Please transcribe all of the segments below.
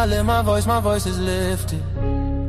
I lift my voice is lifted.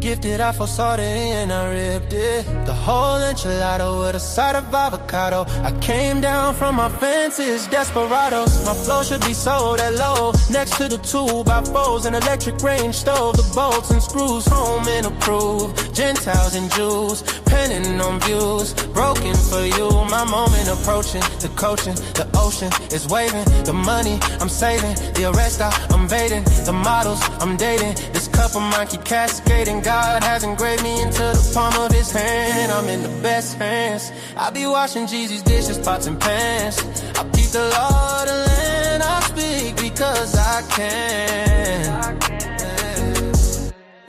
Gifted, I foresaw it and I ripped it. The whole enchilada with a side of avocado. I came down from my fences, desperados. My flow should be sold at low. Next to the 2x4s, an electric range stove. The bolts and screws, home and approved. Gentiles and Jews, penning on views. Broken for you, my moment approaching. The coaching, the ocean is waving. The money I'm saving, the arrest I'm evading. The models I'm dating, this cup of mine keep cascading. God has engraved me into the palm of his hand. I'm in the best hands. I be washing Jeezy's dishes, pots and pans. I keep the law of the land. I speak because I can.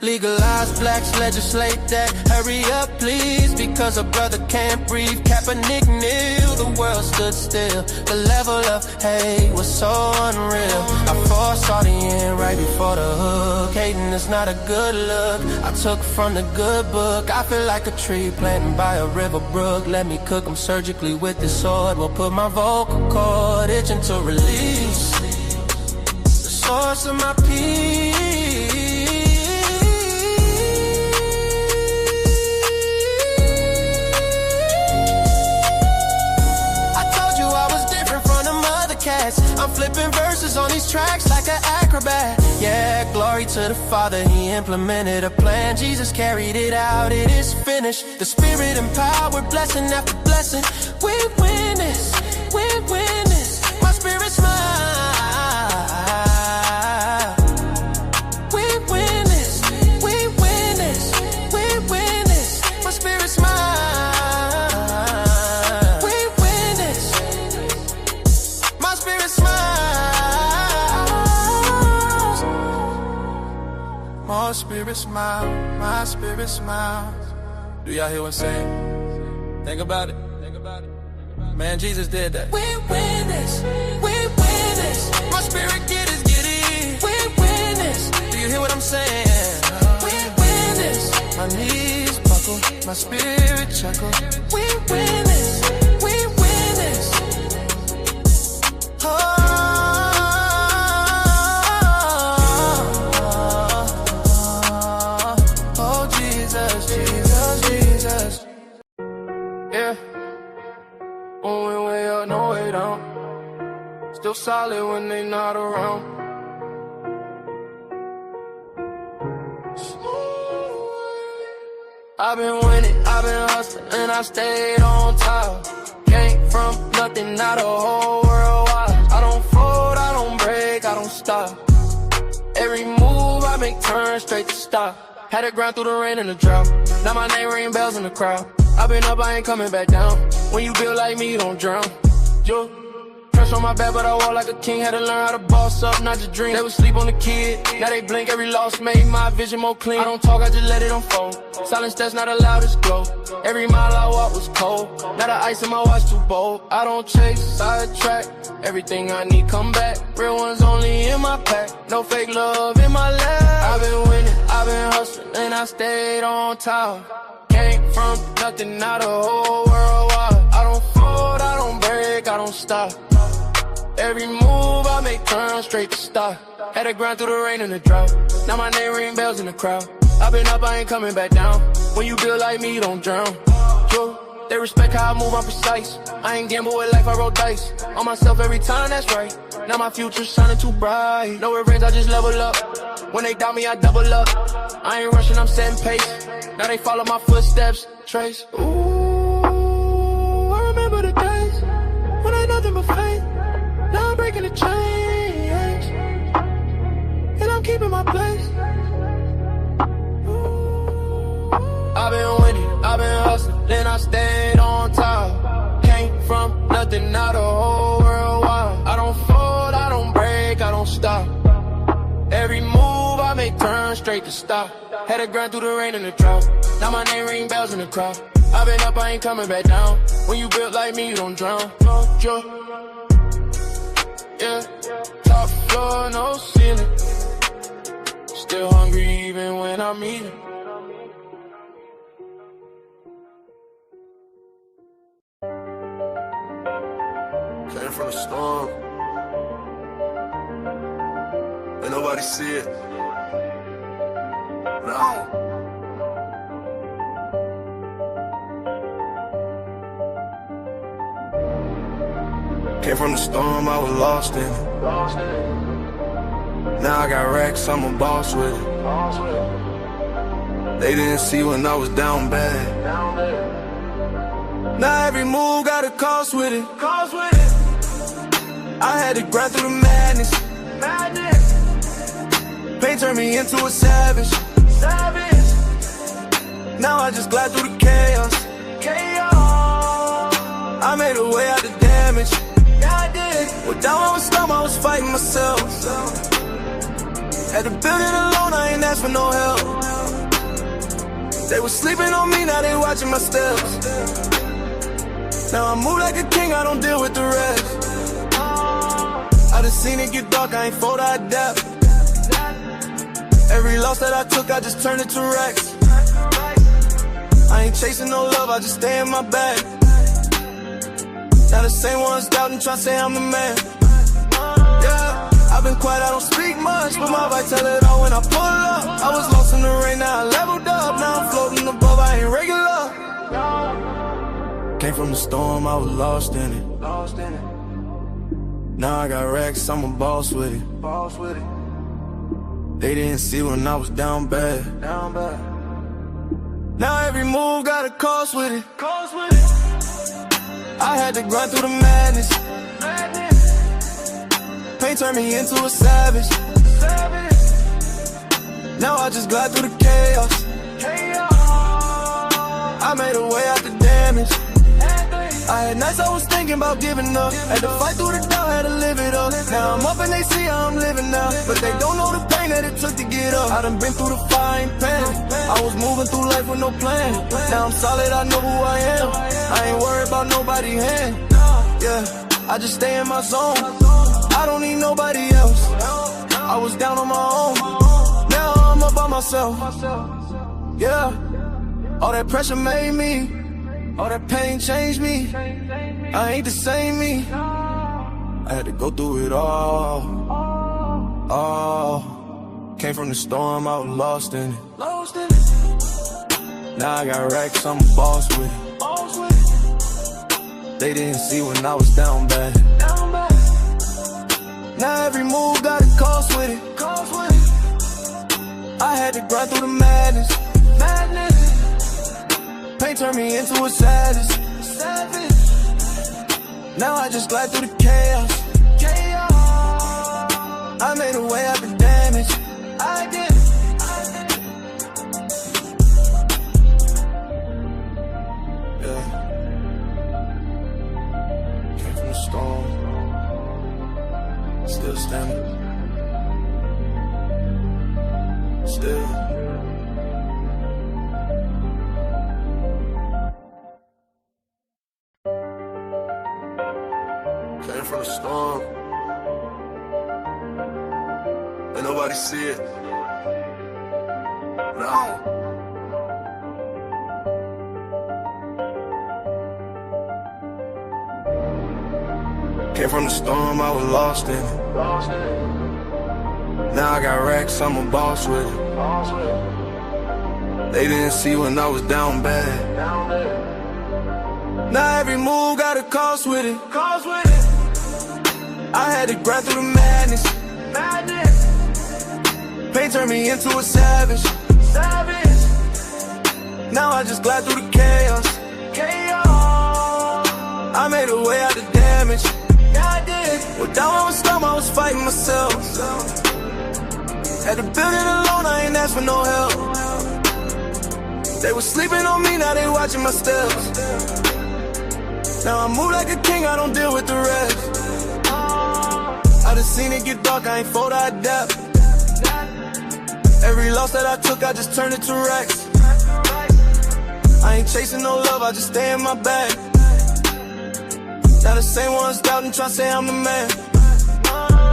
Legalize blacks, legislate that. Hurry up please, because a brother can't breathe. Kaepernick kneel, the world stood still. The level of hate was so unreal. I foresaw the end right before the hook. Hating is not a good look. I took from the good book. I feel like a tree planted by a river brook. Let me cook them surgically with this sword. Will put my vocal cord itching to release the source of my peace. I'm flipping verses on these tracks like an acrobat. Yeah, glory to the Father, he implemented a plan. Jesus carried it out, it is finished. The Spirit and power, blessing after blessing. We win this, we win this. My spirit's mine. We win this, we win this, we win this. My spirit's mine. My spirit smile, my spirit smiles. Do y'all hear what I'm saying? Think about it, think about it. Man, Jesus did that. We win this, we win this. My spirit get it, we win this. Do you hear what I'm saying? We win this. My knees buckle, my spirit chuckle. We win this, we win this. Oh. Still solid when they not around. I've been winning, I've been hustling, and I stayed on top. Came from nothing, now the whole world wide. I don't fold, I don't break, I don't stop. Every move I make turn straight to stop. Had to grind through the rain and the drought. Now my name ring bells in the crowd. I've been up, I ain't coming back down. When you build like me, you don't drown. Yo. On my back, but I walk like a king. Had to learn how to boss up, not just dream. They would sleep on the kid, now they blink. Every loss made my vision more clean. I don't talk, I just let it unfold. Silence that's not allowed to go. Every mile I walk was cold. Now the ice in my watch too bold. I don't chase, sidetrack. Everything I need come back. Real ones only in my pack. No fake love in my lap. I've been winning, I've been hustling, and I stayed on top. Came from nothing, now the whole world wide. I don't fold, I don't break, I don't stop. Every move I make turn straight to stop. Had to grind through the rain and the drought. Now my name ring bells in the crowd. I've been up, I ain't coming back down. When you build like me, you don't drown. Yo, they respect how I move, I'm precise. I ain't gamble with life, I roll dice. On myself every time, that's right. Now my future's shining too bright. No revenge, I just level up. When they doubt me, I double up. I ain't rushing, I'm setting pace. Now they follow my footsteps, trace. Ooh, I remember the days when I had nothing but faith. Now I'm breaking the chains, and I'm keeping my place. I've been winning, I've been hustling, then I stayed on top. Came from nothing, now the whole world wide. I don't fold, I don't break, I don't stop. Every move I make turn straight to stop. Had to grind through the rain and the drought. Now my name ring bells in the crowd. I've been up, I ain't coming back down. When you built like me, you don't drown. Yeah, top floor, no ceiling. Still hungry even when I'm eating. Came from the storm. Ain't nobody see it. No. Came from the storm, I was lost in it. Now I got racks, I'm a boss with it. They didn't see when I was down bad. Now every move got a cost with it. I had to grind through the madness. Pain turned me into a savage. Now I just glide through the chaos. I made a way out the damage. Well, down I was storm, I was fighting myself. Had to build it alone, I ain't asked for no help. They was sleeping on me, now they watching my steps. Now I move like a king, I don't deal with the rest. I done seen it get dark, I ain't fold, I adapt. Every loss that I took, I just turned it to racks. I ain't chasing no love, I just stay in my bag. Now the same ones doubting, tryna say I'm the man. Yeah, I've been quiet, I don't speak much, but my vibe tell it all when I pull up. I was lost in the rain, now I leveled up. Now I'm floating above, I ain't regular. Came from the storm, I was lost in it. Now I got racks, I'm a boss with it. They didn't see when I was down bad. Now every move got a cost with it. I had to grind through the madness. Pain turned me into a savage. Now I just glide through the chaos. I made a way out the damage. I had nights I was thinking about giving up. Had to fight through the doubt, had to live it up. Now I'm up and they see how I'm living now, but they don't know the pain that it took to get up. I done been through the fire, ain't panic. I was moving through life with no plan. Now I'm solid, I know who I am. I ain't worried about nobody's hand. Yeah, I just stay in my zone. I don't need nobody else. I was down on my own. Now I'm up by myself. Yeah, all that pressure made me. All that pain changed me. I ain't the same me. I had to go through it all. Came from the storm, I was lost in it. Now I got racks, I'm a boss with it. They didn't see when I was down bad. Now every move got a cost with it. I had to grind through the madness. Pain turned me into a savage. Now I just glide through the chaos. I made a way out the damage. I did. Yeah. Came from the storm. Still standing. Still. Came from the storm. And nobody see it. No. Came from the storm, I was lost in it. Now I got racks, I'm a boss with it. They didn't see when I was down bad. Now every move got a cost with it. I had to grind through the madness. Pain turned me into a savage. Now I just glide through the chaos. I made a way out the damage. Well, down I was storm, I was fighting myself. Had to build it alone, I ain't asked for no help. They was sleeping on me, now they watching my steps. Now I move like a king, I don't deal with the rest. I done seen it get dark, I ain't fold, I adapt. Every loss that I took, I just turned it to racks. I ain't chasing no love, I just stay in my bag. Now the same ones doubting, tryna say I'm the man.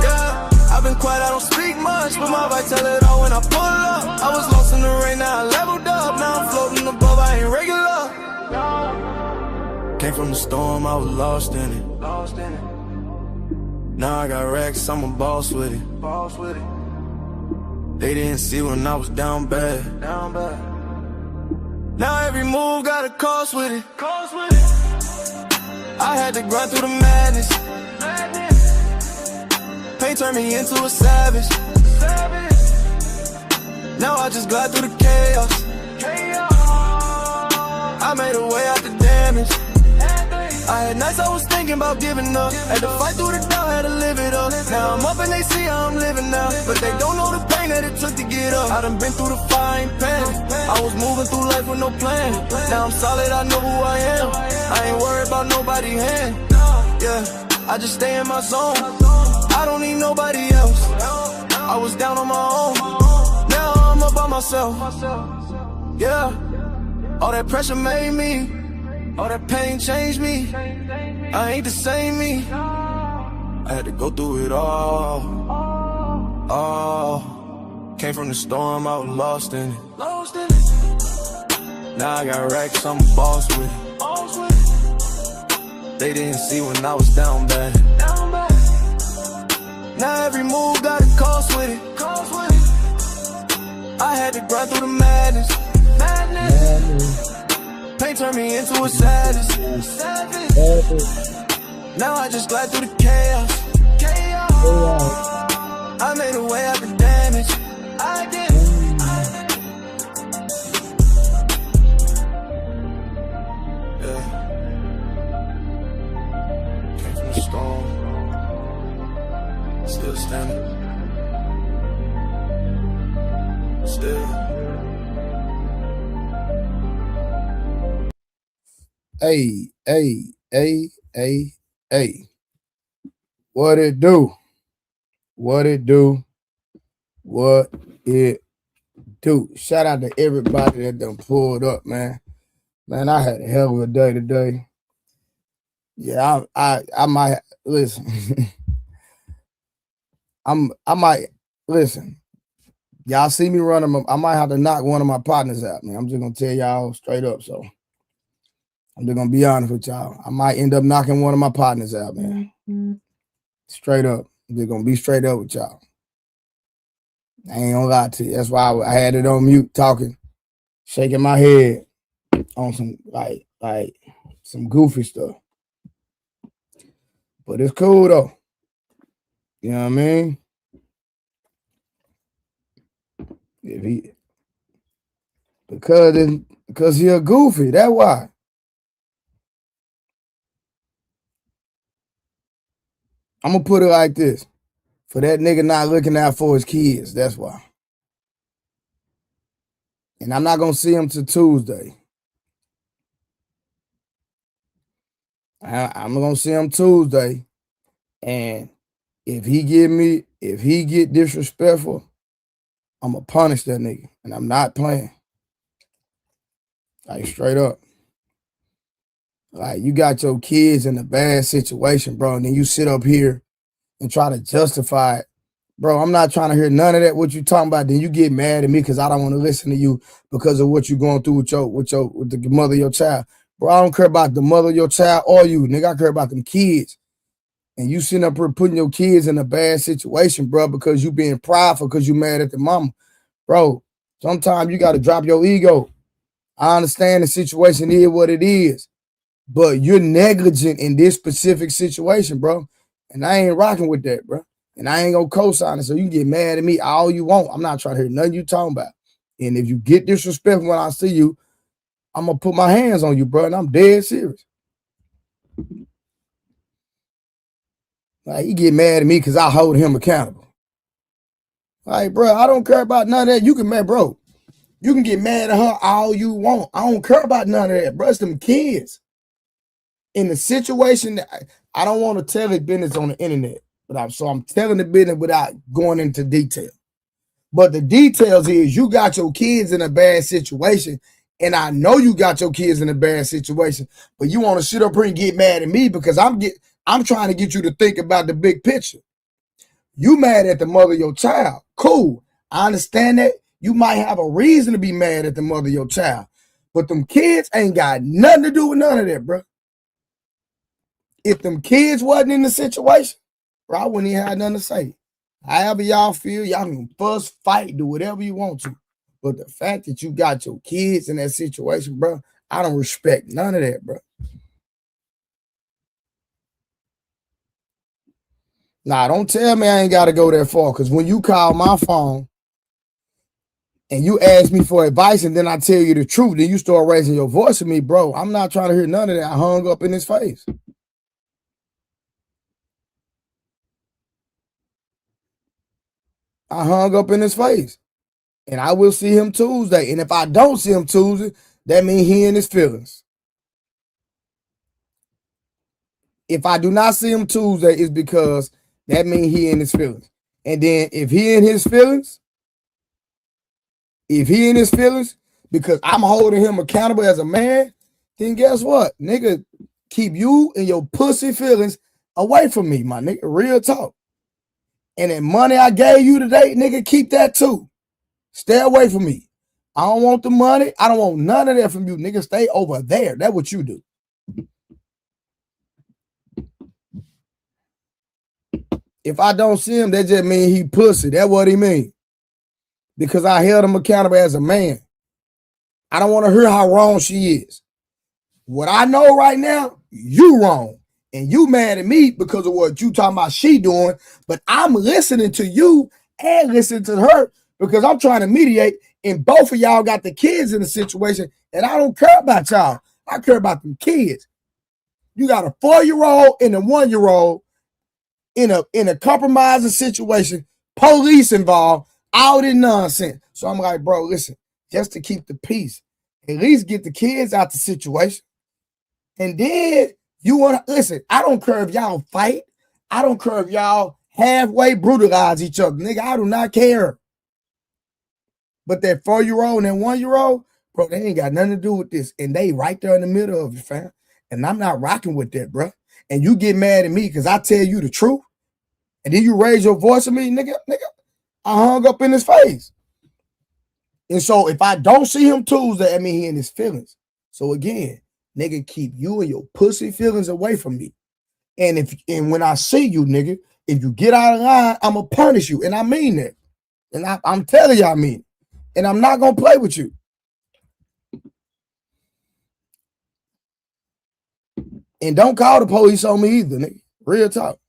Yeah, I've been quiet, I don't speak much, but my vibe tell it all when I pull up. I was lost in the rain, now I leveled up. Now I'm floating above, I ain't regular. Came from the storm, I was lost in it. Now I got racks, I'm a boss with it. They didn't see when I was down bad. Now every move got a cost with it. I had to grind through the madness. Pain turned me into a savage. Now I just glide through the chaos. I made a way out the damage. I had nights I was thinking about giving up. Had to fight through the doubt, had to live it up. Now I'm up and they see how I'm living now, but they don't know the pain that it took to get up. I done been through the fire, ain't panic. I was moving through life with no plan. Now I'm solid, I know who I am. I ain't worried about nobody's hand. Yeah, I just stay in my zone. I don't need nobody else. I was down on my own. Now I'm up by myself. Yeah, all that pressure made me. All that pain changed me. I ain't the same me. I had to go through it all. Came from the storm, I was lost in it. Now I got racks, I'm a boss with it. They didn't see when I was down bad. Now every move got a cost with it. I had to grind through the madness. Pain turned me into a savage. Now I just glide through the chaos. I made a way out the damage. I did. Yeah. Came from the storm. Still standing. Still. Hey. What it do? Shout out to everybody that done pulled up, man. Man, I had a hell of a day today. Yeah, I might listen. I might listen. Y'all see me running. I might have to knock one of my partners out, man. I'm just gonna tell y'all straight up. So I'm just gonna be honest with y'all. I might end up knocking one of my partners out, man. Straight up. I'm just gonna be straight up with y'all. I ain't gonna lie to you. That's why I had it on mute talking, shaking my head on some like some goofy stuff. But it's cool though. You know what I mean? Because he a goofy, that's why. I'm gonna put it like this. For that nigga not looking out for his kids, that's why. And I'm not gonna see him till Tuesday. I'm gonna see him Tuesday. And if he get disrespectful, I'm gonna punish that nigga. And I'm not playing. Like straight up. Like you got your kids in a bad situation, bro, and then you sit up here and try to justify it. Bro, I'm not trying to hear none of that. What you talking about? Then you get mad at me because I don't want to listen to you because of what you're going through with the mother of your child. Bro, I don't care about the mother of your child or you, nigga. I care about them kids. And you sitting up here putting your kids in a bad situation, bro, because you being prideful because you mad at the mama. Bro, sometimes you got to drop your ego. I understand the situation is what it is, but you're negligent in this specific situation, bro. And I ain't rocking with that, bro. And I ain't gonna co-sign it, so you can get mad at me all you want. I'm not trying to hear nothing you talking about. And if you get disrespectful when I see you, I'm gonna put my hands on you, bro, and I'm dead serious. Like, you get mad at me because I hold him accountable. Like, bro, I don't care about none of that. You can get mad at her all you want. I don't care about none of that, bro. It's them kids. In the situation that I don't want to tell the business on the internet, but I'm telling the business without going into detail. But the details is you got your kids in a bad situation, and I know you got your kids in a bad situation, but you want to sit up here and get mad at me because I'm trying to get you to think about the big picture. You mad at the mother of your child. Cool. I understand that. You might have a reason to be mad at the mother of your child, but them kids ain't got nothing to do with none of that, bro. If them kids wasn't in the situation, bro, I wouldn't even have nothing to say. However y'all feel, y'all can fuss, fight, do whatever you want to. But the fact that you got your kids in that situation, bro, I don't respect none of that, bro. Nah, don't tell me I ain't got to go that far. Because when you call my phone and you ask me for advice and then I tell you the truth, then you start raising your voice at me, bro. I'm not trying to hear none of that. I hung up in his face. I hung up in his face. And I will see him Tuesday. And if I don't see him Tuesday, that means he in his feelings. If I do not see him Tuesday, it's because that means he in his feelings. And then if he in his feelings, because I'm holding him accountable as a man, then guess what? Nigga, keep you and your pussy feelings away from me, my nigga. Real talk. And that money I gave you today, nigga, keep that too. Stay away from me. I don't want the money. I don't want none of that from you, nigga. Stay over there. That's what you do. If I don't see him, that just means he pussy. That's what he mean. Because I held him accountable as a man. I don't want to hear how wrong she is. What I know right now, you wrong. And you mad at me because of what you talking about she doing. But I'm listening to you and listening to her because I'm trying to mediate. And both of y'all got the kids in the situation. And I don't care about y'all. I care about them kids. You got a 4-year-old and a 1-year-old in a compromising situation, police involved, all this nonsense. So I'm like, bro, listen, just to keep the peace, at least get the kids out the situation. And then you want to, listen, I don't care if y'all fight. I don't care if y'all halfway brutalize each other. Nigga, I do not care. But that 4-year-old and that 1-year-old, bro, they ain't got nothing to do with this. And they right there in the middle of it, fam. And I'm not rocking with that, bro. And you get mad at me because I tell you the truth. And then you raise your voice at me, nigga, I hung up in his face. And so if I don't see him Tuesday, I mean he in his feelings. So again, nigga, keep you and your pussy feelings away from me. And when I see you, nigga, if you get out of line, I'ma punish you. And I mean that. And I'm telling you I mean it. And I'm not gonna play with you. And don't call the police on me either, nigga. Real talk.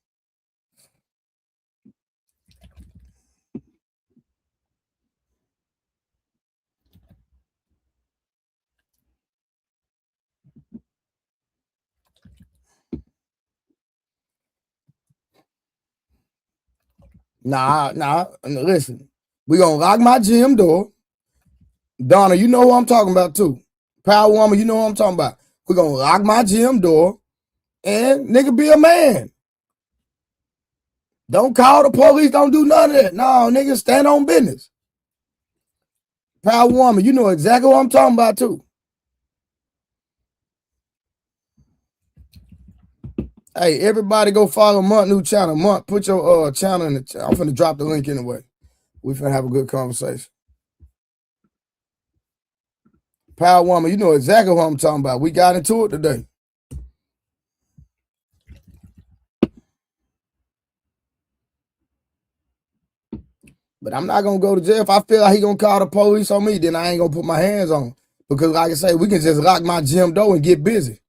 Nah, listen. We gonna lock my gym door. Donna, you know who I'm talking about too. Power woman, you know who I'm talking about. We're gonna lock my gym door and nigga be a man. Don't call the police, don't do none of that. No, nigga, stand on business. Power woman, you know exactly what I'm talking about too. Hey, everybody go follow Monk new channel. Monk, put your channel in the chat. I'm finna drop the link anyway. We finna have a good conversation. Power woman, you know exactly what I'm talking about. We got into it today. But I'm not gonna go to jail. If I feel like he gonna call the police on me, then I ain't gonna put my hands on him. Because like I say, we can just lock my gym door and get busy.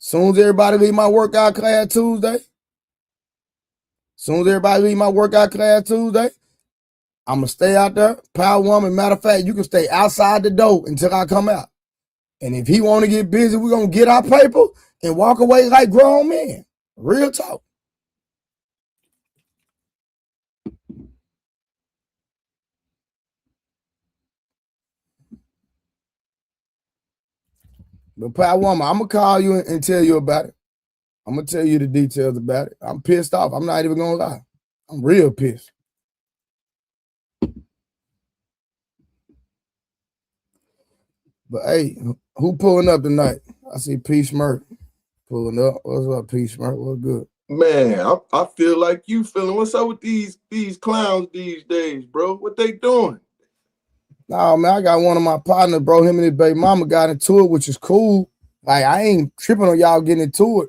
Soon as everybody leave my workout class Tuesday, I'm gonna stay out there. Power woman, matter of fact, you can stay outside the door until I come out. And if he want to get busy, we're gonna get our paper and walk away like grown men. Real talk. But Power woman, I'm gonna call you and tell you about it. I'm gonna tell you the details about it. I'm pissed off. I'm not even gonna lie. I'm real pissed. But hey, who pulling up tonight? I see P Smirk pulling up. What's up, P Smirk? What's good? Man, I feel like you feeling. What's up with these clowns these days, bro? What they doing? Nah, man, I got one of my partners, bro. Him and his baby mama got into it, which is cool. Like, I ain't tripping on y'all getting into it.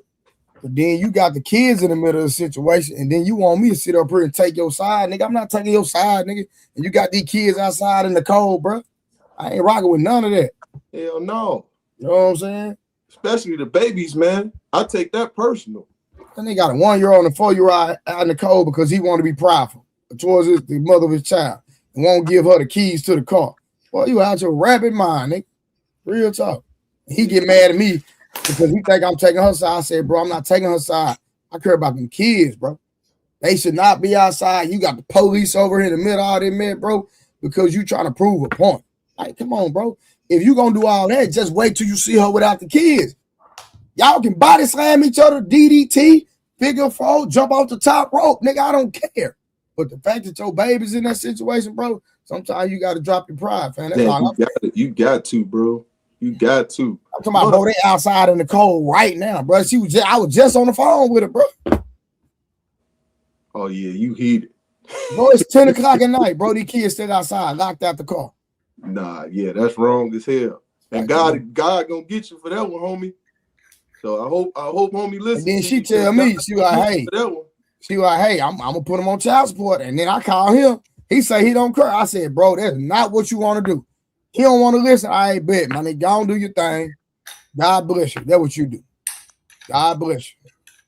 But then you got the kids in the middle of the situation, and then you want me to sit up here and take your side, nigga. I'm not taking your side, nigga. And you got these kids outside in the cold, bro. I ain't rocking with none of that. Hell no. You know what I'm saying? Especially the babies, man. I take that personal. And they got a 1-year-old and a 4-year-old out in the cold because he want to be prideful towards the mother of his child and won't give her the keys to the car. Boy, you out your rabbit mind, nigga. Real talk. He get mad at me because he think I'm taking her side. I said, bro, I'm not taking her side. I care about them kids, bro. They should not be outside. You got the police over here in the middle of all that, man, bro, because you trying to prove a point. Like, come on, bro. If you gonna do all that, just wait till you see her without the kids. Y'all can body slam each other, DDT, figure four, jump off the top rope. Nigga, I don't care. But the fact that your baby's in that situation, bro, sometimes you got to drop your pride, fam. That's all you got to, bro. You got to. I'm talking about, bro, they outside in the cold right now, bro. I was just on the phone with her, bro. Oh, yeah, you heated. Bro, it's 10 o'clock at night, bro. These kids still outside, locked out the car. Nah, yeah, that's wrong as hell. And God gonna get you for that one, homie. So I hope homie listens. And then she tell me, she like, hey, I'm gonna put him on child support. And then I call him. He say he don't care. I said, bro, that's not what you want to do. He don't want to listen. I ain't bet, man. Go on, do your thing. God bless you. That's what you do. God bless you.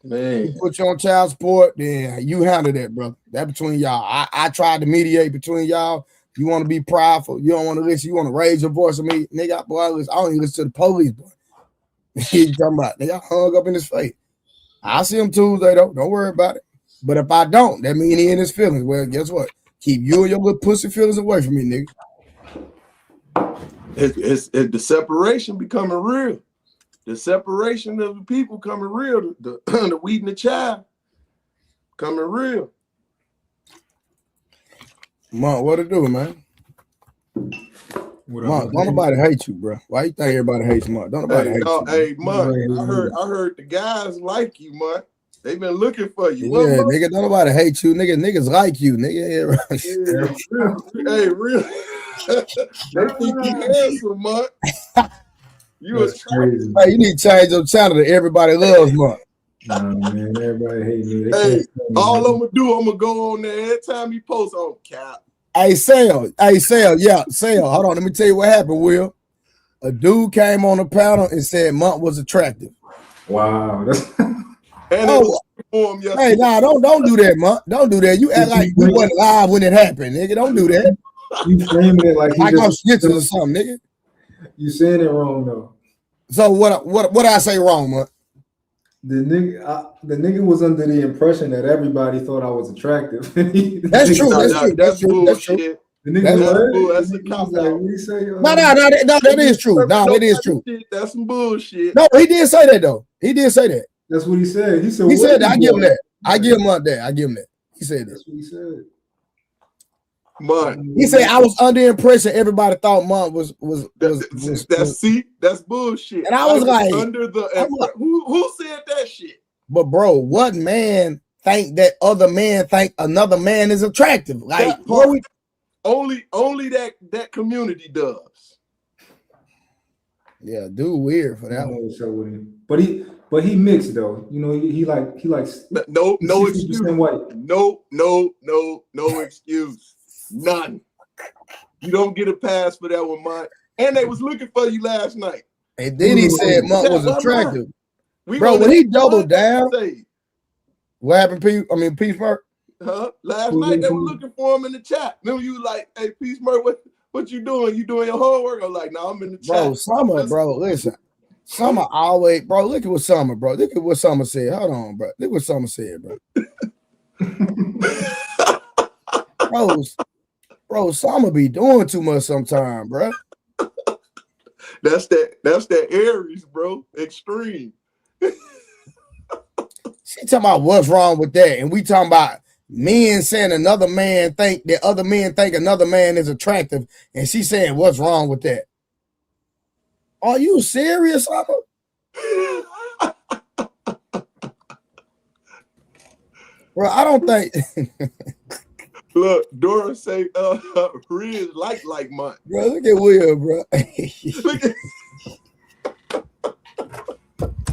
Man. He put you on child support, then you handle that, bro. That between y'all. I tried to mediate between y'all. You want to be prideful. You don't want to listen. You want to raise your voice at me. Nigga, boy, I don't even listen to the police, boy. You talking about? They got hung up in his face. I see him Tuesday, though. Don't worry about it. But if I don't, that means he in his feelings. Well, guess what? Keep you and your little pussy feelings away from me, nigga. It's the separation becoming real. The separation of the people coming real. The weed and the child coming real. Monk, what to do, man? Monk, don't nobody hate you, bro. Why you think everybody hates Monk? Don't nobody hate you. Hey, Monk, I heard the guys like you, Monk. They've been looking for you. Yeah, nigga, don't nobody hate you, nigga. Niggas like you, nigga. Hey, real. They think you handsome, Monk. You a crazy. Hey, you need to change your channel to Everybody Loves Monk. Nah, man, everybody hate me. Hey, all I'm gonna do, I'm gonna go on there every time he posts on cap. Hey, Sale. Yeah, Sale. Hold on, let me tell you what happened, Will. A dude came on the panel and said Monk was attractive. Wow. Hey, nah, don't do that, Monk. Don't do that. You act like we wasn't live when it happened, nigga. Don't do that. You framing it like I'm snitching or something, nigga. You saying it wrong though. So what I say wrong, Monk? The nigga was under the impression that everybody thought I was attractive. That's true. That's true. The nigga that's a cop out. No, that is true. No, it is true. That's some bullshit. No, he did say that though. He did say that. That's what he said. He said that. I give him that. I give him up that. I give him that. He said that. That's what he said. But he said I was under impression everybody thought Monk was that's bullshit. And I was like, under the who said that shit? But bro, what man think that other man think another man is attractive? Like only that community does. Yeah, dude, weird for that one. But he mixed though. You know, he likes no excuse. White. No excuse. None. You don't get a pass for that one, Mike. And they was looking for you last night. And then he said Monk was attractive. Bro, when he doubled down, what happened, Pete? I mean, Peace Merc? Last night they were looking for him in the chat. Remember you like, hey, Peace Merc, what you doing? You doing your homework? I'm like, no, I'm in the chat. Bro, Summer, bro, listen. Summer always, bro, look at what Summer, bro. Look at what Summer said. Hold on, bro. Look what Summer said, bro. Bro, Summer be doing too much sometime, bro. That's that Aries, bro. Extreme. She talking about what's wrong with that, and we talking about men saying another man think that other men think another man is attractive, and she saying what's wrong with that. Are you serious, Summer? Bro, I don't think. Look, Dora say, Riz like mine. Bro, look at Will, bro. Look at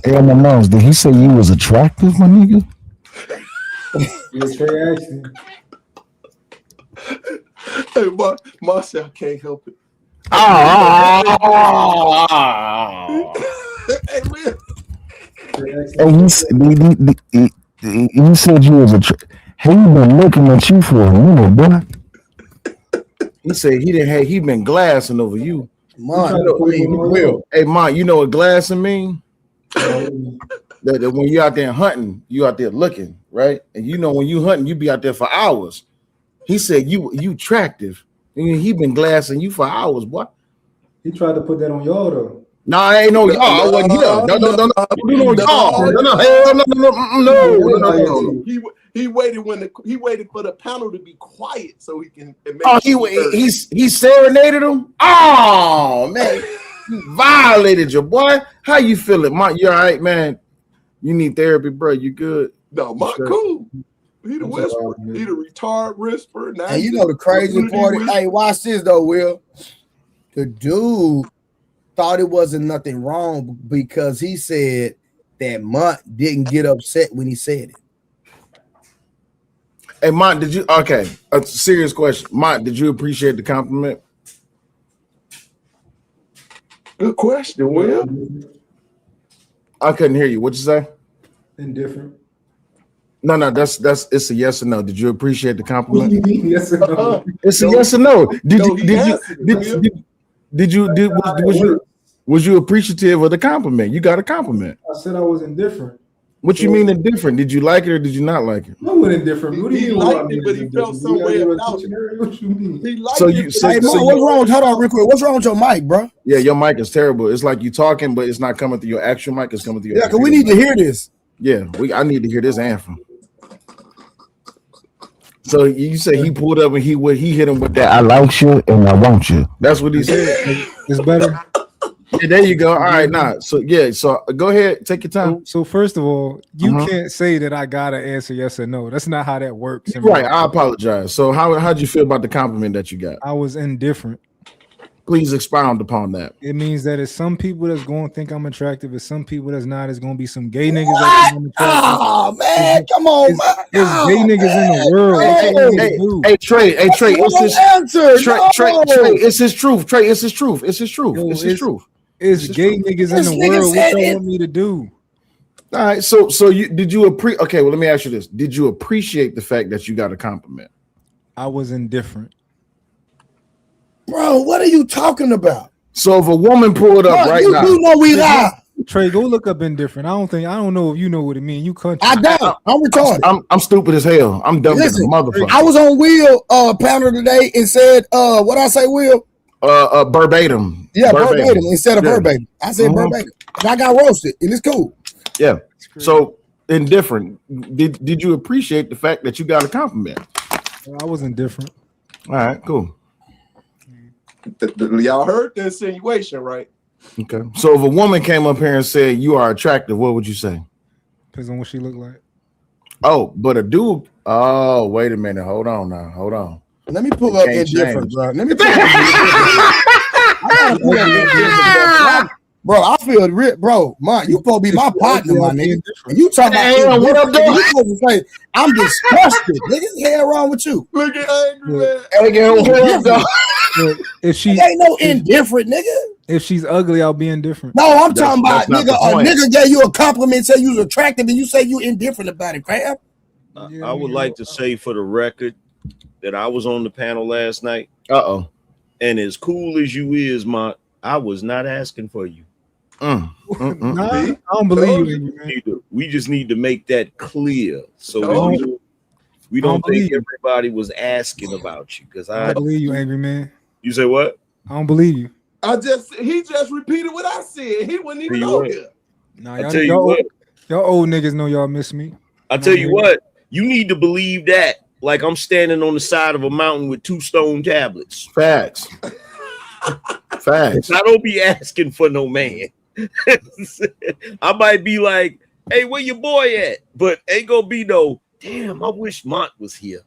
Hey, on my nose, did he say you was attractive, my nigga? Yeah, Trey asked him. Hey, Marcel can't help it. Hey, man. And he said you was attractive. He been looking at you for a minute, boy. He said he been glassing over you. Mon, Hey, Mon, you know what glassing mean? That when you out there hunting, you out there looking, right? And you know when you hunting, you be out there for hours. He said you attractive. And he been glassing you for hours, boy. He tried to put that on y'all though. No, I ain't no y'all. I wasn't here. No. He waited for the panel to be quiet so he can. He serenaded him. Oh man, you violated your boy. How you feeling, Mike? You all right, man? You need therapy, bro. You good? No, Mike, cool. He the whisperer. He the retard whisperer. And you know the crazy part. Hey, watch this though, Will. The dude thought it wasn't nothing wrong because he said that Mont didn't get upset when he said it. Hey, Mont, did you? Okay, a serious question. Mont, did you appreciate the compliment? Good question, Will. I couldn't hear you. What'd you say? Indifferent. No, that's it's a yes or no. Did you appreciate the compliment? Yes or no? It's a yes or no. Was you appreciative of the compliment? You got a compliment. I said I was indifferent. What you mean indifferent? Did you like it or did you not like it? I was indifferent. What do you mean? Liked it, but he felt some way about it. What you mean? He liked it. What's wrong? Hold on, real quick. What's wrong with your mic, bro? Yeah, your mic is terrible. It's like you talking, but it's not coming through your actual mic. It's coming through your. Yeah, because we need to hear this. Yeah, I need to hear this anthem. So you say he pulled up and he hit him with that. I like you and I want you. That's what he said. It's better. Yeah, there you go. All right, now. So go ahead, take your time. So first of all, you can't say that I gotta answer yes or no. That's not how that works. Right. I apologize. So how'd you feel about the compliment that you got? I was indifferent. Please expound upon that. It means that it's some people that's going to think I'm attractive, it's some people that's not. It's going to be some gay niggas that think I'm attractive. Oh man, come on, man. There's gay niggas in the world. Hey, Trey, it's his answer. Trey, it's his truth. Trey, it's his truth. It's his truth. It's his truth. It's gay niggas in the world. What you want me to do? All right, so did you appreciate? Okay, well, let me ask you this: did you appreciate the fact that you got a compliment? I was indifferent. Bro, what are you talking about? So if a woman pulled up now, you know we lie. Trey, go look up indifferent. I don't know if you know what it means. You country. I don't. I'm retarded. I'm stupid as hell. I'm dumb as a motherfucker. I was on Will panel today and said what I say, Will? Verbatim. Yeah, verbatim instead of verbatim. I said verbatim. And I got roasted, and it's cool. Yeah. So indifferent. Did you appreciate the fact that you got a compliment? I was indifferent. All right, cool. Y'all heard the insinuation, right? Okay. So if a woman came up here and said you are attractive, what would you say? Depends on what she look like. Oh, but a dude. Oh, wait a minute. Hold on now. Hold on. Let me pull up indifferent, bro. Let me pull up Bro, I feel bro. You supposed to be my partner, my nigga. And you talking about what I'm doing? You supposed to say I'm disgusted. Nigga, the hell wrong with you? Look at angry man. If she ain't no indifferent, nigga. If she's ugly, I'll be indifferent. No, I'm talking about nigga. A nigga gave you a compliment, say you was attractive, and you say you indifferent about it, fam. I would like to say for the record that I was on the panel last night. And as cool as you is, I was not asking for you. Nah, I don't believe you. We just need to make that clear so we don't think everybody was asking about you. Because I don't believe you, angry man. You say what? I don't believe you. He just repeated what I said. He wouldn't even know it. Nah, y'all old niggas know y'all miss me. I tell you what, you need to believe that. Like I'm standing on the side of a mountain with 2 stone tablets. Facts. Facts. I don't be asking for no man. I might be like, hey, where your boy at? But ain't gonna be no, damn, I wish Mont was here.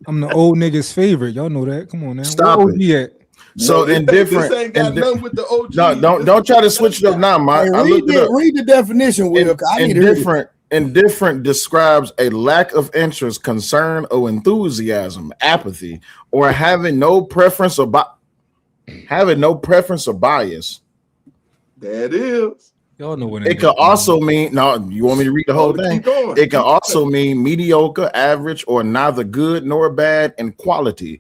I'm the old nigga's favorite. Y'all know that. Come on now. Stop it. So this, indifferent. This ain't got nothing with the OG. No, don't try to switch it up now, Mike. Hey, I looked it up. read the definition, Will. I need to read it. Indifferent describes a lack of interest, concern, or enthusiasm, apathy, or having no preference or bias. That is. Y'all know what it could also mean. No, you want me to read the whole thing? It can also mean mediocre, average, or neither good nor bad in quality.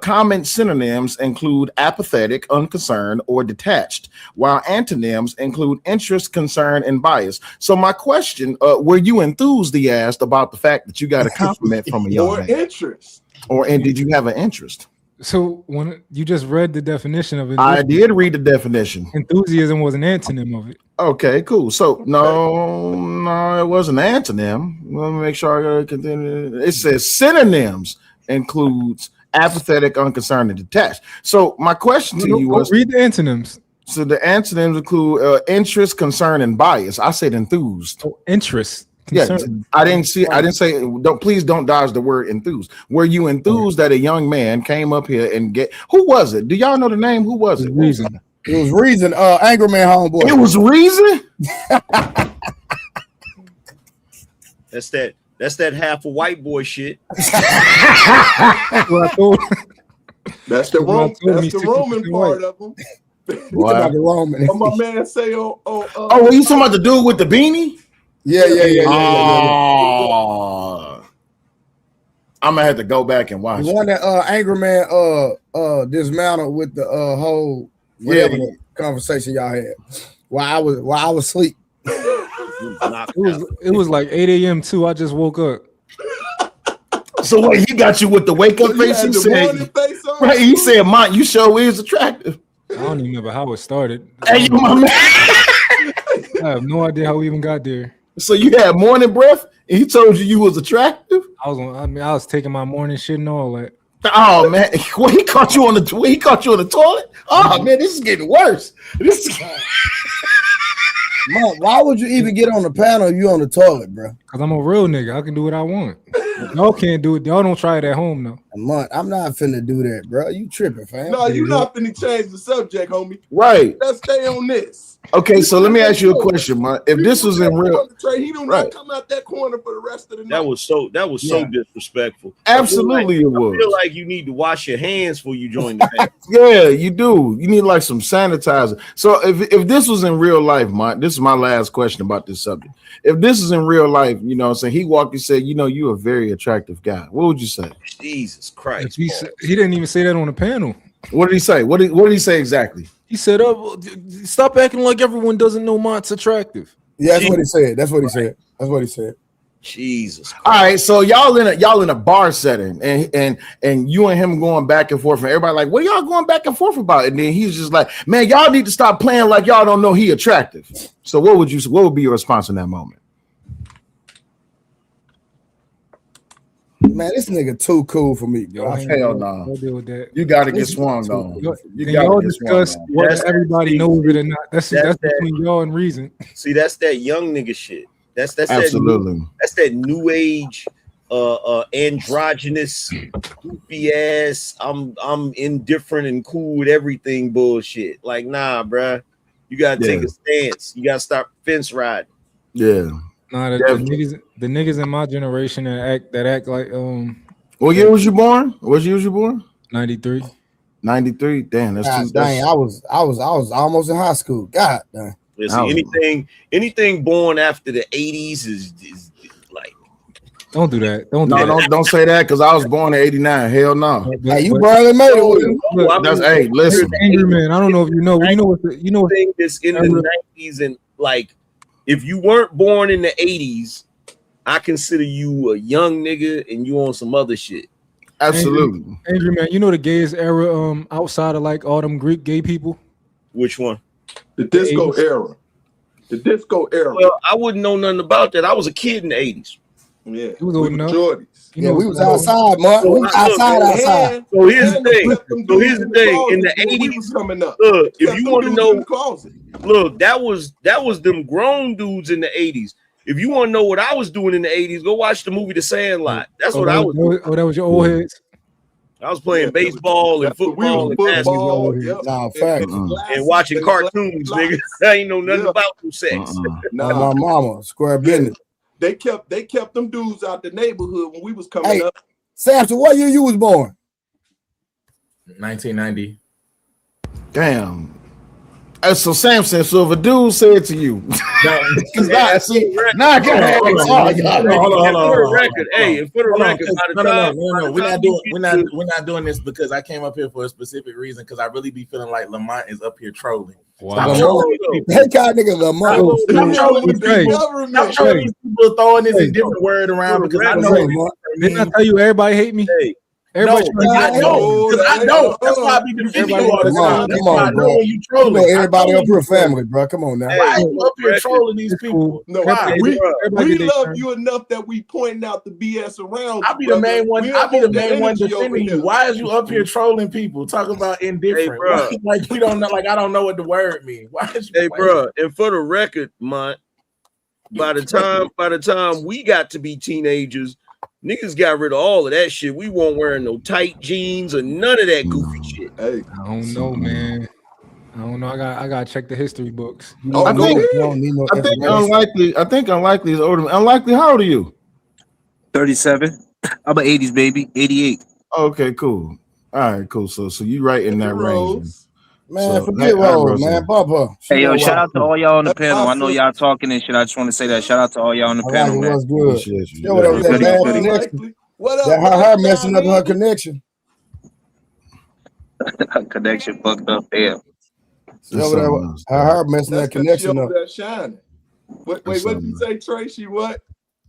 Common synonyms include apathetic, unconcerned, or detached, while antonyms include interest, concern, and bias. So my question, were you enthusiastic about the fact that you got a compliment from a young man? Interest. And did you have an interest? So when you just read the definition of it, I did read the definition. Enthusiasm was an antonym of it. Okay, cool. So no, it wasn't an antonym. Let me make sure I continue. It says synonyms includes apathetic, unconcerned, and detached. So my question to you was, read the antonyms. So the antonyms include interest, concern, and bias. I said enthused. Oh, interest. Concern. Yeah, I didn't say. Please don't dodge the word enthused. Were you enthused that a young man came up here and who was it? Do y'all know the name? Who was it? Reason. It was Reason. Angry Man homeboy. It was Reason. That's that half a white boy shit. That's the Roman part of them. What? The Roman. What my man say on well, you talking about the dude with the beanie? Yeah. I'm gonna have to go back and watch. The one that Angry Man dismounted with the whole conversation y'all had while I was asleep. It was like 8 a.m. too. I just woke up. So what, he got you with the wake up face? He said, right? He said, "Mont, you sure is attractive." I don't even remember how it started. Hey, you my man. I have no idea how we even got there. So you had morning breath, and he told you was attractive. I was taking my morning shit and all that. Oh man, well, he caught you on the toilet. Oh man, this is getting worse. Mom, why would you even get on the panel if you on the toilet, bro? Because I'm a real nigga. I can do what I want. Y'all can't do it. Y'all don't try it at home, though. I'm not finna do that, bro. You tripping, fam. No, you not finna change the subject, homie. Right. Let's stay on this. Okay, so let me ask you a question, man. If this was in real, he do not come out that corner for the rest of the night. That was so disrespectful. Absolutely, it was. I feel like you need to wash your hands before you join the band. Yeah, you do. You need like some sanitizer. So if this was in real life, Mike, this is my last question about this subject. If this is in real life, you know what I'm saying, he walked and said, you're a very attractive guy. What would you say? Jesus Christ. He didn't even say that on the panel. What did he say? What did he say exactly? He said, stop acting like everyone doesn't know Mont's attractive. Yeah, that's what he said. That's what he said. Jesus Christ. All right, so y'all in a bar setting, and you and him going back and forth, and everybody like, what are y'all going back and forth about? And then he's just like, man, y'all need to stop playing like y'all don't know he attractive. So what would be your response in that moment? Man, this nigga too cool for me, bro. Hell no. Don't deal with that. You got to get swung on. Y'all discuss whether everybody knows it or not. That's between y'all and Reason. See, that's that young nigga shit. That's absolutely. That's that new age, androgynous, goofy ass. I'm indifferent and cool with everything bullshit. Like, nah, bruh. You gotta take a stance. You gotta stop fence riding. Yeah. Nah, the niggas in my generation that act like What year was you born? 93. 93. Damn, that's God, dang. I was almost in high school. God dang. See, anything born after the 80s is like, don't do that. Don't say that, because I was born in 89. Hell no. Hey, you barely made it. Hey, listen. Angry Man, I don't know if you know. You know thing that's in the 90s, and like, if you weren't born in the 80s, I consider you a young nigga and you on some other shit. Absolutely. Angry Man, you know the gayest era outside of like all them Greek gay people? Which one? The disco era. The disco era. Well, I wouldn't know nothing about that. I was a kid in the 80s. Yeah. He was old enough. We was outside, man. We was outside. So here's the thing. In the 80s, coming up. Look, if you want to know, look, that was them grown dudes in the 80s. If you want to know what I was doing in the 80s, go watch the movie The Sandlot. That's what I was doing. Oh, that was your old heads? I was playing baseball and football and basketball. Nah, facts. And watching cartoons, nigga. I ain't know nothing about no sex. Nah, my mama, square business. They kept them dudes out the neighborhood when we was coming up. Samson, what year you was born? 1990. Damn. So Samson, so if a dude said to you, because I see, now I can have No, we're not doing this because I came up here for a specific reason. Because I really be feeling like Lamont is up here trolling. Wow. That kind of nigga Lamont. I'm trolling these people throwing this indifferent word around because I know. Didn't I tell you everybody hate me? Everybody I know. That's why I be defending you all the time. Come on, bro. You know everybody up here family, bro. Come on now. Why you up here trolling these people? No, we love you enough that we pointing out the BS around. I'll be the main one. I'll be the main one defending you. Why is you up here trolling people? Talking about indifferent. Like we don't know. Like I don't know what the word means. Why is you? Hey, bro. And for the record, Mont, by the time we got to be teenagers, niggas got rid of all of that shit. We weren't wearing no tight jeans or none of that goofy shit. Hey, I don't know, man. I don't know. I gotta check the history books. I think unlikely is older. Unlikely, how old are you? 37. I'm an 80s baby. 88. Okay, cool. All right, cool. So you right in that range. Man, forget Rose, man. Bubba. Hey, yo, shout out to all y'all on the panel. I know y'all talking and shit. I just want to say that. Shout out to all y'all on the panel, man. What's good? Yo, that her messing up her connection. Her connection fucked up. Damn. Her messing that connection up. Wait, what did you say, Tracy? What?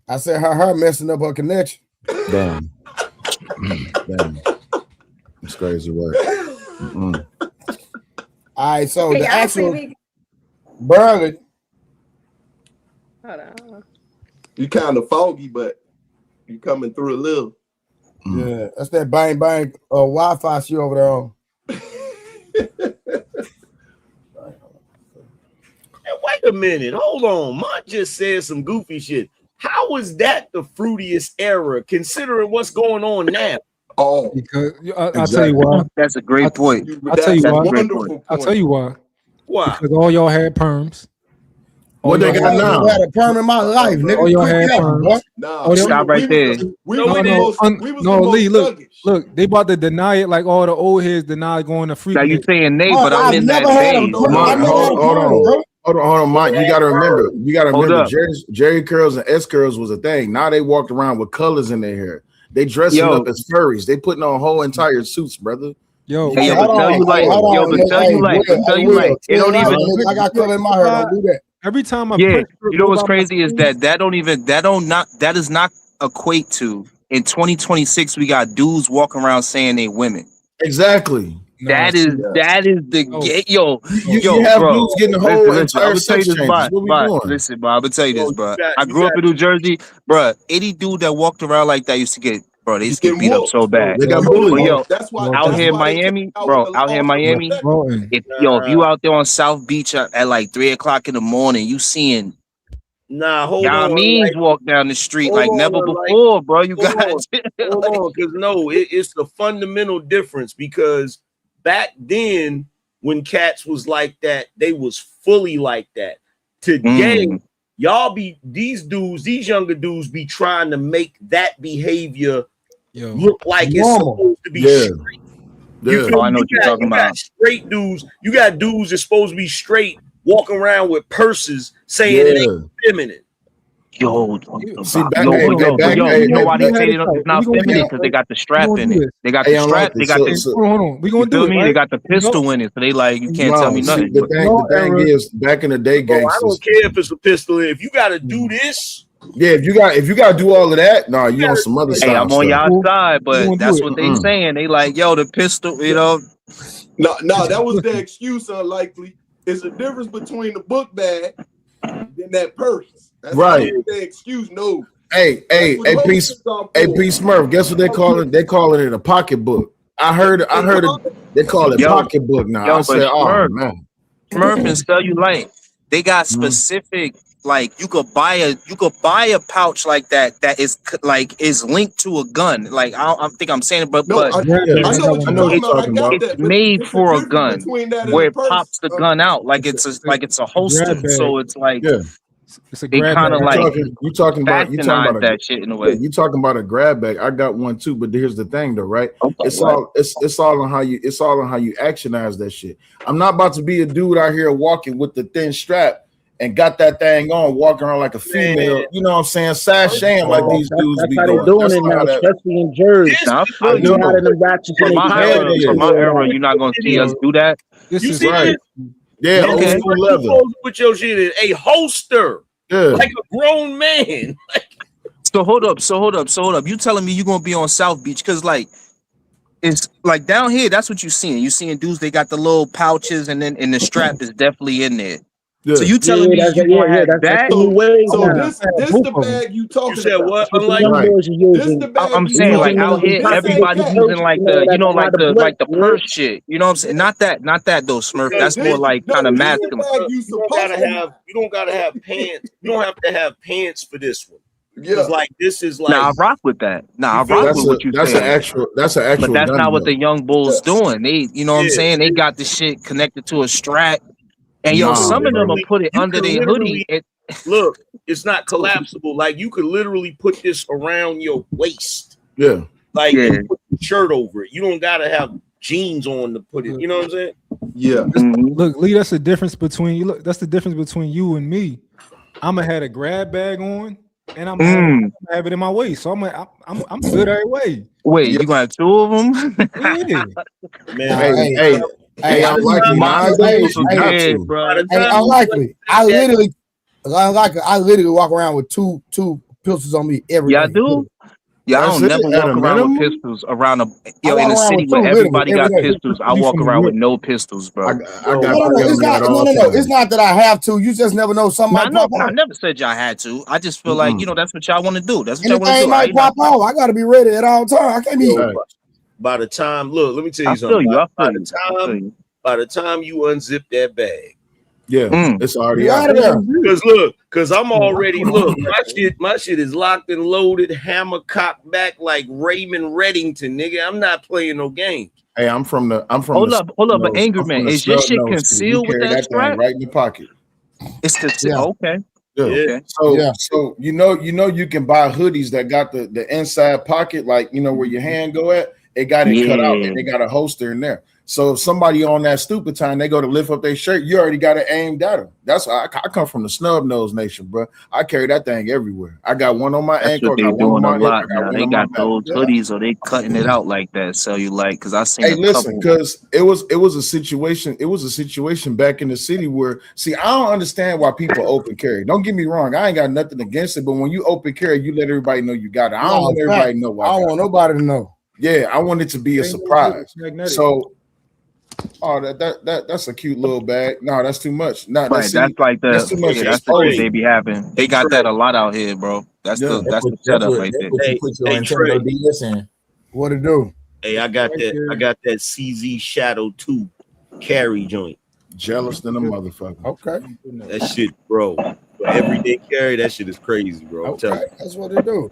I said her messing up her connection. Damn. Damn. It's crazy work. All right, so the actual burger. Hold on. You kind of foggy, but you coming through a little. Yeah, that's that bang bang Wi-Fi shit over there on. Hey, wait a minute. Hold on. Mont just said some goofy shit. How was that the fruitiest era, considering what's going on now? Oh, because I'll tell you why. That's a great point. I'll tell you why. Wonderful I'll tell you why. Why? Because all y'all had perms. What they got now? I had a perm in my life, nigga. All y'all had perms. Nah, stop right there. No, Lee, look, they about to deny it like all the old heads deny going to free. Now you saying they, but I'm in that phase. Hold on, Mike. You gotta remember, Jerry curls and S curls was a thing. Now they walked around with colors in their hair. They dressing up as furries. They putting on whole entire suits, brother. Yo, hey, but tell you like, it don't even. I got color in my hair. Don't do that. Every time you know what's crazy is that does not equate to in 2026 we got dudes walking around saying they women. Exactly. That is the yo have bro. dudes getting the whole entire sex changes. Listen, bro, I'm gonna tell you this, bro. I grew up in New Jersey, bro. Any dude that walked around like that used to get beat up so bad. They got bullied. Yo, out here in Miami, if you out there on South Beach at like 3:00 in the morning, you seeing hold on. Means walk down the street like never before, bro. You guys, hold on, because it's the fundamental difference. Because back then, when cats was like that, they was fully like that. Today, these younger dudes be trying to make that behavior look like it's supposed to be straight. I know what you're talking about. Straight dudes, you got dudes that's supposed to be straight walking around with purses saying it ain't feminine. You know why they say it's not feminine? Because they got the strap in it. They got the strap. They got the. Hold on. We gonna do it. They got the pistol in it, so they like you can't tell me nothing. The thing is, back in the day, gangsters. I don't care if it's a pistol. If you got to do this. Yeah, if you got to do all of that, you on some other side. Hey, I'm on y'all side, but that's what they saying. They like, yo, the pistol, No, that was the excuse. Unlikely. It's a difference between the book bag and that purse. That's right. The excuse. No. Hey, Peace Smurf. Guess what they call it? They calling it a pocketbook. I heard they call it pocketbook now. I said, man. Smurf and Cellulite, they got specific like you could buy a pouch like that is linked to a gun. Like I think I'm saying it, but I know what you're talking about. It's made for a gun where it pops the gun out like it's a holster. So it's like it's a they kind of like you talking about that shit in a way. Yeah, you talking about a grab bag. I got one too, but here's the thing though, right? Okay, it's all on how you actionize that shit. I'm not about to be a dude out here walking with the thin strap and got that thing on, walking around like a female, you know what I'm saying, sashaying like these dudes be doing. Doing it now, especially in Jersey. For my era, you're not gonna see us do that. You see right. Yeah, okay. Old school leather. Put your shit in a holster, like a grown man. So hold up. You telling me you gonna be on South Beach? Cause like it's like down here, that's what you're seeing. You seeing dudes, they got the little pouches, and the strap is definitely in there. Yeah. So you telling me you gonna have that? So this the bag you talking you said about? What? Unlike I'm saying like out here, everybody's using like the like the purse shit. You know what I'm saying? Not that though, Smurf. That's more like kind of masculine. You don't gotta have pants. You don't have to have pants for this one. Yeah, like this is like. Nah, I rock with that. I rock with what you saying. That's an actual. But that's not what the young bulls doing. They, you know what I'm saying? They got the shit connected to a strap. And some of them will put it under their hoodie. Look, it's not collapsible. Like you could literally put this around your waist. Yeah. Like and put your shirt over it. You don't gotta have jeans on to put it. You know what I'm saying? Yeah. Look, Lee, that's the difference between you. Look, that's the difference between you and me. I'ma had a grab bag on, and I'm have it in my waist. So I'm good every way. Wait, you gonna have two of them? Yeah. Man, Hey, unlikely. Unlikely. I literally walk around with two pistols on me every day. I do. Yeah, I don't never walk around with pistols around in the city where everybody got pistols. I walk around with no pistols, bro. It's not that I have to. You just never know somebody. I never said y'all had to. I just feel like that's what y'all want to do. That's what y'all want to do. Might pop off. I got to be ready at all times. I can't be. By the time, look, let me tell you something. By the time you unzip that bag, it's already out there. Because I'm already my shit is locked and loaded, hammer cocked back like Raymond Reddington, nigga. I'm not playing no games. Hey, I'm from hold up, but Angry Man, is your shit concealed with that strap? Right in your pocket. It's concealed. Okay. Yeah. So you know you can buy hoodies that got the inside pocket, like where your hand go at. It got it cut out and they got a holster in there. So if somebody on that stupid time, they go to lift up their shirt, you already got it aimed at them. That's why I come from the snub nose nation, bro. I carry that thing everywhere. I got one on my ankle. They doing a lot now. They got those hoodies, or they cutting it out like that. So you like, because I seen. Hey, listen, because it was a situation. It was a situation back in the city where, see, I don't understand why people open carry. Don't get me wrong, I ain't got nothing against it, but when you open carry, you let everybody know you got it. I don't want everybody to know why. I don't want nobody to know. Yeah, I want it to be a surprise. So. Oh, that's a cute little bag. No, that's too much. No, that's too much. That's the shit they be having. They got that a lot out here, bro. That's the setup right there. What it do? Hey, I got that CZ Shadow 2 carry joint. Jealous than a motherfucker. Okay. That shit, bro. Everyday carry, that shit is crazy, bro. Okay. That's what it do.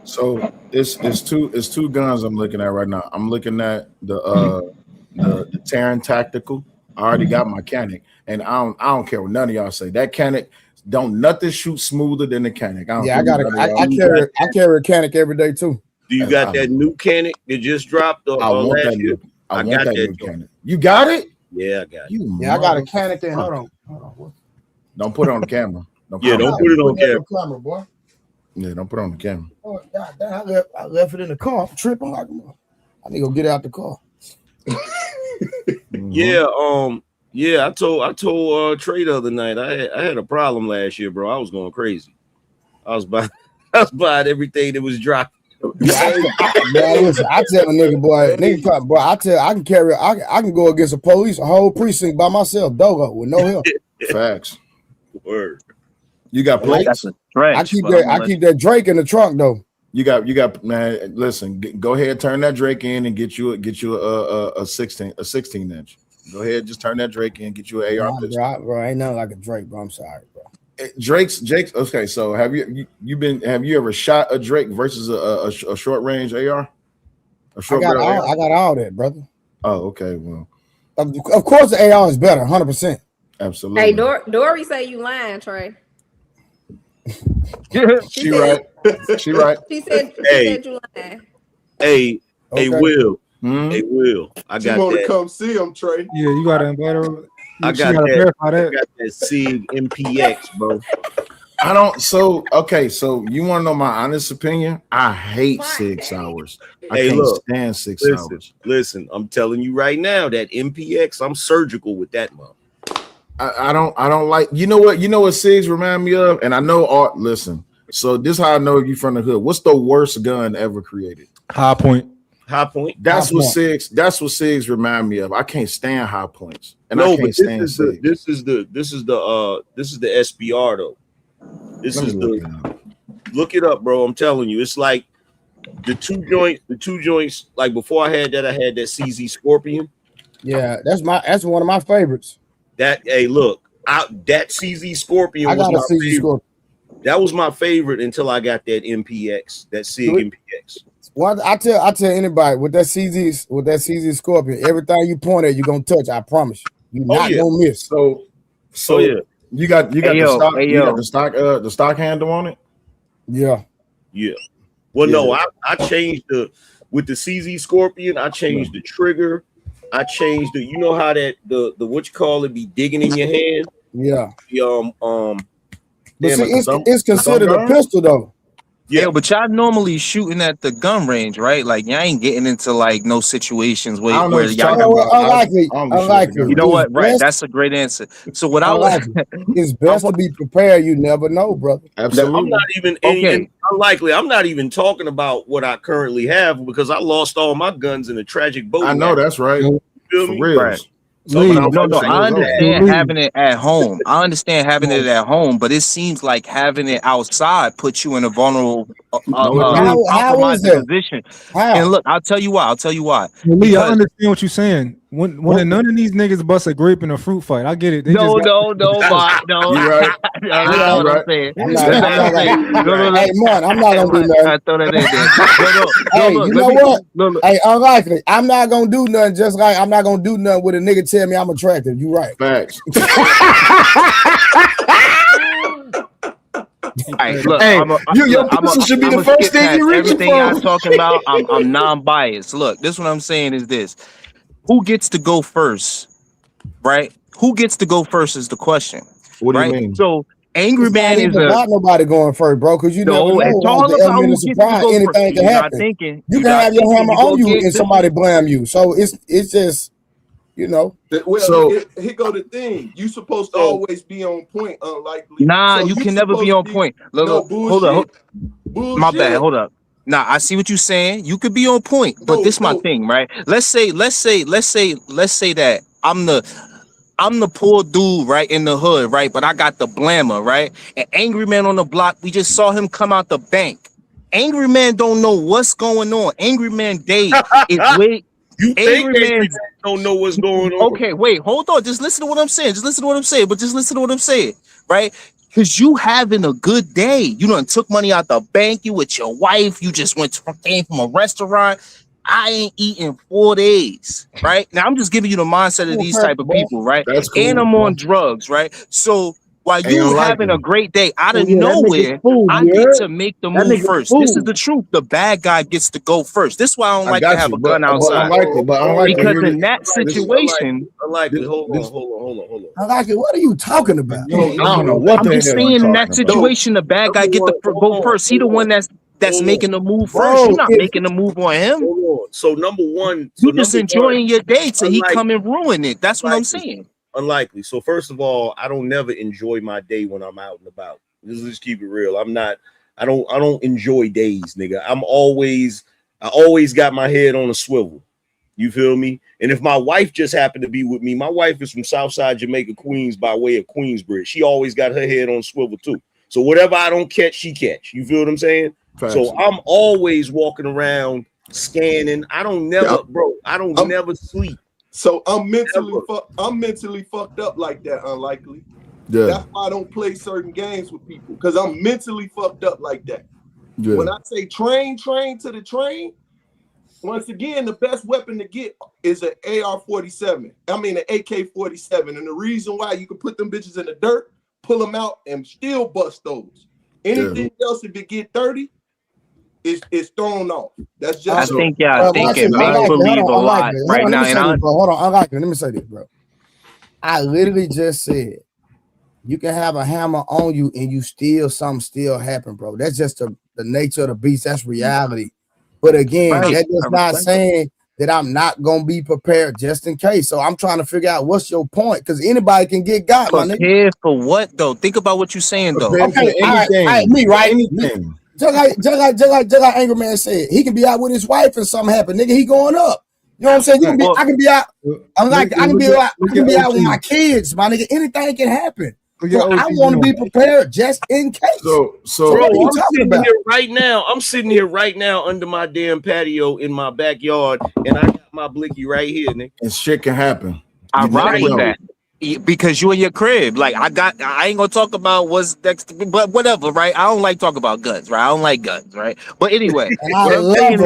So it's two guns I'm looking at right now. I'm looking at the Terran Tactical. I already got my Canic, and I don't care what none of y'all say. That Canic don't nothing shoot smoother than the Canic. I carry a Canic every day too. Do you got that new Canic that just dropped? I want that new Canic. You got it? Yeah, I got it. I got a Canic. Then hold on. Don't put it on the camera. Don't put it on camera, boy. Yeah, don't put it on the camera. Oh, God, I left it in the car. I'm tripping like I need to go get out the car. Yeah, I told Trey the other night. I had a problem last year, bro. I was going crazy. I was buying everything that was dropping. Listen, I tell a nigga, boy, I can go against the police, a whole precinct by myself, Dogo, with no help. Facts. Word. You got plates? I keep that Drake in the trunk though. You got man. Listen, go ahead, turn that Drake in and get you a 16 inch. Go ahead, just turn that Drake in, get you an AR pistol. Bro, ain't nothing like a Drake, bro. I'm sorry, bro. Jake's. Okay, so have you ever shot a Drake versus a short range AR? I got all that, brother. Oh, okay. Well, of course the AR is better, 100%. Absolutely. Hey, Dory say you lying, Trey. She right. She right. She said you lying. Hey, Will. Mm-hmm. Hey, Will. I got want that. to come see him, Trey. Yeah, you got to invite her. I got that SIG MPX, bro. I don't. So you want to know my honest opinion? I hate 6 hours. I can't stand 6 hours. Listen, I'm telling you right now that MPX, I'm surgical with that mom. I don't like. You know what SIGs remind me of? And I know. Listen. So this is how I know you from the hood. What's the worst gun ever created? High Point. That's what SIGs remind me of. I can't stand high points, and no, I can't stand SIGs. This is the SBR though. Look it up, bro. I'm telling you, it's like the two joints. Like before I had that CZ Scorpion. Yeah, that's one of my favorites. That CZ Scorpion was my favorite. That was my favorite until I got that MPX, that SIG MPX. Well, I tell anybody with that CZ Scorpion, everything you point at, you're gonna touch. I promise you. You're not gonna miss. So yeah. You got the stock handle on it? Yeah. Well, no, I changed with the CZ Scorpion, I changed the trigger. I changed you know how that the what you call it be digging in your hand? Yeah. But it's considered a pistol though. Yeah, but y'all normally shooting at the gun range, right? Like y'all ain't getting into like no situations where y'all unlikely. You know what? Right, that's a great answer. So what it's best to be prepared. You never know, brother. Absolutely. I'm not even unlikely. I'm not even talking about what I currently have because I lost all my guns in a tragic boat. I know that's right. You feel me? Right. No, I understand having it at home. But it seems like having it outside puts you in a vulnerable compromising position. And look, I'll tell you why. Lee, I understand what you're saying. When none of these niggas bust a grape in a fruit fight, I get it. No. You're right. I'm saying. Hey, man, I'm not gonna do nothing. I throw that in there. Hey, you know what? Hey, unlikely. I'm not gonna do nothing. Just like I'm not gonna do nothing with a nigga tell me I'm attractive. You right. Facts. Right, look, your pistol should be the first thing you reach for. Everything I'm talking about, I'm non-biased. Look, this what I'm saying is this. Who gets to go first? Right? Who gets to go first is the question. What do you mean? So Angry Man is not nobody going first, bro, because you never know. It's all about who gets to go first. Anything can happen. You can have your hammer on you and somebody blame you. So it's just, you know. Well, here go the thing. You supposed to always be on point, unlikely. Nah, so you can never be on point. Look, hold up. My bad. Hold up. Nah, I see what you're saying. You could be on point, but this is my thing, right? Let's say that I'm the poor dude, right, in the hood, right? But I got the blammer, right? An Angry Man on the block. We just saw him come out the bank. Angry Man don't know what's going on. Angry Man day is wait. You think Angry Man don't know what's going on? Okay, wait, hold on. Just listen to what I'm saying. Right? Because you having a good day. You done took money out the bank. You with your wife. You just came from a restaurant. I ain't eating 4 days. Right? Now, I'm just giving you the mindset of these type of people, right? That's cool, and I'm on drugs, right? So while you having a great day out of nowhere, I get to make the move first. This is the truth. The bad guy gets to go first. This is why I don't like to have a gun outside. Because in that situation, unlikely. Hold on. Unlikely, what are you talking about? I don't know what I'm just saying in that situation, the bad guy get to go first. He the one that's making the move first. You're not making the move on him. So number one, you just enjoying your day till he come and ruin it. That's what I'm saying. Unlikely. So first of all, I don't never enjoy my day when I'm out and about. Just keep it real. I don't enjoy days, nigga. I always got my head on a swivel. You feel me? And if my wife just happened to be with me, my wife is from Southside Jamaica, Queens, by way of Queensbridge. She always got her head on swivel too. So whatever I don't catch, she catch. You feel what I'm saying? Facts. So I'm always walking around scanning. I don't never sleep. So I'm mentally fucked up like that, unlikely. Yeah. That's why I don't play certain games with people, because I'm mentally fucked up like that. Yeah. When I say train to the train, once again, the best weapon to get is an AR-47. I mean, an AK-47. And the reason why, you can put them bitches in the dirt, pull them out, and still bust those. Anything else, if it get 30, is thrown off. That's just. I think y'all thinking make believe a lot right now. And hold on, let me say this, bro. I literally just said you can have a hammer on you and you something still happen, bro. That's just the nature of the beast. That's reality. But again, that is not saying that I'm not gonna be prepared just in case. So I'm trying to figure out what's your point, because anybody can get got. Prepared for what though? Think about what you're saying though. Okay, all right, me, right? Anything. Just like Angry Man said, he can be out with his wife and something happen, nigga. He going up. You know what I'm saying? I can be out. I can be out with my kids, my nigga. Anything can happen. So I want to be prepared just in case. So bro, I'm sitting here right now under my damn patio in my backyard, and I got my blicky right here, nigga. And shit can happen. I rock with that. Because you in your crib, like I ain't gonna talk about what's next, but whatever, right? I don't like talking about guns, right? I don't like guns, right? But anyway, what I'm saying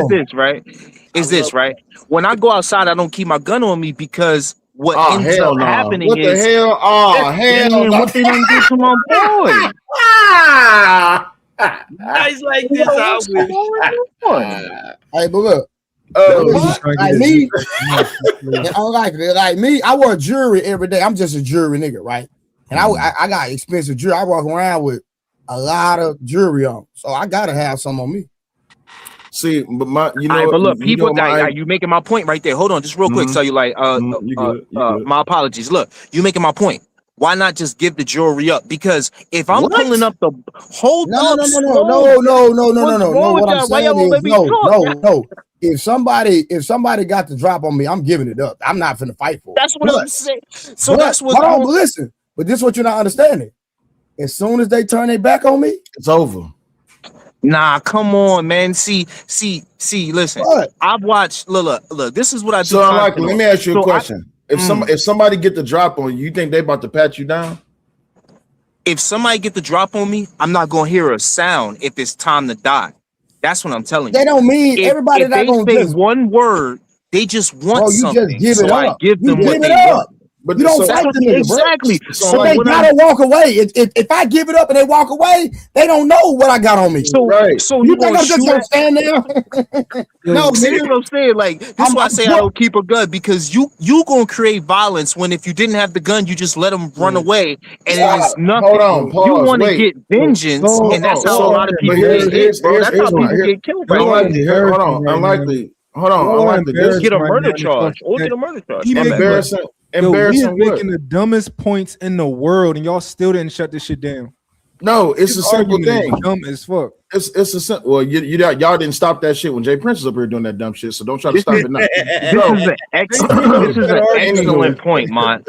is this, right? Right? When I go outside, I don't keep my gun on me because what ends up happening what is the hell? Oh hell! What they done do to my boy? Nice like this, I wish. Hey, but look. Like me, I wear jewelry every day. I'm just a jewelry nigga, right? And I got expensive jewelry. I walk around with a lot of jewelry on, so I gotta have some on me. See, but but look, people, you making my point right there. Hold on, just real quick. So you like, my apologies. Look, you making my point. Why not just give the jewelry up? Because if I'm pulling up the whole no. What I'm saying is no. If somebody got the drop on me, I'm giving it up. I'm not finna fight for it. That's what I'm saying. So that's what. Hold on, but listen. But this is what you're not understanding. As soon as they turn their back on me, it's over. Nah, come on, man. See. Listen, what? I've watched. Look. This is what I do. So let me ask you a question. If somebody get the drop on you, you think they about to pat you down? If somebody get the drop on me, I'm not gonna hear a sound if it's time to die. That's what I'm telling you. They don't mean everybody if not gonna say one word. They just want something. You just give it up. I give them what they want. But you don't fight the nigga, exactly. So they gotta walk away. If I give it up and they walk away, they don't know what I got on me. So you think I'm just gonna stand there? No, see what I'm saying? Like this is why I say I don't keep a gun, because you gonna create violence when if you didn't have the gun, you just let them run away and it is nothing. Hold on, pause, you want to get vengeance, and that's how a lot of people get hit, bro. That's how people get killed. Unlikely. Hold on. Get a murder charge. Or get a murder charge. Embarrassing. We're making the dumbest points in the world, and y'all still didn't shut this shit down. No, it's a simple thing. Dumb as fuck. It's a simple. Well, y'all didn't stop that shit when Jay Prince was up here doing that dumb shit. So don't try to stop it now. This is an excellent point, man.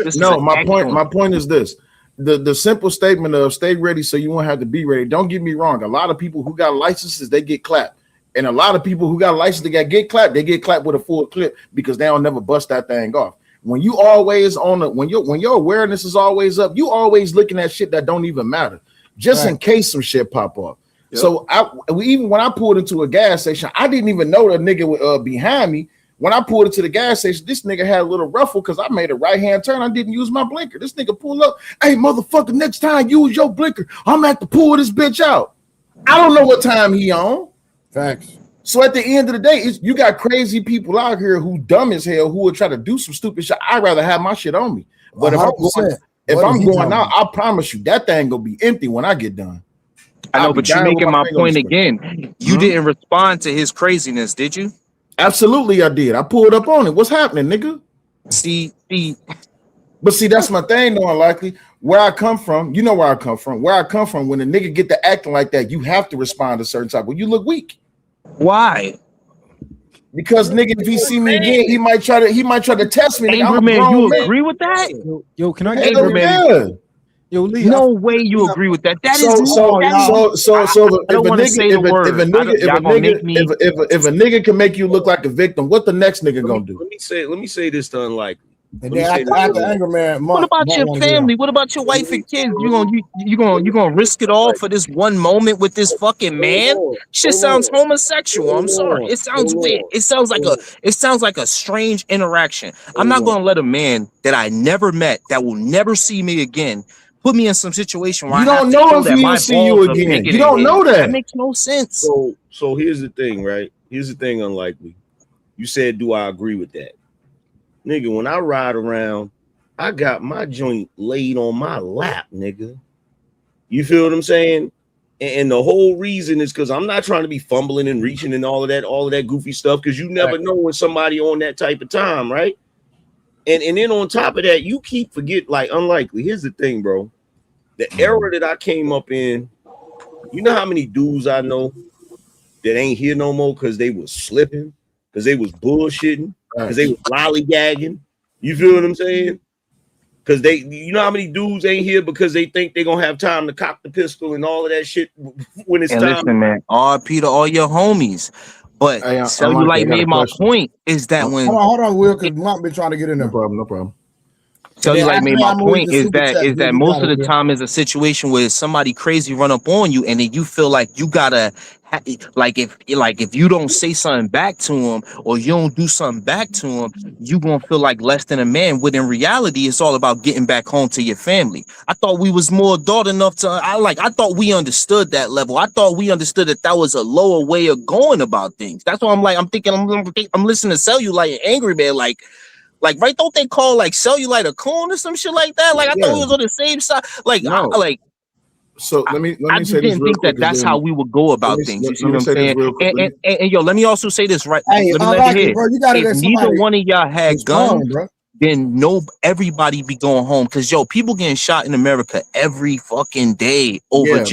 My point is this. The simple statement of stay ready so you won't have to be ready. Don't get me wrong. A lot of people who got licenses, they get clapped. And a lot of people who got licenses, they get clapped. They get clapped with a full clip because they don't never bust that thing off. When you always when your awareness is always up, you always looking at shit that don't even matter, just in case some shit pop up. Yep. So even when I pulled into a gas station, I didn't even know the nigga behind me. When I pulled into the gas station, this nigga had a little ruffle because I made a right-hand turn. I didn't use my blinker. This nigga pulled up. Hey, motherfucker, next time use your blinker. I'm gonna have to pull this bitch out. I don't know what time he on. Facts. So at the end of the day, you got crazy people out here who dumb as hell who will try to do some stupid shit. I'd rather have my shit on me. But if I'm going out, I promise you that thing gonna be empty when I get done. I know, but you're making my point again. You didn't respond to his craziness, did you? Absolutely, I did. I pulled up on it. What's happening, nigga? See, that's my thing, though. Unlikely. Where I come from, you know where I come from. Where I come from, when a nigga get to acting like that, you have to respond a certain type. Well, you look weak. Why? Because nigga, if he see me again, he might try to test me. Angry man, you agree with that? Yo, can I get Angry man? Yo, Lee, no way you agree with that. That is if a nigga can make you look like a victim, what the next nigga gonna do? Let me say this to Unlikely. And then after anger man, what about your family? What about your wife and kids? You gonna risk it all for this one moment with this fucking man? Shit sounds homosexual. I'm sorry. It sounds weird. It sounds like a strange interaction. I'm not gonna let a man that I never met, that will never see me again, put me in some situation where you I have don't to know show if that he'll my see you balls are again. bigger You than don't know his. that. That makes no sense. So here's the thing, right? Here's the thing, unlikely. You said, do I agree with that? Nigga, when I ride around, I got my joint laid on my lap, nigga. You feel what I'm saying? And the whole reason is because I'm not trying to be fumbling and reaching and all of that goofy stuff, because you never know when somebody on that type of time, right? And then on top of that, you keep forget, like, unlikely. Here's the thing, bro. The era that I came up in, you know how many dudes I know that ain't here no more because they was slipping, because they was bullshitting, because they was lollygagging. You feel what I'm saying? Because you know how many dudes ain't here because they think they're gonna have time to cock the pistol and all of that shit when it's and time. Listen, man, RP to all your homies. But Cellulite made my point is that when hold on, Will, because Mont been trying to get in there. No problem. Cellulite made my point is that most of the time is a situation where somebody crazy run up on you, and then you feel like you gotta if you don't say something back to him or you don't do something back to him, you gonna feel like less than a man. When in reality, it's all about getting back home to your family. I thought we was more adult enough to. I thought we understood that level. I thought we understood that was a lower way of going about things. That's why I'm thinking I'm listening to Cellulite and Angry Man like, right? Don't they call like Cellulite a coon or some shit like that? Like I thought we was on the same side. Like no. So let me I say this didn't real think quick. that's how we would go about things. You see what I'm saying? And yo, let me also say this, right? Hey, let me I let like it it, hit. bro. You gotta If let neither somebody one of y'all had respond, guns, bro. then everybody be going home. Cause yo, people getting shot in America every fucking day over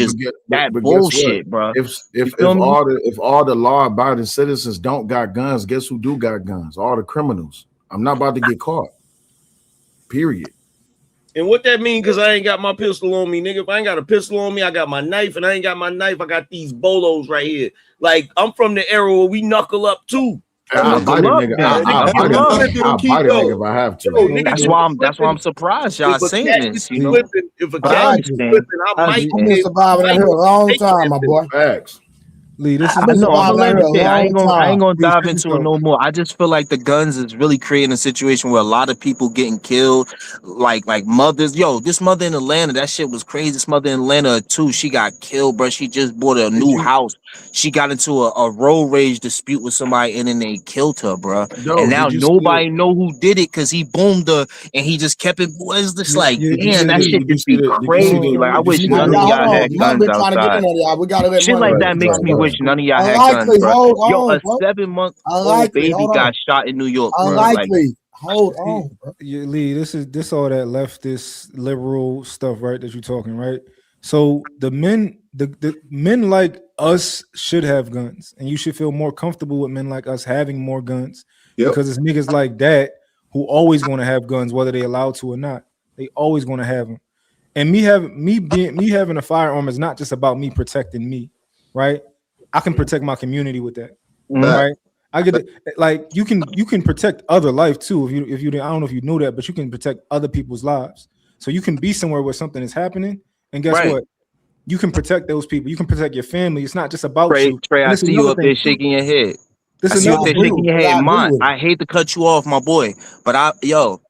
that bullshit, bro. If all the law-abiding citizens don't got guns, guess who do got guns? All the criminals. I'm not about to get caught. Period. And what that mean? Because I ain't got my pistol on me, nigga. If I ain't got a pistol on me, I got my knife, and I ain't got my knife, I got these bolos right here. Like, I'm from the era where we knuckle up too. I'll bite a nigga. I'll bite a nigga if I have to. That's why I'm surprised y'all saying this. You know, if a cat is slipping, I might been surviving out here a long time, my boy. Facts. Lee, this is I'm gonna let it there. I ain't gonna Please, dive into it no more. I just feel like the guns is really creating a situation where a lot of people getting killed, like mothers. Yo, this mother in Atlanta, that shit was crazy. This mother in Atlanta too, she got killed, bro. She just bought a new house. She got into a road rage dispute with somebody, and then they killed her, bro. And now nobody know who did it because he boomed her, and he just kept it. Was just like, damn, that shit just be crazy. Like I wish none of y'all had guns outside. We gotta let shit like that makes me wish none of y'all had guns, bro. Yo, a 7-month-old baby got shot in New York, bro. Unlikely. Hold on, bro. Lee, this all that leftist liberal stuff, right? That you're talking, right? So the men like us should have guns, and you should feel more comfortable with men like us having more guns because it's niggas like that who always going to have guns, whether they allowed to or not. They always going to have them. And me having a firearm is not just about me protecting me, right? I can protect my community with that, right? I get it. Like you can protect other life too. If you I don't know if you know that, but you can protect other people's lives. So you can be somewhere where something is happening, and guess what? You can protect those people. You can protect your family. It's not just about you. Trey, I see you up there shaking your head. I see you up there shaking your head, Mont. I hate to cut you off, my boy, but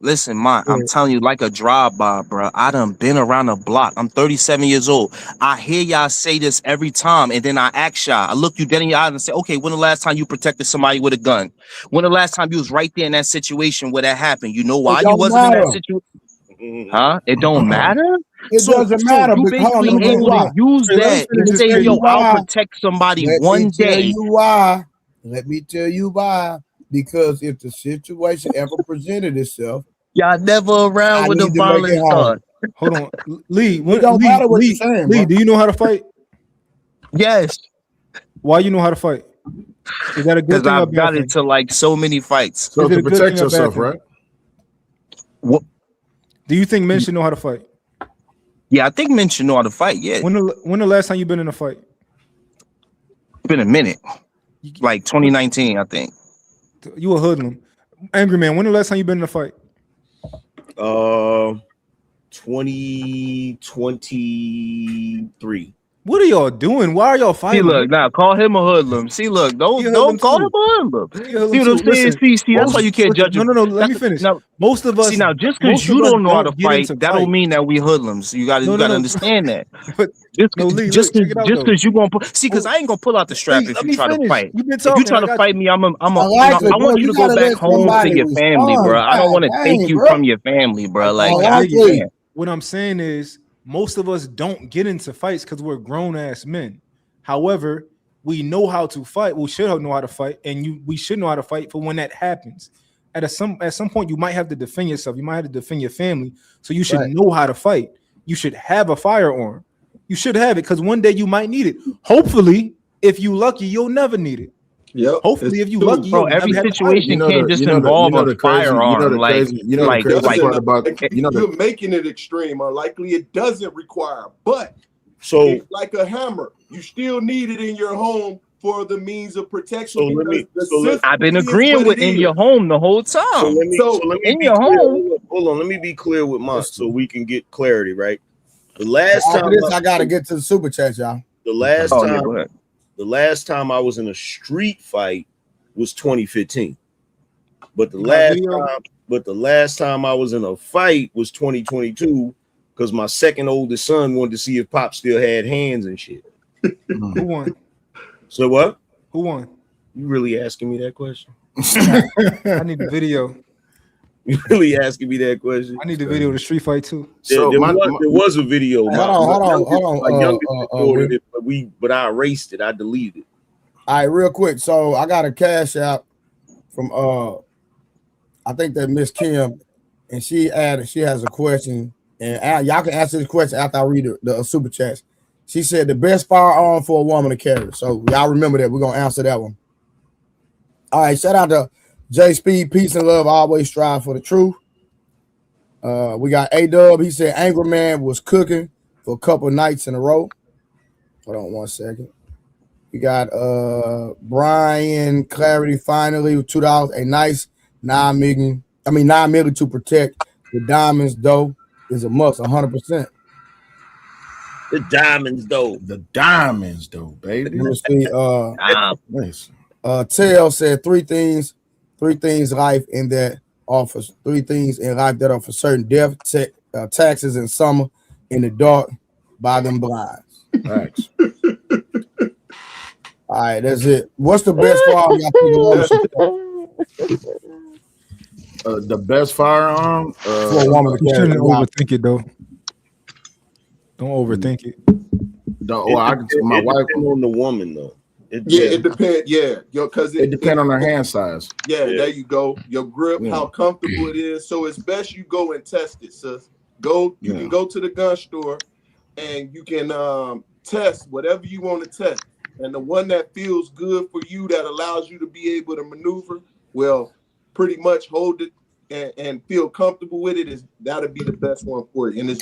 listen, Mont. I'm telling you, like a drive-by, bro. I done been around the block. I'm 37 years old. I hear y'all say this every time, and then I ask y'all. I look you dead in your eyes and say, okay, when the last time you protected somebody with a gun? When the last time you was right there in that situation where that happened? You know why you wasn't in that situation? Huh? It don't matter? It doesn't matter. You basically able to use that and say, yo, I'll protect somebody one day. Let me tell you why. Because if the situation ever presented itself, y'all never around with the violence start. Hold on, Lee. It don't matter what you're saying, Lee, do you know how to fight? Yes. Why you know how to fight? Is that a good thing? I've got into like so many fights. So to protect yourself, right? What? Do you think men should know how to fight? Yeah, I think men should know how to fight. Yeah. When the last time you been in a fight? It's been a minute. Like 2019, I think. You a hoodlum. Angry Man, when the last time you been in a fight? 2023. What are y'all doing? Why are y'all See, fighting? look, now call him a hoodlum. See, look, don't call him a hoodlum. See what I'm saying? See, that's why you can't judge. No, let me finish. Now, most of us. See, now just because you don't know how to fight, that don't fight. mean that we hoodlums. You gotta understand that. But Lee, just check it out, because you gonna put, see, because I ain't gonna pull out the strap Lee, if you try to fight. You've been If you talking. try to fight me, I Unlikely, want you to go back home to your family, bro. I don't want to take you from your family, bro. Like, Unlikely. What I'm saying is, most of us don't get into fights because we're grown ass men. However, we know how to fight. We should know how to fight, and we should know how to fight for when that happens. At some point, you might have to defend yourself. You might have to defend your family. So you should know how to fight. You should have a firearm. You should have it because one day you might need it. Hopefully, if you lucky, you'll never need it. Yep. Hopefully, if you lucky, bro, every situation can't just involve a firearm. You're making it extreme. Unlikely, it doesn't require, but so it's like a hammer. You still need it in your home for the means of protection. I've been agreeing with in your home the whole time. So let me in be your clear. home. Hold on, let me be clear with mine so we can get clarity, right? The last time I gotta get to the super chat, y'all. The last time I was in a street fight was 2015. But the last time I was in a fight was 2022 because my second oldest son wanted to see if Pop still had hands and shit. Who won? So what? Who won? You really asking me that question? I need the video. You really asking me that question? I need the video of the street fight too. So there was a video. Hold on. But I erased it. I deleted it. All right, real quick. So I got a cash out from I think that Miss Kim, and she has a question, and y'all can answer this question after I read the super chats. She said the best firearm for a woman to carry. So y'all remember that. We're gonna answer that one. All right, shout out to J Speed, peace and love, always strive for the truth. We got A-Dub. He said Angry Man was cooking for a couple nights in a row. Hold on 1 second. We got Brian Clarity finally with $2. A nice $9 million to protect the diamonds, though, is a must, 100%. The diamonds, though. The diamonds, though, baby. Let's see. Tell said three things life in that offers, three things in life that offer certain death, taxes in summer, in the dark, by them blinds. Thanks. All right, that's it. What's the best firearm y'all think the best firearm for a woman to You carry? shouldn't overthink it though. Don't overthink it. My wife on the woman though. It depends. Yeah, because it depends on her hand size. Yeah, there you go. Your grip, how comfortable it is. So it's best you go and test it, sis. You can go to the gun store and you can test whatever you want to test. And the one that feels good for you, that allows you to be able to maneuver, well, pretty much hold it and feel comfortable with it, that'll be the best one for you. And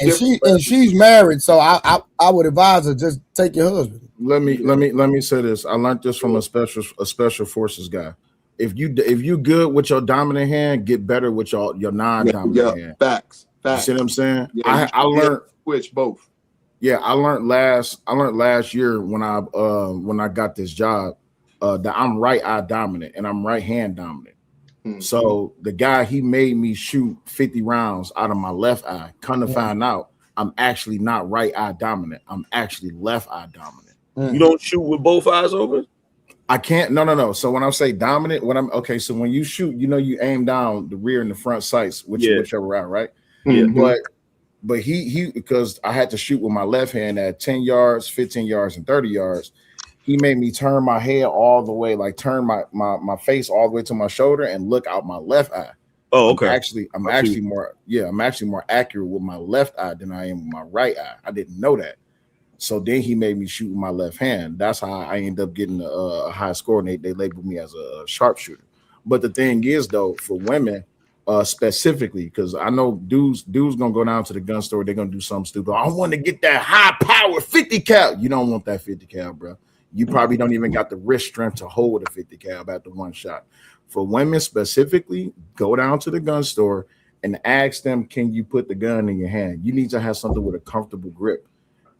she's married, so I would advise her just take your husband. Let me say this. I learned this from a special forces guy. If you good with your dominant hand, get better with your non-dominant hand. Facts. You see what I'm saying? Yeah, I learned switch both. Yeah, I learned last year when I got this job that I'm right eye dominant and I'm right hand dominant. Mm-hmm. So the guy, he made me shoot 50 rounds out of my left eye. Come to find out, I'm actually not right eye dominant. I'm actually left eye dominant. You don't shoot with both eyes open? I can't. No. So when I say dominant, so when you shoot, you aim down the rear and the front sights, whichever eye, right? Mm-hmm. But he because I had to shoot with my left hand at 10 yards, 15 yards, and 30 yards. He made me turn my head all the way, like turn my face all the way to my shoulder and look out my left eye. Oh, okay. I'm actually more accurate with my left eye than I am with my right eye. I didn't know that. So then he made me shoot with my left hand. That's how I ended up getting a high score, and they labeled me as a sharpshooter. But the thing is, though, for women, specifically, because I know dudes gonna go down to the gun store, they're gonna do something stupid. I want to get that high power 50 cal. You don't want that 50 cal, bro. You probably don't even got the wrist strength to hold a 50 cal after one shot. For women specifically, go down to the gun store and ask them, can you put the gun in your hand? You need to have something with a comfortable grip.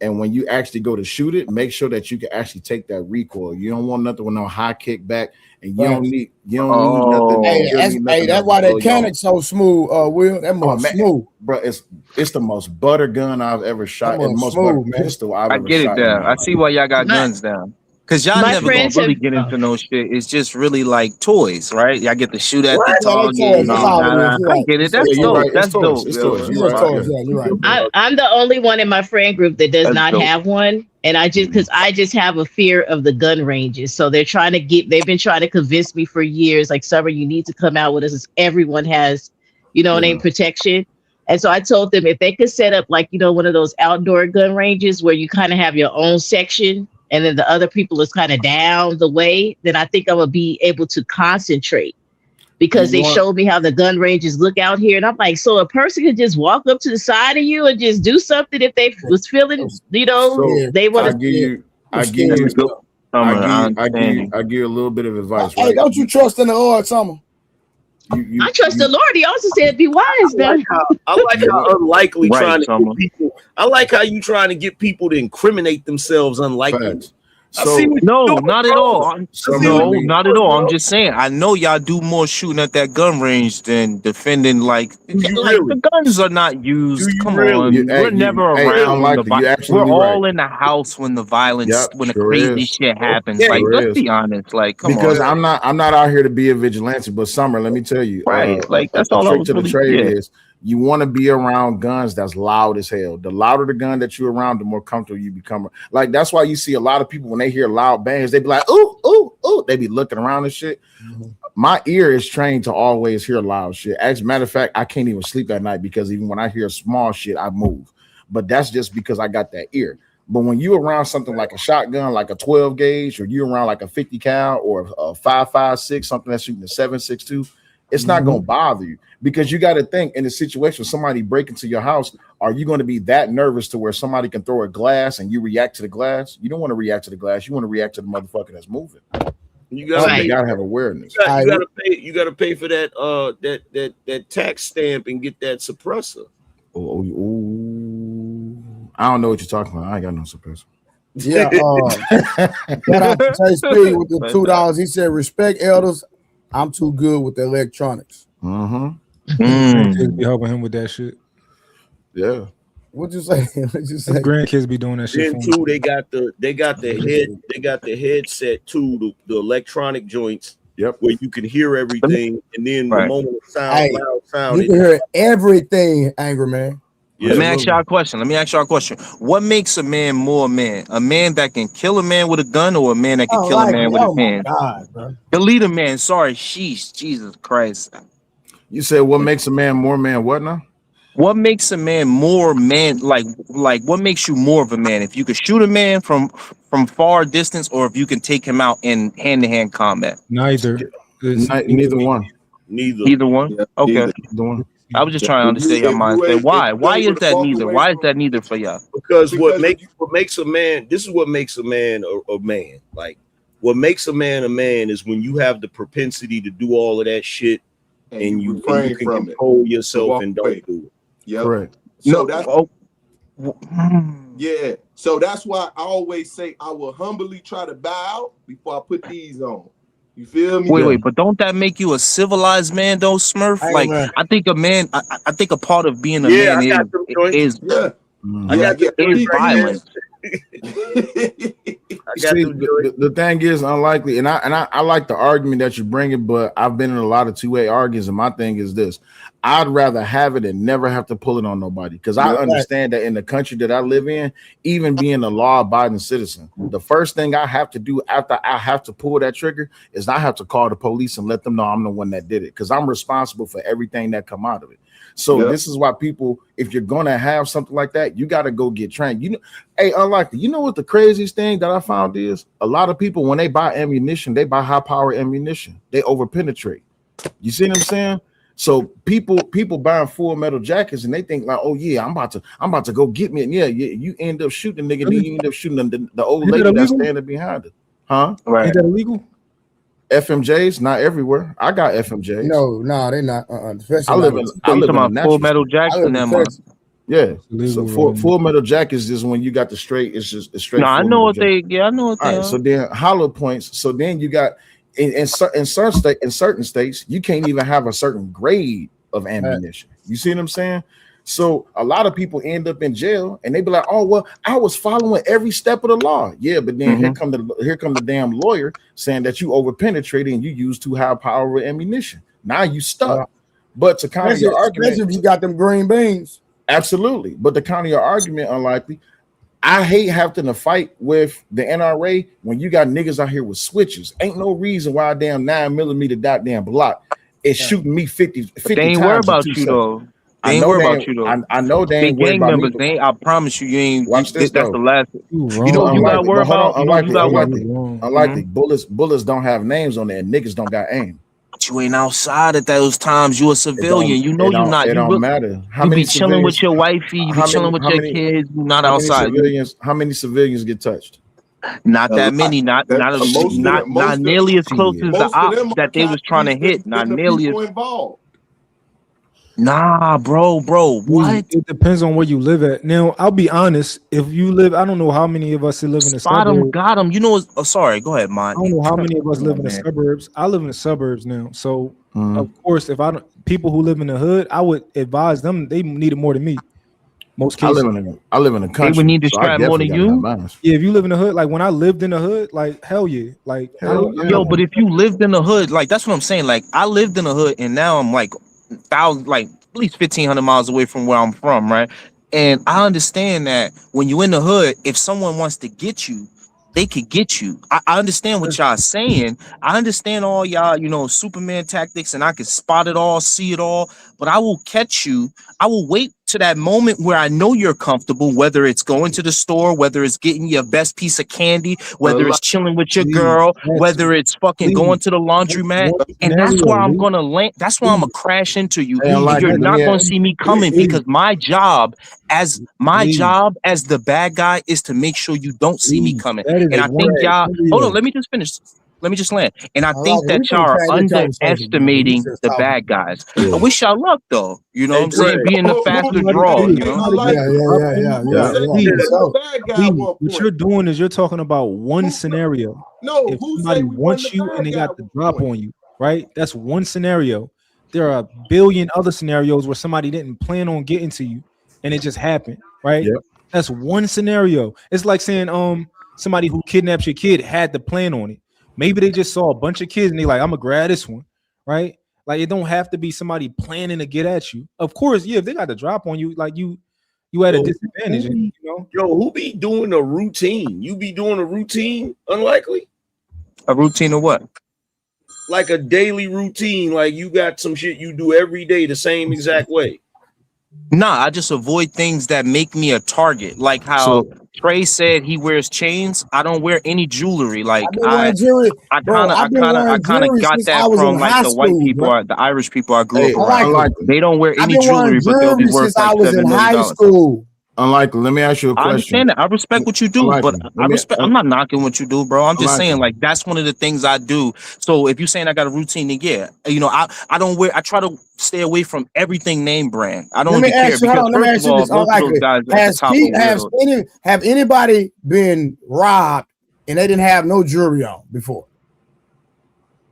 And when you actually go to shoot it, make sure that you can actually take that recoil. You don't want nothing with no high kickback, and you don't need nothing. Hey, that's why that Canik so smooth, Will. That most smooth. Bro, it's the most butter gun I've ever shot, and the most butter pistol I've ever shot. I get it down. I see why y'all got guns down. Because y'all never gonna really get into no shit. It's just really like toys, right? Y'all get to shoot at the target. I get it. That's dope. That's dope. You're right. I'm the only one in my friend group that does not have one. And I just have a fear of the gun ranges. So they've been trying to convince me for years, like, Summer, you need to come out with us. Everyone has, name protection. And so I told them if they could set up like, one of those outdoor gun ranges where you kind of have your own section and then the other people is kind of down the way, then I think I would be able to concentrate, because they showed me how the gun ranges look out here. And I'm like, so a person could just walk up to the side of you and just do something if they was feeling, they want to. I give you a little bit of advice. Hey, right? Don't you trust in the Lord, Summer? I trust the Lord. He also said, "Be wise." I like how unlikely trying to get people. I like how you trying to get people to incriminate themselves unlikely. So, no, not at all. No, not at all. I'm just saying. I know y'all do more shooting at that gun range than defending. Like the guns are not used. Come on, we're never around. We're all in the house when the violence, when the crazy shit happens. Like, let's be honest. Like, come on. Because I'm not out here to be a vigilante. But Summer, let me tell you, like that's all I was to the trade is. You want to be around guns that's loud as hell. The louder the gun that you're around, the more comfortable you become. Like, that's why you see a lot of people when they hear loud bangs, they be like, ooh, ooh, ooh. They be looking around and shit. Mm-hmm. My ear is trained to always hear loud shit. As a matter of fact, I can't even sleep at night because even when I hear small shit, I move. But that's just because I got that ear. But when you around something like a shotgun, like a 12 gauge, or you around like a 50 cal or a 5.56, something that's shooting a 7.62, it's not going to bother you, because you got to think in a situation, somebody break into your house, are you going to be that nervous to where somebody can throw a glass and you react to the glass? You don't want to react to the glass. You want to react to the motherfucker that's moving. You got to have awareness. You got to pay for that tax stamp and get that suppressor. I don't know what you're talking about. I ain't got no suppressor. Yeah. Shout out to Chase P with the $2. He said, respect elders. I'm too good with the electronics. Be helping him with that shit. Yeah. What'd you say? The grandkids be doing that shit. Then too, they got the headset too, the electronic joints. Yep. Where you can hear everything, and then the moment of loud sound. You can hear everything, Angry Man. Yeah, Let me ask y'all a question. What makes a man more a man? A man that can kill a man with a gun, or a man that can kill a man with his hands? God, bro. Delete a man. Sorry, sheesh. Jesus Christ. You said what makes a man more man? What now? What makes a man more man? Like what makes you more of a man? If you could shoot a man from far distance, or if you can take him out in hand-to-hand combat? Neither. Neither one. Neither one. Yeah, okay. Neither one. I was just trying to understand your mindset. Why? Why is that neither? Why is that neither for y'all? Because what makes a man. This is what makes a man a man. Like, what makes a man is when you have the propensity to do all of that shit, and you can control yourself and don't do it. Yeah, correct. So yeah. So that's why I always say I will humbly try to bow out before I put these on. You feel me? Wait, but don't that make you a civilized man, though, Smurf? Like, I think a man, I think a part of being a man is violence. See, the thing is unlikely, and I like the argument that you're bringing, but I've been in a lot of two-way arguments, and my thing is this: I'd rather have it and never have to pull it on nobody, because I understand that in the country that I live in, even being a law-abiding citizen, the first thing I have to do after I have to pull that trigger is I have to call the police and let them know I'm the one that did it, because I'm responsible for everything that come out of it. So this is why people, if you're gonna have something like that, you got to go get trained. You know, hey, unlikely. You know what the craziest thing that I found is? A lot of people, when they buy ammunition, they buy high power ammunition. They overpenetrate. You see what I'm saying? So people buying full metal jackets and they think like, oh yeah, I'm about to go get me. And yeah, you end up shooting nigga. Then you end up shooting the old lady that's standing behind it. Huh? Right. Is that illegal? FMJs, not everywhere. I got FMJs. No, they're not. Especially I live in. I live in a natural Full Metal Jackson. That month. Yeah. So full Metal Jack is just when you got the straight. It's just a straight. No, I know what they. Yeah, I know what they are. So then hollow points. So then you got in certain states, you can't even have a certain grade of ammunition. You see what I'm saying? So a lot of people end up in jail, and they be like, "Oh well, I was following every step of the law." Yeah, but then here come the damn lawyer saying that you overpenetrated and you used too high power of ammunition. Now you stuck. But to counter your argument, especially if you got them green beans. Absolutely. But to counter your argument, unlikely, I hate having to fight with the NRA when you got niggas out here with switches. Ain't no reason why a damn 9mm goddamn block is shooting me 50 they ain't worry about you though. They ain't worry about you though. I know they ain't gang members. They ain't, I promise you, you ain't. Watch this. That's the last. You know you gotta worry about. Unlikely. Bullets don't have names on there. Niggas don't got aim. But you ain't outside at those times. You a civilian. You know you're not. It don't matter. You be chilling with your wifey. You be chilling with your kids. You not outside. How many civilians get touched? Not that many. Not nearly as close as the ops that they was trying to hit. Not nearly as involved. Nah, bro, what? It depends on where you live at. Now, I'll be honest. If you live, I don't know how many of us live in the suburbs. Got him. You know, sorry, go ahead, man. I don't know how many of us live in the suburbs. I live in the suburbs now, so of course, if people who live in the hood, I would advise them. They need it more than me. Most cases, I live in the country. They would need to strap more than you. Yeah, if you live in the hood, like when I lived in the hood, like hell yeah, like but if you lived in the hood, like that's what I'm saying. Like I lived in the hood, and now I'm like at least 1,500 miles away from where I'm from, right? And I understand that when you're in the hood, if someone wants to get you, they could get you. I understand what y'all saying. I understand all y'all, Superman tactics, and I can spot it all, see it all, but I will catch you. I will wait to that moment where I know you're comfortable, whether it's going to the store, whether it's getting your best piece of candy, whether it's chilling with your girl, whether it's fucking going to the laundromat. And that's where I'm going to land. That's where I'm going to crash into you. You're not going to see me coming because my job as the bad guy is to make sure you don't see me coming. And I think y'all, hold on, let me just finish. Let me just land. And I think that y'all are underestimating the bad guys. I wish y'all luck though. You know what I'm saying? Being the faster draw, What you're doing is you're talking about one scenario. No, if somebody wants you and they got the drop on you, right? That's one scenario. There are a billion other scenarios where somebody didn't plan on getting to you and it just happened, right? Yep. That's one scenario. It's like saying somebody who kidnaps your kid had the plan on it. Maybe they just saw a bunch of kids and they like, I'm gonna grab this one, right? Like it don't have to be somebody planning to get at you. Of course, yeah, if they got the drop on you, like you at a disadvantage. Who be doing a routine? You be doing a routine, unlikely? A routine of what? Like a daily routine, like you got some shit you do every day the same exact way. Nah, I just avoid things that make me a target. Like how Trey said he wears chains. I don't wear any jewelry. Like I kind of got that from like the white people, or the Irish people I grew up around. They don't wear any jewelry, but they'll be worth like $7 million. Unlikely. Let me ask you a question. I understand that. I respect what you do, but I'm not knocking what you do, bro. I'm just saying, like, that's one of the things I do. So if you're saying I got a routine, then yeah, I don't wear. I try to stay away from everything name brand. I don't even care because first of all, most of those guys at the top have anybody been robbed and they didn't have no jewelry on before?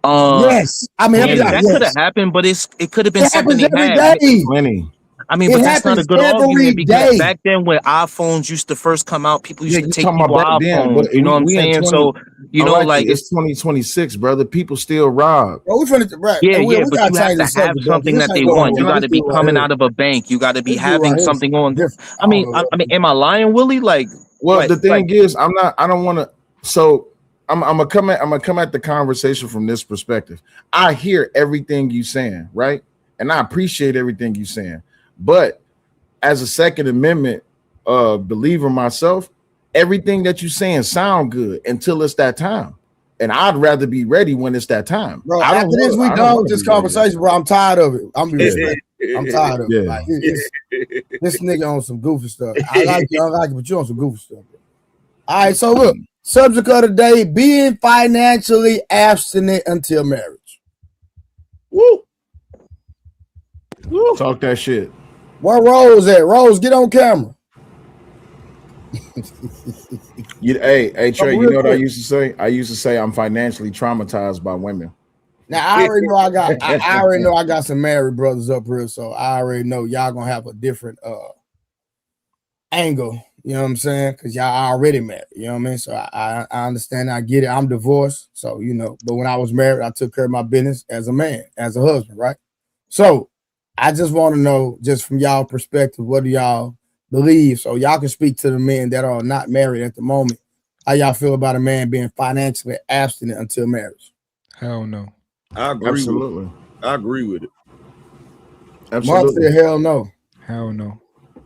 Yes, I mean that could have happened, but it could have been something they had. I mean, but that's not a good argument because back then when iPhones used to first come out, people used to take people iPhones. You know what I'm saying? So like it's 2026, brother. People still rob. But you have to have something that they want. You got to be coming out of a bank. You got to be having something on. I mean, am I lying, Willie? Like, well, the thing is, I'm not. I don't want to. So I'm gonna come at the conversation from this perspective. I hear everything you saying, right, and I appreciate everything you saying. But as a Second Amendment believer myself, everything that you're saying sound good until it's that time. And I'd rather be ready when it's that time. Bro, after this, we done with this conversation, bro. I'm tired of it. I'm tired of it. Like, this nigga on some goofy stuff. I like you, but you on some goofy stuff. Bro. All right, so look, Subject of the day: being financially abstinent until marriage. Woo. Talk that shit. Where Rose at? Rose, get on camera. Hey, Trey, you know what I used to say? I used to say I'm financially traumatized by women. Now I already know I already know I got some married brothers up here, so I already know y'all gonna have a different angle. You know what I'm saying? Because y'all already married. You know what I mean? So I understand. I get it. I'm divorced, so you know. But when I was married, I took care of my business as a man, as a husband, right? So I just want to know, just from y'all perspective, what do y'all believe? So y'all can speak to the men that are not married at the moment. How y'all feel about a man being financially abstinent until marriage? Hell no. I agree. Absolutely. I agree with it. Absolutely. Hell no. Hell no.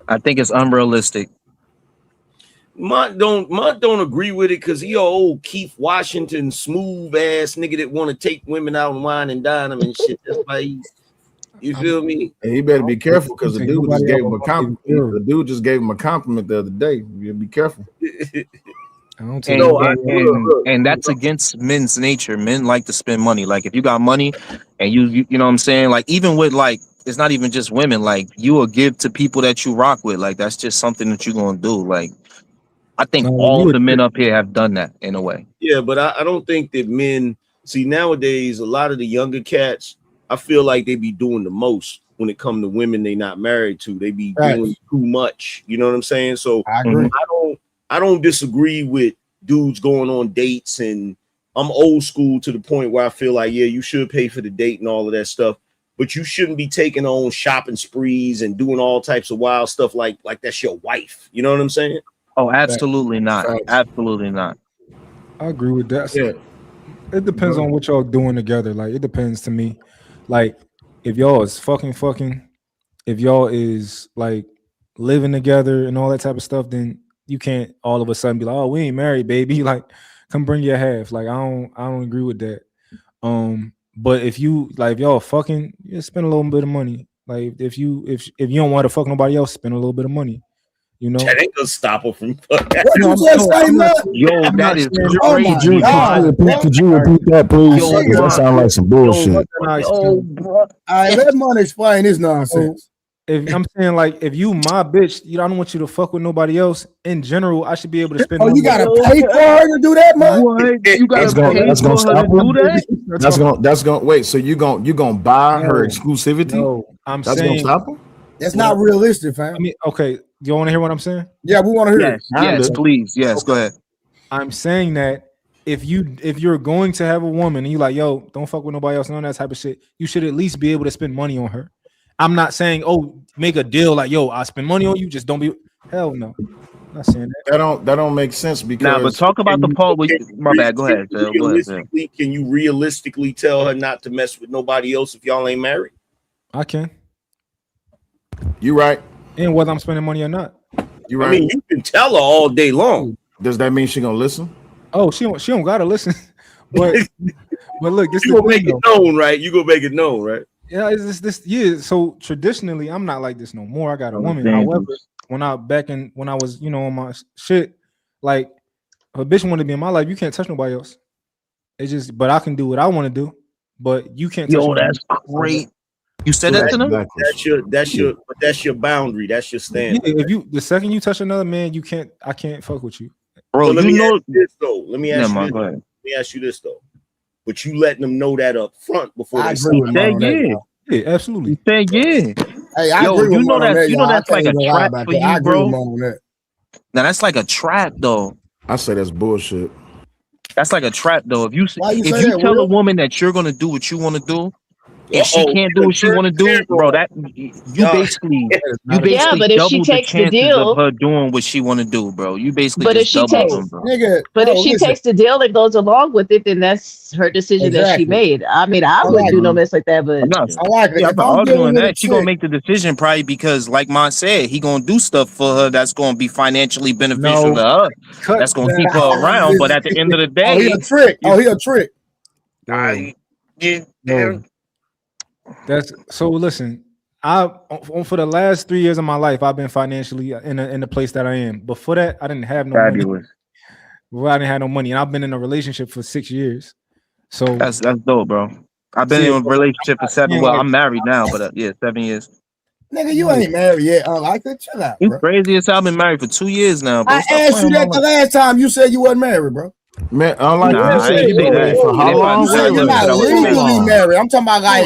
I think it's unrealistic. Mont don't agree with it because he a old Keith Washington smooth ass nigga that want to take women out and wine and dine them and shit. That's why you feel me? And he better be careful because the dude just gave him a compliment. The dude just gave him a compliment the other day. You be careful. And that's against men's nature. Men like to spend money. Like if you got money and you know what I'm saying? Like even with like, it's not even just women, like you will give to people that you rock with. Like that's just something that you're gonna do. Like I think all the men up here have done that in a way. Yeah, but I don't think that men see nowadays a lot of the younger cats, I feel like they be doing the most when it comes to women they not married to. They be doing too much. You know what I'm saying? So I agree. I don't disagree with dudes going on dates, and I'm old school to the point where I feel like, yeah, you should pay for the date and all of that stuff, but you shouldn't be taking on shopping sprees and doing all types of wild stuff like that's your wife. You know what I'm saying? Oh, absolutely not. Absolutely not. I agree with that. Yeah. It depends on what y'all doing together. Like it depends to me. Like if y'all is fucking, if y'all is like living together and all that type of stuff, then you can't all of a sudden be like, oh, we ain't married, baby. Like, come bring your half. Like, I don't agree with that. But if you like, if y'all fucking, you spend a little bit of money. Like, if you don't want to fuck nobody else, spend a little bit of money. You know, that ain't gonna stop her from fucking. Yo, that is crazy. Could you repeat that, please? That sounds like some bullshit. Yo, bro. All right, let Money explain this nonsense. If I'm saying like, if you my bitch, I don't want you to fuck with nobody else. In general, I should be able to spend. Oh, you gotta pay for her to do that, man. What? You gotta pay for her to do that? That's gonna wait. So you gonna buy her exclusivity? No, I'm that's saying gonna stop her. That's not realistic, fam. I mean, okay. You want to hear what I'm saying? Yeah, we want to hear. Yes, please. Yes, go ahead. I'm saying that if you're going to have a woman and you like, yo, don't fuck with nobody else, none of that type of shit, you should at least be able to spend money on her. I'm not saying, oh, make a deal like, yo, I spend money on you, just don't be. Hell no. I'm not saying that. That don't make sense because. Nah, but talk about the part where my bad. Go ahead. Go ahead. Can you realistically tell her not to mess with nobody else if y'all ain't married? I can. You right. And whether I'm spending money or not. You right. I mean, you can tell her all day long. Does that mean she gonna listen? Oh, she don't gotta listen. But look, this you gonna make it known, right? You gonna make it known, right? Yeah, it's this. Yeah. So traditionally, I'm not like this no more. I got a woman. However, when I was, on my shit, like if a bitch wanted to be in my life, you can't touch nobody else. It's just, but I can do what I want to do. But you can't touch. Yo, that's great. You said that to them? That's your boundary. That's your standard. Yeah, if the second you touch another man, I can't fuck with you. Bro, so let me ask you this though. But you letting them know that up front before they agree with yeah, absolutely. You said yeah. Hey, I agree with that's like a trap for you, bro. Now that's like a trap though. I say that's bullshit. That's like a trap though. If you tell a woman that you're gonna do what you want to do, and she can't do what she want to do, bro, that you basically but if she takes the deal of her doing what she want to do, bro. You basically but if she takes the deal and goes along with it, then that's her decision that she made. I mean, I wouldn't do no mess like that, but I like it. I'm not arguing that. She gonna make the decision probably because, like Mon said, he gonna do stuff for her that's gonna be financially beneficial to her. That's gonna keep her around. But at the end of the day, he a trick. He a trick. That's so. Listen, for the last 3 years of my life, I've been financially in the place that I am. Before that, I didn't have no money. Well, I didn't have no money, and I've been in a relationship for 6 years. So That's dope, bro. I've been in a relationship for 7. Well, I'm married now, but yeah, 7 years. Nigga, you ain't married yet. I could chill out, You bro. crazy as hell. I've been married for 2 years now, bro. I asked you that the last time you said you wasn't married, bro. Man, unlike you said, you been married for how long? You said you're not legally married. I'm talking about like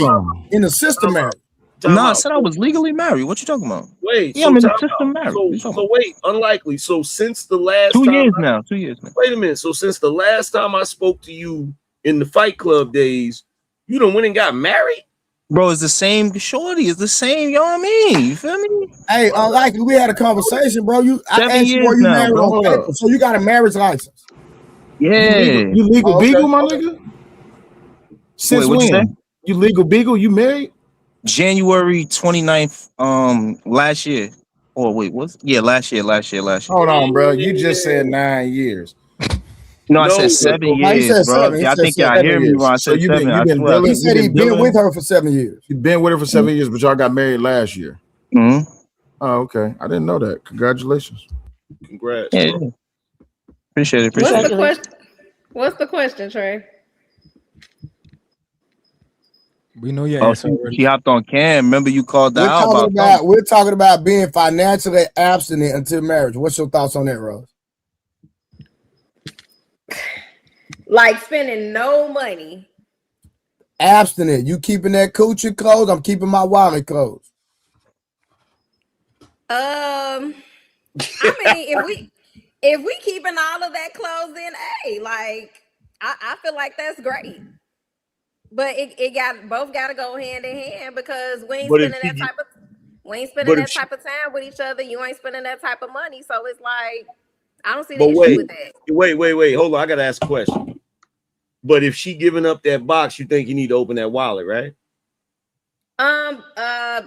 in the system married. No, I said I was legally married. What you talking about? Wait, yeah, I'm in the system married. So wait, unlikely. So since the last 2 time years now. 2 years now. Wait a minute. So since the last time I spoke to you in the Fight Club days, you done went and got married? Bro, it's the same shorty. It's the same, you know what I mean? You feel me? Hey, unlikely, we had a conversation, bro. I asked you, were you married on paper? So you got a marriage license. Yeah. You legal beagle, my nigga? Since when? You legal beagle? You married? January 29th, last year. Oh, wait, last year. Hold on, bro. You just said 9 years. No, I said 7 years, bro. I think y'all hear me when I said 7. He said he'd been with her for 7 years. You've been with her for 7 years, but y'all got married last year. Mm-hmm. Oh, okay. I didn't know that. Congratulations. Congrats. Yeah. Bro. Appreciate it. What's the question? What's the question, Trey? We know your answer already. She hopped on Cam. Remember you called that out We're talking about being financially abstinent until marriage. What's your thoughts on that, Rose? Like spending no money. Abstinent. You keeping that coochie closed? I'm keeping my wallet closed. I mean, if we keeping all of that closed, then hey, like I feel like that's great. But it both got to go hand in hand because we ain't spending that type of time with each other. You ain't spending that type of money, so it's like I don't see the issue with that. Wait. Hold on, I gotta ask a question. But if she giving up that box, you think you need to open that wallet, right?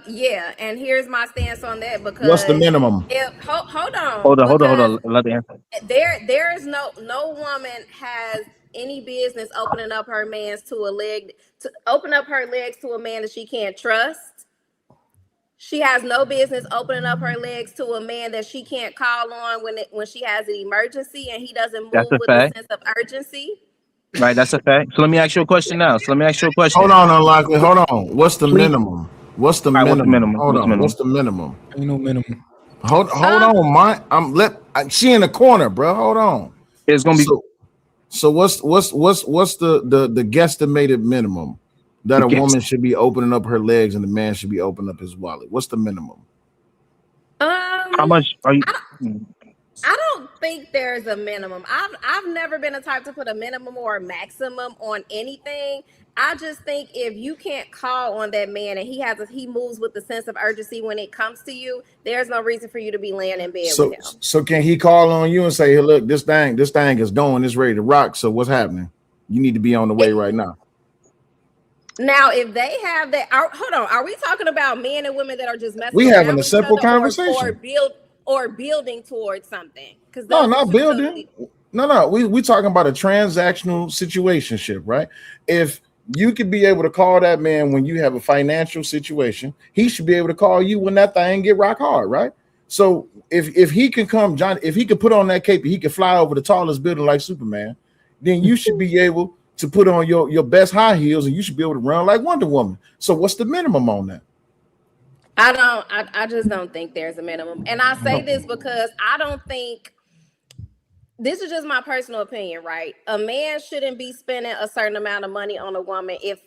Yeah, and here's my stance on that because what's the minimum? Hold on. Let me answer. There is no woman has any business opening up her legs to a man that she can't trust. She has no business opening up her legs to a man that she can't call on when she has an emergency and he doesn't move with a sense of urgency. Right, that's a fact. So let me ask you a question now. Hold on, unlikely. Hold on. What's the minimum? What's the minimum? Hold on. What's the minimum? Ain't no minimum. Hold on, she in the corner, bro. Hold on. It's gonna be so what's the guesstimated minimum that a woman should be opening up her legs and the man should be opening up his wallet? What's the minimum? How much are you? I don't think there's a minimum. I've never been the type to put a minimum or a maximum on anything. I just think if you can't call on that man and he moves with the sense of urgency when it comes to you, there's no reason for you to be laying in bed with him. So can he call on you and say, hey, look, this thing is going, it's ready to rock. So what's happening? You need to be on the way right now. Now, if they have that, hold on, are we talking about men and women that are just messing? We having a simple conversation. Or building towards something? Because no, not building. No. We talking about a transactional situationship, right? If you could be able to call that man when you have a financial situation, he should be able to call you when that thing get rock hard, right? So if he can come, John, if he could put on that cape, he could fly over the tallest building like Superman, then you should be able to put on your best high heels and you should be able to run like Wonder Woman. So what's the minimum on that? I just don't think there's a minimum. And I say this because I don't think, this is just my personal opinion, right? A man shouldn't be spending a certain amount of money on a woman if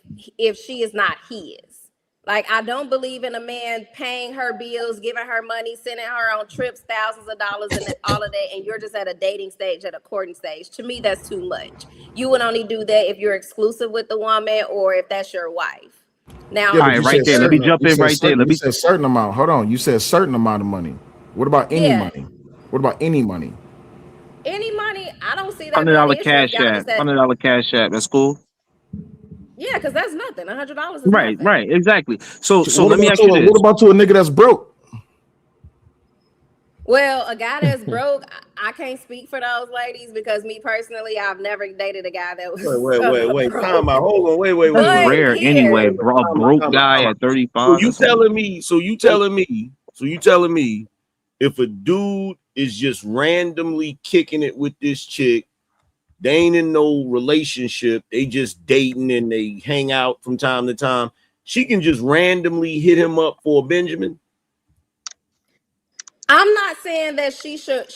she is not his. Like, I don't believe in a man paying her bills, giving her money, sending her on trips, thousands of dollars and all of that, and you're just at a dating stage, at a courting stage. To me, that's too much. You would only do that if you're exclusive with the woman or if that's your wife. Now, all right, right there. Let me jump in right there. You said a certain amount. Hold on. You said a certain amount of money. What about any money? What about any money? Any money? I don't see that. $100 cash app. $100 cash app. That's cool. Yeah, because that's nothing. $100 is right, nothing. right, exactly. So let me ask you this. What about to a nigga that's broke? Well, a guy that's broke, I can't speak for those ladies because me personally, I've never dated a guy that was. Wait. Time out. Hold on. Wait. Rare anyway, bro. A broke guy at 35. So you telling me if a dude is just randomly kicking it with this chick they ain't in no relationship, they just dating and they hang out from time to time, she can just randomly hit him up for a Benjamin? I'm not saying that she should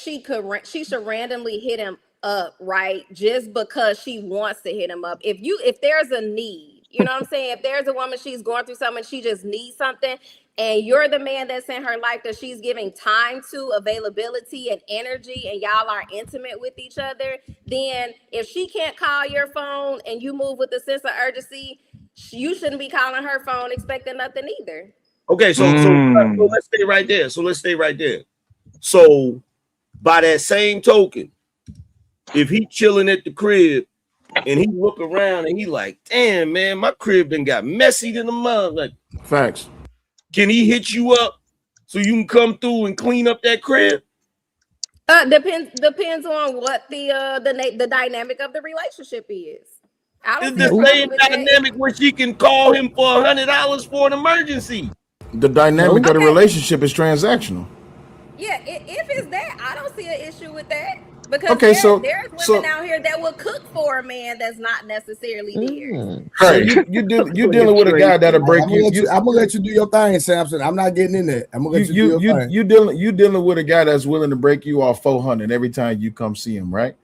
randomly hit him up, right? Just because she wants to hit him up. If there's a need, you know what I'm saying? If there's a woman, she's going through something, she just needs something, and you're the man that's in her life that she's giving time to, availability and energy, and y'all are intimate with each other, then if she can't call your phone and you move with a sense of urgency, you shouldn't be calling her phone expecting nothing either. Okay, so let's stay right there. So by that same token, if he chilling at the crib and he look around and he like, damn man, my crib done got messy than the mud. Like, facts. Can he hit you up so you can come through and clean up that crib? Depends on what the dynamic of the relationship is. It's the same dynamic where she can call him for $100 for an emergency. The dynamic of the relationship is transactional. Yeah, if it's that, I don't see an issue with that. Because there's women out here that will cook for a man that's not necessarily theirs. So you dealing with a guy that'll break you. I'm gonna let you do your thing, Samson. I'm not getting in there. I'm gonna let you do your thing. You dealing with a guy that's willing to break you off $400 every time you come see him, right?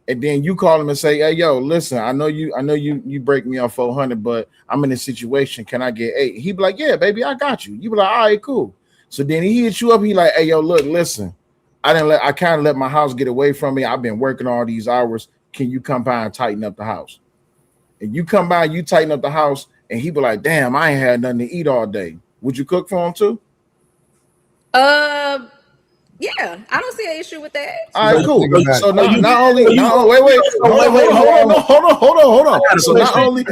And then you call him and say, "Hey, yo, listen, I know you break me off $400, but I'm in a situation. Can I get $8?" He be like, "Yeah, baby, I got you." You be like, "All right, cool." So then he hits you up. He like, "Hey, yo, look, listen, I kind of let my house get away from me. I've been working all these hours. Can you come by and tighten up the house?" And you come by, you tighten up the house, and he be like, "Damn, I ain't had nothing to eat all day." Would you cook for him too? Yeah, I don't see an issue with that. All right, cool. So hold on. So not only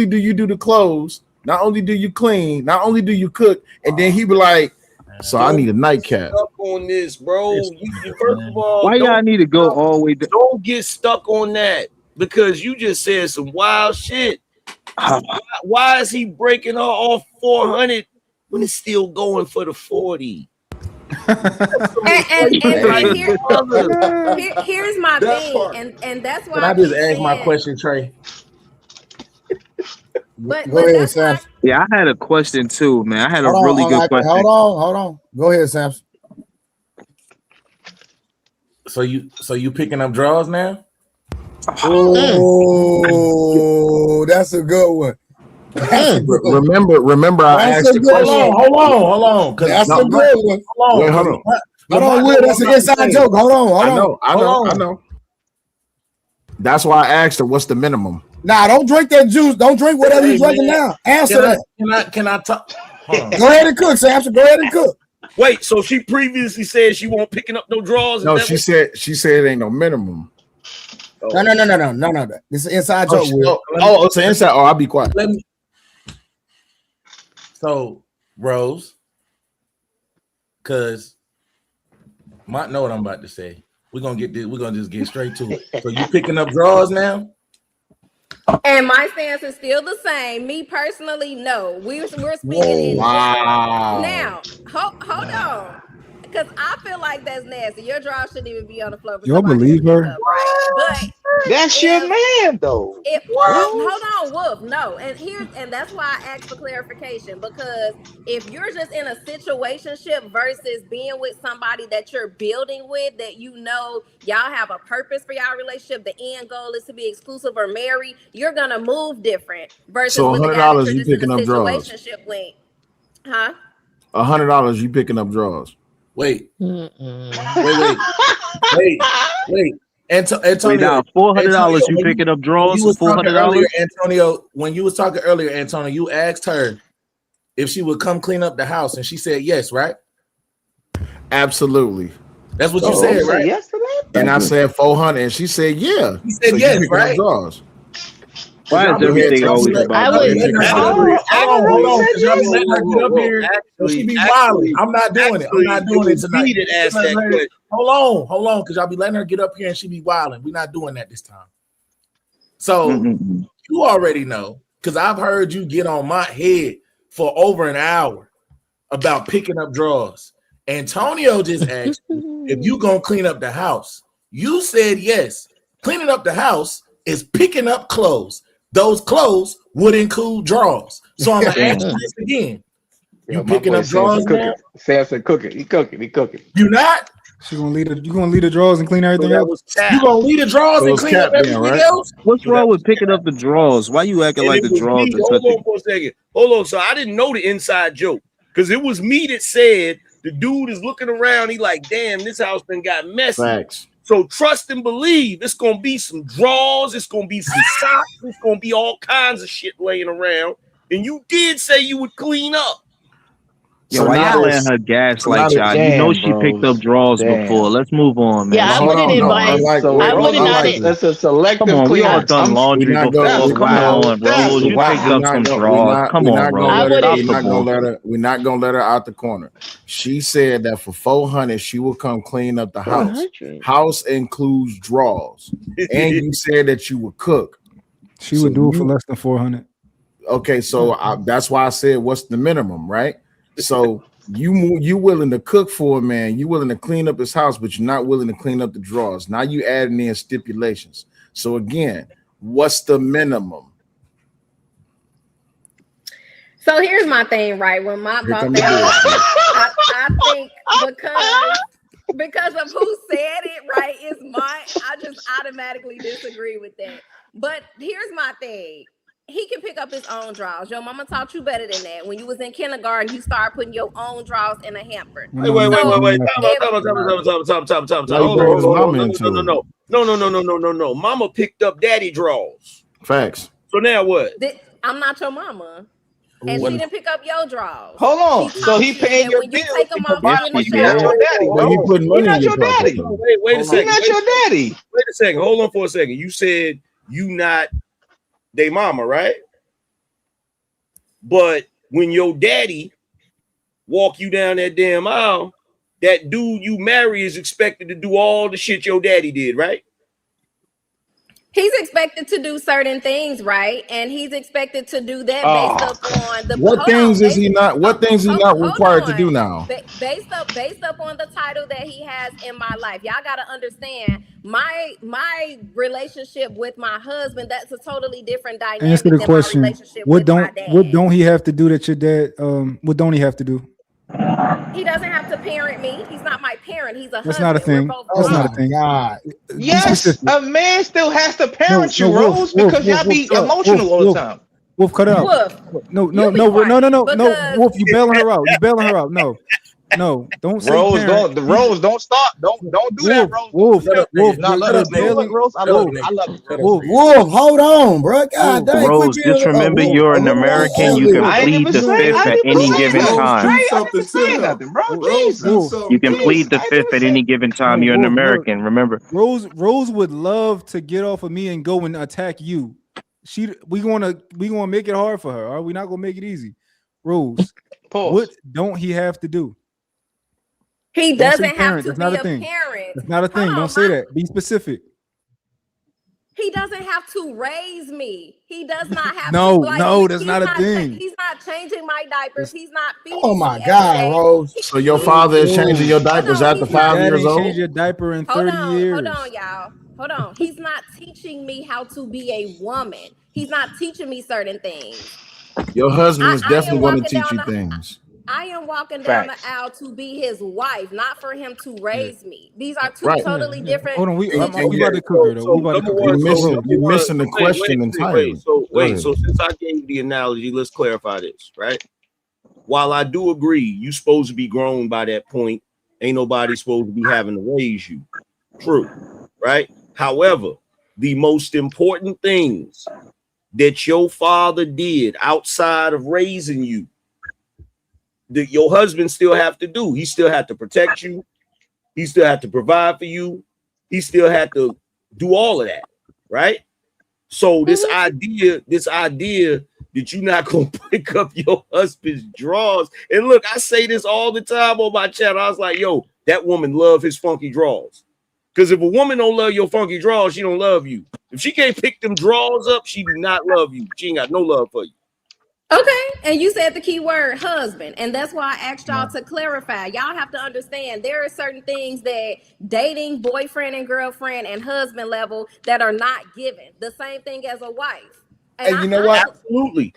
do you do the clothes, not only do you clean, not only do you cook, and then he be like, "So I need a nightcap." Stuck on this, bro. First of all, why y'all need to go all the way down? Don't get stuck on that because you just said some wild shit. Why is he breaking her off 400 when it's still going for the 40? Here's my thing, and that's why Can I just ask my question, Trey? But go ahead, Sam. Yeah, I had a question too, man. I had a really good question. Hold on. Go ahead, Sam. So you picking up draws now? Oh, that's a good one. Remember, I asked the question. Hold on. That's a good one. Hold on. Will, that's an inside joke. Hold on. I know. That's why I asked her, what's the minimum? Nah, don't drink that juice. Don't drink whatever you're drinking now. Answer that. Can I talk? Go ahead and cook, Samson. Go ahead and cook. Wait, so she previously said she won't picking up no draws? No, she said it ain't no minimum. No. This is an inside joke. It's an inside. Oh, I'll be quiet. So, Rose, because might know what I'm about to say. We're gonna just get straight to it. So you picking up draws now? And my stance is still the same. Me personally, no. We're speaking now. Hold on. Because I feel like that's nasty. Your drawers shouldn't even be on the floor. Y'all believe her? Right? But that's your man, though. Hold on, Wolf. No, and that's why I asked for clarification. Because if you're just in a situationship versus being with somebody that you're building with, that you know y'all have a purpose for y'all relationship, the end goal is to be exclusive or married, you're gonna move different. Versus so with $100 you picking up draws. With, huh? $100 you picking up draws. Wait. Antonio, $400 you picking up draws? $400? Antonio, when you was talking earlier, Antonio, you asked her if she would come clean up the house, and she said yes, right? Absolutely. That's what you said, right? Yes to that? And I said 400, and she said yeah. You said so yes, right? Draws. Why is everything always about hold on, because y'all be letting her get up here. She be wilding. I'm not doing it. I'm not doing it tonight. Hold on, because y'all be letting her get up here and she be wilding. We're not doing that this time. So you already know, because I've heard you get on my head for over an hour about picking up draws. Antonio just asked you if you gonna clean up the house. You said yes. Cleaning up the house is picking up clothes. Those clothes would include drawers. So I'm gonna ask you this again. You picking up drawers now? Samson cooking. He cooking. You not? You gonna leave the drawers and clean everything else? You gonna leave the drawers and clean up everything else? What's wrong with picking up the drawers? Why you acting like the drawers? Hold on for a second. Hold on. So I didn't know the inside joke because it was me that said the dude is looking around. He like, damn, this house done got messy. Facts. So trust and believe. It's gonna be some drawers. It's gonna be some socks. It's gonna be all kinds of shit laying around. And you did say you would clean up. Yeah, why y'all letting her gaslight y'all? You know she picked up drawers before. Let's move on, man. Yeah, I wouldn't advise. I wouldn't not. That's a selective Come on, we all cleanup. done laundry before. Come on, Rose. You picked up some drawers. Come on, Rose. We're not gonna let her out the corner. She said that for $400 she will come clean up the house. House includes drawers, and you said that you would cook. She would do it for less than $400. Okay, so that's why I said what's the minimum, right? So you willing to cook for a man, you willing to clean up his house, but you're not willing to clean up the drawers. Now you adding in stipulations. So again, what's the minimum? So here's my thing, right? When my thing, I think because of who said it, right? Is I just automatically disagree with that. But here's my thing. He can pick up his own drawers. Your mama taught you better than that. When you was in kindergarten, you started putting your own drawers in a hamper. Wait. Hold on. No. Mama picked up daddy drawers. Facts. So now what? I'm not your mama. And she didn't pick up your drawers. Hold on. So he paying your bills. Take them off, He's not your daddy. He's not your daddy. Wait a second. He's not your daddy. Wait a second. Hold on for a second. You said you not they mama, right? But when your daddy walk you down that damn aisle, that dude you marry is expected to do all the shit your daddy did, right? He's expected to do certain things, right? And he's expected to do that based upon the What things is he not required to do now? Based up on the title that he has in my life. Y'all gotta understand my relationship with my husband, that's a totally different dynamic. Answer the question. My relationship with my dad. What don't he have to do that your dad what don't he have to do? He doesn't have to parent me. He's not my parent. He's a That's husband. not a thing. That's not a thing. God. Yes, a man still has to parent you, Rose, because y'all be emotional all the time. Wolf, cut it out. No. Wolf, you bailing her out. No, don't say Rose. parent. Rose, don't stop. Don't do that, Rose. Wolf, Rose. I love you. Wolf, hold on, bro. God dang. Rose, just remember you're an American. You can plead the fifth at any given time. You can plead the fifth at any given time. You're an American. Remember. Rose would love to get off of me and go and attack you. We gonna make it hard for her. Are we not gonna make it easy? Rose, what don't he have to do? He doesn't have to be a thing. parent. That's not a thing. Don't say that. Be specific. He doesn't have to raise me. He does not have no, to. That's not a thing. He's not changing my diapers. He's not feeding Oh my me God, Rose. So your father is changing your diapers after 5 years old? Change your diaper in 30 years. Hold on, y'all. Hold on. He's not teaching me how to be a woman. He's not teaching me certain things. Your husband is definitely going to teach you things. I am walking down the aisle to be his wife, not for him to raise me. These are two totally different. Hold on, we about to cook her though. You're missing the question entirely. So since I gave the analogy, let's clarify this, right? While I do agree, you supposed to be grown by that point. Ain't nobody supposed to be having to raise you. True, right? However, the most important things that your father did outside of raising you, that your husband still have to do. He still had to protect you. He still had to provide for you. He still had to do all of that, right? So this idea that you're not gonna pick up your husband's drawers, and look, I say this all the time on my channel. I was like, yo, that woman love his funky drawers. Because if a woman don't love your funky drawers, she don't love you. If she can't pick them drawers up, she do not love you. She ain't got no love for you. Okay, and you said the key word husband, and that's why I asked y'all to clarify. Y'all have to understand there are certain things that dating, boyfriend and girlfriend, and husband level that are not given. The same thing as a wife. And you know what? Absolutely.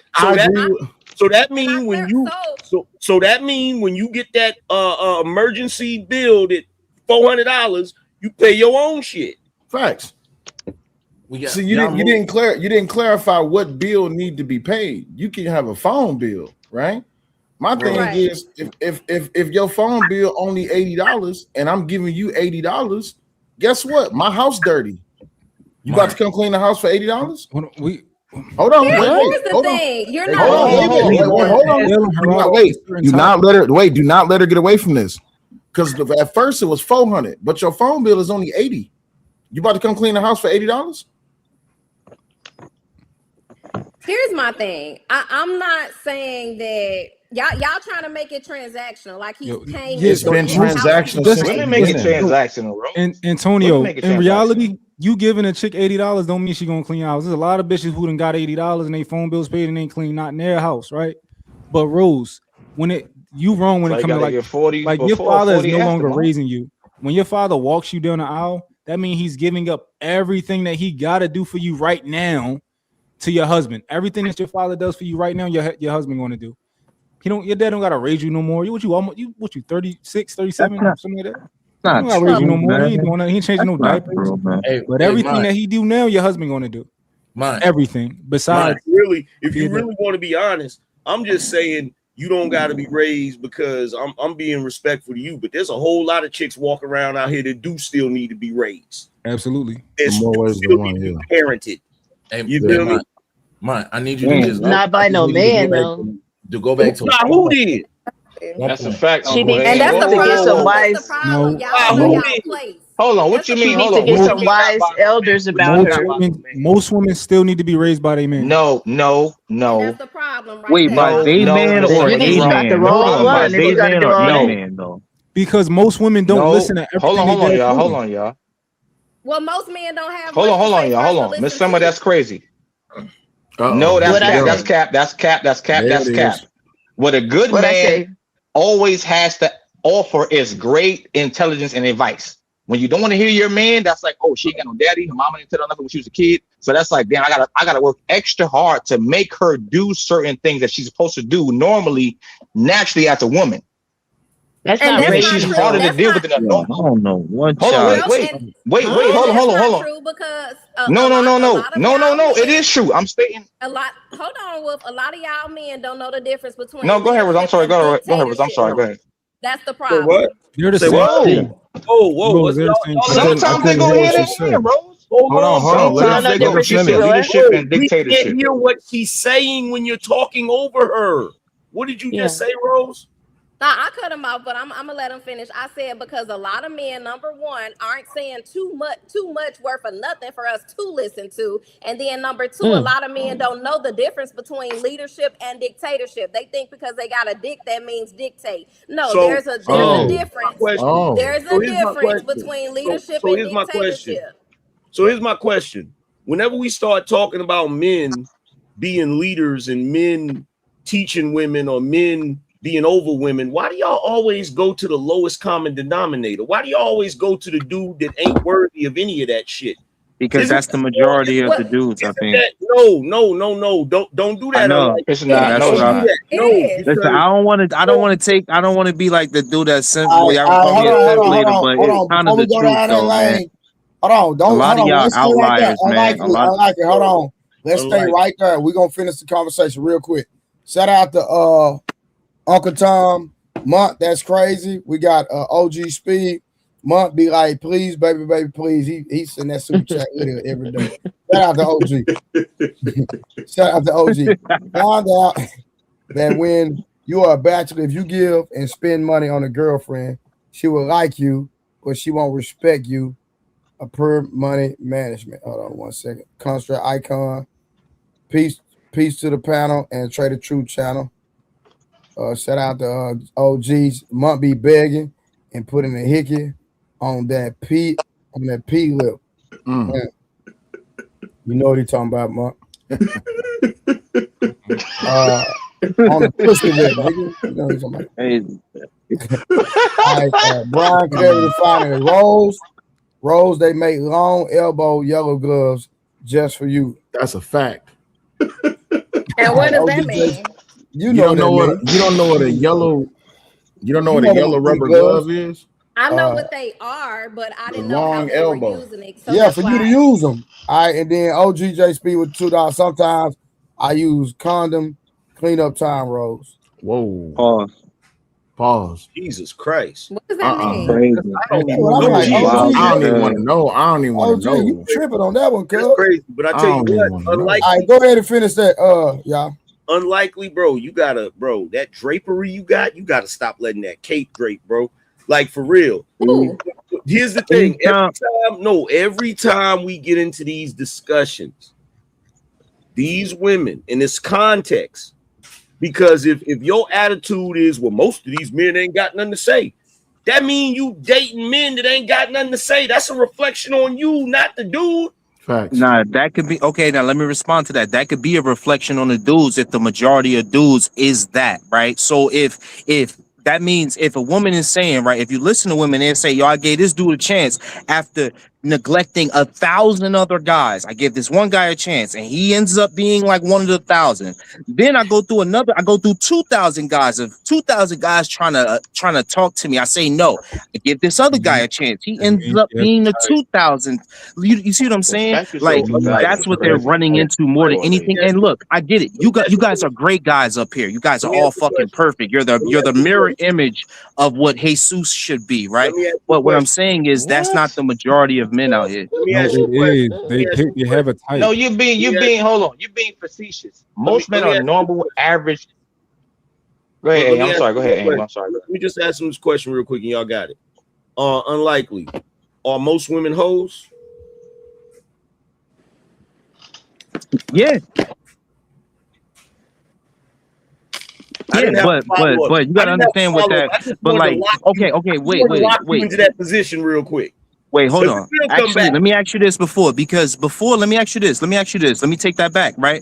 So that mean when you that mean when you get that emergency bill at $400, you pay your own shit. Facts. See, you didn't clarify what bill need to be paid. You can have a phone bill, right? My thing is if your phone bill only $80 and I'm giving you $80, guess what? My house dirty. You about to come clean the house for $80? Hold on. Here's the thing. You're not. Do not let her get away from this. Because at first it was $400, but your phone bill is only $80. You about to come clean the house for $80? Here's my thing. I'm not saying that y'all trying to make it transactional, like he's paying. It's been transactional. Women make it transactional, bro. And Antonio, in reality, you giving a chick $80 don't mean she gonna clean your house. There's a lot of bitches who done got $80 and they phone bills paid and they ain't clean not in their house, right? But Rose, you wrong when it comes to like 40, like your father is no longer raising you. When your father walks you down the aisle, that means he's giving up everything that he gotta do for you right now to your husband. Everything that your father does for you right now, your husband gonna do. Your dad don't gotta raise you no more. You 36, 37, something like that. He don't gotta raise you no more. He ain't doing nothing. He ain't changing no diapers. But everything that he do now, your husband gonna do. Everything. Besides, if you really want to be honest, I'm just saying you don't gotta be raised because I'm being respectful to you. But there's a whole lot of chicks walking around out here that do still need to be raised. Absolutely. It's still need to be parented. Hey, you feel me? I need you to just not by no man though. To go back to who did. That's a fact. She needs to get some wise. Hold on, what you mean? Hold on. To get some wise elders about her. Most women still need to be raised by their men. No. That's the problem, right? Wait, by they man or a man? By they man or a man though? Because most women don't listen to everything. Hold on, y'all. Well, most men don't have. Hold on, y'all. Hold on. Miss Summer, that's crazy. No, that's cap. That's cap. What a good man always has to offer is great intelligence and advice. When you don't want to hear your man, that's like, oh, she ain't got no daddy. Her mama didn't tell her nothing when she was a kid. So that's like, damn, I gotta work extra hard to make her do certain things that she's supposed to do normally, naturally as a woman. That's not true. She's harder to deal with than a normal. I don't know. Wait. Hold on. True because no. It is true. I'm stating Hold on, Wolf. A lot of y'all men don't know the difference between. No, go ahead, Rose. I'm sorry. Go ahead, Rose. I'm sorry. Go ahead. That's the problem. What? You're the same. Whoa. Sometimes they go hand in hand, Rose. Hold on. Sometimes they go leadership and dictatorship. You can't hear what she's saying when you're talking over her. What did you just say, Rose? Nah, I cut him off, but I'm gonna let him finish. I said because a lot of men, number one, aren't saying too much worth of nothing for us to listen to, and then number two, a lot of men don't know the difference between leadership and dictatorship. They think because they got a dick that means dictate. No, there's a difference. There's a difference between leadership and dictatorship. So here's my question: whenever we start talking about men being leaders and men teaching women or men being over women, why do y'all always go to the lowest common denominator? Why do y'all always go to the dude that ain't worthy of any of that shit? Because that's the majority of the dudes, I think. No. Don't do that. It's not. Listen, I don't want to be like the dude that's simply but it's kind of the truth though, man. Hold on, a lot of y'all outliers, man. I like it. Hold on. Let's stay right there. We're gonna finish the conversation real quick. Shout out to Uncle Tom, Month, that's crazy. We got OG Speed. Month be like, please, baby, please. He send that super chat video every day. Shout out to OG. Shout out to OG. Found out that when you are a bachelor, if you give and spend money on a girlfriend, she will like you, but she won't respect you. A per money management. Hold on 1 second. Construct icon. Peace to the panel and Trader True channel. Shout out to OGs. Month be begging and putting a hickey on that P lip. You know what he talking about, Month. On the pussy whip, nigga. You know what I'm talking about. All right, Brian Clearly defining it. Rose, they make long elbow yellow gloves just for you. That's a fact. And what does that mean? You don't know what a yellow rubber glove is? I know what they are, but I didn't know how they were using it. So for you to use them. All right, and then OGJ speed with $2. Sometimes I use condom cleanup time rolls. Whoa. Pause. Jesus Christ. What does that mean? I don't even want to know. I don't even want to know. You tripping on that one, cuz. That's crazy. But I tell you what, unlikely. All right, go ahead and finish that, y'all. Unlikely, bro. You gotta, bro. That drapery you gotta stop letting that cape drape, bro. Like for real. Ooh. Here's the thing. Every time we get into these discussions, these women in this context, because if your attitude is, well, most of these men ain't got nothing to say, that mean you dating men that ain't got nothing to say. That's a reflection on you, not the dude. Facts. Nah, that could be okay. Now let me respond to that. That could be a reflection on the dudes if the majority of dudes is that, right? So if that means if a woman is saying, right, if you listen to women and say, yo, I gave this dude a chance after neglecting 1,000 other guys. I give this one guy a chance and he ends up being like one of the 1,000. Then I go through 2,000 guys of 2,000 guys trying to talk to me. I say no. I give this other guy a chance. He ends up being the 2,000. You see what I'm saying? Like that's what they're running into more than anything. And look, I get it. You guys are great guys up here. You guys are all fucking perfect. You're the mirror image of what Jesus should be, right? But what I'm saying is that's not the majority of men out here. No, it is. They have a type. No, you're being hold on. You're being facetious. Most men are normal, average. Go ahead. I'm sorry. Go ahead. I'm sorry. Let me just ask him this question real quick, and y'all got it. Unlikely. Are most women hoes? Yeah. Yeah, but you gotta understand what that. But like, okay, wait. Into that position real quick. Wait, hold on. Actually, let me ask you this before. Let me ask you this. Let me take that back, right?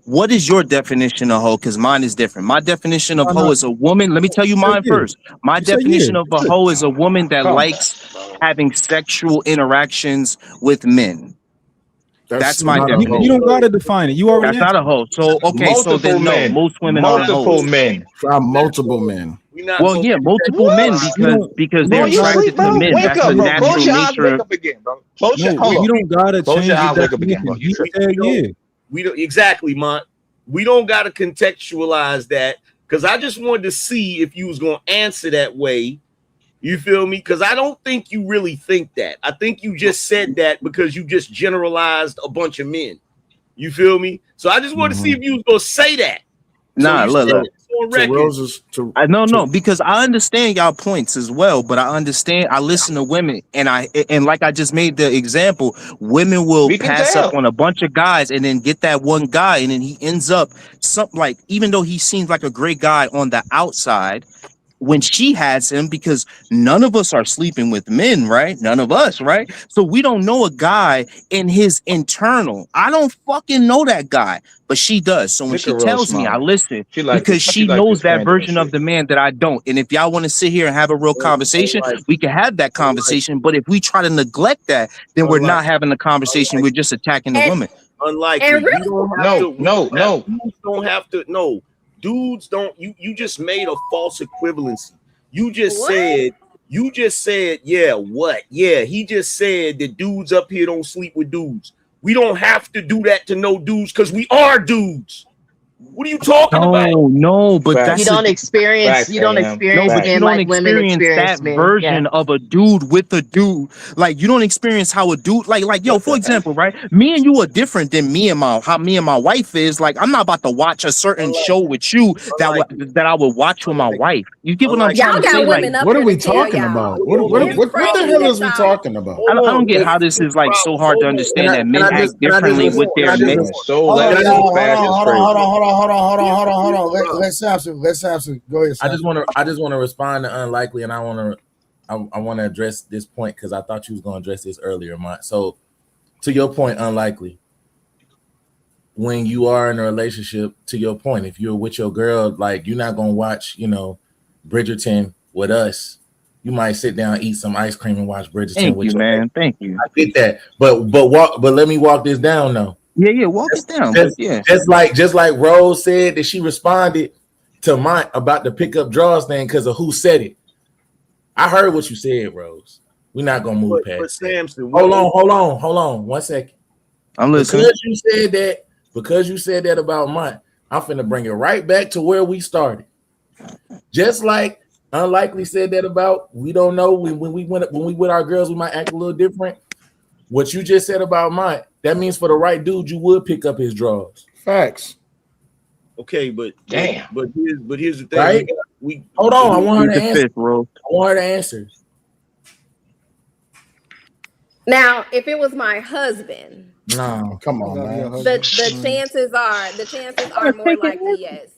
What is your definition of hoe? Because mine is different. My definition of hoe is a woman. Let me tell you mine first. My definition of a hoe is a woman that likes having sexual interactions with men. That's my definition. You don't gotta define it. You already. That's not a hoe. So okay, so then no, most women are hoes. Multiple men. Well, yeah, multiple men because they're attracted to men. That's the natural nature. You don't gotta change your definition. You said yeah. We don't exactly, Mont. We don't gotta contextualize that because I just wanted to see if you was gonna answer that way. You feel me? Because I don't think you really think that. I think you just said that because you just generalized a bunch of men. You feel me? So I just wanted to see if you was gonna say that. Nah, look. No, because I understand y'all points as well, but I listen to women, and like I just made the example, women will pass up on a bunch of guys and then get that one guy, and then he ends up even though he seems like a great guy on the outside, when she has him, because none of us are sleeping with men, right? None of us, right? So we don't know a guy in his internal. I don't fucking know that guy, but she does. So when she tells me, I listen because she knows that version of the man that I don't. And if y'all want to sit here and have a real conversation, we can have that conversation. But if we try to neglect that, then we're not having a conversation. We're just attacking the woman. Unlikely. No. Don't have to. No. Dudes don't. You just made a false equivalency. You just said, yeah, what? Yeah, he just said that dudes up here don't sleep with dudes. We don't have to do that to no dudes because we are dudes. What are you talking about? No, but that's you don't experience men like women experience that version of a dude with a dude. Like you don't experience how a dude like yo, for example, right? Me and you are different than how me and my wife is. Like I'm not about to watch a certain show with you that I would watch with my wife. You get what I'm trying to say? Like, what are we talking about? What the hell is we talking about? I don't get how this is like so hard to understand that men act differently with their men. Hold on. Let's answer. Go ahead. Sam. I just want to respond to Unlikely, and I want to address this point because I thought you was going to address this earlier, Mont. So, to your point, Unlikely. when you are in a relationship, to your point, if you're with your girl, like you're not gonna watch, Bridgerton with us. You might sit down, eat some ice cream, and watch Bridgerton Thank with you, your man. baby. Thank you. I get that, but let me walk this down though. Yeah, walk it down. Just like Rose said that she responded to mine about the pickup draws thing because of who said it. I heard what you said, Rose. We're not gonna move past. But Samson, hold on, 1 second. I'm listening. Because you said that about mine, I'm finna bring it right back to where we started. Just like Unlikely said that about we don't know when we with our girls, we might act a little different. What you just said about mine, that means for the right dude, you would pick up his draws. Facts. Okay, but damn. But here's the thing. Right? We hold on. I want her to answer. I want her to answer. Now, if it was my husband, no, come on, man. The chances are more likely yes.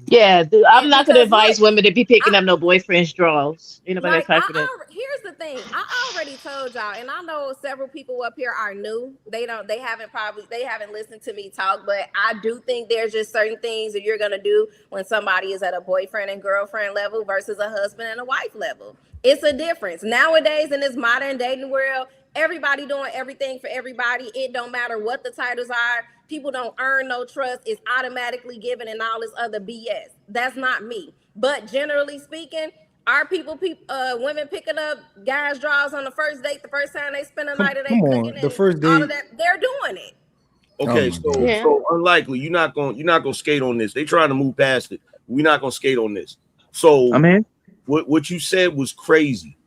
Yeah, I'm not going to advise women to be picking up no boyfriend's draws. Anybody have time for that? Here's the thing. I already told y'all, and I know several people up here are new. They haven't listened to me talk, but I do think there's just certain things that you're gonna do when somebody is at a boyfriend and girlfriend level versus a husband and a wife level. It's a difference. Nowadays in this modern dating world, everybody doing everything for everybody. It don't matter what the titles are. People don't earn no trust. It's automatically given and all this other BS. That's not me. But generally speaking, are women picking up guys' draws on the first date, the first time they spend a night of the first date, all of that, they're doing it. Okay, so Unlikely, you're not gonna skate on this. They trying to move past it. We're not gonna skate on this. So what you said was crazy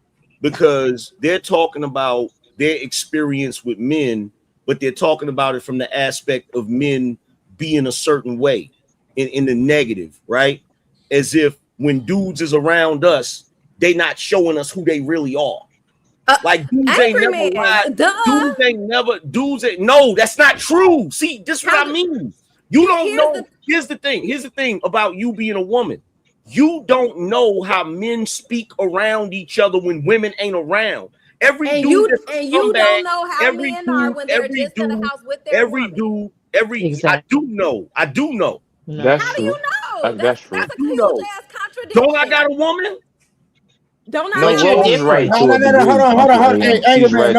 because they're talking about their experience with men, but they're talking about it from the aspect of men being a certain way in the negative, right? As if when dudes is around us, they not showing us who they really are. Like dudes ain't never lied. No, that's not true. See, this is what I mean. You don't know. Here's the thing about you being a woman. You don't know how men speak around each other when women ain't around. You don't know how men are when they're just in the house with their woman. I do know. That's how true. do you know? That's true. That's a huge ass contradiction. Don't I got a woman? Don't I? No, Rose right. No, hold on. Hey, Anger Man,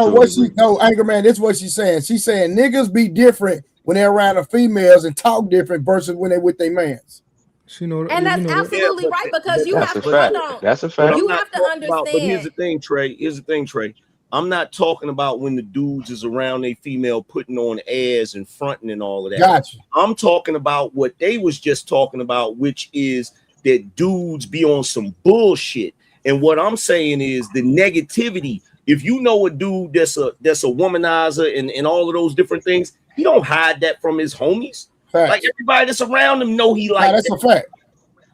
Anger Man, this is what she's saying. She's saying niggas be different when they're around the females and talk different versus when they're with their mans. And that's absolutely right because you have to That's a fact. You have to understand. But here's the thing, Trey. I'm not talking about when the dudes is around a female putting on airs and fronting and all of that. Gotcha. I'm talking about what they was just talking about, which is that dudes be on some bullshit. And what I'm saying is the negativity. If you know a dude that's a womanizer and all of those different things, he don't hide that from his homies. Fact. Like everybody that's around him know he like that's that. a fact.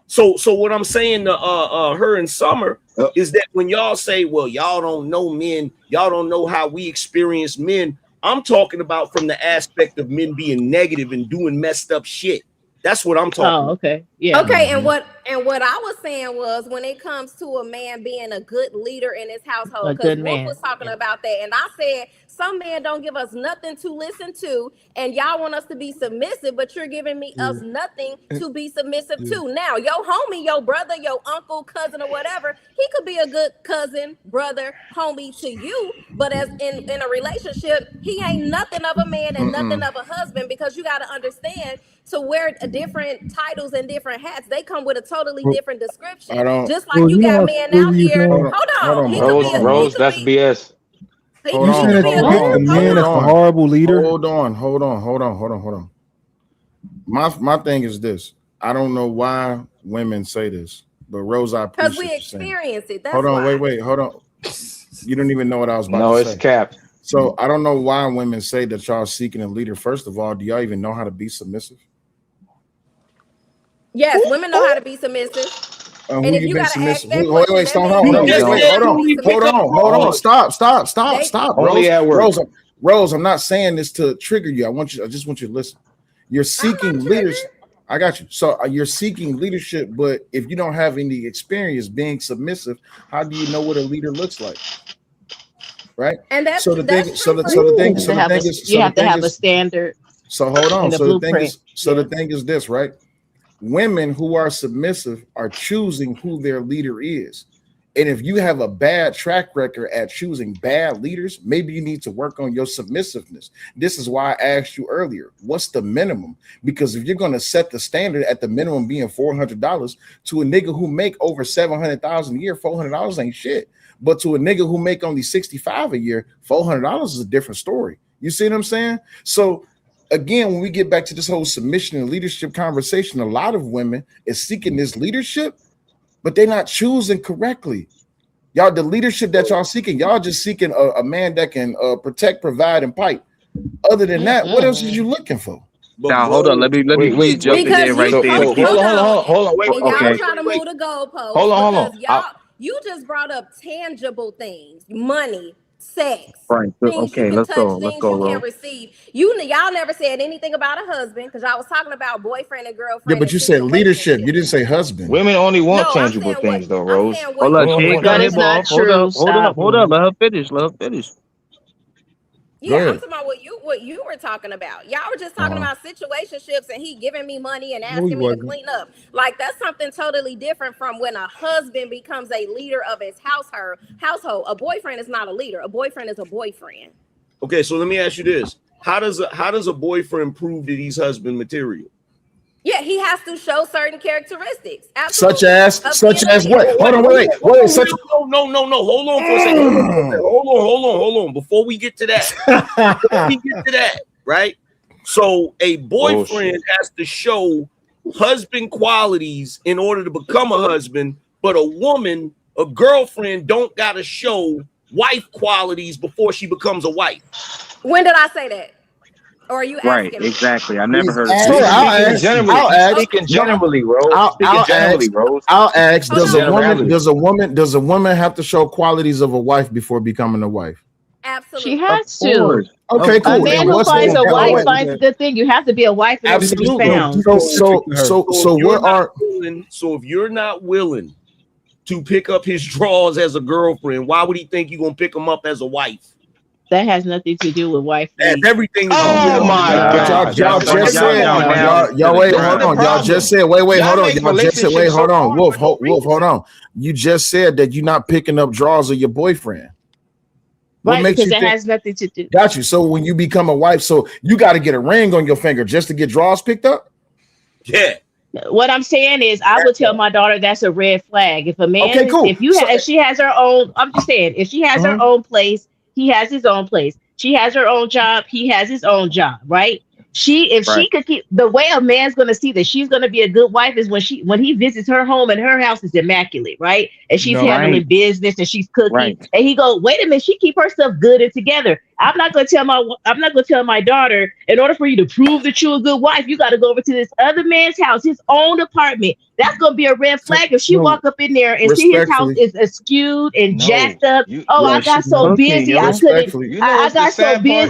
So what I'm saying to her and Summer is that when y'all say, well, y'all don't know men, y'all don't know how we experience men, I'm talking about from the aspect of men being negative and doing messed up shit. That's what I'm talking about. Okay. Yeah. Okay, and what I was saying was when it comes to a man being a good leader in his household, because Wolf was talking about that, and I said some men don't give us nothing to listen to, and y'all want us to be submissive, but you're giving us nothing to be submissive to. Now, your homie, your brother, your uncle, cousin, or whatever, he could be a good cousin, brother, homie to you, but as in a relationship, he ain't nothing of a man and nothing of a husband, because you got to understand to wear different titles and different hats, they come with a totally different description. Just like you got men out here. Hold on. Rose, that's BS. You said a man is a horrible leader. Hold on. My thing is this. I don't know why women say this, but Rose, I appreciate because we experience it. That's hold on, why. wait. Hold on. You don't even know what I was about to say. No, it's cap. So I don't know why women say that y'all seeking a leader. First of all, do y'all even know how to be submissive? Yes, women know how to be submissive. And if you gotta ask that question, hold on. Stop. Only at work. Rose, I'm not saying this to trigger you. I just want you to listen. You're seeking leadership. I got you. So you're seeking leadership, but if you don't have any experience being submissive, how do you know what a leader looks like? Right. And that's the thing is, you have to have a standard. So hold on. The So blueprint. the thing is this, right? Women who are submissive are choosing who their leader is. And if you have a bad track record at choosing bad leaders, maybe you need to work on your submissiveness. This is why I asked you earlier, what's the minimum? Because if you're going to set the standard at the minimum being $400 to a nigga who make over $700,000 a year, $400 ain't shit. But to a nigga who make only $65 a year, $400 is a different story. You see what I'm saying? So again, when we get back to this whole submission and leadership conversation, a lot of women is seeking this leadership, but they're not choosing correctly. Y'all, the leadership that y'all seeking, y'all just seeking a man that can protect, provide, and fight. Other than that, what else is you looking for? Now, hold on. Let me jump in there right there. Hold on. Wait. Y'all try to move the goalposts. Hold on. You just brought up tangible things, money, sex. Right. Okay, let's go. Things you can receive. Y'all never said anything about a husband because I was talking about boyfriend and girlfriend. Yeah, but you said leadership. You didn't say husband. Women only want tangible things, though, Rose. Hold on, she ain't got him off. Hold up. Let her finish. Yeah, I'm talking about what you were talking about. Y'all were just talking about situationships and he giving me money and asking me to clean up. Like that's something totally different from when a husband becomes a leader of his household. A boyfriend is not a leader. A boyfriend is a boyfriend. Okay, so let me ask you this: How does a boyfriend prove that he's husband material? Yeah, he has to show certain characteristics. Absolutely. Such as what? Hold on, wait. No. Hold on for a second. Hold on. Before we get to that, right? So a boyfriend has to show husband qualities in order to become a husband, but a girlfriend don't gotta show wife qualities before she becomes a wife. When did I say that? Or are you asking right, me? exactly. I never heard of that. Speaking generally, Rose. I'll ask, does a woman have to show qualities of a wife before becoming a wife? Absolutely. She has to. Okay, cool. A man who finds a wife finds a good thing. You have to be a wife in order to be found. So if you're not willing to pick up his drawers as a girlfriend, why would he think you're gonna pick him up as a wife? That has nothing to do with wife. Everything. Oh my God! Y'all just said. Y'all wait. Hold on. Y'all just said. Wait. Hold on. Y'all just said. Wait. Hold on. Wolf. Hold on. You just said that you're not picking up drawers of your boyfriend. Right, because that has nothing to do. Got you. So when you become a wife, so you got to get a ring on your finger just to get drawers picked up. Yeah. What I'm saying is, I would tell my daughter that's a red flag. If a man, if she has her own, I'm just saying, if she has her own place, he has his own place. She has her own job. He has his own job, right? She could keep the way a man's going to see that she's going to be a good wife is when he visits her home and her house is immaculate, right? And she's handling business and she's cooking. And he goes, wait a minute, she keep herself good and together. I'm not going to tell my daughter, in order for you to prove that you're a good wife, you got to go over to this other man's house, his own apartment. That's going to be a red flag if she walk up in there and see his house is skewed and jacked up. I got so busy, I couldn't. I got so busy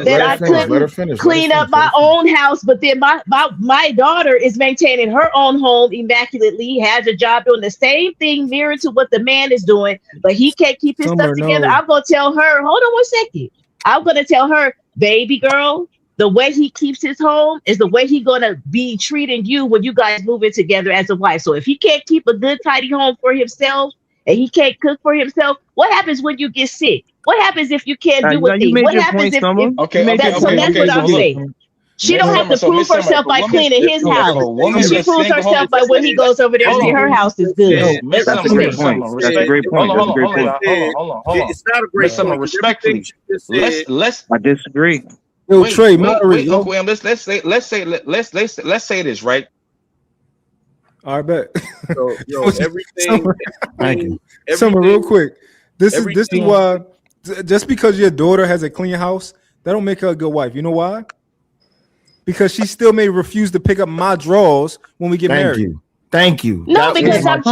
that I couldn't clean up my own house. But then my daughter is maintaining her own home immaculately, has a job doing the same thing mirror to what the man is doing, but he can't keep his stuff together. I'm going to tell her, hold on one second. I'm going to tell her, baby girl, the way he keeps his home is the way he's going to be treating you when you guys move in together as a wife. So if he can't keep a good, tidy home for himself and he can't cook for himself, what happens when you get sick? What happens if you can't do a thing? What happens if that's what I'm saying. She don't have to prove herself by cleaning his house. She proves herself by when he goes over there and see her house is good. That's a great point. That's a great point. Hold on. It's not a great point. Respectfully, let's. I disagree. Yo, Trey, let's say this, right? I bet. So, everything. Thank you. Summer, real quick. This is why. Just because your daughter has a clean house, that don't make her a good wife. You know why? Because she still may refuse to pick up my drawers when we get married. Thank you. No, because man.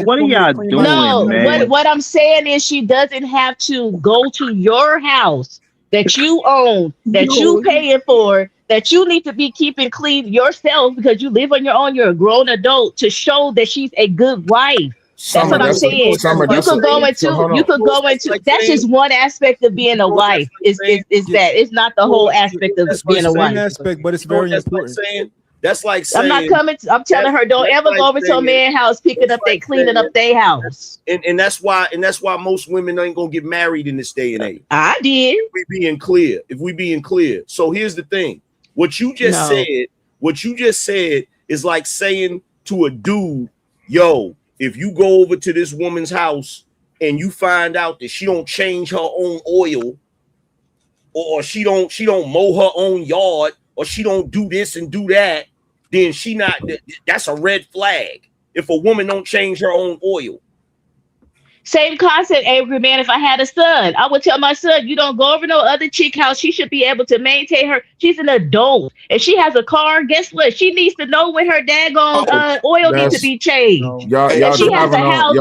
What are y'all doing, man? What I'm saying is she doesn't have to go to your house that you own, that you paying for, that you need to be keeping clean yourself because you live on your own. You're a grown adult to show that she's a good wife. That's what I'm saying. You could go into that's just one aspect of being a wife. Is that it's not the whole aspect of being a wife. Aspect, but it's very important. That's like saying I'm not coming. I'm telling her, don't ever go over to a man's house, picking up cleaning up their house. And that's why most women ain't gonna get married in this day and age. I did. If we being clear. So here's the thing. What you just said is like saying to a dude, yo, if you go over to this woman's house and you find out that she don't change her own oil, or she don't mow her own yard, or she don't do this and do that, then that's a red flag. If a woman don't change her own oil. Same concept, angry man. If I had a son, I would tell my son, you don't go over no other chick house. She should be able to maintain her. She's an adult. If she has a car, guess what? She needs to know when her daggone oil needs to be changed. If she has a house,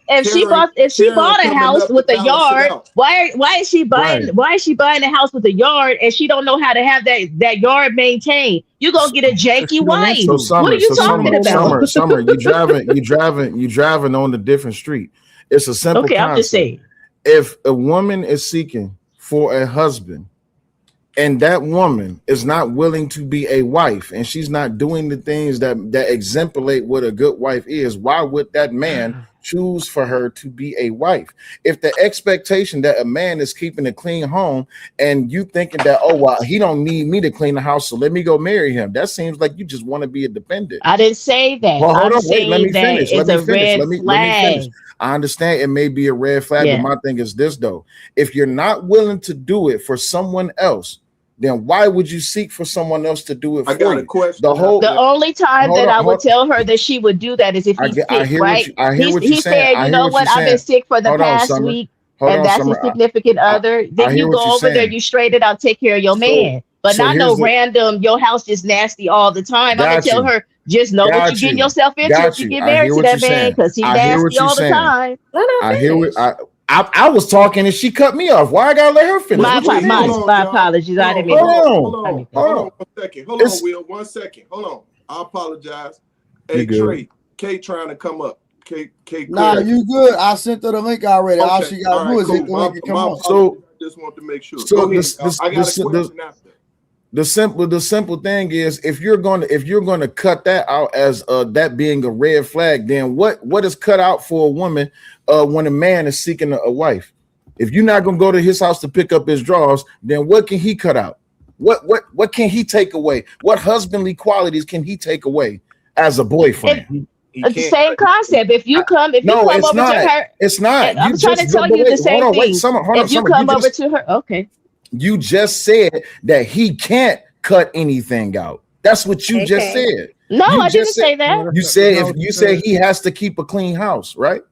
if she bought a house with a yard, why is she buying a house with a yard and she don't know how to have that yard maintained? You gonna get a janky wife. What are you talking about? Summer, you driving on a different street. It's a simple concept. I'm just saying. If a woman is seeking for a husband and that woman is not willing to be a wife and she's not doing the things that exemplate what a good wife is, why would that man choose for her to be a wife? If the expectation that a man is keeping a clean home and you thinking that, oh, well, he don't need me to clean the house, so let me go marry him. That seems like you just want to be a dependent. I didn't say that. Well, hold on, wait, let me finish. It's a red flag. I understand it may be a red flag, but my thing is this, though. If you're not willing to do it for someone else, then why would you seek for someone else to do it for you? I got a question. The only time that I would tell her that she would do that is if he's sick, right? He said, you know what, I've been sick for the past week, and that's his significant other. Then you go over there, you straight it out, take care of your man. But not no random, your house is nasty all the time. I'm going to tell her, just know what you're getting yourself into if you get married to that man, because he's nasty all the time. I was talking and she cut me off. Why I gotta let her finish? My apologies. I didn't mean Hold on, 1 second. Hold on, Will. 1 second. Hold on. I apologize. Hey, Trey. K trying to come up. K. Nah, you good. I sent her the link already. All she got to do is hit the link and come on. So just want to make sure. So I got a question after. The simple thing is, if you're gonna cut that out as that being a red flag, then what is cut out for a woman when a man is seeking a wife? If you're not gonna go to his house to pick up his drawers, then what can he cut out? What can he take away? What husbandly qualities can he take away as a boyfriend? It's the same concept. If you come over to her, it's not. I'm trying to tell you the same thing. If you come over to her, okay. You just said that he can't cut anything out. That's what you just said. No, I didn't say that. You said he has to keep a clean house, right?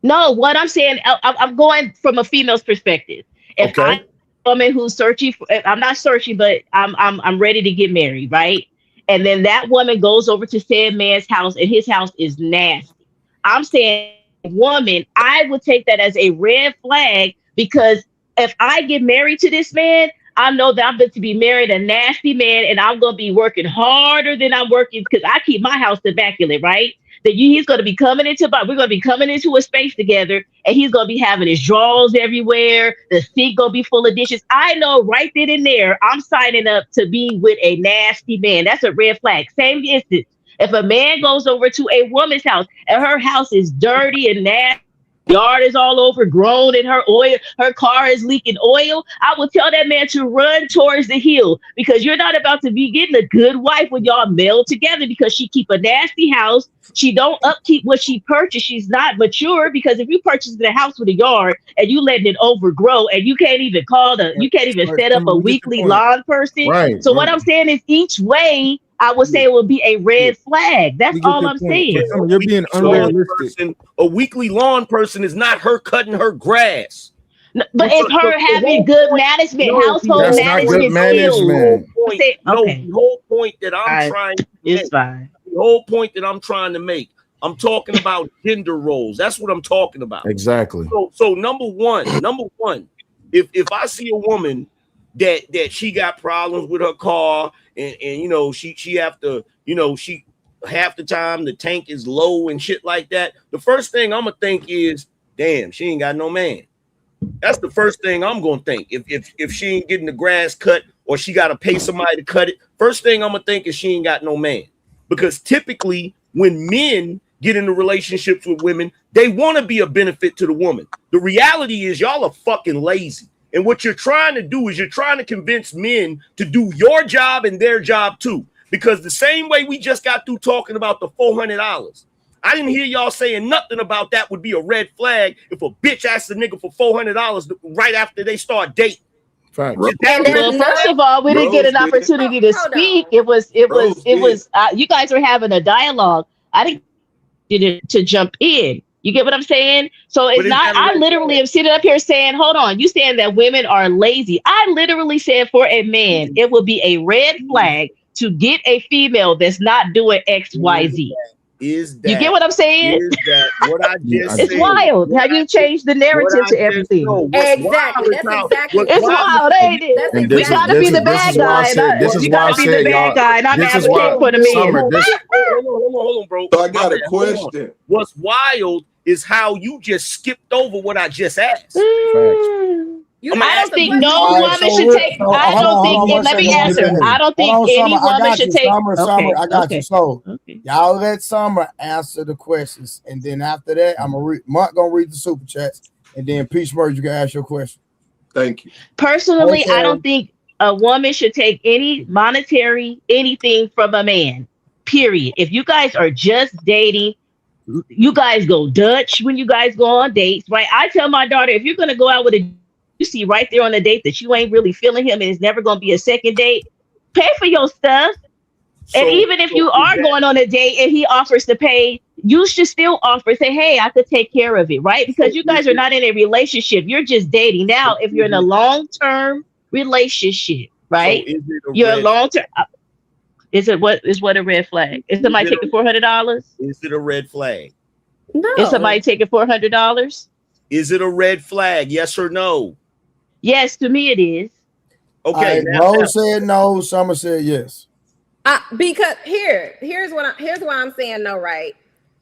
No, what I'm saying, I'm going from a female's perspective. If I'm a woman who's searching, I'm not searching, but I'm ready to get married, right? And then that woman goes over to said man's house, and his house is nasty. I'm saying, woman, I would take that as a red flag, because if I get married to this man, I know that I'm going to be married a nasty man, and I'm going to be working harder than I'm working, because I keep my house immaculate, right? That he's going to be coming into, we're going to be coming into a space together, and he's going to be having his drawers everywhere. The sink going to be full of dishes. I know right then and there, I'm signing up to be with a nasty man. That's a red flag. Same instance. If a man goes over to a woman's house and her house is dirty and nasty, yard is all overgrown, and her car is leaking oil, I will tell that man to run towards the hill, because you're not about to be getting a good wife when y'all meld together, because she keep a nasty house. She don't upkeep what she purchased. She's not mature, because if you purchase a house with a yard and you letting it overgrow, and you can't even set up a weekly lawn person. Right, so what I'm saying is, each way, I would say it would be a red flag. That's all I'm saying. You're being unrealistic. A weekly lawn person is not her cutting her grass. No, but it's her having good management, household management skills. The whole point that I'm trying to make. The whole point that I'm trying to make. I'm talking about gender roles. That's what I'm talking about. Exactly. So number one, if I see a woman that she got problems with her car, and you know she have to, you know, she half the time the tank is low and shit like that, the first thing I'm gonna think is, damn, she ain't got no man. That's the first thing I'm gonna think. If she ain't getting the grass cut or she gotta pay somebody to cut it, first thing I'm gonna think is she ain't got no man. Because typically when men get into relationships with women, they want to be a benefit to the woman. The reality is y'all are fucking lazy. And what you're trying to do is you're trying to convince men to do your job and their job too. Because the same way we just got through talking about the $400, I didn't hear y'all saying nothing about that would be a red flag if a bitch asks a nigga for $400 right after they start dating. Fact. Well, first of all, we didn't get an opportunity to speak. It was you guys were having a dialogue. I didn't get it to jump in. You get what I'm saying? So it's not, I literally am sitting up here saying, hold on, you saying that women are lazy. I literally said for a man, it would be a red flag to get a female that's not doing X, Y, Z. Is that, you get what I'm saying? Is that what I just it's said? wild how you changed the narrative to everything. Exactly. That's exactly. It's wild, ain't it? We gotta be the bad guy. This is You why I gotta be the said, bad y'all. guy, and I'm This is advocating for the men. Summer. Hold on, bro. So I got a question. What's wild is how you just skipped over what I just asked. I don't think no woman should take. I don't think. Let me answer. I don't think any woman should take. Summer, I got you. So y'all let Summer answer the questions, and then after that, I'm gonna read the super chats, and then Peach Merge, you can ask your question. Thank you. Personally, I don't think a woman should take any monetary anything from a man. Period. If you guys are just dating, you guys go Dutch when you guys go on dates, right? I tell my daughter, if you're gonna go out with a, you see right there on the date that you ain't really feeling him and it's never going to be a second date, pay for your stuff. And even if you are going on a date and he offers to pay, you should still offer, say, hey, I could take care of it, right? Because you guys are not in a relationship. You're just dating. Now, if you're in a long-term relationship, right? You're a long-term. Is what a red flag? Is somebody taking $400? Is it a red flag? No. Is somebody taking $400? Is it a red flag? Yes or no? Yes, to me it is. Okay. Mo said no. Summer said yes. Because here's why I'm saying no, right?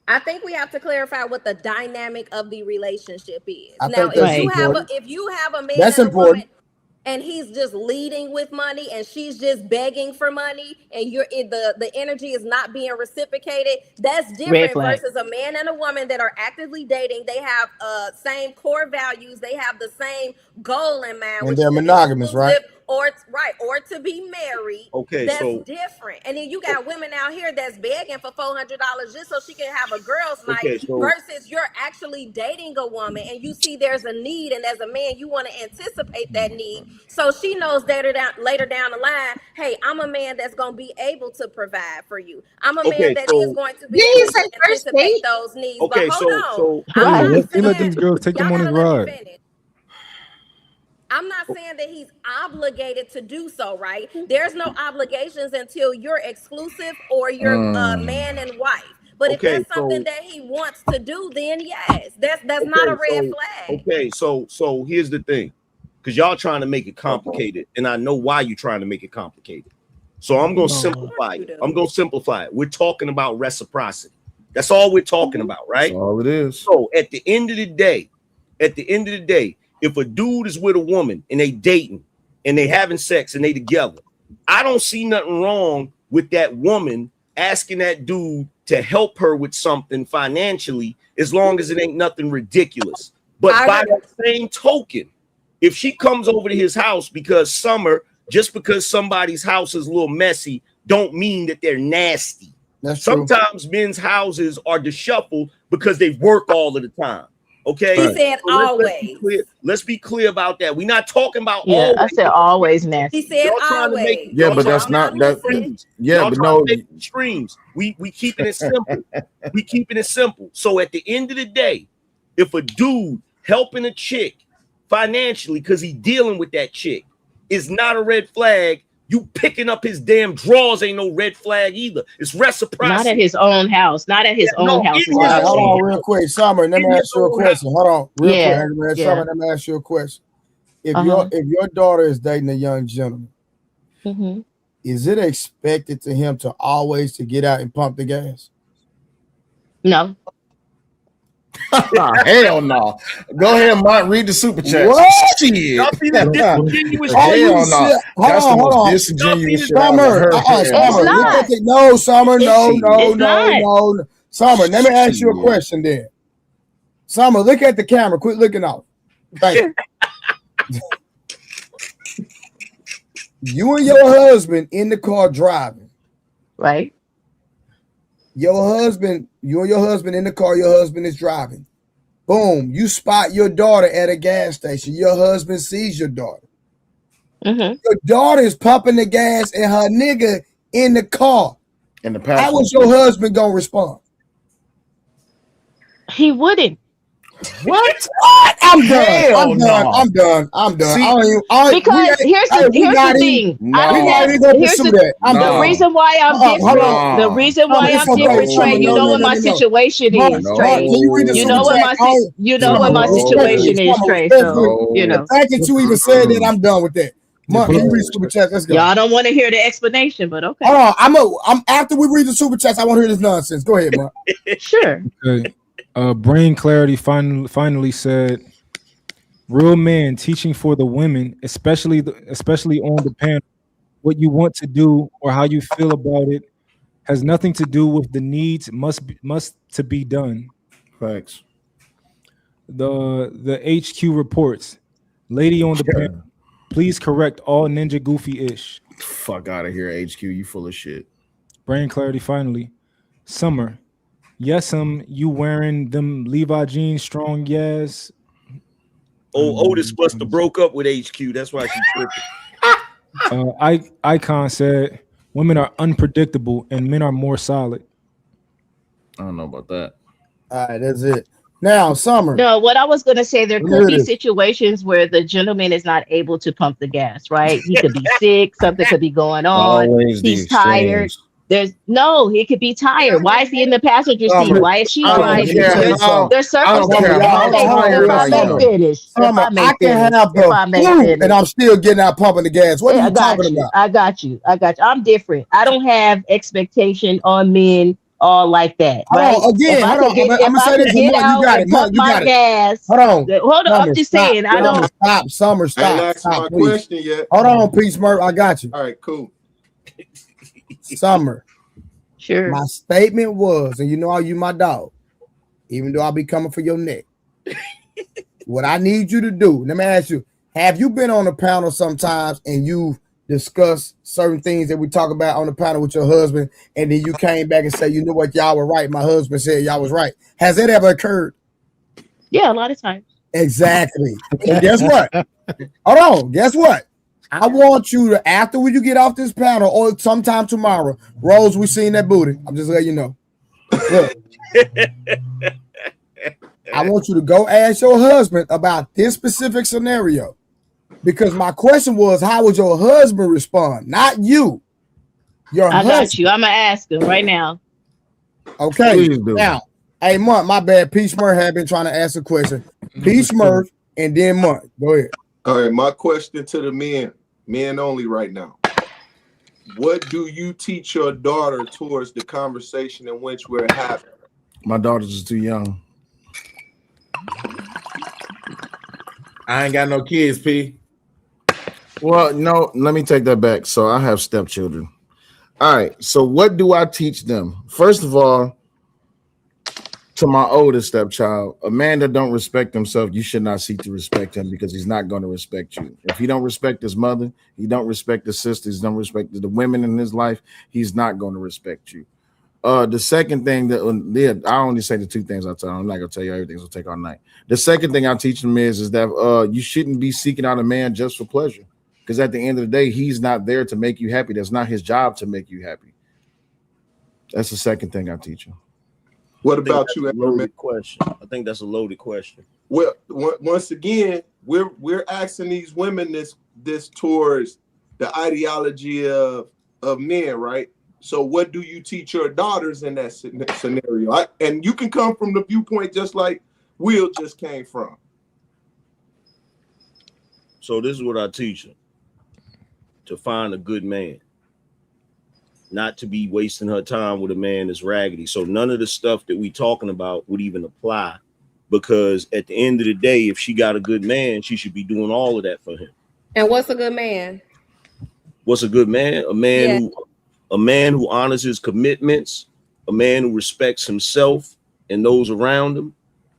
I think we have to clarify what the dynamic of the relationship is. Now, if you have a man that's and a important. woman, and he's just leading with money and she's just begging for money and the energy is not being reciprocated, that's different versus a man and a woman that are actively dating. They have same core values, they have the same goal in mind, and they're monogamous, right? Or to be married. Okay, that's so different. And then you got women out here that's begging for $400 just so she can have a girl's night, so versus you're actually dating a woman and you see there's a need, and as a man you want to anticipate that need, so she knows later down the line, hey, I'm a man that's going to be able to provide for you. I'm a man that is going to be able to anticipate those needs. Okay, but hold on. Let these girls take them on his ride. I'm not saying that he's obligated to do so, right? There's no obligations until you're exclusive or you're man and wife. But if that's something that he wants to do, then yes, that's not a red flag. Okay, so here's the thing, because y'all trying to make it complicated, and I know why you're trying to make it complicated. So I'm gonna simplify it. We're talking about reciprocity. That's all we're talking about, right? That's all it is. So at the end of the day, if a dude is with a woman and they dating and they having sex and they together, I don't see nothing wrong with that woman asking that dude to help her with something financially, as long as it ain't nothing ridiculous. But by that same token, if she comes over to his house because somebody's house is a little messy, don't mean that they're nasty. Sometimes men's houses are disheveled because they work all of the time. Okay, he said always. Let's be clear about that. We're not talking about always. I said always nasty. He said always. But that's not that. Yeah, but no extremes. We keeping it simple. We keeping it simple. So at the end of the day, if a dude helping a chick financially because he's dealing with that chick is not a red flag, you picking up his damn drawers ain't no red flag either. It's reciprocity. Not at his own house. Not at his own house. Hold on real quick. Summer, let me ask you a question. Hold on real quick. Summer, let me ask you a question. If your daughter is dating a young gentleman, is it expected to him to always to get out and pump the gas? No. Hell no. Go ahead, Mike. Read the super chat. What? Shit. Y'all see the disingenuous Hell shit? no. That's the Hold most on. disingenuous shit Summer, I've ever heard. Summer, It's look not. at the, no, Summer, no. It's not. Summer, let me ask you a question then. Summer, look at the camera. Quit looking off. Thank you. You and your husband in the car driving. Right. You and your husband in the car, your husband is driving. Boom, you spot your daughter at a gas station. Your husband sees your daughter. Mm-hmm. Your daughter is pumping the gas and her nigga in the car. In the past. How was your husband gonna respond? He wouldn't. What? I'm done. See, because here's the thing. The reason why I'm different. The reason why I'm different, Trey. You know what my situation is, Trey. You know what my situation is, Trey. So you know. The fact that you even said that, I'm done with that. Mark, can you read super chats? Let's go. Y'all don't want to hear the explanation, but okay. Hold on. I'm after we read the super chats, I want to hear this nonsense. Go ahead, Mark. Sure. Okay. Brain Clarity finally said, real men teaching for the women, especially on the panel, what you want to do or how you feel about it has nothing to do with the needs must to be done. Facts. The HQ reports, lady on the panel, please correct all Ninja Goofy-ish. Fuck out of here, HQ. You full of shit. Brain Clarity finally. Summer. Yes, you wearing them Levi jeans, strong, yes. Otis must have broke up with HQ. That's why she tripping. Icon said, women are unpredictable and men are more solid. I don't know about that. All right, that's it. Now, Summer. No, what I was going to say, there could be situations where the gentleman is not able to pump the gas, right? He could be sick. Something could be going on. He's tired. He could be tired. Why is he in the passenger seat? Why is she driving? There's circumstances. I can have the flu and I'm still getting out pumping the gas. What are you talking about? I got you. I'm different. I don't have expectation on men all like that. Right? Hold on. I'm gonna say this. You got it. Gas. Hold on. I'm just saying. I don't stop. Summer, stop. I ain't asked my question yet. Hold on, Peace Murph. I got you. All right, cool. Summer. Sure. My statement was, and you know, you my dog, even though I'll be coming for your neck. What I need you to do, let me ask you, have you been on a panel sometimes and you discuss certain things that we talk about on the panel with your husband, and then you came back and say, you know what, y'all were right. My husband said y'all was right. Has that ever occurred? Yeah, a lot of times. Exactly. And guess what? Hold on. Guess what? I want you to, after you get off this panel or sometime tomorrow, Rose, we seen that booty. I'm just letting you know. Look, I want you to go ask your husband about this specific scenario. Because my question was, how would your husband respond? Not you. Your husband. Got you. I'm going to ask him right now. Okay. Now, hey, Monk, my bad. Peace Murph had been trying to ask a question. Peace Murph and then Monk. Go ahead. All right, my question to the men only right now. What do you teach your daughter towards the conversation in which we're having? My daughter's just too young. I ain't got no kids, P. Well, no, let me take that back. So I have stepchildren. All right. So what do I teach them? First of all, to my oldest stepchild, a man that don't respect himself, you should not seek to respect him because he's not going to respect you. If he don't respect his mother, he don't respect his sisters, don't respect the women in his life, he's not going to respect you. The second thing that I only say the two things I tell him. I'm not gonna tell you everything, so it'll take all night. The second thing I teach them is that you shouldn't be seeking out a man just for pleasure, because at the end of the day, he's not there to make you happy. That's not his job to make you happy. That's the second thing I teach him. What about you? Loaded question. I think that's a loaded question. Well, once again, we're asking these women this towards the ideology of men, right? So what do you teach your daughters in that scenario? And you can come from the viewpoint just like Will just came from. So this is what I teach them. To find a good man. not to be wasting her time with a man that's raggedy. So none of the stuff that we talking about would even apply, because at the end of the day, if she got a good man, she should be doing all of that for him. And what's a good man? What's a good man? A man who honors his commitments, a man who respects himself and those around him,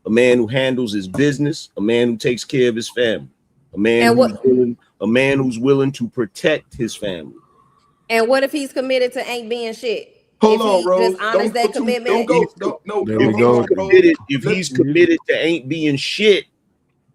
a man who handles his business, a man who takes care of his family, a man who's willing to protect his family. And what if he's committed to ain't being shit? Hold on, Rose. Just honors that commitment. If he's committed to ain't being shit,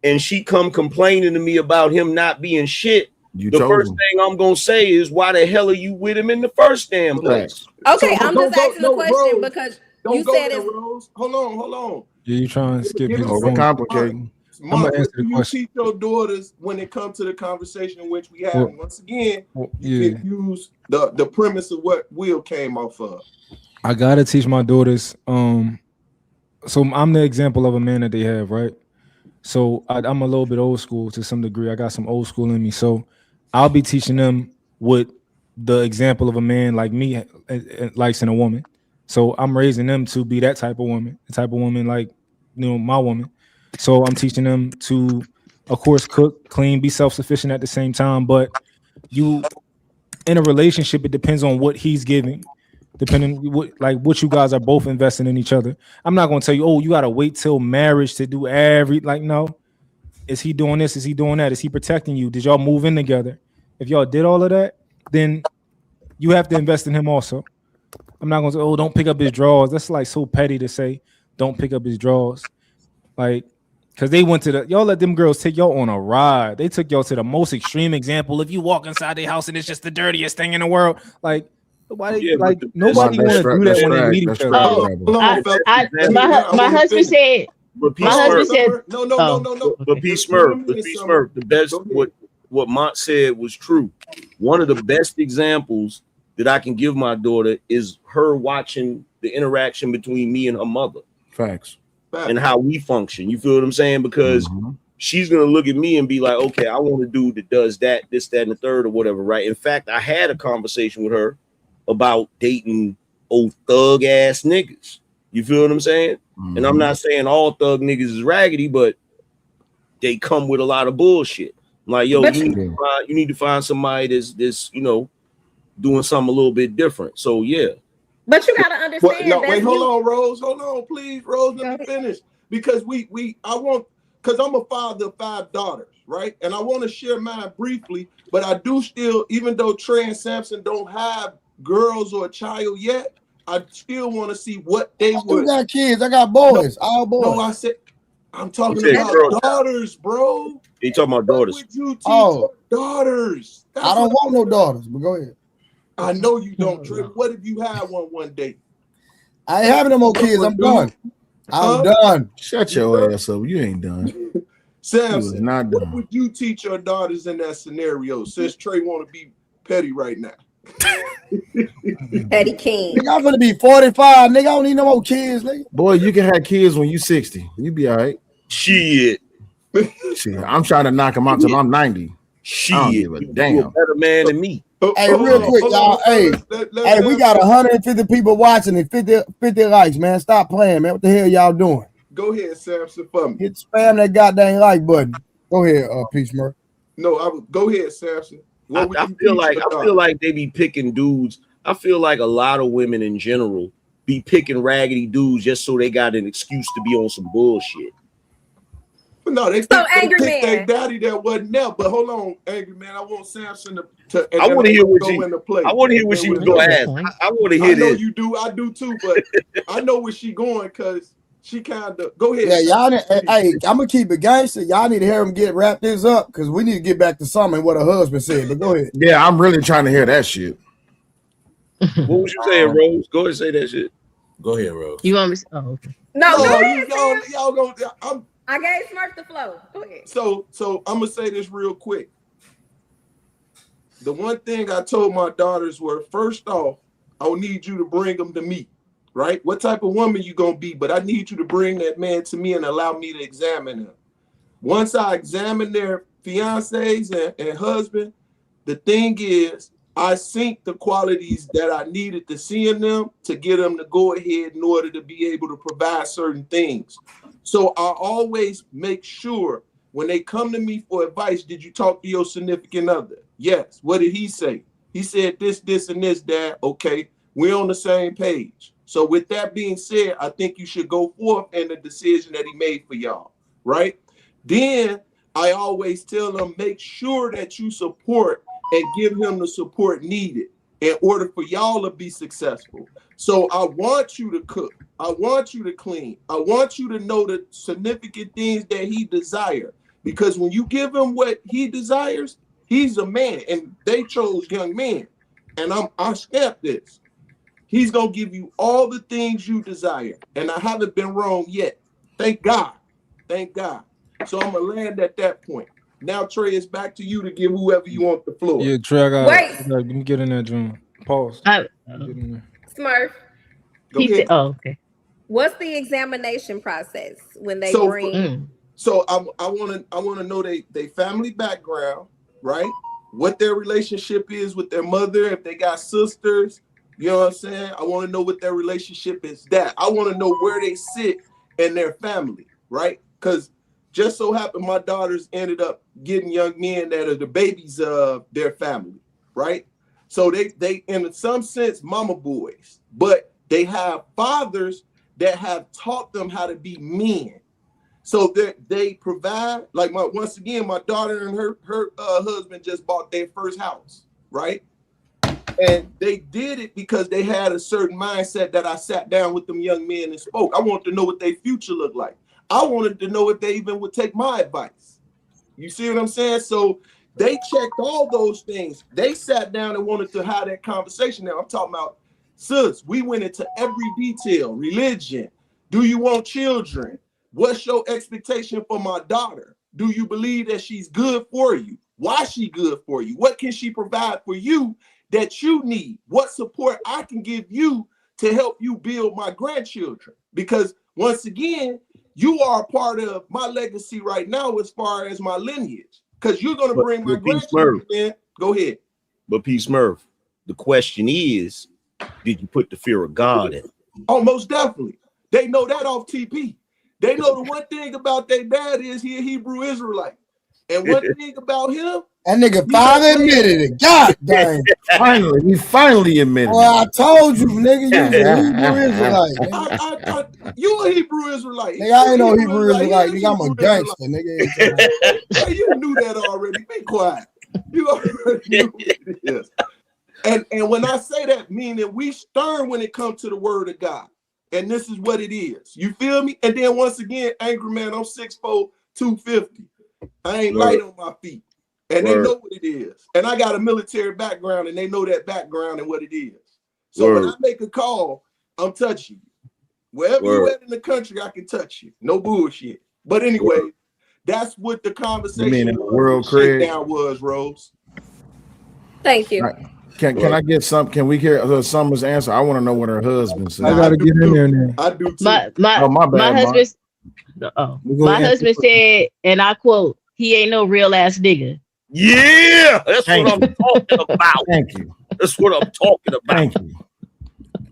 and she come complaining to me about him not being shit, the first thing I'm gonna say is, why the hell are you with him in the first damn place? Okay, I'm just asking the question because you said it's. Rose. Hold on. Yeah, you trying to skip his overcomplicating. I'm gonna answer the you question. teach your daughters when it comes to the conversation in which we have? Once again, you can use the premise of what Will came off of. I gotta teach my daughters. So I'm the example of a man that they have, right? So I'm a little bit old school to some degree. I got some old school in me. So I'll be teaching them what the example of a man like me likes in a woman. So I'm raising them to be that type of woman, the type of woman like, my woman. So I'm teaching them to, of course, cook, clean, be self-sufficient at the same time. But in a relationship, it depends on what he's giving, depending what you guys are both investing in each other. I'm not going to tell you, you got to wait till marriage to do no. Is he doing this? Is he doing that? Is he protecting you? Did y'all move in together? If y'all did all of that, then you have to invest in him also. I'm not going to say, don't pick up his drawers. That's like so petty to say, don't pick up his drawers. Like, because they went to y'all let them girls take y'all on a ride. They took y'all to the most extreme example. If you walk inside their house and it's just the dirtiest thing in the world, like, nobody want to do that when they meet each other. My husband said. But P Smurf, the best. What Mont said was true. One of the best examples that I can give my daughter is her watching the interaction between me and her mother. Facts. And how we function. You feel what I'm saying? Because she's gonna look at me and be like, okay, I want a dude that does that, this, that, and the third, or whatever, right? In fact, I had a conversation with her about dating old thug ass niggas. You feel what I'm saying? And I'm not saying all thug niggas is raggedy, but they come with a lot of bullshit. Like, yo, you need to find somebody that's doing something a little bit different. So yeah. But you gotta understand. Hold on, Rose. Hold on, please, Rose. Let me finish. Because because I'm a father of 5 daughters, right? And I want to share mine briefly, but I do still, even though Trey and Samson don't have girls or a child yet, I still want to see what they would. I got kids. I got boys. All boys. No, I said I'm talking about daughters, bro. You talking about daughters? What would you teach your daughters? I don't want no daughters, but go ahead. I know you don't, Trey. What if you had one day? I ain't having no more kids. I'm done. I'm done. Shut your ass up. You ain't done. Samson, not done. What would you teach your daughters in that scenario? Since Trey want to be petty right now. Petty king. Nigga, I'm gonna be 45. Nigga, I don't need no more kids, nigga. Boy, you can have kids when you 60. You be all right. Shit. I'm trying to knock them out till I'm 90. Shit. I don't give a damn. You're a better man than me. Hey, real quick, y'all. Hey, we got 150 people watching and 50 likes, man. Stop playing, man. What the hell y'all doing? Go ahead, Samson, for me. Hit spam that goddamn like button. Go ahead, P Smurf. No, go ahead, Samson. I feel like they be picking dudes. I feel like a lot of women in general be picking raggedy dudes just so they got an excuse to be on some bullshit. No, they picked their daddy that wasn't there. But hold on, Angry Man. I want Samson to I want to hear what she was going to ask. I want to hear this. I know this. you do. I do too. But I know where she going because she kind of go ahead. Yeah, y'all. Hey, I'm gonna keep it gangster. Y'all need to hear him wrap this up because we need to get back to something what her husband said. But go ahead. Yeah, I'm really trying to hear that shit. What was you saying, Rose? Go ahead and say that shit. Go ahead, Rose. You want me? Oh, okay. No, go ahead, y'all go. I gave Smurf the flow. Go ahead. So I'm gonna say this real quick. The one thing I told my daughters were, first off, I'll need you to bring them to me, right? What type of woman you gonna be? But I need you to bring that man to me and allow me to examine him. Once I examine their fiancés and husband, the thing is, I seen the qualities that I needed to see in them to get them to go ahead in order to be able to provide certain things. So I always make sure when they come to me for advice, did you talk to your significant other? Yes. What did he say? He said this, this, and this, Dad. Okay, we're on the same page. So with that being said, I think you should go forth in the decision that he made for y'all, right? Then I always tell them, make sure that you support and give him the support needed in order for y'all to be successful. So I want you to cook. I want you to clean. I want you to know the significant things that he desires. Because when you give him what he desires, he's a man. And they chose young men. And I stamp this. He's going to give you all the things you desire. And I haven't been wrong yet. Thank God. Thank God. So I'm going to land at that point. Now, Trey, it's back to you to give whoever you want the floor. Yeah, Trey, I got let me get in there, John. Pause. Smurf. Okay. What's the examination process when they bring? So I want to know they family background, right? What their relationship is with their mother, if they got sisters, you know what I'm saying? I want to know what their relationship is. That I want to know where they sit in their family, right? Because just so happened my daughters ended up getting young men that are the babies of their family, right? So they in some sense mama boys, but they have fathers that have taught them how to be men. So they provide, like once again, my daughter and her husband just bought their first house, right? And they did it because they had a certain mindset that I sat down with them young men and spoke. I wanted to know what their future looked like. I wanted to know if they even would take my advice. You see what I'm saying? So they checked all those things. They sat down and wanted to have that conversation. Now I'm talking about, sis, we went into every detail. Religion. Do you want children? What's your expectation for my daughter? Do you believe that she's good for you? Why is she good for you? What can she provide for you that you need? What support I can give you to help you build my grandchildren? Because once again, you are a part of my legacy right now as far as my lineage. Because you're going to bring my grandchildren in. Go ahead. But P. Smurf, the question is, did you put the fear of God in? Oh, most definitely. They know that off TP. They know the one thing about their dad is he a Hebrew Israelite. And one thing about him, that nigga finally admitted it. God damn. He finally admitted it. Well, I told you, nigga, you a Hebrew Israelite. You a Hebrew Israelite. Nigga, I ain't no Hebrew Israelite. Nigga, I'm a gangster, nigga. Hey, you knew that already. Be quiet. You already knew it is. And when I say that, meaning we stern when it comes to the word of God. And this is what it is. You feel me? And then once again, Angry Man, I'm 6'4", 250. I ain't light on my feet. And they know what it is. And I got a military background and they know that background and what it is. So when I make a call, I'm touching you. Wherever you're at in the country, I can touch you. No bullshit. But anyway, that's what the conversation shakedown was, Rose. Thank you. Right. Can I get some? Can we hear Summer's answer? I want to know what her husband said. I gotta get in there now. I do too. My husband said, and I quote, "He ain't no real ass nigga." Yeah, that's what I'm talking about. Thank you. That's what I'm talking about. Thank you.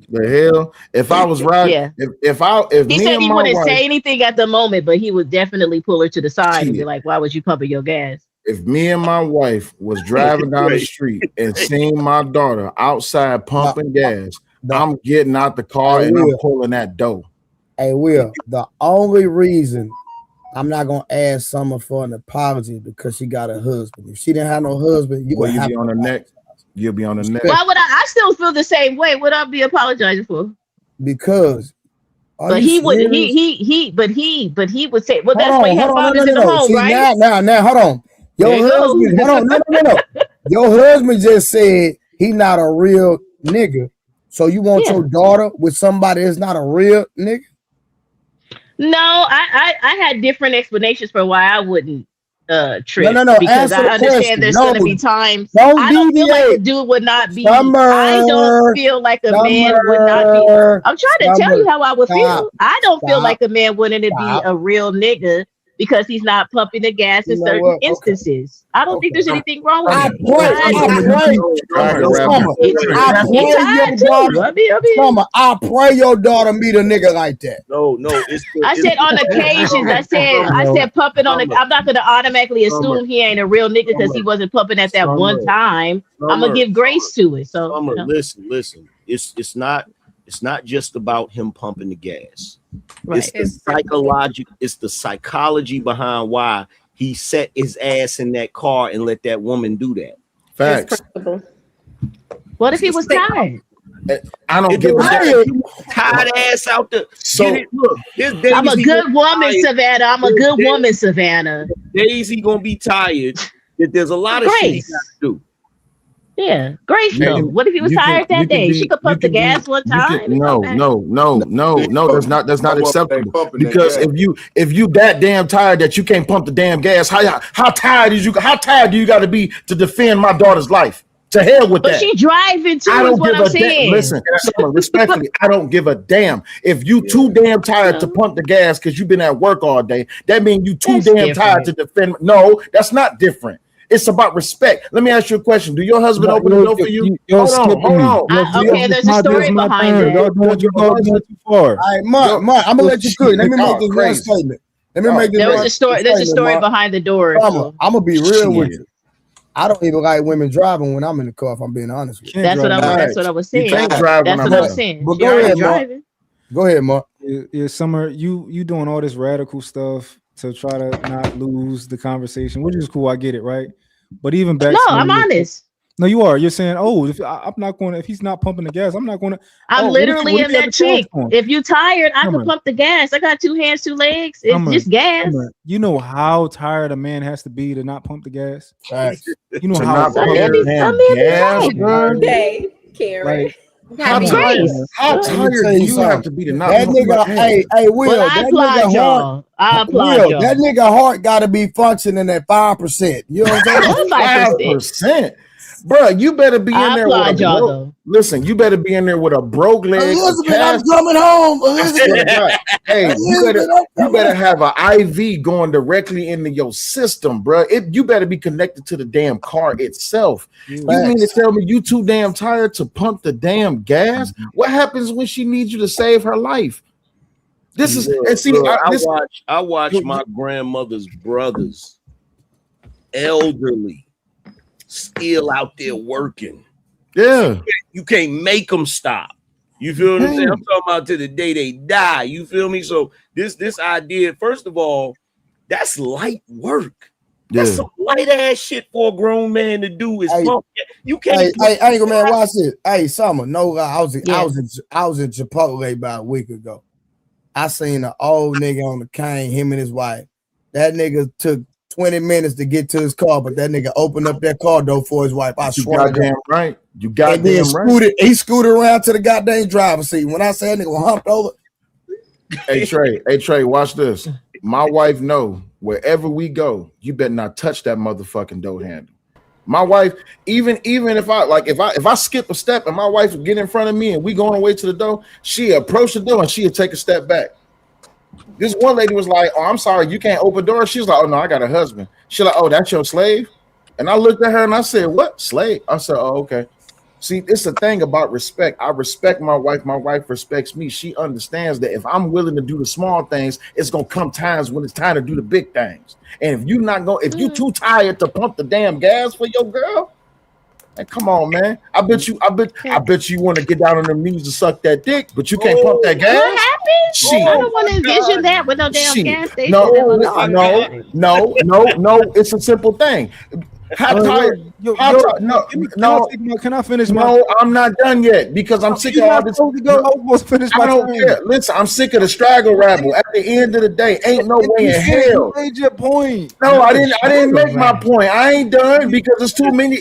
The hell, if I was right, if he said he wouldn't say anything at the moment, but he would definitely pull her to the side and be like, "Why was you pumping your gas?" If me and my wife was driving down the street and seeing my daughter outside pumping gas, I'm getting out the car and I'm pulling that dough. Hey, Will, the only reason I'm not gonna ask Summer for an apology because she got a husband. If she didn't have no husband, you'll be on the neck. You'll be on the neck. Why would I still feel the same way? What I be apologizing for? Because but he would would say, well, that's why you have fathers in the home, see, right? Now, hold on. Your husband, hold on, no. Your husband just said he not a real nigga. So you want your daughter with somebody that's not a real nigga? No, I had different explanations for why I wouldn't trip. No. Because I understand there's going to be times. I don't feel like a dude would not be. I don't feel like a man would not be. I'm trying to tell you how I would feel. I don't feel like a man wouldn't be a real nigga because he's not pumping the gas in certain instances. I don't think there's anything wrong with I it. I pray your daughter meet a nigga like that. No, I said on occasions. I said pumping on the. I'm not gonna automatically assume he ain't a real nigga because he wasn't pumping at that one time. I'm gonna give grace to it. So listen. It's not just about him pumping the gas. Right. It's the psychology behind why he set his ass in that car and let that woman do that. Facts. What if he was tired? I don't give a damn. Tired ass out there. So look, I'm a good woman, Savannah. I'm a good woman, Savannah. Daisy gonna be tired. There's a lot of shit he got to do. Yeah, Grace. No. What if he was tired that day? She could pump the gas one time. No. That's not acceptable. Because if you that damn tired that you can't pump the damn gas, how tired do you got to be to defend my daughter's life? To hell with that. But she driving too. I don't is what give I'm a saying. damn. Listen, respectfully, I don't give a damn. If you too damn tired to pump the gas because you've been at work all day, that means you too damn tired to defend. No, that's not different. It's about respect. Let me ask you a question. Do your husband open the door for you? Hold on. Okay, there's a story behind it. Y'all going too far. All right, Mark, I'm gonna let you cook. Let me make this one statement. There's a story behind the door. I'm gonna be real with you. I don't even like women driving when I'm in the car. If I'm being honest with you, that's what I was saying. You can't drive when I'm saying. But go ahead, Mark. Go ahead, Mark. Yeah, Summer, you doing all this radical stuff to try to not lose the conversation, which is cool. I get it, right? But even back, I'm honest. No, you are. You're saying, oh, if he's not pumping the gas, I'm not going to. I'm literally in that chick. If you tired, I can pump the gas. I got 2 hands, 2 legs. It's just gas. You know how tired a man has to be to not pump the gas. You know how tired Dave, Karen. How tired do you have to be to not that nigga? Hey, Will. I applaud y'all. That nigga heart got to be functioning at 5%. You know what I'm saying? 5%. Bro, you better be in there with a broke. Listen, you better be in there with a broke leg. Elizabeth, I'm coming home. Elizabeth. Hey, you better have an IV going directly into your system, bro. You better be connected to the damn car itself. You mean to tell me you too damn tired to pump the damn gas? What happens when she needs you to save her life? This is and see. I watch my grandmother's brothers, elderly, still out there working. Yeah, you can't make them stop. You feel what I'm saying? I'm talking about to the day they die. You feel me? So this idea, first of all, that's light work. That's some light ass shit for a grown man to do. Is you can't. Hey, Angle Man, watch this. Hey, Summer, no, I was in Chipotle about a week ago. I seen an old nigga on the cane, him and his wife. That nigga took 20 minutes to get to his car, but that nigga opened up that car door for his wife. I swear. Goddamn right. You goddamn right. He scooted around to the goddamn driver's seat. When I say that nigga humped over. Hey Trey, watch this. My wife know wherever we go, you better not touch that motherfucking door handle. My wife, even if I skip a step and my wife would get in front of me and we going away to the door, she approach the door and she'll take a step back. This one lady was like, "Oh, I'm sorry, you can't open doors." She was like, "Oh no, I got a husband." She's like, "Oh, that's your slave?" And I looked at her and I said, "What slave?" I said, "Oh, okay." See, it's the thing about respect. I respect my wife. My wife respects me. She understands that if I'm willing to do the small things, it's gonna come times when it's time to do the big things. And if you too tired to pump the damn gas for your girl, hey, come on, man. I bet you want to get down on the knees to suck that dick, but you can't pump that gas. What happened? I don't want to envision that with no damn gas station. No. It's a simple thing. How tired? Can I finish? No, I'm not done yet because I'm sick of all this. I don't care. Listen, I'm sick of the straggle rabble. At the end of the day, ain't no way in hell. You made your point. No, I didn't make my point. I ain't done because it's too many.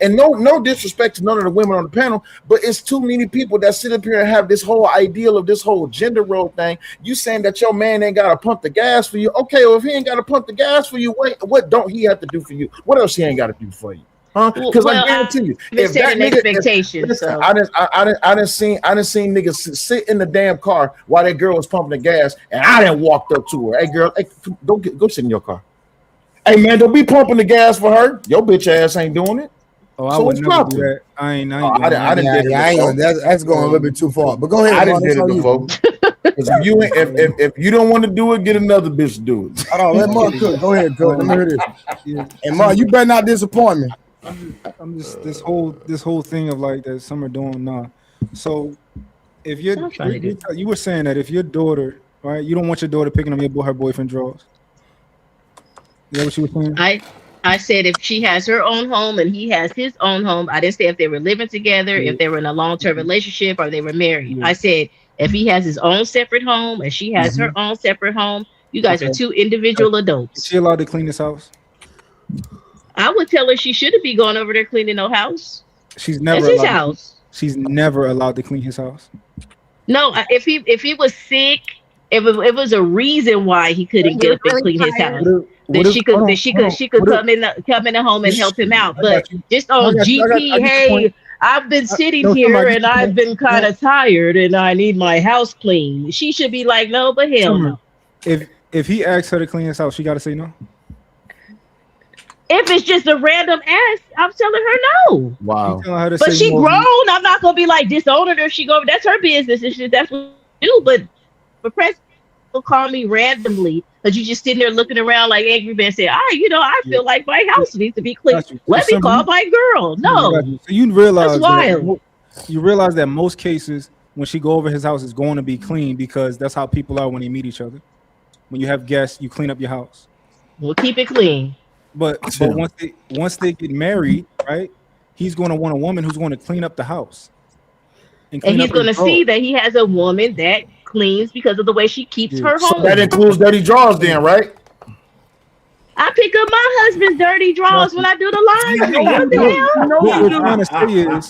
And no disrespect to none of the women on the panel, but it's too many people that sit up here and have this whole ideal of this whole gender role thing. You saying that your man ain't got to pump the gas for you? Okay, well if he ain't got to pump the gas for you, what don't he have to do for you? What else he ain't got to do for you? Huh? Because I guarantee you, if that nigga, listen, I didn't seen niggas sit in the damn car while that girl was pumping the gas, and I didn't walked up to her. Hey girl, hey, go sit in your car. Hey man, don't be pumping the gas for her. Your bitch ass ain't doing it. Oh, I would never do that. I ain't that's going a little bit too far. But go ahead. I didn't did it before. If you don't want to do it, get another bitch to do it. Hold on, let Mark cook. Go ahead, cook. Let me hear this. And Mark, you better not disappoint me. I'm just this whole thing of like that some are doing now. So if you were saying that if your daughter, right, you don't want your daughter picking up her boyfriend drawers. Is that what you were saying? I said if she has her own home and he has his own home. I didn't say if they were living together, if they were in a long-term relationship, or they were married. I said if he has his own separate home and she has her own separate home, you guys are two individual adults. Is she allowed to clean this house? I would tell her she shouldn't be going over there cleaning no house. She's never. That's his house. She's never allowed to clean his house. No, if he was sick, if it was a reason why he couldn't get up and clean his house, then she could come in the home and help him out. But just on GP, hey, I've been sitting here and I've been kind of tired and I need my house clean. She should be like, no, but hell no. If he asks her to clean his house, she got to say no. If it's just a random ask, I'm telling her no. Wow. But she grown. I'm not gonna be like disown her if she go. That's her business. That's what she do. But for president, will call me randomly because you just sitting there looking around like angry man saying, "All right, I feel like my house needs to be clean. Let me call my girl." No. So you realize that's wild. You realize that most cases when she go over his house is going to be clean because that's how people are when they meet each other. When you have guests, you clean up your house. We'll keep it clean. But once they get married, right? He's going to want a woman who's going to clean up the house, and he's going to see that he has a woman that cleans because of the way she keeps her home. So that includes dirty drawers, then, right? I pick up my husband's dirty drawers when I do the laundry. What the hell?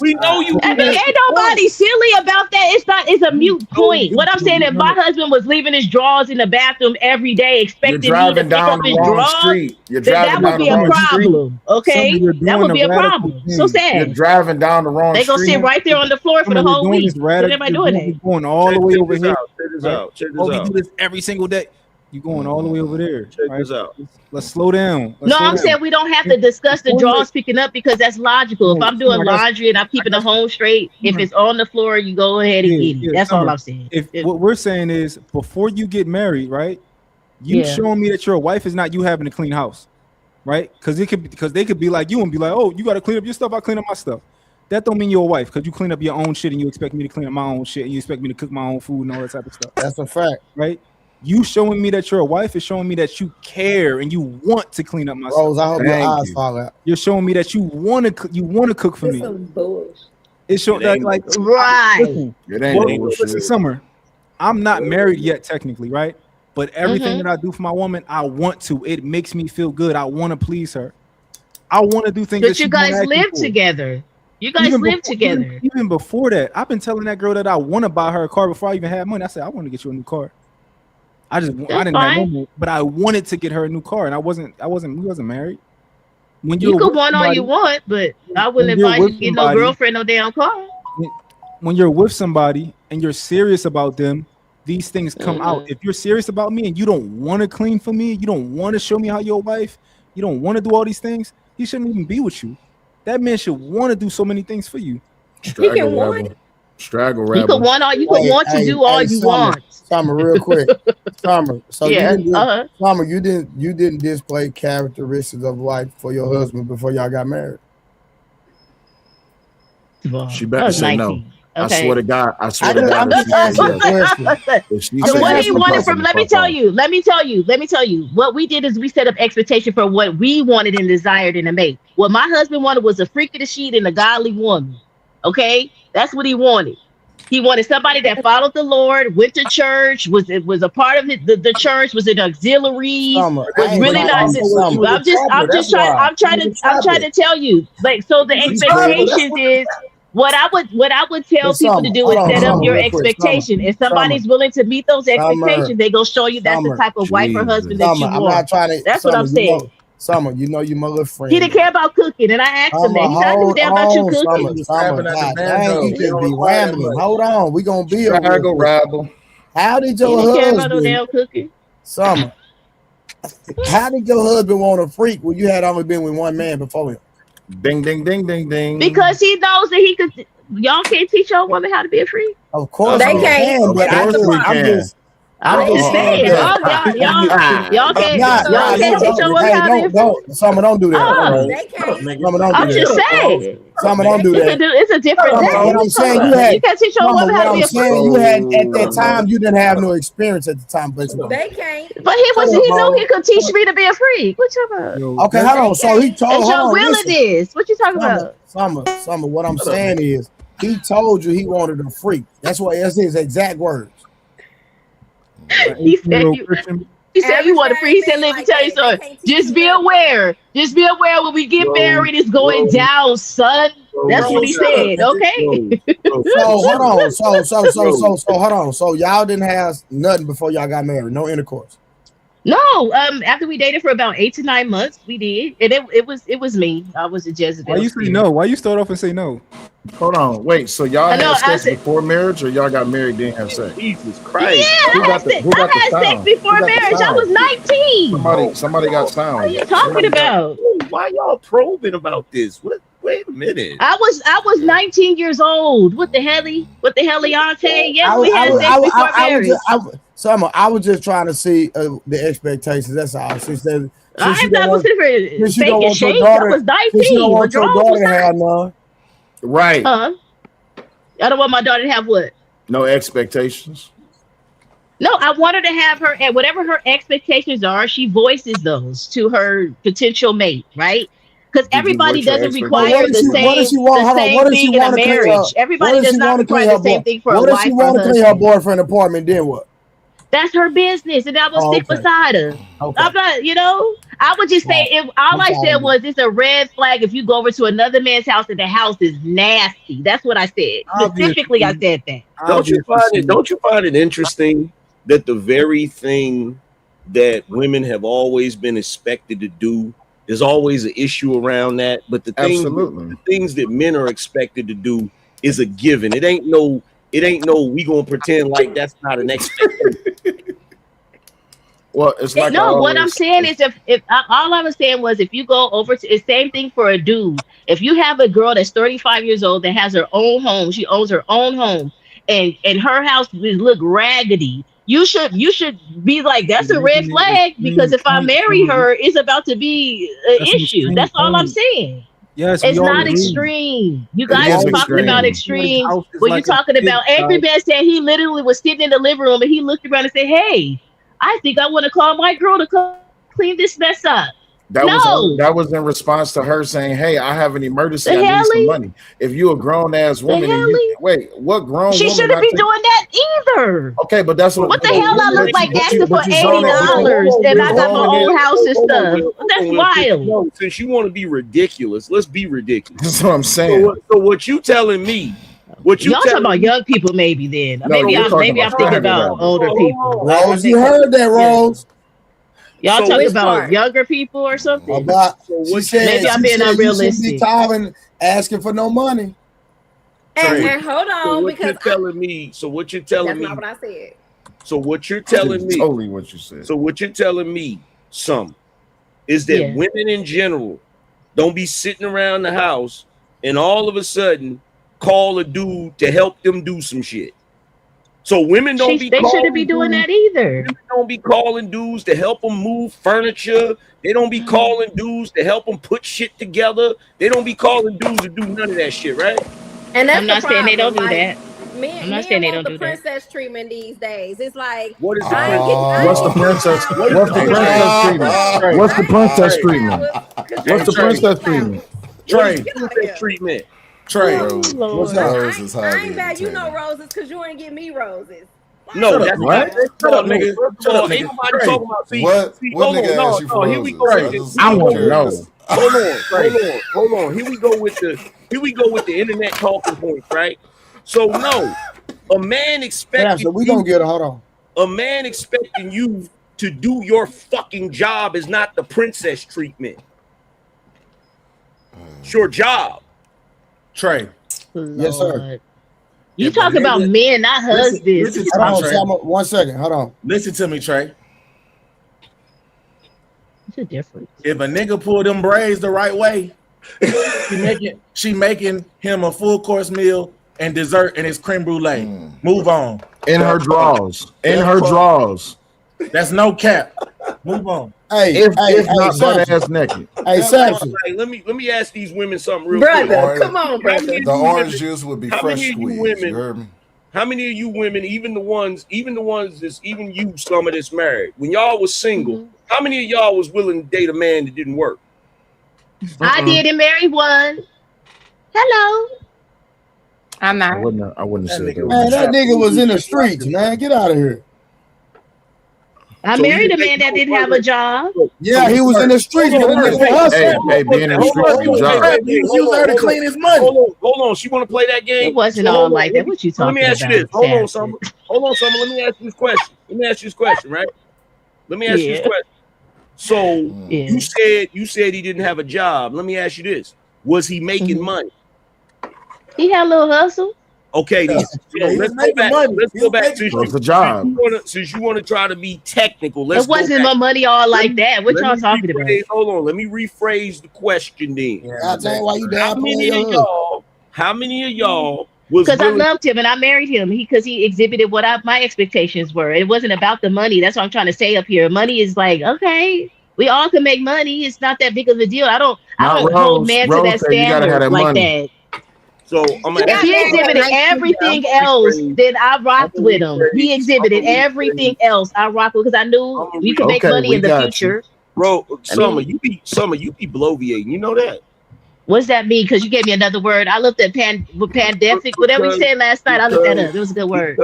We know you. I mean, ain't nobody silly about that. It's a mute point. What I'm saying, if my husband was leaving his drawers in the bathroom every day, expecting me to pick up his drawers, then that would be a problem. Okay, that would be a problem. So sad. You're driving down the wrong street. They gonna sit right there on the floor for the whole week. Everybody doing that. Going all the way over here. Check this out. We do this every single day. You're going all the way over there. Check this out. Let's slow down. I'm saying we don't have to discuss the drawers picking up because that's logical. If I'm doing laundry and I'm keeping the home straight, if it's on the floor, you go ahead and get it. That's all I'm saying. What we're saying is before you get married, right? You showing me that your wife is not you having a clean house, right? Because they could be like you and be like, oh, you got to clean up your stuff. I clean up my stuff. That don't mean you're a wife because you clean up your own shit and you expect me to clean up my own shit and you expect me to cook my own food and all that type of stuff. That's a fact, right? You showing me that you're a wife is showing me that you care and you want to clean up my Rose, stuff. I hope your eyes fall out. You're showing me that you want to cook for me. It's showing that like right. Listen, Summer, I'm not married yet technically, right? But everything that I do for my woman, I want to. It makes me feel good. I want to please her. I want to do things. But you guys live together. You guys live together. Even before that, I've been telling that girl that I want to buy her a car before I even had money. I said I want to get you a new car. I didn't have money, but I wanted to get her a new car, and we wasn't married. When you could want all you want, but I wouldn't advise you to get no girlfriend, no damn car. When you're with somebody and you're serious about them, these things come out. If you're serious about me and you don't want to clean for me, you don't want to show me how you're a wife, you don't want to do all these things, he shouldn't even be with you. That man should want to do so many things for you. Straggle rabble. You can want to do all you want. Summer, real quick. Summer. So Summer, you didn't display characteristics of life for your husband before y'all got married. She better say 19. No. Okay. I swear to God. So what he wanted from let me tell you. What we did is we set up expectation for what we wanted and desired in a mate. What my husband wanted was a freak of the sheet and a godly woman. Okay? That's what he wanted. He wanted somebody that followed the Lord, went to church, was a part of the church, was an auxiliary, was really not. I'm trying to tell you. Like, so the expectations is what I would tell people to do is set up your expectation. If somebody's willing to meet those expectations, they go show you that's the type of wife or husband that you want. That's what I'm saying. Summer, you know you my little friend. He didn't care about cooking, and I asked him that. He said, I give a damn about you cooking. Summer, God dang, you just be rambling. Hold on, we gonna be a rabble. How did your husband care about no husband, damn cooking? Summer, how did your husband want a freak when you had only been with one man before him? Ding, ding, ding, ding, ding. Because he knows that he could. Y'all can't teach your woman how to be a freak. Of course they can't. But I'm just saying, y'all can't teach your woman how to be a freak. Summer, don't do that. They can't. Summer, don't do I'm that. just saying. Summer, don't do that. It's a different day. What I'm saying, you can't teach your woman how to be a freak. You had at that time, you didn't have no experience at the time, but they can't. But he knew he could teach me to be a freak. What you talking about? Okay, hold on. So he told. It's your will it is. What you talking about? Summer. What I'm saying is, he told you he wanted a freak. That's his exact words. He said you want a free. He said, let me tell you something. Just be aware. Just be aware when we get married, it's going down, son. That's what he said. Okay. So hold on. So hold on. So y'all didn't have nothing before y'all got married. No intercourse. No. After we dated for about 8 to 9 months, we did, and it was me. I was a Jezebel. Why you say no? Why you start off and say no? Hold on, wait. So y'all had sex before marriage, or y'all got married then have sex? Jesus Christ! Yeah, I had sex before marriage. I was 19. Somebody got sound. What are you talking about? Why y'all probing about this? What? Wait a minute. I was 19 years old. What the hell, Leonte? Yes, we had sex before marriage. I was just trying to see the expectations. That's all. Since you don't want your daughter to have none. Right. I don't want my daughter to have what? No expectations. No, I want her to have her, and whatever her expectations are, she voices those to her potential mate, right? Because everybody doesn't require the same thing in a marriage. Everybody does not require the same thing for a wife or husband. What if she want to clean her boyfriend apartment? Then what? That's her business, and I will stick beside her. Okay. I'm not, I would just say, all I said was it's a red flag if you go over to another man's house and the house is nasty. That's what I said. Specifically, I said that. Don't you find it interesting that the very thing that women have always been expected to do, there's always an issue around that, but the things that men are expected to do is a given. It ain't no we gonna pretend like that's not an expectation. Well, it's like what I'm saying is if all I was saying was if you go over to it's same thing for a dude. If you have a girl that's 35 years old that has her own home, she owns her own home, and her house look raggedy, you should be like, that's a red flag, because if I marry her, it's about to be an issue. That's all I'm saying. Yes, it's not extreme. You guys are talking about extreme. When you're talking about every man said he literally was sitting in the living room and he looked around and said, "Hey, I think I want to call my girl to come clean this mess up." That was in response to her saying, "Hey, I have an emergency. I need some money." If you a grown ass woman, what grown? She shouldn't be doing that either. Okay, but that's what the hell I look like asking for $80 and I got my own house and stuff. That's wild. No, since you want to be ridiculous, let's be ridiculous. That's what I'm saying. So what you telling me? Y'all talking about young people? Maybe then. No, maybe I'm thinking about older people. Rose, you heard that, Rose? Y'all talking about younger people or something? Maybe I'm being unrealistic. Be calling, asking for no money. And hold on, because you're telling me. So what you're telling me? That's not what I said. So what you're telling me? Totally what you said. So what you're telling me, is that women in general don't be sitting around the house and all of a sudden call a dude to help them do some shit. So women don't They shouldn't be doing that either. Women don't be calling dudes to help them move furniture. They don't be calling dudes to help them put shit together. They don't be calling dudes to do none of that shit, right? And that's I'm not saying they don't do that. I'm not saying they don't do that. Princess treatment these days. It's like, what is what's the princess? What's the princess treatment? What's the princess treatment? What's the princess treatment? Princess treatment. Trey, what's up? I ain't bad. You know roses because you ain't give me roses. No, that's what. Shut up, nigga. Shut up, nigga. Ain't nobody talking about what nigga asked you for here we go. I want to know. Hold on. Here we go with the internet talking points, right? So no, a man expecting. So we gonna get a hold on. A man expecting you to do your fucking job is not the princess treatment. It's your job. Trey. Yes, sir. You talk about men, not husbands. Listen Hold on, Selma, 1 second. Hold on. Listen to me, Trey. What's the difference? If a nigga pull them braids the right way, she making him a full course meal and dessert and his creme brulee. Move on. In her drawers. In her drawers. That's no cap. Move on. Hey, if not butt ass naked. Hey, Samson. Like, let me ask these women something real brother, quick. come on, brother. The orange juice would be fresh squeezed. Women, you heard me? How many of you women, even the ones that's even you, some of that's married, when y'all was single, how many of y'all was willing to date a man that didn't work? I did and married one. Hello. I'm not. I wouldn't say that. Man, that nigga was in the streets, man. Get out of here. I married a man that didn't have a job. Yeah, he was in the streets. Hey, being in the streets is a job. He was there to clean his money. Hold on. She want to play that game? It wasn't all like that. What you talking about? Let me ask you this. Hold on, Summer. Let me ask you this question. Right? Let me ask you this question. So you said he didn't have a job. Let me ask you this: was he making money? He had a little hustle. Okay, then. Let's go back. Let's go back to the job. Since you want to try to be technical, It wasn't my money all like that. What y'all talking about? Hold on. Let me rephrase the question then. Why you down? How many of y'all was? Because I loved him and I married him. Because he exhibited what my expectations were. It wasn't about the money. That's what I'm trying to say up here. Money is like, okay, we all can make money. It's not that big of a deal. I don't hold man to that standard like that. So if he exhibited everything else, then I rocked with him. He exhibited everything else. I rocked with because I knew we could make money in the future. Bro, Summer, you be bloviating. You know that. What's that mean? Because you gave me another word. I looked at pandemic, whatever you said last night. I looked that up. It was a good word.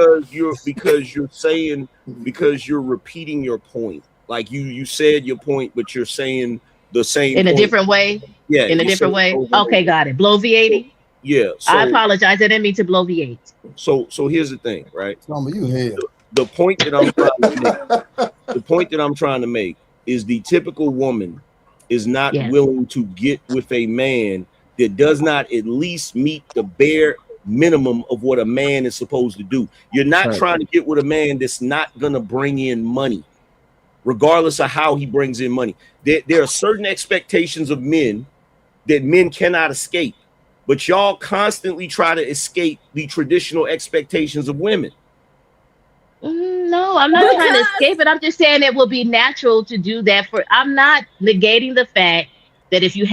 Because you're repeating your point. Like you said your point, but you're saying the same in point. a different way. Yeah, in a different way. Okay, got it. Bloviating. Yeah, so, I apologize. I didn't mean to bloviate. So here's the thing, right? You the point that I'm trying to make is the typical woman is not willing to get with a man that does not at least meet the bare minimum of what a man is supposed to do. You're not trying to get with a man that's not gonna bring in money, regardless of how he brings in money. There are certain expectations of men that men cannot escape. But y'all constantly try to escape the traditional expectations of women. No, I'm not trying to escape it. I'm just saying it will be natural to do that. I'm not negating the fact that if you're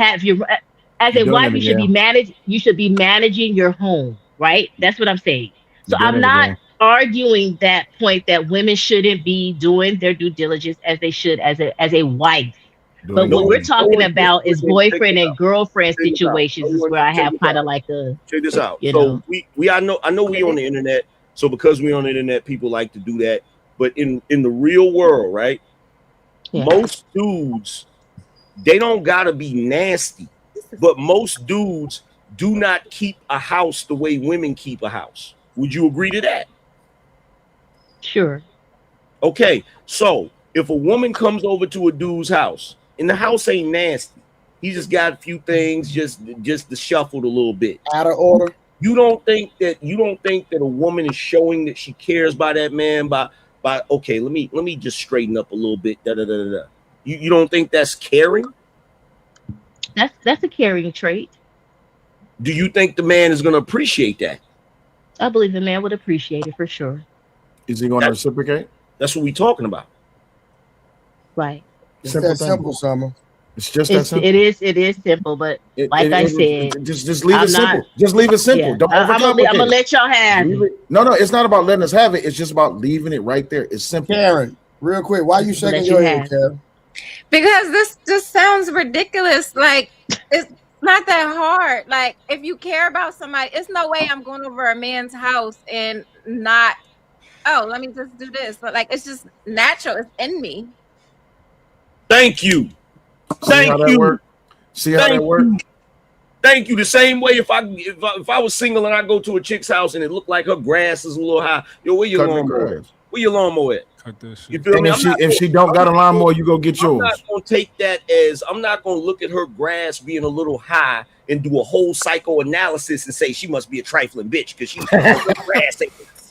as a wife, you should be managing your home, right? That's what I'm saying. So I'm not arguing that point that women shouldn't be doing their due diligence as they should as a wife. But what we're talking about is boyfriend and girlfriend situations is where I have kind of like a check this out. So I know we on the internet. So because we on the internet, people like to do that. But in the real world, right? Yeah. Most dudes, they don't gotta be nasty, but most dudes do not keep a house the way women keep a house. Would you agree to that? Sure. Okay, so if a woman comes over to a dude's house and the house ain't nasty, he just got a few things just shuffled a little bit out of order. You don't think that a woman is showing that she cares by that man by okay, let me just straighten up a little bit. You don't think that's caring? That's a caring trait. Do you think the man is going to appreciate that? I believe the man would appreciate it for sure. Is he going to reciprocate? That's what we're talking about. Right. It's that simple, Summer. It's just that simple. It is simple, but I said, just leave it simple. Just leave it simple. Yeah. Don't I'm gonna let y'all have it. No, it's not about letting us have it. It's just about leaving it right there. It's simple. Karen, real quick, why you shaking your head, Karen? Because this just sounds ridiculous. Like, it's not that hard. Like, if you care about somebody, it's no way I'm going over a man's house and not, let me just do this. But like, it's just natural. It's in me. Thank you. See how that works? Thank you. The same way if I was single and I go to a chick's house and it looked like her grass is a little high. Yo, where your lawnmower? Where your lawnmower at? cut that shit. You feel me? If she don't got a lawnmower, you go get yours. I'm not gonna take that as I'm not gonna look at her grass being a little high and do a whole psychoanalysis and say she must be a trifling bitch because she's grass.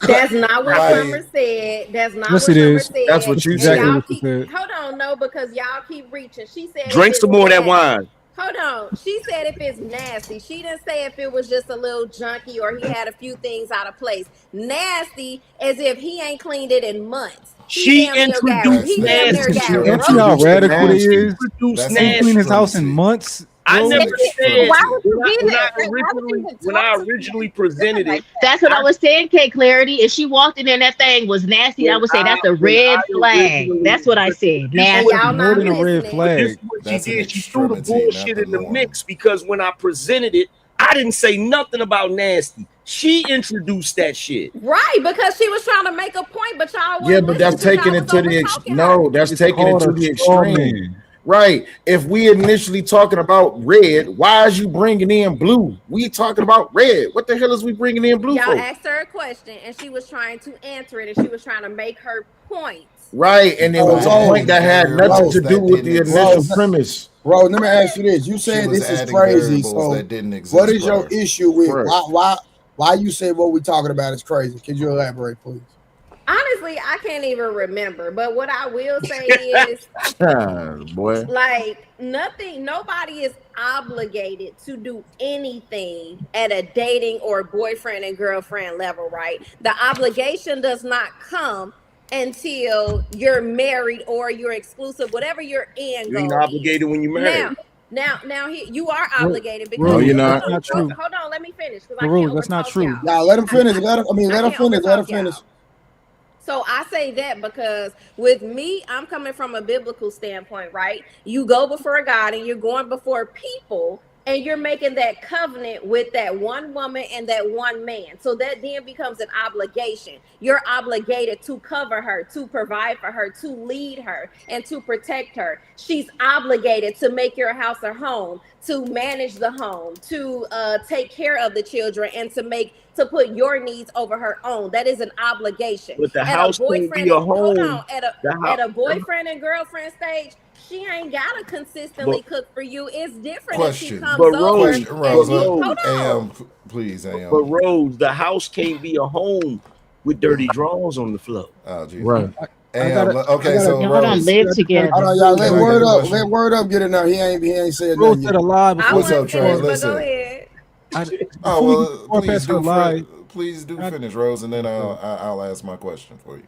That's not what Summer said. That's not yes, what it Summer is. said. That's what you exactly what you said. Hold on, no, because y'all keep reaching. She said drink some more of that wine. Hold on. She said if it's nasty. She didn't say if it was just a little junky or he had a few things out of place. Nasty as if he ain't cleaned it in months. She introduced nasty. Don't you how radical he is? He cleaned his house in months. I never said Why would you be there? when I originally presented it. That's what I was saying, K Clarity. If she walked in there and that thing was nasty, I would say that's a red flag. That's what I said. Nasty. More than a red flag. She did. She threw the bullshit in the mix because when I presented it, I didn't say nothing about nasty. She introduced that shit. Right, because she was trying to make a point, but y'all Yeah, but that's taking it to the extreme. Right. If we initially talking about red, why is you bringing in blue? We talking about red. What the hell is we bringing in blue for? Y'all asked her a question and she was trying to answer it and she was trying to make her point. Right, and it was a point that had nothing to do with the initial premise. Bro, let me ask you this. You said this is crazy. So what is your issue with why you say what we talking about is crazy? Could you elaborate, please? Honestly, I can't even remember. But what I will say is, like nobody is obligated to do anything at a dating or boyfriend and girlfriend level, right? The obligation does not come until you're married or you're exclusive, whatever you're in. You ain't obligated when you're married. Now, you are obligated because no, you're not. Hold on, let me finish. That's not true. Now let him finish. Let him finish. So I say that because with me, I'm coming from a biblical standpoint, right? You go before God and you're going before people and you're making that covenant with that one woman and that one man. So that then becomes an obligation. You're obligated to cover her, to provide for her, to lead her, and to protect her. She's obligated to make your house a home, to manage the home, to take care of the children, and to put your needs over her own. That is an obligation. But the house can be a home. Hold on, at a boyfriend and girlfriend stage, she ain't gotta consistently cook for you. It's different if she comes over. Please, AM. But Rose, the house can't be a home with dirty drawers on the floor. Oh, geez. Right. Okay, so y'all don't live together. Hold on, y'all. Let word up. Get it now. He ain't said nothing. Said a lie before. What's up, Trey? Listen. Go ahead. Please do finish, Rose, and then I'll ask my question for you.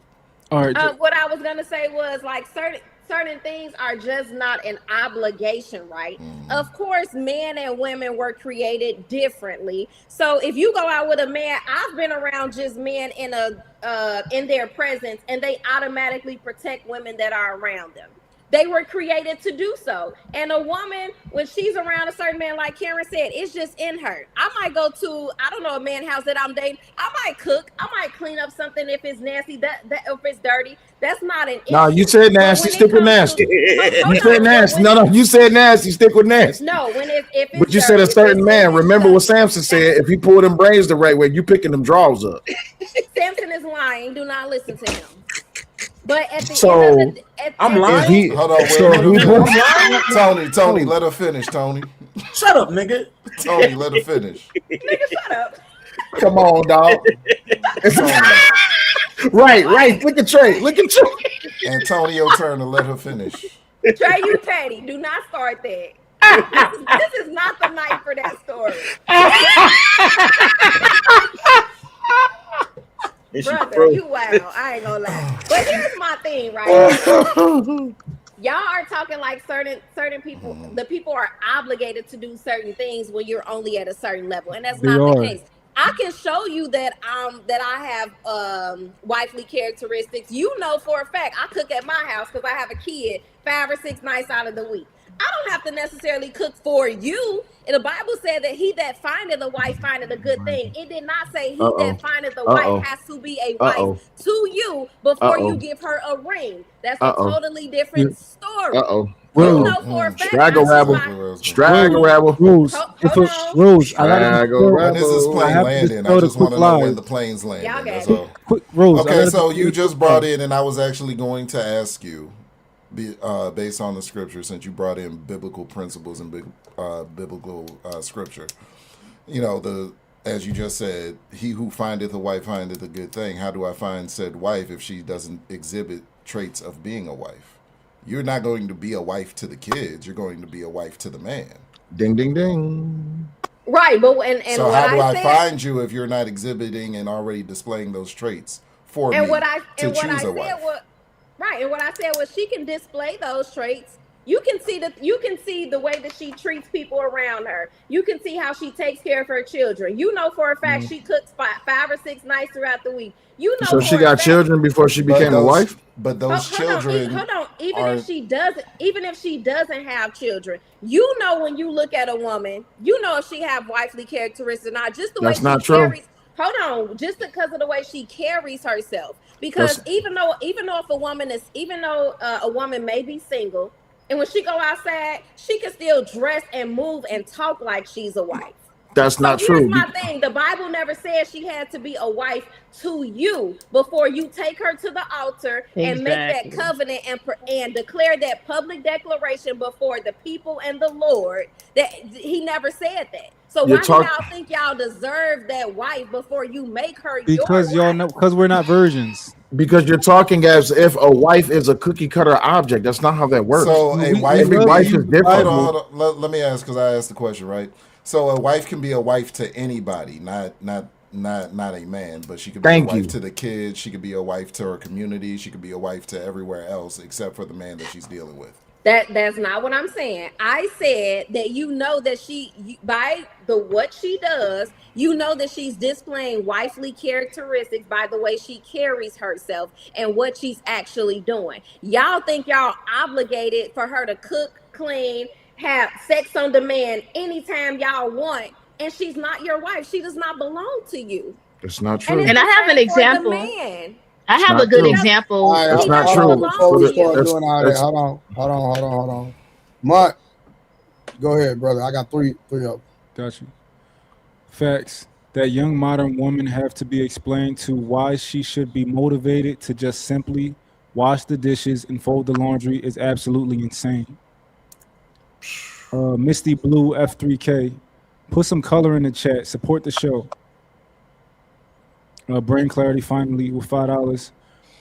All right. What I was gonna say was like certain things are just not an obligation, right? Of course, men and women were created differently. So if you go out with a man, I've been around just men in their presence, and they automatically protect women that are around them. They were created to do so. And a woman, when she's around a certain man, like Karen said, it's just in her. I might go to, I don't know, a man's house that I'm dating. I might cook. I might clean up something if it's nasty, that if it's dirty. That's not an issue. No, you said nasty, stick with nasty. You said nasty. No, you said nasty, stick with nasty. No, if it's but you said a certain man. Remember what Samson said, if he pulled them braids the right way, you picking them drawers up. Samson is lying. Do not listen to him. But at the end of the I'm lying. Hold on, Tony, let her finish, Tony. Shut up, nigga. Tony, let her finish. Nigga, shut up. Come on, dog. Right. Look at Trey. Antonio, turn to let her finish. Trey, you petty. Do not start that. This is not the night for that story. Brother, you wild. I ain't gonna lie. But here's my thing, right? Y'all are talking like certain people. The people are obligated to do certain things when you're only at a certain level, and that's not the case. I can show you that I have wifely characteristics. You know for a fact I cook at my house because I have a kid 5 or 6 nights out of the week. I don't have to necessarily cook for you. And the Bible said that he that findeth a wife findeth a good thing. It did not say he that findeth a wife has to be a wife to you before you give her a ring. That's a totally different story. You know for a fact. Straggle rabble. Straggle rabble. Rose. Hold on. Rose, I When is this plane have to landing? I dispel the just want to quick know when lies. the plane's landing. Y'all That's got all. Quick, Rose. Okay, so you just brought in, and I was actually going to ask you, based on the scripture, since you brought in biblical principles and biblical scripture. You know, as you just said, he who findeth a wife findeth a good thing. How do I find said wife if she doesn't exhibit traits of being a wife? You're not going to be a wife to the kids. You're going to be a wife to the man. Ding, ding, ding. Right, but so what how do I said, find you if you're not exhibiting and already displaying those traits for me to choose a wife? Right, and what I said was she can display those traits. You can see the way that she treats people around her. You can see how she takes care of her children. You know for a fact she cooks 5 or 6 nights throughout the week. You know. So she got children before she became a wife. But those children. Hold on. Even if she doesn't have children, you know when you look at a woman, you know if she have wifely characteristics or not. Just the way she carries. Hold on, just because of the way she carries herself. Because even though if a woman a woman may be single, and when she go outside, she can still dress and move and talk like she's a wife. That's not true. Here's my thing. The Bible never said she had to be a wife to you before you take her to the altar and make that covenant and declare that public declaration before the people and the Lord. That he never said that. So why do y'all think y'all deserve that wife before you make her because your y'all know, because we're not virgins. Because you're talking as if a wife is a cookie cutter object. That's not how that works. So every wife is different. Hold on. Let me ask, because I asked the question, right? So a wife can be a wife to anybody, not a man, but she could be a wife to the kids. She could be a wife to her community. She could be a wife to everywhere else except for the man that she's dealing with. That's not what I'm saying. I said that you know that by what she does, you know that she's displaying wifely characteristics by the way she carries herself and what she's actually doing. Y'all think y'all obligated for her to cook, clean, have sex on demand anytime y'all want, and she's not your wife. She does not belong to you. It's not true. And I have an example. I have a good example. That's not true. Before we start doing all that, hold on. Mutt, go ahead, brother. I got three of them. Got you. Facts. That young modern woman have to be explained to why she should be motivated to just simply wash the dishes and fold the laundry is absolutely insane. Misty Blue F3K, put some color in the chat. Support the show. Brain Clarity finally with $5.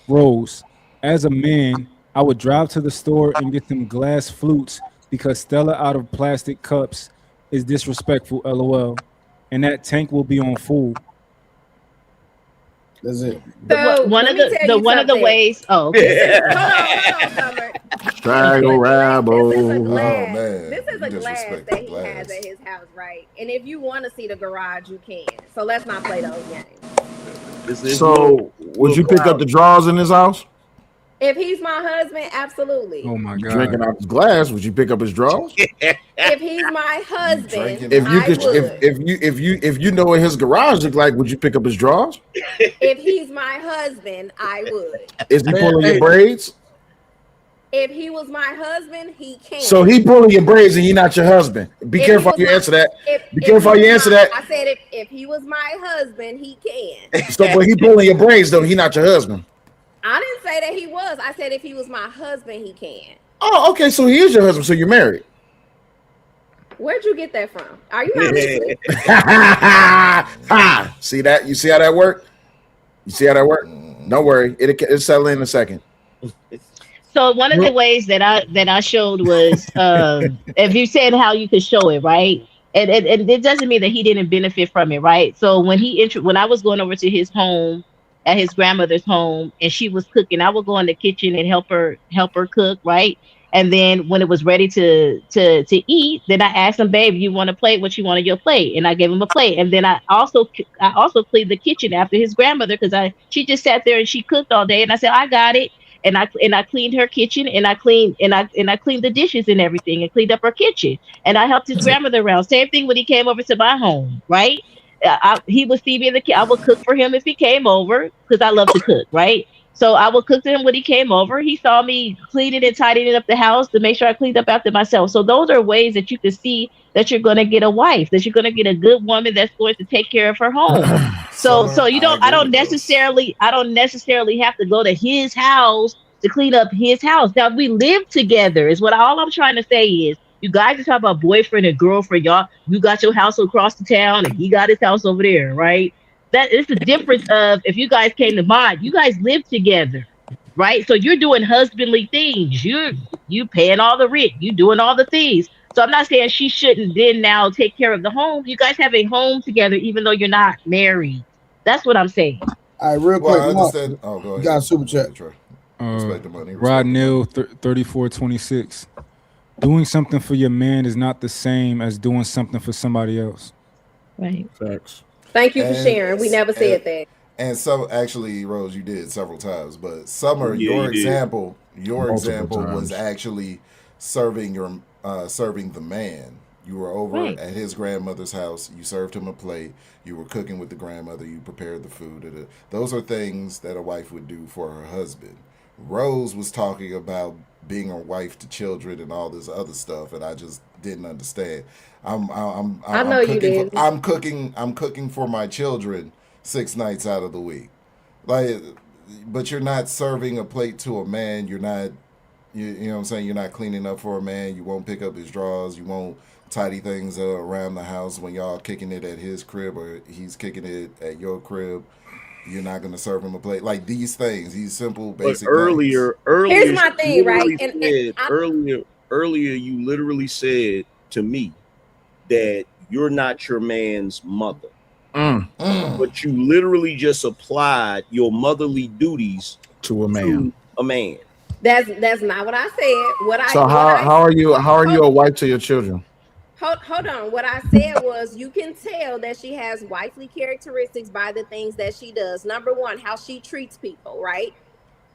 Rose, as a man, I would drive to the store and get some glass flutes because Stella out of plastic cups is disrespectful, LOL. And that tank will be on full. That's it. So one of the ways. Oh, okay. Hold on, Summer. Straggle rabble. This is a glass that he has at his house, right? And if you want to see the garage, you can. So let's not play those games. So would you pick up the drawers in his house? If he's my husband, absolutely. Oh my God! Drinking out his glass, would you pick up his drawers? If he's my husband, if you know what his garage look like, would you pick up his drawers? If he's my husband, I would. Is he pulling your braids? If he was my husband, he can. So he pulling your braids and you're not your husband. Be careful how you answer that. Be careful how you answer that. I said if he was my husband, he can. So, but he pulling your braids though. He not your husband. I didn't say that he was. I said if he was my husband, he can. Oh, okay. So he is your husband. So you're married. Where'd you get that from? Are you not listening? See that? You see how that worked? You see how that worked? Don't worry. It'll settle in a second. So one of the ways that I showed was if you said how you could show it, right? And it doesn't mean that he didn't benefit from it, right? So when I was going over to his home, at his grandmother's home, and she was cooking, I would go in the kitchen and help her cook, right? And then when it was ready to eat, then I asked him, babe, you want a plate? What you want on your plate? And I gave him a plate. And then I also cleaned the kitchen after his grandmother because she just sat there and she cooked all day. And I said, I got it. And I cleaned her kitchen and I cleaned the dishes and everything and cleaned up her kitchen. And I helped his grandmother around. Same thing when he came over to my home, right? He would see me in the kitchen. I would cook for him if he came over because I love to cook, right? So I would cook to him when he came over. He saw me cleaning and tidying up the house to make sure I cleaned up after myself. So those are ways that you can see that you're going to get a wife, that you're going to get a good woman that's going to take care of her home. So you don't. I don't necessarily have to go to his house to clean up his house. Now we live together. Is what all I'm trying to say is. You guys are talking about boyfriend and girlfriend. Y'all, you got your house across the town, and he got his house over there, right? That is the difference of if you guys came to mind. You guys live together, right? So you're doing husbandly things. You paying all the rent. You doing all the things. So I'm not saying she shouldn't then now take care of the home. You guys have a home together, even though you're not married. That's what I'm saying. All right, real quick. I understand. Oh, go ahead. Got a super chat. Respect the money. Rod Neal 3426. Doing something for your man is not the same as doing something for somebody else. Right. Facts. Thank you for sharing. We never said that. And so, actually, Rose, you did several times. But Summer, your example was actually serving the man. You were over at his grandmother's house. You served him a plate. You were cooking with the grandmother. You prepared the food. Those are things that a wife would do for her husband. Rose was talking about being a wife to children and all this other stuff, and I just didn't understand. I'm cooking for my children 6 nights out of the week, but you're not serving a plate to a man. You're not, you know what I'm saying. You're not cleaning up for a man. You won't pick up his drawers. You won't tidy things around the house when y'all kicking it at his crib or he's kicking it at your crib. You're not going to serve him a plate. Like these things, these simple, basic earlier, here's my thing, right? Earlier, you literally said to me that you're not your man's mother. But you literally just applied your motherly duties to a man. That's not what I said. How are you a wife to your children? Hold on. What I said was you can tell that she has wifely characteristics by the things that she does. Number one, how she treats people, right?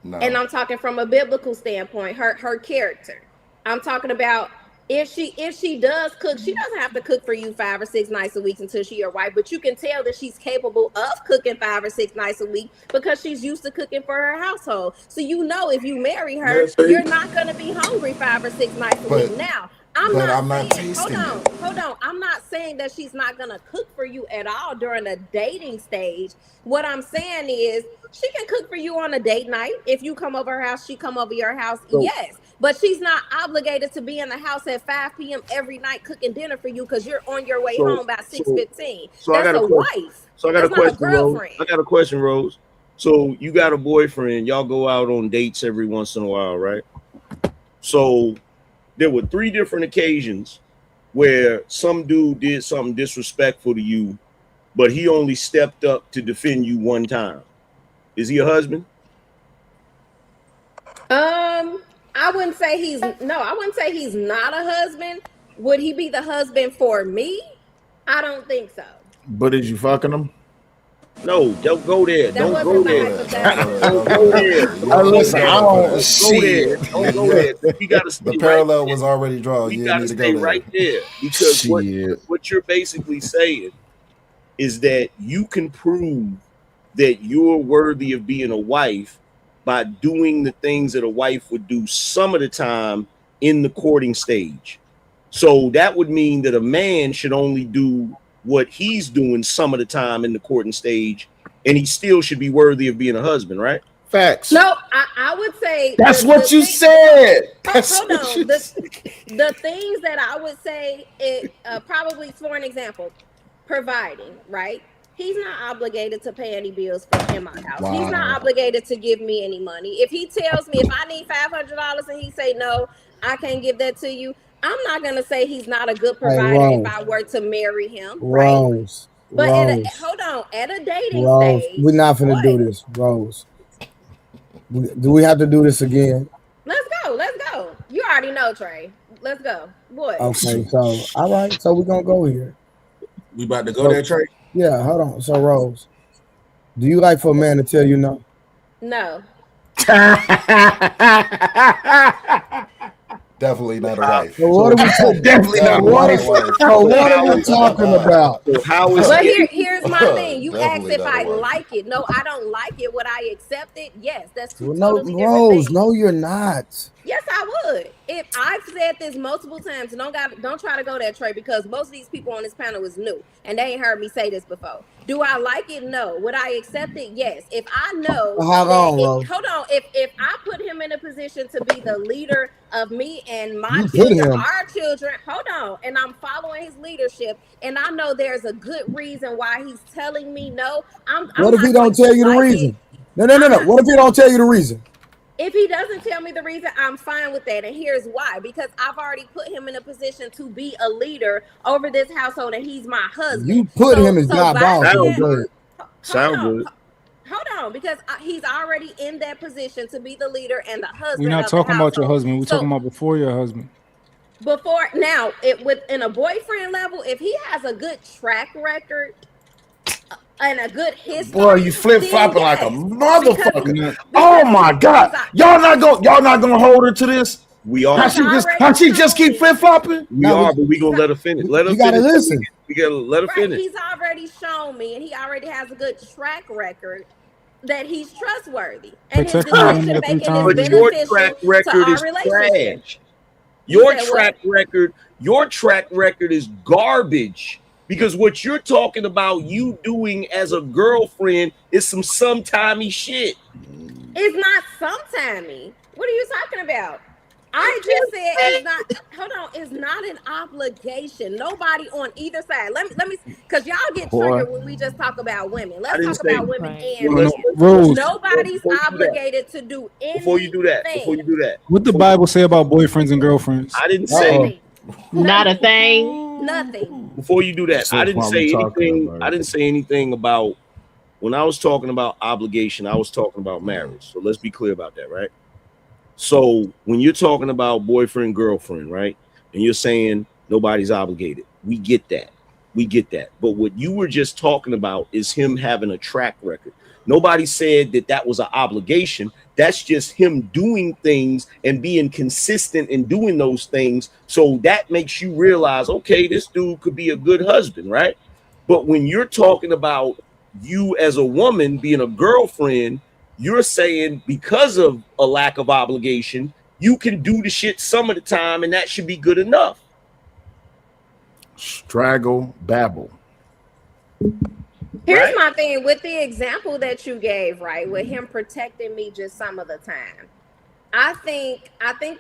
No. And I'm talking from a biblical standpoint, her character. I'm talking about if she does cook, she doesn't have to cook for you 5 or 6 nights a week until she's your wife, but you can tell that she's capable of cooking 5 or 6 nights a week because she's used to cooking for her household. So if you marry her, you're not going to be hungry 5 or 6 nights a week. Now, I'm not tasting it. Hold on. I'm not saying that she's not gonna cook for you at all during a dating stage. What I'm saying is she can cook for you on a date night. If you come over her house, she come over your house. Yes. But she's not obligated to be in the house at 5 p.m. every night cooking dinner for you because you're on your way home by 6:15. That's a wife. So I got a question, Rose. I got a question, Rose. So you got a boyfriend, y'all go out on dates every once in a while, right? So there were 3 different occasions where some dude did something disrespectful to you, but he only stepped up to defend you one time. Is he a husband? I wouldn't say he's not a husband. Would he be the husband for me? I don't think so. But is you fucking him? No, don't go there. Don't go there. Don't go there. Listen, I don't see it. Don't go there. You got to stay. The parallel was already drawn. You got to stay right there because what you're basically saying is that you can prove that you're worthy of being a wife by doing the things that a wife would do some of the time in the courting stage. So that would mean that a man should only do what he's doing some of the time in the courting stage, and he still should be worthy of being a husband, right? Facts. No, I would say that's what you said. Hold on. The things that I would say, probably for an example, providing, right? He's not obligated to pay any bills in my house. Wow. He's not obligated to give me any money. If he tells me if I need $500 and he say no, I can't give that to you, I'm not gonna say he's not a good provider if I were to marry him, right? But hold on, at a dating stage, we're not gonna do this, Rose. Do we have to do this again? Let's go. You already know, Trey. Let's go, boy. Okay, so all right, so we're gonna go here. We about to go there, Trey. Yeah, hold on. So Rose, do you like for a man to tell you no? No. Definitely not a wife. So what are we talking? Definitely not a What wife. are we talking about? So how is But it? here's my thing. You asked Definitely if not a I wife. like it. No, I don't like it. Would I accept it? Yes, that's two Well, no, totally different Rose, things. no, you're not. Yes, I would. If I've said this multiple times, and don't try to go that Trey, because most of these people on this panel is new and they ain't heard me say this before. Do I like it? No. Would I accept it? Yes. If I know How long, Rose? hold on, if I put him in a position to be the leader of me and my You put children, him. our children, hold on, and I'm following his leadership, and I know there's a good reason why he's telling me no. What if he don't tell you the reason? No. What if he don't tell you the reason? If he doesn't tell me the reason, I'm fine with that. And here's why. Because I've already put him in a position to be a leader over this household, and he's my husband. You put him as not boss. Sound good. Hold on, because he's already in that position to be the leader and the husband. We're not talking about your husband. We're talking about before your husband. Before now, within a boyfriend level, if he has a good track record and a good history, boy, you flip flopping like a motherfucker. Because oh my God, y'all not gonna hold her to this. We are. How she just keep flip flopping? We are, but we gonna let her finish. Let her. You gotta listen. We gotta let her finish. He's already shown me, and he already has a good track record that he's trustworthy, and his decision making is beneficial your track record to our is relationship. trash. Your track record is garbage. Because what you're talking about, you doing as a girlfriend, is some sometimey shit. It's not sometimey. What are you talking about? I just said it's not. Hold on, it's not an obligation. Nobody on either side. Let me, because y'all get triggered when we just talk about women. Let's talk about women and men. Nobody's obligated to do anything. Before you do that, What the Bible say about boyfriends and girlfriends? I didn't say not a thing. Nothing. Before you do that, I didn't say anything. I didn't say anything about when I was talking about obligation. I was talking about marriage. So let's be clear about that, right? So when you're talking about boyfriend, girlfriend, right, and you're saying nobody's obligated, we get that. But what you were just talking about is him having a track record. Nobody said that was an obligation. That's just him doing things and being consistent in doing those things. So that makes you realize, okay, this dude could be a good husband, right? But when you're talking about you as a woman being a girlfriend, you're saying because of a lack of obligation, you can do the shit some of the time, and that should be good enough. Straggle babble. Here's my thing with the example that you gave, right? With him protecting me just some of the time. I think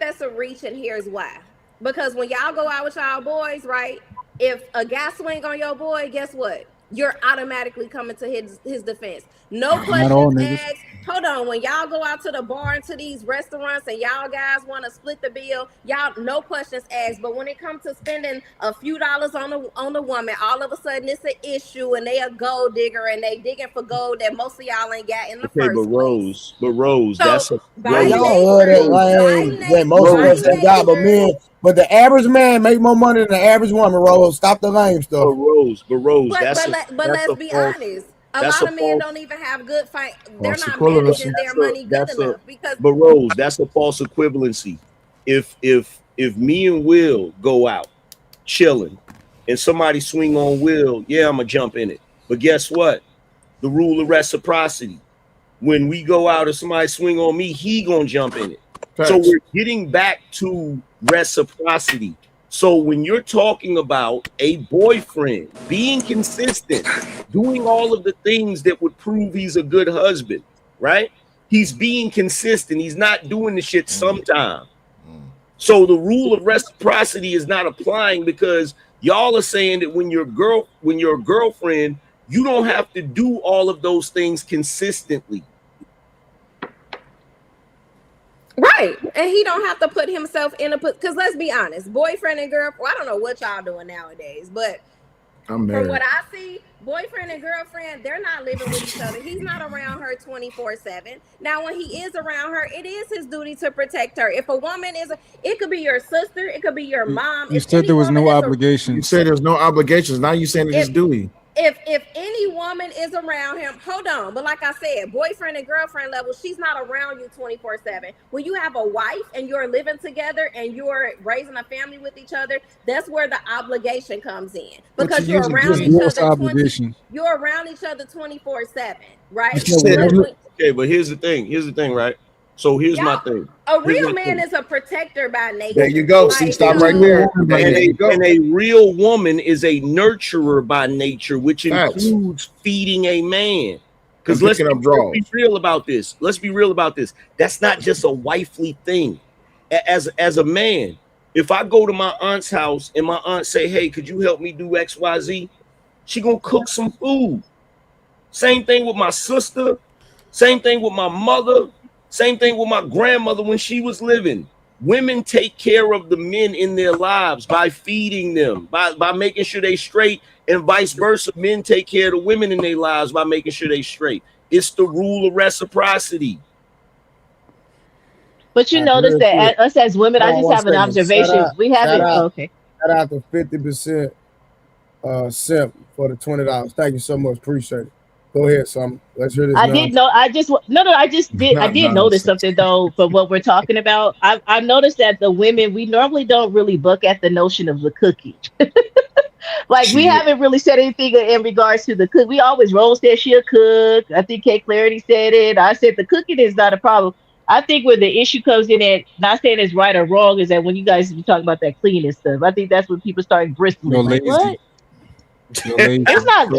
that's a reach, and here's why. Because when y'all go out with y'all boys, right? If a guy swing on your boy, guess what? You're automatically coming to his defense. No questions asked. Hold on, when y'all go out to the bar and to these restaurants and y'all guys want to split the bill, y'all no questions asked. But when it comes to spending a few dollars on the woman, all of a sudden it's an issue, and they a gold digger and they digging for gold that most of y'all ain't got in the first place. But Rose, So, that's a Y'all heard that, most of us ain't got, but men. But the average man make more money than the average woman. Rose, stop the lame stuff. But Rose, but let's be honest. A lot of men don't even have good fight. They're not managing their money good enough because. But Rose, that's a false equivalency. If me and Will go out chilling, and somebody swing on Will, yeah, I'm gonna jump in it. But guess what? The rule of reciprocity. When we go out and somebody swing on me, he gonna jump in it. Thanks. So we're getting back to reciprocity. So when you're talking about a boyfriend being consistent, doing all of the things that would prove he's a good husband, right? He's being consistent. He's not doing the shit sometime. So the rule of reciprocity is not applying because y'all are saying that when you're a girlfriend, you don't have to do all of those things consistently. Right, and he don't have to put himself in because let's be honest, boyfriend and girlfriend, well, I don't know what y'all doing nowadays, but from what I see, boyfriend and girlfriend, they're not living with each other. He's not around her 24/7. Now, when he is around her, it is his duty to protect her. If a woman it could be your sister, it could be your mom. You said there was no obligation. You said there's no obligations. Now you're saying it's his duty. if any woman is around him, hold on. But like I said, boyfriend and girlfriend level, she's not around you 24/7. When you have a wife and you're living together and you're raising a family with each other, that's where the obligation comes in. Because you're around each other 24/7, right? Okay, but here's the thing. Here's the thing, right? So here's my thing. A real man is a protector by nature. There you go. See, stop right there. And a real woman is a nurturer by nature, which includes feeding a man. Because let's be real about this. Let's be real about this. That's not just a wifely thing. As a man, if I go to my aunt's house and my aunt say, "Hey, could you help me do XYZ?" She gonna cook some food. Same thing with my sister. Same thing with my mother. Same thing with my grandmother when she was living. Women take care of the men in their lives by feeding them, by making sure they straight, and vice versa. Men take care of the women in their lives by making sure they straight. It's the rule of reciprocity. But you notice that us as women, I just have an observation. We haven't. Okay. Shout out to 50% simp for the $20. Thank you so much. Appreciate it. Go ahead, son. Let's hear this. I did notice something though. From what we're talking about, I noticed that the women, we normally don't really buck at the notion of the cookie. Like we haven't really said anything in regards to the cook. We always Rose said she'll cook. I think K Clarity said it. I said the cooking is not a problem. I think where the issue comes in at, not saying it's right or wrong, is that when you guys be talking about that cleaning stuff, I think that's when people start bristling. Like, what? That's not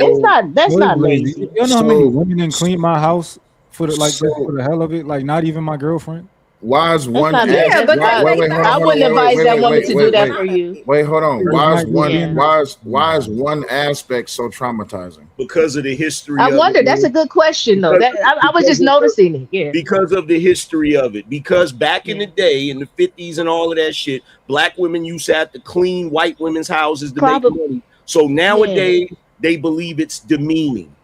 lazy. You know how many women didn't clean my house for the for the hell of it? Like not even my girlfriend. Why is one? I wouldn't advise that woman to do that for you. Wait, hold on. Why is one aspect so traumatizing? Because of the history. I wonder. That's a good question, though. I was just noticing it. Yeah. Because of the history of it. Because back in the day, in the 50s and all of that shit, black women used to have to clean white women's houses to make money. So nowadays they believe it's demeaning.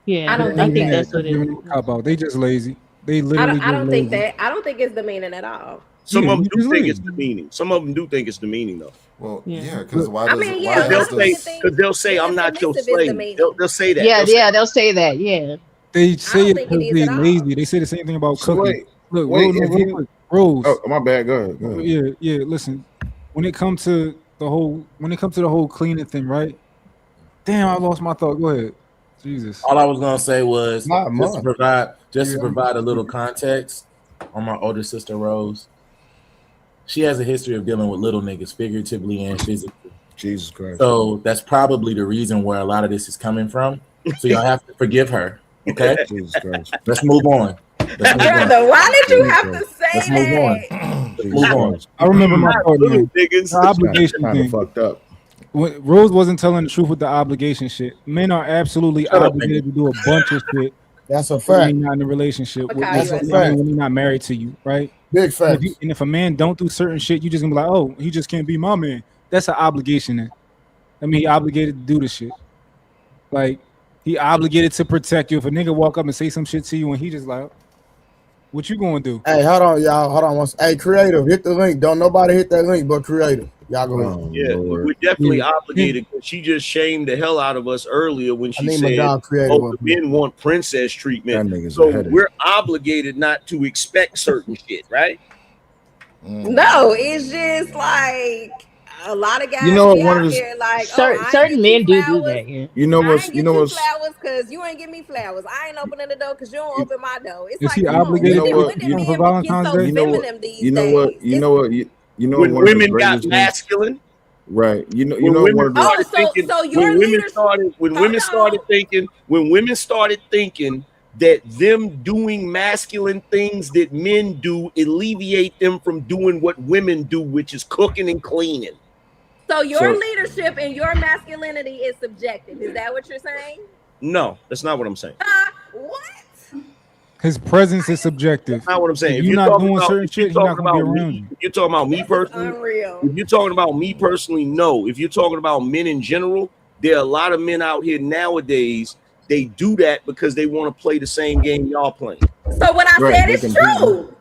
Yeah, I think that's what it is. They just lazy. They literally. I don't think that. I don't think it's demeaning at all. Some of them do think it's demeaning. Some of them do think it's demeaning, though. Well, yeah, because they'll say I'm not your slave. They'll say that. Yeah, they'll say that. Yeah. They say it because they lazy. They say the same thing about cooking. Rose. Oh, my bad. Go ahead. Yeah. Listen, when it comes to the whole cleaning thing, right? Damn, I lost my thought. Go ahead. Jesus. All I was gonna say was just to provide a little context on my older sister Rose. She has a history of dealing with little niggas, figuratively and physically. Jesus Christ. So that's probably the reason where a lot of this is coming from. So y'all have to forgive her. Okay. Jesus Christ. Let's move on. Brother, why did you have to say Let's that? move on. I remember my thought. The obligation thing. Fucked up. When Rose wasn't telling the truth with the obligation shit. Men are absolutely obligated to do a bunch of shit. That's a fact. When you're not in a relationship. That's a fact. When you're not married to you, right? Big fact. And if a man don't do certain shit, you just gonna be like, oh, he just can't be my man. That's an obligation then. I mean, he obligated to do the shit. Like, he obligated to protect you. If a nigga walk up and say some shit to you and he just like, what you gonna do? Hey, hold on, y'all. Hold on. Hey, Creative, hit the link. Don't nobody hit that link but Creative. Y'all go ahead. Yeah, we're definitely obligated. She just shamed the hell out of us earlier when she said, the men want princess treatment. So we're obligated not to expect certain shit, right? No, it's just like a lot of guys out here like certain men do that. Yeah. You know what's flowers because you ain't give me flowers. I ain't opening the door because you don't open my door. It's like he obligated for Valentine's Day? You know what? When women got masculine, right? When women started thinking that them doing masculine things that men do alleviate them from doing what women do, which is cooking and cleaning. So your leadership and your masculinity is subjective. Is that what you're saying? No, that's not what I'm saying. What? His presence is subjective. That's not what I'm saying. If you're not doing certain shit, he's not gonna be around you. If you're talking about me personally, if you're talking about me personally, no. If you're talking about men in general, there are a lot of men out here nowadays. They do that because they want to play the same game y'all playing. So what I said is true.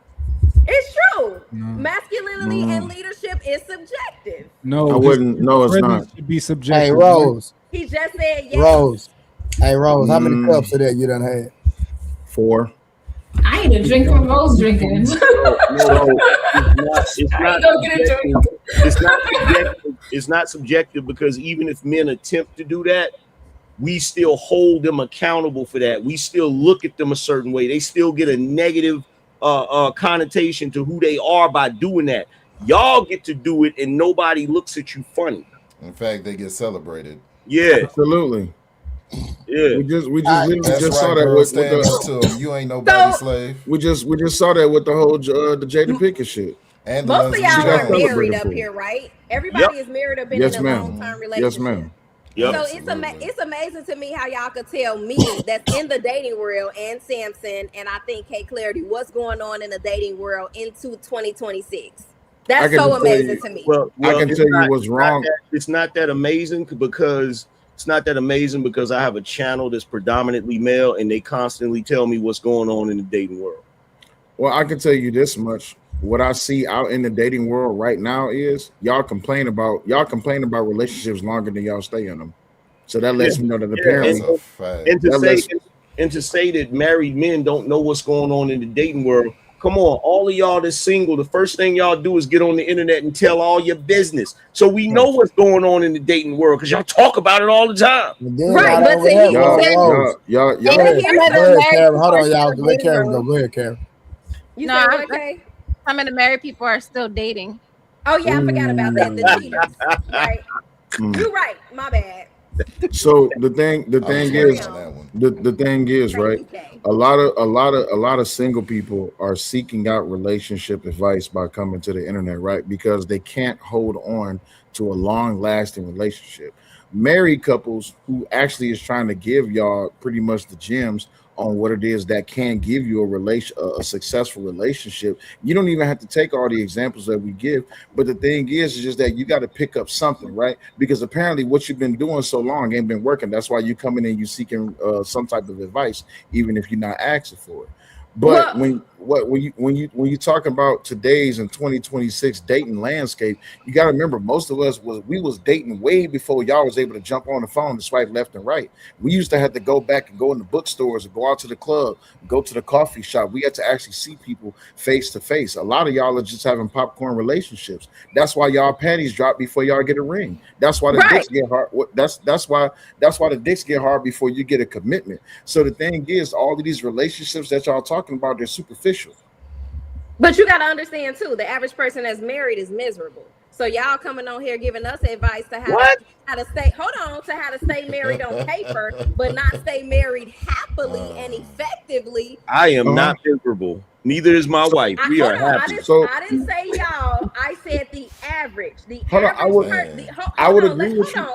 It's true. Masculinity and leadership is subjective. No, I wouldn't. No, it's not. Should be subjective. Hey, Rose. He just said yes. Rose. Hey, Rose, how many cups of that you done had? 4. I ain't even drink from Rose drinking. It's not subjective because even if men attempt to do that, we still hold them accountable for that. We still look at them a certain way. They still get a negative connotation to who they are by doing that. Y'all get to do it and nobody looks at you funny. In fact, they get celebrated. Yeah, absolutely. Yeah, we just literally just saw that girl, with stand the, up to him. You ain't nobody's slave. We just saw that with the whole the Jada Pinkett shit. And most of y'all are married up here, right? Everybody is married up in a long-term relationship. Yes, ma'am. Yep. So it's amazing to me how y'all could tell me that's in the dating world and Samson and I think K Clarity what's going on in the dating world into 2026. That's so amazing to me. Well, I can tell you what's wrong. It's not that amazing because I have a channel that's predominantly male and they constantly tell me what's going on in the dating world. Well, I can tell you this much. What I see out in the dating world right now is y'all complain about relationships longer than y'all stay in them. So that lets me know that apparently and to say that married men don't know what's going on in the dating world. Come on, all of y'all that's single, the first thing y'all do is get on the internet and tell all your business. So we know what's going on in the dating world because y'all talk about it all the time. Right, but y'all hold on, y'all. Let Karen go. Go ahead, Karen. You said what, Kay? Some of the married people are still dating. Oh yeah, I forgot about that. The cheaters, right? You're right. My bad. So the thing is, right? A lot of single people are seeking out relationship advice by coming to the internet, right? Because they can't hold on to a long-lasting relationship. Married couples who actually is trying to give y'all pretty much the gems on what it is that can give you a successful relationship. You don't even have to take all the examples that we give, but the thing is just that you got to pick up something, right? Because apparently what you've been doing so long ain't been working. That's why you coming in, you seeking some type of advice, even if you're not asking for it. But when you talk about today's and 2026 dating landscape, you got to remember most of us was dating way before y'all was able to jump on the phone and swipe left and right. We used to have to go back and go in the bookstores and go out to the club, go to the coffee shop. We had to actually see people face to face. A lot of y'all are just having popcorn relationships. That's why y'all panties drop before y'all get a ring. That's why the dicks get hard. That's why the dicks get hard before you get a commitment. So the thing is, all of these relationships that y'all talking about, they're superficial. But you got to understand too, the average person that's married is miserable. So y'all coming on here giving us advice to how to stay married on paper, but not stay married happily and effectively. I am not miserable. Neither is my wife. We are happy. I didn't say y'all. I said the average. I would agree with you.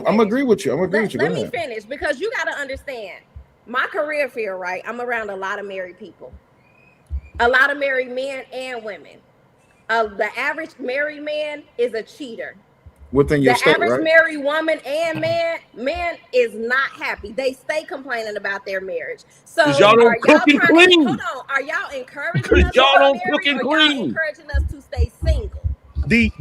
I'm agree with you. Let me finish because you got to understand my career field, right? I'm around a lot of married people, a lot of married men and women. The average married man is a cheater. Within your state, average right? married woman and man is not happy. They stay complaining about their marriage. So y'all don't cook and clean. Hold on, are y'all encouraging us y'all to don't get cook married, and or y'all clean? encouraging us to stay single? The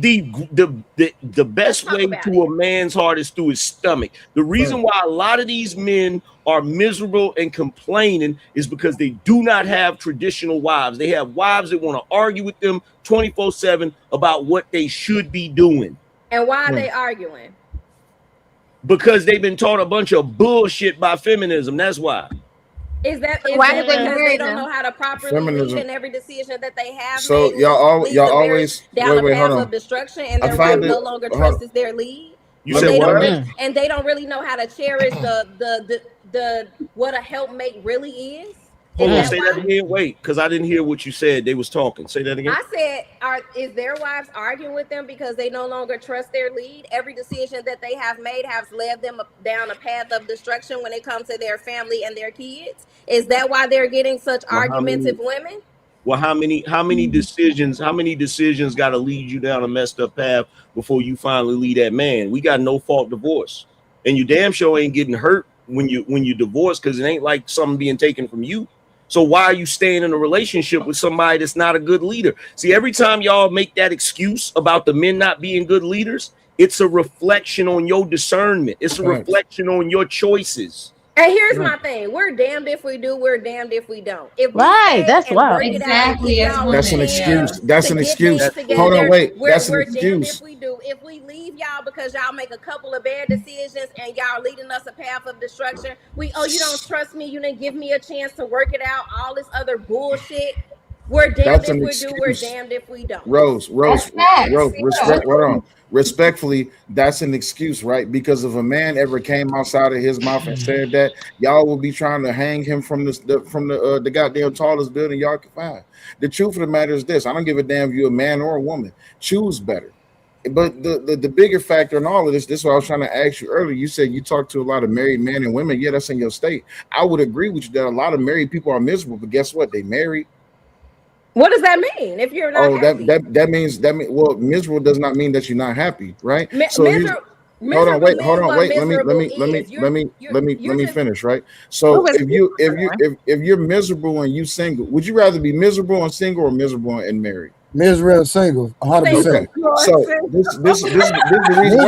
best way to a man's heart is through his stomach. The reason why a lot of these men are miserable and complaining is because they do not have traditional wives. They have wives that want to argue with them 24/7 about what they should be doing. And why are they arguing? Because they've been taught a bunch of bullshit by feminism. That's why. Is that why because they don't know how to properly lead in every decision that they have? So y'all always down the path of destruction, and their wife no longer trusts their lead. And they don't really know how to cherish the what a helpmate really is. Hold on, say that again. Wait, because I didn't hear what you said. They was talking. Say that again. I said, is their wives arguing with them because they no longer trust their lead? Every decision that they have made has led them down a path of destruction when it comes to their family and their kids. Is that why they're getting such argumentative women? Well, how many decisions got to lead you down a messed up path before you finally leave that man? We got no fault divorce, and you damn sure ain't getting hurt when you divorce, because it ain't like something being taken from you. So why are you staying in a relationship with somebody that's not a good leader? See, every time y'all make that excuse about the men not being good leaders, It's a reflection on your discernment. It's a reflection on your choices. And here's my thing: we're damned if we do, we're damned if we don't. If we that's wild. Exactly. That's an excuse. That's an excuse. Hold on, wait. That's an excuse. If we do, if we leave y'all because y'all make a couple of bad decisions and y'all leading us a path of destruction, you don't trust me, you didn't give me a chance to work it out, all this other bullshit. We're damned if we do, we're damned if we don't. Rose, respectfully, that's an excuse, right? Because if a man ever came outside of his mouth and said that, y'all will be trying to hang him from the goddamn tallest building y'all can find. The truth of the matter is this: I don't give a damn if you're a man or a woman. Choose better. But the bigger factor in all of this is what I was trying to ask you earlier. You said you talk to a lot of married men and women. Yeah, that's in your state. I would agree with you that a lot of married people are miserable, but guess what? They married. What does that mean? If you're not happy? that means well, miserable does not mean that you're not happy, right? So hold on, wait. Let me finish, right? So if you're miserable and you single, would you rather be miserable and single or miserable and married? Miserable and single, 100%. Okay. So this is the reason.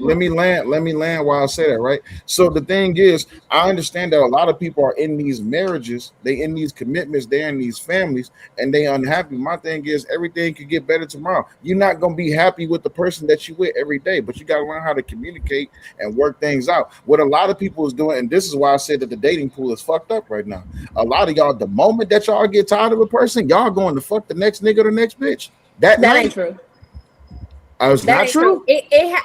Let me land while I say that, right? So the thing is, I understand that a lot of people are in these marriages, they in these commitments, they're in these families, and they unhappy. My thing is, everything could get better tomorrow. You're not gonna be happy with the person that you with every day, but you gotta learn how to communicate and work things out. What a lot of people is doing, and this is why I said that the dating pool is fucked up right now. A lot of y'all, the moment that y'all get tired of a person, y'all going to fuck the next nigga, the next bitch. That ain't true. It's not true.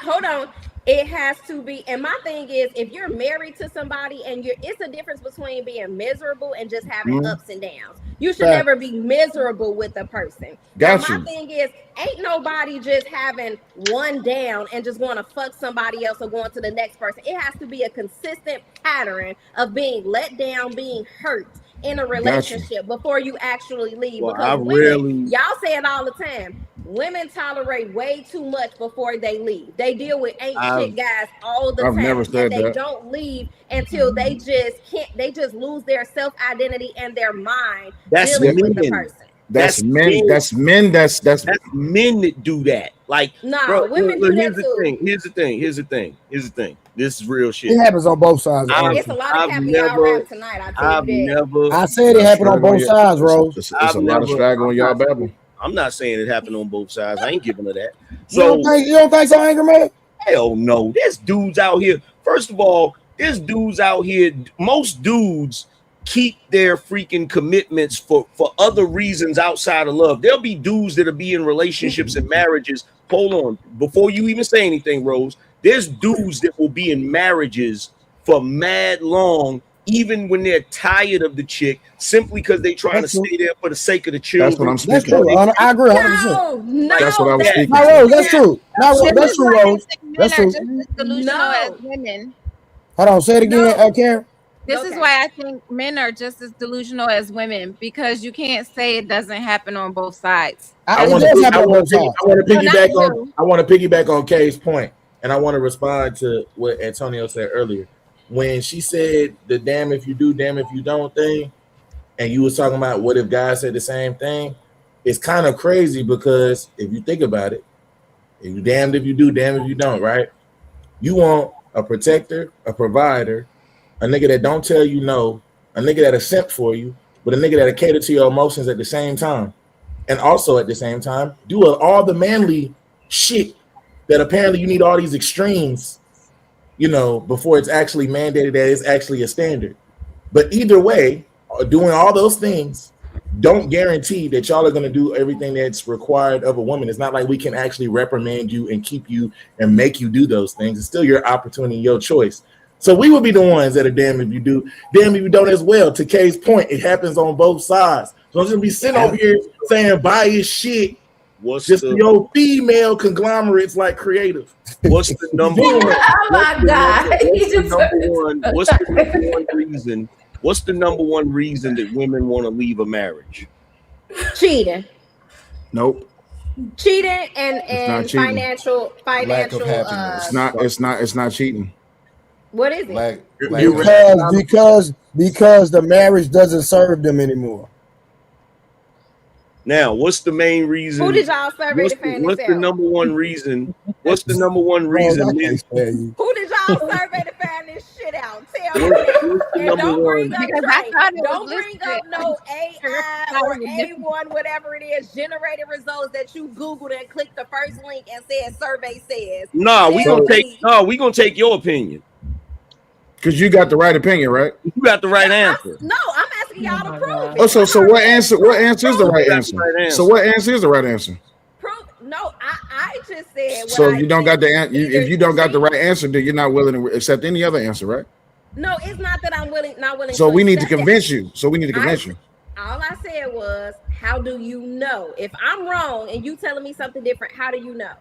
Hold on. It has to be. And my thing is, if you're married to somebody and it's a difference between being miserable and just having ups and downs. You should never be miserable with a person. My thing is, ain't nobody just having one down and just going to fuck somebody else or going to the next person. It has to be a consistent pattern of being let down, being hurt in a relationship before you actually leave. Well, because women, y'all say it all the time. Women tolerate way too much before they leave. They deal with shit guys all the time. Never said and they that. don't leave until they just can't. They just lose their self-identity and their mind dealing with the person. That's men. That's men that do that. Like, bro, women do here's that the thing. This is real shit. It happens on both sides. It's a lot of happy y'all rap tonight. I said it happened on both sides, Rose. It's a lot of straggle on y'all babble. I'm not saying it happened on both sides. I ain't giving her that. So you don't think so, Anger Man? Hell no. There's dudes out here. First of all, there's dudes out here. Most dudes keep their freaking commitments for other reasons outside of love. There'll be dudes that'll be in relationships and marriages. Hold on. Before you even say anything, Rose, there's dudes that will be in marriages for mad long, even when they're tired of the chick, simply because they're trying to stay there for the sake of the children. That's what I'm speaking. I agree 100%. No, that's what I was speaking. Rose, that's true. That's true, Rose. That's true. Delusional as women. Hold on, say it again, Karen. This is why I think men are just as delusional as women, because you can't say it doesn't happen on both sides. I want to piggyback on Kay's point, and I want to respond to what Antonio said earlier. When she said the damn if you do, damn if you don't thing, and you was talking about what if guys said the same thing, it's kind of crazy because if you think about it, if you damned if you do, damn if you don't, right? You want a protector, a provider, a nigga that don't tell you no, a nigga that accept for you, but a nigga that'll cater to your emotions at the same time. And also at the same time, do all the manly shit that apparently you need all these extremes, before it's actually mandated that it's actually a standard. But either way, doing all those things don't guarantee that y'all are going to do everything that's required of a woman. It's not like we can actually reprimand you and keep you and make you do those things. It's still your opportunity, your choice. So we will be the ones that are damn if you do, damn if you don't as well. To Kay's point, it happens on both sides. So I'm just gonna be sitting over here saying biased shit. Your female conglomerates like creative. What's the number one? Oh my God! What's the number one reason? What's the number one reason that women want to leave a marriage? Cheating. Nope. Cheating and financial. Lack of happiness. It's not cheating. What is it? Because the marriage doesn't serve them anymore. Now, what's the main reason? Who did y'all survey to find What's this the out? number one reason? What's the number one reason? Who did y'all survey to find this shit out? Tell me now. And don't bring up Trey. Don't bring up no AI or A1, whatever it is, generated results that you Googled and clicked the first link and said survey says. Nah, we gonna take your opinion. Because you got the right opinion, right? You got the right answer. No, I'm asking y'all to prove it. Oh, so what answer? What answer is the right answer? So what answer is the right answer? No, I just said. So you don't got the answer. If you don't got the right answer, then you're not willing to accept any other answer, right? No, it's not that I'm not willing. So we need to convince you. So we need to convince you. All I said was, how do you know? If I'm wrong and you telling me something different, how do you know?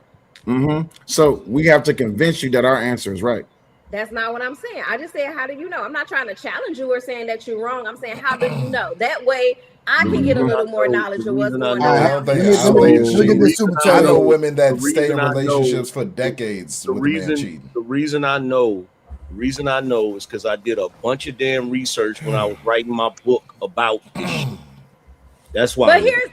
Mm-hmm. So we have to convince you that our answer is right. That's not what I'm saying. I just said, how do you know? I'm not trying to challenge you or saying that you're wrong. I'm saying, how do you know? That way I can get a little more knowledge of what's going on. I know women that stay in relationships for decades with a man cheating. The reason I know is because I did a bunch of damn research when I was writing my book about this shit. That's why. But here's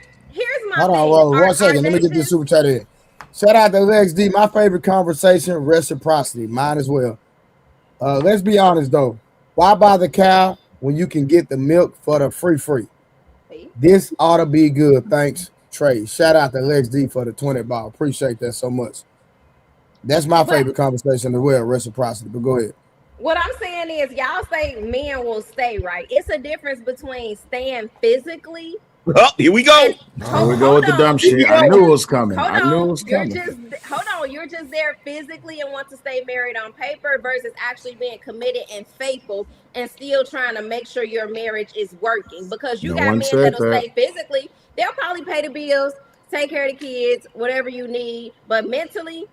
my Hold on, Rose. 1 second. Let me get this super chat in. Shout out to Lex D. My favorite conversation, reciprocity. Mine as well. Let's be honest though. Why buy the cow when you can get the milk for the free? This ought to be good. Thanks, Trey. Shout out to Lex D for the 20 ball. Appreciate that so much. That's my favorite conversation as well, reciprocity. But go ahead. What I'm saying is, y'all say men will stay, right? It's a difference between staying physically. Oh, here we go. Here we go with the dumb shit. I knew it was coming. You're just there physically and want to stay married on paper versus actually being committed and faithful and still trying to make sure your marriage is working. Because you got men that'll stay physically. They'll probably pay the bills, take care of the kids, whatever you need. But mentally,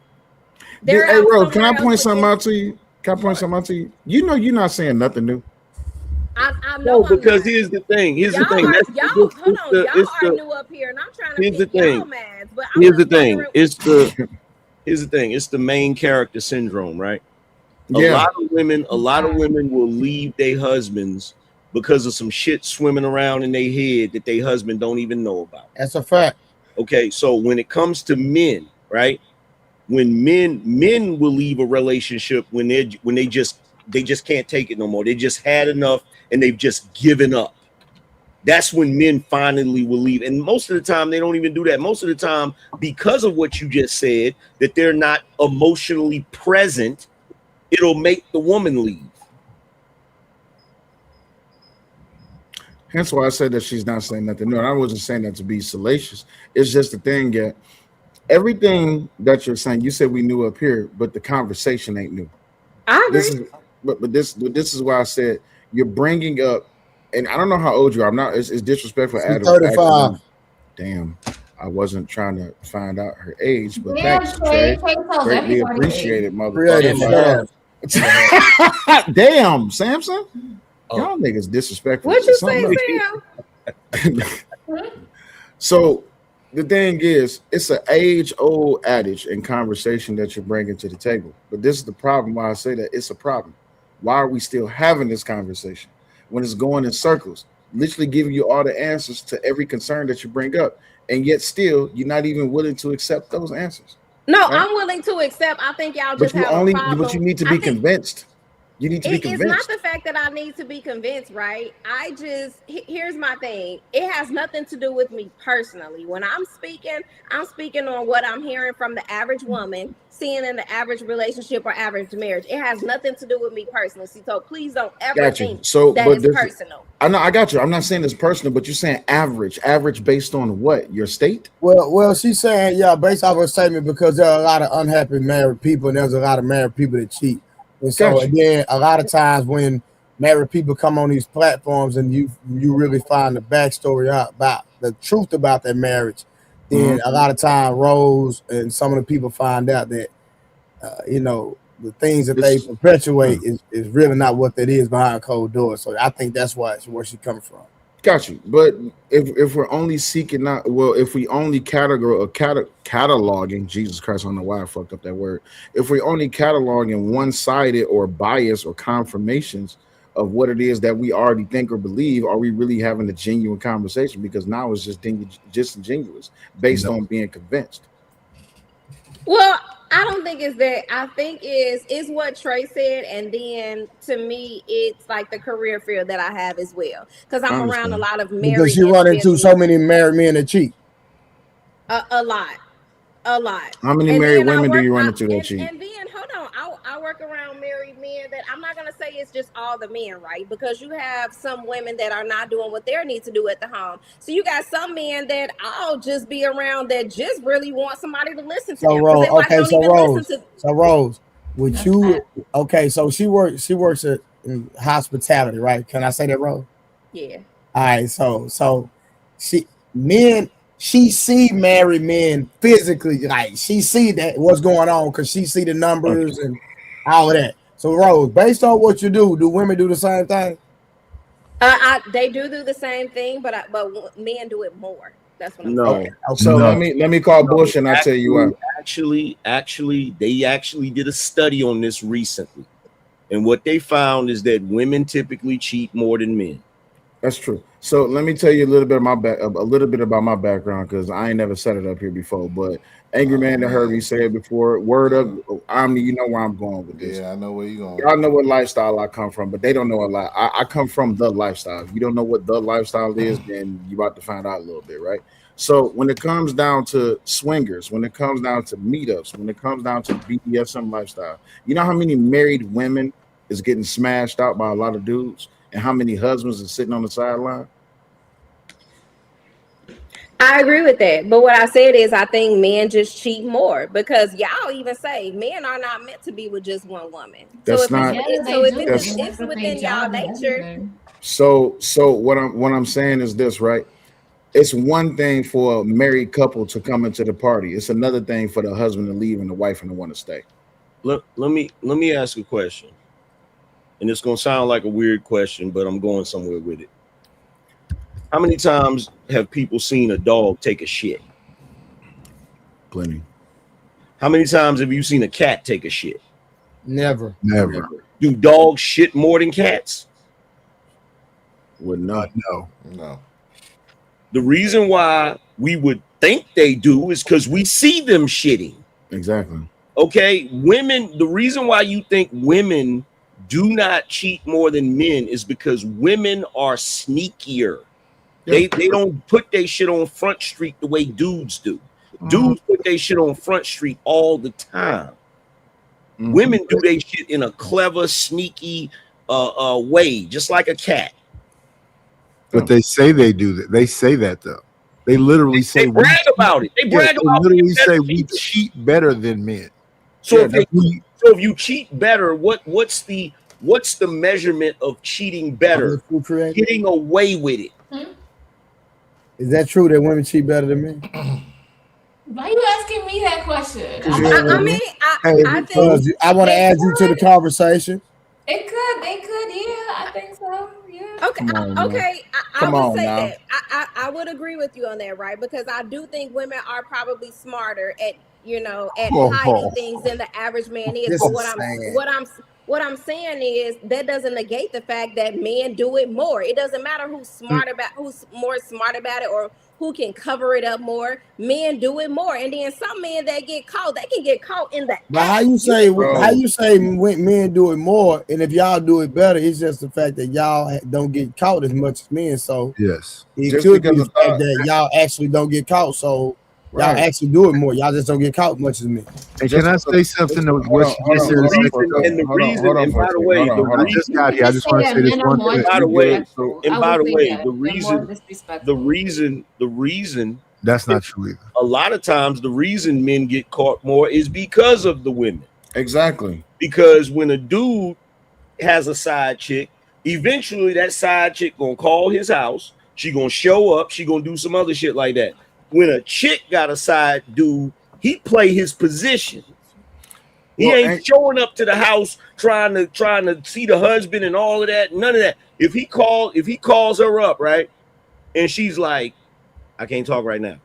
they're hey, Rose, can I point something out to you? You know you're not saying nothing new. I know. No, because here's the thing. Y'all are new up here, and I'm trying to pick y'all mad. But here's the thing. It's the main character syndrome, right? A lot of women will leave their husbands because of some shit swimming around in their head that their husband don't even know about. That's a fact. Okay, so when it comes to men, right? When men will leave a relationship when they just can't take it no more. They just had enough and they've just given up. That's when men finally will leave. And most of the time, they don't even do that. Most of the time, because of what you just said, that they're not emotionally present, it'll make the woman leave. Hence why I said that she's not saying nothing new. I wasn't saying that to be salacious. It's just the thing that everything that you're saying, you said we knew up here, but the conversation ain't new. I agree. This is why I said you're bringing up, and I don't know how old you are. I'm not. It's disrespectful. She's 35. Damn, I wasn't trying to find out her age, but thanks, Trey. Greatly appreciated, motherfucker. Damn, Samson. Y'all niggas disrespectful. What you say, Sam? So the thing is, it's an age-old adage and conversation that you're bringing to the table. But this is the problem. Why I say that it's a problem. Why are we still having this conversation when it's going in circles, literally giving you all the answers to every concern that you bring up, and yet still you're not even willing to accept those answers? No, right? I'm willing to accept. I think y'all just have a problem. But you need to be convinced. You need to be convinced. It's not the fact that I need to be convinced, right? Here's my thing. It has nothing to do with me personally. When I'm speaking on what I'm hearing from the average woman, seeing in the average relationship or average marriage. It has nothing to do with me personally. So please don't ever think that it's personal. I know, I got you. I'm not saying it's personal, but you're saying average based on what? Your state? Well, she's saying, based off her statement, because there are a lot of unhappy married people and there's a lot of married people that cheat. And so again, a lot of times when married people come on these platforms and you really find the backstory out about the truth about their marriage, then a lot of time Rose and some of the people find out that the things that they perpetuate is really not what that is behind closed doors. So I think that's where she's coming from. Got you. But if we're only seeking out, if we only cataloging, Jesus Christ, I don't know why I fucked up that word. If we're only cataloging one-sided or bias or confirmations of what it is that we already think or believe, are we really having a genuine conversation? Because now it's just disingenuous based on being convinced. Well, I don't think it's that. I think is what Trey said, and then to me, it's like the career field that I have as well, because I'm around a lot of married because you run into so many married men that cheat. A lot. How many married women do you run into that cheat? And then hold on, I work around married men that I'm not gonna say it's just all the men, right? Because you have some women that are not doing what they need to do at the home. So you got some men that I'll just be around that just really want somebody to listen to them. Rose, okay, So Rose, would you? Okay, so she works in hospitality, right? Can I say that, Rose? Yeah. All right, so she see married men physically, like she see that what's going on because she see the numbers and all of that. So Rose, based on what you do women do the same thing? They do the same thing, but men do it more. That's what I'm saying. No. So let me call bullshit and I'll tell you what. Actually, they actually did a study on this recently. And what they found is that women typically cheat more than men. That's true. So let me tell you a little bit about my background, because I ain't never set it up here before. But Angry Man that heard me say it before. Word up, you know where I'm going with this. Yeah, I know where you're going. Y'all know what lifestyle I come from, but they don't know a lot. I come from the lifestyle. If you don't know what the lifestyle is, then you're about to find out a little bit, right? So when it comes down to swingers, when it comes down to meetups, when it comes down to BDSM lifestyle, you know how many married women is getting smashed out by a lot of dudes? And how many husbands are sitting on the sideline? I agree with that. But what I said is I think men just cheat more, because y'all even say men are not meant to be with just one woman. That's It's within y'all nature. So what I'm saying is this, right? It's one thing for a married couple to come into the party. It's another thing for the husband to leave and the wife and to want to stay. Let me ask a question. And it's going to sound like a weird question, but I'm going somewhere with it. How many times have people seen a dog take a shit? Plenty. How many times have you seen a cat take a shit? Never. Do dogs shit more than cats? Well, no. The reason why we would think they do is because we see them shitting. Exactly. Okay, women, the reason why you think women do not cheat more than men is because women are sneakier. They don't put their shit on Front Street the way dudes do. Dudes put their shit on Front Street all the time. Women do their shit in a clever, sneaky way, just like a cat. But they say they do that. They say that though. They literally say they brag about it. They brag about literally say we cheat better than men. So if you cheat better, what's the measurement of cheating better? Getting away with it. Is that true that women cheat better than men? Why are you asking me that question? I think I want to add you to the conversation. They could, yeah, I think so. Yeah. Okay. I would say that. I would agree with you on that, right? Because I do think women are probably smarter at hiding things than the average man is. But what I'm saying is that doesn't negate the fact that men do it more. It doesn't matter who's more smart about it or who can cover it up more. Men do it more, and then some men that get caught, they can get caught in the act. But how you say men do it more, and if y'all do it better, it's just the fact that y'all don't get caught as much as men. So yes, it could be the fact that y'all actually don't get caught. So y'all actually do it more. Y'all just don't get caught as much as men. And can I say something to what she just said? And by the way, I just got here. I just want to say this one thing. By the way, the reason that's not true either. A lot of times the reason men get caught more is because of the women. Exactly. Because when a dude has a side chick, eventually that side chick gonna call his house. She gonna show up. She gonna do some other shit like that. When a chick got a side dude, he play his position. He ain't showing up to the house trying to see the husband and all of that. None of that. If he calls her up, right, and she's like, I can't talk right now,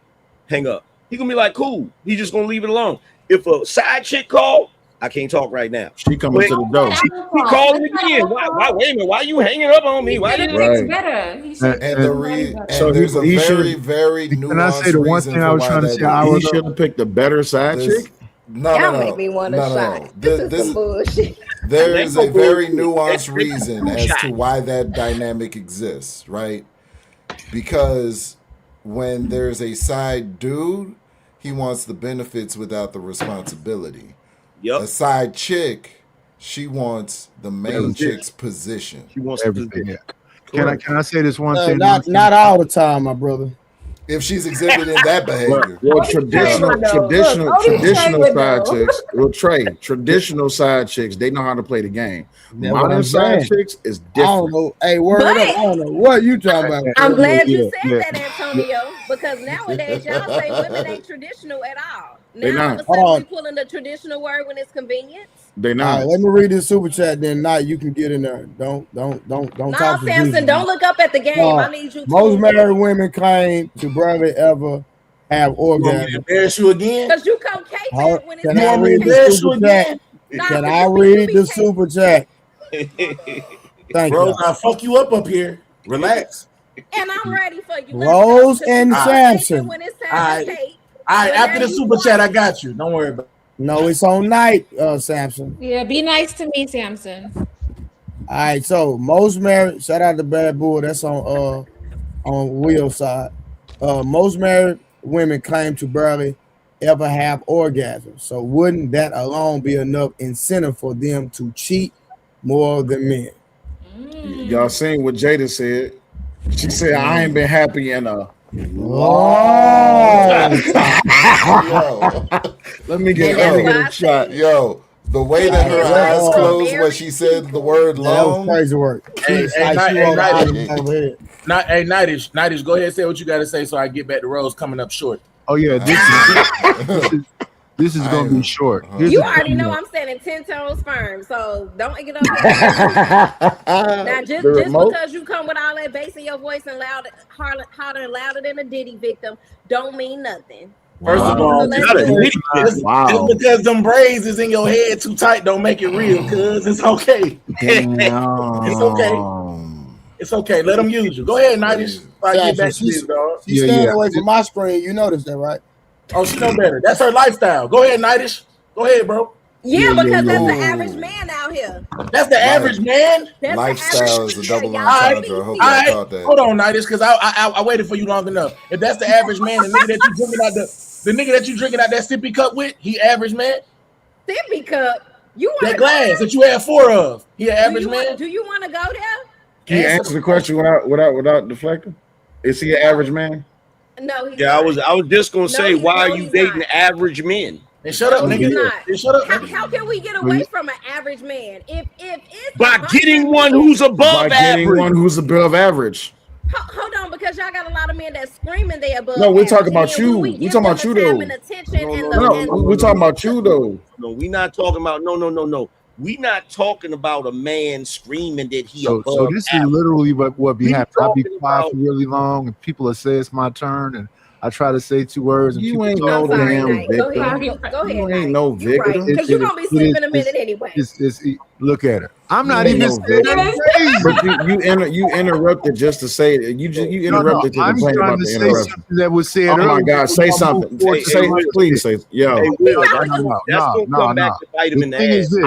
hang up. He gonna be like, cool. He just gonna leave it alone. If a side chick call, I can't talk right now. She coming to the door. She calling again. Why? Wait a minute. Why you hanging up on me? Why? Right. Better. He said there's a very nuanced Can I say the one thing I was trying to say? He should have picked a better side chick. Y'all make me want a shot. This is some bullshit. There is a very nuanced reason as to why that dynamic exists, right? Because when there's a side dude, he wants the benefits without the responsibility. Yep. A side chick, she wants the main chick's position. She wants everything. Can I say this one thing? Not all the time, my brother. If she's exhibiting that behavior. Well, traditional side chicks. Well, traditional side chicks, they know how to play the game. Modern side chicks is different. I don't know. Hey, word up. I don't know what you talking about. I'm glad you said that, Antonio, because nowadays y'all say women ain't traditional at all. Now all of a sudden we pulling the traditional word when it's convenient. They not. Right, let me read this super chat. Then night you can get in there. Don't talk to Samson, don't look up at the game. I need you to. Most married women claim to barely ever have orgasms. Embarrass you again? Because you come caveman when it's Can I read the super chat? Can I read the super chat? Thank you. Rose, I'll fuck you up here. Relax. And I'm ready for you. Rose and Samson. When it's All time to take. right, after the super chat, I got you. Don't worry about it. No, it's on night, Samson. Yeah, be nice to me, Samson. All right, so most married, shout out to Bad Bull, that's on Will's side. Most married women claim to barely ever have orgasms. So wouldn't that alone be enough incentive for them to cheat more than men? Y'all seen what Jada said? She said, I ain't been happy in a long time. Let me get a shot. Yo, the way that her eyes closed when she said the word long. That was crazy work. Hey, Nightish, go ahead and say what you got to say so I get back to Rose coming up short. Oh, yeah. This is going to be short. You already know I'm standing 10 toes firm, so don't get up there. Now, just because you come with all that bass in your voice and hotter and louder than a Diddy victim, don't mean nothing. First of all, just because them braids is in your head too tight, don't make it real, cuz it's okay. It's okay. It's okay. Let them use you. Go ahead, Nightish. She's staying away from my screen. You noticed that, right? Oh, she know better. That's her lifestyle. Go ahead, Nightish. Go ahead, bro. Yeah, because that's the average man out here. That's the average man. That's lifestyle is a double entendre. I hope I thought that. Hold on, Nightish, because I waited for you long enough. If that's the average man, the nigga that you drinking out the nigga that you drinking out that sippy cup with, he average man. Sippy cup. You want that glass that you had 4 of? He an average man. Do you want to go there? Can you answer the question without deflecting? Is he an average man? No, he's I not. was just gonna say, why are you dating average men? And shut up, nigga. Shut up. How can we get away from an average man? If it's by getting one who's above average. One who's above average. Hold on, because y'all got a lot of men that screaming they above. No, we're talking about you. We're talking about you though. No, we're talking about you though. No, we're not talking about no. We're not talking about a man screaming that he above. So this is literally what be happening. I'll be quiet for really long, and people will say it's my turn, and I try to say 2 words. And you ain't no damn victim. Go ahead. You ain't no victim. Because you're gonna be sleeping in a minute anyway. Look at her. I'm not even saying But you interrupted just to say that. You interrupted to complain about the interruption. That was said. Oh my God! Say something. Please say. Yo. No. I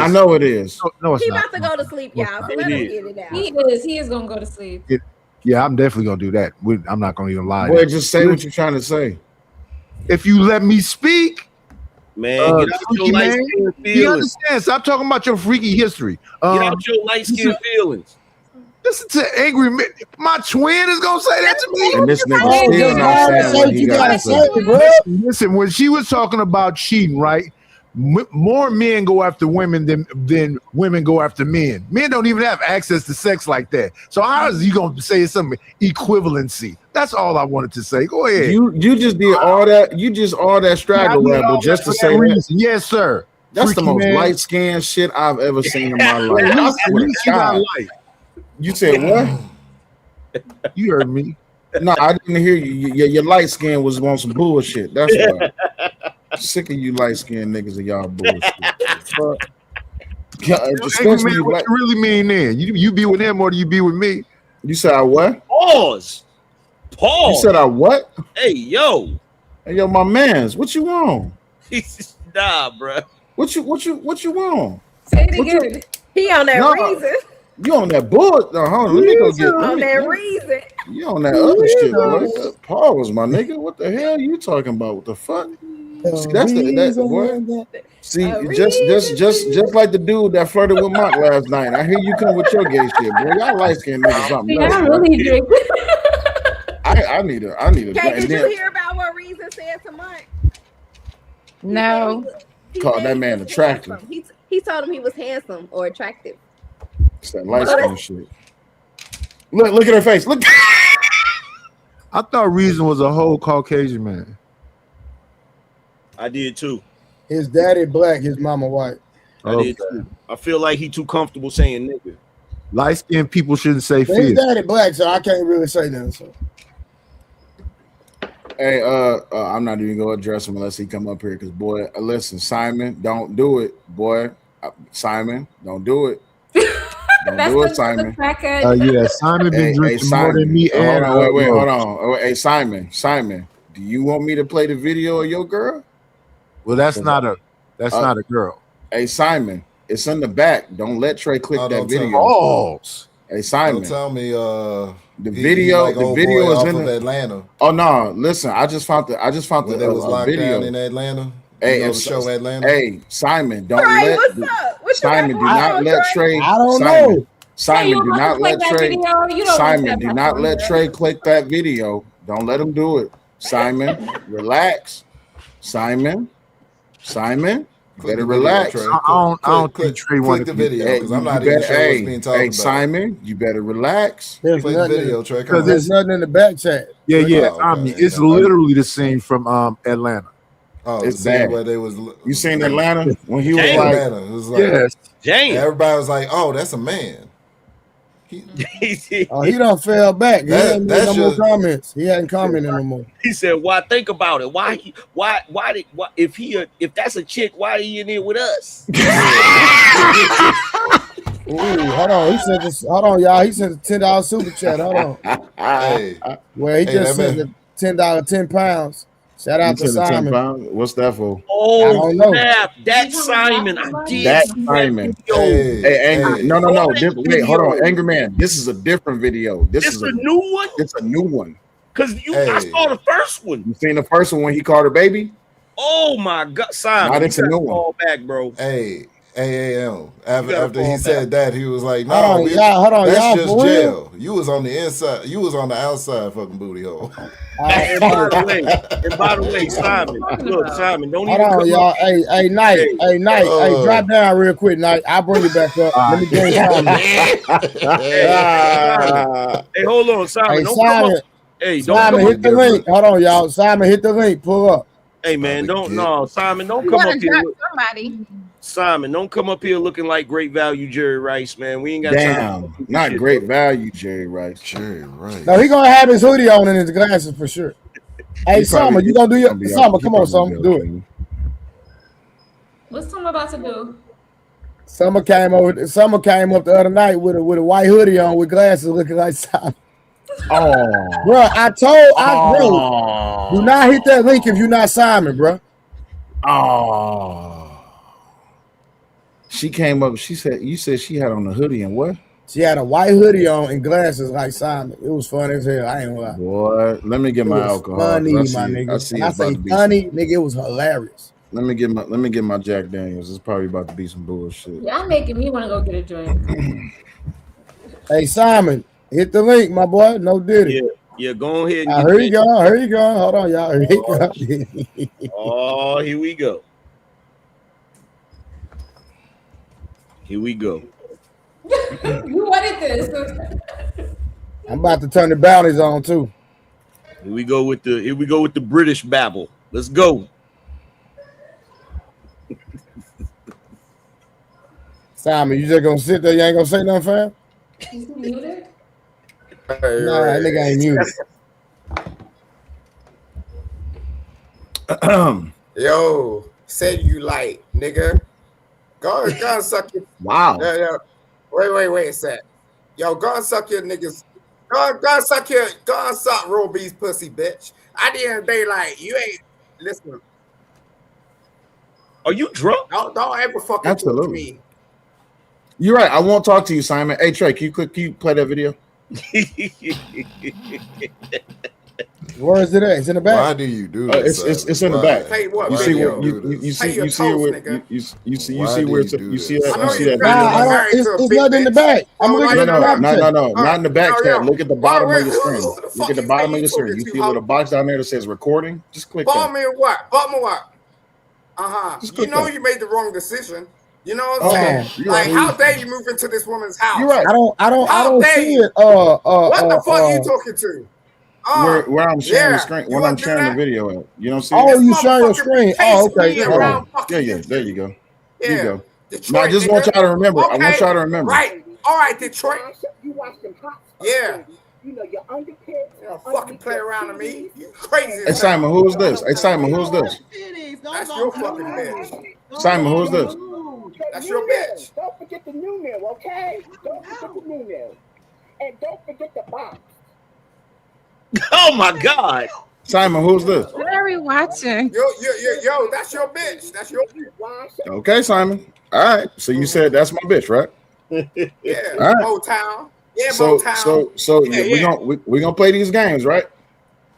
know it is. No, it's he not. about to go to sleep, y'all. So let him get it out. He is gonna go to sleep. Yeah, I'm definitely gonna do that. I'm not gonna even lie. Boy, just say what you're trying to say. If you let me speak, man, get out your light skin feelings. You understand? Stop talking about your freaky history. Get out your light skin feelings. Listen to angry men. My twin is gonna say that to me. And this nigga still not saying what he gotta say, bro. Listen, when she was talking about cheating, right? More men go after women than women go after men. Men don't even have access to sex like that. So how is you gonna say some equivalency? That's all I wanted to say. Go ahead. You just did all that. You just all that straggle rabble just to say that. Yes, sir. That's the most light skinned shit I've ever seen in my life. You said what? You heard me. No, I didn't hear you. Your light skin was on some bullshit. That's why. Sick of you light skinned niggas and y'all bullshit. What you really mean then? You be with him or do you be with me? You said I what? Pause. You said I what? Hey, yo. Hey, yo, my mans, what you want? Nah, bro. What you want? Say it again. He on that reason. You on that bull? No, hold on. Let me go get on that reason. You on that other shit, boy. Pause, my nigga. What the hell are you talking about? What the fuck? See, that's that boy. See, just like the dude that flirted with Monk last night. I hear you come with your gay shit, boy. Y'all light skinned niggas something else. I really drink. I need a. Okay, did you hear about what Reason said to Monk? No. He Called said that he man was attractive. handsome. He told him he was handsome or attractive. It's that light skin shit. Look at her face. Look. I thought Reason was a whole Caucasian man. I did too. His daddy black, his mama white. I did too. I feel like he too comfortable saying nigga. Light skinned people shouldn't say His fierce. daddy black, so I can't really say nothing. So. Hey, I'm not even gonna address him unless he come up here, because boy, listen, Simon, don't do it, boy. Simon, don't do it. Don't do it, Simon. Yeah, Simon been drinking more than me. Hold on. Hey, Simon, do you want me to play the video of your girl? Well, that's not a girl. Hey, Simon, it's in the back. Don't let Trey click that video. Oh, hey, Simon, don't tell me. The video is in Atlanta. Oh no! Listen, I just found the when it was locked video down in Atlanta. Hey, show Atlanta. Hey, Simon, don't Trey, let what's up? What Simon do not let Trey. I don't Simon, know. Simon, do not let Trey. Simon, do that not on let there. Trey click that video. Don't let him do it. Simon, relax. Simon, better relax. I don't think Trey wanted the video because I'm not you even better- sure what's hey, being talked hey, about. Simon, you better relax. There's Play the nothing, video, Trey. because there's nothing in the back chat. Yeah. Oh, I okay. mean, it's literally the same from Atlanta. Oh, It's the scene bad. where they was. You seen Atlanta when he was Damn. like, Atlanta. It was like, Yes. Damn. everybody was like, "Oh, that's a man." Oh, he done fell back. He ain't made no more should- comments. He hadn't commented no more. He said, "Why? Think about it. Why? If that's a chick, why he in here with us?" Ooh, hold on. He sent this. Hold on, y'all. He sent a $10 super chat. Hold on. Hey, Well, he Hey, just that sent the $10, 10 pounds. Shout out to you said 10 Simon. pounds? What's that for? I Oh don't know. snap! That's Simon. I did. That see Simon. video. Hey, Angry. hey. No. Oh, that Wait, hold on, video. Angry Man. This is a different video. This It's is a new one. It's a new one. Cause I Hey. saw the first one. You seen the first one when he called her baby? Oh my God, Simon! Nah, that's a you new gotta one. fall back, bro. Hey, AAM. After fall he back. said that, he was like, Hold "No, on, y'all. Hold on, that's y'all. just For real? jail. You was on the inside. You was on the outside, fucking booty hole." And by the way, Simon, look, Simon, don't Hold even on, come y'all. up. Hey, Knight. Hey, Knight. Hey, drop down real quick, Knight. I'll bring you back up. Let me bring Simon. Hey, hold on, Simon. Hey, Don't come Simon. up. Hey, don't Simon, come hit up. the link. Hold on, y'all. Simon, hit the link. Pull up. Hey, man, Simon, don't You come gotta up here. drop somebody. Simon, don't come up here looking like great value Jerry Rice, man. We ain't got time. Damn, not great value, Jerry Rice. Jerry Rice. No, he gonna have his hoodie on and his glasses for sure. Hey, Summer, you gonna do your Summer? Come on, Summer, do it. What's Tom about to do? Summer came up the other night with a white hoodie on with glasses, looking like Simon. Oh, bro, bro, do not hit that link if you're not Simon, bro. Oh. She came up. She said, "You said she had on a hoodie and what?" She had a white hoodie on and glasses like Simon. It was funny as hell. I ain't gonna lie. Boy, let me get my alcohol. Funny, my I nigga. see When I it's about say to be funny, nigga, it was hilarious. Let me get my Jack Daniels. It's probably about to be some bullshit. Y'all making me want to go get a drink. Hey, Simon, hit the link, my boy. No diddy. Yeah, go ahead and Here you go. Here you go. Hold on, y'all. Here you go. Oh, here we go. Here we go. You wanted this. I'm about to turn the bounties on too. Here we go with the British babble. Let's go. Simon, you just gonna sit there? You ain't gonna say nothing, fam? He's muted. Nah, that nigga ain't muted. Yo, say you like, nigga. Go and suck your. Wow. Yeah. Wait a sec. Yo, go and suck your niggas. Go and suck Roby's pussy, bitch. At the end of the day, like, you ain't listen. Are you drunk? Don't ever fucking talk to Absolutely. me. You're right. I won't talk to you, Simon. Hey, Trey, can you play that video? Where is it at? It's in the back. Why do you do this? It's in the back. Play what? You see Video? where you see your where nigga. you see Why where do you see this? that I know you video. It's not in the back. I'm looking at the back. No, not in the back tab. Look at the bottom of your who screen. the Look fuck at the you bottom think of you your screen. talking You to, see a little box down there that says recording? Just click that. Bottom of what? Just You click know that. you made the wrong decision. You know what I'm saying? You're Like, right. how dare you move into this woman's house? You're right. I don't dare see you? it. What the fuck are you talking to? Where I'm sharing the yeah. screen, You when I'm wanna do sharing the that? video at. You don't see Oh, it? you share your Motherfucker screen. be Oh, chasing okay. me Hold around on. fucking Yeah. YouTube. There you go. Yeah. There you go. Detroit, No, I just want y'all to remember. I want y'all to remember. Right. All right, Detroit. You watch them hot. Yeah. You know your underpants. You don't fucking play around to me. You crazy Hey, as hell. Simon, who is this? Hey, Simon, who's this? That's your fucking bitch. Simon, who's this? That's your bitch. Don't forget the new meal, okay? Don't forget the new meal. And don't forget the box. Oh my God. Simon, who's this? What are we watching? Yo, that's your bitch. That's your bitch. Okay, Simon. All right. So you said that's my bitch, right? Yeah. All right. Motown. Yeah, So Motown. we're gonna play these games, right?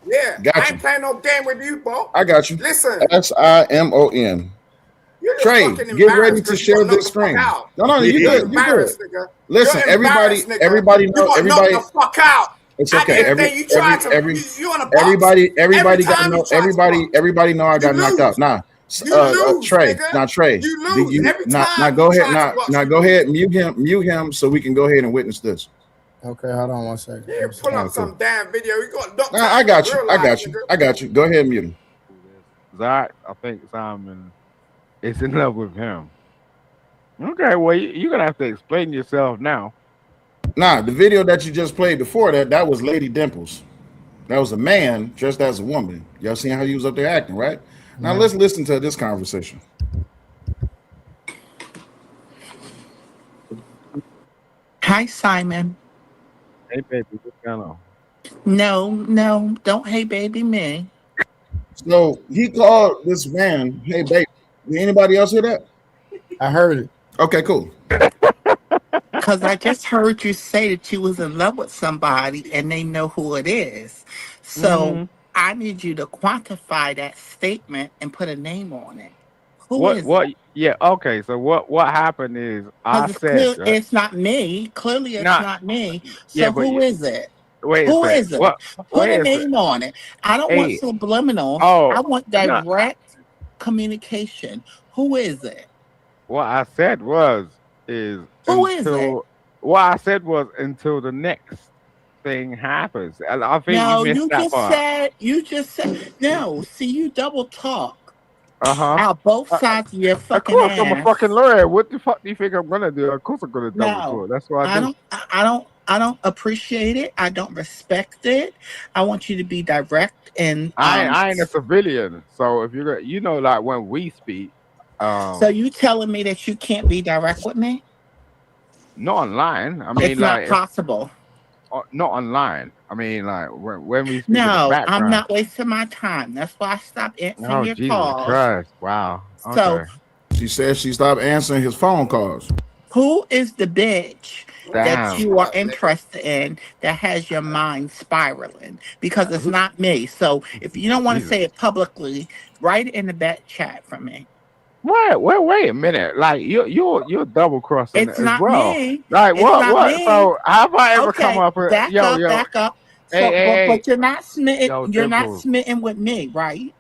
Yeah. Got I you. ain't playing no game with you, bro. I got you. Listen. SIMON. You're just Trey, fucking get ready embarrassed to 'cause you share wanna knock this the fuck screen. out. No, you You're good. You good. embarrassed, nigga. Listen, You're embarrassed, nigga. everybody You know. gonna Everybody. knock the fuck out. It's At the okay. end of the day, you try to you want to box. Everybody Every got to time know. you try to box. Everybody know I got knocked out. Nah, You lose, Trey. nigga. Now Trey. You lose every now time go you ahead. try to box. Now go ahead. Mute him so we can go ahead and witness this. Okay, hold on one second. Yeah, pull up some damn video. You gonna dump Nah, I got you. Go ahead and mute him. Zach, I think Simon is in love with him. Okay, well, you're gonna have to explain yourself now. Nah, the video that you just played before that was Lady Dimples. That was a man dressed as a woman. Y'all seen how he was up there acting, right? Now let's listen to this conversation. Hi, Simon. Hey, baby, what's going on? No, don't hey baby me. So he called this man, hey baby. Did anybody else hear that? I heard it. Okay, cool. Because I just heard you say that you was in love with somebody and they know who it is. So I need you to quantify that statement and put a name on it. Who is it? Yeah, okay. So what happened is I said It's not me. Clearly it's not me. So yeah, but who is it? Wait Who a second. is it? Put a name on it. I don't want subliminal. I want direct communication. Who is it? What I said was Who is it? What I said was until the next thing happens. And I think No, you missed that part. you just said no. See, you double talk Uh-huh. out both sides of your Of fucking course, ass. I'm a fucking lawyer. What the fuck do you think I'm gonna do? Of course, I'm gonna double No, talk. That's what I do. I don't appreciate it. I don't respect it. I want you to be direct and I ain't a civilian, so if you're like when we speak. So you telling me that you can't be direct with me? Not online. I mean, it's not possible. Not online. I mean, like when we speak in the No, background. I'm not wasting my time. That's why I stopped answering your Jesus calls. Christ! Wow. Okay. So she said she stopped answering his phone calls. Who is the bitch that Damn. you are interested in that has your mind spiraling? Because it's not me. So if you don't want to say it publicly, write it in the back chat for me. Wait a minute. Like you're double crossing It's as not well. me. Like It's what? not What? me. So have I ever Okay, come up with back up. So, Hey, but you're not smitten. Yo, You're not Dimples. smitten with me, right?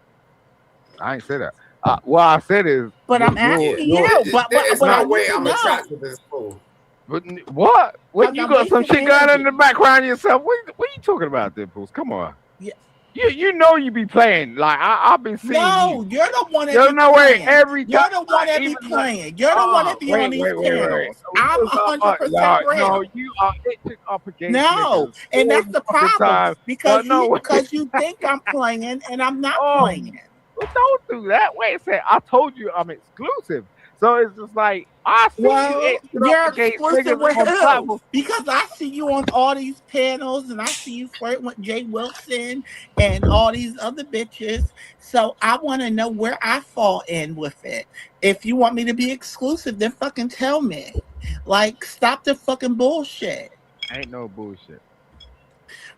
I ain't say that. What I said is. But I'm asking you. But There's I no need way to I'm know. attracted to this fool. But what? What Cause you I'm got some wasting shit going on in energy. the background yourself? What are you talking about, Dimples? Come on. Yeah. You know you be playing. Like I've been seeing No, you. you're the one that There's be no way playing. every You're time. the one that be even playing. You're the one that be on these channels. I'm 100% real. No, you are itching up against No, niggas and all that's the fucking problem time. because No, wait. you think I'm playing and I'm not Oh, playing. well, don't do that. Wait a second. I told you I'm exclusive. So it's just like I see you you're propagate exclusive niggas with on who? platform. Because I see you on all these panels and I see you flirting with Jay Wilson and all these other bitches. So I want to know where I fall in with it. If you want me to be exclusive, then fucking tell me. Like, stop the fucking bullshit. Ain't no bullshit.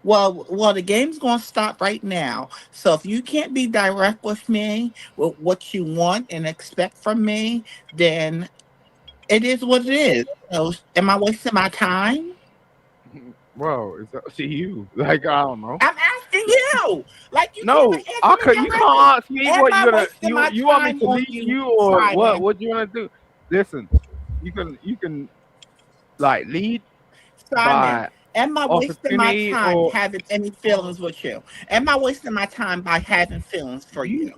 Well, the game's gonna stop right now. So if you can't be direct with me with what you want and expect from me, then it is what it is. So am I wasting my time? Bro, it's up to you. Like I don't know. I'm asking you. Like you No, can't answer me you directly. can't ask me Am what I you're gonna wasting my you want me time to on lead you, you or Simon? what you wanna do? Listen, you can like lead Simon, by am I wasting my opportunity time or having any feelings with you? Am I wasting my time by having feelings for you?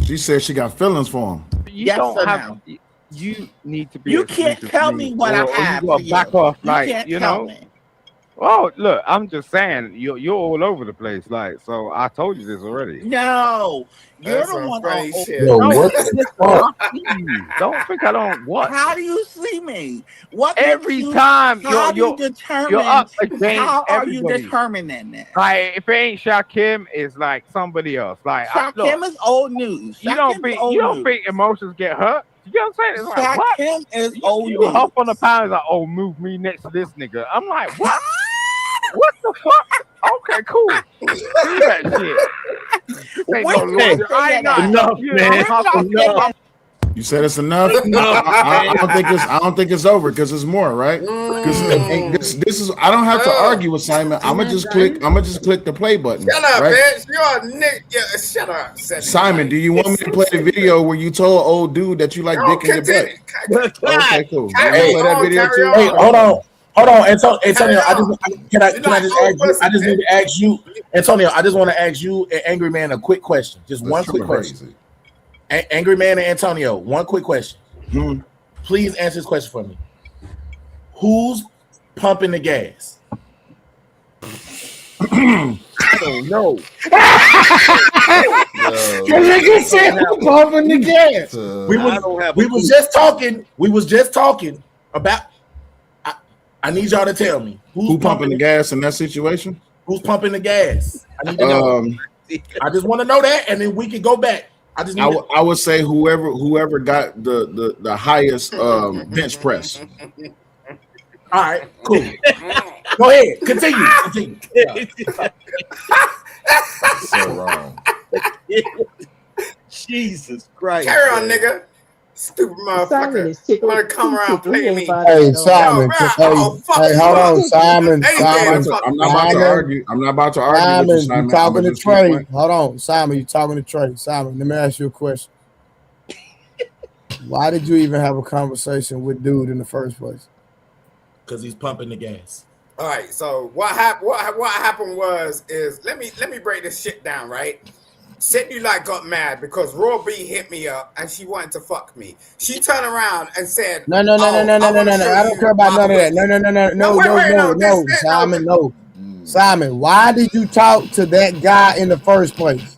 She said she got feelings for him. you Yes don't or have no? you need to be You can't exclusive to tell me me what I or you have for gotta back you. off You like can't tell me. Oh, look, I'm just saying you're all over the place. Like, so I told you this already. No, you're That's the some one funny all shit. No, what the listen, fuck? I see you. Don't think I don't what. How do you see me? What makes Every you? time How do you you're determine? up against How are you everybody. determining that? Like, if it ain't Shakim, it's like somebody else. Like, look, Shakim is old news. you don't Shakim is think old news. emotions get hurt? You know what I'm saying? It's like what? Shakim is old You news. hop on the pound like, oh, move me next to this nigga. I'm like, what? What the fuck? Okay, cool. Do that shit. This ain't no lawyer. I ain't not. Enough, man. Enough. You said it's enough. I don't think it's. I don't think it's over because it's more, right? Because this is. I don't have to argue with Simon. I'm gonna just click. I'm gonna just click the play button. Shut up, right? bitch. You're a nigga. Yeah, shut up, Simon, do you want me to play the video where you told old dude that you like dick in your butt? Okay, cool. Hey, Play that video too. Hey, hold on. Antonio. Can I just ask you? I just need to ask you, Antonio. I just want to ask you, an Angry Man, a quick question. Just one quick question. Angry Man and Antonio, one quick question. Please answer this question for me. Who's pumping the gas? I don't know. The nigga said who's pumping the gas. We was just talking about. I need y'all to tell me who's pumping the gas in that situation. Who's pumping the gas? I need to know. I just want to know that, and then we can go back. I would say whoever got the highest bench press. All right, cool. Go ahead, continue. So wrong. Jesus Christ. Carry on, nigga. Stupid motherfucker. Wanna come around and play me? Hey, Simon. Hey, hold on, Simon. I'm not about to argue. I'm not about to argue with you, Simon. You talking to Trey? Hold on, Simon. You talking to Trey? Simon, let me ask you a question. Why did you even have a conversation with dude in the first place? Because he's pumping the gas. All right. So what happened was let me break this shit down, right? Sydney got mad because Raw B hit me up and she wanted to fuck me. She turned around and said, No. I don't care about none of that. No, Simon, no. Simon, why did you talk to that guy in the first place?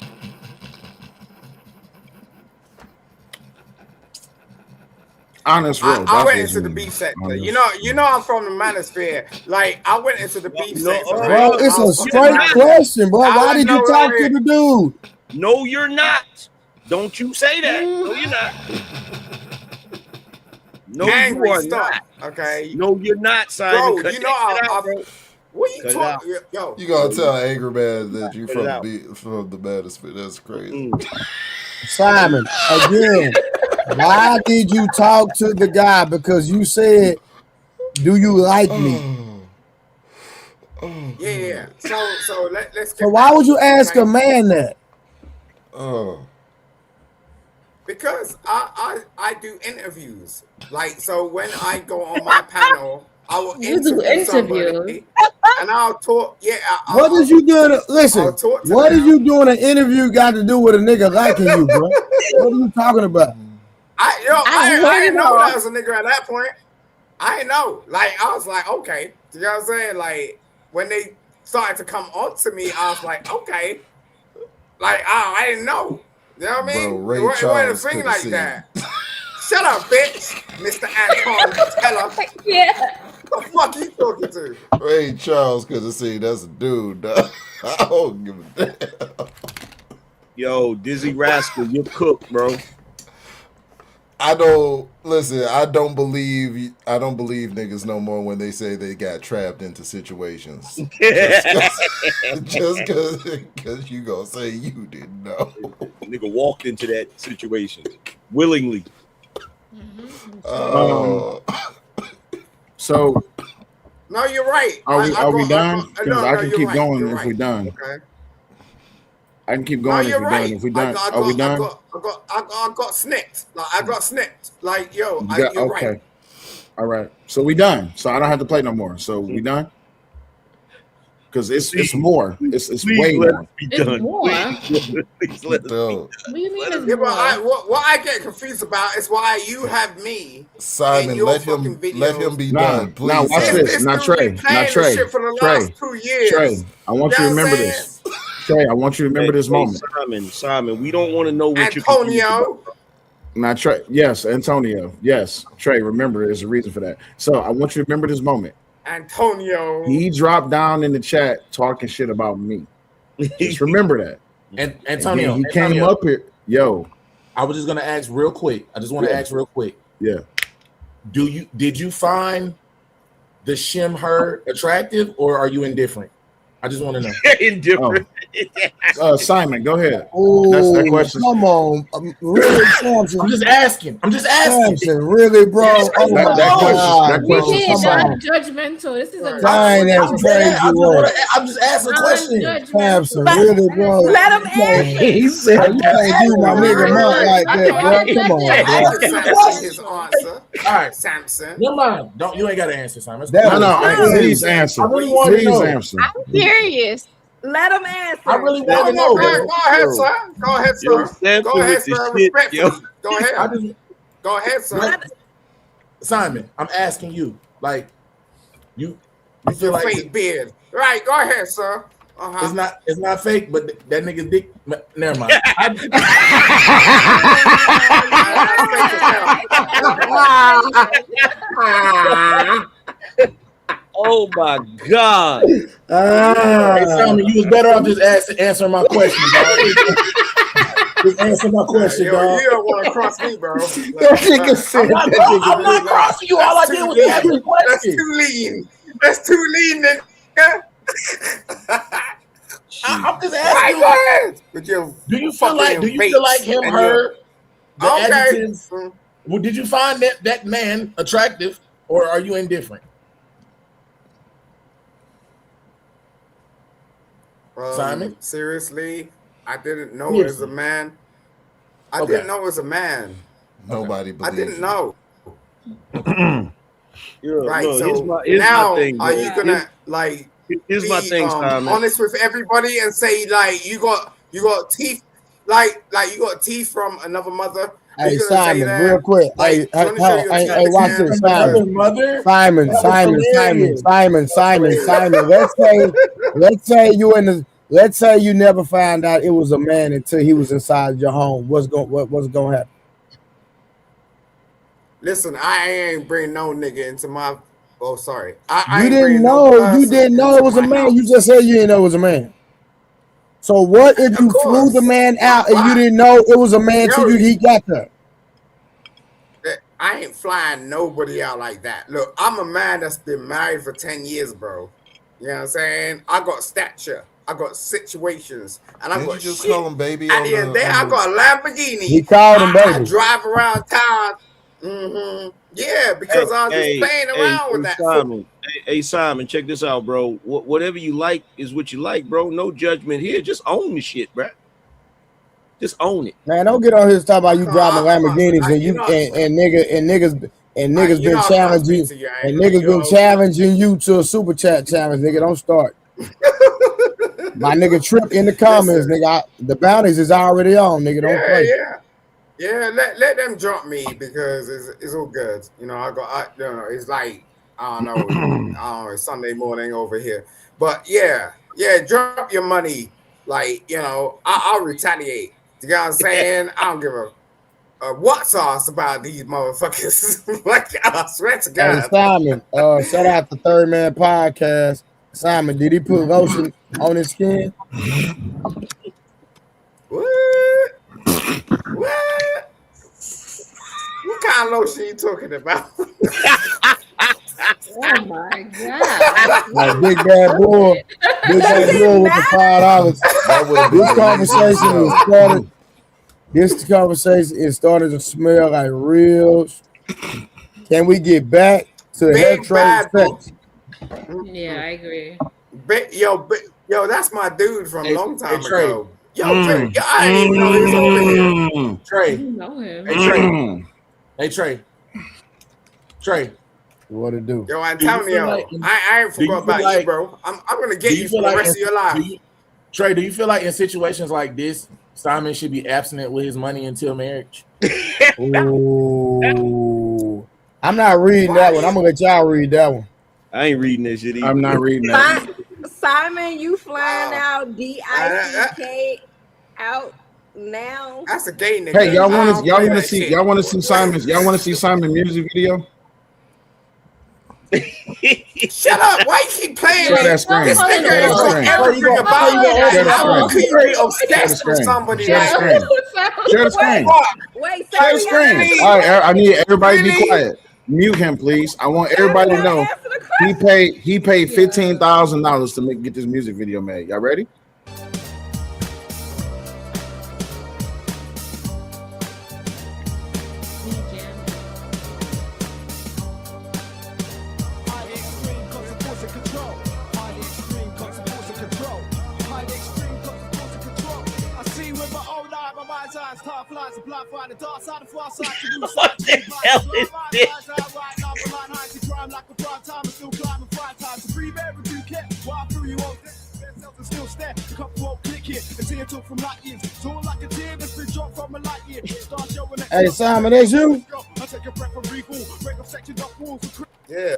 Honest real. I went into the beef sector. You know I'm from the manosphere. Like I went into the beef sector. Bro, it's a straight question, bro. Why did you talk to the dude? No, you're not. Don't you say that. No, you're not. No, you are not. Okay. No, you're not, Simon. Bro, what you talking? Yo, you gonna tell Angry Man that you from the manosphere? That's crazy. Simon, again, why did you talk to the guy? Because you said, "Do you like me?" Yeah. So let's. So why would you ask a man that? Because I do interviews. Like, so when I go on my panel, I will interview somebody and I'll talk. Yeah. What did you do? Listen, what did you doing an interview got to do with a nigga liking you, bro? What are you talking about? I didn't know that was a nigga at that point. I didn't know. Like, I was like, okay. You know what I'm saying? Like, when they started to come on to me, I was like, okay. Like, I didn't know. You know what I mean? Bro, Ray it wasn't a Charles thing like that. Shut up, bitch, Mr. Anton Teller. Yeah. What the fuck you talking to? Ray Charles, because I see that's a dude. Dog. I don't give a damn. Yo, Dizzy Rascal, you're cooked, bro. I don't listen. I don't believe niggas no more when they say they got trapped into situations. Just because you gonna say you didn't know. Nigga walked into that situation willingly. So no, you're right. Are we done? Because I can keep going if we're done. Okay. I can keep going if we're done. If we're done, are we done? I got snipped. Like I got snipped. Like you're okay. right. All right. So we done. So I don't have to play no more. So we done. Because it's more. It's way more. It's more. What do you mean it's more? What I get confused about is why you have me. Simon, let him be done, please. Now watch this. Not Trey. Not Trey. For the last 2 years. Trey, I want you to remember this. Trey, I want you to remember this moment. Simon, we don't want to know what Antonio. Not Trey. Yes, Antonio. Yes, Trey. Remember, there's a reason for that. So I want you to remember this moment. Antonio. He dropped down in the chat talking shit about me. Just remember that. And Antonio, he came up here. Yo, I was just gonna ask real quick. I just want to ask real quick. Yeah. Did you find the shim her attractive, or are you indifferent? I just want to know. Indifferent. Simon, go ahead. That's that question. Come on, really, Samson. I'm just asking. Samson, really, bro. That question. We can't judgmental. This is a that's crazy. I'm just asking a question. Samson, really, bro. Let him answer. He said you can't do my nigga mouth like that, bro. Come on, His answer. All right, Samson. Never mind. You ain't got to answer, Simon. Please answer. I really want to know. Answer. I'm curious. Let him answer. I really want to know. Go ahead, sir. Go ahead, sir. Go ahead, sir. Respectfully. Go ahead. Go ahead, sir. Simon, I'm asking you. Like, you feel like fake beard. Right. Go ahead, sir. It's not fake, but that nigga's dick. Never mind. Oh my God! Hey, Simon, you was better off just answering my question, dog. Just answer my question, dog. You don't want to cross me, bro. I'm not crossing you. All I did was ask you a question. That's too lean. That's too lean, nigga. I'm just asking you. Do you feel like him, her, the adjectives? Well, did you find that man attractive, or are you indifferent? Simon? Seriously, I didn't know it was a man. I didn't know it was a man. Nobody believes. I didn't know. Right. No, so here's now, my thing, are you gonna Here's my thing, Simon. Honest with everybody and say like you got teeth, like you got teeth from another mother. Hey Simon, real quick. Hey, watch this, Simon. Simon. Let's say you never found out it was a man until he was inside your home. What's gonna happen? Listen, I ain't bring no nigga into my. Oh, sorry. You didn't know. You didn't know it was a man. You just said you didn't know it was a man. So what if you flew the man out and you didn't know it was a man till he got there? I ain't flying nobody out like that. Look, I'm a man that's been married for 10 years, bro. You know what I'm saying? I got stature. I got situations. And I got just shit. call him baby. At the end of the day, I got a Lamborghini. He called him baby. I drive around town. Yeah, because I was just playing around with that. Simon. Hey, Simon, check this out, bro. Whatever you like is what you like, bro. No judgment here. Just own the shit, bro. Just own it. Man, don't get on here to talk about you driving Lamborghinis and niggas been challenging been challenging you to a super chat challenge, nigga. Don't start. My nigga Trip in the comments, nigga. The bounties is already on, nigga. Don't play. Yeah, let them drop me because it's all good. You know, it's like I don't know, it's Sunday morning over here. But yeah, drop your money. Like, you know, I'll retaliate. You know what I'm saying? I don't give a. what sauce about these motherfuckers. Like, I swear to Hey, God. Simon, shout out to Third Man Podcast. Simon, did he put lotion on his skin? What? What? What kind of lotion you talking about? Oh my God. Like Big Bad Boy. Big Bad Boy with the $5. This conversation is started. This conversation is starting to smell like real. Can we get back to heterosexual? Yeah, I agree. Yo, that's my dude from a long time Trey. ago. Yo, I didn't even know he was over here. Trey. You know him. Hey, Trey. Trey. What to do? Yo, Antonio, like, I ain't forgot about you, bro. I'm gonna get you for the rest of your life. Trey, do you feel like in situations like this, Simon should be abstinent with his money until marriage? Ooh. I'm not reading that one. I'm gonna let y'all read that one. I ain't reading that shit either. I'm not reading that. Simon, you flying out DICK out now? That's a gay nigga. Hey, y'all want to see Simon's music video? Shut up! Why you keep playing Share me? that screen. This nigga Share is that everything screen. about you. Share that I'm screen. very obsessed with somebody. Share the screen. Share the screen. Wait, Share the screen. All right, I need everybody to be quiet. Mute him, please. I want everybody to know he paid $15,000 to get this music video made. Y'all ready? What the hell is this? Hey, Simon, that's you? Yeah.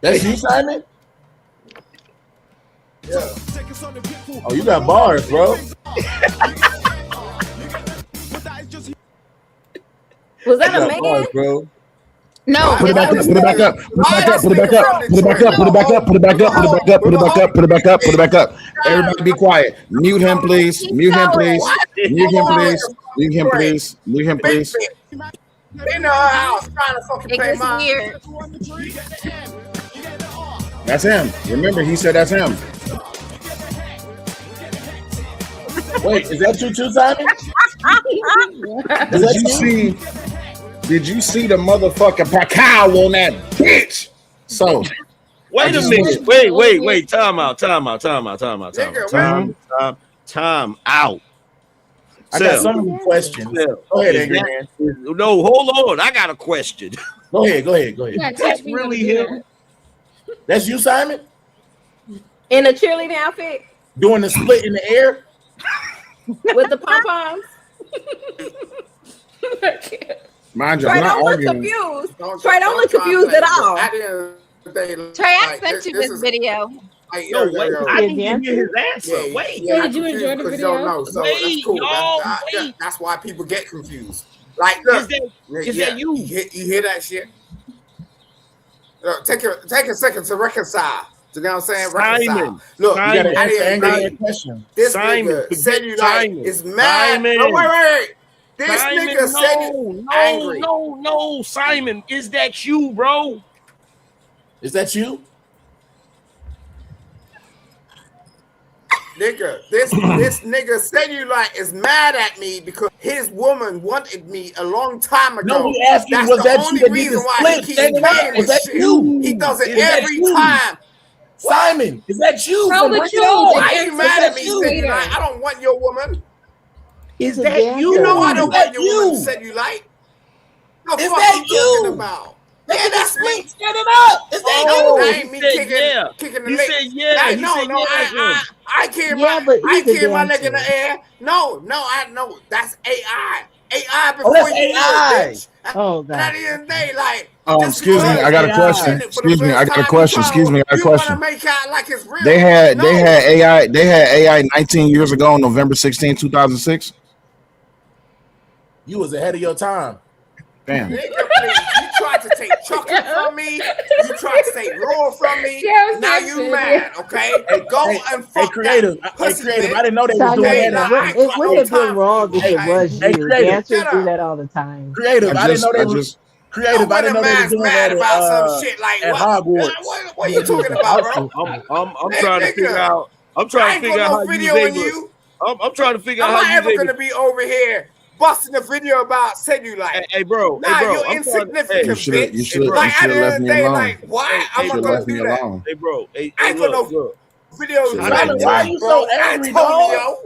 That's you, Simon? Yeah. Oh, you got bars, bro. Was that a man? Bars, bro. No. Put it back up. Put it back up. Put it back up. Put it back up. Put it back up. Put it back up. Put it back up. Put it back up. Put it back up. Put it back up. Everybody be quiet. Mute him, please. Mute him, please. Mute him, please. Mute him, please. Mute him, please. In the house trying to fucking play my. That's him. Remember, he said that's him. Wait, is that you too, Simon? Did you see the motherfucking Pacow on that bitch? So wait a minute. Wait. Time out. I got some questions. Go ahead, Angry Man. No, hold on. I got a question. Go ahead. That's really him. That's you, Simon? In a cheerleading outfit? Doing the split in the air? With the pom-poms? Mind you, Trey, I'm not don't look arguing. confused. Trey, don't look confused at all. Trey, I sent you this video. No, wait, I didn't hear his answer. Wait. Did you enjoy the video? Know, so wait, that's cool. y'all, that's why people get confused. Like, look, is that you? You hear that shit? Take a second to reconcile. You know what I'm saying? Reconcile. Look, you got to answer Angry question. This nigga cellulite is mad. No, wait. This nigga said angry. No, Simon, is that you, bro? Is that you? Nigga, this nigga cellulite is mad at me because his woman wanted me a long time ago. No, he asked you, that's was the that only you that reason did the why split? he keeps paying Was this that shit. you? He does it Is that every you? time. Simon, is that you? Tell the truth. Why are you mad at me, you. cellulite? I don't want your woman. Is that you? You know I don't want your woman, cellulite. The Is fuck that you talking you? about? Yeah, that's me. Stand it up. Is that That you? ain't me kicking the leg. said yeah. I carry my leg in the air. No, I know that's AI. AI before that's you AI. bitch. Oh, God. At the end of the day, like. Excuse me, I got a question. Excuse me, I got a question. You want to make out like it's real? They had AI 19 years ago on November 16, 2006. You was ahead of your time. Damn. Nigga, please. You tried to take chocolate from me. You tried to take raw from me. Now you mad, okay? Go and fuck creative. that Hey, pussy, creative. bitch. I didn't know they was doing Simon, that. it wouldn't have been wrong if it was you. Creative. Dancers do that all the time. Creative. I didn't know they was creative. I didn't know they was doing that about some shit like at what? Hogwarts. What are you talking about, bro? I'm trying to figure out. I'm trying to figure out how video you on you. I'm trying to figure out I'm how not you ever gonna be over here busting a video about cellulite. Hey, bro. Nah, hey, bro. you're insignificant, bitch. You should Like at the end left of me the day, alone. like why am I gonna left me do that? alone. Hey, bro. Hey, I ain't got no videos. Why are you so angry, dog?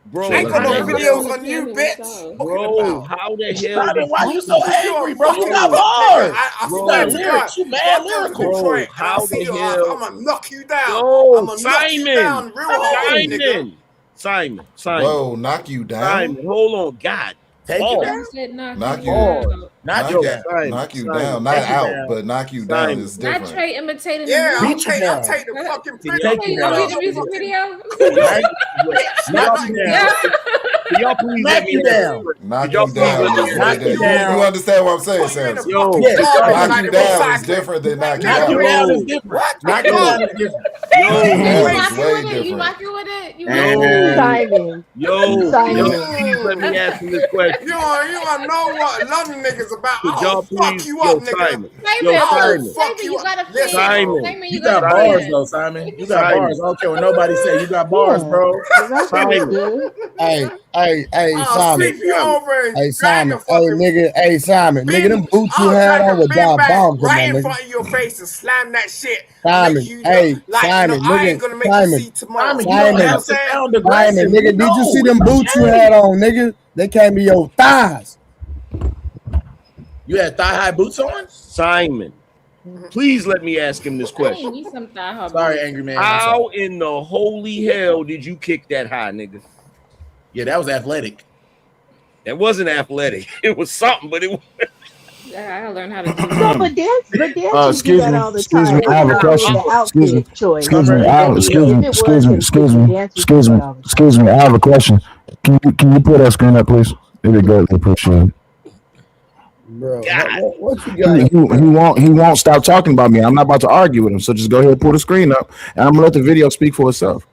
Bro, I ain't got no videos on you, bitch. Bro, how the hell? Simon, why you so angry, bro? You got bars. You got lyrics. You mad lyrical. Bro, how the hell? I'm gonna knock you down. Yo, I'm gonna knock you down real hard, nigga. Simon. Whoa, knock you down. Simon, hold on, God. Take it down. Knock you down. Knock you down. Knock you down. Not out, but knock you down is Not different. Trey imitating Yeah, the I'll music. take the fucking Can video. you go get the music video? Knock you down. Can y'all please Knock you down. Knock you down is Knock way you different. down. You understand what I'm saying, Sam? Yo, Knock you down is different than knock you Knock you out. down is different. Knock you down is different. Knock you down is rocking way with it? You different. rocking with it? You Simon. Yo, Simon. please let me ask you this question. You don't know what London niggas about. Could I'll y'all fuck please, you yo, up, nigga. Simon. Simon, Simon. Fuck you you gotta Listen, Simon. Simon, You you got gotta bars fit. though, Simon. You got Simon. bars. I don't care what nobody say. You got bars, bro. Simon. Hey, I'll Simon. sweep you over and Hey, drag Simon. a fucking Hey, Simon. Nigga, them boots you I'll had drag on a with bin dive bag bombs in right my in nigga. front of your face and slam that shit. Simon, Make you hey, like, Simon, I ain't nigga, gonna make you Simon. see tomorrow. Simon, you don't Simon. have to sound Simon, aggressive. nigga, did you see them boots you had on, nigga? They came to your thighs. You had thigh high boots on? Simon, please let me ask him this I question. need some thigh high Sorry, boots. angry man. How in the holy hell did you kick that high, nigga? Yeah, that was athletic. That wasn't athletic. It was something, but it was. I gotta learn how to do No, but dancers do that all the Excuse time. me, I have a question. Excuse me, Choice. excuse me, excuse me, I have a question. Can you put that screen up, please? It'd be greatly appreciated. Bro, what you got? He won't stop talking about me. I'm not about to argue with him, so just go ahead and pull the screen up, and I'm gonna let the video speak for itself.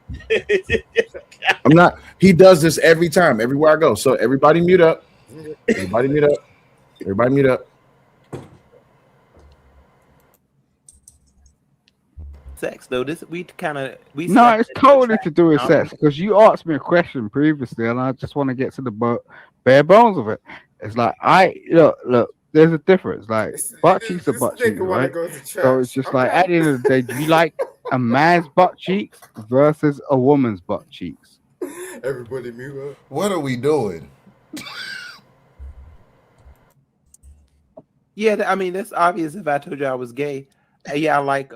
I'm not. He does this every time, everywhere I go. So everybody mute up. Everybody mute up. Everybody mute up. Sex though, this we No, it's totally to do with sex because you asked me a question previously, and I just want to get to the bare bones of it. It's like look. There's a difference. Like butt cheeks are butt cheeks, right? So it's just like at the end of the day, do you like a man's butt cheeks versus a woman's butt cheeks? Everybody mute up. What are we doing? Yeah, I mean that's obvious. If I told you I was gay, yeah, I like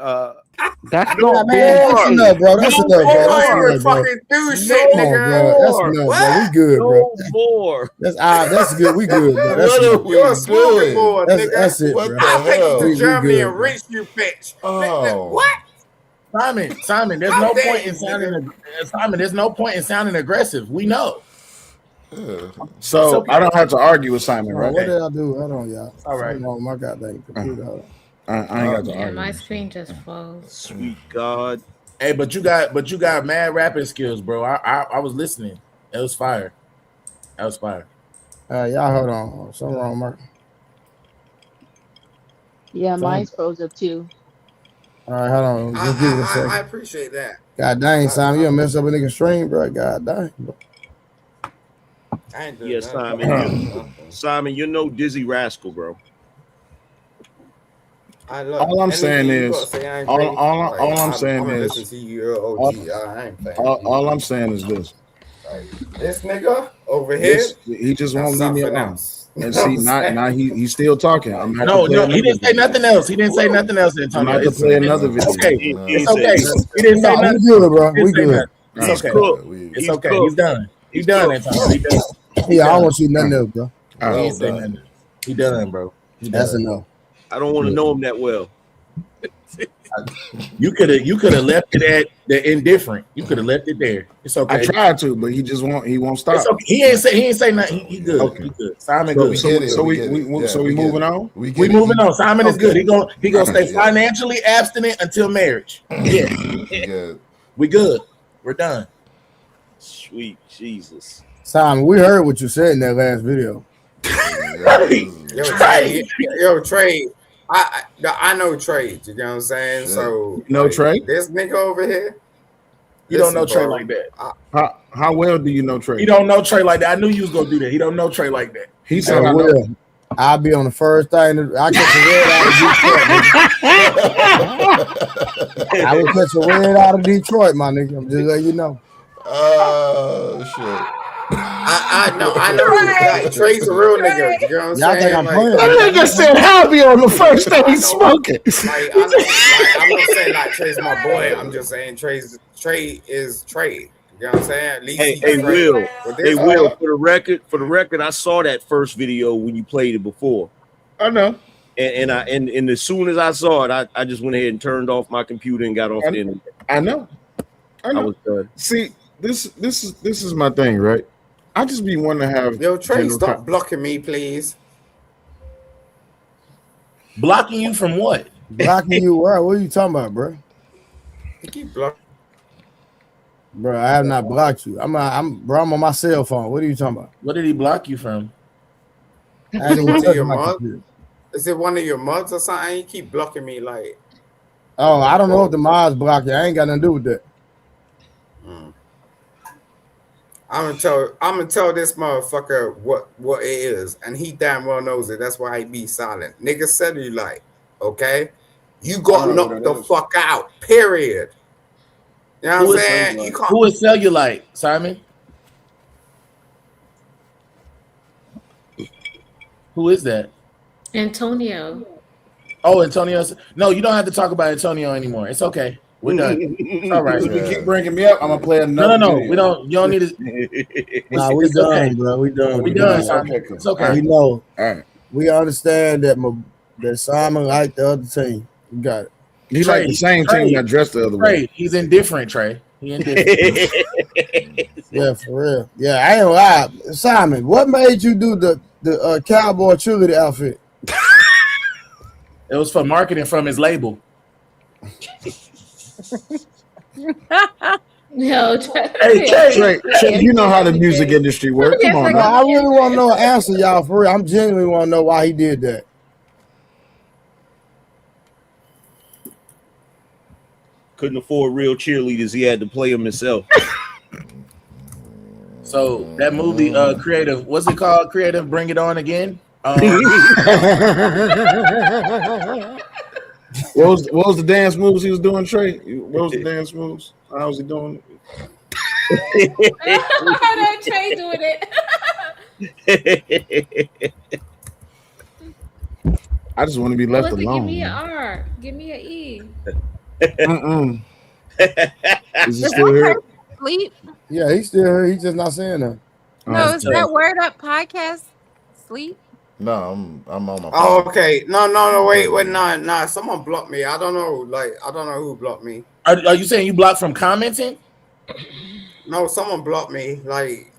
That's No, not man, being that's enough, bro. That's enough, bro. That's You enough, bro. fucking do Come shit, on, nigga. bro. That's enough, bro. We good, bro. No more. That's good. We good, bro. That's What are enough. we You're a smoking doing? board, nigga. That's it, What bro. the I'll take hell? you to Germany good, and bro. rinse you, bitch. Oh. What? Simon, there's How no dare point in you, sounding Simon, there's no point in sounding aggressive. We know. So okay. I don't have to argue with Simon, right? What did I do? Hold on, y'all. All right. Hold on, my goddamn computer. Hold on. I ain't got to Yeah, argue. my screen just froze. Sweet God. Hey, but you got mad rapping skills, bro. I was listening. It was fire. That was fire. Y'all hold on. Something wrong, Mark. Yeah, mine's froze up too. All right, hold on. Just give it a second. I appreciate that. God dang, Simon, you done mess up a nigga stream, bro. God dang. Bro. I ain't doing Yeah, nothing. Simon, you're no Dizzy Rascal, bro. All I'm saying is, all I'm saying is, all I'm saying is this. This nigga over here, he just won't leave me something alone. else. And see, now he's still talking. I'm not No, he didn't say nothing else. He didn't say nothing else. I'm about to play another video. Okay, it's okay. He didn't say nothing. We good, bro. We good. It's okay. It's okay. He's done. He's done, Antonio. He done. Yeah, I don't want to see nothing else, bro. He ain't say nothing. He done, bro. That's enough. I don't want to know him that well. You could have left it at the indifferent. You could have left it there. It's okay. I tried to, but he won't stop. It's okay. He ain't say nothing. He good. Okay. He good. Simon So, good. we moving on. We moving on. Simon is good. He gonna stay Yeah. financially abstinent until marriage. Yeah. We good. We're done. Sweet Jesus. Simon, we heard what you said in that last video. Yo, Trey. I know Trey. You know what I'm saying? So No Trey. This nigga over here. You don't know Trey like that. How well do you know Trey? You don't know Trey like that. I knew you was gonna do that. He don't know Trey like that. He said, I'll be on the first thing. I catch a red out of Detroit. I will catch a red out of Detroit, my nigga. I'm just letting you know. Oh shit. I know that Trey's a real nigga. You know what I'm Y'all saying? think I'm playing? That nigga said, "I'll be on the first thing he's smoking." I'm not saying like Trey's my boy. I'm just saying Trey is Trey. You know what I'm saying? At least Hey, Will. Hey, Will. For the record, I saw that first video when you played it before. I know. And as soon as I saw it, I just went ahead and turned off my computer and got off the internet. I know. I was done. See, this is my thing, right? I just be wanting to have. Yo, Trey, stop blocking me, please. Blocking you from what? Blocking you where? What are you talking about, bro? You keep blocking. Bro, I have not blocked you. I'm on my cell phone. What are you talking about? What did he block you from? Is it one of your mods? Is it one of your mods or something? You keep blocking me like. Oh, I don't know if the mods block you. I ain't got nothing to do with that. I'm gonna tell this motherfucker what it is, and he damn well knows it. That's why he be silent. Nigga cellulite, okay? You got knocked the fuck out. Period. You know what I'm saying? You can't. Who is cellulite, Simon? Who is that? Antonio. Oh, Antonio. No, you don't have to talk about Antonio anymore. It's okay. We're done. It's all right. If you keep bringing me up, I'm gonna play another. No. video. We don't. You don't need to. Nah, we it's done, okay. bro. We done. We done. Simon. It's okay. We know. All right. We understand that Simon like the other team. You got it. He like the same team that dressed the other way. He's indifferent, Trey. He indifferent. Yeah, for real. Yeah, I ain't lie. Simon, what made you do the cowboy cheerleader outfit? It was for marketing from his label. No, Trey, you know how the music industry works. Come on, I really want to know an answer, y'all. For real, I'm genuinely want to know why he did that. Couldn't afford real cheerleaders. He had to play them himself. So that movie, Creative, what's it called? Creative, Bring It On Again. What was the dance moves he was doing, Trey? What was the dance moves? How was he doing? How that Trey doing it? I just want to be left Give alone. me an R. Give me an E. Is he still here? Sleep? Yeah, he's still here. He's just not saying that. No, is that Word Up podcast? Sleep? No, I'm on my phone. Oh, okay. No, wait, nah. Someone blocked me. I don't know who blocked me. Are you saying you blocked from commenting? No, someone blocked me. Like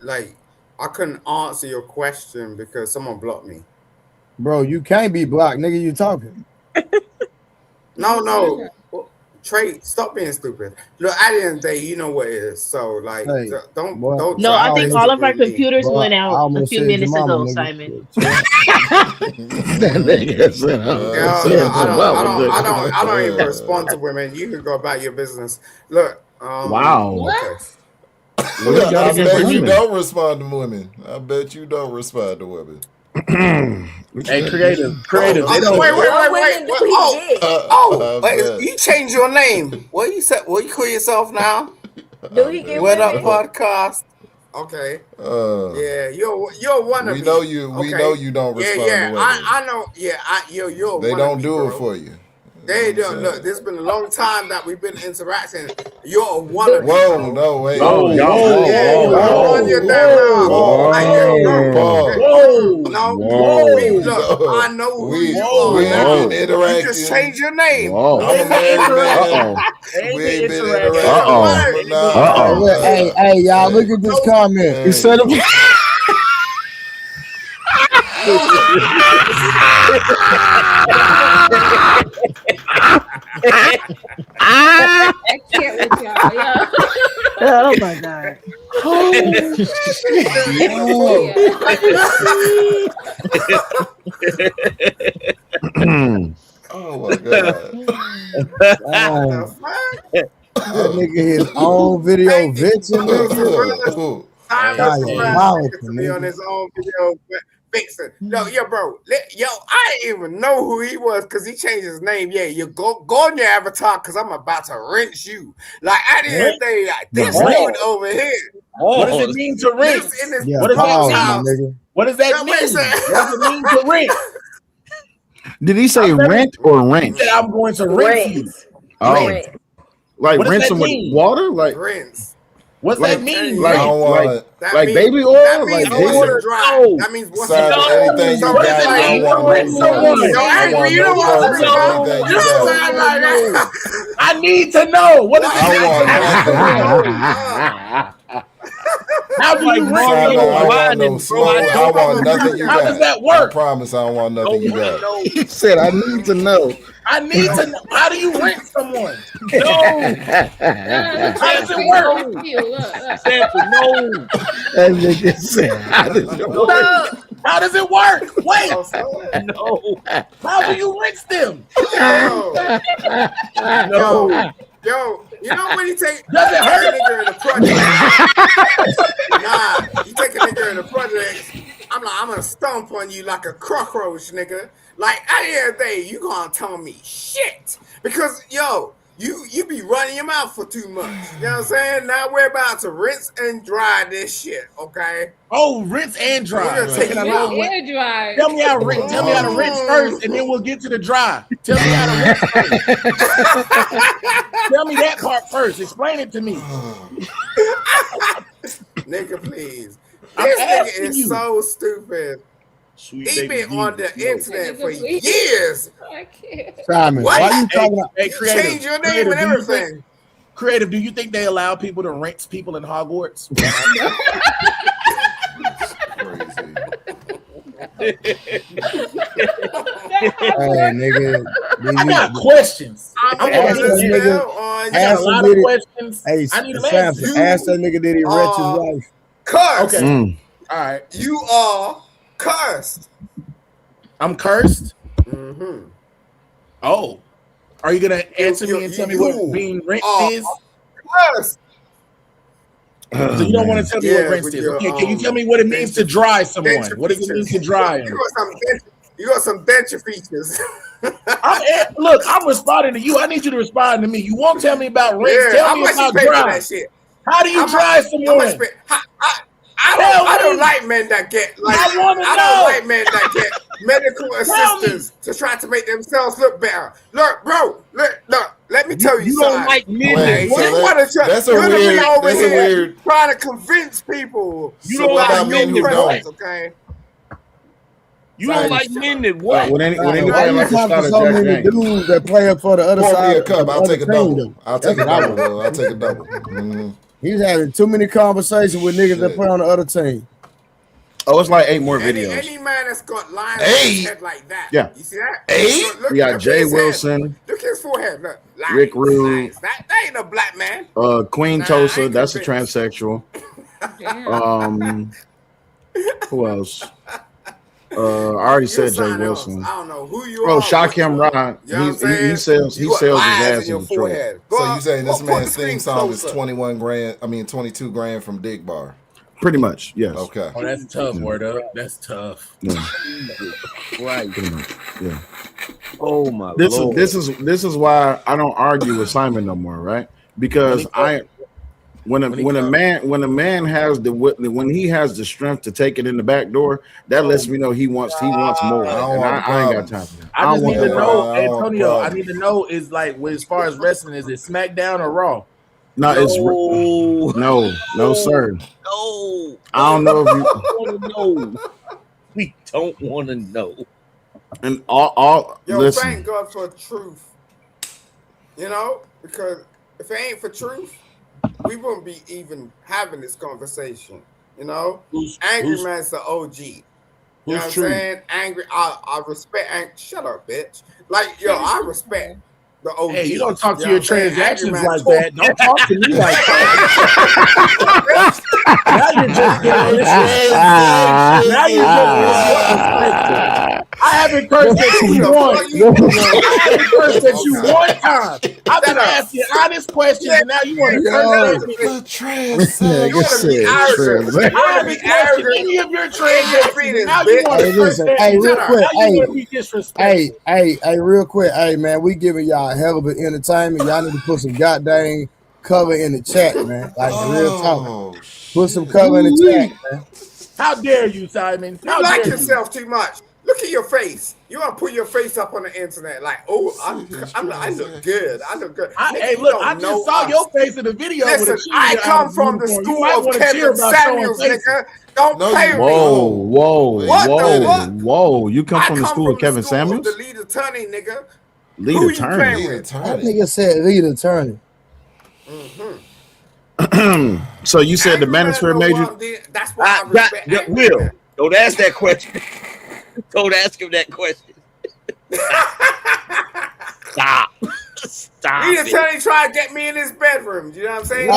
I couldn't answer your question because someone blocked me. Bro, you can't be blocked, nigga. You talking? No. Trey, stop being stupid. Look, at the end of the day, you know what it is. So, like, don't. No, I think all of our computers Bro, went I out a almost few said minutes your mama, ago, nigga. Simon. I don't even respond to women. You can go about your business. Look. Wow. Okay. I bet you don't respond to women. I bet you don't respond to women. Hey, creative. Wait. Wait, bet. you changed your name. What you said? What you call yourself now? Do he get What Up women? Podcast? Okay. Yeah, you're one of We me. know you. We Okay. know you don't respond to women. I know. Yeah, you're. They one don't of me, do bro. it for you. They don't look. This has been a long time that we've been interacting. You're a wannabe. Whoa, no way. Oh, y'all, On your damn mouth. Look, I know who you are now. You just change your name. I'm a married man. We ain't been interacting. Hey, y'all, look at this comment. He said it. I can't with y'all. Yeah. Oh my god. Oh my god. That nigga his own video vixen. Me on his own video vixen. Yo, bro. I didn't even know who he was because he changed his name. Yeah, you go on your avatar because I'm about to rinse you. Like I didn't think this dude over here. What does it mean to rinse? What does that mean? What does that mean? What does it mean to rinse? Did he say rent or rent? He said, I'm going to rinse you. Oh, Rent. like What does rinse that them with mean? water? Like rinse. What's like, that mean? Like baby oil? That means Like water dry. That means water dry. Anything you got, I want. I need to know. What does it mean? How do you I want nothing you got. How does that work? I promise I don't want nothing you got. He said, I need to know. I need to know. How do you rinse someone? No. How does it work? That nigga said, how does it work? Wait. No. How do you rinse them? No. Yo, you know when you take Does it hurt? a nigga in the project? Nah, you take a nigga in the project. I'm gonna stomp on you like a cockroach, nigga. Like at the end of the day, you gonna tell me shit because you be running your mouth for too much. You know what I'm saying? Now we're about to rinse and dry this shit, okay? Oh, rinse and dry. We're gonna take it out. And dry. Tell me how to rinse. Tell me how to rinse first, and then we'll get to the dry. Tell me how to rinse first. Tell me that part first. Explain it to me. Nigga, please. This nigga is so stupid. He been on the internet for years. I can't. Simon, What? why you talking about? You change your name and everything. Creative, do you think they allow people to rinse people in Hogwarts? Hey, nigga. I got questions. Ask that nigga. Hey, Samson, ask that nigga did he wrench his wife? Cursed. Okay. All right. You are cursed. I'm cursed? Mm-hmm. Oh. Are you going to answer me and tell me what being rinsed is? Cursed. So you don't want to tell me what rinsed is. Okay, can you tell me what it means to dry someone? What does it mean to dry him? You got some denture features. Look, I'm responding to you. I need you to respond to me. You won't tell me about rinse. Tell me about dry. How do you dry someone? I don't like men that get like. I don't like men that get medical assistance to try to make themselves look better. Look, bro. Look. Let me tell you something. You don't like men. That's a weird. Trying to convince people. You don't like men that don't. Okay. You don't like men that what? Why you talking to so many dudes that play up for the other side? I'll take a double. I'll take a double. He's having too many conversations with niggas that play on the other team. Oh, it's like 8 more videos. Any man that's got lines on his head like that. Yeah. You see that? 8? Look, We got look Jay his Wilson. Head. Look at his forehead. Look. Lines, Rick Rude. That ain't a black man. Queen Tosa, that's a transsexual. Who else? I already said Jay Wilson. I don't know who you are. Oh, Shaquem Rod. He sells his ass in Detroit. So you saying this man's theme song is 21 grand? I mean 22 grand from Dick Bar. Pretty much, yes. Okay. Oh, that's tough. Word up. That's tough. Yeah. Right. Pretty much. Yeah. Oh my Lord. This is why I don't argue with Simon no more, right? Because when a man has when he has the strength to take it in the back door, that lets me know he wants more. I ain't got time for that. I just need to know, I want Antonio. I private. need to know is like as far as wrestling, is it SmackDown or Raw? No, it's no, sir. No. I don't know if you want to know. We don't want to know. and all Yo, listen. thank God for truth. You know, because if it ain't for truth, we wouldn't be even having this conversation. You know, Angry Man's the OG. You know what I'm saying? Angry. I respect. Shut up, bitch. Like, yo, I respect the OG. Hey, you don't talk to know your what I'm saying? transactions Angry Man like talk- that. Don't talk to me like that. Now you're just getting disrespectful. Now you're just being disrespectful. I haven't cursed at you once. I haven't cursed at you one time. I've been asking honest questions, and now you want to curse at me. I haven't questioned any of your transactions. Now you want to curse at me. Hey, real quick. Now you want to be disrespectful. Hey, real quick. Hey, man, we giving y'all a hell of an entertainment. Y'all need to put some goddamn cover in the chat, man. Like real talk. Put some cover in the chat, man. How dare you, Simon? You like yourself too much. Look at your face. You want to put your face up on the internet like, oh, I look good. I look good. Nigga, Hey, you look, don't I know just saw us. your face in the video. Listen, I come from the school of Kevin Samuels, nigga. Don't play with me. Whoa. You come from the school of Kevin The Samuels? lead attorney, nigga. Lead Who attorney. you playing with? That nigga said lead attorney. So you said the manosphere major? That's why I respect Will, don't ask that question. Don't ask him that question. Stop. Lead attorney try to get me in his bedroom. You know what I'm saying?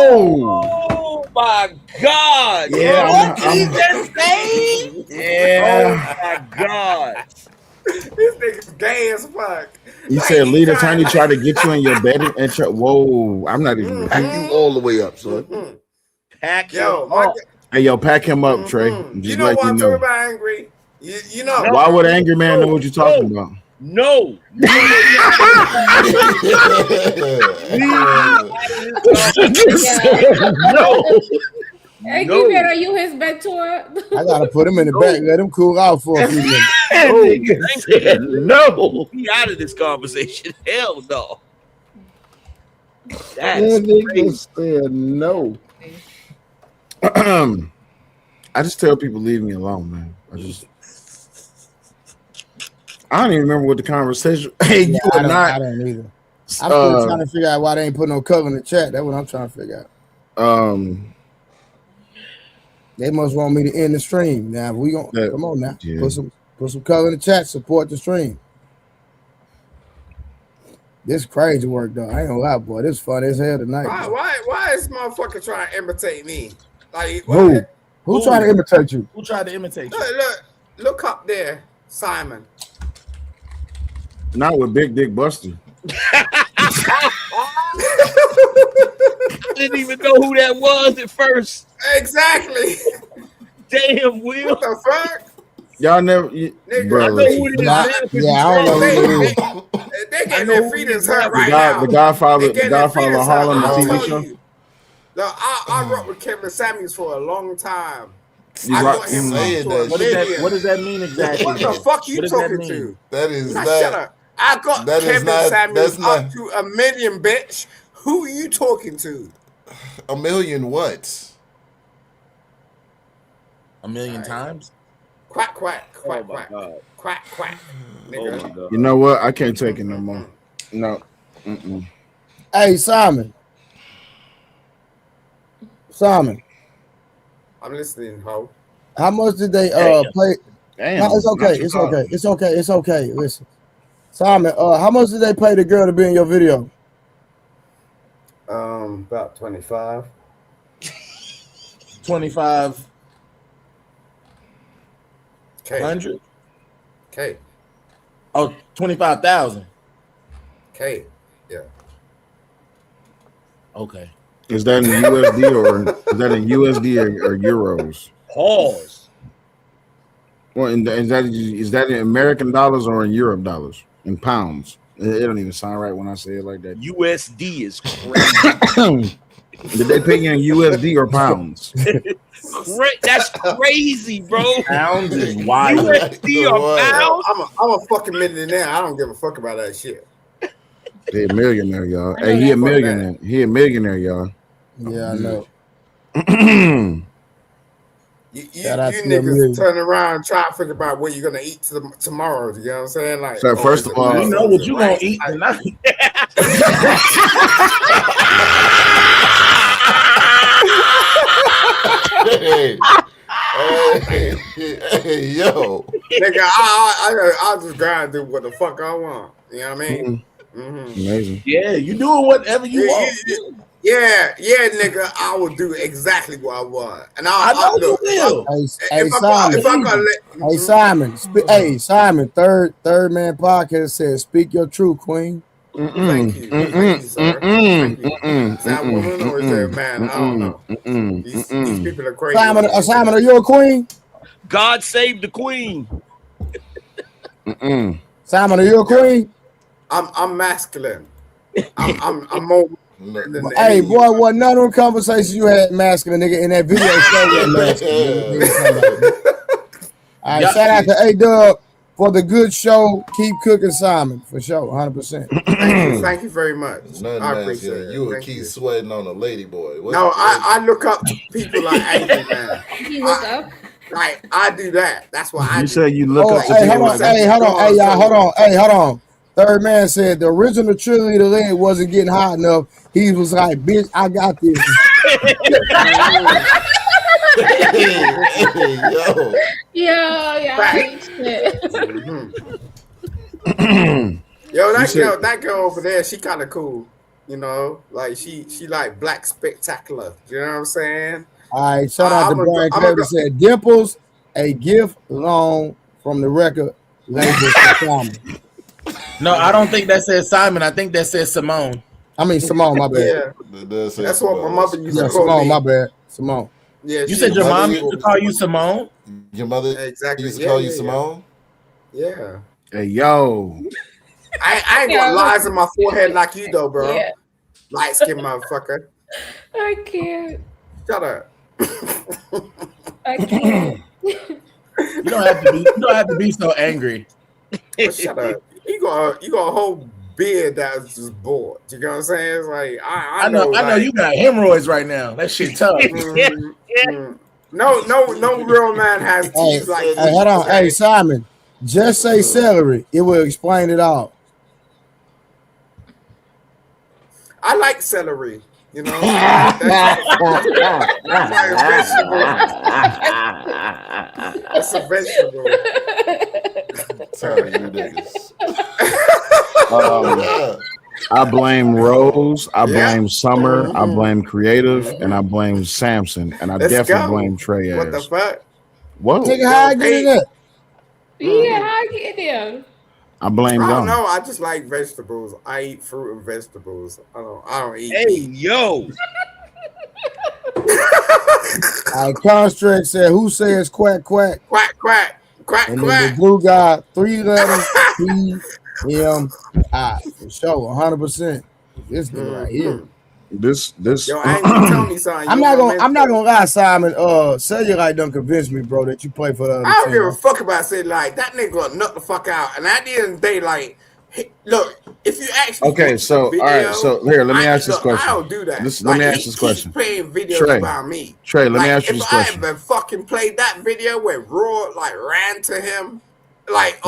Oh my God. Yeah, What I'm- he just say? Yeah. Oh my God. This nigga's gay as fuck. You said lead attorney try to get you in your bed and whoa, I'm not even pack you all the way up, son. Pack yo, Hey, yo, pack him up, Trey. Just you know like what you I'm know. talking about, Angry? You know. Why would Angry Man know what you're talking about? No. No. Hey, No. man, are you his mentor? I gotta put him in the back, let him cool out for a few minutes. No. Be out of this conversation. Hell no. That's That nigga crazy. said no. I just tell people leave me alone, man. I don't even remember what the conversation. Hey, Yeah, you are not. I don't either. I'm still trying to figure out why they ain't put no cover in the chat. That's what I'm trying to figure out. They must want me to end the stream. Now we gonna come on now. Yeah. Put some cover in the chat. Support the stream. This crazy work though. I ain't gonna lie, boy. This fun as hell tonight. Why is motherfucker trying to imitate me? Like Who trying to imitate you? Who tried to imitate you? Look up there, Simon. Not with Big Dick Buster. I didn't even know who that was at first. Exactly. Damn, Will. What the fuck? Y'all never, bro. I know who it is. I don't know who it is. They getting their feelings hurt right now. The Godfather They getting their feelings of Harlem, the hurt. TV I'll show. tell you. No, I wrote with Kevin Samuels for a long time. You I rock- got him saying up to that a million. What does that mean exactly? What the fuck you What does that talking mean? to? That is Now, not. shut up. I got that is Kevin not- Samuels that's up not- to a million, bitch. Who are you talking to? A million what? A million times? Quack, quack, Oh quack, my quack, God. quack, quack, Oh nigga. my God. You know what? I can't take it no more. No. Hey, Simon. Simon, I'm listening, ho. how much did they play? Damn. No, it's okay. It's okay. It's okay. It's okay. Listen, Simon, how much did they pay the girl to be in your video? About 25. 25. Okay. 100? Okay. Oh, 25,000. Okay. Yeah. Okay. Is that in USD or is that in USD or euros? Pause. Well, is that in American dollars or in Europe dollars? In pounds? It don't even sound right when I say it like that. USD is crazy. Did they pay you in USD or pounds? That's crazy, bro. Pounds is wild. USD or pounds? I'm a fucking millionaire. I don't give a fuck about that shit. He a millionaire, y'all. Hey, he a millionaire. He a millionaire, y'all. Yeah, I know. You niggas turn around and try to figure out what you're gonna eat tomorrow. You know what I'm saying? Like, so first of all, you know what you gonna eat tonight. Hey, yo, nigga, I'll just go and do what the fuck I want. You know what I mean? Amazing. Yeah, you doing whatever you want. Yeah, nigga, I will do exactly what I want, and I know you will. Hey, Simon, third man podcast says, "Speak your truth, Queen." Thank you, sir. Thank you. Is that woman or is that man? I don't know. These people are crazy. Simon, are you a queen? God save the queen. Simon, are you a queen? I'm masculine. I'm more. Hey, boy, what none of them conversations you had masculine, nigga, in that video show. All right, shout out to A-Dub for the good show. Keep cooking, Simon, for sure, 100%. Thank you very much. I appreciate it. You would keep sweating on a lady boy. I look up to people like Angry Man. You look up? Like, I do that. That's what I do. You said you look up to people. Hold on. Third man said the original cheerleader leg wasn't getting hot enough. He was like, "Bitch, I got this." That girl over there, she kind of cool. You know, like she like Black Spectacular. You know what I'm saying? All right, shout out to Brian Clever said, "Dimples, a gift loan from the record label." No, I don't think that says Simon. I think that says Simone. I mean Simone, my bad. Yeah, that's what my mother used to call Simone, me. my bad. Simone. Yeah, you said your mom used to call you Simone. Your mother used to call you Simone. Yeah. Hey, yo. I ain't got lines in my forehead like you though, bro. Yeah. Light skinned motherfucker. I can't. Shut up. I can't. You don't have to be so angry. Shut up. You got a whole beard that's just bored. You know what I'm saying? It's like I know you got hemorrhoids right now. That shit tough. No real man has teeth like. Hey, hold on. Hey, Simon, just say celery. It will explain it all. I like celery. You know, that's my vegetable. That's a vegetable. Sorry, you niggas. I blame Rose, I blame Summer, I blame Creative, and I blame Samson, and I definitely blame Trey. What the fuck? Whoa. Nigga, how I get in there? Yeah, how I get there? I blame I don't them. know. I just like vegetables. I eat fruit and vegetables. I don't eat. Hey, yo. Constrict said, "Who says quack quack? Quack quack quack and quack." Then the blue guy, 3 letters P-M-I for sure, 100%. This thing right here. This. Yo, tell me something. I'm not gonna lie, Simon. Cellulite done convinced me, bro, that you play for the other I don't team. give a fuck about saying like that nigga gonna nut the fuck out. And at the end of the day, like, look, if you actually So video, all right, so here, let me ask this question. I don't do that. Let me ask this question. He's playing videos about me. Trey, let me ask you this question. If I ever fucking played that video where Raw like ran to him, like,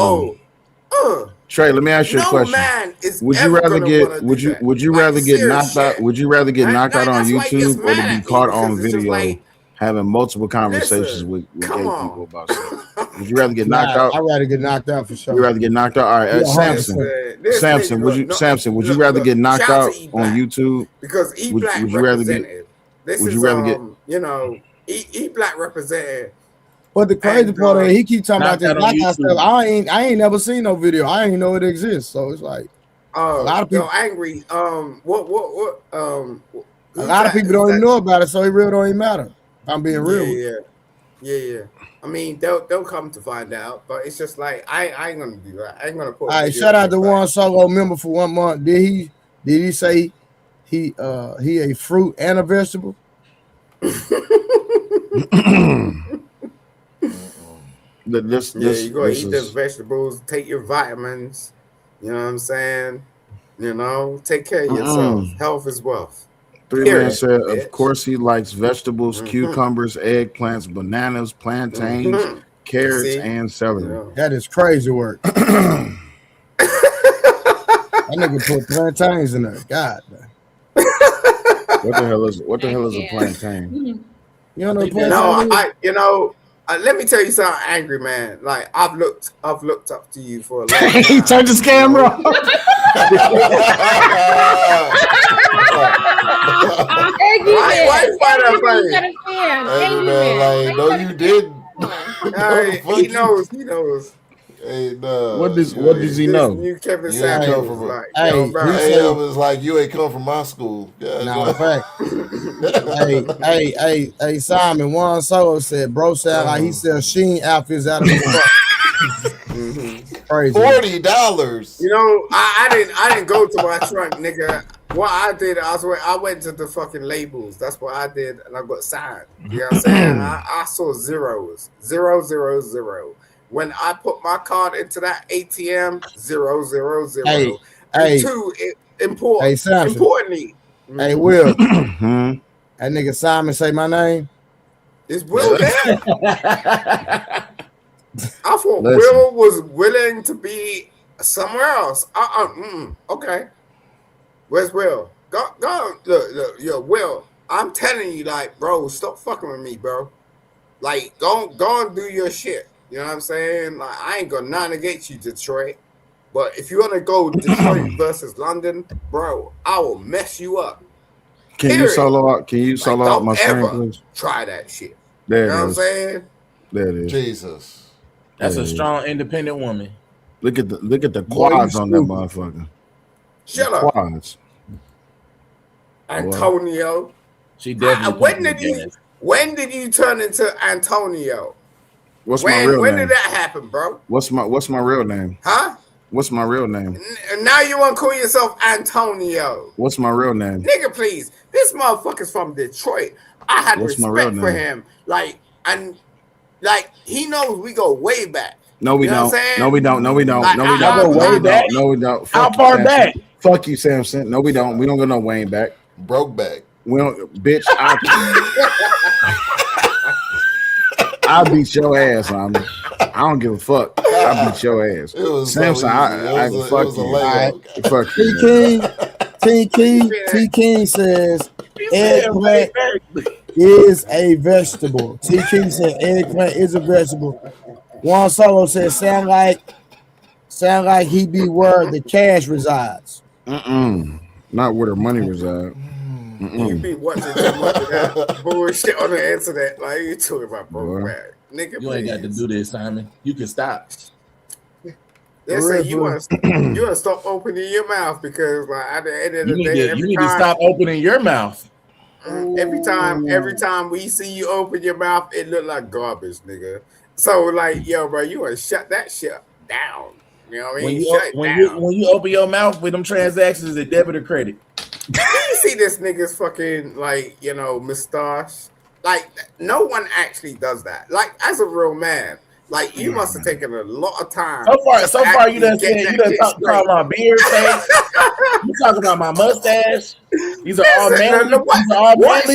Trey, let me ask you a question. Man is would you rather get knocked out? Would you rather get knocked out on YouTube or to be caught on video having multiple conversations with gay people about stuff? Would you rather get knocked out? I'd rather get knocked out for sure. You rather get knocked out? All right, Samson, would you rather get knocked out on YouTube? Because E-Black represented. Would you rather get? You know, E-Black represented. But the crazy part of it, he keep talking about this knockout stuff. I ain't never seen no video. I ain't know it exists. So it's like a lot of people angry. A lot of people don't even know about it, so it really don't even matter. If I'm being real. Yeah. I mean, they'll come to find out, but it's just like I ain't gonna do that. I ain't gonna put. All right, shout out to one solo member for 1 month. Did he say he a fruit and a vegetable? You gotta eat those vegetables, take your vitamins, you know what I'm saying? You know, take care of yourself. Health is wealth. 3 Man said, of course he likes vegetables, cucumbers, eggplants, bananas, plantains, carrots, and celery. That is crazy work. That nigga put plantains in there. God. What the hell is a plantain? You don't know what let me tell you something, angry man. Like I've looked up to you for a long time. He turned his camera off. Angry Why you find that Like, no, you didn't. He knows. Hey, no. What does he know? New Kevin You ain't come Samuels, from like, it was like you ain't come from my school. Nah, fact. hey, Simon. Juan Solo said, "Bro, sound like he sells Sheen outfits out of his truck." Crazy. $40. You know, I didn't go to my trunk, nigga. What I did, I went to the fucking labels. That's what I did, and I got signed. You know what I'm saying? I saw zeros, 0, 0, 0. When I put my card into that ATM, 0, 0, 0. Hey, two, Samson. importantly. Hey, Will. That nigga Simon say my name. Is Will there? I thought Will was willing to be somewhere else. Okay. Where's Will? Go, look, yo, Will. I'm telling you, like, bro, stop fucking with me, bro. Like, go and do your shit. You know what I'm saying? Like, I ain't got nothing against you, Detroit. But if you want to go Detroit versus London, bro, I will mess you up. Can you solo out my screen, please? Try that shit. There you know it what I'm is. saying? There it is. Jesus. That's a strong, independent woman. Look at the quads on that motherfucker. Shut up. Quads. Antonio. She definitely when did you turn into Antonio? My real when name? did that happen, bro? What's my real name? Huh? What's my real name? Now you want to call yourself Antonio. What's my real name? Nigga, please. This motherfucker's from Detroit. I had respect for him. Like, he knows we go way back. No, we don't. No, we don't. No, we don't. Like, no, we I don't. go way back. No, we don't. How far back? Fuck you, Samson. No, we don't. We don't go no way back. Broke back. We don't, bitch. I'll beat your ass, homie. I don't give a fuck. I'll beat your ass. Samson, I fuck you. Fuck you. T King says eggplant is a vegetable. T King said eggplant is a vegetable. Juan Solo says sound like he be where the cash resides. Not where the money resides. You be watching too much of that bullshit on the internet. Like, you talking about broke back. Nigga, you ain't got to do this, Simon. You can stop. They say you want to stop opening your mouth because, like, at the end of the day, you need to stop opening your mouth. Every time we see you open your mouth, it look like garbage, nigga. So, like, yo, bro, you want to shut that shit down. You know what I mean? When you open your mouth with them transactions, is it debit or credit? You see this nigga's fucking, like, you know, mustache. Like, no one actually does that. Like, as a real man, like, you must have taken a lot of time. So far, you done talked about my beard face. You talking about my mustache. These are all manly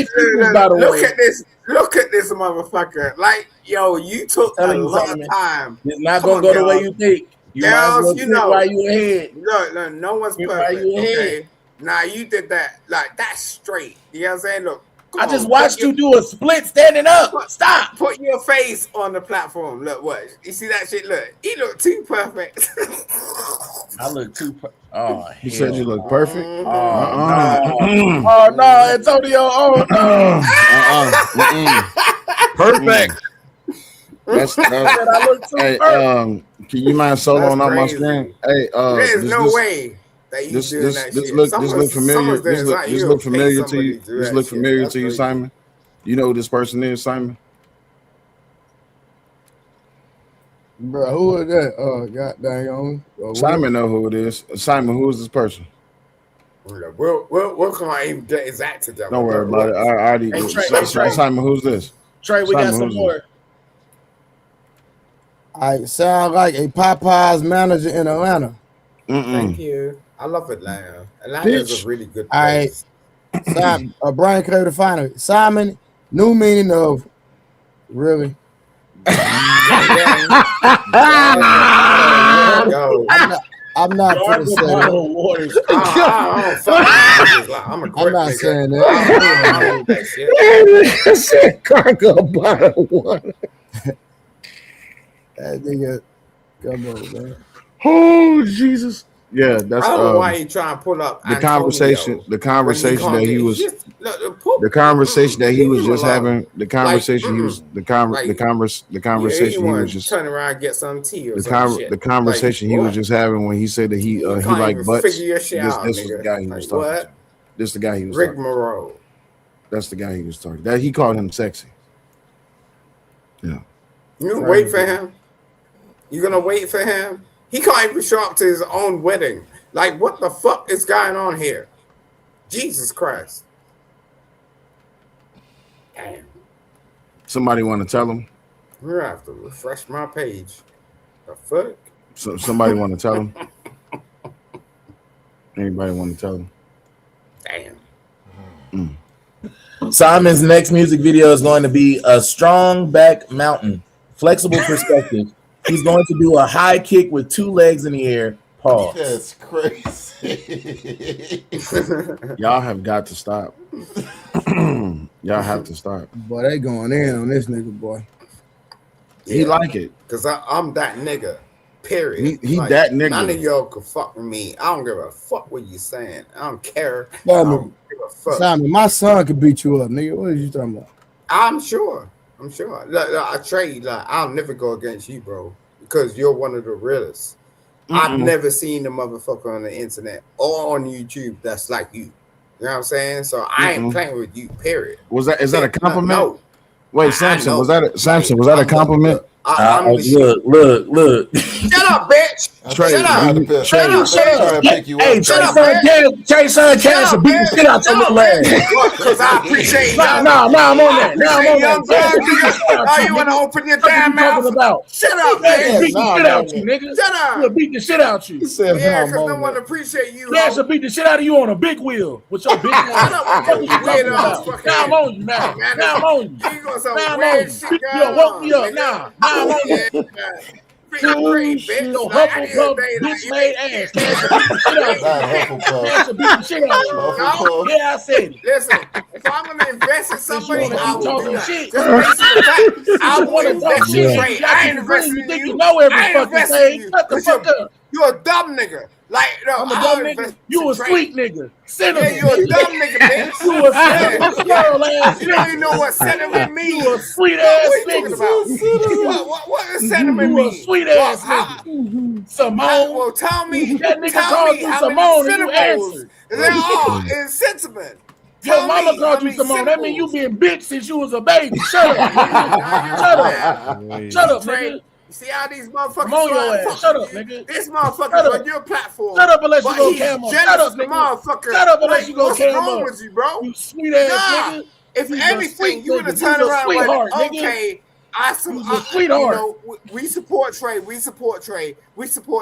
features, by the way. Look at this motherfucker. Like, yo, you took a lot of time. It's not gonna go the way you think. You might as well think why you ahead. Look, no one's perfect. Okay? Nah, you did that. Like, that's straight. You know what I'm saying? Look. I just watched you do a split standing up. Stop. Put your face on the platform. Look, what? You see that shit? Look. He look too perfect. I look too perfect. Oh, you said you look perfect? Oh, no, Antonio. Oh, no. Perfect. Hey, can you mind soloing on my screen? Hey, there's no way. This look familiar. This look familiar to you. This look familiar to you, Simon. You know who this person is, Simon? Bro, who is that? God dang on. Simon know who it is. Simon, who is this person? We'll come on even get his act together. Don't worry about it. I already. Hey, Trey. Simon, who's this? Trey, we Simon, got some who's more. I sound like a Popeyes manager in Atlanta. Thank you. I love Atlanta. Atlanta is a really good All right. place. Simon, Brian Curry Refinery. Simon, new meaning of really. I'm not gonna say that. I'm a I'm not saying that. I said cargo bottle water. That nigga, come on, man. Oh Jesus! Yeah, that's. I don't know why he trying to pull up the conversation. The conversation that he was. The conversation that he was just having. The conversation he was. The conversation he was just. Turn around and get some tea or The conversation he was just having when he said that he like butts. Figure your shit out, this was the guy he was talking to. This the guy he was. Rick Moreau. That's the guy he was talking. That he called him sexy. Yeah. You gonna wait for him? You gonna wait for him? He can't even show up to his own wedding. Like, what the fuck is going on here? Jesus Christ. Damn. Somebody want to tell him? I'm gonna have to refresh my page. The fuck? So somebody want to tell him? Anybody want to tell him? Damn. Simon's next music video is going to be a strong back mountain, flexible perspective. He's going to do a high kick with 2 legs in the air. Pause. That's crazy. Y'all have got to stop. Y'all have to stop. Boy, they going in on this nigga, boy. He like it. Because I'm that nigga. Period. He that nigga. None of y'all can fuck with me. I don't give a fuck what you saying. I don't care. I don't give a fuck. Simon, my son could beat you up, nigga. What are you talking about? I'm sure. Look, I trade. Like, I'll never go against you, bro, because you're one of the realest. I've never seen the motherfucker on the internet or on YouTube that's like you. You know what I'm saying? So I ain't playing with you. Period. Is that a compliment? No. Wait, Samson, was that a compliment? Look. Shut up, bitch. Shut up. Shut up. Hey, Trey Son Cash will beat the shit out your little ass. Because I appreciate you. Nah, I'm on that. Oh, you want to open your damn mouth? Shut up, man. Beat the shit out you, nigga. Shut up. He'll beat the shit out you. Yeah, because no one appreciate you. Cash will beat the shit out of you on a big wheel with your big ass. Shut up. Now I'm on you, now. Now I'm on you. Now I'm on you. Yo, woke me up. Now I'm on you. Yo, Hufflepuff, bitch made ass. Cash will beat the shit out you. Yeah, I said it. Listen, if I'm going to invest in somebody, I will do that. Shit. Just basically the fact, I will invest in you. I ain't investing in you. You know every fucking thing. Shut the fuck up. You're a dumb nigga. Like, no, I'm a dumb nigga. You a sweet nigga. Cinnamon. Yeah, you a dumb nigga, bitch. You a cinnamon squirrel ass You don't even know what cinnamon means. You a sweet ass nigga. What does cinnamon mean? You a sweet ass nigga. Simone. Well, tell me. That nigga Tell called me you how Simone many and you syllables answered. there are in sentiment. Your mama called you Simone. That means you been bitch since you was a baby. Shut up. Shut up. Shut up, nigga. See how these motherfuckers on your ass. Shut up, nigga. This motherfucker's on your platform. Shut up unless you go he's camo. jealous Shut up, of the nigga. motherfucker. Shut up unless you go what's camo. wrong with you, bro? You sweet ass nigga. If You's a anything, sweet you would have nigga. turned You's a around and sweetheart, went, nigga. okay, we support Trey. We support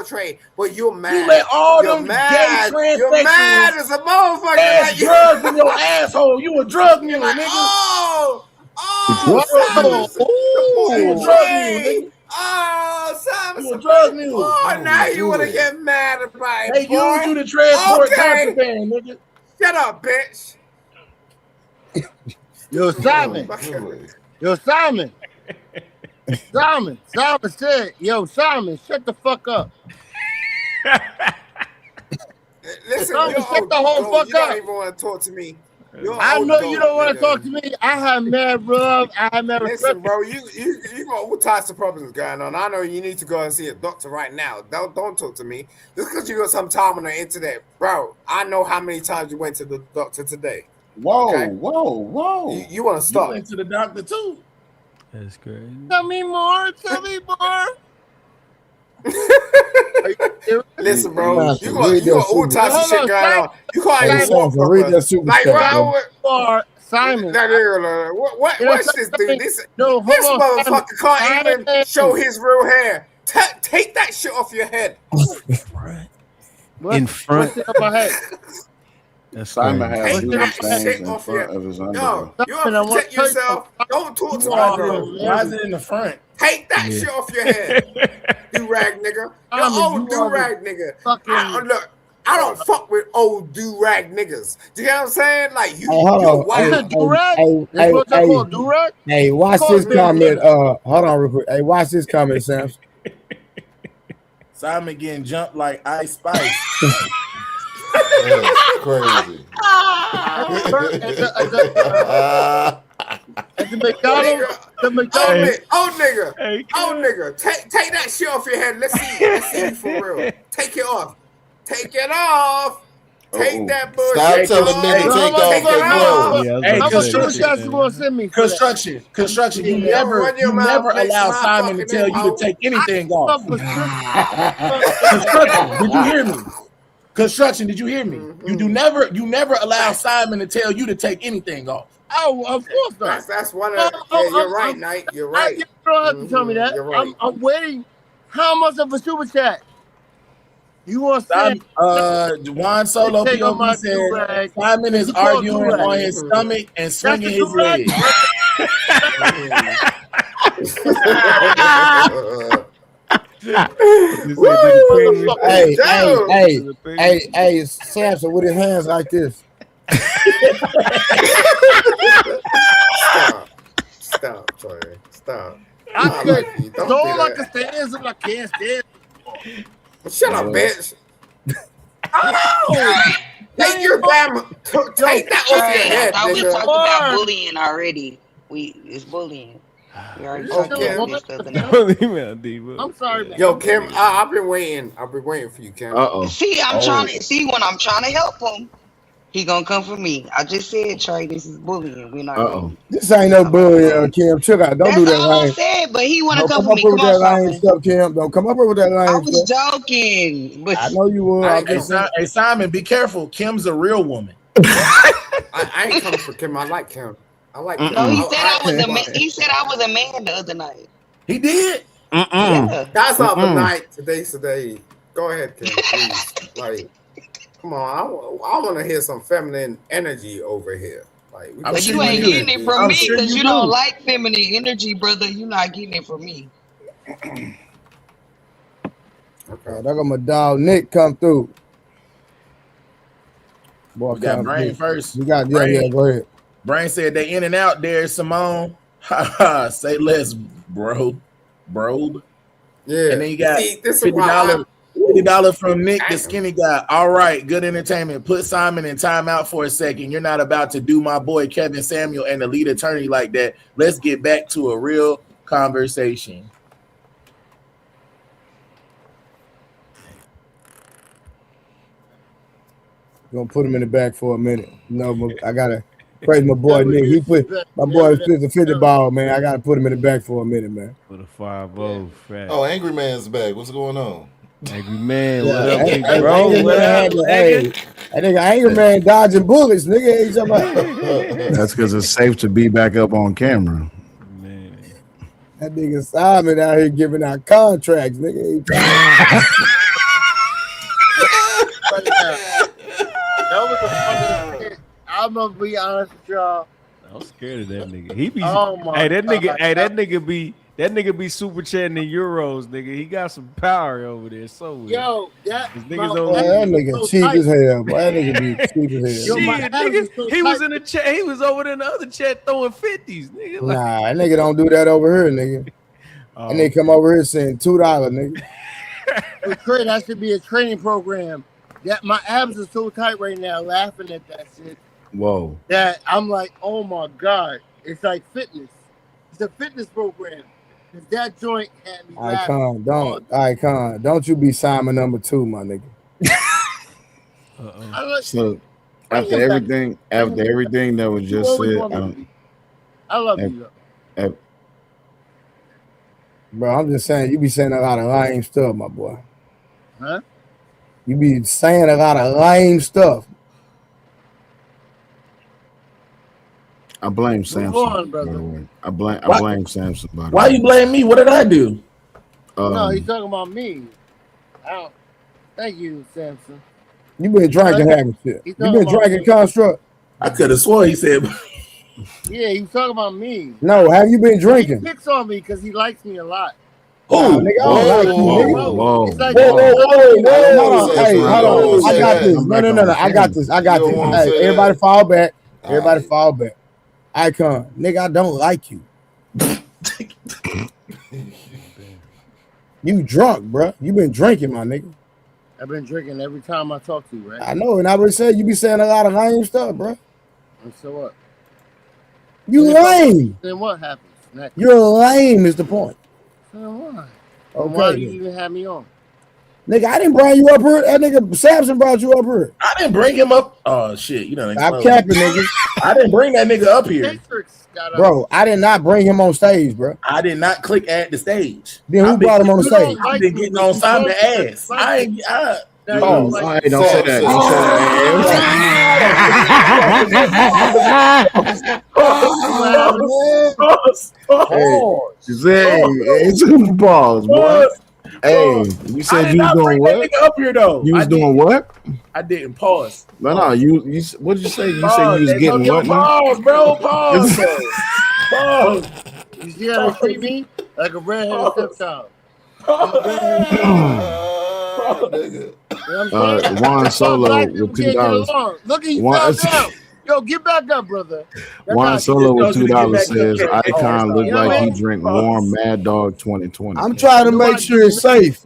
Trey. But you're mad. You let all you're them mad. gay You're mad as a motherfucker. ass drugs in your asshole. You a drug mule, nigga. You a drug mule, nigga. Oh, Simon. You a drug mule. Oh, now you want to get mad about it. They use you to transport contraband, nigga. Shut up, bitch. Yo, Simon. Simon said, yo, Simon, shut the fuck up. Listen, shut the whole fuck you up. don't even want to talk to me. I know you don't want to talk to me. I have mad love. I have mad Listen, respect. bro, you got all types of problems going on. I know you need to go and see a doctor right now. Don't talk to me. Just because you got some time on the internet, bro. I know how many times you went to the doctor today. Whoa. You want to stop? You went to the doctor too. That's crazy. Tell me more. Listen, bro, you got read that all super. types of shit going on. You can't Hey, even walk Samson, read proper. that super Like, chat, bro. what? Simon. What's this dude? This motherfucker can't even show his real hair. Take that shit off your head. In front. What's in my head? Simon has Take huge that things shit in off front your. of his Yo, underwear. you want to protect yourself? Don't talk to my girl. Why is it in the front? Take that shit off your head, do rag nigga. You're old do rag nigga. I don't fuck with old do rag niggas. Do you know what I'm saying? Like you, you're wild. Hey, watch this comment. Hold on real quick. Hey, watch this comment, Sam. Simon getting jumped like Ice Spice. That's crazy. The McDonald's. Old nigga. Take that shit off your head. Let's see you for real. Take it off. Take it off. Take that bullshit. Stop telling men to take off their clothes. Hey, construction. You never allow Simon to tell you to take anything off. Construction, did you hear me? Construction, did you hear me? You never allow Simon to tell you to take anything off. Oh, of course not. That's one of. You're right, Knight. You're right. You don't have to tell me that. You're right. I'm waiting. How much of a super chat? You want to say? Juan Solo POV said Simon is arguing on his stomach and swinging his leg. Hey, Samson with his hands like this. Stop, Troy. Stop. I said, don't like a stand, I can't stand. Shut up, bitch. Oh, take your damn. Take that off your head, I thought we nigga. talked about bullying already. It's bullying. We already talked about this the other night. I'm sorry, man. Yo, Kim, I've been waiting. For you, Kim. See, when I'm trying to help him, he gonna come for me. I just said, Trey, this is bullying. We're not. Gonna... This ain't no bullying, Kim. Chill out. Don't do that. That's all I said, but he want to come for me. Come on, that lame stuff, Kim. Don't come up with that lame I was stuff. joking, but I know you will. Hey, Simon, be careful. Kim's a real woman. I ain't coming for Kim. I like Kim. I like Kim. No, he said I was a man. He said I was a man the other night. He did. Yeah. That's all the night today. Go ahead, Kim. Please. Like, come on. I want to hear some feminine energy over here. Like, But you ain't getting it from me because you don't like feminine energy, brother. You're not getting it from me. Okay, there go my dog Nick come through. Boy, We got Brain first. You got yeah. Go ahead. Brain said they in and out there, Simone. Say less, bro. Yeah. And then you got this is why $50 from Nick, the skinny guy. All right, good entertainment. Put Simon in timeout for a second. You're not about to do my boy Kevin Samuel and the lead attorney like that. Let's get back to a real conversation. Gonna put him in the back for a minute. No, I gotta praise my boy Nick. He put my boy the 50 ball, man. I gotta put him in the back for a minute, man. For the 5-0 fact. Oh, Angry Man's back. What's going on? Angry Man, what Yeah, up, hey, big bro? Angry What Man, up, hey, nigga? that nigga Angry Man dodging bullets, nigga. Ain't somebody. That's because it's safe to be back up on camera. That nigga Simon out here giving out contracts, nigga. That was a funny shit. I'm gonna be honest with y'all. I'm scared of that nigga. He be Oh my hey that nigga God. hey that nigga be super chatting in euros, nigga. He got some power over there. So Yo, that niggas Boy, over that nigga cheap as hell. Boy, that nigga be cheap as hell. Shit, nigga, he was in the chat. He was over there in the other chat throwing 50s, nigga. Like, Nah, that nigga don't do that over here, nigga. And they come over here saying $2, nigga. that should be a training program. That my abs are so tight right now, laughing at that shit. Whoa. That I'm like, oh my God. It's like fitness. It's a fitness program. Cause that joint had me laughing. Icon, don't you be Simon number 2, my nigga. So after everything that was just said, I love you. Bro, I'm just saying, you be saying a lot of lying stuff, my boy. Huh? You be saying a lot of lame stuff. I blame Samson. on, by brother. the way. I blame Samson. By the Why way. you blame me? What did I do? No, he's talking about me. I don't. Thank you, Samson. You been drinking, haven't you? You been drinking, me. Construct. I could have swore he said. Yeah, he's talking about me. No, have you been drinking? He picks on me because he likes me a lot. Oh, nigga, I don't like you, nigga. Whoa, It's like, whoa. whoa. Hey, hold on. I got this. No. I got this. Hey, everybody fall back. Everybody fall back. Icon, nigga, I don't like you. You drunk, bro. You been drinking, my nigga. I've been drinking every time I talk to you, right? I know, and I would say you be saying a lot of lame stuff, bro. And so what? You lame. Then what happens next? You're lame is the point. Then why? Okay. Why do you even have me on? Nigga, I didn't bring you up here. That nigga Samson brought you up here. I didn't bring him up. Oh shit, you know. I'm capping, nigga. I didn't bring that nigga up here. Bro, I did not bring him on stage, bro. I did not click at the stage. Then who brought him on the stage? I've been getting on Simon's ass. I ain't. Don't say that. It's a pause, boy. Hey, you said you was doing what? Up here though. You was doing what? I didn't pause. No. You. What did you say? You said you was getting what? Pause, bro. Pause. Pause. You see how they treat me? Like a redheaded stepchild. Juan Solo with $2. Look, he fell down. Yo, get back up, brother. Juan Solo with $2 says Icon look like he drink warm Mad Dog 2020. I'm trying to make sure it's safe.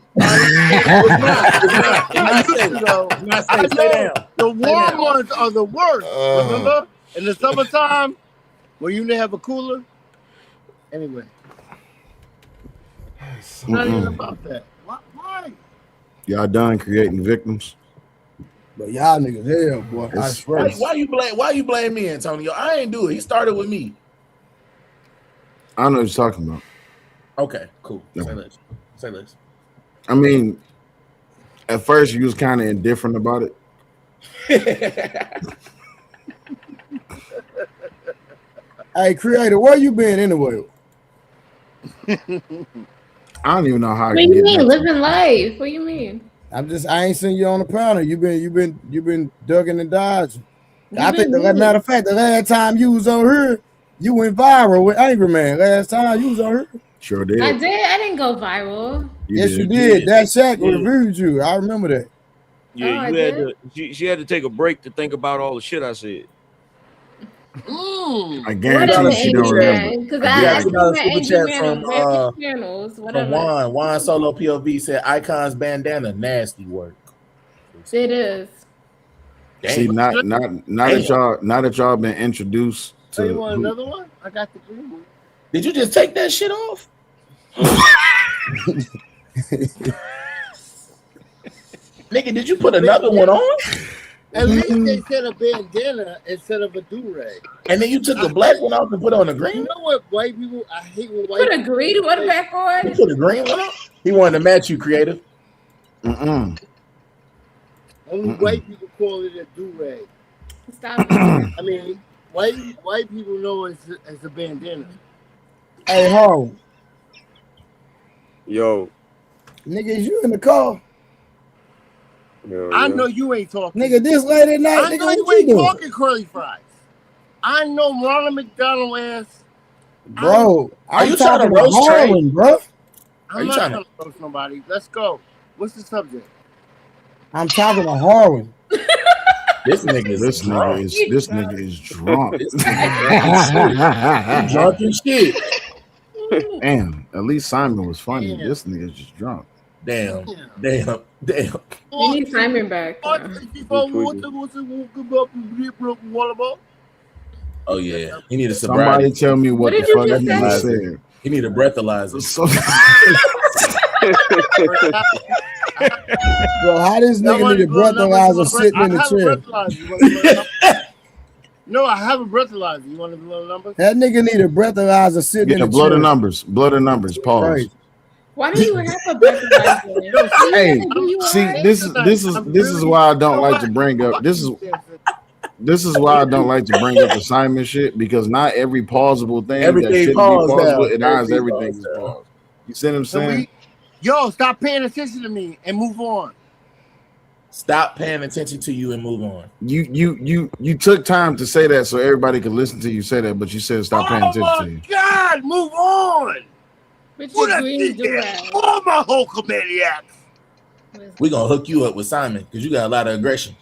The warm ones are the worst. Remember? In the summertime, when you didn't have a cooler. Anyway. It's not even about that. Why? Y'all done creating victims? But y'all niggas hell, boy. I swear. Why you blame me, Antonio? I ain't do it. He started with me. I don't know what you're talking about. Okay, cool. No. Say less. I mean, at first you was kind of indifferent about it. Hey, Creator, where you been anyway? I don't even know how. What do you mean living life? What do you mean? I ain't seen you on the panel. You been ducking and dodging. I think matter of fact, the last time you was on here, you went viral with Angry Man. Last time you was on here. Sure did. I didn't go viral. Yes, you did. That Shaq reviewed you. I remember that. Yeah, you had to. She had to take a break to think about all the shit I said. I guarantee she don't remember. Because I super chat from Juan Solo POV said Icon's bandana nasty work. It is. See, not that y'all been introduced to. You want another one? I got the green one. Did you just take that shit off? Nigga, did you put another one on? At least they said a bandana instead of a do-rag. And then you took the black one off and put on the green? You know what white people, I hate when white Put a green one back on? You put a green one on? He wanted to match you, Creative. Only white people call it a do-rag. Stop. I mean, white people know it's a bandana. Hey, ho. Yo. Nigga, is you in the car? I know you ain't talking. Nigga, this late at night, I nigga, know what you you ain't doing? talking curly fries. I know Ronald McDonald ass. Bro, Are you I'm trying to talking roast Trey? Harlan, bro. I'm not trying to roast nobody. Let's go. What's the subject? I'm talking to Harlan. This nigga is drunk. He drunk as shit. Damn, at least Simon was funny. This nigga's just drunk. Damn. We need Simon back. Oh yeah, he need a Somebody sobriety. tell me what the did you fuck that just nigga say? said. He need a breathalyzer. Bro, how this nigga need a breathalyzer sitting in the chair? No, I have a breathalyzer. You want to blow the numbers? That nigga need a breathalyzer sitting in Yeah, the blow chair. the numbers. Blow the numbers. Pause. Right. Why do you have a breathalyzer? Hey, See, this is why I don't like to bring up this is why I don't like to bring up the Simon shit, because not every plausible thing that should be plausible, and not everything is plausible. You see what I'm saying? Yo, stop paying attention to me and move on. Stop paying attention to you and move on. You took time to say that so everybody could listen to you say that, but you said stop paying attention to you. God, move on. Richard Green do that. All my Hulkamaniacs. We're gonna hook you up with Simon because you got a lot of aggression.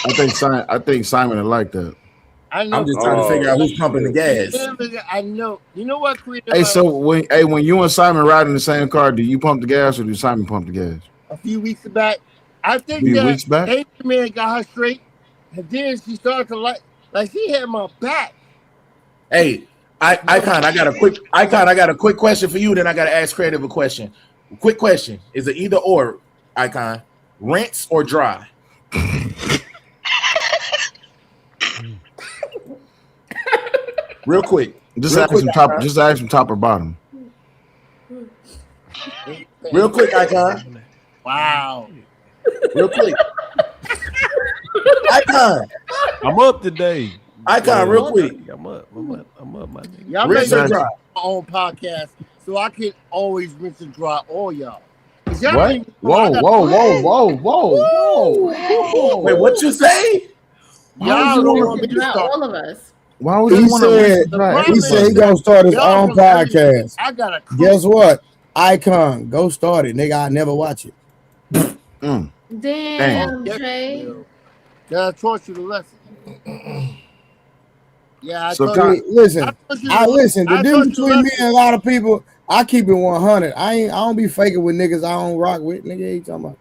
I think Simon would like that. I know. I'm just trying to figure out who's pumping the gas. I know. You know what, Creator? Hey, so when you and Simon ride in the same car, do you pump the gas or do Simon pump the gas? A few weeks back, I think weeks back? Angry Man got her straight, and then she started to like she had my back. Hey, Icon, I got a quick question for you. Then I got to ask Creative a question. Quick question: is it either or, Icon? Rinse or dry? Real quick. Just ask him top or bottom. Real quick, Icon. Wow. Real quick. Icon. I'm up today. Icon, real quick. I'm up, my nigga. Y'all make my own podcast, so I can always rinse and dry all y'all. What? Whoa. Wait, what you say? Y'all don't want me to Not start. all of us. Why would you want to? He said he gonna start his own podcast. I got a crew. Guess what? Icon, go start it, nigga. I never watch it. Damn, Jay. Yeah, I taught you the lesson. Yeah, listen. The difference between me and a lot of people, I keep it 100. I don't be faking with niggas I don't rock with. Nigga, ain't talking about.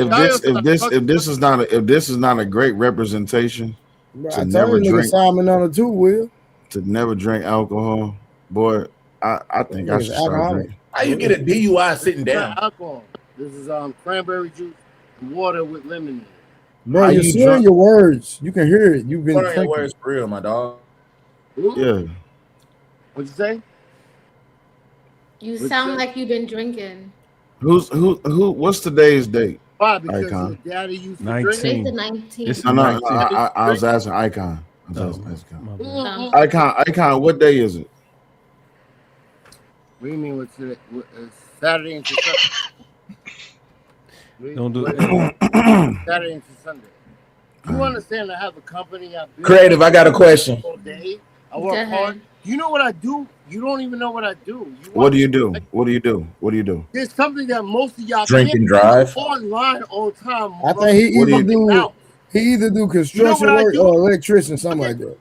If this is not a great representation to never drink Simon number 2, Will. To never drink alcohol, boy, I think I should start drinking. How you get a DUI sitting down? Alcohol. This is cranberry juice and water with lemon in it. Bro, you're slurring your words. You can hear it. You've been slurring your words for real, my dog. Yeah. What'd you say? You sound like you've been drinking. Who? What's today's date? Why? Because Icon. your daddy used to 19. drink. Today's the 19th. I was asking Icon. Icon, what day is it? What do you mean? What's today? Saturday into Sunday. Don't do it. Saturday into Sunday. You understand? I have a company. Creative, I got a question. All day. I work hard. You know what I do? You don't even know what I do. What do you do? What do you do? There's something that most of y'all drink and drive online all the time. I think he either do construction work or electrician, something like that.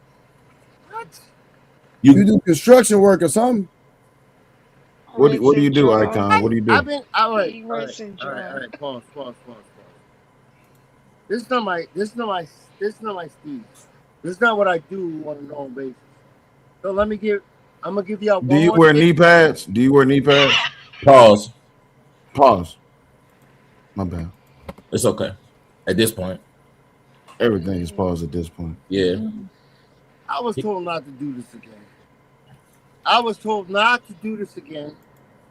What? You do construction work or something? What do you do, Icon? What do you do? All right. Pause. This is not my Steve. This is not what I do on a normal basis. So I'm gonna give y'all. Do you wear knee pads? Pause. My bad. It's okay. At this point, everything is paused at this point. Yeah. I was told not to do this again.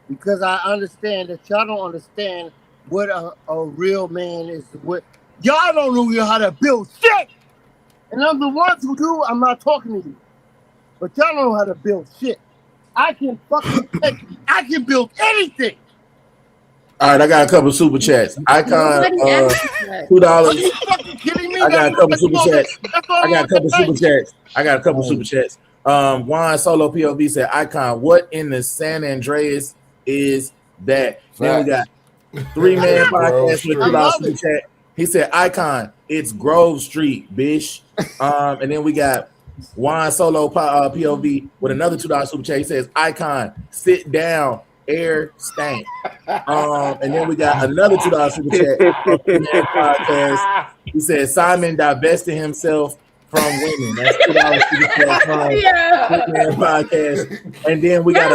Because I understand that y'all don't understand what a real man is. What y'all don't know how to build shit. And I'm the ones who do. I'm not talking to you. But y'all don't know how to build shit. I can build anything. All right, I got a couple of super chats. Icon, $2. Are you fucking kidding me? I got a couple of super chats. Juan Solo POV said, Icon, what in the San Andreas is that? Then we got 3-Man podcast with $2 super chat. He said, Icon, it's Grove Street, bitch. And then we got Juan Solo POV with another $2 super chat. He says, Icon, sit down, air stank. And then we got another $2 super chat from 3-Man podcast. He said, Simon divested himself from women. That's $2 super chat from 3-Man podcast. And then we got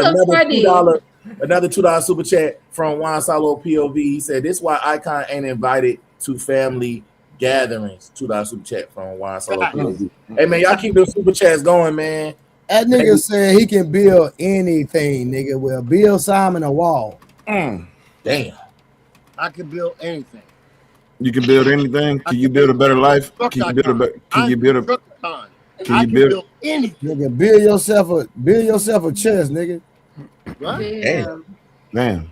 another $2 super chat from Juan Solo POV. He said, this is why Icon ain't invited to family gatherings. $2 super chat from Juan Solo POV. Hey man, y'all keep those super chats going, man. That nigga said he can build anything, nigga. Well, build Simon a wall. Damn. I can build anything. You can build anything. Can you build a better life? Can you build a better? Can you build a? Can you build anything? Nigga, build yourself a chest, nigga. What? Damn.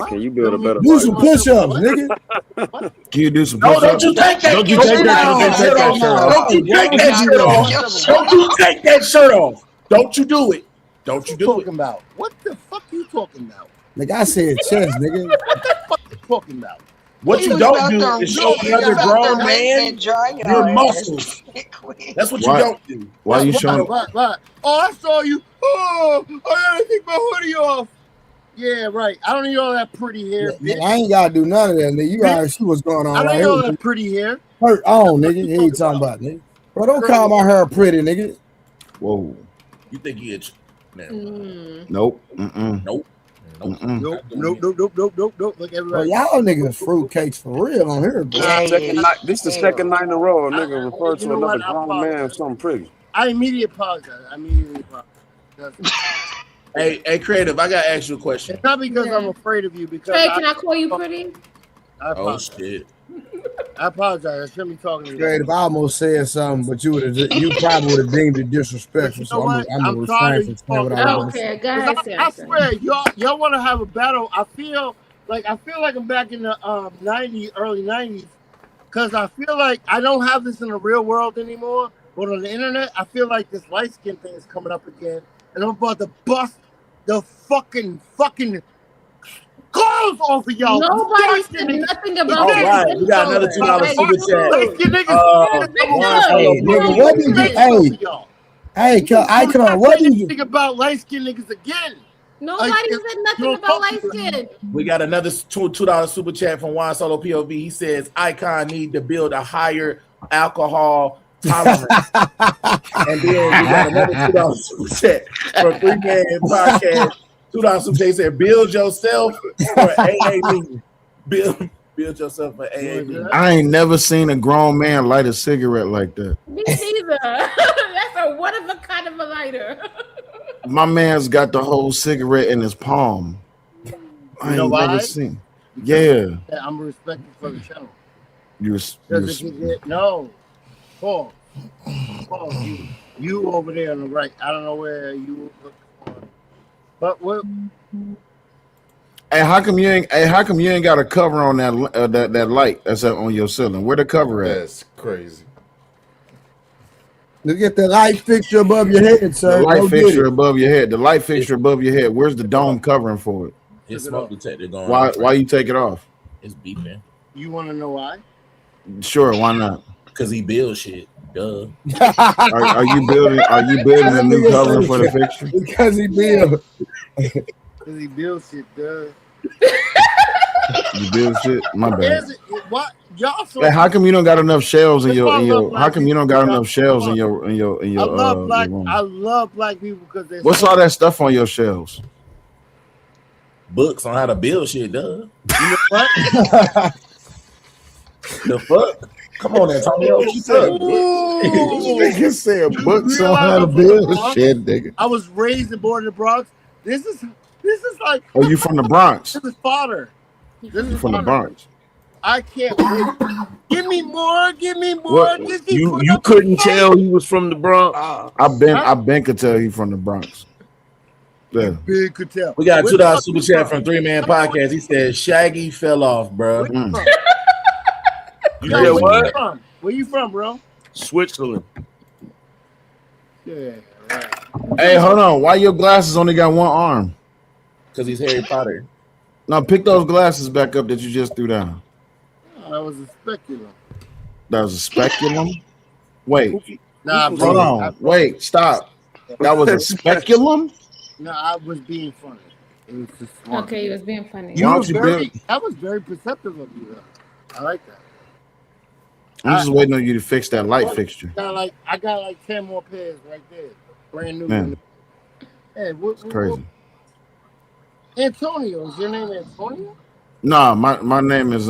Can you build a better Do life? some push-ups, nigga. Can you do some No, push-ups? don't you take that. Don't you take that shirt off. Don't you take that shirt off. Don't you take that shirt off. Don't you do it. Don't you do it. Talking about? What the fuck you talking about? Nigga, I said chest, nigga. What the fuck you talking about? What you don't do is show another grown man your muscles. That's what you don't do. Why you showing? Right. Oh, I saw you. Oh, I gotta take my hoodie off. Yeah, right. I don't need all that pretty hair. Nigga, I ain't gotta do none of that, nigga. You already see what's going on I don't right need all here. that pretty hair. Hurt on, nigga. He ain't talking about, nigga. Bro, don't call my hair pretty, nigga. Whoa. You think you itch? Nope. Nope. Nope. Look, everybody. Bro, y'all niggas fruitcakes for real on here, bro. This the second night in a row a nigga referred to another grown man something pretty. I immediately apologize. Hey, creative. I gotta ask you a question. It's not because I'm afraid of you. Because Trey, can I call you pretty? Oh shit. I apologize. I shouldn't be talking to you. Creative, I almost said something, but you probably would have deemed it disrespectful. So I'm gonna refrain from saying what I was. Okay, go ahead. I swear, y'all want to have a battle. I feel like I'm back in the early 90s, because I feel like I don't have this in the real world anymore. But on the internet, I feel like this light skin thing is coming up again, and I'm about to bust the fucking clothes off of y'all. Nobody said nothing about All right, we got another $2 super chat. Hey, nigga, what did you? Hey, come on. What did you think about light skin niggas again? Nobody said nothing about light skin. We got another $2 super chat from Juan Solo POV. He says Icon need to build a higher alcohol tolerance. And then we got another $2 super chat from 3 Man Podcast. $2 super chat. He said, build yourself for AA meeting. Build yourself for AA meeting. I ain't never seen a grown man light a cigarette like that. Me neither. That's a what of a kind of a lighter. My man's got the whole cigarette in his palm. I ain't never seen. Yeah. I'm respectful for the channel. No. Paul, you over there on the right. I don't know where you look for, but what? Hey, how come you ain't got a cover on that light that's up on your ceiling? Where the cover at? That's crazy. Look at the light fixture above your head, sir. The light fixture above your head. The light fixture above your head. Where's the dome covering for it? His smoke detector going. Why you take it off? It's beeping. You want to know why? Sure, why not? Because he builds shit. Duh. Are you building a new cover for the fixture? Because he build. Because he builds shit, duh. You build shit? My bad. What? Y'all Hey, how come you don't got enough shelves in your how come you don't got enough shelves in your I love black. your room? I love black people because they. What's all that stuff on your shelves? Books on how to build shit, duh. You know what? The fuck? Come on, Antonio. What you said? Nigga said books on how to build shit, nigga. I was raised and born in the Bronx. This is like. Oh, you from the Bronx? This is fodder. This You is from the fodder. Bronx? I can't wait. Give me more. Give me more. What? Just keep You putting you up couldn't the fight. tell he was from the Bronx? I've been could tell you from the Bronx. Yeah. Big could tell. We got a Where the $2 fuck super you chat from? from 3 Man Podcast. He said Shaggy fell off, bro. Where you from? You Yo, said where what? you from? Where you from, bro? Switzerland. Yeah. Hey, hold on. Why your glasses only got one arm? Because he's Harry Potter. Now pick those glasses back up that you just threw down. Oh, that was a speculum. That was a speculum. Wait. Nah, Hold bro. on. Wait. Stop. That was a speculum. No, I was being funny. It was just funny. Okay, he was being funny. That was very perceptive of you, though. I like that. I'm just waiting on you to fix that light fixture. I got like 10 more pairs right there, brand new. Man, Hey, it's crazy. Antonio, is your name Antonio? Nah, my name is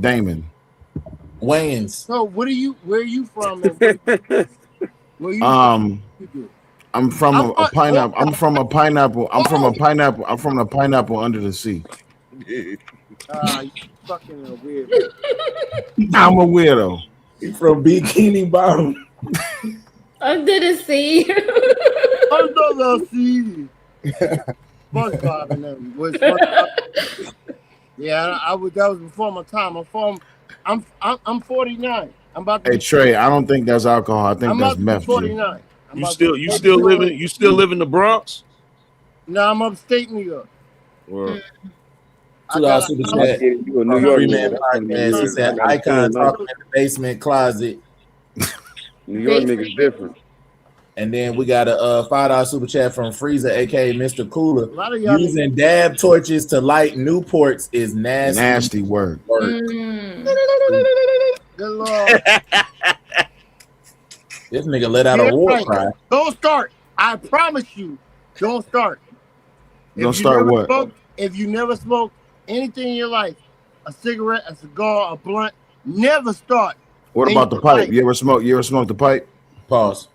Damon. Wayans. So where are you from? What you do? I'm from a pineapple. I'm from a pineapple. I'm from a pineapple. I'm from a pineapple under the sea. You fucking a weird. I'm a weirdo. He from Bikini Bottom. Under the sea. Under the sea. SpongeBob and them. Yeah, I was. That was before my time. I'm 49. I'm about to. Hey Trey, I don't think that's alcohol. I think that's meth. 49. You still live in the Bronx? No, I'm upstate New York. Well, $2 super chat. You a New York man podcast. He said Icon talking in the basement closet. New York niggas different. And then we got a $5 super chat from Freezer, aka Mr. Cooler. A lot of y'all Using dab torches to light Newports is nasty. Nasty word. Good Lord. This nigga let out a war cry. Don't start. I promise you. Don't start. Don't start what? If you never smoked anything in your life, a cigarette, a cigar, a blunt, never start. What about the pipe? You ever smoke the pipe? Pause.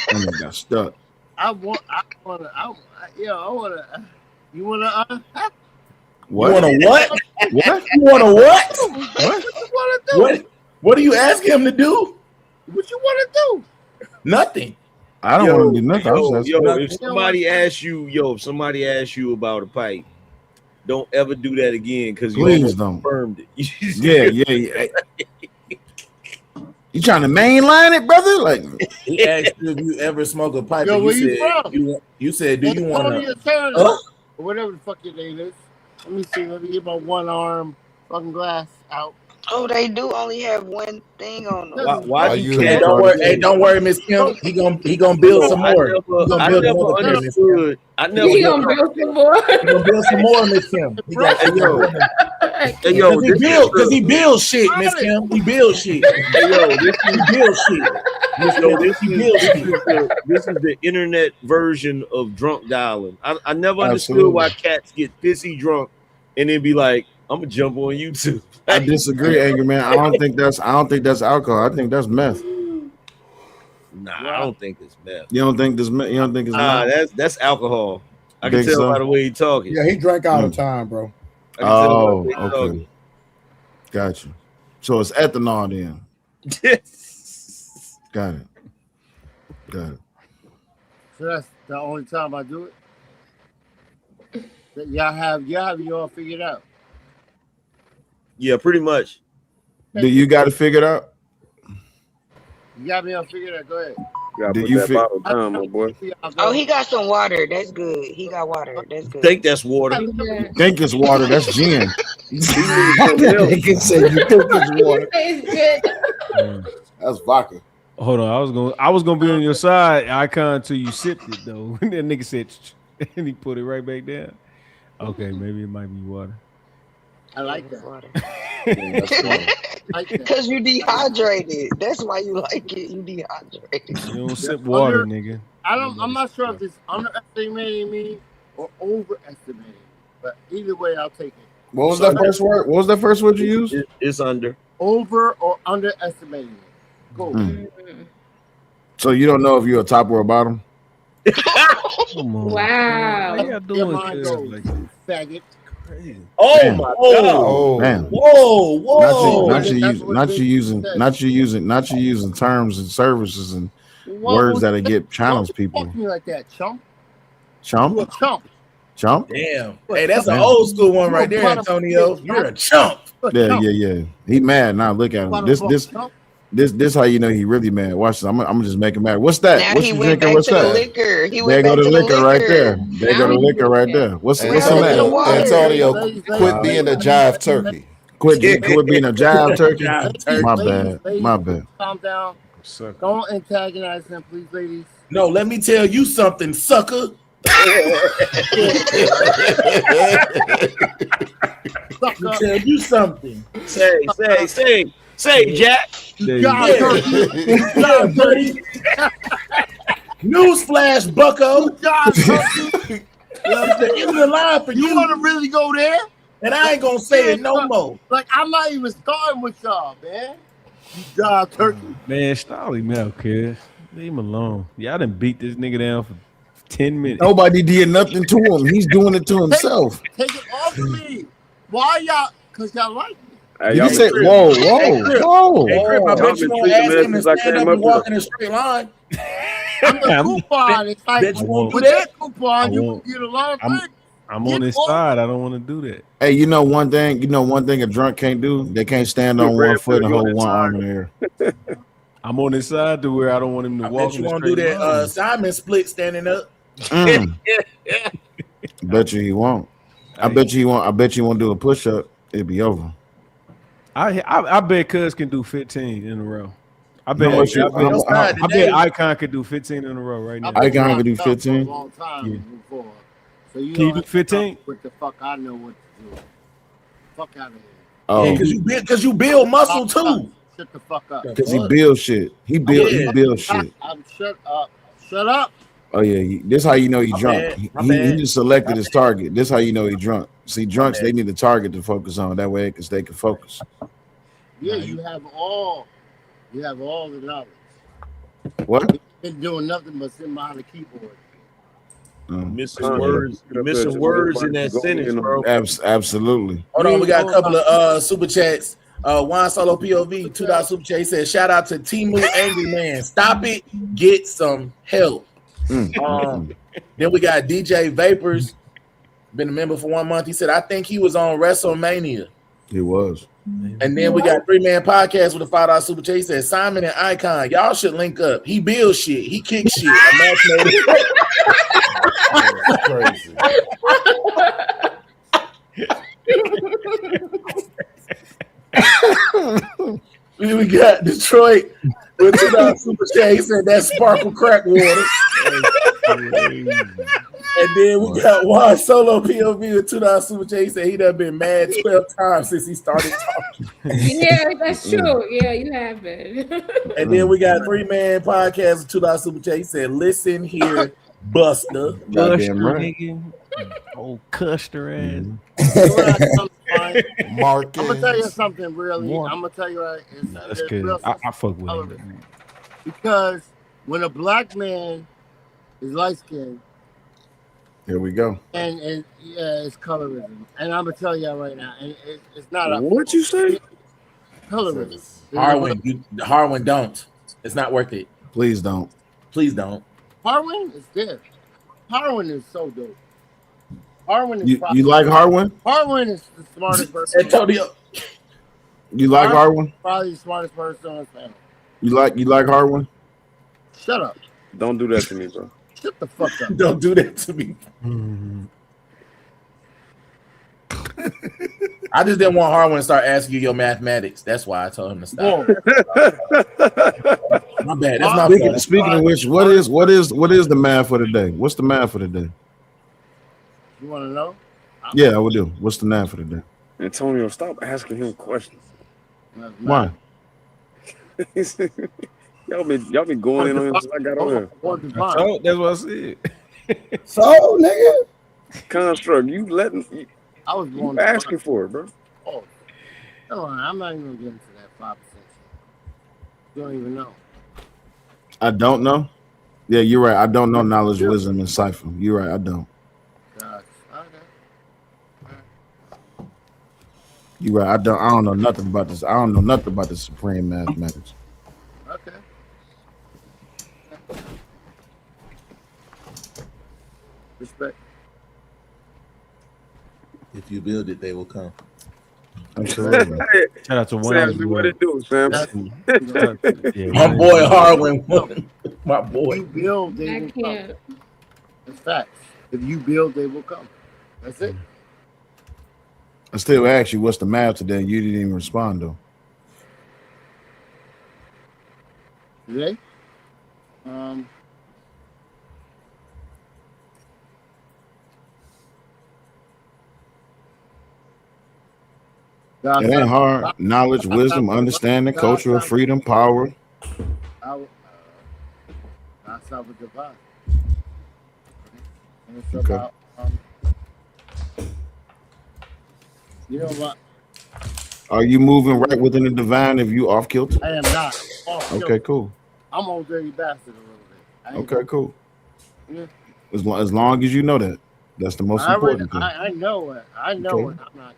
I got stuck. You wanna What? You want a what? What? You want a what? What you wanna do? What do you ask him to do? What you wanna do? Nothing. I don't want to do nothing. If somebody asks you about a pipe, don't ever do that again because you Please almost don't. confirmed it. Yeah. You trying to mainline it, brother? Like he asked you if you ever smoke a pipe. Yo, And where you from? you said, do you want to? Or whatever the fuck your name is. Let me see. Let me get my one arm fucking glass out. Oh, they do only have one thing on them. Why you Hey, don't worry, Miss Kim. He gonna build some more. I never understood. He gonna build some more. He gonna build some more, Miss Kim. Because he builds shit, Miss Kim. He builds shit. This is the internet version of drunk dialing. I never understood why cats get pissy drunk and then be like, I'm gonna jump on YouTube. I disagree, Angry Man. I don't think that's alcohol. I think that's meth. Nah, I don't think it's meth. You don't think this? You don't think it's meth? That's alcohol. I can Think tell so? by the way he talking. Yeah, he drank all the time, bro. I can tell by the way he Okay. talking. Gotcha. So it's ethanol then. Got it. So that's the only time I do it. Y'all have you all figured out. Yeah, pretty much. Do you got it figured out? You got me all figured out. Go ahead. Did you bottle down, my boy? Oh, he got some water. That's good. He got water. That's good. Think that's water. Think it's water? That's gin. Nigga said you think it's water. That's vodka. Hold on, I was gonna be on your side, Icon, until you sipped it though. And that nigga said, and he put it right back down. Okay, maybe it might be water. I like that. Water. Because you dehydrated. That's why you like it. You dehydrated. You don't sip water, nigga. I'm not sure if it's underestimating me or overestimating, but either way, I'll take it. What was that first word? What was that first word you used? It's under. Over or underestimating it. Cool. So you don't know if you're a top or a bottom? Come on. Wow. Why y'all doing Mine stuff goes, like that? faggot. Crazy. Oh Damn. my god! Oh, man. Whoa! Not you using terms and services and words that'll get challenge people. Fuck me like that, chump. Chump? You a chump. Chump? Damn. Hey, that's an old school one right there, Antonio. You're a chump. Yeah. He mad now. Look at him. This how you know he really mad. Watch this. I'm gonna just make him mad. What's that? Now What he you went drinking? back What's to the that? liquor. He There went go back the to the liquor right there. There go the Now liquor right there. What's the matter? Antonio, quit being a jive turkey. Quit being a jive turkey. My bad. Calm down. Don't antagonize him, please, ladies. No, let me tell you something, sucker. Let me tell you something. Say, Jack. Newsflash, bucko. You want to really go there? And I ain't gonna say it no more. Like, I'm not even starting with y'all, man. You dog turkey. Man, stall him out, kid. Leave him alone. Y'all done beat this nigga down for 10 minutes. Nobody did nothing to him. He's doing it to himself. Take it off of me. Why y'all? Because y'all like me. Did he say, whoa, whoa. Hey, Crip, I bet you won't ask him to stand up and walk in a straight line. I'm the coupon. It's like, Bet you won't do with that? that coupon, you can get a lot of things. I'm on his side. I don't want to do that. Hey, you know one thing a drunk can't do? They can't stand on one foot and hold one arm in the air. I'm on his side to where I don't want him to walk. Bet you won't do that Simon split standing up. Bet you he won't. I bet you he won't. I bet you won't do a push up. It'd be over. I bet Cuz can do 15 in a row. I bet Icon could do 15 in a row right now. Icon could do 15. Long time before. So you Can you do 15? What the fuck I know what to do. Fuck out of here. Oh, because you build muscle too. Shut the fuck up. Because he builds shit. He builds shit. I'm shut up. Shut up. Oh yeah, this how you know he drunk. He just selected his target. This how you know he drunk. See, drunks they need a target to focus on. That way, because they can focus. Yeah, you have all the knowledge. What? You've been doing nothing but sitting behind the keyboard. Missing words in that sentence, bro. Absolutely. Hold on, we got a couple of super chats. Juan Solo POV, $2 super chat. He said, shout out to Timu Angry Man. Stop it, get some help. Then we got DJ Vapors, been a member for 1 month. He said, I think he was on WrestleMania. He was. And then we got 3-Man Podcast with a $5 super chat. He said, Simon and Icon, y'all should link up. He builds shit. He kicks shit. Crazy. We got Detroit with $2 super chat. He said that's sparkle crack water. And then we got Juan Solo POV with $2 super chat. He said he done been mad 12 times since he started talking. Yeah, that's true. Yeah, you have been. And then we got 3-Man Podcast with $2 super chat. He said, listen here, Buster. Nigga. Old Custer ass. I'm gonna tell you something really. I'm gonna tell you right. That's good. I fuck with him. Because when a black man is light skinned, here we go. And yeah, it's colorism. And I'm gonna tell y'all right now, and it's not a what you say? Colorism. Harwin, don't. It's not worth it. Please don't. Please don't. Harwin is there. Harwin is so dope. Harwin is you like Harwin? Harwin is the smartest person. Antonio. You like Harwin? Probably the smartest person on the planet. You like Harwin? Shut up. Don't do that to me, bro. Shut the fuck up. Don't do that to me. I just didn't want Harwin to start asking you your mathematics. That's why I told him to stop. My bad. That's my fault. Speaking of which, what is the math for the day? What's the math for the day? You want to know? Yeah, I will do. What's the math for the day? Antonio, stop asking him questions. Why? y'all been going in on him since I got on here. That's what I said. So, nigga. Construct, you letting I was born asking for it, bro. Oh, no, I'm not even gonna get into that 5%. You don't even know. I don't know. Yeah, you're right. I don't know knowledge, wisdom, and cipher. You're right. I don't. Gosh. Okay. You're right. I don't know nothing about this. I don't know nothing about the supreme mathematics. Okay. Respect. If you build it, they will come. Absolutely. Shout out to Sam, what it do, Sam? My boy Harwin. My boy. You build, they will come. That's facts. If you build, they will come. That's it. I still ask you what's the math today. You didn't even respond though. Today? It ain't hard. Knowledge, wisdom, understanding, culture, freedom, power. God self divine. And it's Okay. about You know what? Are you moving right within the divine if you off kilter? I am not. Off Okay, kilter. cool. I'm on dirty bastard a little bit. Okay, cool. Yeah. As long as you know that. That's the most important thing. I know it. I know Okay. it. I'm not.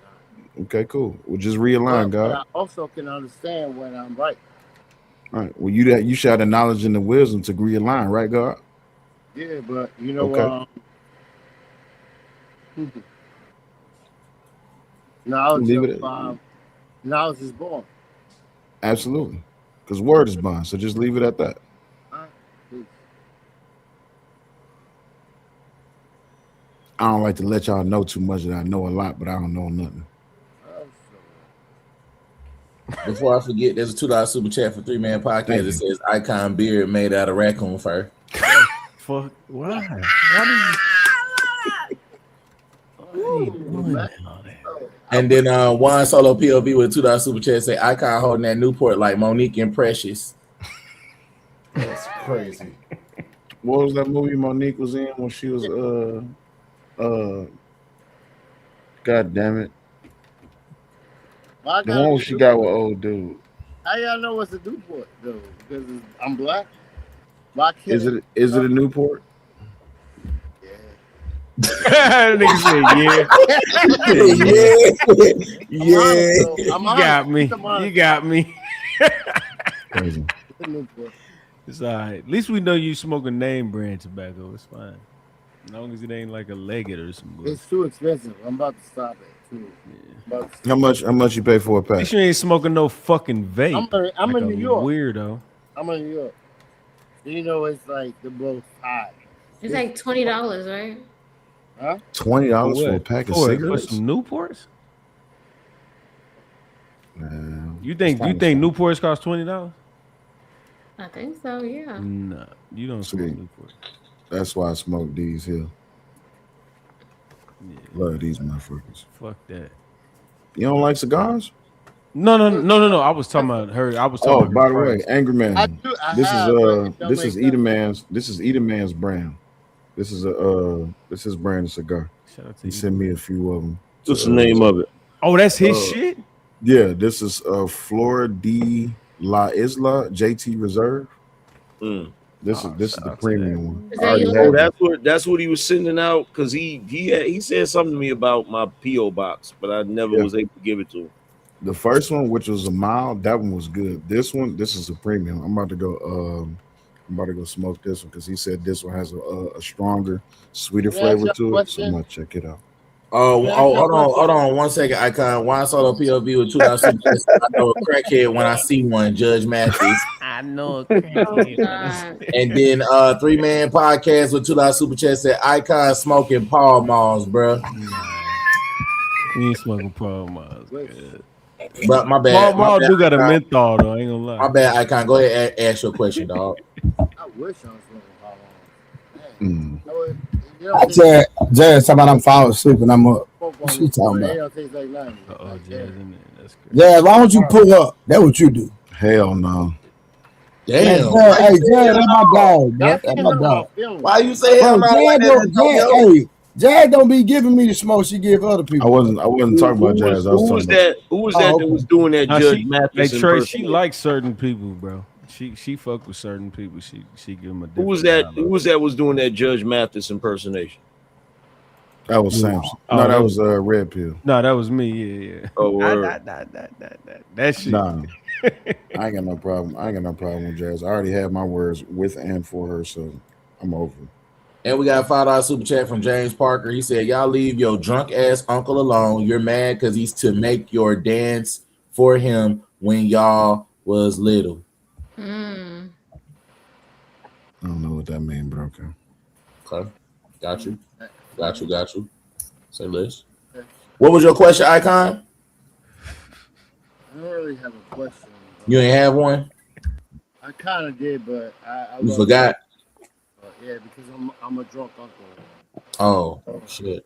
Okay, cool. Well, just realign, But I God. also can understand when I'm right. All right. Well, you shall have the knowledge and the wisdom to realign, right, God? Yeah, but you know, Okay. knowledge Leave it of knowledge is born. Absolutely. Because word is bond. So just leave it at that. I don't like to let y'all know too much that I know a lot, but I don't know nothing. Before I forget, there's a $2 super chat for 3-Man Podcast. It says Icon beard made out of raccoon fur. Fuck. Why? Why And then Juan Solo POV with a $2 super chat say Icon holding that Newport like Monique and Precious. That's crazy. What was that movie Monique was in when she was God damn it. Well, The one she got with old dude. How y'all know what's a Newport though? Because I'm black. Why can't Is it a Newport? Nigga said, yeah. Yeah. You got me. You got me. Crazy. It's all right. At least we know you smoking name brand tobacco. It's fine. As long as it ain't like a Leggett or something. It's too expensive. I'm about to stop it too. How much you pay for a At pack? least you ain't smoking no fucking vape. I'm like in a New York. Weirdo. I'm in New York. You know, it's like the most high. It's like $20, right? Huh? $20 for a what? pack of For cigarettes? some Newports? Nah, You think Newports cost $20? I think so, yeah. No, you don't smoke Newports. That's why I smoke these here. Love these motherfuckers. Fuck that. You don't like cigars? No. I was talking about her. I was talking about by her the way, price. Angry Man. I This have, is but it don't this make is sense. Edom's brand. This is his brand of cigar. Shout out to He sent me a few of them. What's the name of it? Oh, that's his shit? Yeah, this is Flora de la Isla JT Reserve. This is the premium one. I already have it. That's what he was sending out because he said something to me about my PO box, but I never was able to give it to him. The first one, which was a mild, that one was good. This is a premium. I'm about to go smoke this one because he said this one has a stronger, sweeter flavor to it. So I'm gonna check it out. Hold on 1 second, Icon. Juan Solo POV with $2 super chat. I know a crackhead when I see one, Judge Mathis. I know a crackhead. And then 3-Man Podcast with $2 super chat said Icon smoking Paul Malls, bro. You ain't smoking Paul Malls. Good. But my bad. Paul Malls do got a menthol though. I ain't gonna lie. My bad, Icon. Go ahead and ask your question, dog. I wish I was smoking Paul Malls. Jazz talking about I'm falling asleep and I'm up. What she talking about? That's crazy. Jazz, why don't you pull up? That's what you do. Hell no. Damn. Hey, Jazz, that's my dog, bro. That's my dog. Why you say hell no? Jazz don't be giving me the smoke. She give other people. I wasn't talking about Jazz. Who was that that was doing that Judge Mathis Trey, she likes certain people, bro. She fuck with certain people. She give them a different Who was that was doing that Judge Mathis impersonation? That was Samson. No, that was Red Pill. No, that was me. Yeah. Oh, that shit. Nah, I ain't got no problem. I ain't got no problem with Jazz. I already had my words with and for her, so I'm over it. And we got a $5 super chat from James Parker. He said, y'all leave your drunk ass uncle alone. You're mad because he's to make your dance for him when y'all was little. I don't know what that means, bro. Okay. Got you. Say less. What was your question, Icon? I don't really have a question. You ain't have one? I kind of did, but I You forgot? Yeah, because I'm a drunk uncle. Oh, shit.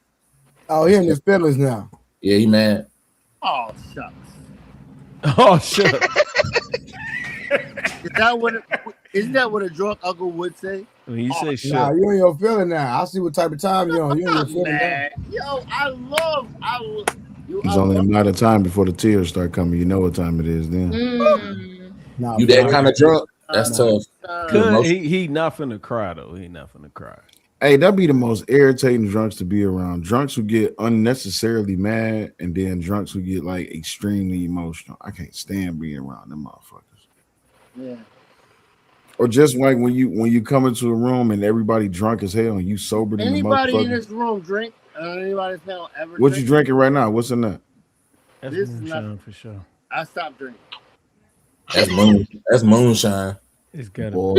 Oh, he in his feelings now. Yeah, he mad. Oh, shucks. Oh, shut up. Isn't that what a drunk uncle would say? When you say shit. Nah, you in your feeling now. I see what type of time you on. You in your feeling now. Yo, It's only a matter of time before the tears start coming. You know what time it is then. Nah, You that kind of drunk? That's tough. Cause he not finna cry though. He not finna cry. Hey, that'd be the most irritating drunks to be around. Drunks who get unnecessarily mad, and then drunks who get like extremely emotional. I can't stand being around them motherfuckers. Yeah. Or just like when you come into a room and everybody drunk as hell and you sober than the Anybody in motherfucker. this room drink? Anybody ever What drink? you drinking right now? What's in that? That's This is moonshine not- for sure. I stopped drinking. That's moonshine. It's gotta Boy,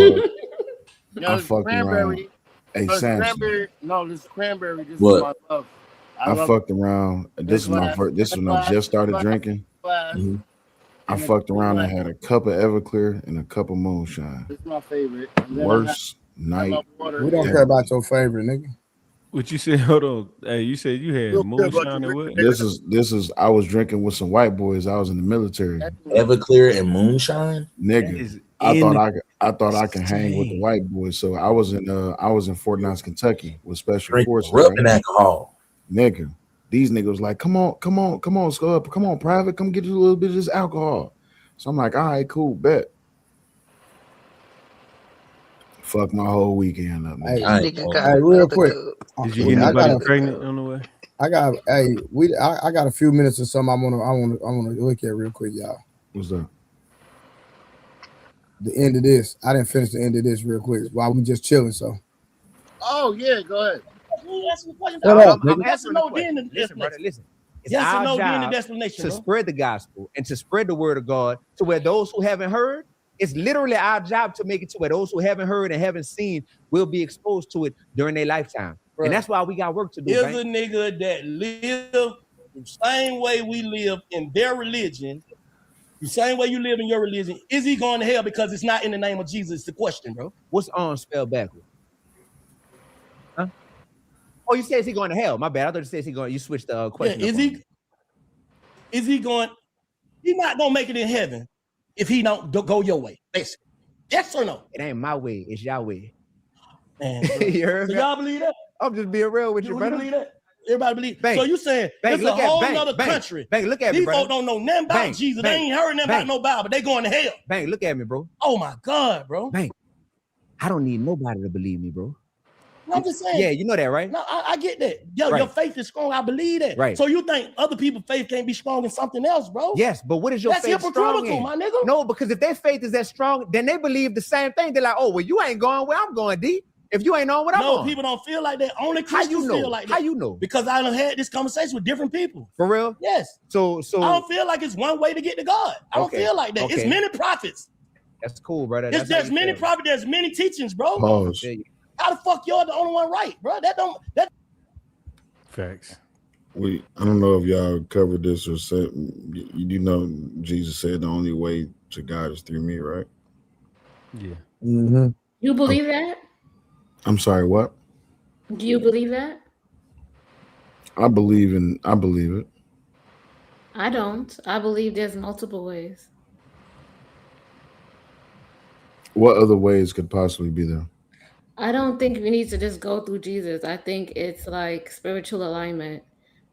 No, I this fucked around. cranberry. Hey, This Samson. cranberry. No, this cranberry. This What? is my love. I love fucked around. This is my glass- first. This is when I glass- just started glass- drinking. glass. I fucked around and had a cup of Everclear and a cup of moonshine. This is my favorite. And then Worst I night. love water. We don't care about your favorite, nigga. What you said? Hold on. Hey, you said you had moonshine and what? This is. I was drinking with some white boys. I was in the military. Everclear and moonshine, Nigga. I thought I could hang with the white boys. So I was in Fort Knox, Kentucky with special forces. rubbing alcohol. Nigga. These niggas was like, come on, Scub, come on, private, come get you a little bit of this alcohol. So I'm like, all right, cool, bet. Fuck my whole weekend up, man. Hey, real quick. Did you get anybody pregnant on the way? I got I got a few minutes or something I wanna look at real quick, y'all. What's that? The end of this. I didn't finish the end of this real quick while we just chilling. So Oh yeah, go ahead. What up, nigga? Yes or no, then listen, brother, listen. It's Yes or our no, then the job destination, to bro. spread the gospel and to spread the word of God to where those who haven't heard, it's literally our job to make it to where those who haven't heard and haven't seen will be exposed to it during their lifetime. Bro. And that's why we got work to do. Is man. a nigga that live the same way we live in their religion, the same way you live in your religion, is he going to hell because it's not in the name of Jesus? It's the question, bro. What's on spelled backwards? Huh? Oh, you said is he going to hell? My bad. I thought you said he going. You switched the question. Yeah, is he going? He's not gonna make it in heaven if he don't go your way. Basically, yes or no? It ain't my way. It's your way. Man, You heard so me? y'all believe that? I'm just being real with you, brother. Believe that? Everybody believe. Bank. So you saying Bank, this is a whole Bank, other Bank, country? Bank, look at me, These brother. folks don't know nothing about Bank, Jesus. Bank, They ain't heard nothing Bank. about no Bible. They going to hell. Bank, look at me, bro. Oh my God, bro. Bank. I don't need nobody to believe me, bro. No, I'm just saying. Yeah, you know that, right? No, I get that. Yo, Right. your faith is strong. I believe that. Right. So you think other people's faith can't be strong in something else, bro? Yes, but what is your That's faith strong hypocritical, in? my nigga. No, because if their faith is that strong, then they believe the same thing. They're like, oh, well, you ain't going where I'm going, D. If you ain't on what I'm No, on. people don't feel like that. Only How Christians you know? feel like that. How you know? Because I done had this conversation with different people. For real? Yes. So I don't feel like it's one way to get to God. I don't Okay, feel like that. It's okay. many prophets. That's cool, brother. There's many prophets. There's many teachings, bro. Pause. How the fuck you're the only one right, bro? That Facts. I don't know if y'all covered this or said, you know, Jesus said the only way to God is through me, right? Yeah. Mm-hmm. You believe that? I'm sorry, what? Do you believe that? I believe it. I don't. I believe there's multiple ways. What other ways could possibly be there? I don't think we need to just go through Jesus. I think it's like spiritual alignment.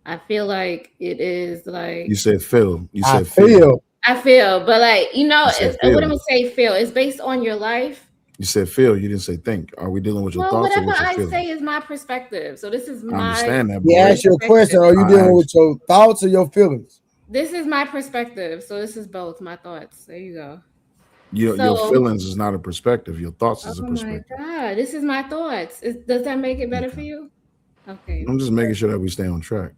I feel like it is like You said Phil. You I said Phil. I feel, but like you know, You said I wouldn't feel. say feel. It's based on your life. You said Phil. You didn't say think. Are we dealing with your Well, thoughts or whatever with your I feelings? say is my perspective. So this is I my understand that. He asked you a question. Are you dealing with your thoughts or your feelings? This is my perspective. So this is both my thoughts. There you go. Your feelings is not a perspective. Your thoughts is a Oh my perspective. God, this is my thoughts. Does that make it better for you? Okay. I'm just making sure that we stay on track.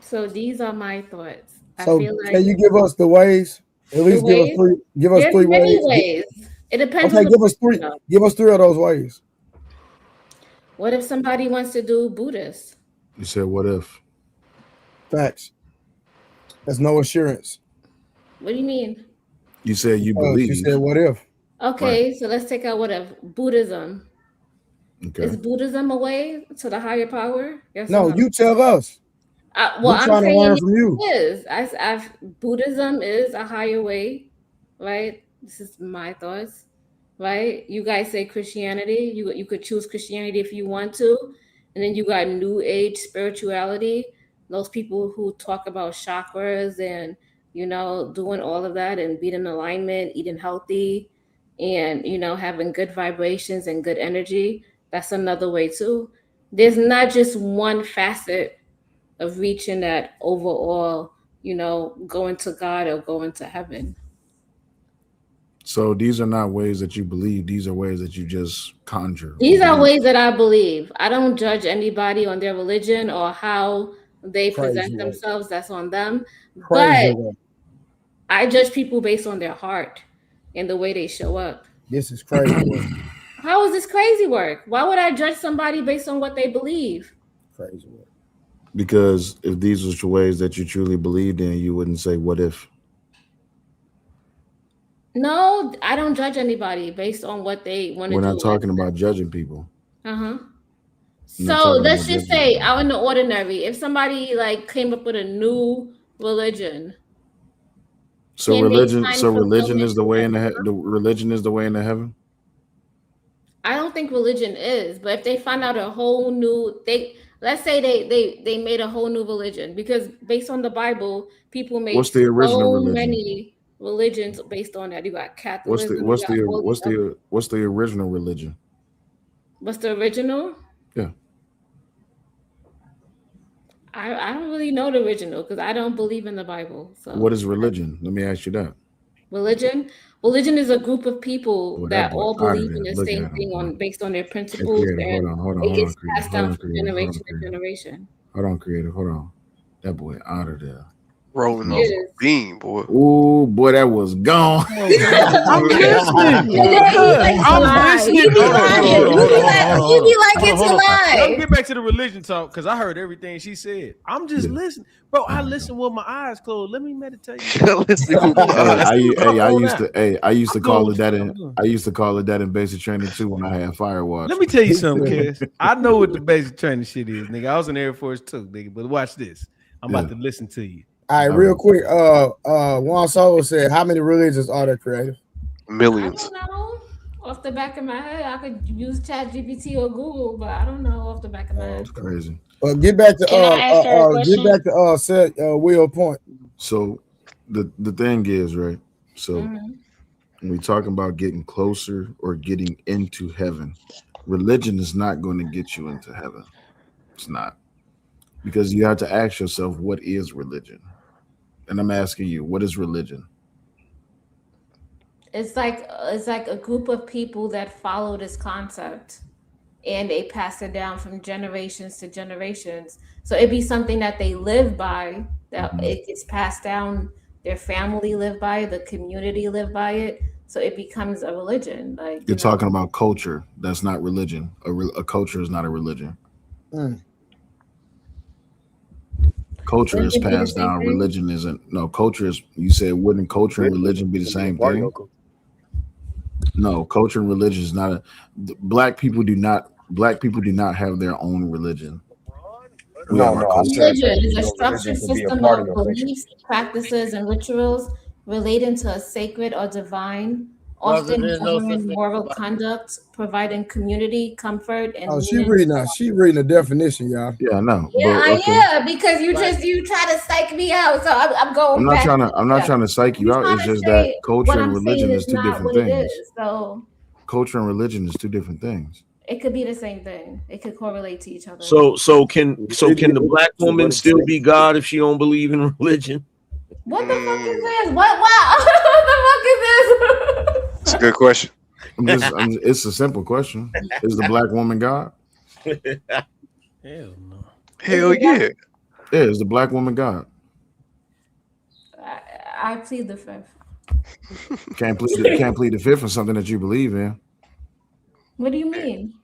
So these are my thoughts. So I feel like can you give us the ways? At least The give us ways? three. Give us There's three many ways. ways. It depends Okay, on the give us three. person, though. Give us three of those ways. What if somebody wants to do Buddhist? You said what if? Facts. There's no assurance. What do you mean? You said you Because believe. You said what if? Okay, so let's take out what if Buddhism. Okay. Is Buddhism a way to the higher power? Yes or No, you tell us. Well, We're I'm trying to saying learn from you. it is. Buddhism is a higher way, right? This is my thoughts, right? You guys say Christianity. You could choose Christianity if you want to, and then you got New Age spirituality, those people who talk about chakras and, you know, doing all of that and being in alignment, eating healthy, and, you know, having good vibrations and good energy, that's another way too. There's not just one facet of reaching that overall, you know, going to God or going to heaven. So these are not ways that you believe. These are ways that you just conjure. These are ways that I believe. I don't judge anybody on their religion or how they present themselves. That's on them. But I judge people based on their heart and the way they show up. This is crazy work. How is this crazy work? Why would I judge somebody based on what they believe? Crazy work. Because if these were the ways that you truly believed in, you wouldn't say, what if? No, I don't judge anybody based on what they want to do. We're not talking about judging people. Uh-huh. So let's just say out in the ordinary, if somebody like came up with a new religion. So religion is the way in the religion is the way into heaven? I don't think religion is, but if they find out a whole new let's say they made a whole new religion, because based on the Bible, people made What's the original religion? Many religions based on that. You got Catholicism. What's the original religion? What's the original? Yeah. I don't really know the original because I don't believe in the Bible. So what is religion? Let me ask you that. Religion is a group of people that all believe in the same thing based on their principles. Hold on. It gets passed down from generation to generation. Hold on, creative. Hold on. That boy out of there. Rolling off a beam, boy. Ooh, boy, that was gone. I'm listening. You be like it's a lie. Let me get back to the religion talk because I heard everything she said. I'm just listening, bro. I listen with my eyes closed. Let me meditate. I used to call it that in basic training too when I had firewatch. Let me tell you something, Kes. I know what the basic training shit is, nigga. I was in the Air Force too, nigga. But watch this. I'm about to listen to you. All right, real quick. Juan Solo said, "How many religions are there, creative?" Millions. I don't know. Off the back of my head, I could use ChatGPT or Google, but I don't know off the back of my head. It's crazy. Get back to Will point. So the thing is, right? So when we talking about getting closer or getting into heaven, religion is not going to get you into heaven. It's not. Because you have to ask yourself, what is religion? And I'm asking you, what is religion? It's like a group of people that follow this concept and they pass it down from generations to generations. So it'd be something that they live by, that it gets passed down, their family live by it, the community live by it. So it becomes a religion. Like you're talking about culture. That's not religion. A culture is not a religion. Culture is passed down. Religion isn't. No, culture is. You said, wouldn't culture and religion be the same thing? No, culture and religion is not. Black people do not have their own religion. Religion is a structured system of beliefs, practices, and rituals relating to a sacred or divine, often governing moral conduct, providing community, comfort, and she reading the definition, y'all. Yeah, I know. Yeah, because you try to psych me out, so I'm going. I'm not trying to psych you out. It's just that culture and religion is two different things. So culture and religion is two different things. It could be the same thing. It could correlate to each other. So can the black woman still be God if she don't believe in religion? What the fuck is this? What the fuck is this? It's a good question. It's a simple question. Is the black woman God? Hell no. Hell yeah. Yeah, is the black woman God? I plead the fifth. Can't plead the fifth for something that you believe in. What do you mean?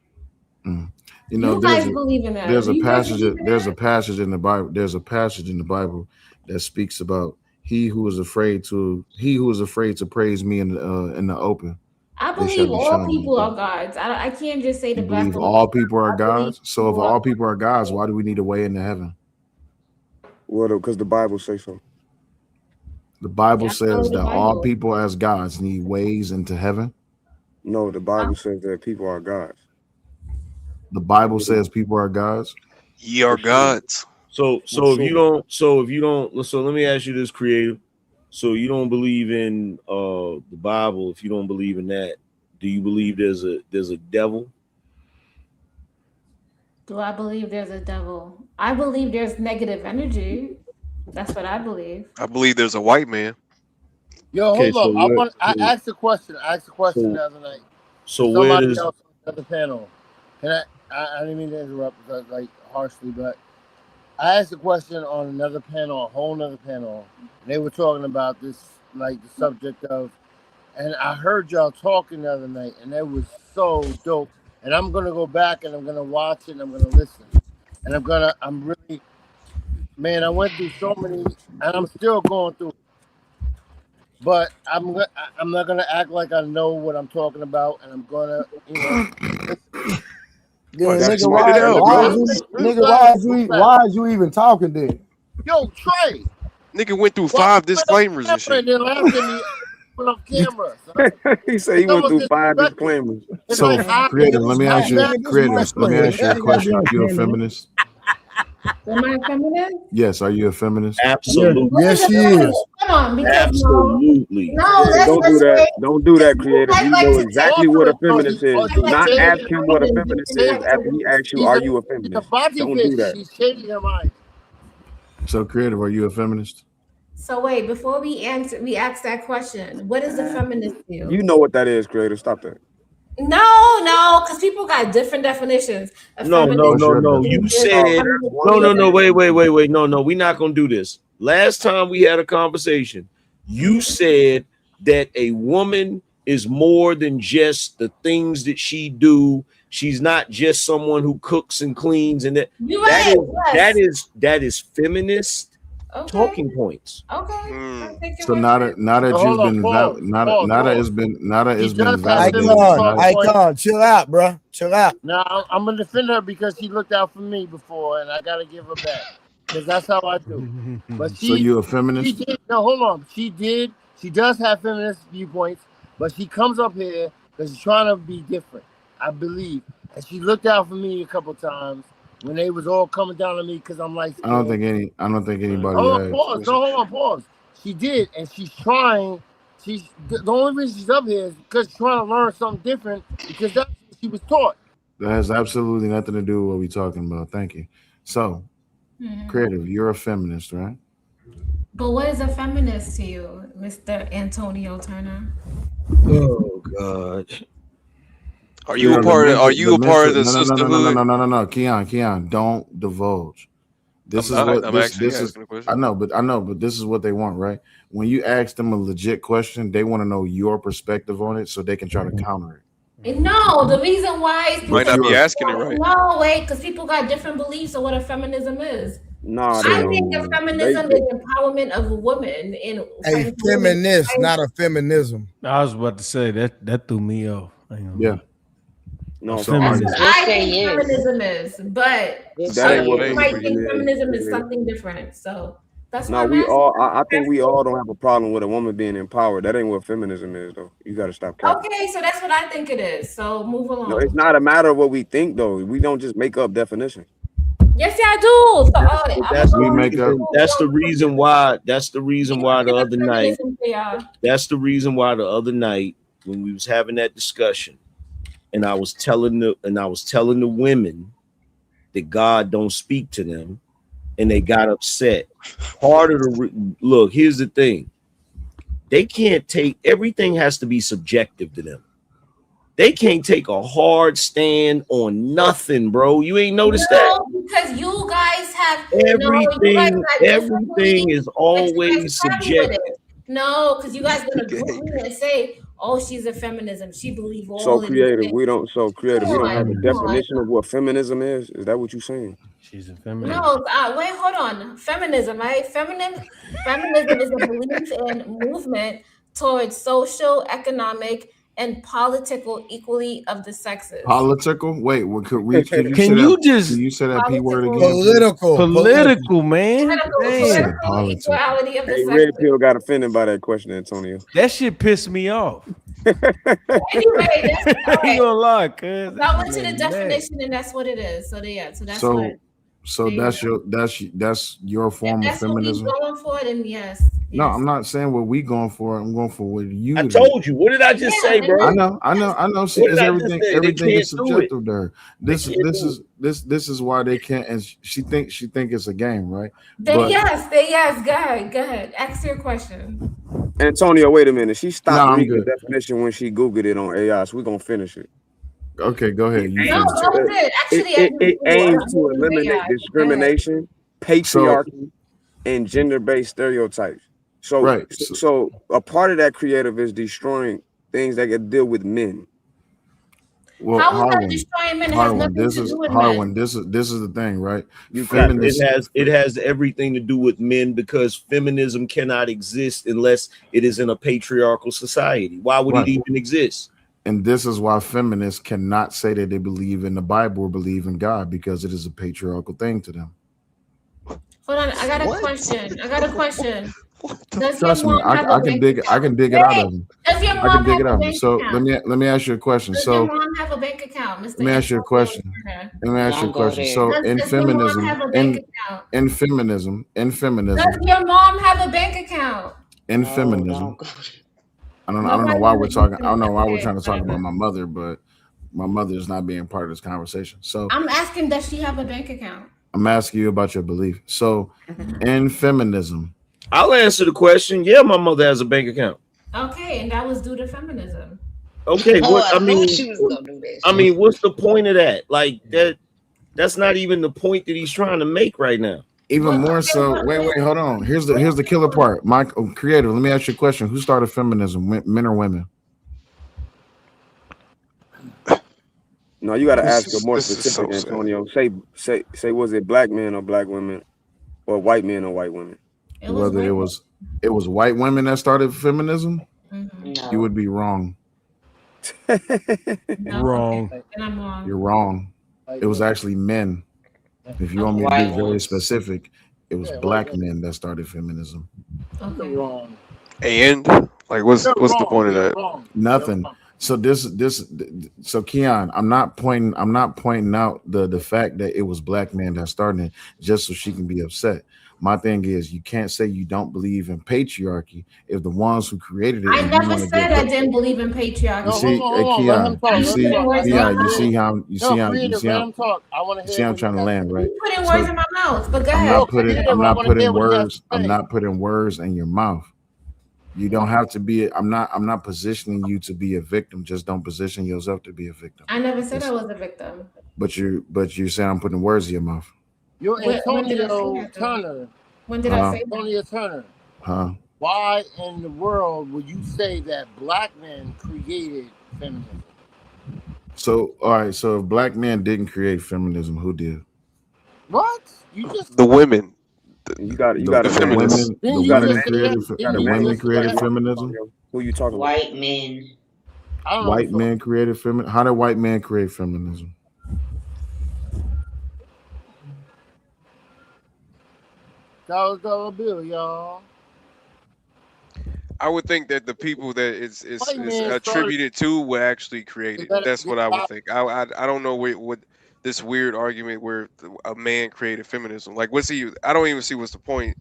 You know, guys believe in that. There's a passage in the Bible. There's a passage in the Bible that speaks about he who is afraid to praise me in the open. I believe all people are gods. I can't just say the black. Believe all people are gods. So if all people are gods, why do we need a way into heaven? Well, because the Bible says so. The Bible says that all people as gods need ways into heaven. No, the Bible says that people are gods. The Bible says people are gods. Ye are gods. So if you don't, so let me ask you this, creative. So you don't believe in the Bible? If you don't believe in that, do you believe there's a devil? Do I believe there's a devil? I believe there's negative energy. That's what I believe. I believe there's a white man. Yo, hold up. I asked a question. The other night. So to where somebody does else on the panel. Can I didn't mean to interrupt like harshly, but I asked a question on another panel, a whole nother panel. And they were talking about this, like the subject of, and I heard y'all talking the other night, and it was so dope. And I'm gonna go back and I'm gonna watch it and I'm gonna listen. And I'm really, man, I went through so many, and I'm still going through. But I'm not gonna act like I know what I'm talking about, and I'm gonna, Yeah, That's nigga, why is you even talking then? Yo, Trey. Nigga went through 5 disclaimers and shit. And then laughed at me off camera. He said he went through 5 disclaimers. So, creative, let me ask you a question. Are you a feminist? Am I a feminist? Yes, are you a feminist? Absolutely. Yes, she is. Come on, because absolutely. Don't do that. Don't do that, creative. You know exactly what a feminist is. Do not ask him what a feminist is after he asks you, "Are you a feminist?" Don't do that. She's changing her mind. So, creative, are you a feminist? So wait, before we ask that question, what is a feminist view? You know what that is, creative. Stop that. No, because people got different definitions. No. You said no. Wait. No. We're not gonna do this. Last time we had a conversation, you said that a woman is more than just the things that she do. She's not just someone who cooks and cleans, and that is feminist talking points. Okay. So Nada has been validated. Icon, chill out, bro. Chill out. Now I'm gonna defend her because she looked out for me before, and I gotta give her back because that's how I do. But So you a feminist? Hold on. She does have feminist viewpoints, but she comes up here because she's trying to be different, I believe. And she looked out for me a couple times when they was all coming down on me because I'm like, I don't think anybody. Hold on, pause. She did, and she's trying. The only reason she's up here is because she's trying to learn something different because that's what she was taught. That has absolutely nothing to do with what we're talking about. Thank you. So, creative, you're a feminist, right? But what is a feminist to you, Mr. Antonio Turner? Oh God. Are you a part of the sisterhood? No. Keon, don't divulge. This is I know, but this is what they want, right? When you ask them a legit question, they want to know your perspective on it so they can try to counter it. No, the reason why is might not be asking it right. No, wait, because people got different beliefs of what a feminism is. Nah, I think a feminism is empowerment of a woman in a feminist, not a feminism. I was about to say that threw me off. Yeah. No, that's what I think feminism is, but you might think feminism is something different. So that's why I think we all don't have a problem with a woman being empowered. That ain't what feminism is, though. You got to stop counting. Okay, so that's what I think it is. So move along. No, it's not a matter of what we think, though. We don't just make up definitions. Yes, I do. So, that's the reason why. That's the reason why the other night. That's the reason why the other night when we was having that discussion, and I was telling the women that God don't speak to them, and they got upset. Part of the look. Here's the thing: they can't take everything. Has to be subjective to them. They can't take a hard stand on nothing, bro. You ain't noticed that? Because you guys have everything is always subjective. No, because you guys gonna group me and say, "Oh, she's a feminism. She believes all." So creative. We don't have a definition of what feminism is. Is that what you're saying? She's a feminist. No, wait, hold on. Feminism, right? Feminism is a belief and movement towards social, economic, and political equality of the sexes. Political? Wait, can you say that P word again? Political, man. Political equality of the sexes. Red Pill got offended by that question, Antonio. That shit pissed me off. Anyway, that's I ain't gonna lie, cuz. I went to the definition, and that's what it is. So that's what. So that's your form of That's what we feminism. going for, then yes. No, I'm not saying what we going for. I'm going for what you. I told you. What did I just say, bro? I know. See, What it's did I just say? They everything can't is do it. subjective to her. This is why they can't. And she think it's a game, right? Yes. Go ahead. Ask your question. Antonio, wait a minute. She stopped I'm reading good. the definition when she Googled it on AI, so we're gonna finish it. Okay, go ahead. You No, finish. that was it. Actually, It aims to eliminate discrimination, patriarchy, and gender-based stereotypes. So, Right. so a part of that creative is destroying things that can deal with men. Well, how is that destroying men? It has nothing to do with men. This is the thing, right? It has everything to do with men because feminism cannot exist unless it is in a patriarchal society. Why would it even exist? And this is why feminists cannot say that they believe in the Bible or believe in God, because it is a patriarchal thing to them. Hold on, I got a question. Trust me, I can dig it out of them. Does your mom have a bank So account? let me ask you a question. Does your mom have a bank account, Mr. Let me ask you a question. So in feminism, in feminism, does your mom have a bank account? In feminism, I don't know why we're talking. I don't know why we're trying to talk about my mother, but my mother is not being part of this conversation. So I'm asking, does she have a bank account? I'm asking you about your belief. So in feminism, I'll answer the question. Yeah, my mother has a bank account. Okay, and that was due to feminism. Okay, what's the point of that? Like that's not even the point that he's trying to make right now. even more so. Wait, hold on. Here's the killer part. My creator, let me ask you a question. Who started feminism? Men or women? No, you got to ask her more specific, Antonio. Say, was it black men or black women, or white men or white women? Whether it was white women that started feminism, you would be wrong. Wrong. You're wrong. It was actually men. If you want me to be very specific, it was black men that started feminism. And like, what's the point of that? Nothing. So so Keon, I'm not pointing out the fact that it was black men that started it just so she can be upset. My thing is, you can't say you don't believe in patriarchy if the ones who created it. I never said I didn't believe in patriarchy. You see, Keon, you see how I'm trying to land, right? You're putting words in my mouth, but go ahead. I'm not putting words in your mouth. You don't have to be. I'm not positioning you to be a victim. Just don't position yourself to be a victim. I never said I was a victim. But you say I'm putting words in your mouth. You're Antonio Turner. When did I say Antonio Turner? Huh? Why in the world would you say that black men created feminism? So all right. So if black men didn't create feminism, who did? What? You just the women. You got the feminists. The women created feminism. Who you talking about? White men. White men created feminism. How did white men create feminism? $1 bill, y'all. I would think that the people that it's attributed to would actually create it. That's what I would think. I don't know what this weird argument where a man created feminism. Like, what's he? I don't even see what's the point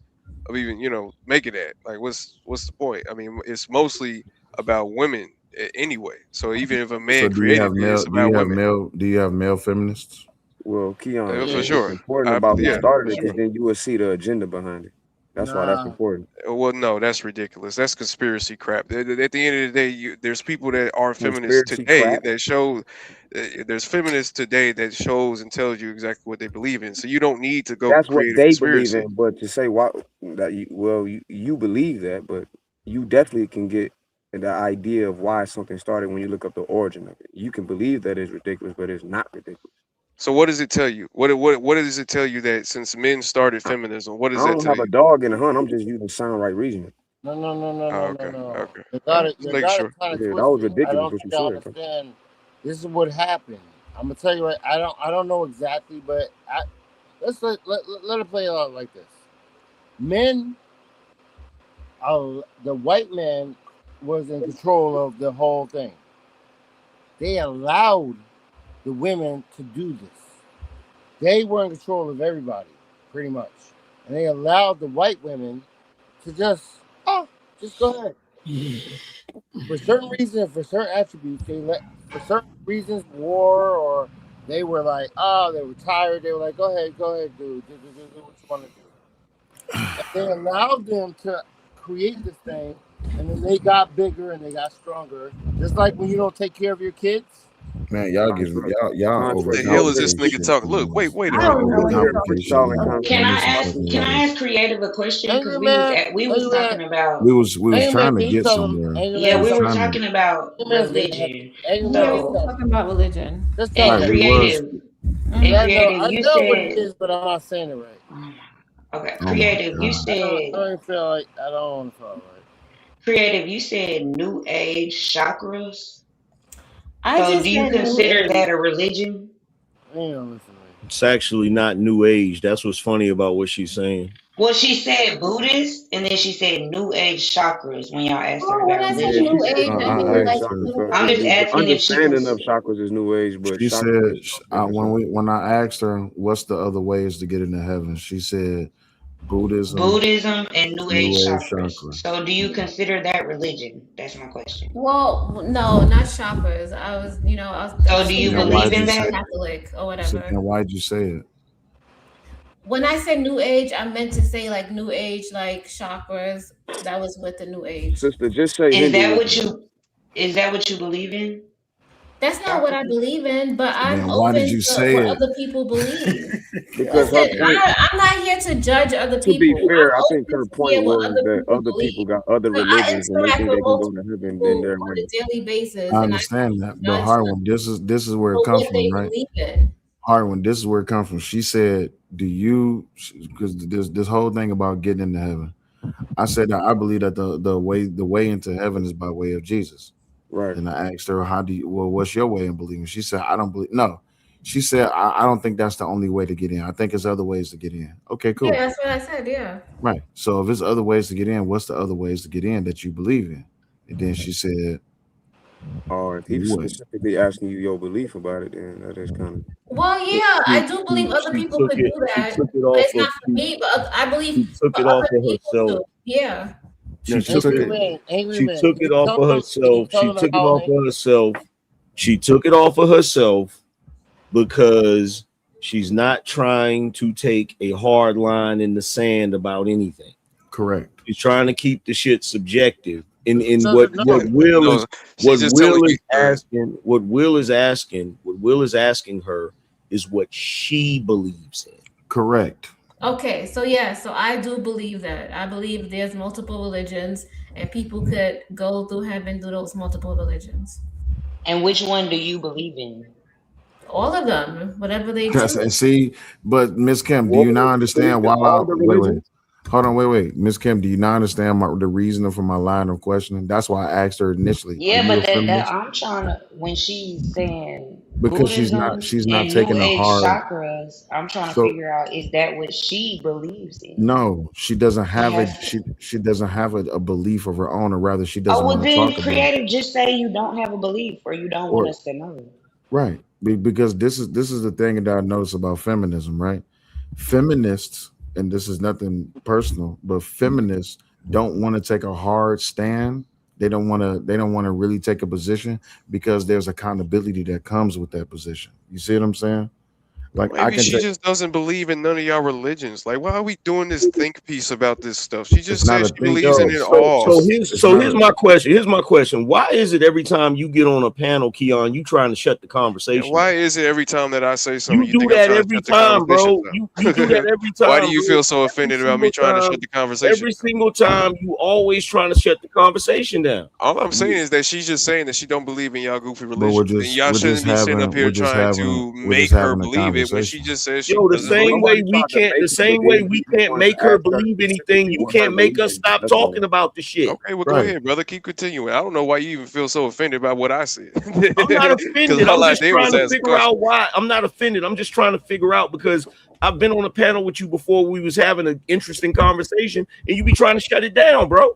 of even making that. Like, what's the point? I mean, it's mostly about women anyway. So even if a man created it, it's about women. Do you have male feminists? Well, Keon, for sure. It's important about who started it, because then you will see the agenda behind it. That's why that's important. Well, no, that's ridiculous. That's conspiracy crap. At the end of the day, there's people that are feminists today that show. There's feminists today that shows and tells you exactly what they believe in. So you don't need to go. That's what create a they conspiracy. believe in. But to say you believe that, but you definitely can get the idea of why something started when you look up the origin of it. You can believe that it's ridiculous, but it's not ridiculous. So what does it tell you? What does it tell you that since men started feminism, what does that tell you? I don't have a dog in the hunt. I'm just using sound right reasoning. No. Okay. You got it Sure. kind of that was ridiculous. I don't think I understand. This is what happened. I'm gonna tell you what. I don't know exactly, but let's let it play out like this. Men, the white man was in control of the whole thing. They allowed the women to do this. they were in control of everybody, pretty much. And they allowed the white women to just go ahead. For certain reasons, for certain attributes, for certain reasons, war, or they were like, they were tired. They were like, go ahead, dude. Do what you want to do. And they allowed them to create this thing, and then they got bigger and they got stronger. Just like when you don't take care of your kids. Man, y'all What the hell is this nigga talking? Look, wait a minute. Can I ask Creative a question? Because we was talking about we was trying to get somewhere. Yeah, we were talking about religion. So talking about religion. And Creative. And Creative, I you know what said it is, but I'm not saying it right. Okay, Creative, you said I don't feel like I don't want to feel right. Creative, you said New Age chakras. So do you consider that a religion? It's actually not New Age. That's what's funny about what she's saying. Well, she said Buddhist, and then she said New Age chakras when y'all asked her about religion. New Age, I'm just asking if she understanding of chakras is New Age, but She said when I asked her what's the other ways to get into heaven, she said Buddhism and New Age chakras. So do you consider that religion? That's my question. Well, no, not chakras. I was So do you believe in that? Catholic or So whatever. then why'd you say it? When I said New Age, I meant to say like New Age, like chakras. That was with the New Age. Sister, just say Is Hinduism. that what you believe in? That's not what I believe in, but I'm Then why open did you to say what it? other people believe. Because Listen, I'm not here to judge other to people. be fair, I'm I think open her to point hear what was that other people got other I religions and they interact think with they can go multiple to heaven people in their on way. a daily basis, I and I understand that, but judge Harwin, this is where it for comes what they from, right? believe in. Harwin, this is where it comes from. She said, "Do you?" Because this whole thing about getting into heaven, I said that I believe that the way into heaven is by way of Jesus. Right. And I asked her, what's your way in believing? She said, I don't believe. No, she said, I don't think that's the only way to get in. I think there's other ways to get in. Okay, cool. Yeah, that's what I said. Yeah. Right. So if there's other ways to get in, what's the other ways to get in that you believe in? And then she said, or if he's specifically asking you your belief about it, then that is kind of. Well, yeah, I do believe other people could do that, but it's not for me. But I believe She took it off of herself. Yeah. She took it off of herself. She took it off of herself. She took it off of herself because she's not trying to take a hard line in the sand about anything. Correct. She's trying to keep the shit subjective. What Will is asking her is what she believes in. Correct. Okay, so yeah, so I do believe that. I believe there's multiple religions and people could go through heaven through those multiple religions. And which one do you believe in? All of them, whatever they Yes, choose. and see, but Miss Kim, do you not understand why? Wait. Hold on, wait. Miss Kim, do you not understand the reason for my line of questioning? That's why I asked her initially. Yeah, but that I'm trying to, when she's saying because Buddhism she's not and taking New a Age hard chakras, I'm trying to figure out, is that what she believes in? No, she doesn't have it. She doesn't have a belief of her own, or rather, she doesn't well want to then, talk about Creative, just say you don't have a belief or you don't want us to know. Right. Because this is the thing that I notice about feminism, right? Feminists, and this is nothing personal, but feminists don't want to take a hard stand. They don't want to really take a position because there's accountability that comes with that position. You see what I'm saying? Like maybe she just doesn't believe in none of y'all religions. Like, why are we doing this think piece about this stuff? She just said she believes in it all. So here's my question. Here's my question. Why is it every time you get on a panel, Keon, you trying to shut the conversation? And why is it every time that I say something, you do think that I'm every time, bro? You do that every time. Why do you feel so offended about me trying to shut the conversation? Every single time, you always trying to shut the conversation down. All I'm saying is that she's just saying that she don't believe in y'all goofy religions, and y'all shouldn't be sitting up here trying to make her believe it when she just says she the doesn't same believe way it. the same way we can't make her believe anything, you can't make us stop talking about the shit. Okay, well, go ahead, brother. Keep continuing. I don't know why you even feel so offended by what I said. I'm not offended. I'm just trying to figure out why. I'm not offended. I'm just trying to figure out because I've been on a panel with you before. We was having an interesting conversation, and you be trying to shut it down, bro.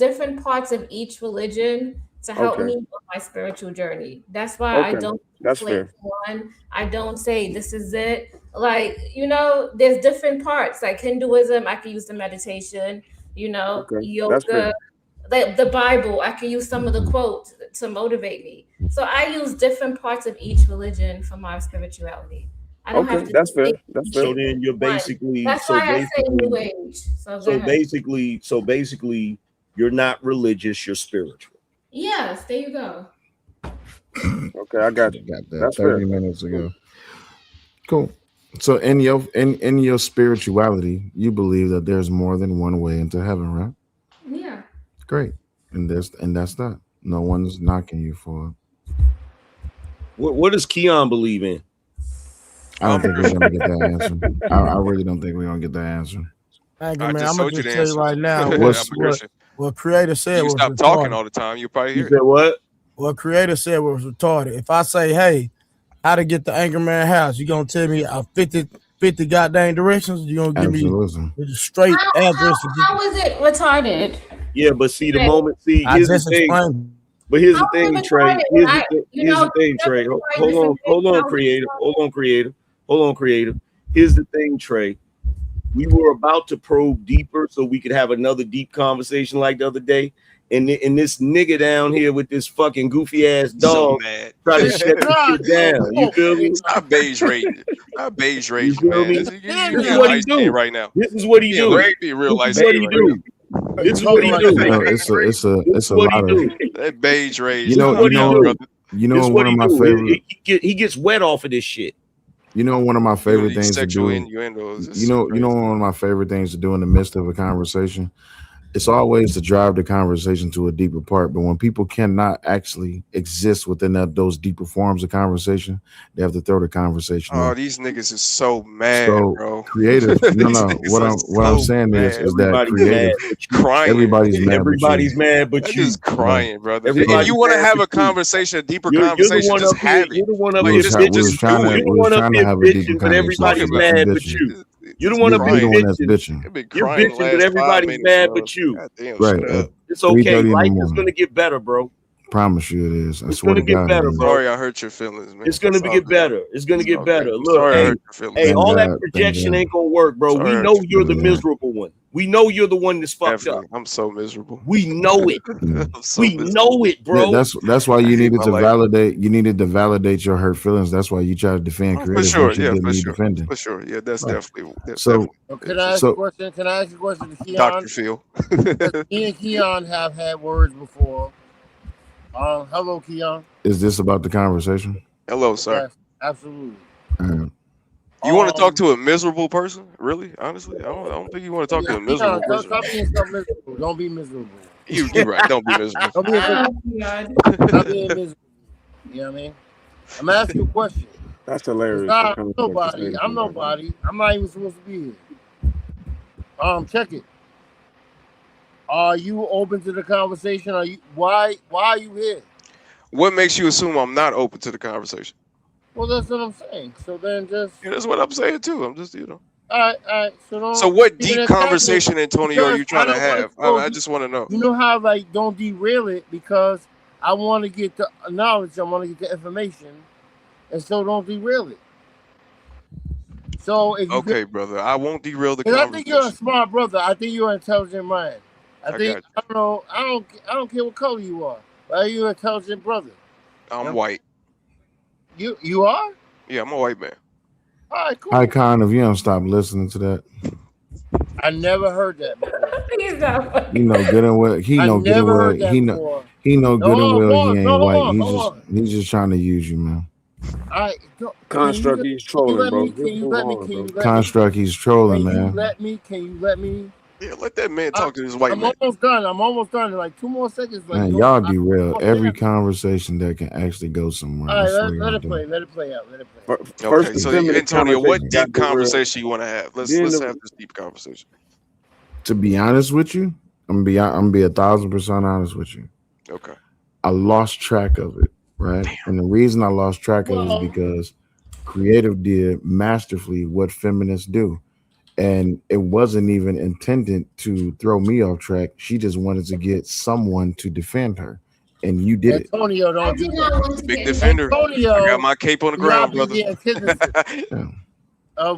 different parts of each religion to help Okay. me on my spiritual journey. That's why I Okay. don't That's conflate fair. one. I don't say this is it. Like, you know, there's different parts. Like Hinduism, I can use the meditation, you know, Okay. That's yoga, fair. the Bible, I can use some of the quotes to motivate me. So I use different parts of each religion for my spirituality. I don't have Okay. to That's fair. stick That's fair. So then you're one. basically That's why I say New Age. So go ahead. so basically you're not religious, you're spiritual. Yes, there you go. Okay, I got you. Got that That's 30 fair. minutes ago. Cool. So in your spirituality, you believe that there's more than one way into heaven, right? Yeah. Great. And that's that. No one's knocking you for it. What does Keon believe in? I don't think we're gonna get that answer. I really don't think we're gonna get that answer. Angry I man, just I'm gonna told you just the tell you answer. right now. I'm a Christian. What Creator said You was stop talking retarded. all the time, you'll probably You hear said it. what? What Creator said was retarded. If I say, hey, how to get the Angry Man house, you gonna tell me 50 goddamn directions? You gonna give me the straight address to get How is it retarded? Yeah, but see, the moment, I here's the just thing. explained. But here's the How is thing, it Trey. retarded Here's when the thing, Trey. Hold on, creative. Here's the thing, Trey. We were about to probe deeper so we could have another deep conversation like the other day. And this nigga down here with this fucking goofy ass So dog mad. try to shut the shit down. You feel me? Stop beige raging. Stop beige You raging, feel man. me? You This is being what he light skinned do. right now. This is what he do. You being real light This is what he skinned right do. now. This is what he do. No, it's a what he lot do. of That beige rage. you know This one what of he my do. favorite He gets wet off of this shit. you know one of my favorite things to Sexual do. innuendos. You know one of my favorite things to do in the midst of a conversation. It's always to drive the conversation to a deeper part. But when people cannot actually exist within those deeper forms of conversation, they have to throw the conversation Oh, off. these niggas is so mad, So bro. creative, no. These niggas What are I'm so saying mad. is that Everybody's creative, mad but you. Crying. everybody's mad. Everybody's mad but They're you. just crying, brother. If Everybody's you want to mad have but a conversation, a deeper You're the conversation, one just up here. have it. You're the one up We here was bitching. trying You're the one up to here have a deeper bitching, but conversation. everybody's But mad you but bitching. you. You're the one up You're here the one that's bitching. bitching. I've been You're crying the bitching, but last 5 everybody's minutes, mad bro. but you. God damn, Right. shut up. It's okay. 3:30 in the Life is morning. gonna get better, bro. Promise you it is. I It's swear gonna to get God. better, it is. bro. Sorry I hurt your feelings, man. It's gonna It's all get good. better. It's gonna It's get all better. good. Look, Sorry I hey, hurt your feelings. hey, all God, that thank projection God. ain't gonna work, bro. Sorry I We hurt know your you're the feelings. miserable one. We know you're the one that's fucked Definitely. up. I'm so miserable. We know it. I'm so We miserable. know it, bro. That's why I you hate needed my to life. validate. You needed to validate your hurt feelings. That's why you try to defend Oh, for creative sure. once you Yeah, didn't for need sure. defending. For sure. Yeah, that's Right. definitely So Can I ask a question? Can I ask a question to Keon? Dr. Phil. Because me and Keon have had words before. Hello, Keon. is this about the conversation? Hello, sir. Yes, absolutely. You want to talk to a miserable person? Really? Honestly? I don't think you want to talk to a miserable Keon, person. stop being so miserable. Don't be miserable. You're right. Don't be miserable. Don't be stop being miserable. You know what I mean? I'm asking you a question. That's hilarious. I'm nobody. I'm nobody. I'm not even supposed to be here. Check it. Are you open to the conversation? Are you why are you here? What makes you assume I'm not open to the conversation? Well, that's what I'm saying. So then just Yeah, that's what I'm saying too. I'm just, all right. So what even deep attack me, conversation, Antonio, are you trying to have? I just want to know. You know how don't derail it because I want to get the knowledge. I want to get the information, and so don't derail it. So if you Okay, brother, I won't derail the and I conversation. think you're a smart brother. I think you're an intelligent mind. I got you. don't know. I don't care what color you are. But you're an intelligent brother. I'm white. You are? Yeah, I'm a white man. All right, cool. Hi, Con, if you don't stop listening to that, I never heard that before. you know good and well he know good and well he know good and well he ain't white. He's just trying to use you, man. Construct, he's trolling, bro. Can you let me? Construct, he's trolling, man. Can you let me? Yeah, let that man talk to this white man. I'm almost done. Like 2 more seconds. Like, Man, y'all derail every conversation that can actually go somewhere. All right, let it play. Let it play out. Okay, so Antonio, what deep conversation you want to have? Let's have this deep conversation. To be honest with you, I'm gonna be 1,000% honest with you. Okay. I lost track of it, right? Damn. And the reason I lost track of it is because creative did masterfully what feminists do. And it wasn't even intended to throw me off track. She just wanted to get someone to defend her. And you did Antonio, don't do that. Big defender. Antonio, I got my cape on the ground, brother.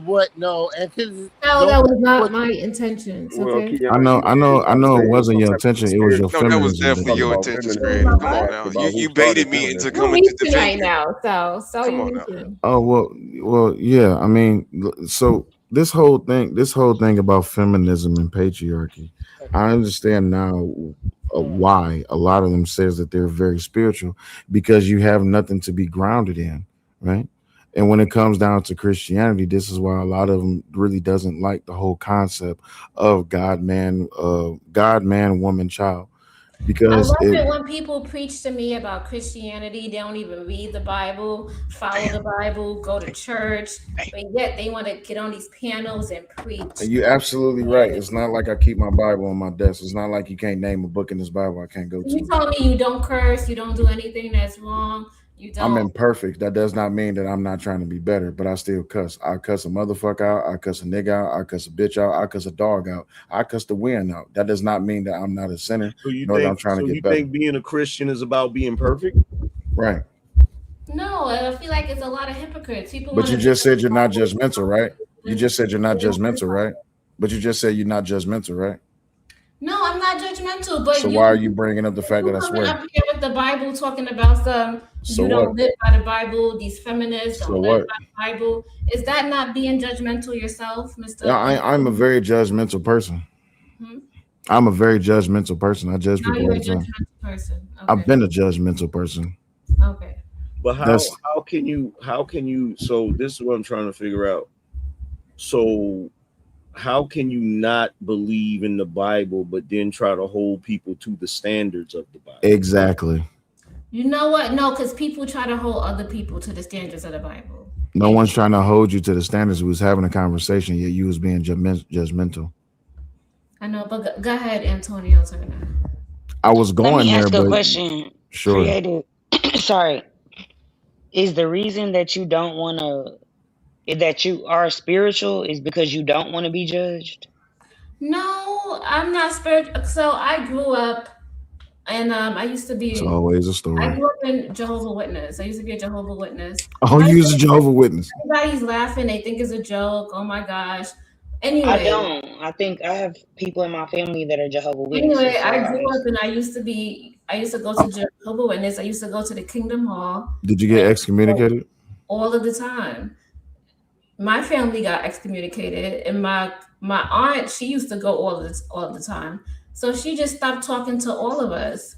What? No, antithesis. No, that was not my intentions. Okay. I know it wasn't your intention. It was your feminism. No, that was definitely your intentions, creative. Come on now. You baited me into coming to defend you. Right now, so Come you on need now. to. Oh well, yeah. I mean, so this whole thing about feminism and patriarchy, I understand now why a lot of them says that they're very spiritual, because you have nothing to be grounded in, right? And when it comes down to Christianity, this is why a lot of them really doesn't like the whole concept of God, man, woman, child, Because I love it when people preach to me about Christianity. They don't even read the Bible, follow the Bible, go to church, but yet they want to get on these panels and preach. you're absolutely right. It's not like I keep my Bible on my desk. It's not like you can't name a book in this Bible I can't go You to. told me you don't curse, you don't do anything that's wrong. You I'm don't. imperfect. That does not mean that I'm not trying to be better, but I still cuss. I cuss a motherfucker out. I cuss a nigga out. I cuss a bitch out. I cuss a dog out. I cuss the wind out. That does not mean that I'm not a sinner, So you nor that I'm think? trying So to you get better. think being a Christian is about being perfect? Right. No, I feel like it's a lot of hypocrites. People But want you to. just said you're not judgmental, right? You just said you're not judgmental, right? But you just said you're not judgmental, right? No, I'm not judgmental, but So why are you bringing up the fact that I coming swear? up here with the Bible talking about So you what? don't live by the Bible, these feminists So don't live what? by the Bible. Is that not being judgmental yourself, Mr. Yeah, I'm a very judgmental person. Hmm? I'm a very judgmental person. I judge Now people you're all a the time. judgmental person. I've Okay. been a judgmental person. Okay. But how can you? So this is what I'm trying to figure out. So how can you not believe in the Bible, but then try to hold people to the standards of the Bible? Exactly. You know what? No, because people try to hold other people to the standards of the Bible. No one's trying to hold you to the standards. We was having a conversation, yet you was being judgmental. I know, but go ahead, Antonio Turner. I was Let going me there, ask a but question. sure. Creative. Sorry. Is the reason that you don't want to, that you are spiritual, is because you don't want to be judged? No, I'm not spiritual. So I grew up, and I used to It's be. always a I story. grew up in Jehovah's Witness. I used to be a Jehovah's Witness. Oh, you use a Jehovah's Witness. Everybody's laughing. They think it's a joke. Oh my gosh. I Anyway. don't. I think I have people in my family that are Jehovah's Anyway, Witnesses. So I grew up and I used to go to Jehovah's Witness. I used to go to the Kingdom Hall Did you get excommunicated? all of the time. My family got excommunicated, and my aunt, she used to go all the time. So she just stopped talking to all of us.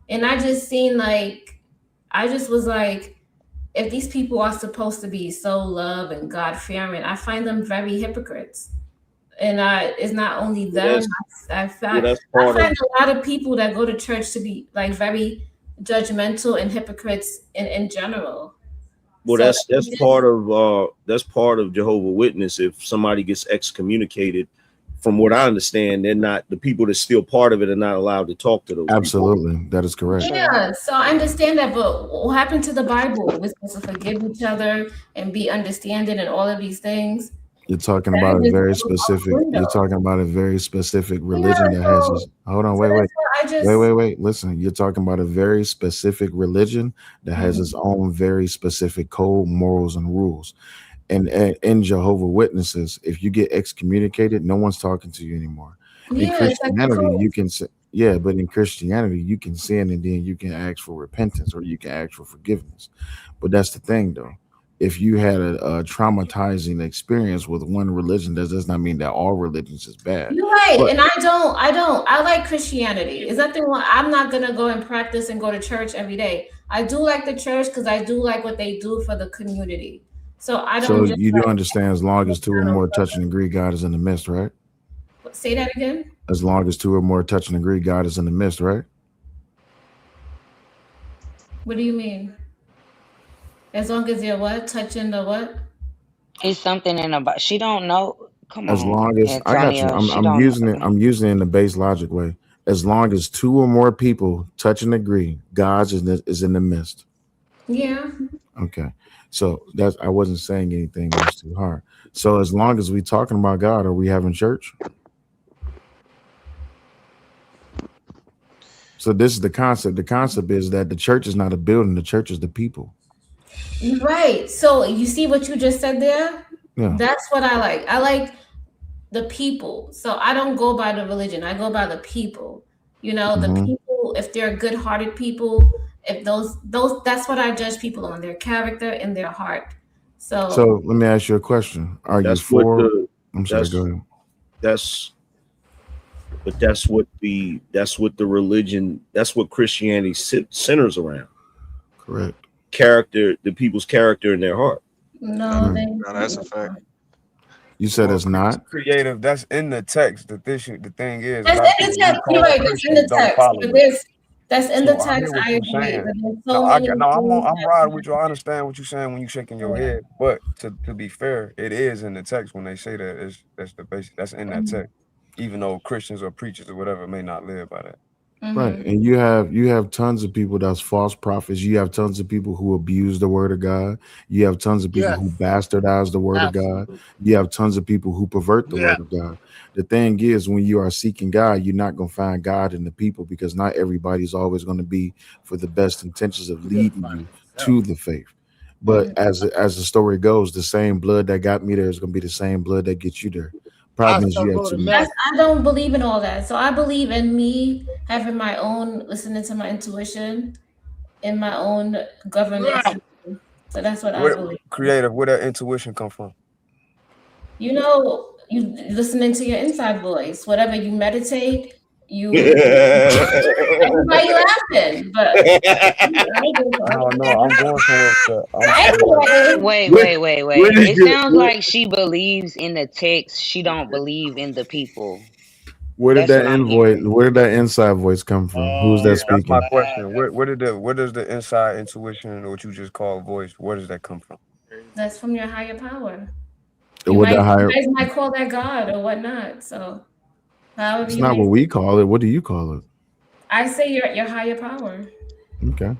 And I just was like, if these people are supposed to be so love and God fearing, I find them very hypocrites. And it's not only them. I find a lot of people that go to church to be like very judgmental and hypocrites in general. Well, So that's part of Jehovah's Witness. If somebody gets excommunicated, from what I understand, they're not, the people that's still part of it are not allowed to talk to those Absolutely, people. that is correct. Yeah, so I understand that, but what happened to the Bible? We're supposed to forgive each other and be understanding and all of these things. You're talking about a very specific. You're talking about a very specific religion that has. Hold on, wait. Listen, you're talking about a very specific religion that has its own very specific code, morals, and rules. And in Jehovah's Witnesses, if you get excommunicated, no one's talking to you anymore. In Christianity, you can say, yeah, but in Christianity, you can sin and then you can ask for repentance or you can ask for forgiveness. But that's the thing, though. If you had a traumatizing experience with one religion, that does not mean that all religions is bad. You're right, and I like Christianity. Is that the one? I'm not gonna go and practice and go to church every day. I do like the church because I do like what they do for the community. So I don't. So you do understand, as long as two or more touch and agree, God is in the midst, right? Say that again. As long as two or more touch and agree, God is in the midst, right? What do you mean? As long as you're what? Touching the what? It's something in about. She don't know. Come on. As long as Antonio, I got you, I'm using it. I'm using it in the base logic way. As long as two or more people touch and agree, God is in the midst. Yeah. Okay. So that's, I wasn't saying anything that was too hard. So as long as we talking about God, are we having church? So this is the concept. The concept is that the church is not a building. The church is the people. Right. So you see what you just said there? Yeah. That's what I like. I like the people. So I don't go by the religion. I go by the people. You know, the people, if they're good-hearted people, if those that's what I judge people on, their character and their heart. So let me ask you a question. Are you for I'm sorry, go ahead. That's what the religion, that's what Christianity centers around. Correct. Character, the people's character in their heart. No, that's a fact. You said it's not creative. That's in the text. The thing is, That's in the text. You're right. That's in the text. But that's in the I hear text. what I you're agree. saying. But there's No, so many I'm things riding with you. I understand what you're saying when you're shaking your head. But to be fair, it is in the text when they say that. That's the basic. That's in that text. Even though Christians or preachers or whatever may not live by that. right. And you have tons of people that's false prophets. You have tons of people who abuse the word of God. You have tons of people who bastardize the word of God. You have tons of people who pervert the word of God. The thing is, when you are seeking God, you're not going to find God in the people, because not everybody's always going to be for the best intentions of leading you to the faith. But as the story goes, the same blood that got me there is going to be the same blood that gets you there. Problem is, you have too many. I don't believe in all that. So I believe in me having my own, listening to my intuition, and my own governance. So that's what I believe. Creative, where that intuition come from? You know, you listening to your inside voice. Whatever you meditate, you. Everybody laughing, but no, I'm going somewhere. Wait. It sounds like she believes in the text. She don't believe in the people. Where did That's that what I'm hearing. Where did that inside voice come from? Who's that That's speaking? my question. Where does the inside intuition, or what you just call voice, where does that come from? that's from your higher power. What that higher? You guys might call that God or whatnot. So, however It's you not might what we call it. What do you call it? I say your higher power. Okay.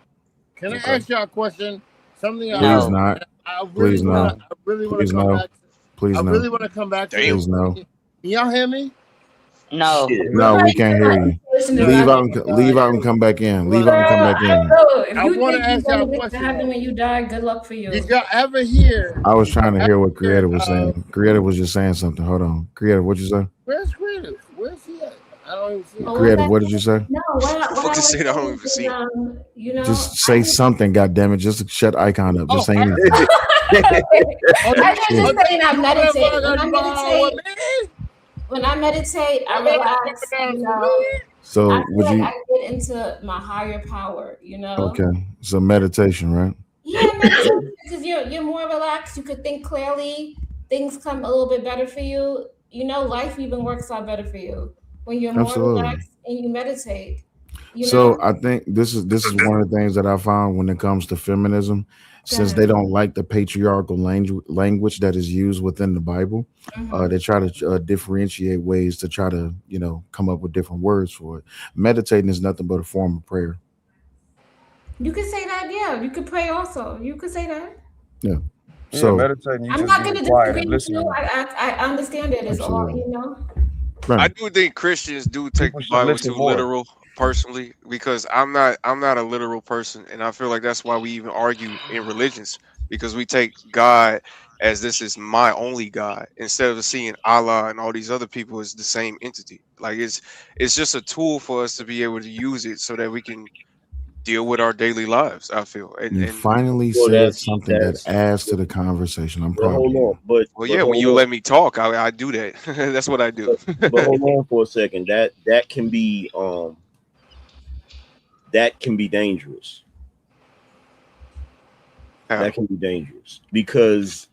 Can I ask y'all a question? Something Please not. I Please no. really want Please to come no. back. Please I no. really want to come back to this. Please no. Can y'all hear me? No. No, we can't hear you. Leave out and come back in. Leave out and come back in. I want to ask y'all a What happened question. when you die? Good luck for you. Did y'all ever hear? I was trying to hear what Creative was saying. Creative was just saying something. Hold on. Creative, what'd you say? Where's Creative? Where's he at? I don't even see him. Creative, what did you say? No, what I was I don't even see. you know, Just say something, goddammit. Just shut Icon up. Just say anything. I just saying I meditate. When I meditate, I relax. You know, So I feel would like you? I get into my higher power. You know. Okay. So meditation, right? Yeah, because you're more relaxed. You could think clearly. Things come a little bit better for you. You know, life even works out better for you when you're more Absolutely. relaxed and you meditate. You So know? I think this is one of the things that I found when it comes to feminism, since they don't like the patriarchal language that is used within the Bible. They try to differentiate ways to try to come up with different words for it. Meditating is nothing but a form of prayer. You could say that, yeah. You could pray also. You could say that. Yeah. So meditating. I'm not going to disagree with you. I understand it. It's all, Absolutely. you know. I do think Christians do take the Bible too literal, personally, because I'm not a literal person, and I feel like that's why we even argue in religions, because we take God as this is my only God instead of seeing Allah and all these other people as the same entity. Like it's just a tool for us to be able to use it so that we can deal with our daily lives. I feel, you finally said something that adds to the conversation. I'm proud of you. Well, yeah, when you let me talk, I do that. That's what I do. But hold on for a second. That can be dangerous. That can be dangerous because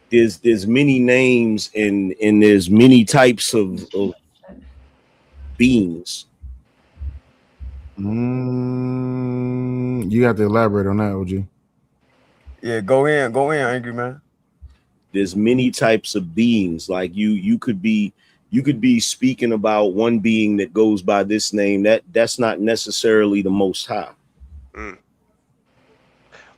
there's many names and there's many types of beings. You have to elaborate on that, OG. Yeah, go in, angry man. There's many types of beings. Like you could be speaking about one being that goes by this name. That's not necessarily the Most High.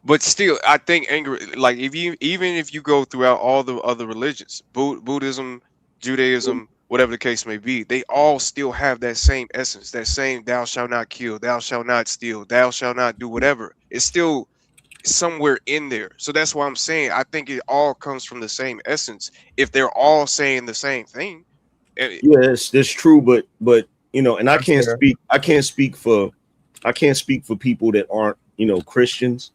But still, I think angry. Like even if you go throughout all the other religions, Buddhism, Judaism, whatever the case may be, they all still have that same essence, that same "thou shalt not kill," "thou shalt not steal," "thou shalt not do whatever." It's still somewhere in there. So that's why I'm saying I think it all comes from the same essence. If they're all saying the same thing, yes, that's true. But and I can't speak for people that aren't Christians.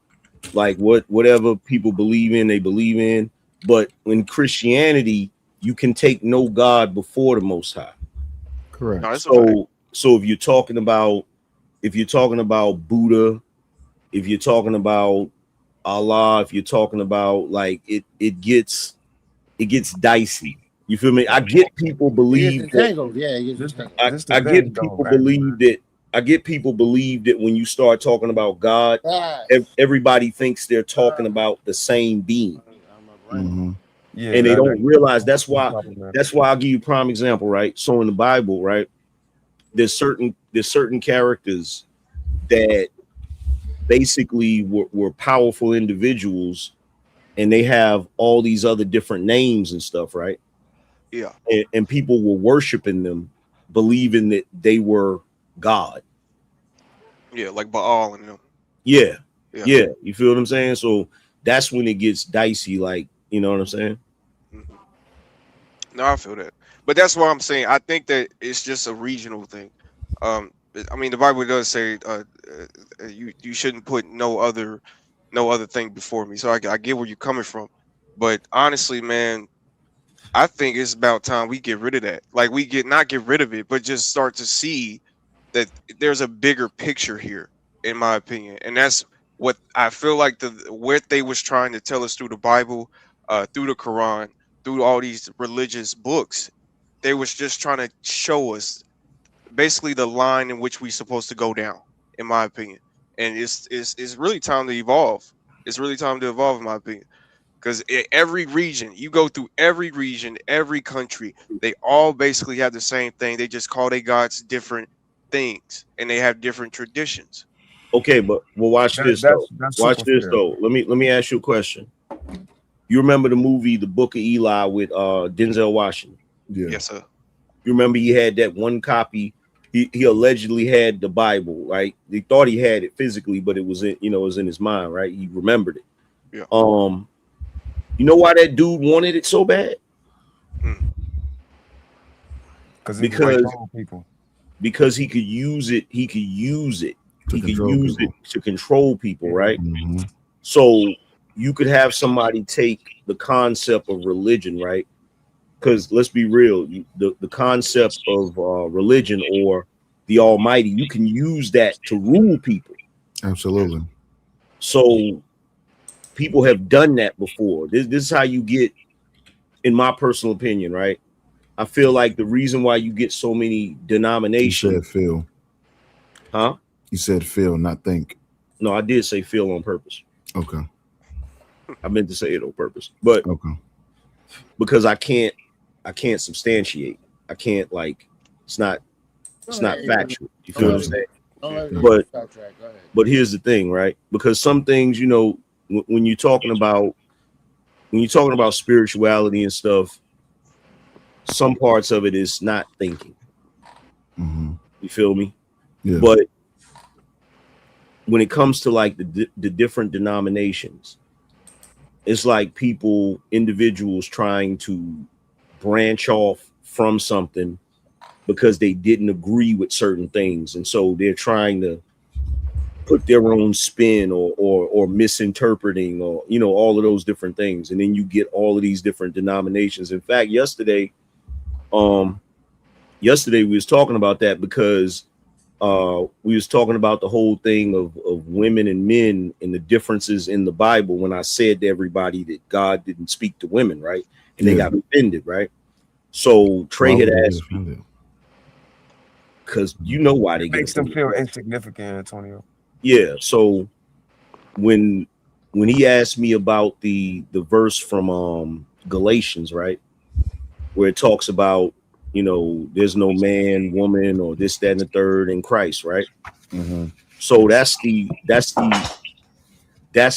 Like whatever people believe in, they believe in. But in Christianity, you can take no God before the Most High. Correct. No, so if you're talking about Buddha, if you're talking about Allah, if you're talking about like it gets it gets dicey. You feel me? I get people believe that. I get people believe that. I get people believe that when you start talking about God, everybody thinks they're talking about the same being. Yeah, and they don't realize that's why I'll give you a prime example, right? So in the Bible, right, there's certain characters that basically were powerful individuals, and they have all these other different names and stuff, right? Yeah. And people were worshiping them, believing that they were God. Yeah, like Baal and them. Yeah. You feel what I'm saying? So that's when it gets dicey, like, you know what I'm saying? No, I feel that, but that's what I'm saying. I think that it's just a regional thing. I mean, the Bible does say you shouldn't put no other thing before me. So I get where you're coming from, but honestly, man, I think it's about time we get rid of that. Like not get rid of it, but just start to see that there's a bigger picture here, in my opinion, and that's what I feel like what they was trying to tell us through the Bible, through the Quran, through all these religious books. They was just trying to show us basically the line in which we supposed to go down, in my opinion. And it's really time to evolve. It's really time to evolve, in my opinion. Because every region, you go through every region, every country, they all basically have the same thing. They just call their gods different things, and they have different traditions. Okay, but watch this though. Watch this though. Let me ask you a question. You remember the movie The Book of Eli with Denzel Washington? Yeah. Yes, sir. You remember he had that one copy. He allegedly had the Bible, right? They thought he had it physically, but it was in his mind, right? He remembered it. Yeah. You know why that dude wanted it so bad? Because he could use it. He could use it to control people, right? So you could have somebody take the concept of religion, right? Because let's be real, the concept of religion or the Almighty, you can use that to rule people. Absolutely. So people have done that before. This is how you get, in my personal opinion, right? I feel like the reason why you get so many denominations. You said feel. Huh? You said feel, not think. No, I did say feel on purpose. Okay. I meant to say it on purpose, but because I can't substantiate. I can't, like, it's not factual. You feel what I'm saying? But here's the thing, right? Because some things, when you're talking about spirituality and stuff, some parts of it is not thinking. You feel me? Yeah. But when it comes to like the different denominations, it's like individuals trying to branch off from something because they didn't agree with certain things, and so they're trying to put their own spin or misinterpreting or all of those different things, and then you get all of these different denominations. In fact, yesterday we was talking about that because we was talking about the whole thing of women and men and the differences in the Bible when I said to everybody that God didn't speak to women, right? And they got offended, right? So Trey had asked me, because you know why they makes them feel insignificant, Antonio. Yeah. So when he asked me about the verse from Galatians, right, where it talks about, there's no man, woman, or this, that, and the third in Christ, right? So that's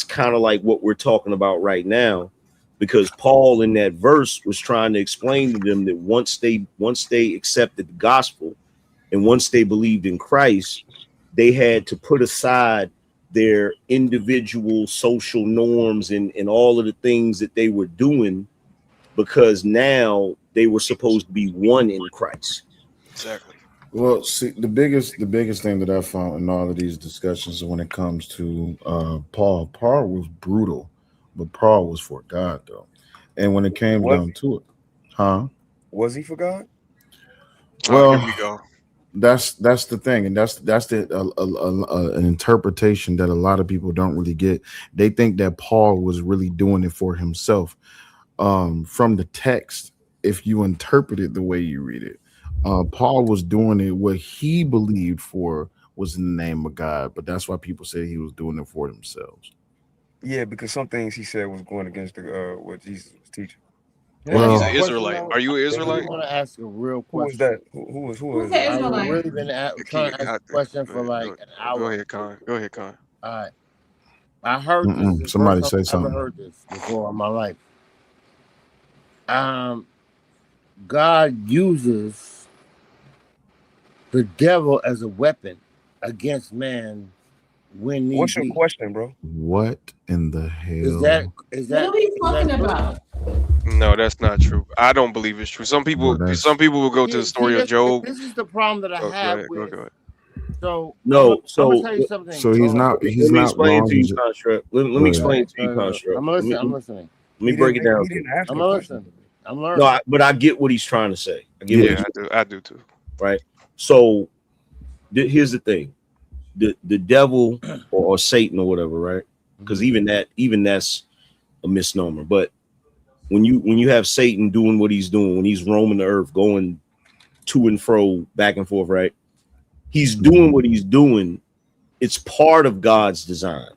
kind of like what we're talking about right now, because Paul in that verse was trying to explain to them that once they accepted the gospel and once they believed in Christ, they had to put aside their individual social norms and all of the things that they were doing, because now they were supposed to be one in Christ. Exactly. Well, see, the biggest thing that I found in all of these discussions when it comes to Paul was brutal, but Paul was for God though. And when it came down to it, was he for God? Well, here we go. That's the thing, and that's an interpretation that a lot of people don't really get. They think that Paul was really doing it for himself. from the text, if you interpret it the way you read it, Paul was doing it what he believed for was in the name of God, but that's why people say he was doing it for themselves. Yeah, because some things he said was going against the what Jesus was teaching. Well, he's an Israelite. Are you an Israelite? I want to ask a real question. Who was that? Who is Who's the it? I've Israelite? really been trying to ask a question for like an hour. Go ahead, Con. Go ahead, Con. All right. I heard this. This is the Somebody first say time I've something. ever heard this before in my life. God uses the devil as a weapon against man when need What's your be. question, bro? What in the hell? Is that What are we talking about? No, that's not true. I don't believe it's true. Some people will go to the story of Job. This is the problem that I have with. Go ahead. So No, I'm gonna tell you something. So he's not. Let me explain to you, Construct. Let me explain to you, Construct. I'm listening. Let me break it down. I'm listening. I'm learning. No, but I get what he's trying to say. I do too. Right. So here's the thing: the devil or Satan or whatever, right? Because even that's a misnomer. But when you have Satan doing what he's doing, when he's roaming the earth, going to and fro, back and forth, right? He's doing what he's doing. It's part of God's design.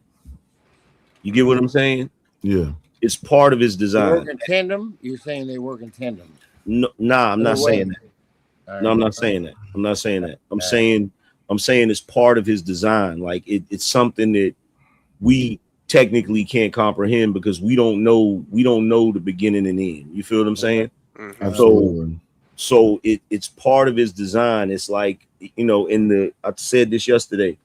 You get what I'm saying? Yeah. It's part of his They design. work in tandem. You're saying they work in tandem. No, nah, I'm not saying that. No, I'm not saying that. I'm not saying that. I'm saying it's part of his design. Like it's something that we technically can't comprehend because we don't know the beginning and end. You feel what I'm saying? Absolutely. So it's part of his design. It's like, I said this yesterday,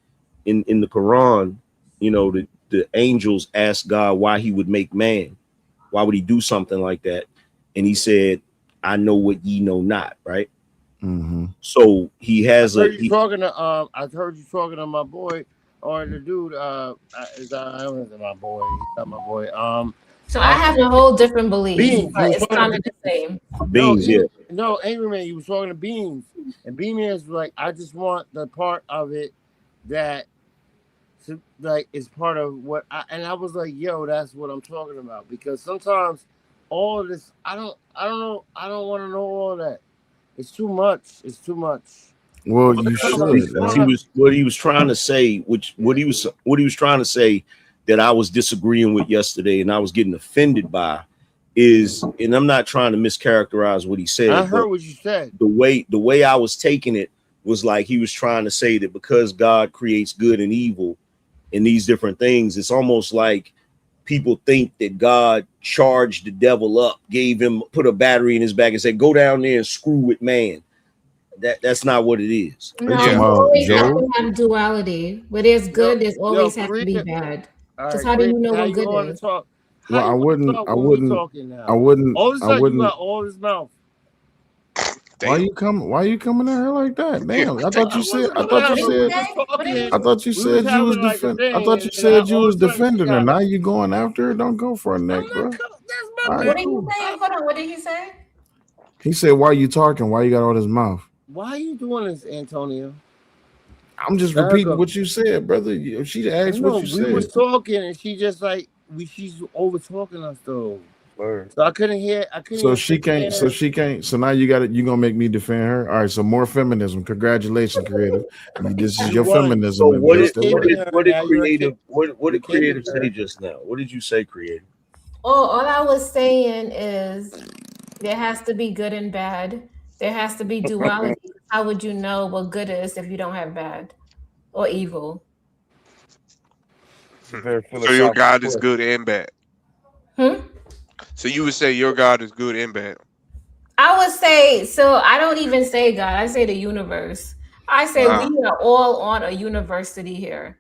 in the Quran, the angels asked God why he would make man. Why would he do something like that? And he said, I know what ye know not, right? Mm-hmm. So he has I heard you talking to my boy or the dude. I don't know my boy. He's not my boy. So I have a whole different belief, Beans. but it's kind of the same. Beans, No, Angry Man, you was talking to Beans, and Beans was like, I just want the part of it that is part of what and I was like, yo, that's what I'm talking about. Because sometimes all of this, I don't know, I don't want to know all that. It's too much. It's too much. Well, you should. What he was trying to say, what he was trying to say that I was disagreeing with yesterday and I was getting offended by is, and I'm not trying to mischaracterize what he said. I heard what you said. The way I was taking it was like he was trying to say that because God creates good and evil and these different things, it's almost like people think that God charged the devil up, put a battery in his back and said, go down there and screw with man. That's not what it is. No, you always have to have duality. Where there's good, there's always have to be bad. Because how do you know what good is? Well, I wouldn't. All of a sudden, you got all his mouth. Why you coming at her like that? Damn! I thought you said you was defending her. Now you going after her? Don't go for a neck, bro. What are you saying? Hold on. What did he say? He said, "Why you talking? Why you got all this mouth?" Why are you doing this, Antonio? I'm just repeating what you said, brother. She asked what you said. We was talking, and she just she's over talking us though. So I couldn't hear. So she can't. So now you got it. You gonna make me defend her? All right. So more feminism. Congratulations, creative. This is your feminism. So what did creative say just now? What did you say, creative? Oh, all I was saying is there has to be good and bad. There has to be duality. How would you know what good is if you don't have bad or evil? So your God is good and bad. So you would say your God is good and bad. I would say, so I don't even say God, I say the universe. I say we are all on a university here.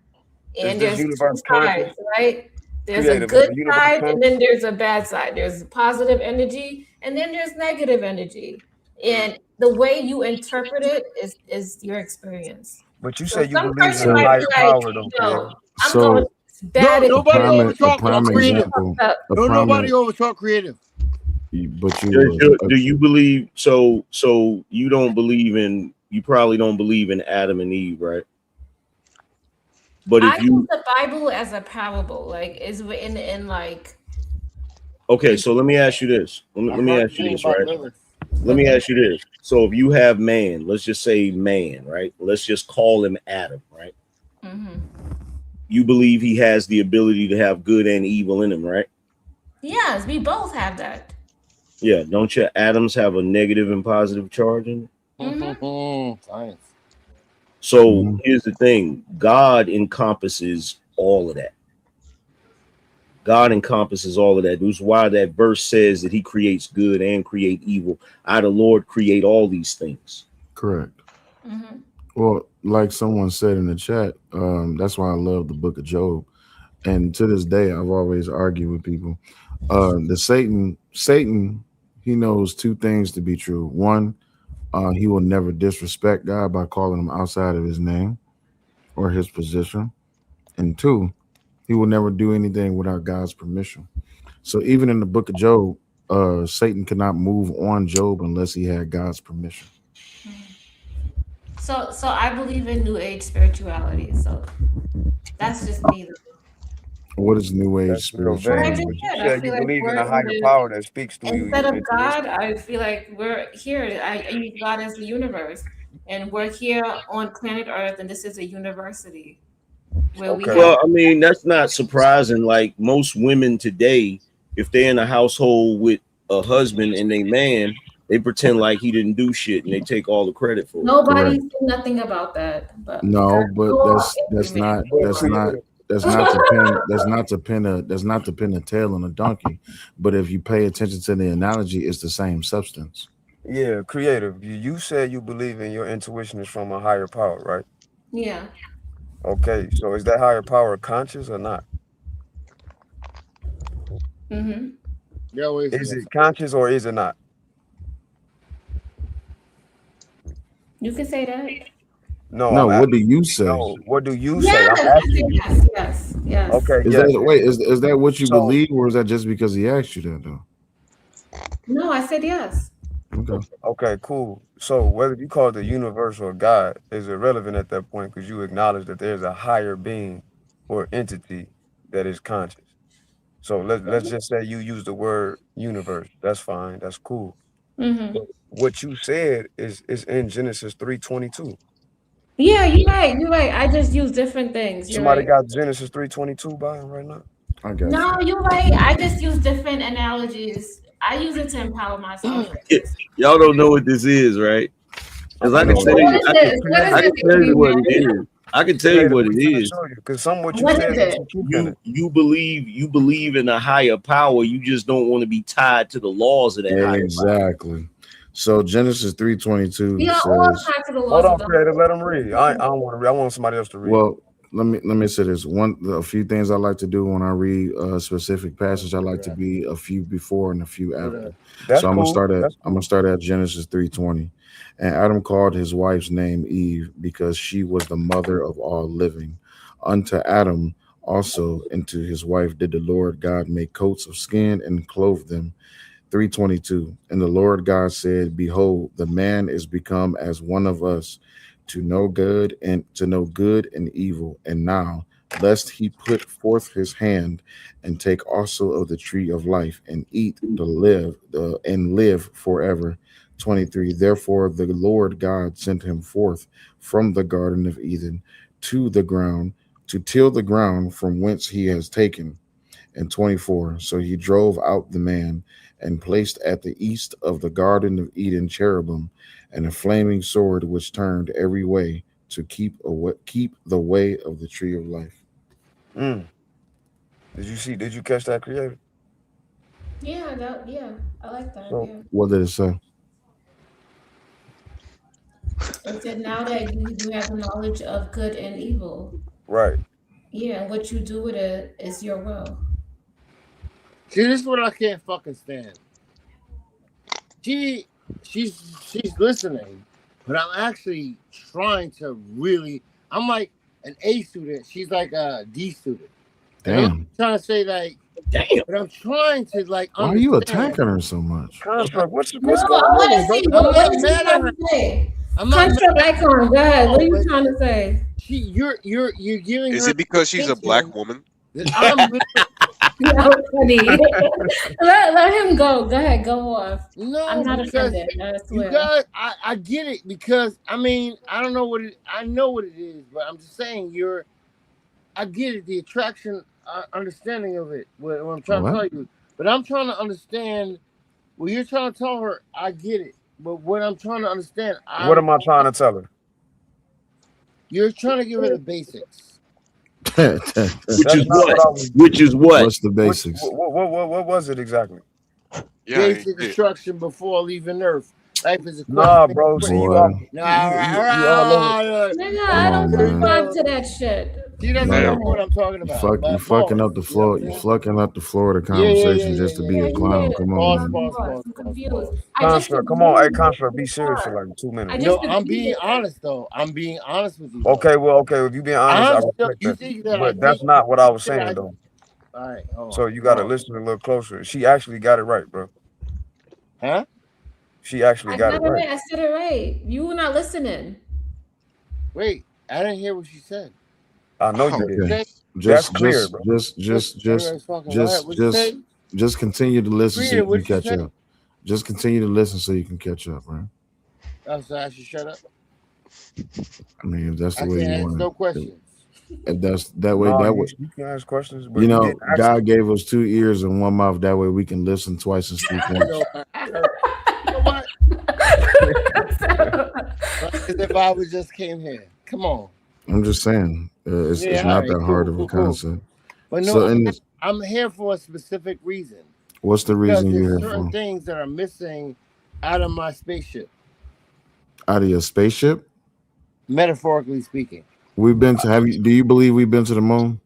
And there's two sides, right? There's a good side and then there's a bad side. There's positive energy and then there's negative energy. And the way you interpret it is your experience. But you say you believe in a higher power, though. I'm going bad. Nobody overtalk creative. Nobody overtalk creative. But do you believe so you probably don't believe in Adam and Eve, right? But if I use the Bible as a parable, like is in like Okay, so let me ask you this. Let me ask you this, right? Let me ask you this. So if you have man, let's just say man, right? Let's just call him Adam, right? Mm-hmm. You believe he has the ability to have good and evil in him, right? Yes, we both have that. Yeah, don't your atoms have a negative and positive charge in it? Science. So here's the thing: God encompasses all of that. God encompasses all of that. That's why that verse says that he creates good and create evil. I, the Lord, create all these things. Correct. Mm-hmm. Well, like someone said in the chat, that's why I love the book of Job. And to this day, I've always argued with people. The Satan, he knows two things to be true. One, he will never disrespect God by calling him outside of his name or his position. And two, he will never do anything without God's permission. So even in the book of Job, Satan cannot move on Job unless he had God's permission. So I believe in New Age spirituality. So that's just me, though. What is New Age That's real spirituality? vague. You I said feel you like believe in we're a higher power that speaks to you. instead of God, I feel like we're here. I use God as the universe, and we're here on planet Earth, and this is a university where we have. Well, I mean, that's not surprising. Like most women today, if they're in a household with a husband and a man, they pretend like he didn't do shit and they take all the credit for it. Nobody said nothing about that, but No, but that's every not to pin a tail on a donkey. But if you pay attention to the analogy, it's the same substance. Yeah, creative. You said you believe in your intuition is from a higher power, right? Yeah. Okay, so is that higher power conscious or not? Mm-hmm. Is it conscious or is it not? You can say that. No, what do you say? No, what do you Yes, say? I'm asking you. yes. Okay, Is yes. that what you So- believe, or is that just because he asked you that though? No, I said yes. Okay, cool. So whether you call it the universe or God is irrelevant at that point because you acknowledge that there's a higher being or entity that is conscious. So let's just say you use the word universe. That's fine. That's cool. Mm-hmm. But what you said is in Genesis 3:22. Yeah, you're right. You're right. I just use different things. You're Somebody right. got Genesis 3:22 by him right now? I got No, you're right. I just use different analogies. I use it to empower myself. Y'all don't know what this is, right? Because I can tell you, I can tell you what it is. I can tell you what it is. Because some what you What said is is it? some truth in it. You believe in a higher power. You just don't want to be tied to the laws of that higher power. Exactly. So Genesis 3:22 We are all says. tied to the laws Hold on, of the creative. Let him read. I don't want to read. I want somebody else to read. Well, let me say this. A few things I like to do when I read a specific passage. I like to be a few before and a few after. That's so I'm cool. gonna start at Genesis 3:20. And Adam called his wife's name Eve because she was the mother of all living. Unto Adam also and to his wife did the Lord God make coats of skin and clothe them. 3:22. And the Lord God said, Behold, the man is become as one of us, to know good and evil. And now, lest he put forth his hand and take also of the tree of life and eat and live forever. 23. Therefore, the Lord God sent him forth from the Garden of Eden to the ground to till the ground from whence he has taken. And 24. So he drove out the man and placed at the east of the Garden of Eden cherubim and a flaming sword which turned every way to keep the way of the tree of life. Did you catch that, creative? Yeah, I like that. So, yeah. What did it say? It said now that you have the knowledge of good and evil. Right. Yeah, and what you do with it is your will. See, this is what I can't fucking stand. She's listening, but I'm actually trying to really. I'm like an A student. She's like a D student. And I'm trying to say like, but I'm trying to like. Why are you attacking her so much? Construct, what's No, going I on? want to see what is she trying to say. Construct icon, go ahead. What are you trying to say? You're giving Is her it because she's a black woman? I'm That was funny. let him go. Go ahead, go off. No, I'm not because offended. I you swear. guys, I get it because I mean I don't know what it. I know what it is, but I'm just saying I get it, the attraction, understanding of it. What I'm trying to tell you, but I'm trying to understand. What you're trying to tell her, I get it, but what I'm trying to understand, What am I trying to tell her? You're trying to give her the basics. Which is what? Which is what? What's the basics? What was it exactly? Basic instruction before leaving Earth. Life is a question. Nah, bro. See, you all No, all over. Nigga, I don't subscribe to that shit. She doesn't know what I'm talking about. You fucking up the floor. You fucking up the floor of the conversation just to be a clown. Come on, man. I'm confused. Construct, come on, hey, Construct, be serious for like 2 minutes. No, I'm being honest though. I'm being honest with you. Okay, if you being honest, I respect that. But that's not what I was saying though. All right, so you gotta listen a little closer. She actually got it right, bro. Huh? She actually got it right. Right. I said it right. You were not listening. Wait, I didn't hear what she said. I know you did. Okay. That's clear, bro. Just continue to listen so you Rita, can catch up. Just continue to listen so you can catch up, right? Oh, so I should shut up. I mean, if that's the I way can't you ask want no it. questions. If that's that way, you can ask questions. But you know, didn't ask God gave us 2 ears and 1 mouth. That way we can listen twice and speak once. I heard. You know what? As if I was just came here. Come on. I'm just saying, it's not that hard of a concept. But no, So I'm here for a specific reason. What's the reason you're there's here certain for? things that are missing out of my spaceship. Out of your spaceship? Metaphorically speaking. We've been to. Do you believe we've been to the moon?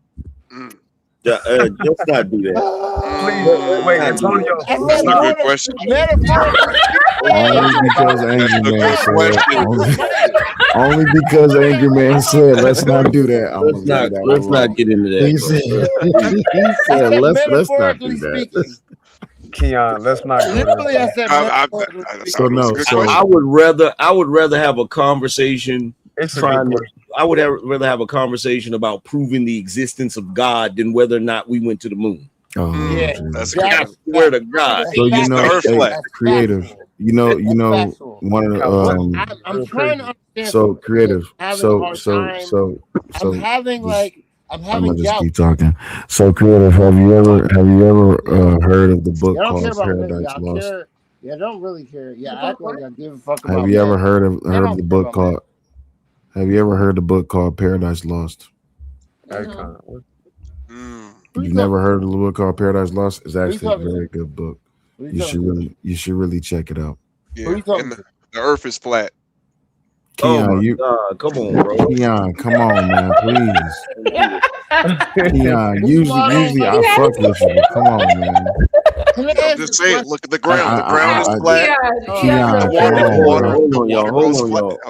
Let's not do that. Please, wait, Antonio. That's a good question. Only because Angry Man said. Only because Angry Man said, "Let's not do that." Let's not get into that. He said, "Let's not do that." Keon, let's not. Literally, I said. I would rather have a conversation. I would rather have a conversation about proving the existence of God than whether or not we went to the moon. Oh, yeah, that's I swear to God. So you know, creative. You know, one of the I'm trying to understand. So creative. I'm gonna just keep talking. So creative. Have you ever heard of the book called Paradise Lost? Yeah, I don't really care. Yeah, I act like I give a fuck about. Have you ever heard of the book called? Have you ever heard the book called Paradise Lost? You've never heard of the book called Paradise Lost? It's actually a very good book. You should really check it out. Yeah, and the Earth is flat. Keon, come on, bro. Keon, come on, man, please. Keon, usually I fuck with you. Come on, man. I'm just saying, look at the ground. The ground is flat.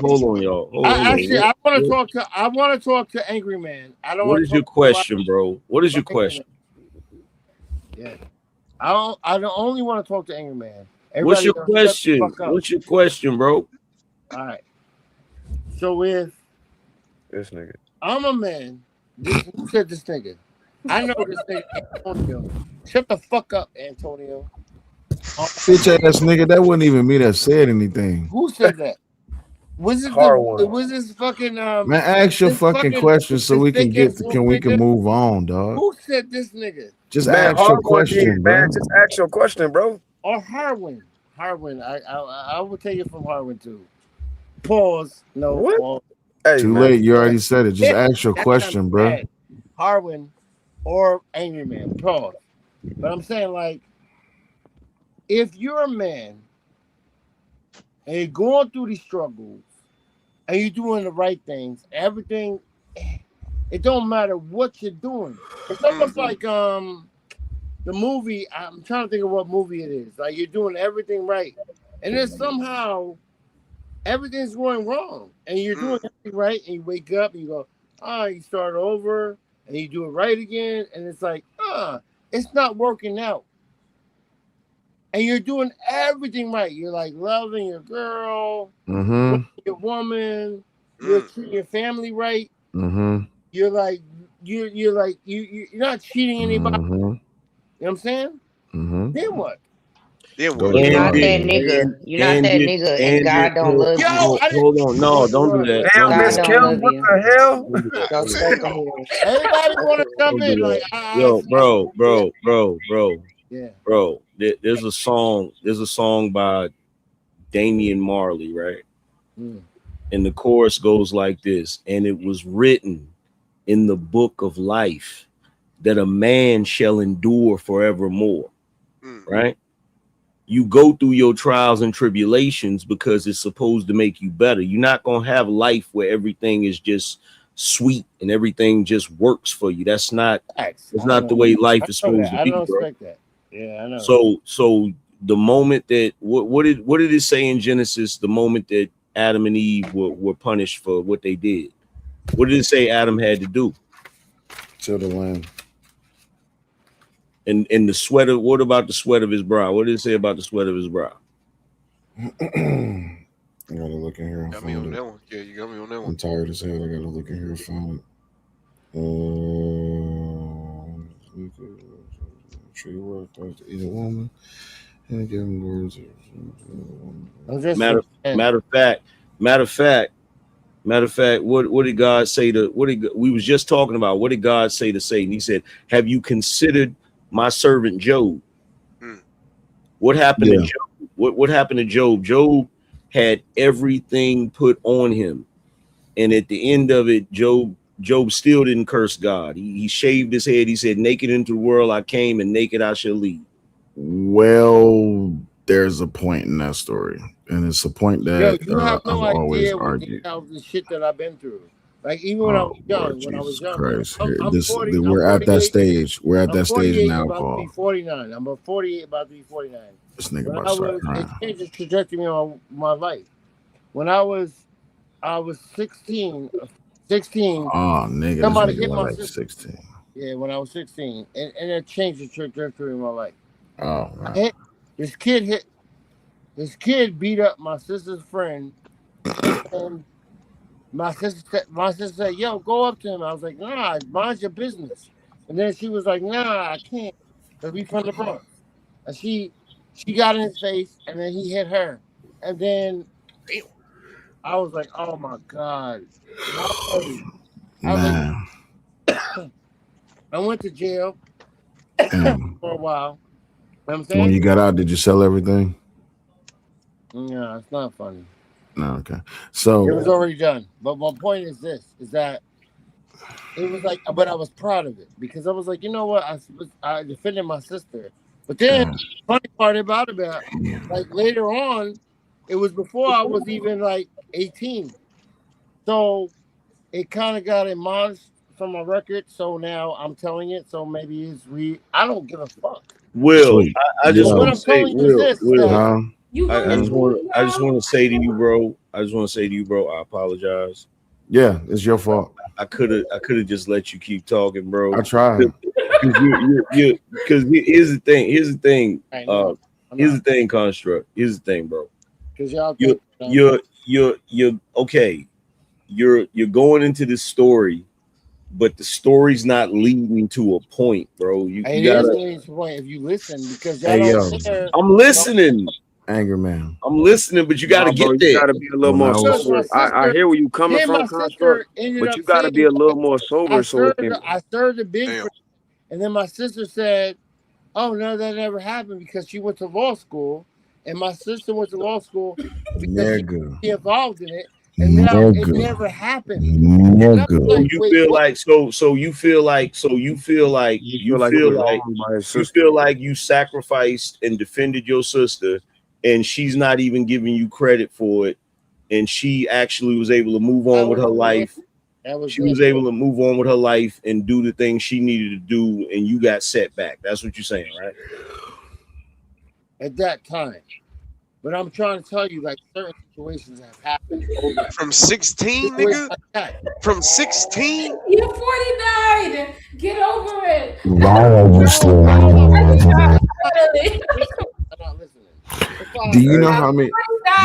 Hold on, y'all. Actually, I want to talk to Angry Man. I don't. What is your question, bro? What is your question? Yeah, I don't only want to talk to Angry Man. What's your question? What's your question, bro? All right. So if this nigga, I'm a man. Who said this nigga? I know this nigga, Antonio. Shut the fuck up, Antonio. Bitch ass nigga, that wasn't even me that said anything. Who said that? Was this fucking man? Ask your fucking question so we can move on, dog. Who said this nigga? Just ask your question, bro. Man, just ask your question, bro. Or Harwin. I will take it from Harwin too. Pause. No. What? Pause. Hey, too late. You already said it. Just ask your question, bro. Harwin or Angry Man. Pause. But I'm saying, like, if you're a man and you're going through these struggles and you're doing the right things, everything, it don't matter what you're doing. It's almost like the movie. I'm trying to think of what movie it is. Like, you're doing everything right, and then somehow everything's going wrong, and you're doing everything right, and you wake up and you go, you start over, and you do it right again, and it's like, it's not working out. And you're doing everything right. You're like loving your girl, your woman, you're treating your family right. You're like, you're not cheating anybody. what I'm saying? Then what? Then Go what? You're not that and nigga. You're not and that it nigga, and and God it don't love you. hold on. No, don't do that. Damn, Don't do Miss that. Kim, what the hell? Don't do that. Go Don't do straight that. to hell. Everybody want to jump Don't do in like, that. Yo, bro. Yeah. Bro, there's a song. There's a song by Damian Marley, right? And the chorus goes like this: and it was written in the book of life that a man shall endure forevermore. Right? You go through your trials and tribulations because it's supposed to make you better. You're not gonna have life where everything is just sweet and everything just works for you. That's not the way life is supposed to be, I don't bro. expect that. Yeah, I know. So the moment that what did it say in Genesis? The moment that Adam and Eve were punished for what they did, what did it say Adam had to do? Till the land. And the sweat of, what about the sweat of his brow? What did it say about the sweat of his brow? I gotta look in here. Got me on that one. Yeah, you got me on that one. I'm tired as hell. I gotta look in here and find it. Tree work either woman and give words. Matter of fact, what did God say to we was just talking about? What did God say to Satan? He said, "Have you considered my servant Job?" What happened to Job? What happened to Job? Job had everything put on him, and at the end of it, Job still didn't curse God. He shaved his head. He said, "Naked into the world I came, and naked I shall leave." Well, there's a point in that story, and it's a point that you have no I've always idea argued. the shit that I've been through. Like even when I was young, Christ. I'm 40, we're I'm at that 48, stage. We're at I'm that stage 48, now, about to Paul. be 49. I'm 48, about to be 49. This nigga When about to start crying. it changed the trajectory of my life. When I was 16. Oh, nigga, Somebody this hit nigga my like sister. 16. Yeah, when I was 16, and it changed the trajectory of my life. Oh, man. This kid beat up my sister's friend, and my sister said, "Yo, go up to him." I was like, "Nah, mind your business." And then she was like, "Nah, I can't, cause we from the Bronx." And she got in his face, and then he hit her, and then I was like, "Oh my God!" I went to jail for a while. You know what I'm saying? When you got out, did you sell everything? No, it's not funny. No, okay. So it was already done. But my point is this: is that it was like, but I was proud of it because I was like, you know what? I defended my sister. But then, funny part about it, like later on, it was before I was even like 18. So it kind of got admonished from my record. So now I'm telling it. So maybe it's I don't give a fuck. Will, I just want to say, I just want to say to you, bro. I apologize. Yeah, it's your fault. I could have just let you keep talking, bro. I tried. Because here's the thing. Here's the thing, Construct. Here's the thing, bro. Because y'all, you're okay. You're going into this story, but the story's not leading to a point, bro. You gotta. Leading to a point if you listen, because y'all don't care. I'm listening. Angry man. I'm listening, but you got to get there. You got to be a little more sober. I hear where you coming from, Construct, but you got to be a little more sober. I served the big, and then my sister said, "Oh no, that never happened because she went to law school, and my sister went to law school because she involved in it, and now it never happened." You feel like you sacrificed and defended your sister, and she's not even giving you credit for it, and she actually was able to move on with her life. She was able to move on with her life and do the things she needed to do, and you got set back. That's what you're saying, right? At that time. But I'm trying to tell you, like, certain situations have happened from 16, nigga. From 16. You're 49. Get over it. Do you know how many?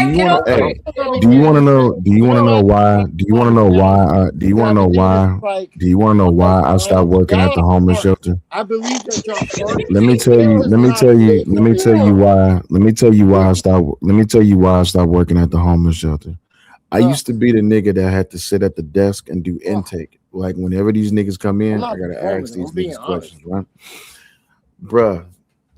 Do you want to? Hey, do you want to know? Do you want to know why? Do you want to know why? Do you want to know why? Do you want to know why I stopped working at the homeless shelter? I believe that y'all smart. Let me tell you. Let me tell you. Let me tell you why. Let me tell you why I stopped. Let me tell you why I stopped working at the homeless shelter. I used to be the nigga that had to sit at the desk and do intake. Like whenever these niggas come in, I gotta ask these niggas questions, right? Bruh,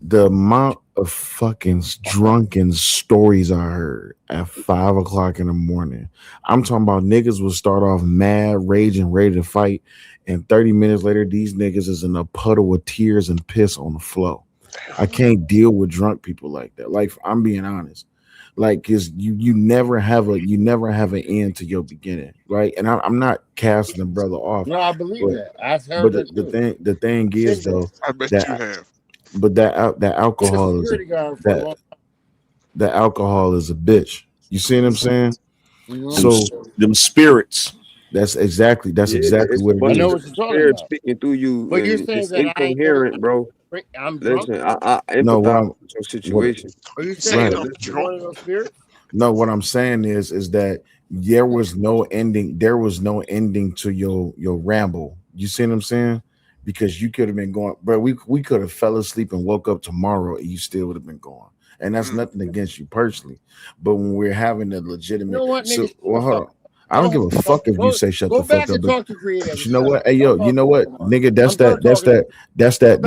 the amount of fucking drunken stories I heard at 5 o'clock in the morning. I'm talking about niggas will start off mad, raging, ready to fight, and 30 minutes later, these niggas is in a puddle of tears and piss on the floor. I can't deal with drunk people like that. Like, I'm being honest. Like, cause you never have an end to your beginning, right? And I'm not casting the brother off. No, I believe that. I've heard But that too. the thing is though, I bet that you have. but that alcohol is that alcohol is a bitch. You see what I'm saying? So them spirits. That's exactly it's what it is. I know what you're talking about. Speaking through you, But you're and saying it's that incoherent, bro. I'm drunk. Listen, I No, what empathize with your situation. Are you saying I'm one of those spirits? No, what I'm saying is that there was no ending. There was no ending to your ramble. You see what I'm saying? Because you could have been going, but we could have fell asleep and woke up tomorrow, and you still would have been going. And that's nothing against you personally. But when we're having a legitimate, You know what, nigga? well, hold on. I don't give a fuck if you say shut the fuck up. Go back and talk to creative. But you know what? Hey yo, you know what, nigga? That's that demon. That's that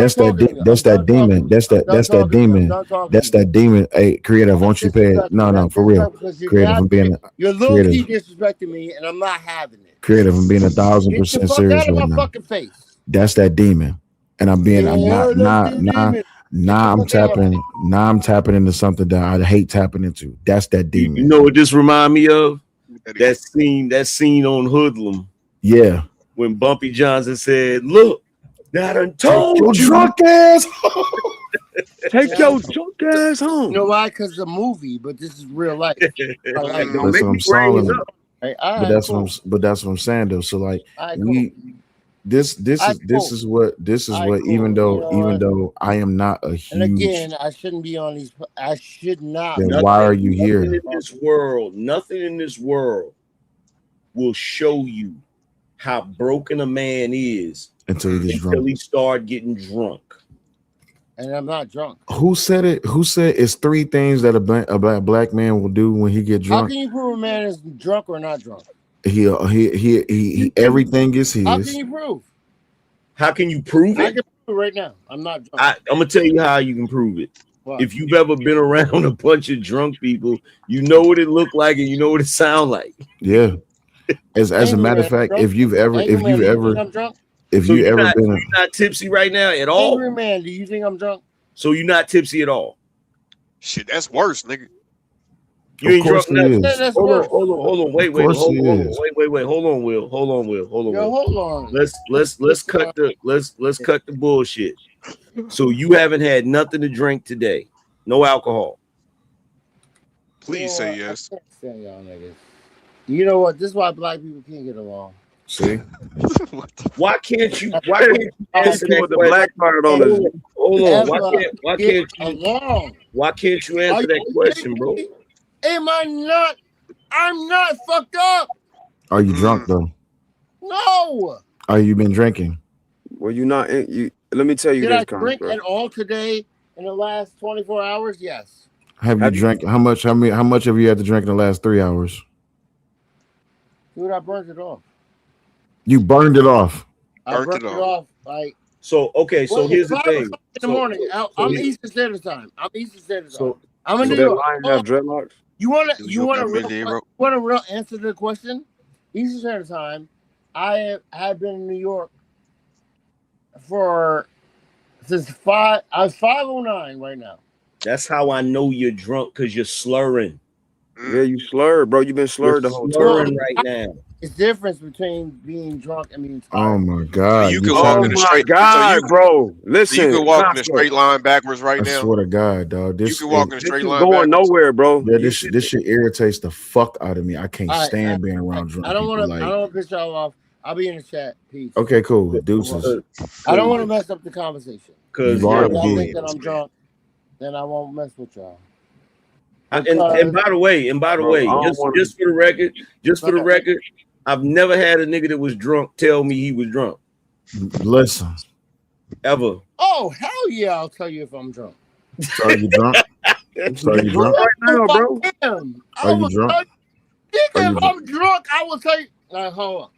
demon. That's that demon. Hey, creative, won't you pay it? No, for real. Creative, I'm being you're low key disrespecting me, and I'm not having it. Creative, I'm being 1,000% Get the fuck serious out of right my now. fucking face. That's that demon, and I'm being I'm tapping into something that I hate tapping into. That's that demon. You know what this remind me of? That scene on Hoodlum. Yeah. When Bumpy Johnson said, "Look, I done told your you, drunk ass. Take your drunk ass home." You know why? Because the movie, but this is real life. That's what I'm saying. But that's what I'm saying though. So like this is what even though I am not a huge. And again, I shouldn't be on these. I should not. Then why are you here? Nothing in this world will show you how broken a man is until he start getting drunk. And I'm not drunk. Who said it? Who said it's 3 things that a black man will do when he get drunk? How can you prove a man is drunk or not drunk? He everything is his. How can you prove? How can you prove it? I can prove it right now. I'm not drunk. I'm gonna tell you how you can prove it. What? If you've ever been around a bunch of drunk people, you know what it looked like and you know what it sound like. Yeah. As a matter of fact, if you've ever been not tipsy right now at all. Angry man, do you think I'm drunk? So you're not tipsy at all? Shit, that's worse, nigga. You ain't drunk now. Hold on. Wait. Hold on, Will. Hold on. Let's cut the bullshit. So you haven't had nothing to drink today. No alcohol. Please say yes. I can't stand y'all niggas. You know what? This is why black people can't get along. See? Why can't you answer the black part on this? Hold on. Why can't you answer that question, bro? I'm not fucked up. Are you drunk though? No. Are you been drinking? Well, you're not. Let me tell you Did this. I drink at all today in the last 24 hours? Yes. Have you drank? How much have you had to drink in the last 3 hours? Dude, I burned it off. You burned it off. I burned it off. Like so. Okay. So here's the thing. In the morning, I'm Eastern Standard Time. I'm in New York. Have dreadlocks. You want a real answer to the question? Eastern Standard Time. I have been in New York since 5. I was 5:09 right now. That's how I know you're drunk, because you're slurring. Yeah, you slurred, bro. You've been slurred the whole time right now. It's difference between being drunk and being tired. Oh my god! You can walk in a straight. Bro. Listen, you can walk in a straight line backwards right now. I swear to God, dog. You can walk in a straight line. Going nowhere, bro. Yeah, this shit irritates the fuck out of me. I can't stand being around drunk. I don't want to piss y'all off. I'll be in the chat. Peace. Okay, cool. Deuces. I don't want to mess up the conversation. Because y'all think that I'm drunk, then I won't mess with y'all. And by the way, just for the record, I've never had a nigga that was drunk tell me he was drunk. Listen. Ever. Oh, hell yeah, I'll tell you if I'm drunk. So are you drunk? So are you drunk right now, bro? Are you drunk? If I'm drunk, I will tell you. Hold on.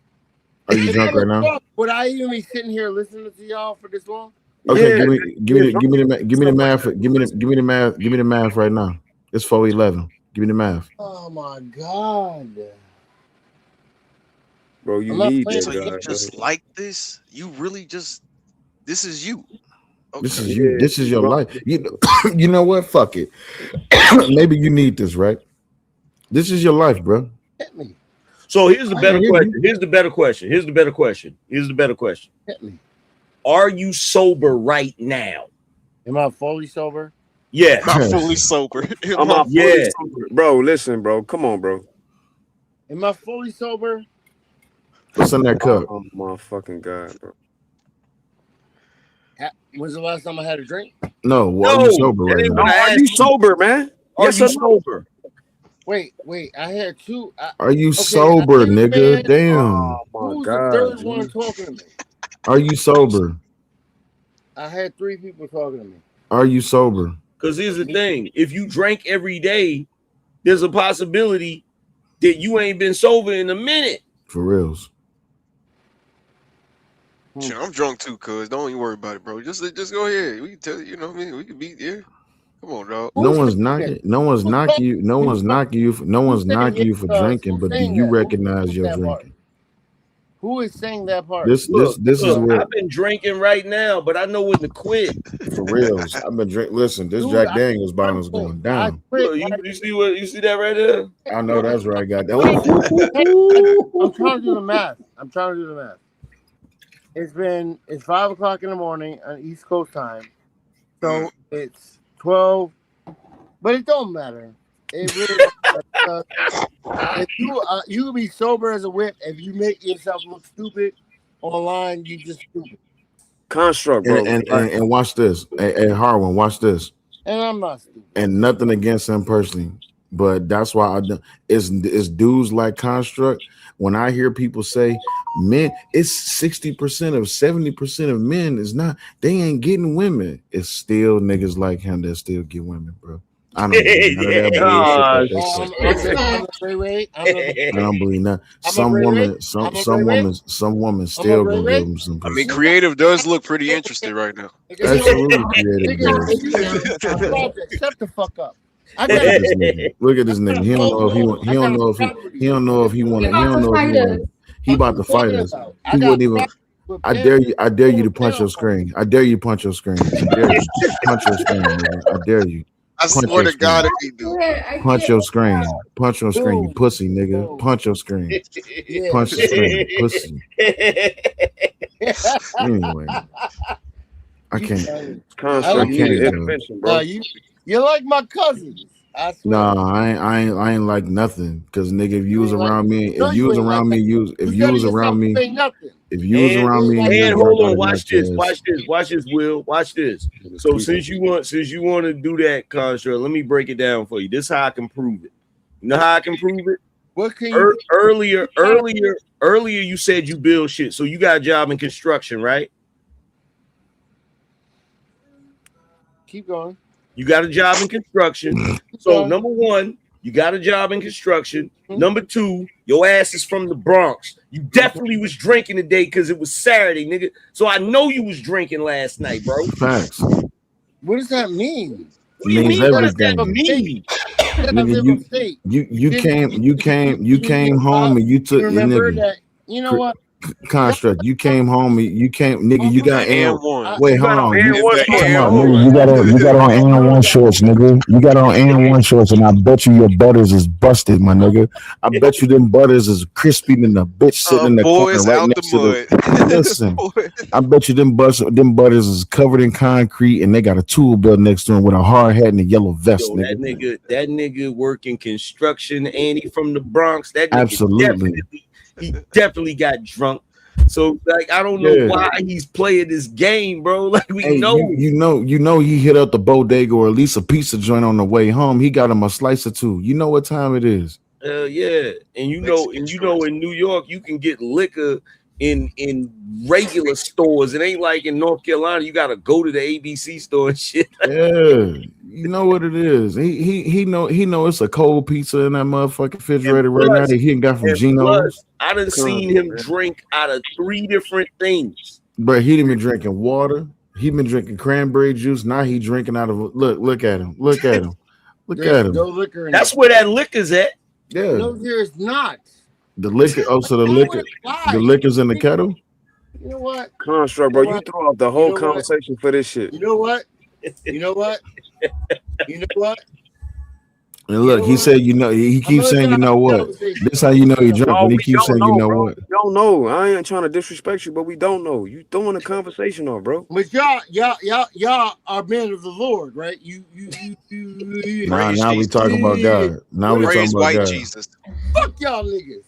Are you drunk right now? Would I even be sitting here listening to y'all for this long? Okay, give me the math right now. It's 4:11. Give me the math. Oh my god, bro, you need that. So you just like this? You really just this is you. Okay. This is you. This is your life. You know what? Fuck it. Maybe you need this, right? This is your life, bro. Hit me. So here's the better question. Here's the better question. Hit me. Are you sober right now? Am I fully sober? Yeah. I'm fully sober. Sober. Bro, listen, bro. Come on, bro. Am I fully sober? What's in that cup? Oh my fucking god, bro. When's the last time I had a drink? No, are you sober right now? Are you sober, man? Are you sober? Wait. I had two. Are you sober, nigga? Man. Damn. Oh my Who's god. the third one talking to me? Are you sober? I had 3 people talking to me. Are you sober? Because here's the thing: if you drank every day, there's a possibility that you ain't been sober in a minute. For reals. Shit, I'm drunk too, cuz don't even worry about it, bro. Just go ahead. We can tell you know what I mean. We can be there. Come on, dog. No one's knocking you for drinking, but do you recognize your drinking? Who is saying that part? This is where I've been drinking right now, but I know when to quit. For reals. I've been drinking. Listen, this Jack Daniels bottle is going down. Look, you see that right there? I know that's right, goddamn. I'm trying to do the math. It's 5 o'clock in the morning on East Coast time. So it's 12, but it don't matter. It really if you can be sober as a whip. If you make yourself look stupid online, you just stupid. Construct, bro. And watch this. And Harwin, watch this. And I'm not stupid. And nothing against him personally, but that's why it's dudes like Construct. When I hear people say men, it's 60% of 70% of men is not, they ain't getting women. It's still niggas like him that still get women, bro. I don't believe none of that bullshit. I don't believe that. Some women still gonna give them some. I mean, creative does look pretty interesting right now. Absolutely, creative does. Shut the fuck up. Look at this nigga. He don't know if he want. He about to fight us. He wouldn't even. I dare you to punch your screen. I dare you to punch your screen. I dare you to punch your screen, nigga. I dare you. I swear to God, if he do. Punch your screen. Punch your screen, you pussy, nigga. Punch your screen. Punch the screen, pussy. Anyway, I can't. Bro. You're like my cousins. Nah, I ain't like nothing. Because nigga, if you was around me, if you was around me, and hold on, watch this, Will, watch this. So since you want to do that, Construct, let me break it down for you. This is how I can prove it. You know how I can prove it? What can you earlier you said you build shit, so you got a job in construction, right? Keep going. You got a job in construction. So number one, you got a job in construction. Number two, your ass is from the Bronx. You definitely was drinking today because it was Saturday, nigga. So I know you was drinking last night, bro. Facts. What does that mean? What do you mean? What does that mean? Nigga, you came home and you took your nigga. That, you know what? Construct, you came home, you came, nigga, you got N1. Wait, hold on. You got on N1 shorts, nigga. You got on N1 shorts, and I bet you your butters is busted, my nigga. I bet you them butters is crispy than the bitch sitting in the corner right next to the. Listen, I bet you them butters is covered in concrete, and they got a tool belt next to them with a hard hat and a yellow vest, nigga. That nigga working construction, and he from the Bronx. That nigga absolutely. He definitely got drunk. So like I don't know why he's playing this game, bro. Like we know. You know he hit up the bodega or at least a pizza joint on the way home. He got him a slice or two. You know what time it is. Yeah. And you know in New York you can get liquor in regular stores. It ain't like in North Carolina you gotta go to the ABC store and shit. Yeah, you know what it is. He know it's a cold pizza in that motherfucking refrigerator right now that he ain't got from Geno's. I done seen him drink out of 3 different things. But he done been drinking water. He been drinking cranberry juice. Now he drinking out of look at him. Look at him. Look at him. No liquor in That's where that liquor's at. Yeah. No, there's not. The liquor. Oh, so the liquor's in the kettle. You know what? Construct, bro. You throw off the whole conversation for this shit. You know what? You know what? You know what? And look, he said, he keeps saying, you know what? This how you know he drunk when he keeps saying, you know what? We don't know. I ain't trying to disrespect you, but we don't know. You throwing the conversation off, bro. But y'all are men of the Lord, right? You. Now we talking about God. Now we talking about God. Jesus. Fuck y'all niggas.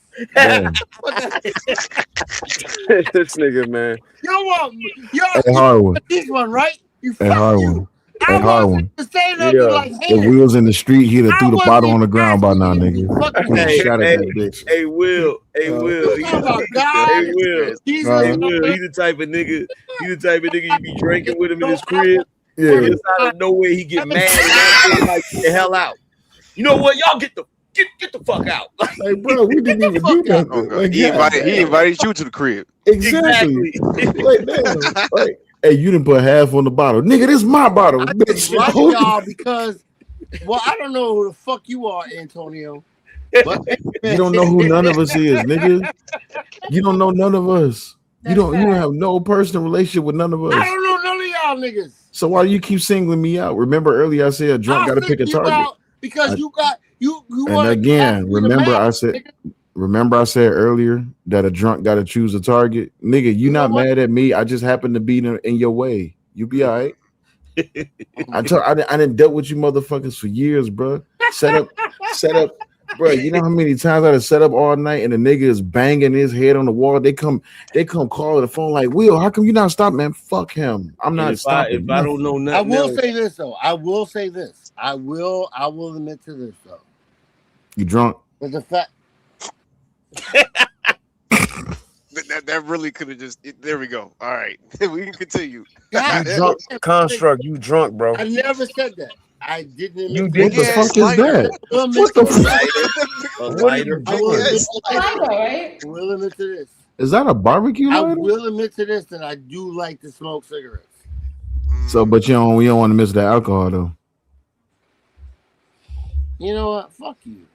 This nigga, man. Y'all hard one. This one, right? You A hard one. A hard one. Like, if we was in the street, he'd have threw the bottle on the ground by now, nigga. Shot at that bitch. Hey, Will. He the type of nigga. He the type of nigga you be drinking with him in his crib. Yeah. Just out of nowhere, he get mad and like, get the hell out. You know what? Y'all get the fuck out. Like, bro, we didn't even do nothing. Like, He invited you to the crib. Exactly. Like, damn. Like, hey, you didn't put half on the bottle. Nigga, this is my bottle, I bitch. like y'all because, well, I don't know who the fuck you are, Antonio. But you don't know who none of us is, nigga. You don't know none of us. You don't have no personal relationship with none of us. I don't know none of y'all niggas. So why do you keep singling me out? Remember earlier I said a drunk got to pick a target. Because you and again, remember I said earlier that a drunk got to choose a target. Nigga, you not mad at me. I just happen to be in your way. You be all right. I didn't dealt with you motherfuckers for years, bro. Set up. Bro, you know how many times I done set up all night and the nigga is banging his head on the wall. They come call the phone like, Will, how come you not stop, man? Fuck him. I'm not stopping. If I don't know nothing, I will say this though. I will admit to this though. You drunk? But the fact that really could have just. There we go. All right, we can continue. Construct, you drunk, bro. I never said that. I didn't. You did. What the fuck is that? What the fuck? I will admit to this. Is that a barbecue lighter? I will admit to this that I do like to smoke cigarettes. So, but you don't want to miss the alcohol though. You know what? Fuck you.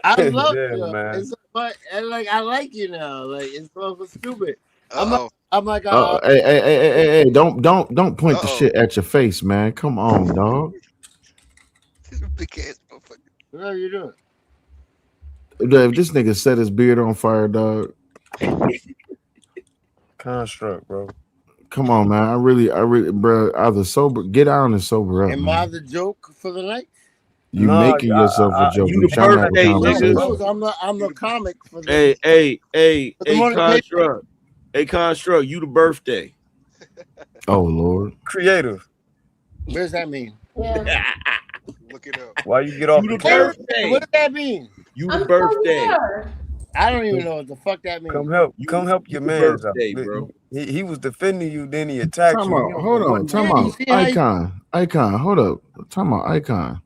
I love you, man. But like I like you now. Like it's so stupid. I'm like, hey, don't point the shit at your face, man. Come on, dog. Big ass motherfucker. What are you doing? If this nigga set his beard on fire, dog. Construct, bro. Come on, man. I really, bro. Either sober, get out and sober up. Am I the joke for the night? You making yourself a joke. You the birthday nigga. I'm the comic for the Hey, Construct. Hey, Construct, you the birthday. Oh, Lord. Creative. What does that mean? Yeah. Look it up. Why you get off You the the birthday? What does that mean? You the birthday. I don't even know what the fuck that means. Come help your man out. Bro. He was defending you, then he attacked you. Hold on. Time out. Icon. Hold up. Time out. Icon.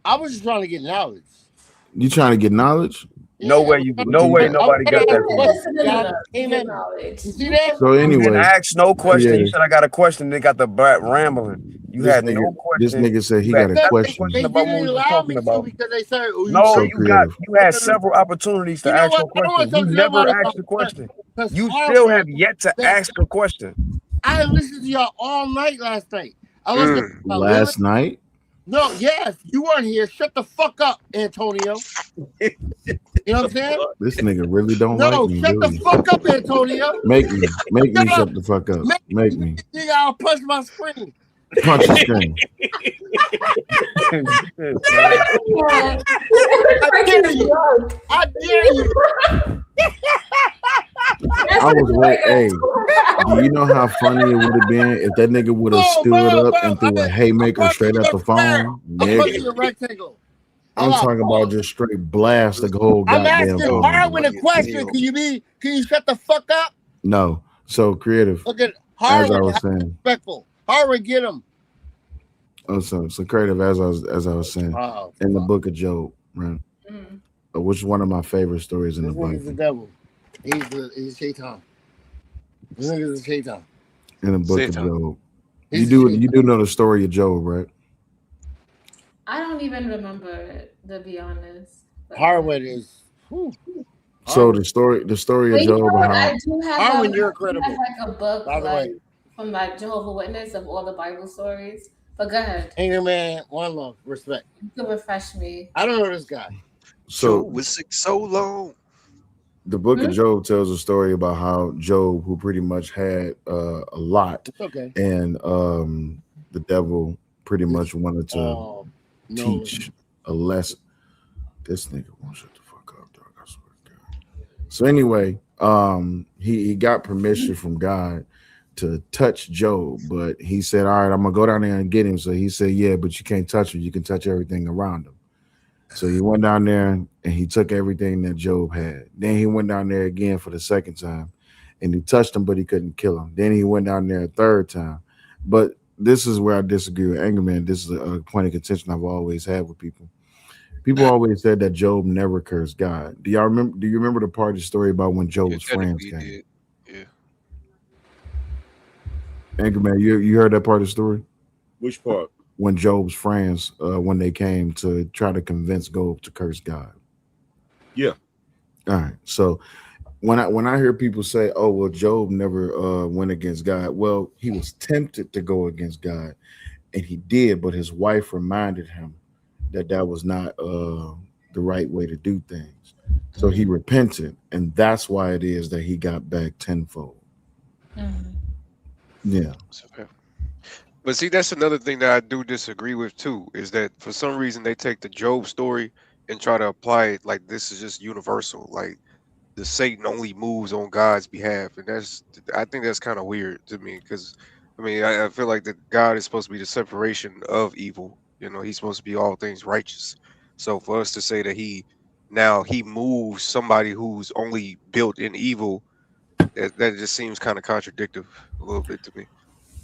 I was just trying to get knowledge. You trying to get knowledge? No way nobody got that knowledge. You see that? So anyway, you didn't ask no question. You said I got a question. They got the brat rambling. You had no question. This nigga said he got a question. They about didn't what we were allow talking me about. to because they said, No, you had several opportunities to ask a question. You never asked a question. You still have yet to ask a question. I listened to y'all all night last night. I listened to last night. No, yes, you weren't here. Shut the fuck up, Antonio. You know what I'm saying? This nigga really don't like me. No, shut the fuck up, Antonio. Make me shut the fuck up. Make me. Nigga, I'll punch my screen. Punch the screen. I dare you. I dare you. I was wait. Hey, do you know how funny it would have been if that nigga would have stood up and threw a haymaker straight at the phone? Nigga. A rectangle. I'm talking about just straight blast the whole I'm goddamn asking phone. Harwin a question. Can you shut the fuck up? No. So creative. Look at As I Harwin. was saying. Respectful. Harwin, get him. Oh, so creative. As I was saying, in the book of Job, right? Which is one of my favorite stories in the Bible. He's the devil. He's Shaitan. This nigga's a Shaitan. In the book of Job, you do know the story of Job, right? I don't even remember it, to be honest. Harwood is. So the story of Job. I do have Harwood, you're credible. like a book, By the way, from like Jehovah's Witness of all the Bible stories. But go ahead. Angry Man, one love, respect. You can refresh me. I don't know this guy. So Job was sick so long. The book of Job tells a story about how Job, who pretty much had a lot, and the devil pretty much wanted to teach a lesson. This nigga won't shut the fuck up, dog. I swear to God. So anyway, he got permission from God to touch Job, but he said, "All right, I'm gonna go down there and get him." So he said, "Yeah, but you can't touch him. You can touch everything around him." So he went down there and he took everything that Job had. Then he went down there again for the second time and he touched him, but he couldn't kill him. Then he went down there a third time. But this is where I disagree with Angry Man. This is a point of contention I've always had with people. People always said that Job never cursed God. Do you remember the part of the story about when Job's friends came? Yeah. Angry Man, you heard that part of the story? Which part? When Job's friends, when they came to try to convince Job to curse God. Yeah. All right. So when I hear people say, "Oh, well, Job never went against God," well, he was tempted to go against God, and he did, but his wife reminded him that was not the right way to do things. So he repented, and that's why it is that he got back tenfold. Yeah. But see, that's another thing that I do disagree with too, is that for some reason they take the Job story and try to apply it like this is just universal, like the Satan only moves on God's behalf, and I think that's kind of weird to me, because I mean I feel like that God is supposed to be the separation of evil. You know, he's supposed to be all things righteous. So for us to say that he moves somebody who's only built in evil, that just seems kind of contradictory a little bit to me.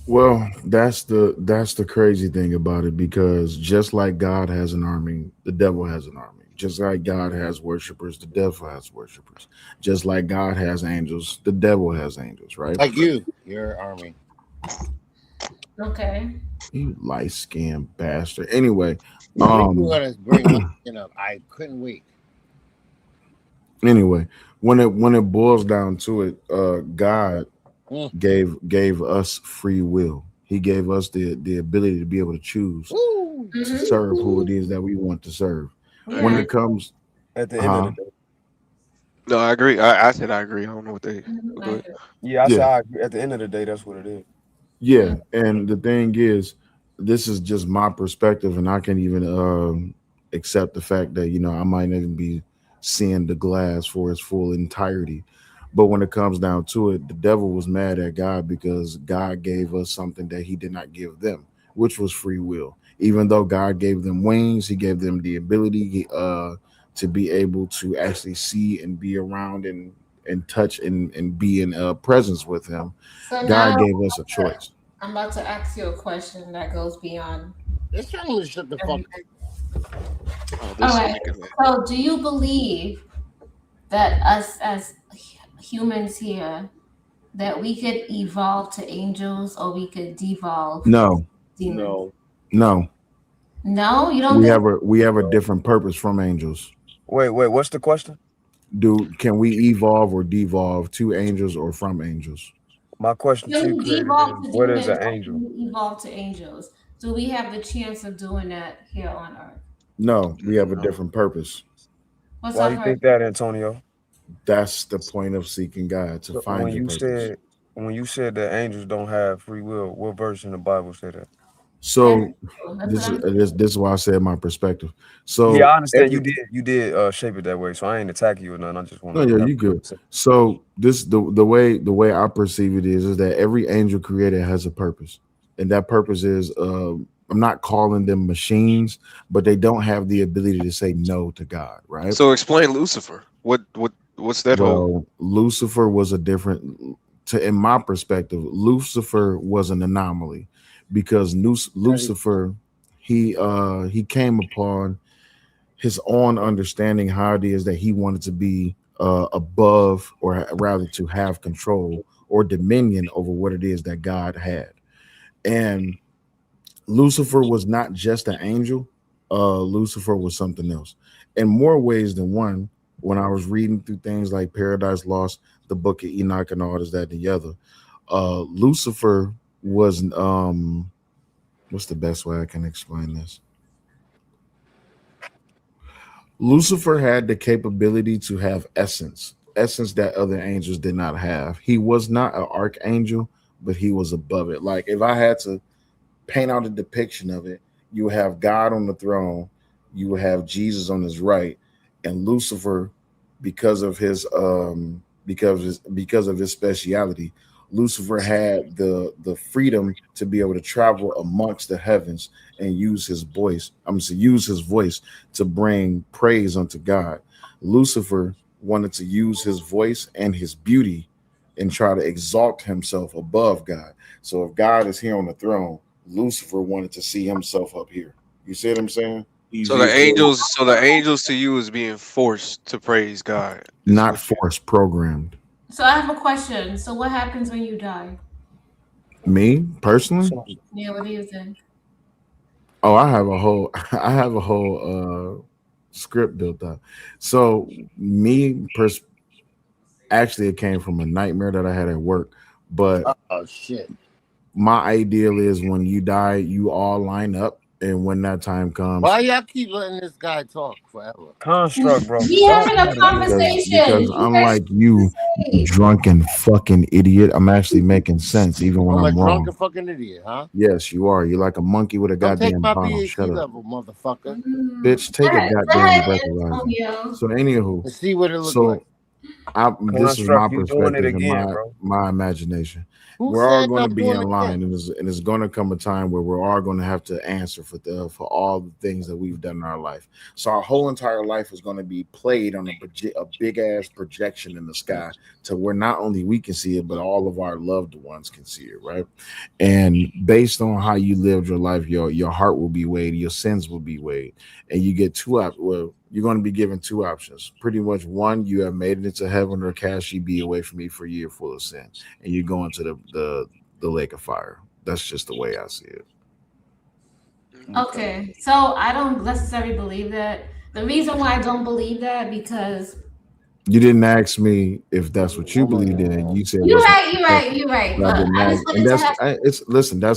Well, that's the crazy thing about it, because just like God has an army, the devil has an army. Just like God has worshipers, the devil has worshipers. Just like God has angels, the devil has angels, right? Like your army. Okay. You light-skinned bastard. Anyway, I couldn't wait. Anyway, when it boils down to it, God gave us free will. He gave us the ability to be able to choose to serve who it is that we want to serve. Yeah. When it comes at the end of the day. No, I agree. I said I agree. I don't know what they. Yeah, I said I agree. At the end of the day, that's what it is. Yeah, and the thing is, this is just my perspective, and I can even accept the fact that I might not even be seeing the glass for its full entirety. But when it comes down to it, the devil was mad at God because God gave us something that he did not give them, which was free will. Even though God gave them wings, he gave them the ability to be able to actually see and be around and touch and be in presence with him. So God now, gave us a choice. I'm about to ask you a question that goes beyond. Let's try to shut the fuck up. All right. So do you believe that us as humans here, that we could evolve to angels or we could devolve? No. Demons? No. No, you don't. We have a different purpose from angels. Wait, what's the question? Can we evolve or devolve to angels or from angels? My question to you, Creator, is what is an angel? Evolve to angels. Do we have the chance of doing that here on Earth? No, we have a different purpose. Why do you think that, Antonio? That's the point of seeking God, to find your purpose. When you said that angels don't have free will, what verse in the Bible said that? So this is why I said my perspective. So yeah, I understand you did shape it that way. So I ain't attacking you or nothing. I just want no, yeah, you good. So this the way I perceive it is that every angel created has a purpose, and that purpose is I'm not calling them machines, but they don't have the ability to say no to God, right? So explain Lucifer. What's that whole? Well, Lucifer was a different. In my perspective, Lucifer was an anomaly because Lucifer he came upon his own understanding how it is that he wanted to be above, or rather to have control or dominion over what it is that God had. And Lucifer was not just an angel. Lucifer was something else in more ways than one. When I was reading through things like Paradise Lost, the Book of Enoch, and all this, that, and the other, Lucifer was what's the best way I can explain this? Lucifer had the capability to have essence that other angels did not have. He was not an archangel, but he was above it. Like if I had to paint out a depiction of it, you have God on the throne, you have Jesus on his right, and Lucifer, because of his speciality, Lucifer had the freedom to be able to travel amongst the heavens and use his voice. Use his voice to bring praise unto God. Lucifer wanted to use his voice and his beauty and try to exalt himself above God. So if God is here on the throne, Lucifer wanted to see himself up here. You see what I'm saying? So the angels to you is being forced to praise God. Not forced, programmed. So I have a question. So what happens when you die? Me personally? Yeah, what do you think? Oh, I have a whole script built up. So actually it came from a nightmare that I had at work. But oh shit. My ideal is when you die, you all line up, and when that time comes, why y'all keep letting this guy talk forever? Construct, bro. We having a conversation. Because unlike you drunken fucking idiot, I'm actually making sense even when I'm a wrong. drunken fucking idiot, huh? Yes, you are. You're like a monkey with a Don't take goddamn my bottle. PhD Shut up, level, motherfucker. bitch. Take a goddamn breathalyzer. So anywho, Let's see what it looks like. This is my you doing it perspective again, and bro. my imagination. Who We're all said going to I'm be doing in it line, and it's going to come a time where we're all going to have to answer for all the things that we've done in our life. So our whole entire life is going to be played on a big ass projection in the sky, to where not only we can see it, but all of our loved ones can see it, right? And based on how you lived your life, your heart will be weighed, your sins will be weighed, and you get you're going to be given two options. Pretty much one, you have made it into heaven, or cast ye be away from me for a year full of sin, and you're going to the lake of fire. That's just the way I see it. Okay, so I don't necessarily believe that. The reason why I don't believe that, because You didn't ask me if that's what you believed in. You said you're what's right. Look, I just wanted to have.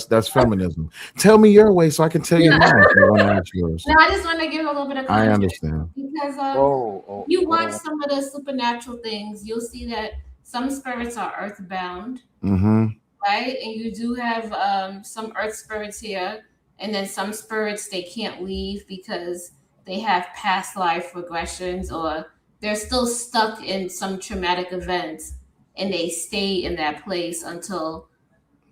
that's feminism. Tell me your way so I can tell you mine. If you want to ask yours. No, I just want to give a little bit of I context, understand. because you watch some of the supernatural things, you'll see that some spirits are earthbound, right? And you do have some earth spirits here, and then some spirits they can't leave because they have past life regressions, or they're still stuck in some traumatic events, and they stay in that place until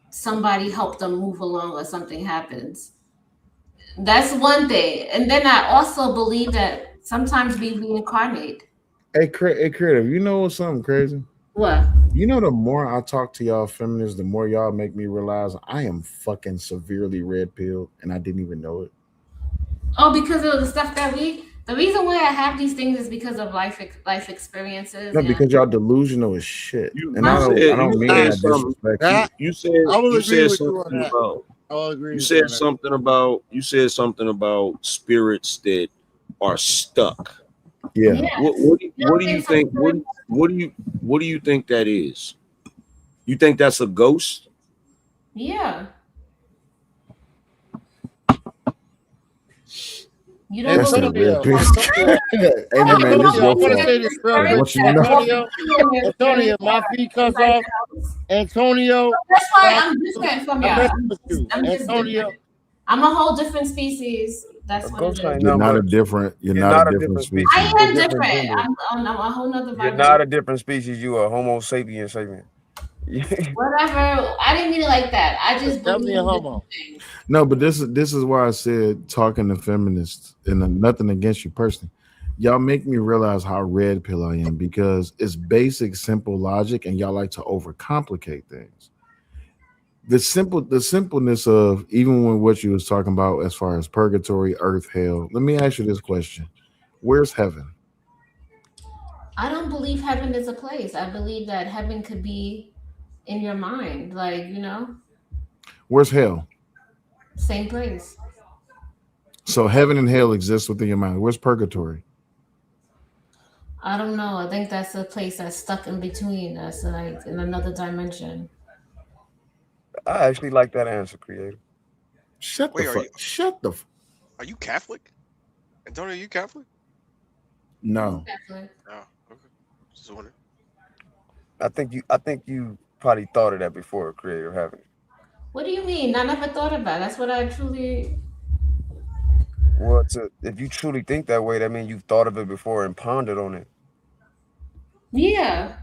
somebody helped them move along or something happens. That's one thing. And then I also believe that sometimes we reincarnate. Hey, creative. You know what's something crazy? What? You know, the more I talk to y'all feminists, the more y'all make me realize I am fucking severely red pilled, and I didn't even know it. Oh, because of the stuff that the reason why I have these things is because of life experiences. No, because y'all delusional as shit. And I don't mean said that disrespect. You said something about spirits that are stuck. Yeah. What do you think? What do you think that is? You think that's a ghost? Yeah. You don't That's believe that red pill. Antonio, my feet comes off. Antonio. That's why I'm different from y'all. I'm a whole different species. That's what it is. You're not a different. You're not a different species. I am different. I'm a whole nother You're vibration. not a different species. You are Homo sapien sapien. Whatever. I didn't mean it like that. I just believe in different things. No, but this is why I said talking to feminists, and nothing against you personally. Y'all make me realize how red pill I am because it's basic, simple logic, and y'all like to overcomplicate things. The simpleness of even when what you was talking about as far as purgatory, earth, hell. Let me ask you this question: where's heaven? I don't believe heaven is a place. I believe that heaven could be in your mind, like, you know. Where's hell? Same place. So heaven and hell exist within your mind. Where's purgatory? I don't know. I think that's a place that's stuck in between. That's like in another dimension. I actually like that answer, Creator. Shut the fuck. Shut the. Are you Catholic? Antonio, are you Catholic? No. Oh, okay. Just wondering. I think you probably thought of that before, Creator, haven't you? What do you mean? I never thought of that. That's what I truly. Well, if you truly think that way, that means you've thought of it before and pondered on it. Yeah.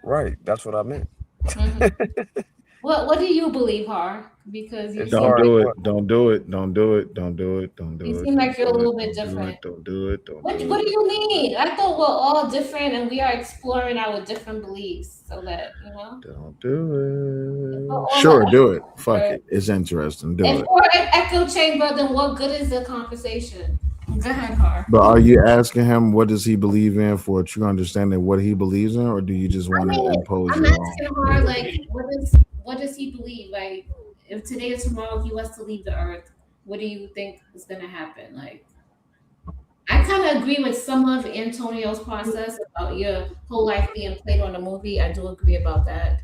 Right. That's what I meant. What do you believe, Har? Because you Don't do it. Don't do it. Don't do it. Don't do it. Don't do it. You seem like you're a little bit different. Don't do it. Don't What do do it. you mean? I thought we're all different and we are exploring our different beliefs so that, you know. Don't do it. Sure, do it. Fuck it. It's interesting. Do If it. we're an echo chamber, then what good is the conversation? Go ahead, Har. But are you asking him what does he believe in for a true understanding of what he believes in, or do you just want to impose I'm your asking Har, like, what does he believe? Like, if today or tomorrow he was to leave the earth, what do you think is gonna happen? Like, I kind of agree with some of Antonio's process about your whole life being played on a movie. I do agree about that.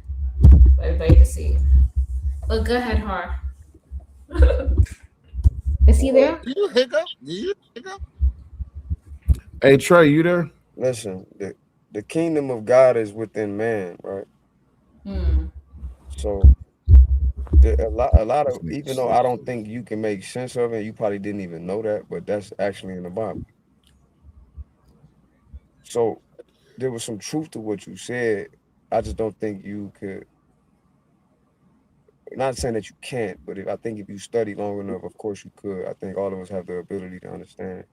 For everybody to see. But go ahead, Har. Is he there? Did you hiccup? Did you hiccup? Hey Trey, you there? Listen, the kingdom of God is within man, right? So a lot of, even though I don't think you can make sense of it, you probably didn't even know that, but that's actually in the Bible. So there was some truth to what you said. I just don't think you could. Not saying that you can't, but I think if you study long enough, of course you could. I think all of us have the ability to understand.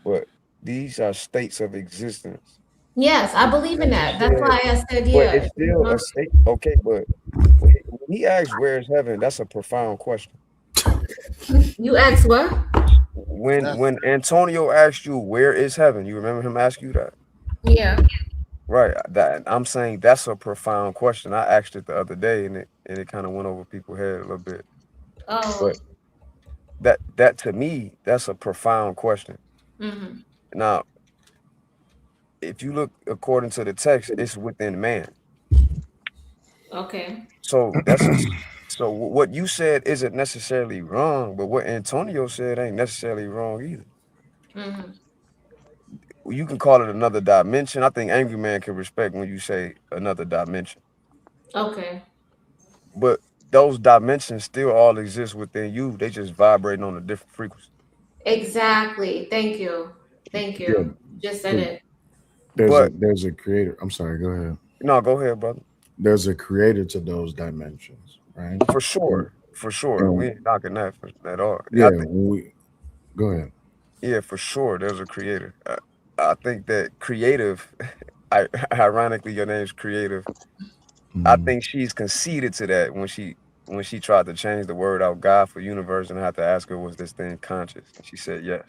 But these are states of existence. Yes, I believe in that. That's why I said, But yeah. it's still a state. Okay, but when he asks, "Where's heaven?" That's a profound question. You asked what? When Antonio asked you, "Where is heaven?" You remember him asking you that? Yeah. Right. That I'm saying that's a profound question. I asked it the other day, and it kind of went over people's head a little bit. Oh. But that to me, that's a profound question. Mm-hmm. Now, if you look according to the text, it's within man. Okay. So so what you said isn't necessarily wrong, but what Antonio said ain't necessarily wrong either. Mm-hmm. You can call it another dimension. I think Angry Man can respect when you say another dimension. Okay. But those dimensions still all exist within you. They just vibrating on a different frequency. Exactly. Thank you. Thank you. Just said it. There's a creator. I'm sorry. Go ahead. No, go ahead, brother. There's a creator to those dimensions, right? For sure. For sure. We ain't knocking that at all. Yeah. Go ahead. Yeah, for sure. There's a creator. I think that creative, ironically, your name's creative. I think she's conceded to that when she tried to change the word out God for universe, and I had to ask her, was this thing conscious? And she said yes.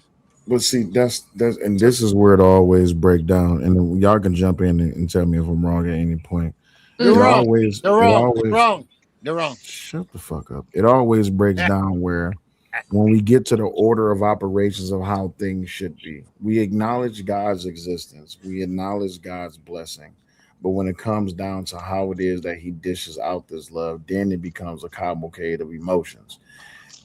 But see, that's and this is where it always break down. And y'all can jump in and tell me if I'm wrong at any point. You're wrong. You're wrong. You're wrong. You're wrong. Shut the fuck up. It always breaks down where when we get to the order of operations of how things should be, we acknowledge God's existence. We acknowledge God's blessing. But when it comes down to how it is that he dishes out this love, then it becomes a cavalcade of emotions.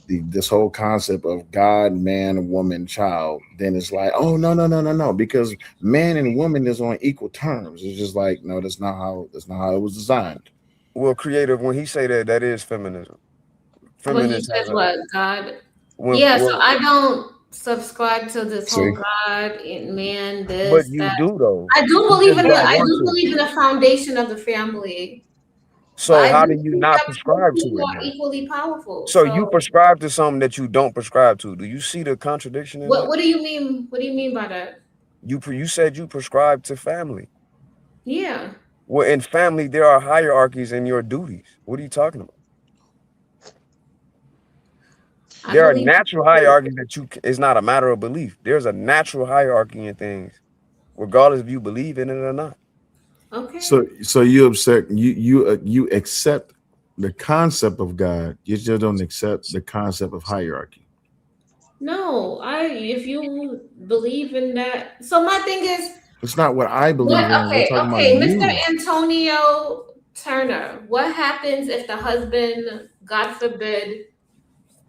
This whole concept of God, man, woman, child, then it's like, oh, no, because man and woman is on equal terms. It's just like, no, that's not how it was designed. Well, creative, when he say that is feminism. What he Feminists says, what God? when, Yeah, when, so I don't subscribe to this see, whole God and man, but this, you that. do though. I do You believe just in don't I want do to. believe in the foundation of the family. But So I how do do you think not that both prescribe to people it are then? equally powerful. So you So prescribe to something that you don't prescribe to. Do you see the contradiction in that? what do you mean? What do you mean by that? You said you prescribe to family. Yeah. Well, in family, there are hierarchies in your duties. What are you talking about? I There are believe natural hierarchies that it's not a matter of belief. There's a natural hierarchy in things, regardless if you believe in it or not. Okay. So you accept the concept of God. You just don't accept the concept of hierarchy. No, if you believe in that. So my thing is, It's not what I believe in. We're talking about Mr. you. Antonio Turner, what happens if the husband, God forbid,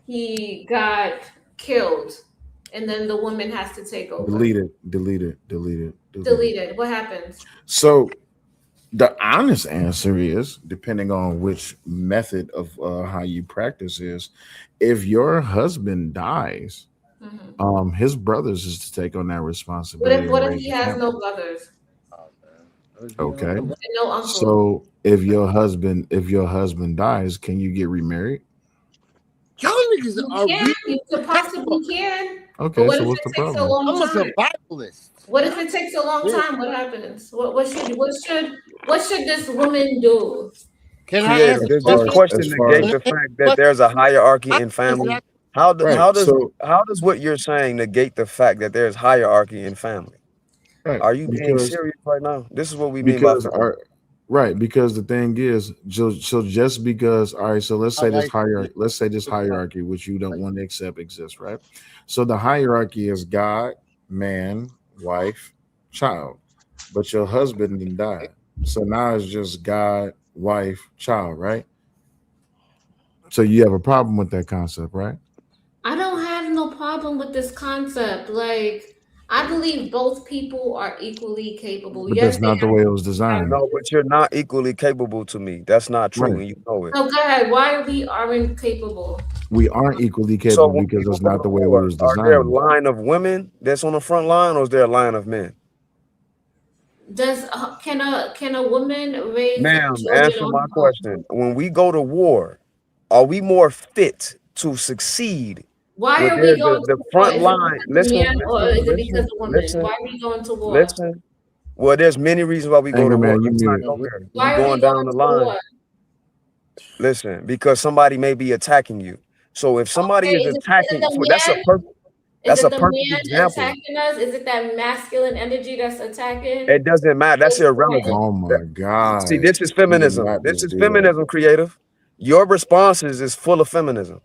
he got killed and then the woman has to take over? Delete it. Deleted. What happens? So the honest answer is, depending on which method of how you practice is, if your husband dies, his brothers is to take on that responsibility. What if and raise he the has family. no brothers? Okay. No uncle. So if your husband dies, can you get remarried? Y'all niggas are You could possibly can. Okay, But what so if what's it the takes a problem? long I'm a time? survivalist. What if it takes a long time? What happens? What should this woman do? Can I Creator, answer does the this question? question negate the fact that there's a hierarchy in family? How does what you're saying negate the fact that there's hierarchy in family? Right. Are you being Because serious right now? This is what we mean by because our right, because the thing is, so just because, all right, so let's say this hierarchy, which you don't want to accept, exists, right? So the hierarchy is God, man, wife, child, but your husband didn't die, so now it's just God, wife, child, right? So you have a problem with that concept, right? I don't have no problem with this concept. Like, I believe both people are equally capable. But Yes, that's they not the way it was designed. No, but you're not equally capable to me. That's not true, and you know it. So go ahead. Why we aren't capable? We aren't equally So capable when because we go that's not to the way we war, was are there a designed. line of women that's on the front line, or is there a line of men? Can a woman raise Ma'am, children answer on my her own? question. When we go to war, are we more fit to succeed? Why Where are we there's going the to war? front Is it line. because of Listen, man or is it because of women? Why are we going to war? listen. Well, there's many reasons why we go Anger to war. man, you Let's not muted. go there. Why You're are we going down going the to line. war? Listen, because somebody may be attacking you. So if somebody Okay, is is it attacking, the that's a man? perfect. Is That's it a the perfect man example. attacking us? Is it that masculine energy that's attacking? It doesn't matter. That's irrelevant. Oh my God. See, this is You did feminism. not This just is do that. feminism, creative. Your responses is full of feminism.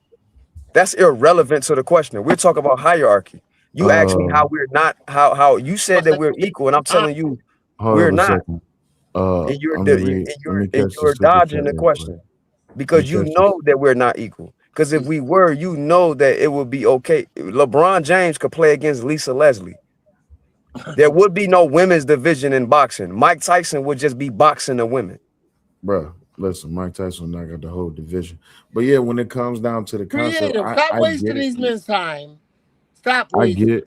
That's irrelevant to the question. We're talking about hierarchy. You asked me how we're not, how you said that we're equal, and I'm telling you Hold we're up a not. second. And you're Let me catch the super dodging chat the real quick. question because you catch know that we're not equal. Because if we were, you know that it would be okay. LeBron James could play against Lisa Leslie. There would be no women's division in boxing. Mike Tyson would just be boxing the women. Bro, listen, Mike Tyson knocked out the whole division. But yeah, when it comes down to the concept, Creative. Stop I wasting get it. these men's time. Stop I wasting. get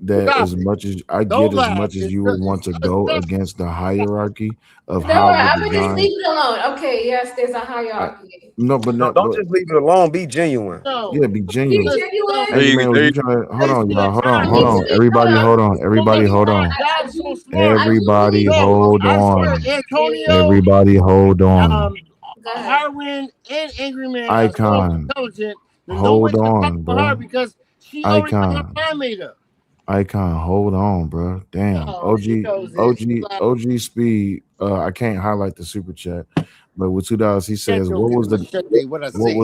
that Stop as it. much as Don't laugh. much as you would want to go against the hierarchy of No, how we're I'm gonna just designed. leave it alone. Okay, yes, there's a hierarchy. No, but No, don't just leave it alone. Be genuine. No. yeah, be genuine. Be genuine. Hey man, was you trying to hold on, y'all? Hold on. Everybody hold on. Everybody hold on. Everybody hold on. Antonio, Everybody hold on. Harwin, and Angry Man are so Icon. intelligent. There's no way Hold to talk on, to her bro. because she already got her Icon. mind made up. Icon, hold on, bro. Damn. Oh, she knows this. OG Speed. I can't highlight the super chat, but with $2, he says, what was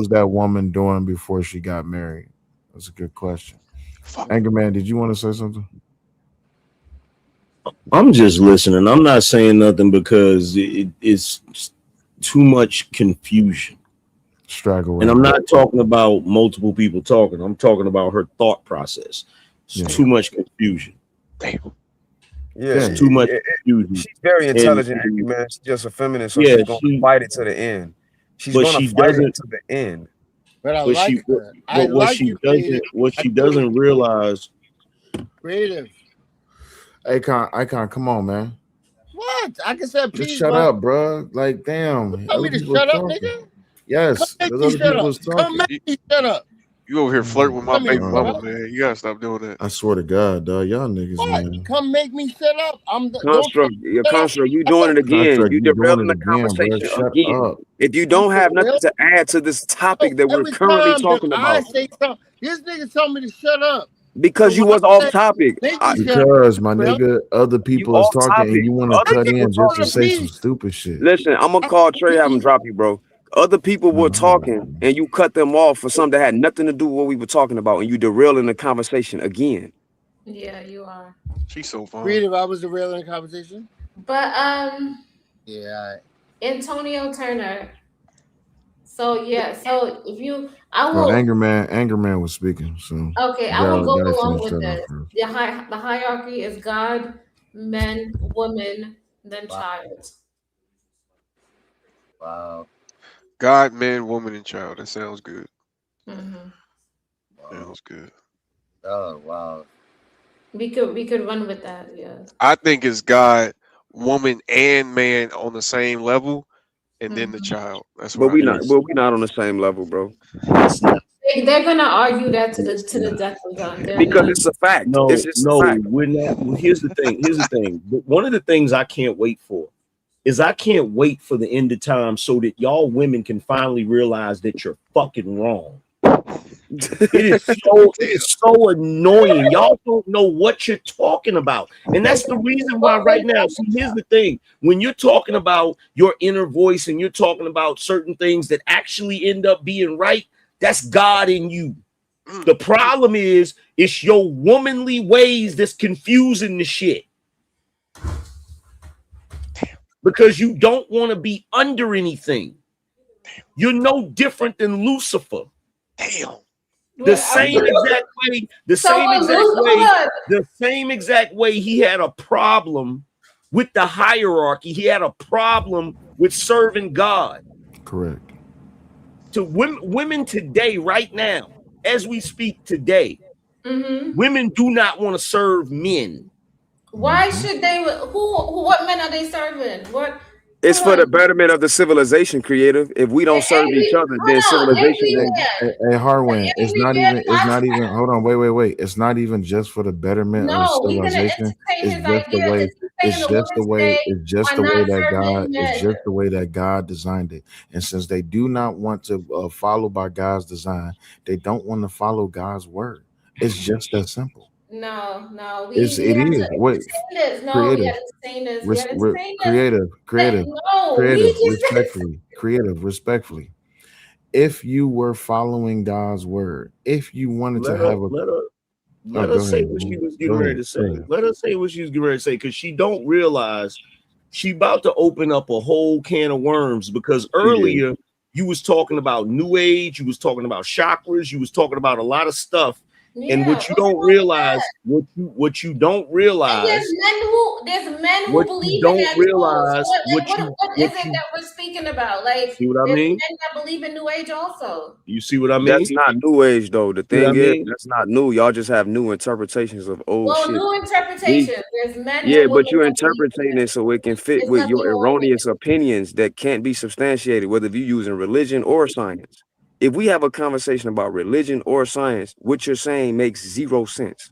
that woman doing before she got married? That's a good question. Anger Man, did you want to say something? I'm just listening. I'm not saying nothing because it's too much confusion. Straggle. And I'm not talking about multiple people talking. I'm talking about her thought process. It's too much confusion. Damn. Yeah, it's too much confusion. She's very intelligent, man. She's just a feminist, so she's gonna fight it to the end. She's gonna fight it to the end. But I like her. What she doesn't realize. Creative. Icon, come on, man. What? I can say Just shut up, bro. Like, damn. Tell me to shut up, nigga. Yes. Come make me shut up. Come make me shut up. You over here flirting with my baby mama, man. You gotta stop doing that. I swear to God, dog. Y'all niggas, man. Come make me shut up. Construct, you doing it again. You derailing the conversation again. If you don't have nothing to add to this topic that we're currently talking about, I say something, this nigga told me to shut up. Because you was off topic. Because my nigga, other people is talking and you want to cut in just to say some stupid shit. Listen, I'm gonna call Trey, have him drop you, bro. Other people were talking and you cut them off for something that had nothing to do with what we were talking about, and you derailing the conversation again. Yeah, you are. She's so fun. Creative, I was derailing the conversation. But yeah, Antonio Turner. So if you, I No, will. Anger Man was speaking. So Okay, I will go along with this. The hierarchy is God, men, woman, then child. Wow. God, man, woman, and child. That sounds good. Mm-hmm. Sounds good. Oh wow. We could run with that. Yeah. I think it's God, woman, and man on the same level, and then the child. That's what. But we not on the same level, bro. They're gonna argue that to the death of them. Because it's a fact. No, it's just a fact. we're not. Well, here's the thing. One of the things I can't wait for is I can't wait for the end of time so that y'all women can finally realize that you're fucking wrong. It is so annoying. Y'all don't know what you're talking about. And that's the reason why right now. See, here's the thing. When you're talking about your inner voice and you're talking about certain things that actually end up being right, that's God in you. The problem is it's your womanly ways that's confusing the shit. Because you don't want to be under anything. You're no different than Lucifer. Damn. The same exact way he had a problem with the hierarchy. He had a problem with serving God. Correct. To women today, right now, as we speak today, women do not want to serve men. Why should they? Who? What men are they serving? What? It's for the betterment of the civilization, creative. If we don't serve each other, then civilization. Hey, Harwin, it's not even. Hold on, wait. It's not even just for the betterment of civilization. It's just the way. It's just the way that God designed it. And since they do not want to follow by God's design, they don't want to follow God's word. It's just that simple. No. It is. Wait, creative, respectfully. If you were following God's word, if you wanted to have let us say what she was getting ready to say. Let us say what she was getting ready to say, because she don't realize she about to open up a whole can of worms. Because earlier you was talking about New Age, you was talking about chakras, you was talking about a lot of stuff. And what you don't realize, what you don't realize, there's men who believe in that. What is it that we're speaking about? Like, see what I mean? Men that believe in New Age also. You see what I mean? That's not New Age though. The thing is, that's not new. Y'all just have new interpretations of old shit. New interpretations. There's men. Yeah, but you're interpreting it so it can fit with your erroneous opinions that can't be substantiated, whether you're using religion or science. If we have a conversation about religion or science, what you're saying makes zero sense.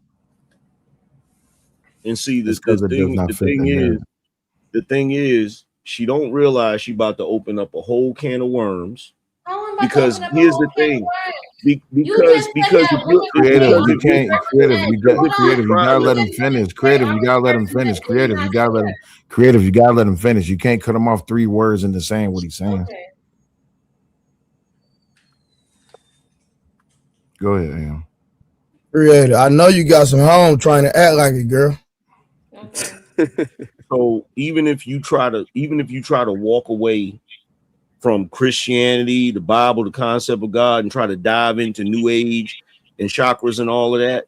And see, the thing is, she don't realize she about to open up a whole can of worms. Because here's the thing. Because you can't creative. You gotta let him finish. Creative, you gotta let him finish. Creative, you gotta let him finish. You can't cut him off 3 words into saying what he's saying. Okay. Go ahead, Am. Creative, I know you got some home trying to act like it, girl. So even if you try to walk away from Christianity, the Bible, the concept of God, and try to dive into New Age and chakras and all of that,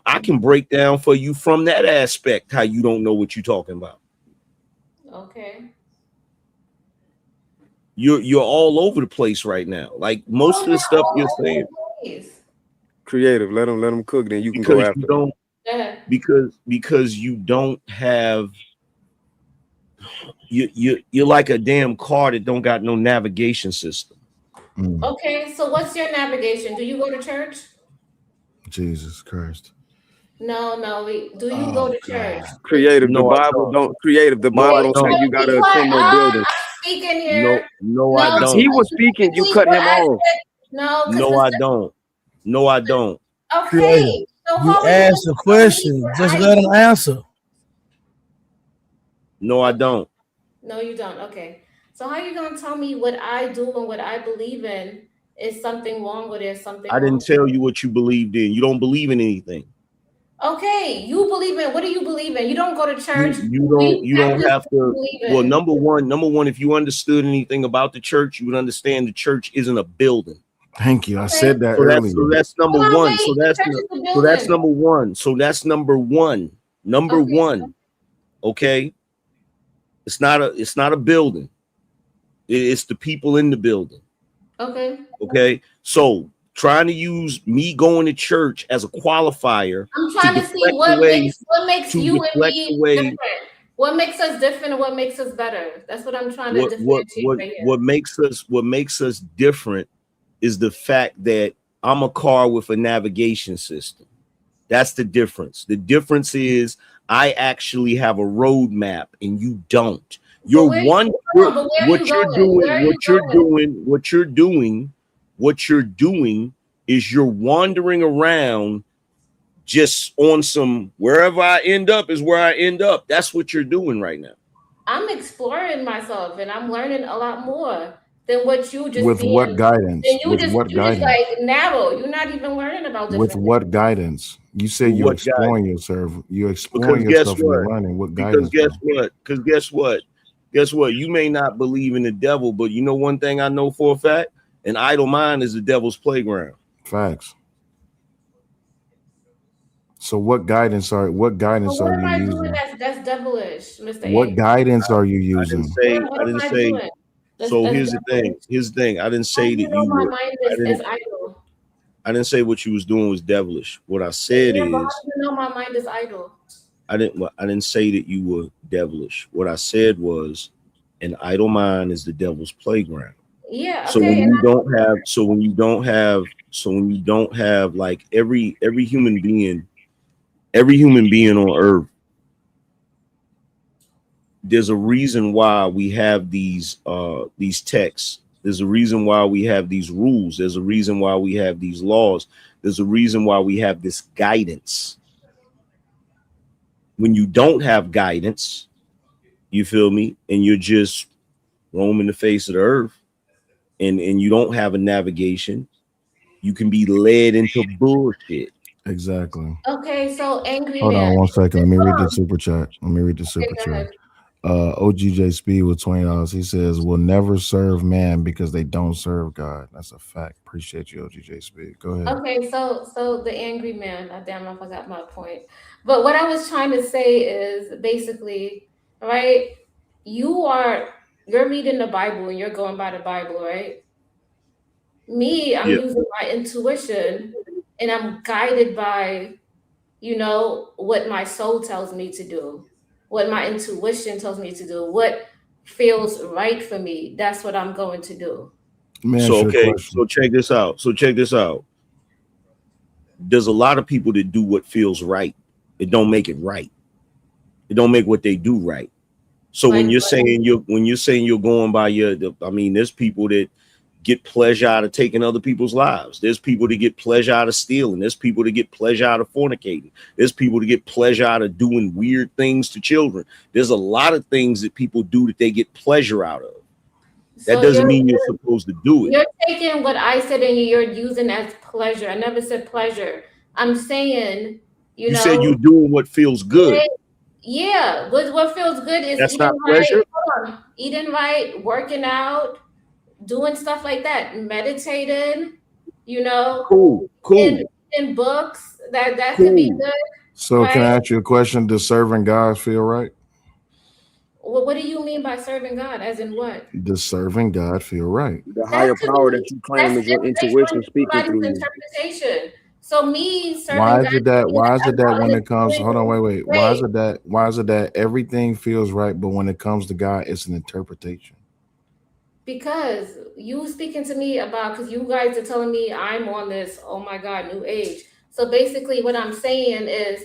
I can break down for you from that aspect how you don't know what you're talking about. Okay. you're all over the place right now. Like most of the stuff you're saying. Creative, let them cook, then you can Because go after you don't them. because you don't have you're like a damn car that don't got no navigation system. Okay, so what's your navigation? Do you go to church? Jesus Christ. No, do you go to church? Creative, No, the Bible don't creative. The Bible don't say you gotta attend no building. I'm speaking here. No, I Because don't. he was speaking, you cut him off. No, I don't. No, I don't. Creative. Okay, so You how are asked a question. Just let him answer. No, I don't. No, you don't. Okay. So how are you gonna tell me what I do and what I believe in is something wrong or there's something I wrong? didn't tell you what you believed in. You don't believe in anything. Okay, you believe in, what do you believe in? You don't go to church. You don't have to. Well, number one, if you understood anything about the church, you would understand the church isn't a building. Thank you. I said that So earlier. that's number Hold on, one. wait, So the that's church is a so that's building. number one. So that's number one. Number one. Okay. It's not a building. It's the people in the building. Okay. Okay. So trying to use me going to church as a qualifier I'm trying to see what makes you and me different. What makes us different and what makes us better? That's what I'm trying to differentiate right here. What makes us different is the fact that I'm a car with a navigation system. That's the difference. The difference is I actually have a roadmap and you don't. What you're doing is you're wandering around just on some wherever I end up is where I end up. That's what you're doing right now. I'm exploring myself and I'm learning a lot more than what you just with what guidance? Then you just like narrow. You're not even learning about different with what guidance? You say you're exploring yourself. You're exploring yourself and you're learning. What guidance? Because guess what? You may not believe in the devil, but you know one thing I know for a fact: an idle mind is the devil's playground. Facts. So what guidance are you using? That's devilish, Mr. What guidance are you using? I didn't say. So here's the thing. I didn't say that you my were. mind is idle. I didn't say what you was doing was devilish. What I said is. You know my mind is idle. I didn't say that you were devilish. What I said was, an idle mind is the devil's playground. Yeah. So when you don't have like every human being on earth, there's a reason why we have these texts. There's a reason why we have these rules. There's a reason why we have these laws. There's a reason why we have this guidance. When you don't have guidance, you feel me, and you're just roaming the face of the earth, and you don't have a navigation, you can be led into bullshit. Exactly. Okay, so angry. Hold on 1 second. Let me read the super chat. OGJ Speed with $20. He says, "Will never serve man because they don't serve God." That's a fact. Appreciate you, OGJ Speed. Go ahead. Okay, so the angry man. Damn, I forgot my point. But what I was trying to say is basically, right? You're reading the Bible and you're going by the Bible, right? Me, I'm using my intuition and I'm guided by, what my soul tells me to do, what my intuition tells me to do, what feels right for me. That's what I'm going to do. So check this out. There's a lot of people that do what feels right. It don't make it right. It don't make what they do right. So when you're saying you're going by there's people that get pleasure out of taking other people's lives. There's people that get pleasure out of stealing. There's people that get pleasure out of fornicating. There's people that get pleasure out of doing weird things to children. There's a lot of things that people do that they get pleasure out of. That doesn't mean you're supposed to do it. You're taking what I said and you're using as pleasure. I never said pleasure. I'm saying, you said you're doing what feels good. Yeah, but what feels good is that's not pleasure. Eating right, working out, doing stuff like that, meditating, cool. In books that could be good. So can I ask you a question? Does serving God feel right? What do you mean by serving God? As in what? Does serving God feel right? The higher power that you claim is your intuition speaking through you. Interpretation. So me serving Why is God. it that? Why is it that when it comes? Hold on, wait. Why is it that? Why is it that everything feels right, but when it comes to God, it's an interpretation? Because you speaking to me about, because you guys are telling me I'm on this, oh my God, new age. So basically what I'm saying is,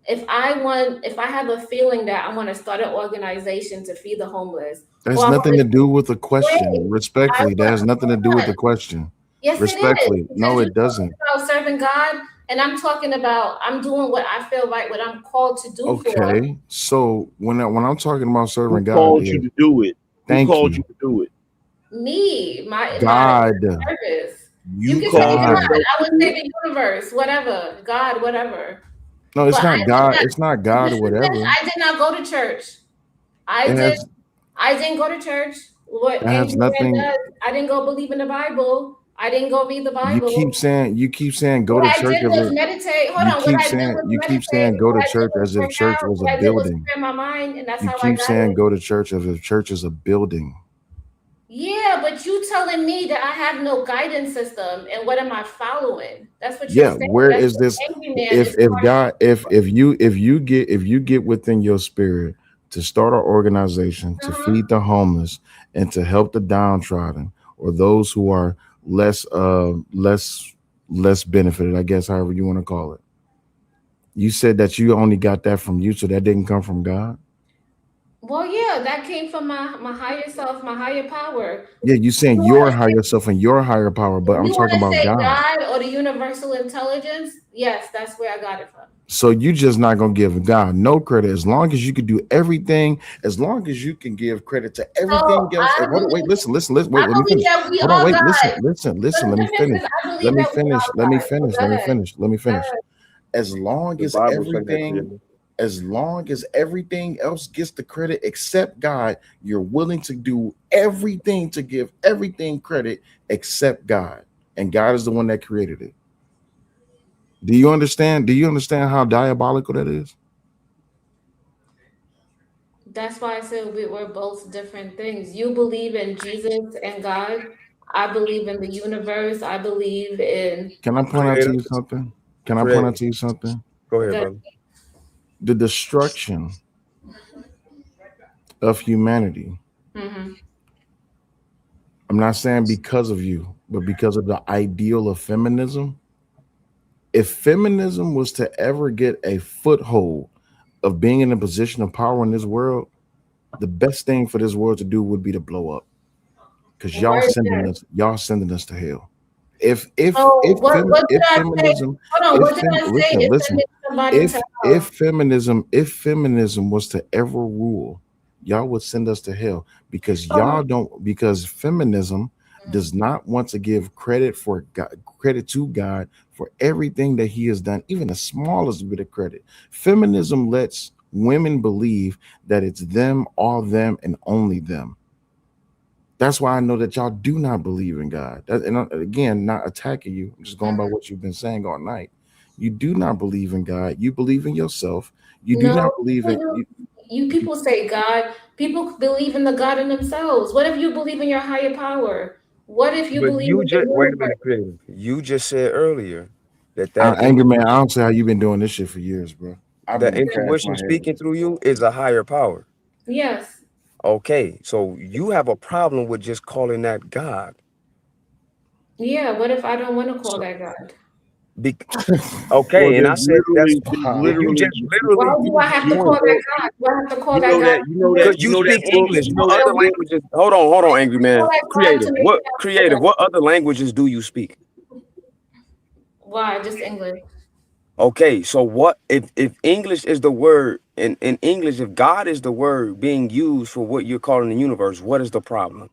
if I have a feeling that I want to start an organization to feed the homeless. That has nothing to do with the question. Respectfully, that has nothing to do with the question. Yes, Respectfully, it is. no, Because it doesn't. about serving God, and I'm talking about I'm doing what I feel right, what I'm called to do for. Okay, so when I'm talking about serving Who God, called you to do it? Who called you to do it? Me, my God. purpose. You can say called God. yourself I would to do say it? the universe, whatever, God, whatever. No, it's But not God. It's not God or whatever. I did not go to church. I It has didn't go to church. What that has Angry Man nothing. does, I didn't go believe in the Bible. I didn't go read the You Bible. keep saying go What to I church did of was it. meditate. Hold You on. What keep I did saying was meditate. go What to I did church was as if work church out. was a What I did was building. clear my mind, and that's You how I keep got saying it. go to church as if church is a building. Yeah, but you telling me that I have no guidance system, and what am I following? That's what you're Yeah, saying. where That's is what this? Angry Man If is God, if you get within your spirit to start an organization to feed the homeless and to help the downtrodden or those who are less benefited, I guess, however you want to call it. You said that you only got that from you, so that didn't come from God. Well, yeah, that came from my higher self, my higher power. Yeah, you saying your higher self and your higher power, but I'm You want talking to about say God. God or the universal intelligence? Yes, that's where I got it from. So you just not gonna give God no credit as long as you can do everything, as long as you can give credit to everything else. Hey, hold on, wait, listen, wait, let me finish. That we Hold on, all wait, God. listen, let me finish. I believe that we all Let me finish. As long The as Bible said that, Creator. as long as everything else gets the credit except God, you're willing to do everything to give everything credit except God. And God is the one that created it. Do you understand? Do you understand how diabolical that is? That's why I said we're both different things. You believe in Jesus and God. I believe in the universe. I believe in Can I point out to you something? Can I point out to you something? Go ahead, brother. The destruction of humanity. Mm-hmm. I'm not saying because of you, but because of the ideal of feminism. If feminism was to ever get a foothold of being in a position of power in this world, the best thing for this world to do would be to blow up. Because y'all sending us to hell. If feminism, if feminism was to ever rule, y'all would send us to hell because because feminism does not want to give credit to God for everything that he has done, even the smallest bit of credit. Feminism lets women believe that it's them, all them, and only them. That's why I know that y'all do not believe in God. And again, not attacking you. I'm just going by what you've been saying all night. You do not believe in God. You believe in yourself. You do not believe in you. People say God. People believe in the God in themselves. What if you believe in your higher power? What if you believe in the wait a minute, Creator. You just said earlier that Anger Man, I don't say how you've been doing this shit for years, bro. That intuition speaking through you is a higher power. Yes. Okay, so you have a problem with just calling that God. Yeah, what if I don't want to call that God? Okay, Well, and I said that's literally, you just literally. Why do I have to call that God? Do I have to call that God? Because you speak English. What other languages? Hold on, Angry Man. Creative. What other languages do you speak? Why? Just English. Okay, so what if English is the word in English, if God is the word being used for what you're calling the universe, what is the problem?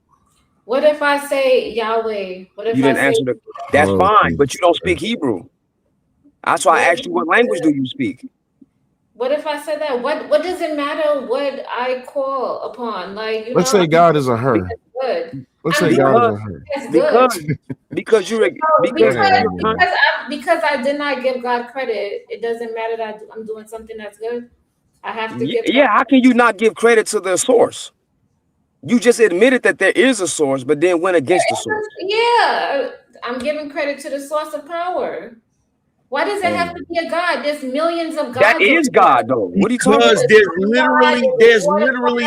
What if I say Yahweh? What if You didn't I say answer that's fine, but you don't speak Hebrew. That's why I asked you what language do you speak? What if I said that? What does it matter what I call upon? Like, you let's know, say God is a her. Good. Let's say God is a her. That's good. Because because I did not give God credit, it doesn't matter that I'm doing something that's good. I have to give. Yeah, how can you not give credit to the source? You just admitted that there is a source, but then went against the source. Yeah, I'm giving credit to the source of power. Why does it have to be a God? There's millions of gods. That is God, though. What are you talking Because about? there's literally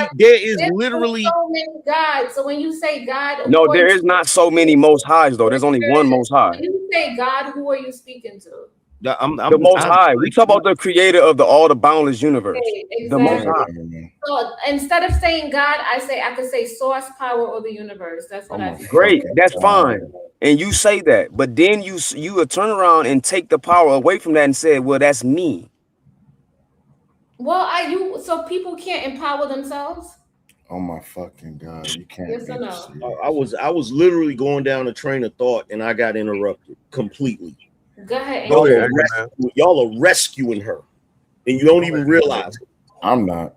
so many gods. So when you say God, No, there is not so many Most Highs, though. There's only one Most High. When you say God, who are you speaking to? The Most High. We talk about the creator of all the boundless universe. Okay, exactly. The Most High. So instead of saying God, I could say source, power, or the universe. That's what I say. Great, that's fine. And you say that, but then you would turn around and take the power away from that and say, well, that's me. Well, so people can't empower themselves? Oh my fucking God. You can't. Yes or no? I was literally going down a train of thought and I got interrupted completely. Go ahead. Y'all are rescuing her and you don't even realize it. I'm not.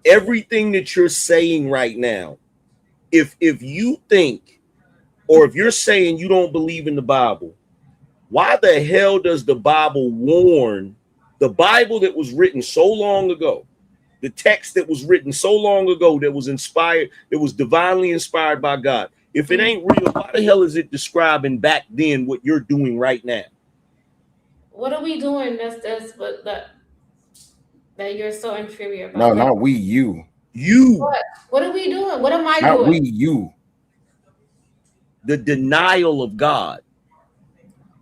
Everything that you're saying right now, if you think, or if you're saying you don't believe in the Bible, why the hell does the Bible warn, the Bible that was written so long ago, the text that was written so long ago, that was inspired, that was divinely inspired by God, if it ain't real, why the hell is it describing back then what you're doing right now? What are we doing that you're so inferior about? No, not we, you. What are we doing? What am I not doing? We, you. The denial of God.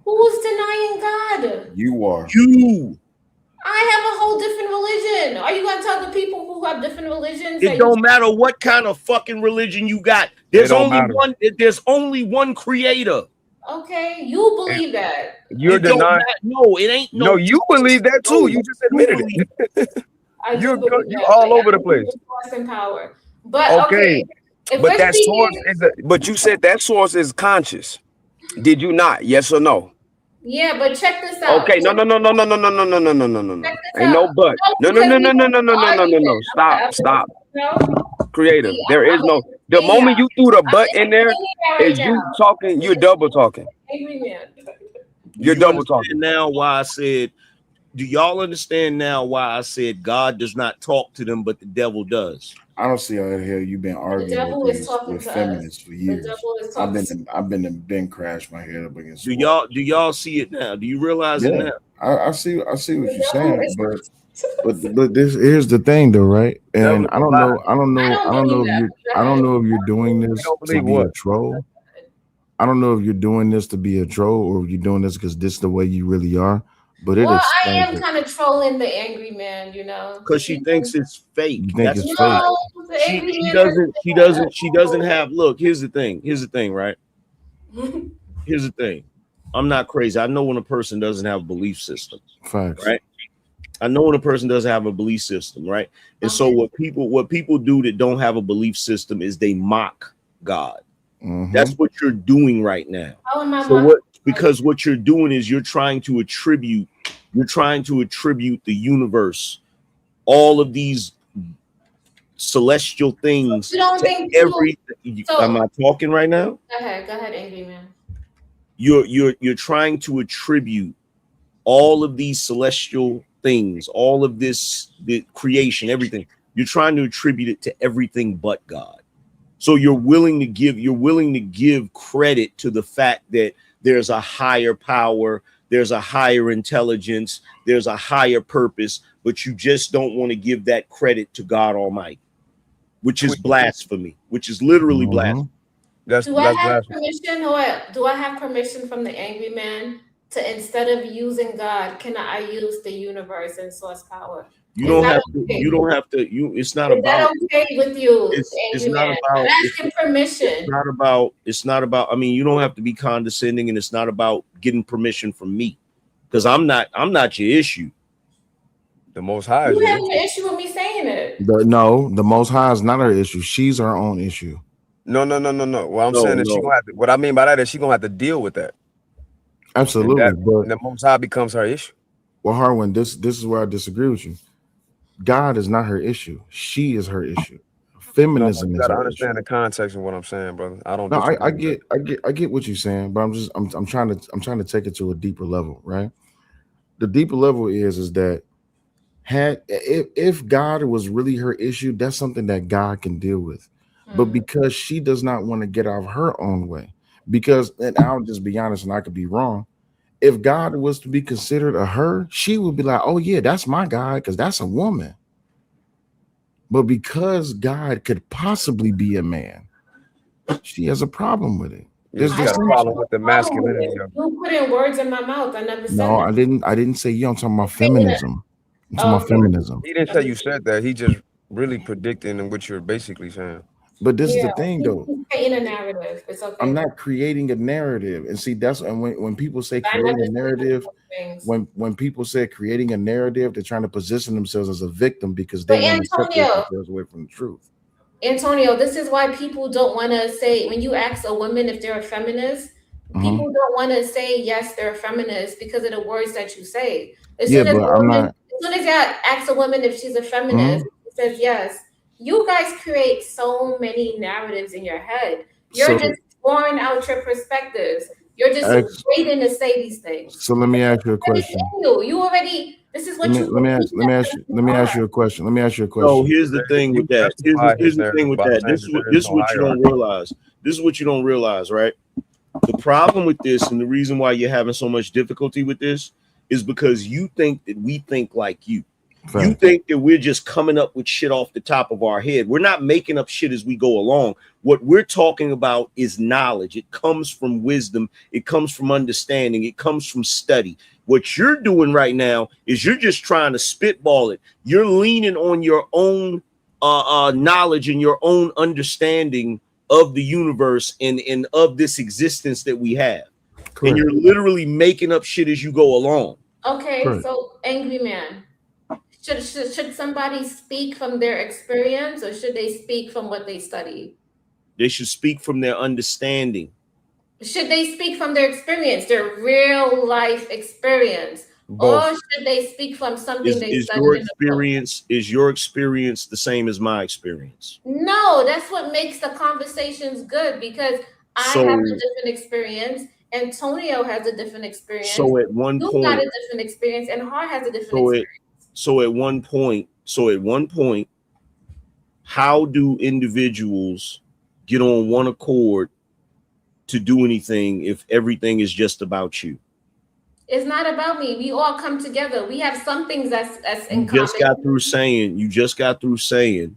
Who's denying God? You are. You. I have a whole different religion. Are you going to tell the people who have different religions? It don't matter what kind of fucking religion you got. There's only one. There's only one creator. Okay, you believe that. You're denying. No, it ain't. No, you believe that too. You just admitted it. You're all over the place. Power. But okay. But that source is. But you said that source is conscious. Did you not? Yes or no? Yeah, but check this out. Okay, no. Ain't no but. No. Stop. Creator. There is no. The moment you threw the but in there, is you talking. You're double talking. You're double talking. Now, why I said, do y'all understand now why I said God does not talk to them, but the devil does? I don't see how the hell you've been arguing with feminists for years. I've been crashed my head up against. Do y'all see it now? Do you realize it now? I see what you're saying, but here's the thing though, right? And I don't know if you're doing this to be a troll. I don't know if you're doing this to be a troll or if you're doing this because this is the way you really are. But I am kind of trolling the angry man, you know, because she thinks it's fake. You think it's fake. She doesn't have. Look, here's the thing, right? Here's the thing. I'm not crazy. I know when a person doesn't have a belief system. Facts. Right? I know when a person doesn't have a belief system, right? And so what people do that don't have a belief system is they mock God. Mm-hmm. That's what you're doing right now. Because what you're doing is you're trying to attribute the universe, all of these celestial things. You don't think am I talking right now? Go ahead, angry man. You're trying to attribute all of these celestial things, all of the creation, everything. You're trying to attribute it to everything but God. So you're willing to give credit to the fact that there's a higher power, there's a higher intelligence, there's a higher purpose, but you just don't want to give that credit to God Almighty, which is blasphemy, which is literally blasphemy. Do I have permission from the angry man to, instead of using God, can I use the universe and source power? You don't have to. It's not about. Is that okay with you? It's not about. I'm asking permission. It's not about. I mean, you don't have to be condescending, and it's not about getting permission from me, because I'm not your issue. The Most High. You have an issue with me saying it. The Most High is not her issue. She's her own issue. No. What I'm saying is she gonna have to. What I mean by that is she gonna have to deal with that. Absolutely, but the Most High becomes her issue. Well, Harwin, this is where I disagree with you. God is not her issue. She is her issue. Feminism is her issue. You gotta understand the context of what I'm saying, brother. I don't. No, I get what you're saying, but I'm trying to take it to a deeper level, right? The deeper level is that if God was really her issue, that's something that God can deal with. But because she does not want to get out of her own way, because, and I'll just be honest, and I could be wrong, if God was to be considered a her, she would be like, oh yeah, that's my God, because that's a woman. But because God could possibly be a man, she has a problem with it. There's got a problem with the masculinity of it. You put in words in my mouth. I never said No, that. I didn't say you. I'm talking about feminism. I'm talking about feminism. He didn't say you said that. He just really predicting what you're basically saying. But this is the thing, though. He's creating a narrative. It's okay. I'm not creating a narrative, and see that's and when people say creating a narrative, when people say creating a narrative, they're trying to position themselves as a victim because they want to separate themselves away from the truth. Antonio, this is why people don't want to say, when you ask a woman if they're a feminist, people don't want to say yes, they're a feminist because of the words that you say. As soon as you ask a woman if she's a feminist, she says yes. You guys create so many narratives in your head. You're just pouring out your perspectives. You're just waiting to say these things. So let me ask you a question. You already. This is what let me ask you a question. Let me ask you a question. So here's the thing with that. Here's the thing with that. This is what you don't realize. This is what you don't realize, right? The problem with this and the reason why you're having so much difficulty with this is because you think that we think like you. You think that we're just coming up with shit off the top of our head. We're not making up shit as we go along. What we're talking about is knowledge. It comes from wisdom. It comes from understanding. It comes from study. What you're doing right now is you're just trying to spitball it. You're leaning on your own knowledge and your own understanding of the universe and of this existence that we have. Correct. And you're literally making up shit as you go along. Okay, so angry man. Should somebody speak from their experience or should they speak from what they study? They should speak from their understanding. Should they speak from their experience, their real life experience? Both. Or should they speak from something they studied? Is your experience the same as my experience? No, that's what makes the conversations good because I have a different experience. Antonio has a different experience. So at one point, you got a different experience, and Hart has a different experience. So at one point, how do individuals get on one accord to do anything if everything is just about you? It's not about me. We all come together. We have some things that's in common. You just got through saying,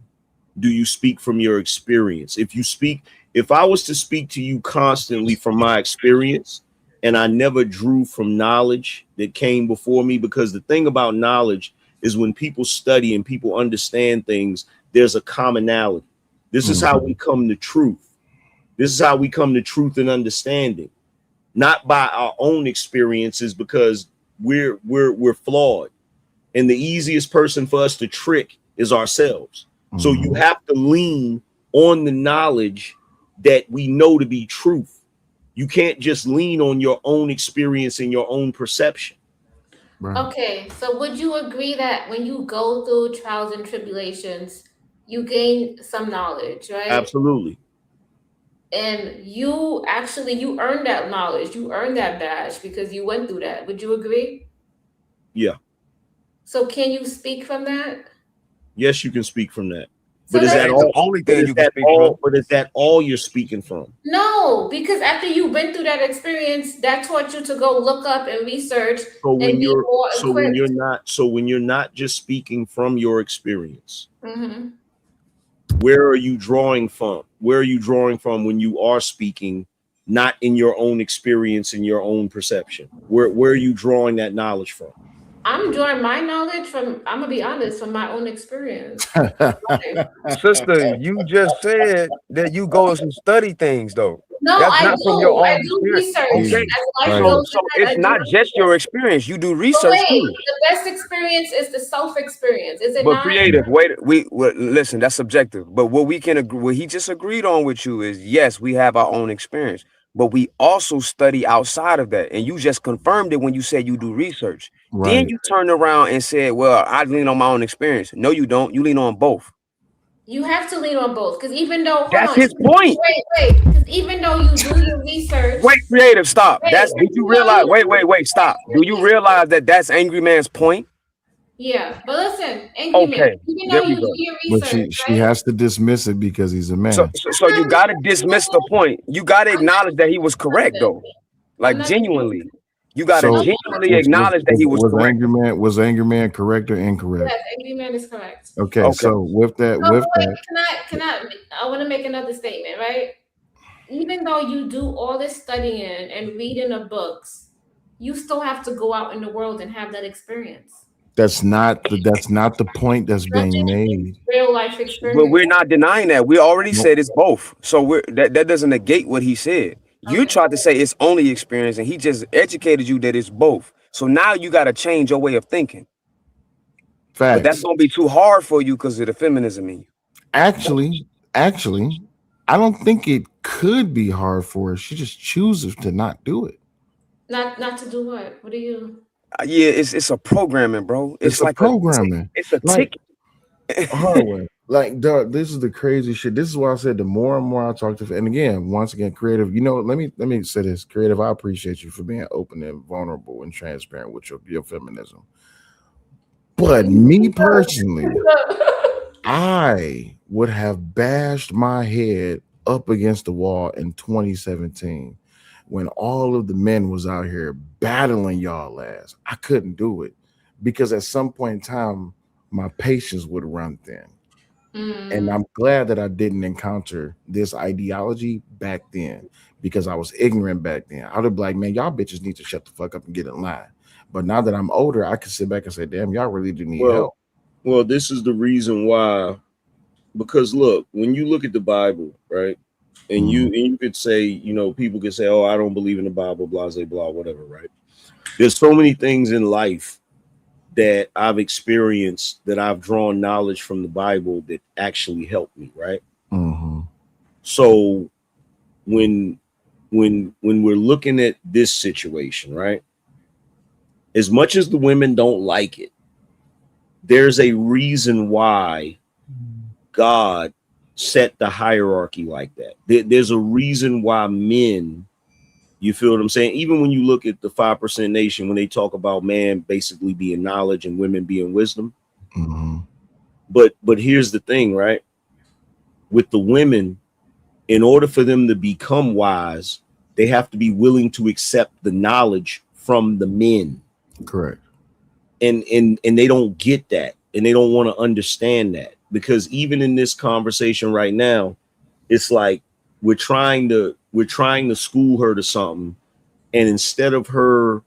do you speak from your experience? If I was to speak to you constantly from my experience, and I never drew from knowledge that came before me, because the thing about knowledge is when people study and people understand things, there's a commonality. This is how we come to truth. This is how we come to truth and understanding, not by our own experiences, because we're flawed. And the easiest person for us to trick is ourselves. So you have to lean on the knowledge that we know to be truth. You can't just lean on your own experience and your own perception. Right. Okay, so would you agree that when you go through trials and tribulations, you gain some knowledge, right? Absolutely. And you earned that knowledge. You earned that badge because you went through that. Would you agree? Yeah. So can you speak from that? Yes, you can speak from that. So but is that the only thing you can speak from? But is that all you're speaking from? No, because after you've been through that experience, that taught you to go look up and research and be more equipped. When you're not just speaking from your experience, where are you drawing from? Where are you drawing from when you are speaking, not in your own experience and your own perception? Where are you drawing that knowledge from? I'm drawing my knowledge from, I'm gonna be honest, from my own experience. Sister, you just said that you go and study things though. No, I do research. Okay. So it's not just your experience. You do research too. The best experience is the self-experience. Is it but not? Creative, listen, that's subjective. But what we can agree, what he just agreed on with you is, yes, we have our own experience, but we also study outside of that. And you just confirmed it when you said you do research. Right. Then you turned around and said, well, I lean on my own experience. No, you don't. You lean on both. You have to lean on both, because even though that's his point. Wait, because even though you do your research. Wait, Creative, stop. Did you realize? Wait, stop. Do you realize that that's Angry Man's point? Yeah, but listen, Angry Man, even though you do your But research, she has to dismiss it because he's a man. So you gotta dismiss the point. You gotta acknowledge that he was correct though. Like genuinely. You gotta genuinely acknowledge that he was correct. Was Angry Man correct or incorrect? Yes, Angry Man is correct. Okay, so with that, I want to make another statement, right? Even though you do all this studying and reading the books, you still have to go out in the world and have that experience. That's not the point that's being made. Real life experience. But we're not denying that. We already said it's both. So that doesn't negate what he said. You tried to say it's only experience, and he just educated you that it's both. So now you got to change your way of thinking. Facts. But that's gonna be too hard for you because of the feminism in you. Actually, I don't think it could be hard for her. She just chooses to not do it. Not to do what? What do you? Yeah, it's a programming, bro. It's like programming. It's a ticket. Hardware. Like, this is the crazy shit. This is why I said the more and more I talk to, and again, once again, creative. You know, let me say this, creative. I appreciate you for being open and vulnerable and transparent with your feminism. But me personally, I would have bashed my head up against the wall in 2017 when all of the men was out here battling y'all ass. I couldn't do it because at some point in time, my patience would run thin. And I'm glad that I didn't encounter this ideology back then because I was ignorant back then. I would be like, man, y'all bitches need to shut the fuck up and get in line. But now that I'm older, I can sit back and say, damn, y'all really do need help. Well, this is the reason why, because look, when you look at the Bible, right? And you could say, you know, people could say, oh, I don't believe in the Bible, blah, blah, blah, whatever, right? There's so many things in life that I've experienced that I've drawn knowledge from the Bible that actually helped me, right? So when we're looking at this situation, right? As much as the women don't like it, there's a reason why God set the hierarchy like that. There's a reason why men, you feel what I'm saying? Even when you look at the 5% Nation, when they talk about man basically being knowledge and women being wisdom. But here's the thing, right? With the women, in order for them to become wise, they have to be willing to accept the knowledge from the men. Correct. And they don't get that, and they don't want to understand that, because even in this conversation right now, it's like we're trying to school her to something, and instead of her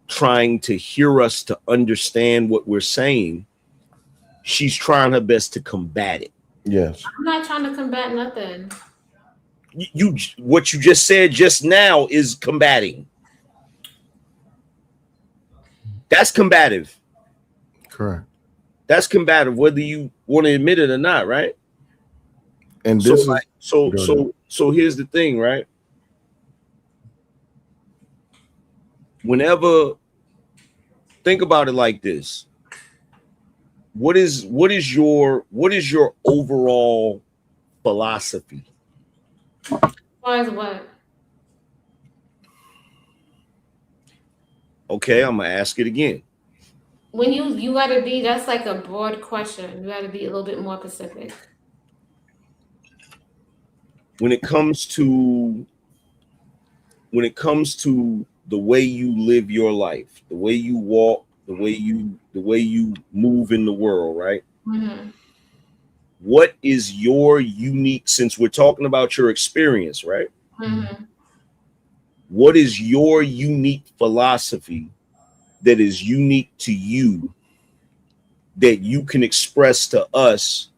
trying to hear us to understand what we're saying, she's trying her best to combat it. Yes. I'm not trying to combat nothing. What you just said just now is combating. That's combative. Correct. That's combative, whether you want to admit it or not, right? And this so here's the thing, right? Whenever, think about it like this. What is your overall philosophy? Why is what? Okay, I'm gonna ask it again. When you gotta be, that's like a broad question. You gotta be a little bit more specific. When it comes to the way you live your life, the way you walk, the way you move in the world, right? What is your unique, since we're talking about your experience, right? What is your unique philosophy that is unique to you that you can express to us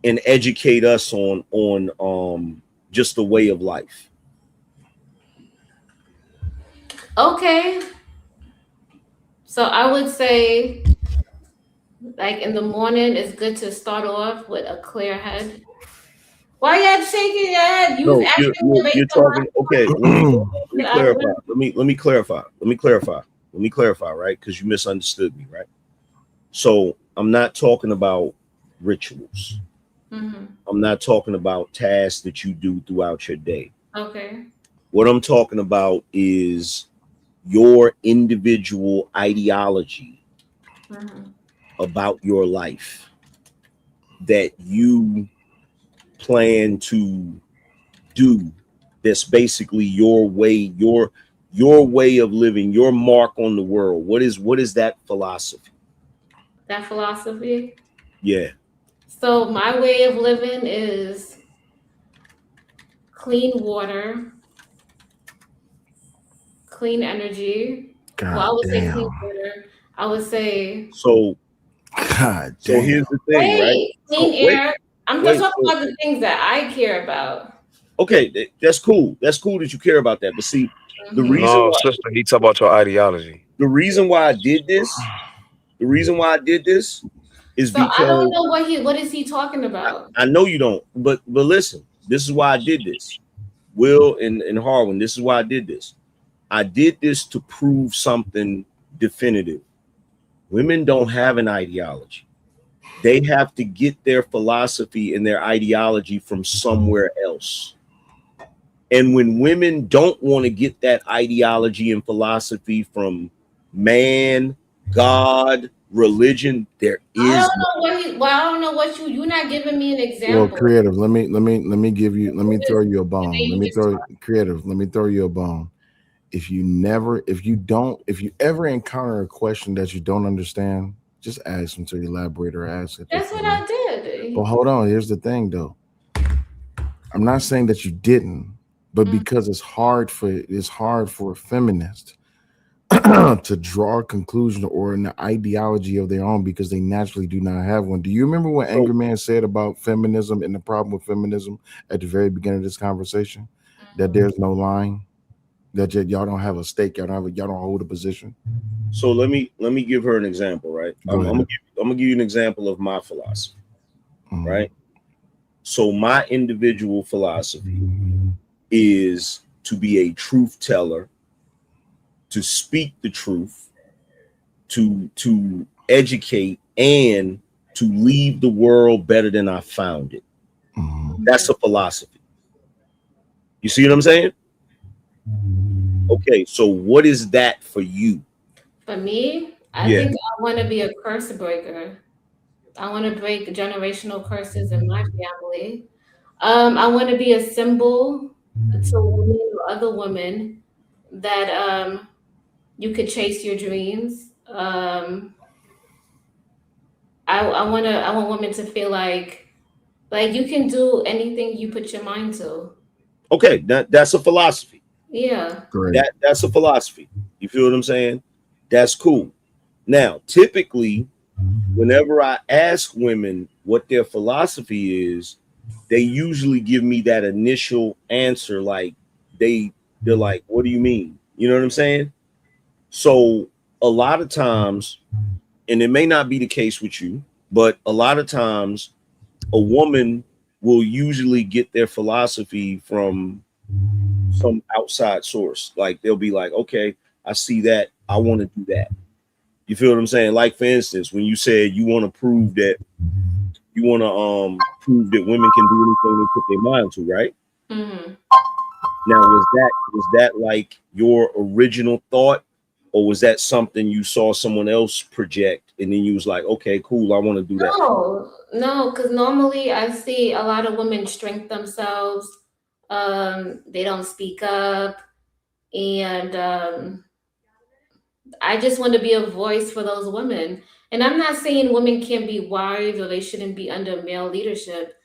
and educate us on just the way of life? Okay. So I would say, like, in the morning, it's good to start off with a clear head. Why are you shaking your head? You're talking. Okay, let me clarify, right? Because you misunderstood me, right? So I'm not talking about rituals. I'm not talking about tasks that you do throughout your day. Okay. What I'm talking about is your individual ideology about your life that you plan to do, that's basically your way of living, your mark on the world? What is that philosophy? That philosophy? Yeah. So my way of living is clean water, clean energy. Well, I God would say clean damn. water. I would say So God so damn. here's the thing, right? clean Wait, air. I'm just wait. talking about the things that I care about. Okay, that's cool. That's cool that you care about that. But see, the reason No, why sister, he talk about your ideology. the reason why I did this, is So I don't because know what is he talking about? I know you don't, but listen, this is why I did this. Will and Harwin, this is why I did this. I did this to prove something definitive. Women don't have an ideology. They have to get their philosophy and their ideology from somewhere else. And when women don't want to get that ideology and philosophy from man, God, religion, there I is don't know I don't know what you're not giving me an Well, example. creative, let me throw you a bone. Let me throw you a bone. If you ever encounter a question that you don't understand, just ask them to elaborate or ask it. That's what I did. But hold on, here's the thing though. I'm not saying that you didn't, but because it's hard for a feminist to draw a conclusion or an ideology of their own because they naturally do not have one. Do you remember what Angry Man said about feminism and the problem with feminism at the very beginning of this conversation? That there's no line, that y'all don't have a stake, y'all don't hold a position. So let me give her an example, right? I'm gonna give you an example of my philosophy, right? So my individual philosophy is to be a truth teller, to speak the truth, to educate, and to leave the world better than I found it. That's a philosophy. You see what I'm saying? Okay, so what is that for you? For me, I think I want to be a curse breaker. I want to break generational curses in my family. I want to be a symbol to women or other women that you could chase your dreams. I want women to feel like you can do anything you put your mind to. Okay, that's a philosophy. Yeah. That's a philosophy. You feel what I'm saying? That's cool. Now, typically, whenever I ask women what their philosophy is, they usually give me that initial answer, like they're like, "What do you mean?" You know what I'm saying? So a lot of times, and it may not be the case with you, but a lot of times, a woman will usually get their philosophy from some outside source. Like they'll be like, "Okay, I see that. I want to do that." You feel what I'm saying? Like, for instance, when you said you want to prove that women can do anything they put their mind to, right? Now, was that like your original thought, or was that something you saw someone else project and then you was like, okay, cool, I want to do that? No, because normally I see a lot of women shrink themselves. They don't speak up, and I just want to be a voice for those women. And I'm not saying women can't be wives or they shouldn't be under male leadership.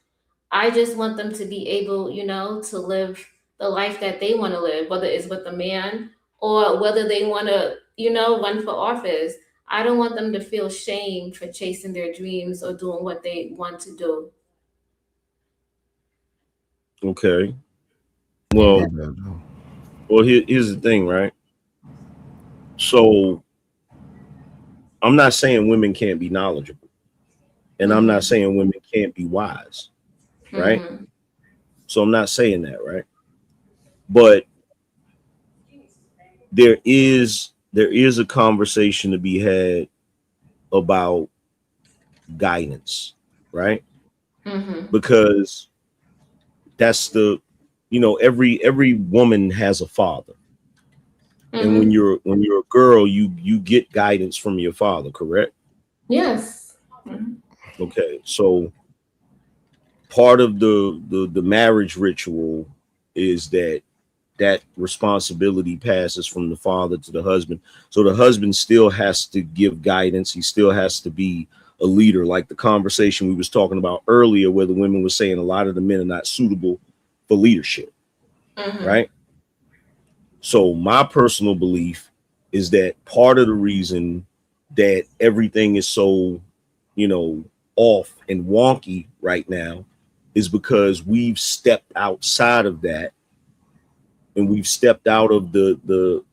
I just want them to be able, to live the life that they want to live, whether it's with a man or whether they want to, run for office. I don't want them to feel shame for chasing their dreams or doing what they want to do. Okay. Well, here's the thing, right? So I'm not saying women can't be knowledgeable, and I'm not saying women can't be wise, right? So I'm not saying that, right? But there is a conversation to be had about guidance, right? Because that's every woman has a father. And when you're a girl, you get guidance from your father, correct? Yes. Okay, so part of the marriage ritual is that responsibility passes from the father to the husband. So the husband still has to give guidance. He still has to be a leader, like the conversation we was talking about earlier, where the women were saying a lot of the men are not suitable for leadership, right? So my personal belief is that part of the reason that everything is so, off and wonky right now is because we've stepped outside of that, and we've stepped out of the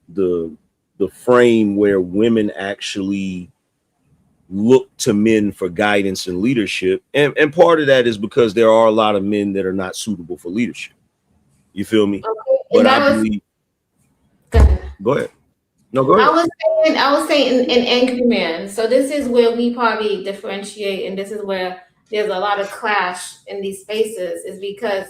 frame where women actually look to men for guidance and leadership. And part of that is because there are a lot of men that are not suitable for leadership. You feel me? Okay. But I believe. Go ahead. No, go ahead. I was saying an angry man. So this is where we probably differentiate, and this is where there's a lot of clash in these spaces, is because,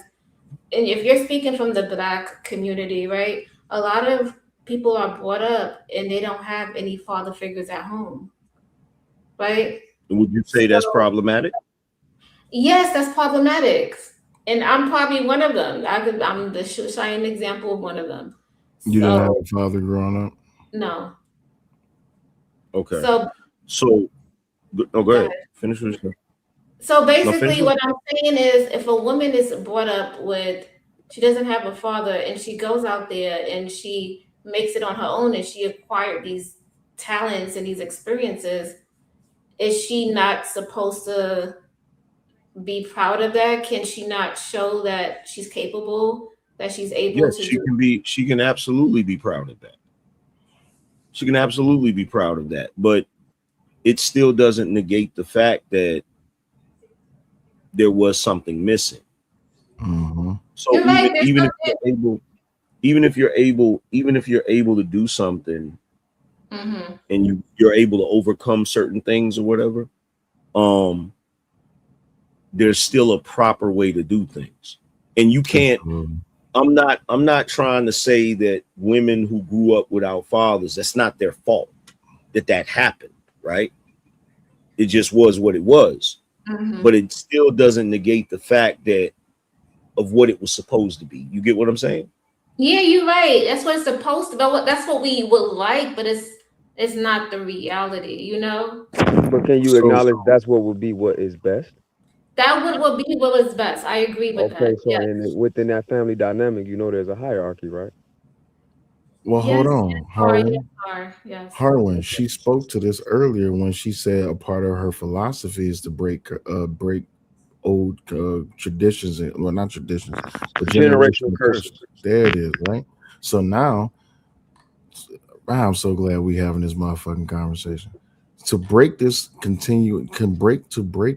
and if you're speaking from the Black community, right, a lot of people are brought up and they don't have any father figures at home, right? Would you say that's problematic? Yes, that's problematic, and I'm probably one of them. I'm the shining example of one of them. You didn't have a father growing up? No. Okay. So go ahead. Finish what you're saying. So basically, what I'm saying is, if a woman is brought up with, she doesn't have a father, and she goes out there and she makes it on her own, and she acquired these talents and these experiences, is she not supposed to be proud of that? Can she not show that she's capable, that she's able Yes, to she do? can be. She can absolutely be proud of that. She can absolutely be proud of that, but it still doesn't negate the fact that there was something missing. So even if you're able to do something, and you're able to overcome certain things or whatever, there's still a proper way to do things. And you can't. I'm not trying to say that women who grew up without fathers, that's not their fault that happened, right? It just was what it was. But it still doesn't negate the fact that of what it was supposed to be. You get what I'm saying? Yeah, you're right. That's what it's supposed to be. That's what we would like, but it's not the reality, you know? But can you acknowledge that's what would be what is best? That would be what was best. I agree with Okay, that. so Yeah. within that family dynamic, there's a hierarchy, right? Well, hold on, Yes. Harlan, she spoke to this earlier when she said a part of her philosophy is to break old traditions, well, not traditions, but generational curses. There it is, right? So now, I'm so glad we having this motherfucking conversation. To break this break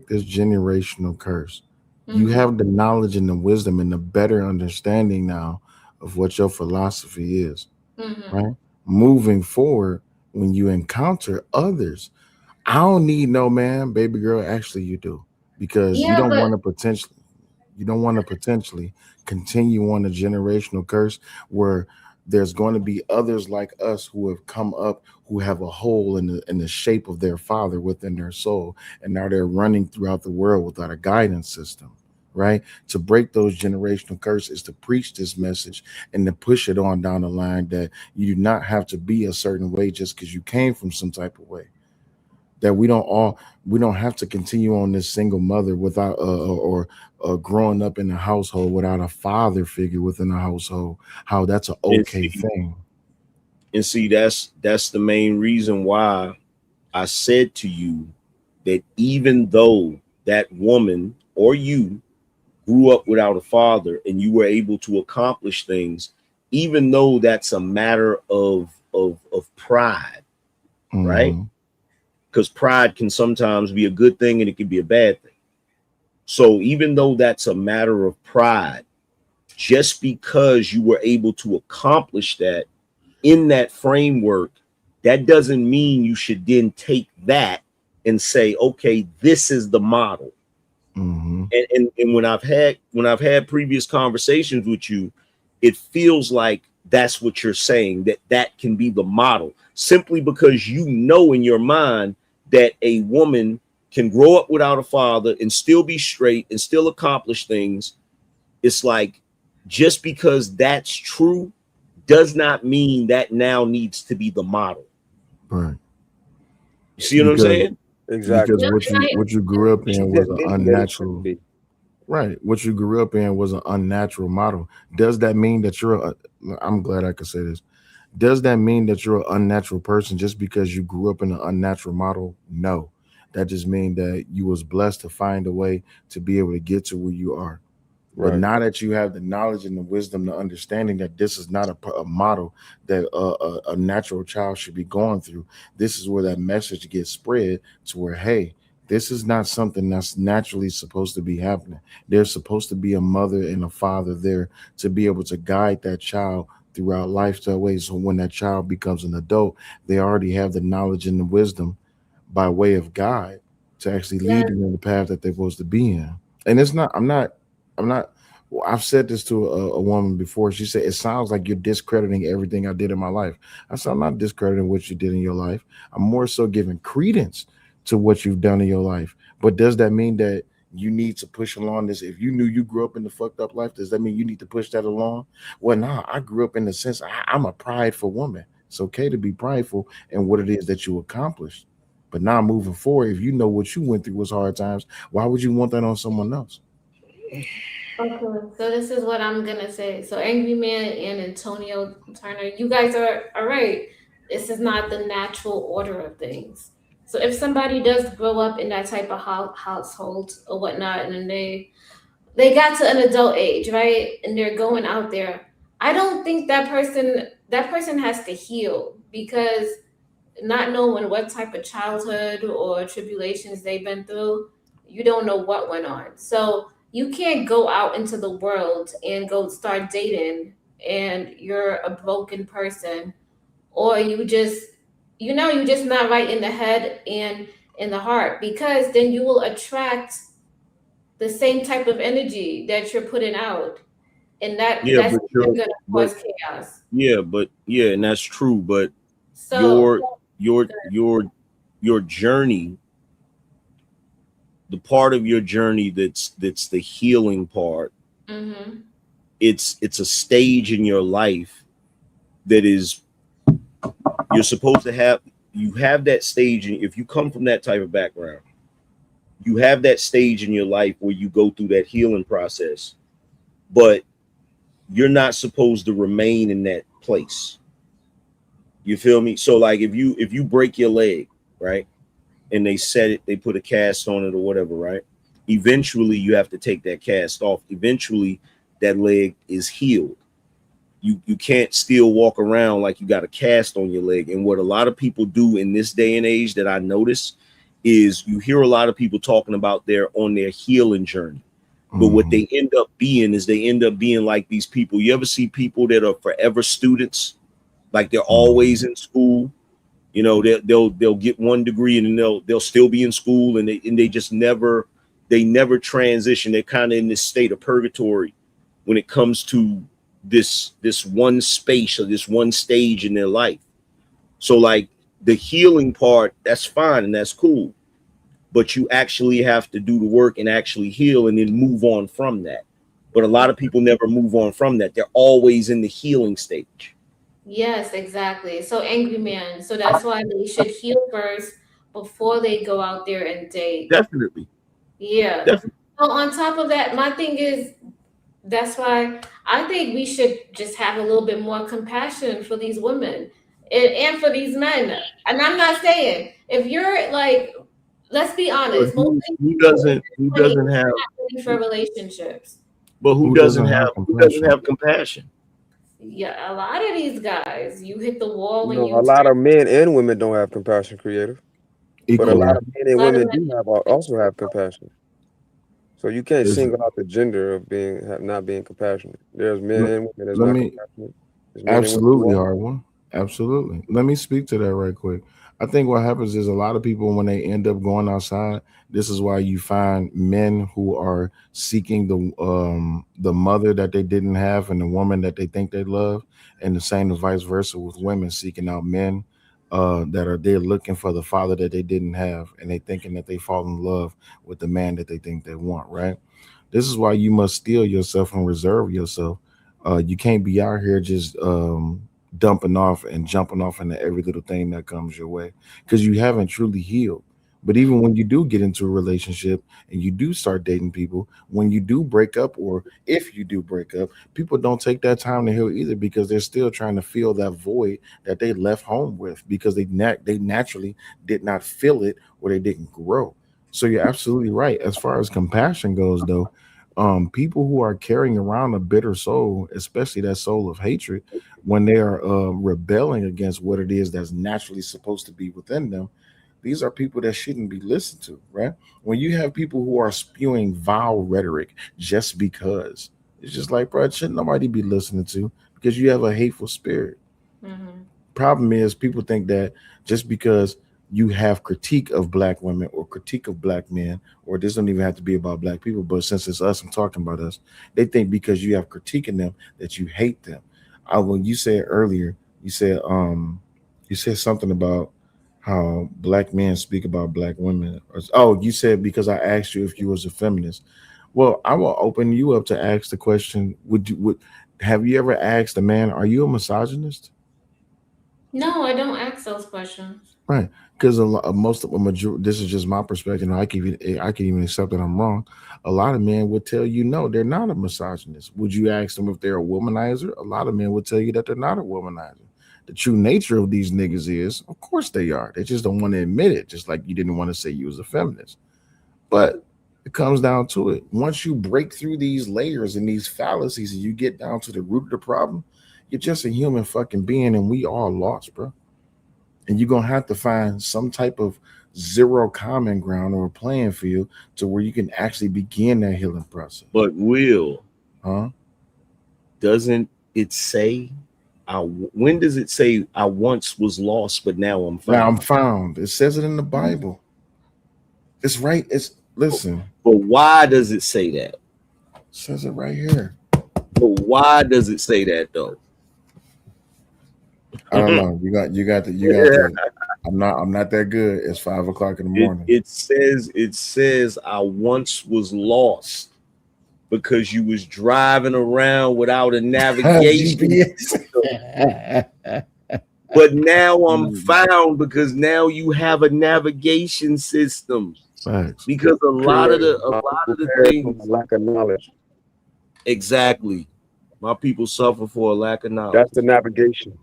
this generational curse. You have the knowledge and the wisdom and the better understanding now of what your philosophy is, right? Moving forward, when you encounter others, I don't need no man, baby girl. Actually, you do, because you don't want to potentially continue on a generational curse where there's going to be others like us who have come up who have a hole in the shape of their father within their soul, and now they're running throughout the world without a guidance system. Right? To break those generational curses, to preach this message and to push it on down the line that you do not have to be a certain way just because you came from some type of way. That we don't have to continue on this single mother without or growing up in a household without a father figure within a household. How that's an okay thing. And see, that's the main reason why I said to you that even though that woman or you grew up without a father and you were able to accomplish things, even though that's a matter of pride, right? Because pride can sometimes be a good thing and it can be a bad thing. So even though that's a matter of pride, just because you were able to accomplish that in that framework, that doesn't mean you should then take that and say, okay, this is the model. And when I've had previous conversations with you, it feels like that's what you're saying, that can be the model, simply because you know in your mind that a woman can grow up without a father and still be straight and still accomplish things. It's like, just because that's true does not mean that now needs to be the model. Right. You see what I'm saying? Exactly. Because what you grew up in was an unnatural. Right. What you grew up in was an unnatural model. Does that mean that I'm glad I could say this. Does that mean that you're an unnatural person just because you grew up in an unnatural model? No. That just means that you was blessed to find a way to be able to get to where you are. But now that you have the knowledge and the wisdom, the understanding that this is not a model that a natural child should be going through, this is where that message gets spread to where, hey, this is not something that's naturally supposed to be happening. There's supposed to be a mother and a father there to be able to guide that child throughout life that way. So when that child becomes an adult, they already have the knowledge and the wisdom by way of God to actually lead them in the path that they're supposed to be in. And it's not, I'm not, well, I've said this to a woman before. She said, it sounds like you're discrediting everything I did in my life. I said, I'm not discrediting what you did in your life. I'm more so giving credence to what you've done in your life. But does that mean that you need to push along this? If you knew you grew up in the fucked up life, does that mean you need to push that along? Well, nah, I grew up in the sense I'm a prideful woman. It's okay to be prideful in what it is that you accomplished. But now moving forward, if you know what you went through was hard times, why would you want that on someone else? Okay, so this is what I'm gonna say. So Angry Man and Antonio Turner, you guys are right. This is not the natural order of things. So if somebody does grow up in that type of household or whatnot, and then they got to an adult age, right, and they're going out there, I don't think that person has to heal, because not knowing what type of childhood or tribulations they've been through, you don't know what went on. So you can't go out into the world and go start dating and you're a broken person, or you just not right in the head and in the heart, because then you will attract the same type of energy that you're putting out, and that's gonna cause chaos. And that's true. But So your journey, the part of your journey that's the healing part, it's a stage in your life that is, you're supposed to have, you have that stage. And if you come from that type of background, you have that stage in your life where you go through that healing process, but you're not supposed to remain in that place. You feel me? So like if you break your leg, right, and they put a cast on it or whatever, right? Eventually you have to take that cast off. Eventually that leg is healed. You can't still walk around like you got a cast on your leg. And what a lot of people do in this day and age that I notice is you hear a lot of people talking about they're on their healing journey. But what they end up being is they end up being like these people. You ever see people that are forever students? Like they're always in school. You know, they'll get one degree and then they'll still be in school, and they just never transition. They're kind of in this state of purgatory when it comes to this one space or this one stage in their life. So like the healing part, that's fine and that's cool, but you actually have to do the work and actually heal and then move on from that. But a lot of people never move on from that. They're always in the healing stage. yes, exactly. So Angry Man. So that's why they should heal first before they go out there and date. Definitely. Yeah. Definitely. So on top of that, my thing is, that's why I think we should just have a little bit more compassion for these women and for these men. And I'm not saying, if you're like, let's be honest, who doesn't have for relationships. But who doesn't have compassion? Yeah, a lot of these guys, you hit the wall when A you lot of men and women don't have compassion, creative. But a lot of men and women also have compassion. So you can't single out the gender of not being compassionate. There's men and women that's not compassionate. Absolutely, hard one. Absolutely. Let me speak to that right quick. I think what happens is a lot of people, when they end up going outside, this is why you find men who are seeking the mother that they didn't have and the woman that they think they love, and the same as vice versa with women seeking out men that are they're looking for the father that they didn't have, and they thinking that they fall in love with the man that they think they want, right? This is why you must steel yourself and reserve yourself. You can't be out here just dumping off and jumping off into every little thing that comes your way, because you haven't truly healed. But even when you do get into a relationship and you do start dating people, when you do break up, or if you do break up, people don't take that time to heal either, because they're still trying to fill that void that they left home with, because they naturally did not fill it, or they didn't grow. So you're absolutely right. As far as compassion goes, though, people who are carrying around a bitter soul, especially that soul of hatred, when they are rebelling against what it is that's naturally supposed to be within them, these are people that shouldn't be listened to, right? When you have people who are spewing vile rhetoric just because, it's just like, bro, shouldn't nobody be listening to, because you have a hateful spirit. Problem is, people think that just because you have critique of black women or critique of black men, or this don't even have to be about black people, but since it's us, I'm talking about us, they think because you have critique in them that you hate them. When you said earlier, you said something about how black men speak about black women. Oh, you said because I asked you if you was a feminist. Well, I will open you up to ask the question: would have you ever asked a man, "Are you a misogynist?" No, I don't ask those questions. Right, because most of a majority. This is just my perspective. And I can even accept that I'm wrong. A lot of men would tell you no, they're not a misogynist. Would you ask them if they're a womanizer? A lot of men would tell you that they're not a womanizer. The true nature of these niggas is, of course they are. They just don't want to admit it. Just like you didn't want to say you was a feminist. But it comes down to it. Once you break through these layers and these fallacies, and you get down to the root of the problem, you're just a human fucking being, and we all lost, bro. And you're gonna have to find some type of zero common ground or playing field to where you can actually begin that healing process. But Will, huh? Doesn't it say? When does it say I once was lost, but now I'm found? Now I'm found. It says it in the Bible. It's right. It's listen. But why does it say that? It says it right here. But why does it say that though? I don't know. You got the. I'm not that good. It's 5 o'clock in the morning. It says I once was lost because you was driving around without a navigation system. But now I'm found because now you have a navigation system. Facts. Because a lot of the things, lack of knowledge. Exactly. My people suffer for a lack of knowledge. That's the navigation.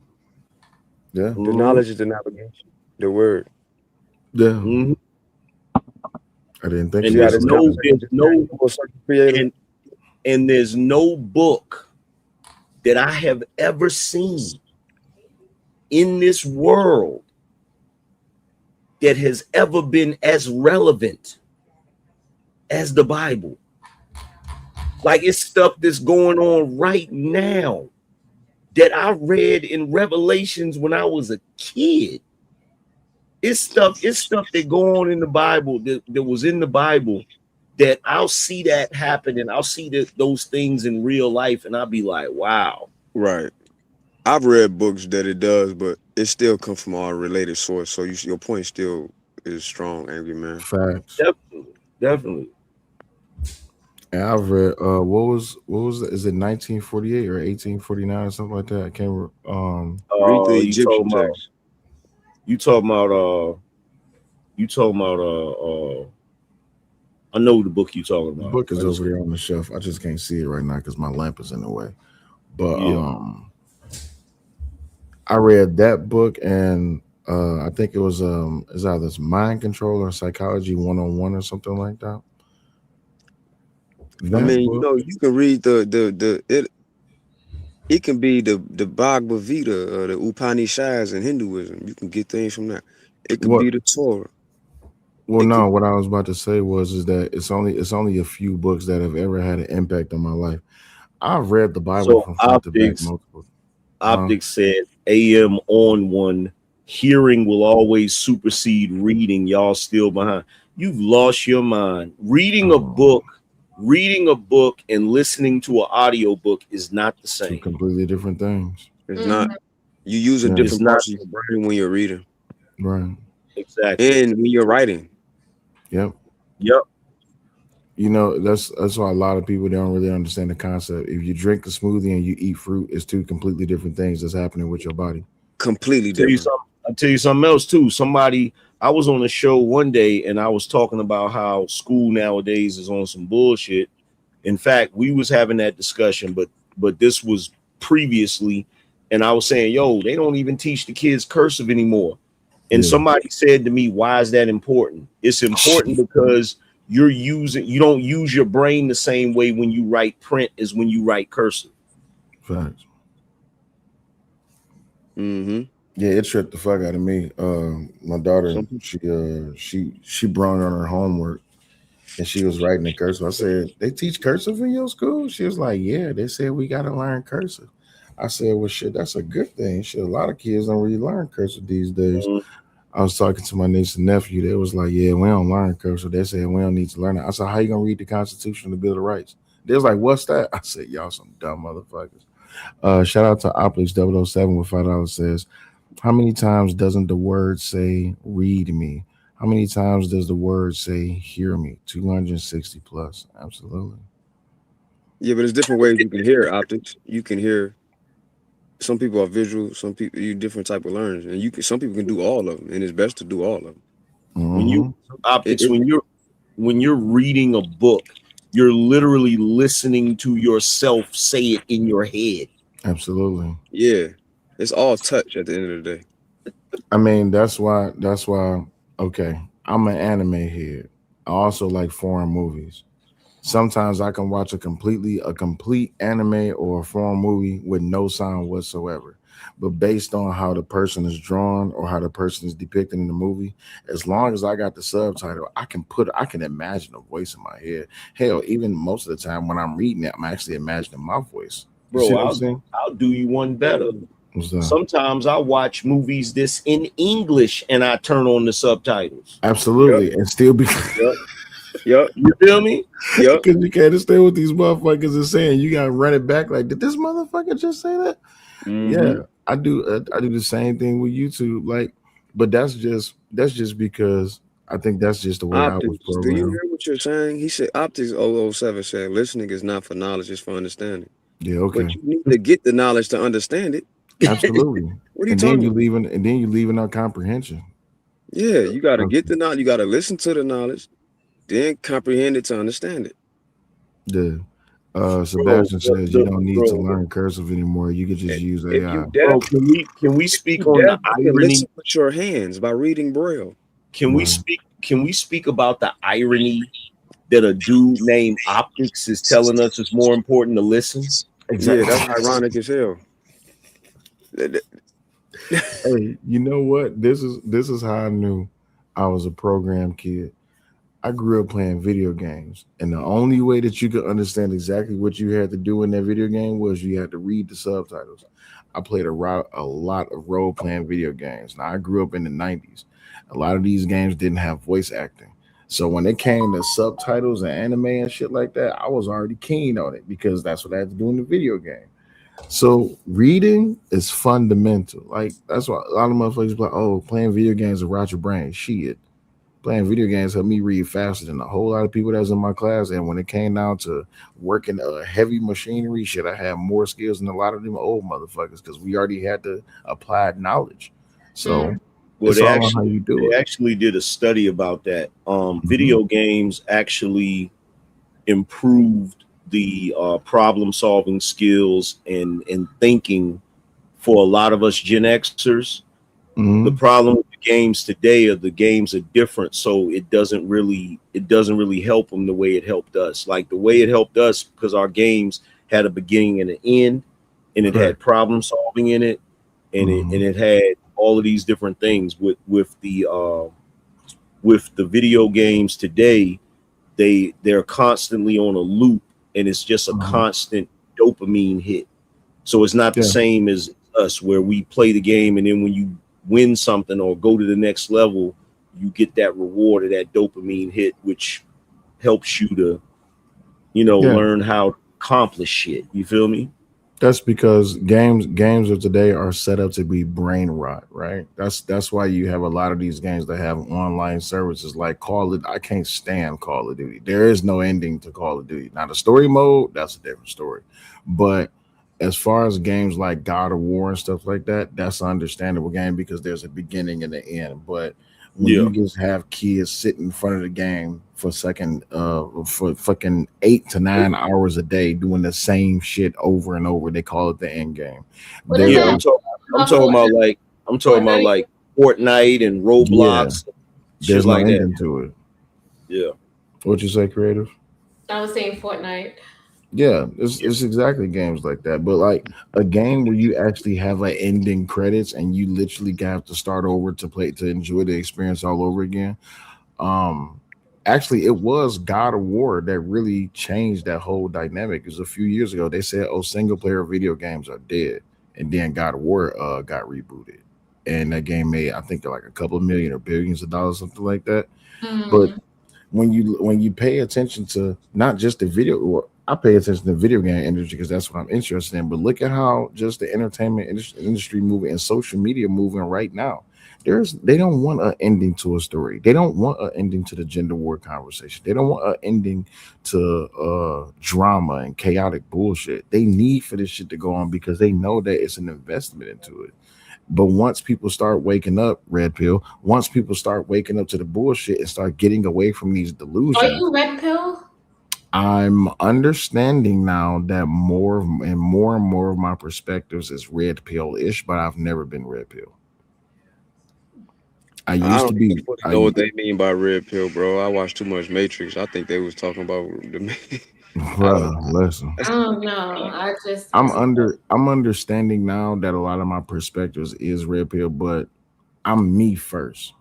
Yeah. The knowledge is the navigation. The word. Yeah. Mm-hmm. I didn't think. And there's no book that I have ever seen in this world that has ever been as relevant as the Bible. Like, it's stuff that's going on right now that I read in Revelations when I was a kid. It's stuff that go on in the Bible that was in the Bible that I'll see that happen, and I'll see those things in real life, and I'll be like, wow. Right. I've read books that it does, but it still comes from a related source. So your point still is strong, Angry Man. Facts. Definitely. And I've read what was that? Is it 1948 or 1849 or something like that? I can't read the Egyptian text. You talking about I know the book you talking about. The book is over there on the shelf. I just can't see it right now because my lamp is in the way. But I read that book, and I think it was it's either Mind Control or Psychology 101 or something like that. I mean, you can read it can be the Bhagavad Gita or the Upanishads in Hinduism. You can get things from that. It could be the Torah. Well, no, what I was about to say is that it's only a few books that have ever had an impact on my life. I've read the Bible from front to back multiple. Optics said AM on one, hearing will always supersede reading. Y'all still behind. You've lost your mind. Reading a book and listening to an audio book is not the same. Two completely different things. It's not. You use a different part of your brain when you're reading. Right. Exactly. And when you're writing. Yep. Yep. You know, that's why a lot of people don't really understand the concept. If you drink a smoothie and you eat fruit, it's two completely different things that's happening with your body. Completely different. I'll tell you something else too. I was on a show one day and I was talking about how school nowadays is on some bullshit. In fact, we was having that discussion, but this was previously, and I was saying, yo, they don't even teach the kids cursive anymore. And somebody said to me, why is that important? It's important because you don't use your brain the same way when you write print as when you write cursive. Facts. Mm-hmm. Yeah, it tripped the fuck out of me. My daughter, she brought on her homework and she was writing in cursive. I said, they teach cursive in your school? She was like, yeah, they said we gotta learn cursive. I said, well, shit, that's a good thing. Shit, a lot of kids don't really learn cursive these days. I was talking to my niece and nephew. They was like, yeah, we don't learn cursive. They said we don't need to learn it. I said, how you gonna read the Constitution and the Bill of Rights? They was like, what's that? I said, y'all some dumb motherfuckers. Shout out to Oplix 007 with $5 says, how many times doesn't the word say read me? How many times does the word say hear me? 260 plus. Absolutely. Yeah, but there's different ways you can hear optics. You can hear. Some people are visual. Some people you different type of learners, and some people can do all of them, and it's best to do all of them. When you optics, when you're reading a book, you're literally listening to yourself say it in your head. Absolutely. Yeah, it's all touch at the end of the day. I mean, that's why. Okay, I'm an anime head. I also like foreign movies. Sometimes I can watch a complete anime or a foreign movie with no sound whatsoever. But based on how the person is drawn or how the person is depicted in the movie, as long as I got the subtitle, I can imagine a voice in my head. Hell, even most of the time when I'm reading it, I'm actually imagining my voice. You see Bro, what I'm saying? I'll do you one better. What's that? Sometimes I watch movies this in English and I turn on the subtitles. Absolutely. And still be Yep. You feel me? Yep. Because you can't understand what these motherfuckers are saying. You gotta run it back. Like, did this motherfucker just say that? Yeah, I do. I do the same thing with YouTube. Like, but that's just because I think that's just the way I was Optics, do programmed. you hear what you're saying? He said Optics 007 said listening is not for knowledge, it's for understanding. Yeah, okay. But you need to get the knowledge to understand it. Absolutely. What are you and talking then you about? leaving out comprehension. Yeah, you gotta get the knowledge, you gotta listen to the knowledge, then comprehend it to understand it. The Sebastian says you don't need to learn cursive anymore. You could just use AI. If you deaf, can we speak on the you can irony? listen with your hands by reading Braille. Can we speak about the irony that a dude named Optics is telling us it's more important to listen? Exactly. Yeah, that's ironic as hell. Hey, you know what? This is how I knew I was a program kid. I grew up playing video games, and the only way that you could understand exactly what you had to do in that video game was you had to read the subtitles. I played a lot of role-playing video games. Now, I grew up in the 90s. A lot of these games didn't have voice acting. So when it came to subtitles and anime and shit like that, I was already keen on it because that's what I had to do in the video game. So reading is fundamental. Like, that's why a lot of motherfuckers be like, oh, playing video games will rot your brain. Shit. Playing video games helped me read faster than a whole lot of people that was in my class. And when it came down to working heavy machinery, shit, I had more skills than a lot of them old motherfuckers because we already had the applied knowledge. So Well, it's all on how you do they it. actually did a study about that. Video games actually improved the problem solving skills and thinking for a lot of us Gen Xers. The problem with the games today are the games are different, so it doesn't really help them the way it helped us. Like the way it helped us because our games had a beginning and an end, and it had problem solving in it, and it had all of these different things. With the video games today, they're constantly on a loop, and it's just a constant dopamine hit. So it's not the same as us where we play the game and then when you win something or go to the next level, you get that reward of that dopamine hit, which helps you to, learn how to accomplish shit. You feel me? That's because games of today are set up to be brain rot, right? That's why you have a lot of these games that have online services like Call it. I can't stand Call of Duty. There is no ending to Call of Duty. Now the story mode, that's a different story. But as far as games like God of War and stuff like that, that's an understandable game because there's a beginning and an end. But when Yeah. you just have kids sitting in front of the game for fucking 8 to 9 hours a day doing the same shit over and over, they call it the end game. What is There, Yeah, that? I'm talking about like Fortnite and yeah, Roblox, shit there's no like that. ending to it. Yeah. What you say, creative? I was saying Fortnite. Yeah, it's exactly games like that. But like a game where you actually have like ending credits and you literally have to start over to play to enjoy the experience all over again. Um, Actually, it was God of War that really changed that whole dynamic. Because a few years ago, they said, "Oh, single player video games are dead," and then God of War got rebooted, and that game made I think like a couple of million or billions of dollars, something like that. But Mm. when you pay attention to not just the video, well, I pay attention to the video game industry because that's what I'm interested in. But look at how just the entertainment industry moving and social media moving right now. They don't want an ending to a story. They don't want an ending to the gender war conversation. They don't want an ending to drama and chaotic bullshit. They need for this shit to go on because they know that it's an investment into it. But once people start waking up, red pill, once people start waking up to the bullshit and start getting away from these Are delusions, you red pill? I'm understanding now that more and more of my perspectives is red pill ish, but I've never been red pill. I I used to don't be. even fully know what they mean by red pill, bro. I watched too much Matrix. I think they was talking about the. I don't. Bruh, listen. I don't know. I just I'm understanding now that a lot of my perspectives is red pill, but I'm me first.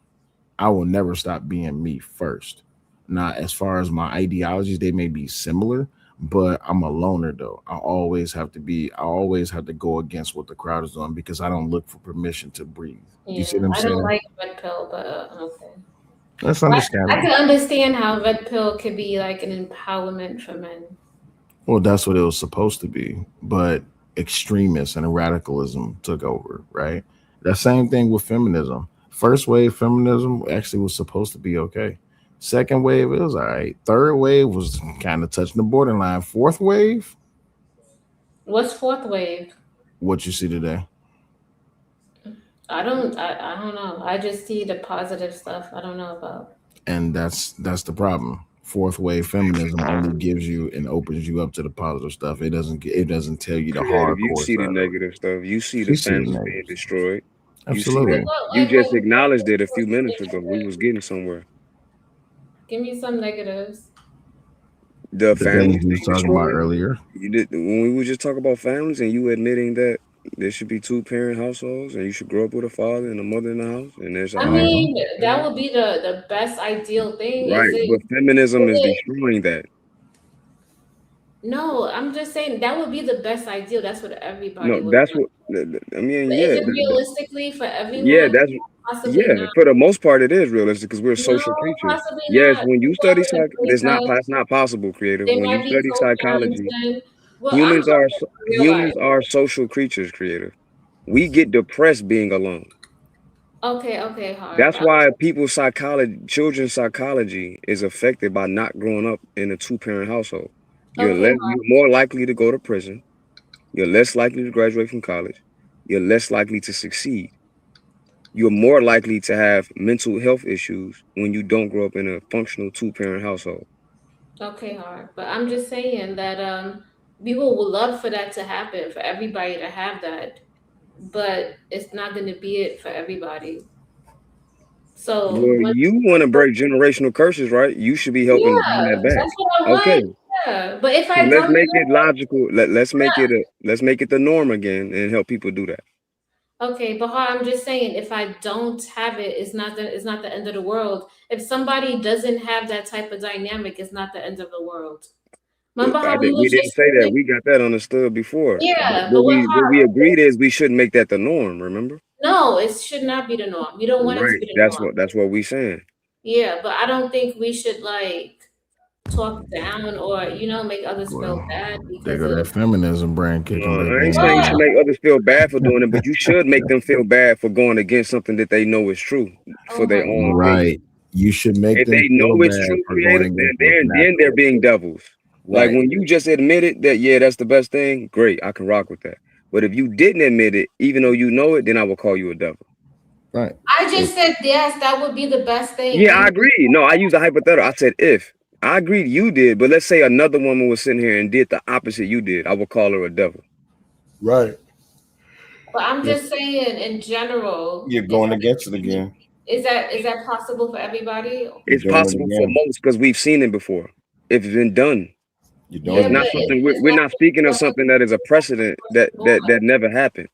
I will never stop being me first. Now, as far as my ideologies, they may be similar, but I'm a loner though. I always have to go against what the crowd is doing because I don't look for permission to breathe. You see Yeah, what I'm I don't saying? like red pill, but okay. That's I understandable. can understand how red pill could be like an empowerment for men. Well, that's what it was supposed to be, but extremists and radicalism took over, right? That same thing with feminism. First wave feminism actually was supposed to be okay. Second wave, it was all right. Third wave was kind of touching the borderline. Fourth wave, What's fourth wave? what you see today. I don't know. I just see the positive stuff. I don't know about. And that's the problem. Fourth wave feminism only gives you and opens you up to the positive stuff. It doesn't tell you the Creative. You hardcore see the side of it. negative stuff. You see the You see the families being negatives. destroyed. You see that. Absolutely. You just acknowledged it a few minutes ago. We was getting somewhere. Give me some negatives. The The things families we was being talking about destroyed. earlier. You did when we were just talking about families, and you admitting that there should be two-parent households, and you should grow up with a father and a mother in the house, and there's a I hierarchy. mean, that would be the best ideal thing. Right, but feminism is destroying that. No, I'm just saying that would be the best ideal. That's what No, everybody would that's want. what I mean. But Yeah, is it realistically for yeah, everyone? that's Possibly yeah. not. For the most part, it is realistic because we're No, social creatures. possibly Yes, not. when you People study are gonna think that it's not possible. Creative. they When you might be study psychology, co-parenting. Well, I'm talking about real life. humans are social creatures. Creative. We get depressed being alone. Okay, hard. That's why people's psychology, children's psychology, is affected by not growing up in a two-parent household. Okay, You're more likely to go to prison. You're less likely to graduate from college. You're less likely to succeed. You're more likely to have mental health issues when you don't grow up in a functional two-parent household. okay, hard. But I'm just saying that people would love for that to happen, for everybody to have that, but it's not going to be it for everybody. So Well, you want to break generational curses, right? You should be helping to bring yeah, that back. that's what I Okay. want. Yeah, but if So I let's don't make do it logical. yeah. Let's make it the norm again and help people do that. Okay, but I'm just saying, if I don't have it, it's not the end of the world. If somebody doesn't have that type of dynamic, it's not the end of the world. Remember how we We was didn't just say that. saying, We got that understood before. But yeah, but what we agreed is we shouldn't make that the norm. Remember? no, it should not be the norm. You don't want it to Right. be the norm. That's what we saying. Yeah, but I don't think we should like talk down or, you know, make others feel bad They because go that of. feminism brain kicking back I ain't in. saying you should make others feel bad for doing it, but you should make them feel bad for going against something that they know is true for their own opinion. Right. You should make If them they feel know it's bad true, for going creative, against what's then they're natural. being devils. Like Right. when you just admitted that, yeah, that's the best thing, great, I can rock with that. But if you didn't admit it, even though you know it, then I will call you a devil. Right. I just said yes, that would be the best thing. Yeah, I agree. No, I use a hypothetical. I said if. I agreed you did, but let's say another woman was sitting here and did the opposite you did. I would call her a devil. Right. But I'm just saying in general. You're going against it again. Is that possible for everybody? It's possible for most because we've seen it before. It's been done. You're doing it's not something we're not speaking of something that is a precedent that never happened.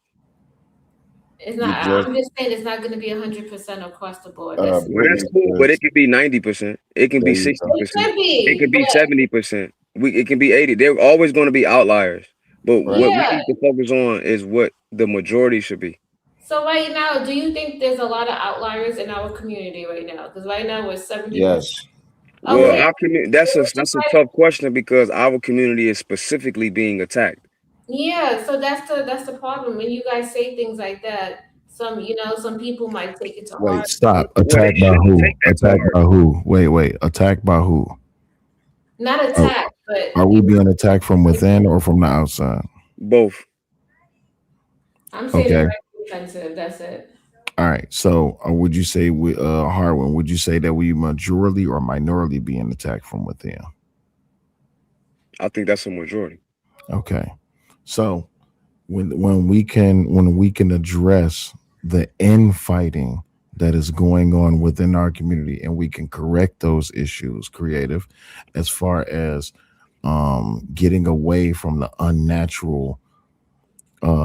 It's not. I'm just saying it's not going to be 100% across the board. Well, that's cool, but it could be 90%. It can be 60%. It could be 70%. It can be 80%. They're always going to be outliers. But what we need to focus on is what the majority should be. So right now, do you think there's a lot of outliers in our community right now? Because right now we're 70%. Yes. Well, our community, that's a tough question because our community is specifically being attacked. Yeah, so that's the problem. When you guys say things like that, some people might take it to heart. Wait, stop. Attack by who? Attack by who? Wait. Attack by who? Not attack, but are we being attacked from within or from the outside? Both. I'm saying it's offensive. That's it. All right. So would you say Harwin, would you say that we majority or minority being attacked from within? I think that's a majority. Okay. So when we can address the infighting that is going on within our community and we can correct those issues, creative, as far as getting away from the unnatural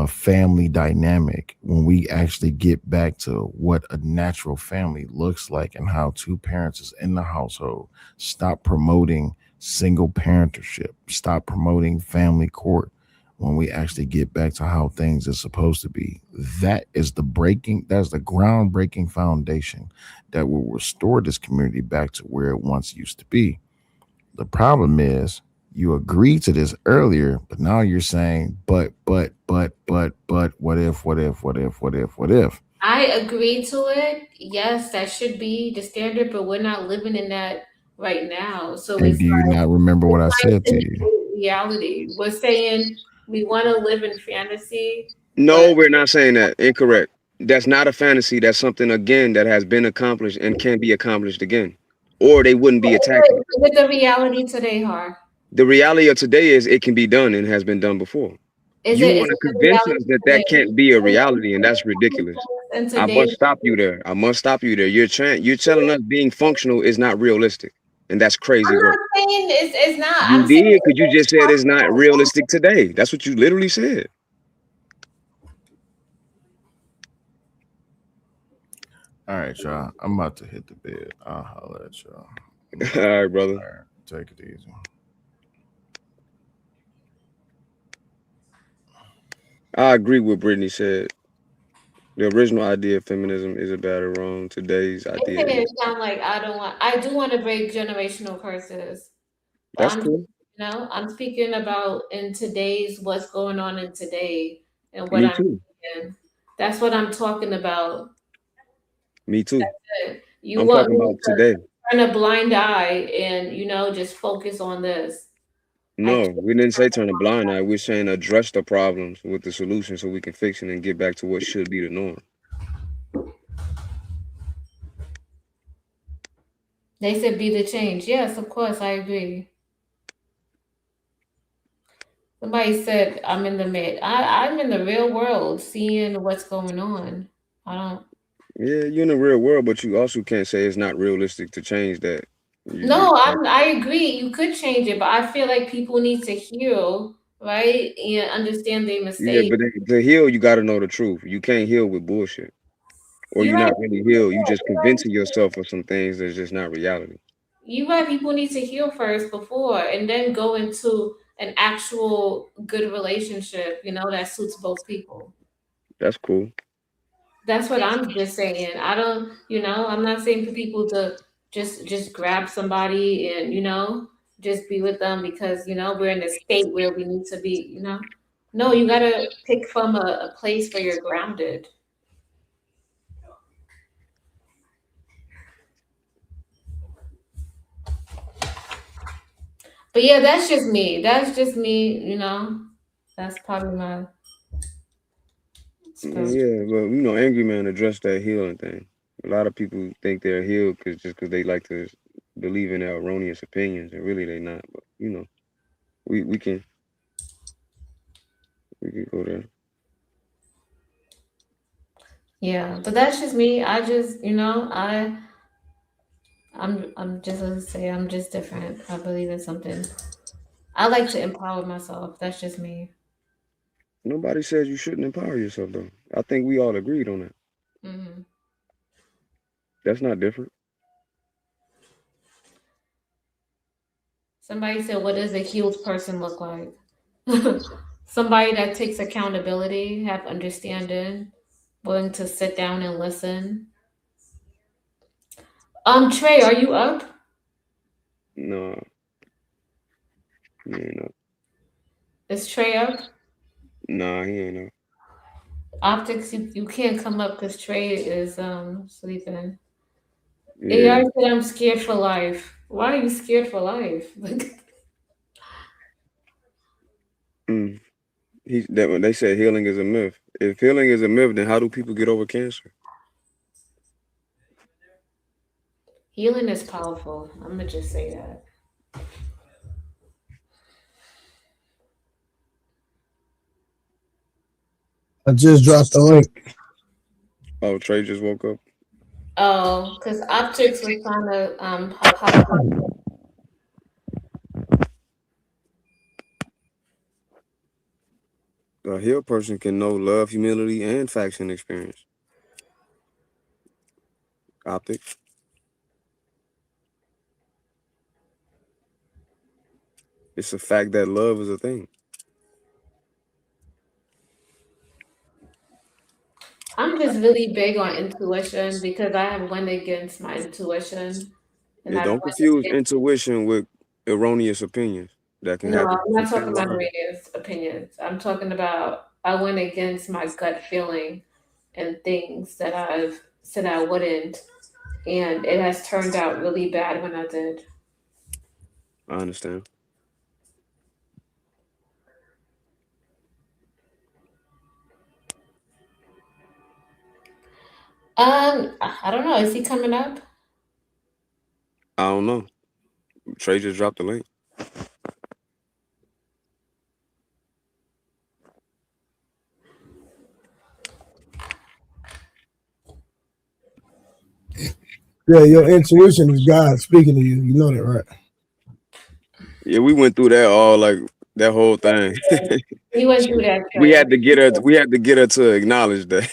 family dynamic, when we actually get back to what a natural family looks like and how two parents is in the household, stop promoting single parentership, stop promoting family court, when we actually get back to how things are supposed to be, that's the groundbreaking foundation that will restore this community back to where it once used to be. The problem is you agreed to this earlier, but now you're saying, but, what if? I agree to it. Yes, that should be the standard, but we're not living in that right now. So and do you not remember what I said to you? Reality. We're saying we want to live in fantasy. No, we're not saying that. Incorrect. That's not a fantasy. That's something, again, that has been accomplished and can be accomplished again. Or they wouldn't be attacking. With the reality today, Har. The reality of today is it can be done and has been done before. You want to convince us that can't be a reality, and that's ridiculous. I must stop you there. You're telling us being functional is not realistic, and that's crazy. I'm not saying it's not. You did, because you just said it's not realistic today. That's what you literally said. All right, y'all. I'm about to hit the bed. I'll holler at y'all. All right, brother. All right, take it easy. I agree with Brittany said. The original idea of feminism is it bad or wrong? Today's idea. It sound like I do want to break generational curses. That's cool. I'm speaking about in today's what's going on in today and what Me too. That's what I'm talking about. Me too. You I'm want talking about today. Turn a blind eye and just focus on this. No, we didn't say turn a blind eye. We're saying address the problems with the solution so we can fix it and get back to what should be the norm. They said be the change. Yes, of course, I agree. Somebody said I'm in the real world seeing what's going on. Yeah, you're in the real world, but you also can't say it's not realistic to change that. I agree. You could change it, but I feel like people need to heal, right? And understand their mistakes. Yeah, but to heal, you got to know the truth. You can't heal with bullshit. Or you're not really healed. You just convincing yourself of some things that's just not reality. You're right. People need to heal first before, and then go into an actual good relationship, that suits both people. That's cool. That's what I'm just saying. I don't, I'm not saying for people to just grab somebody and, just be with them because, you know, we're in a state where we need to be, you know. No, you gotta pick from a place where you're grounded. But yeah, that's just me. That's just me, you know. That's probably my Yeah, but you know, Angry Man addressed that healing thing. A lot of people think they're healed because they like to believe in their erroneous opinions, and really they're not. But you know, we can go there. Yeah, but that's just me. I just, you know, I'm just gonna say I'm just different. I believe in something. I like to empower myself. That's just me. Nobody says you shouldn't empower yourself, though. I think we all agreed on that. Mm-hmm. That's not different. Somebody said, "What does a healed person look like?" Somebody that takes accountability, have understanding, willing to sit down and listen. Trey, are you up? No, he ain't up. Is Trey up? Nah, he ain't up. Optics, you can't come up because Trey is sleeping. Yeah. AI said I'm scared for life. Why are you scared for life? They said healing is a myth. If healing is a myth, then how do people get over cancer? Healing is powerful. I'm gonna just say that. I just dropped the link. Oh, Trey just woke up. Oh, because Optics was trying to pop up. A healed person can know love, humility, and facts and experience. Optics. It's a fact that love is a thing. I'm just really big on intuition because I have went against my intuition. And Yeah, I've don't went confuse against. intuition with erroneous opinions. That can No, happen. I'm not talking about erroneous opinions. I'm talking about I went against my gut feeling and things that I've said I wouldn't, and it has turned out really bad when I did. I understand. I don't know. Is he coming up? I don't know. Trey just dropped the link. Yeah, your intuition is God speaking to you. You know that, right? Yeah, we went through that all like that whole thing. He went through that. We had to get her. We had to get her to acknowledge that.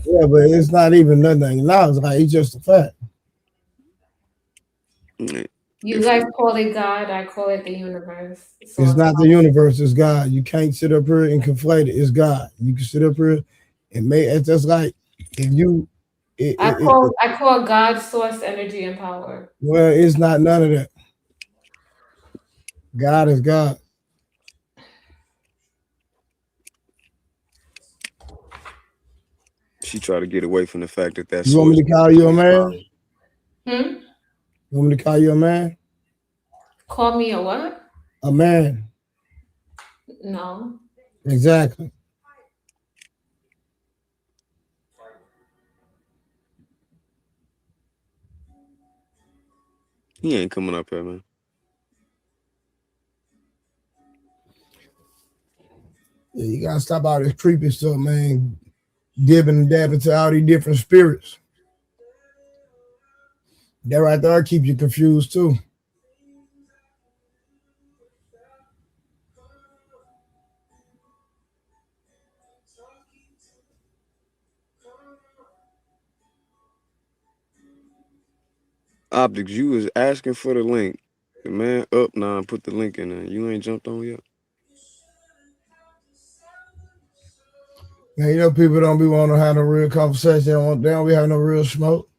Yeah, but it's not even nothing. Now it's like it's just a fact. You guys call it God. I call it the universe. So It's not the universe, it's God. You can't sit up here and conflate it. It's God. You can sit up here and make it's just like if you I call God source, energy, and power. well, it's not none of that. God is God. She tried to get away from the fact that that's. You want me to call you a man? Hmm? You want me to call you a man? Call me a what? A man. No. Exactly. He ain't coming up here, man. Yeah, you gotta stop all this creepy stuff, man. Dipping and dabbing to all these different spirits. That right there keep you confused too. Optics, you was asking for the link. The man up now and put the link in there. You ain't jumped on yet. Man, you know people don't be wanting to have no real conversation. They don't be having no real smoke.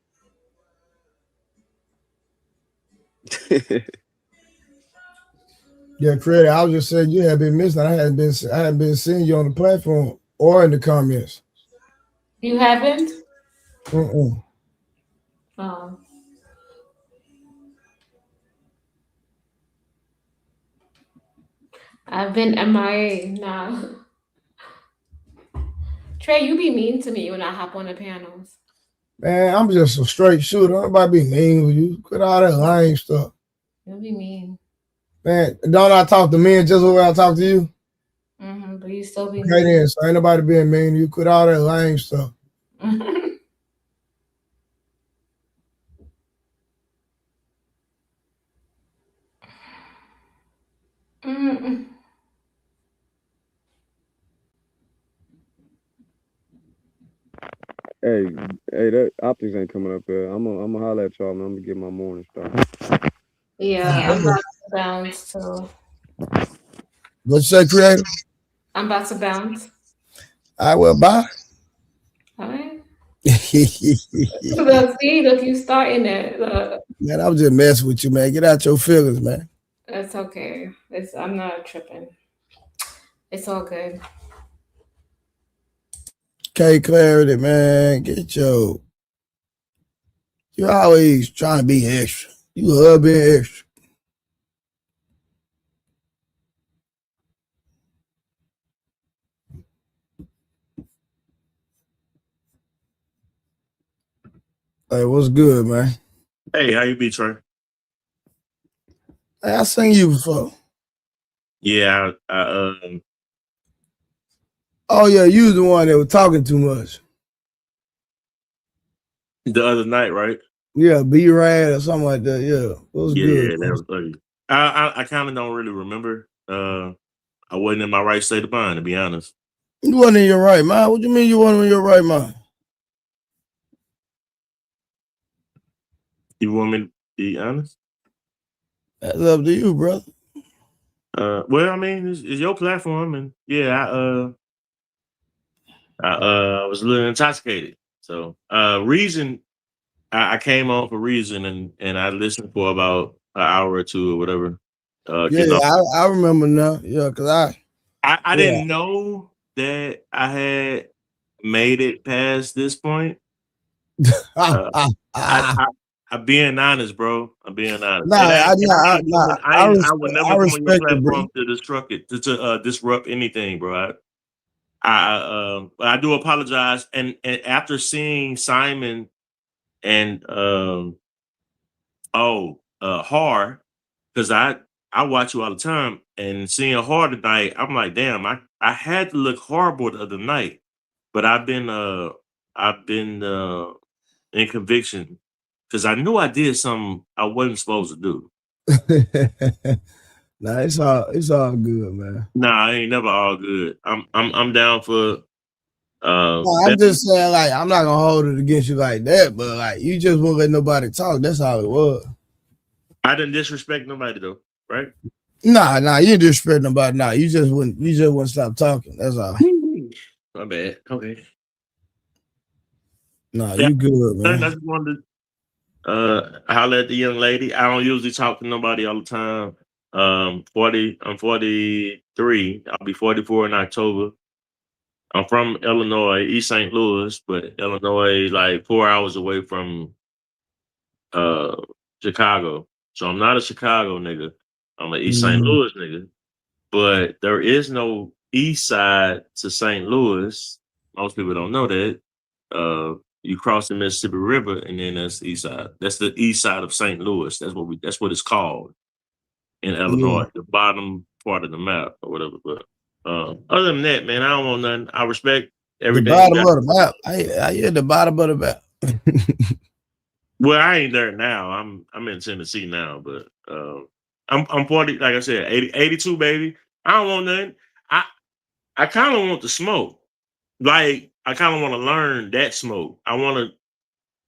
Yeah, Creator. I was just saying you have been missing. I hadn't been seeing you on the platform or in the comments. You haven't? Mm-mm. Oh. I've been MIA now. Trey, you be mean to me when I hop on the panels. Man, I'm just a straight shooter. Nobody be mean with you. Quit all that lame stuff. You be mean. Man, don't I talk to men just the way I talk to you? Mm-hmm, but you still be Okay, mean. then. So ain't nobody being mean to you. Quit all that lame stuff. Mm-mm. Hey, that optics ain't coming up there. I'm gonna holler at y'all, man. I'm gonna get my morning started. Yeah, I'm about to bounce too. What you say, Creator? I'm about to bounce. I will buy. All right. Look, see, look, you starting it. Look. Man, I was just messing with you, man. Get out your feelings, man. That's okay. I'm not tripping. It's all good. Okay, Clarity, man. You're always trying to be extra. You love being extra. Hey, what's good, man? Hey, how you be, Trey? Hey, I seen you before. Yeah, Oh yeah, you was the one that was talking too much. the other night, right? Yeah, B-Rad or something like that. Yeah, it was good. Yeah, that was funny. I kind of don't really remember. I wasn't in my right state of mind, to be honest. You wasn't in your right mind. What do you mean you wasn't in your right mind? You want me to be honest? That's up to you, brother. Well, I mean, it's your platform, and yeah, I was a little intoxicated. So, reason I came on for reason, and I listened for about an hour or two or whatever. Yeah, I remember now. Yeah, because I didn't know that I had made it past this point. I'm being honest, bro. I'm being honest. I would never come on your platform to disrupt it, to disrupt anything, bro. I do apologize. And after seeing Simon and Har, because I watch you all the time, and seeing Har tonight, I'm like, damn, I had to look horrible the other night, but I've been in conviction because I knew I did something I wasn't supposed to do. Nah, it's all good, man. Nah, I ain't never all good. I'm down for I'm just saying, like, I'm not gonna hold it against you like that, but like you just won't let nobody talk. That's all it was. I didn't disrespect nobody though, right? Nah, you didn't disrespect nobody. Nah, you just wouldn't stop talking. That's all. My bad. Okay. Nah, you good, man. I just wanted to holler at the young lady. I don't usually talk to nobody all the time. I'm 43. I'll be 44 in October. I'm from Illinois, East St. Louis, but Illinois like 4 hours away from Chicago. So I'm not a Chicago nigga. I'm an East St. Louis nigga. But there is no east side to St. Louis. Most people don't know that. You cross the Mississippi River, and then that's the east side. That's the east side of St. Louis. That's what it's called in Illinois, the bottom part of the map or whatever. But other than that, man, I don't want nothing. I respect everything. The bottom of the map. I hear the bottom of the map. Well, I ain't there now. I'm in Tennessee now, but I'm 40, like I said, 82, baby. I don't want nothing. I kind of want the smoke. Like, I kind of want to learn that smoke. I want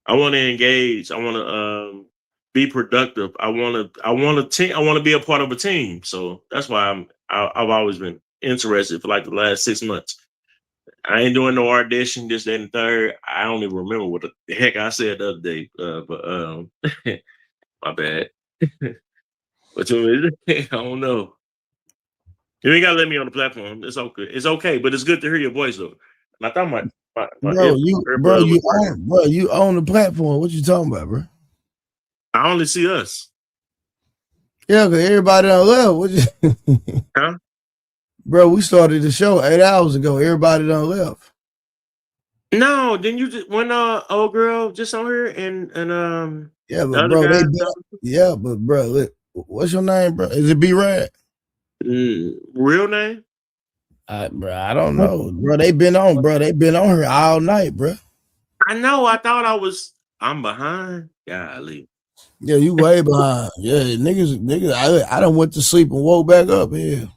to engage. I want to be productive. I want to be a part of a team. So that's why I've always been interested for like the last 6 months. I ain't doing no audition, this, that, and third. I don't even remember what the heck I said the other day. But my bad. What you mean? I don't know. You ain't gotta let me on the platform. It's okay. It's okay, but it's good to hear your voice though. I thought my bro, you own the platform. What you talking about, bro? I only see us. Yeah, because everybody done left. What you huh? Bro, we started the show 8 hours ago. Everybody done left. No, then you just when old girl just on here and yeah, but bro, bro, look, what's your name, bro? Is it B Rad? Real name? Bro, I don't know, bro. They been on here all night, bro. I know. I thought I'm behind. Golly. Yeah, you way behind. Yeah, niggas. I done went to sleep and woke back up here.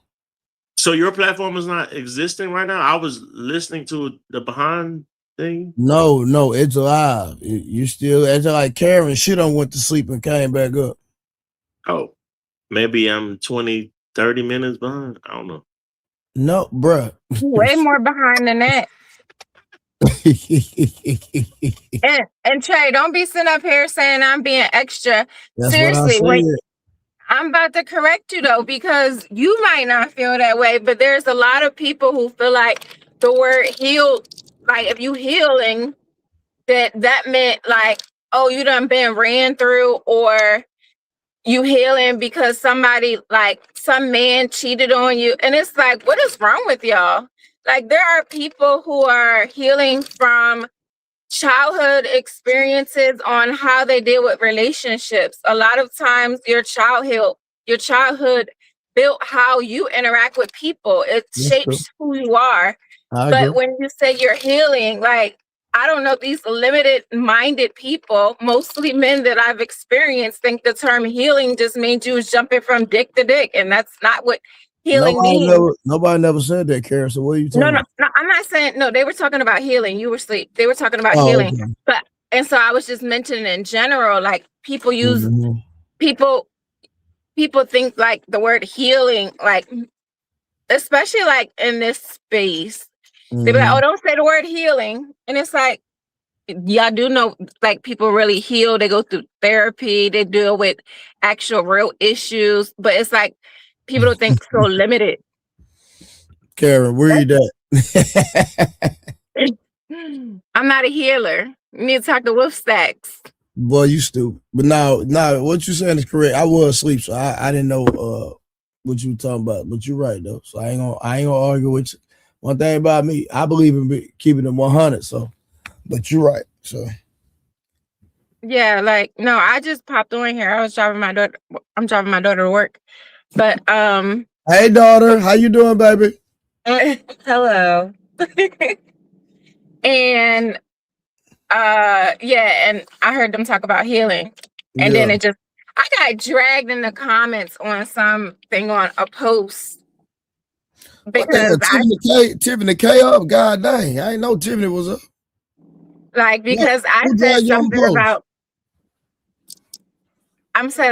So your platform is not existing right now? I was listening to the behind thing. No, it's alive. You still it's like Karen. She done went to sleep and came back up. Oh, maybe I'm 20, 30 minutes behind. I don't know. No, bruh. Way more behind than that. and Trey, don't be sitting up here saying I'm being extra. That's seriously, what I said. I'm about to correct you though, because you might not feel that way, but there's a lot of people who feel like the word healed, like if you healing, that meant like, oh, you done been ran through, or you healing because somebody, like some man cheated on you. And it's like, what is wrong with y'all? Like there are people who are healing from childhood experiences on how they deal with relationships. A lot of times your childhood built how you interact with people. It shapes who you are. But when you say you're healing, like, I don't know, these limited minded people, mostly men that I've experienced, think the term healing just means you was jumping from dick to dick. And that's not what healing means. Nobody never said that, Karen. So what are you talking about? No, I'm not saying, no, they were talking about healing. You were asleep. They were talking about healing. Okay. And so I was just mentioning in general, like people use, people think like the word healing, like, especially like in this space, they be like, oh, don't say the word healing. And it's like, yeah, I do know, like people really heal. They go through therapy. They deal with actual real issues. But it's like, people don't think so limited. Karen, where you at? I'm not a healer. You need to talk to Wolf Stacks. Boy, you stupid. But now, what you saying is correct. I was asleep, so I didn't know what you were talking about. But you're right though. So I ain't gonna argue with you. One thing about me, I believe in keeping it 100. So, but you're right. So. Yeah, like no, I just popped on here. I was driving my daughter. I'm driving my daughter to work. But hey daughter, how you doing, baby? Hello. And yeah, and I heard them talk about healing. And then I got dragged in the comments on something on a post. Because Tiffany K up, god dang. I ain't know Tiffany was up. Like because I said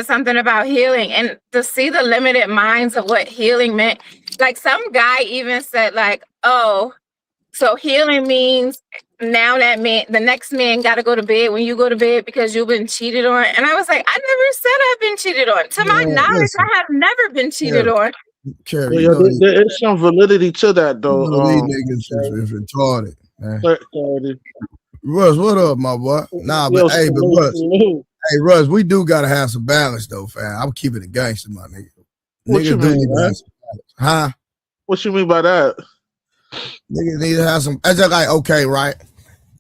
something about healing, and to see the limited minds of what healing meant. Like some guy even said, like, oh, so healing means now that man, the next man got to go to bed when you go to bed because you've been cheated on. And I was like, I never said I've been cheated on. To my knowledge, I have never been cheated on. Carrie, there is some validity to that though. These niggas is retarded, man. Russ, what up, my boy? Nah, but hey, Russ, we do gotta have some balance though, fam. I'm keeping it gangster, my nigga. What you mean, man? Huh? What you mean by that? Niggas need to have some. That's just like, okay, right?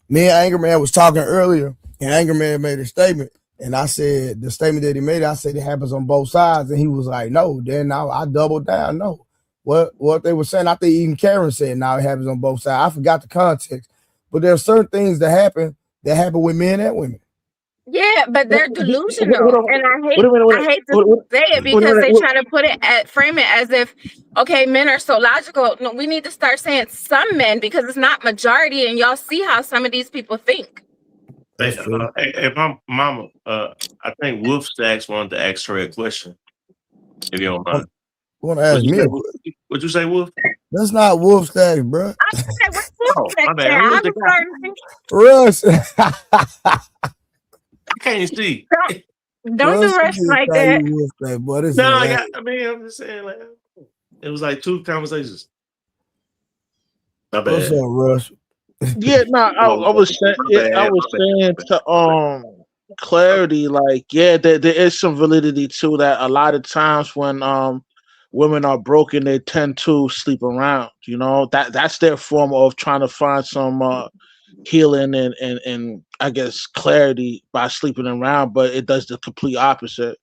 Me and Anger Man was talking earlier, and Anger Man made a statement, and I said the statement that he made, I said it happens on both sides, and he was like, no. Then I doubled down, no. What they were saying, I think even Karen said now it happens on both sides. I forgot the context, but there are certain things that happen with men and women. Yeah, but they're delusional, and I hate to say it because they try to frame it as if, okay, men are so logical. No, we need to start saying some men because it's not majority, and y'all see how some of these people think. Hey, mama, I think Wolf Stacks wanted to ask her a question. If you don't mind. Want to ask me? What'd you say, Wolf? That's not Wolf Stacks, bro. I said, what's Wolf Stacks? My bad. Russ. I can't see. Don't do Russ like that. No, I'm just saying, like, It was like 2 conversations. My What's bad. up, Rush? Yeah, no, I was saying to clarity, like, yeah, there is some validity to that. A lot of times when women are broken, they tend to sleep around. You know, that's their form of trying to find some healing and I guess clarity by sleeping around, but it does the complete opposite.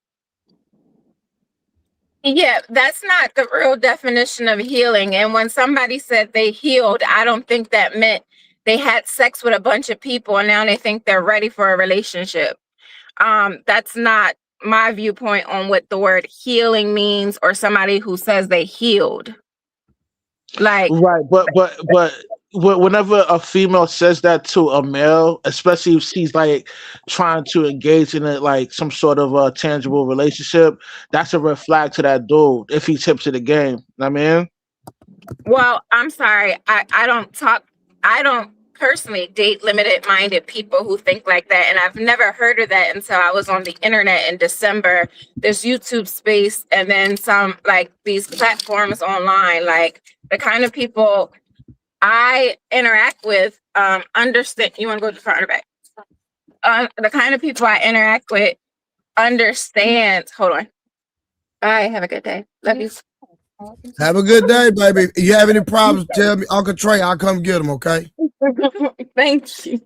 Yeah, that's not the real definition of healing. And when somebody said they healed, I don't think that meant they had sex with a bunch of people and now they think they're ready for a relationship. That's not my viewpoint on what the word healing means, or somebody who says they healed. Like, right, but whenever a female says that to a male, especially if she's like trying to engage in it like some sort of a tangible relationship, that's a red flag to that dude if he's hip to the game. Know what I mean, well, I'm sorry, I don't personally date limited minded people who think like that, and I've never heard of that until I was on the internet in December. This YouTube space, and then some, like these platforms online, like the kind of people I interact with understand. You want to go to the front or back? The kind of people I interact with understand. Hold on. Bye. Have a good day. Love you. Have a good day, baby. If you have any problems, tell me, Uncle Trey. I'll come get them. Okay. Thank you.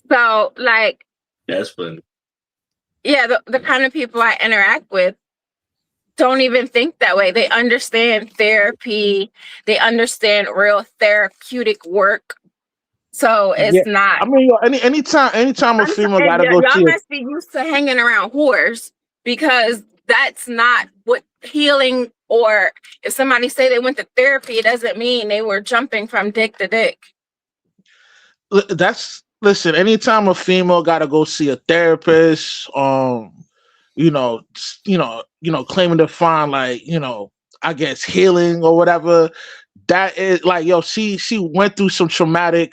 So, like, That's funny. yeah, the kind of people I interact with don't even think that way. They understand therapy. They understand real therapeutic work. So it's not. I mean, anytime a female gotta go Y'all see must be used to hanging around whores, because that's not what healing, or if somebody say they went to therapy, it doesn't mean they were jumping from dick to dick. Listen, anytime a female gotta go see a therapist, claiming to find like, I guess healing or whatever, that is like, yo, she went through some traumatic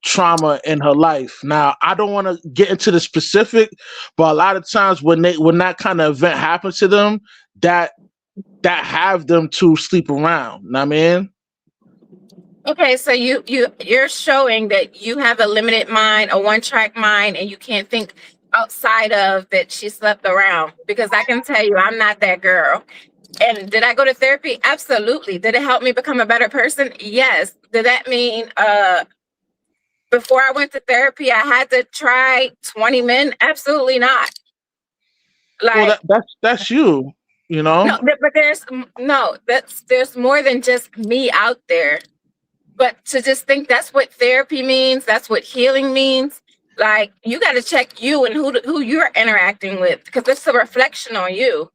trauma in her life. Now, I don't want to get into the specific, but a lot of times when that kind of event happens to them, that have them to sleep around. Know what I mean? Okay, so you're showing that you have a limited mind, a one-track mind, and you can't think outside of that. She slept around, because I can tell you I'm not that girl. And did I go to therapy? Absolutely. Did it help me become a better person? Yes. Did that mean before I went to therapy I had to try 20 men? Absolutely not. Like, well, that's you, No, but there's more than just me out there. But to just think that's what therapy means, that's what healing means, like, you got to check you and who you're interacting with, because it's a reflection on you.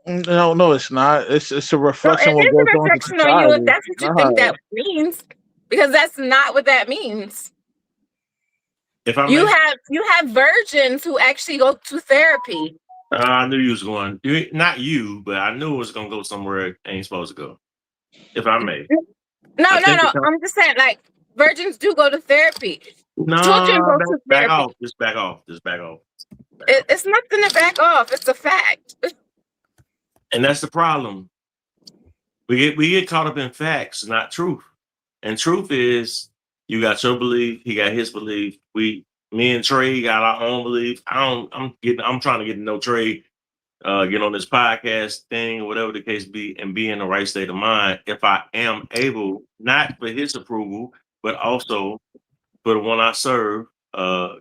No, it's not. It's a No, reflection it of what is goes a on in reflection on you if society. that's what you think that means, because that's not what that means. If I You may, have virgins who actually go to therapy. I knew you was going. Not you, but I knew it was going to go somewhere it ain't supposed to go. If I may. No. I'm just saying, like, virgins do go to therapy. No, Children go to back therapy. off. Just back off. It's nothing to back off. It's a fact. And that's the problem. We get caught up in facts, not truth. And truth is, you got your belief, he got his belief. Me and Trey got our own belief. I'm trying to get to know Trey, get on this podcast thing or whatever the case be, and be in the right state of mind. If I am able, not for his approval, but also for the one I serve,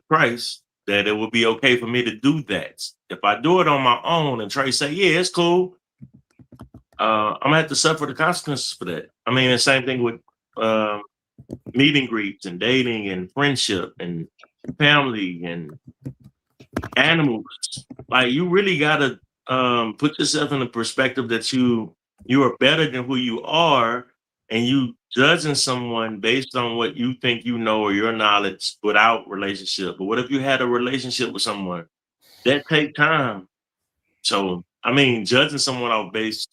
Christ, that it would be okay for me to do that. If I do it on my own and Trey say, yeah, it's cool, I'm gonna have to suffer the consequences for that. I mean, the same thing with meet and greets and dating and friendship and family and animals. Like, you really gotta put yourself in the perspective that you are better than who you are, and you judging someone based on what you think you know or your knowledge without relationship. But what if you had a relationship with someone? That take time. So I mean, judging someone off based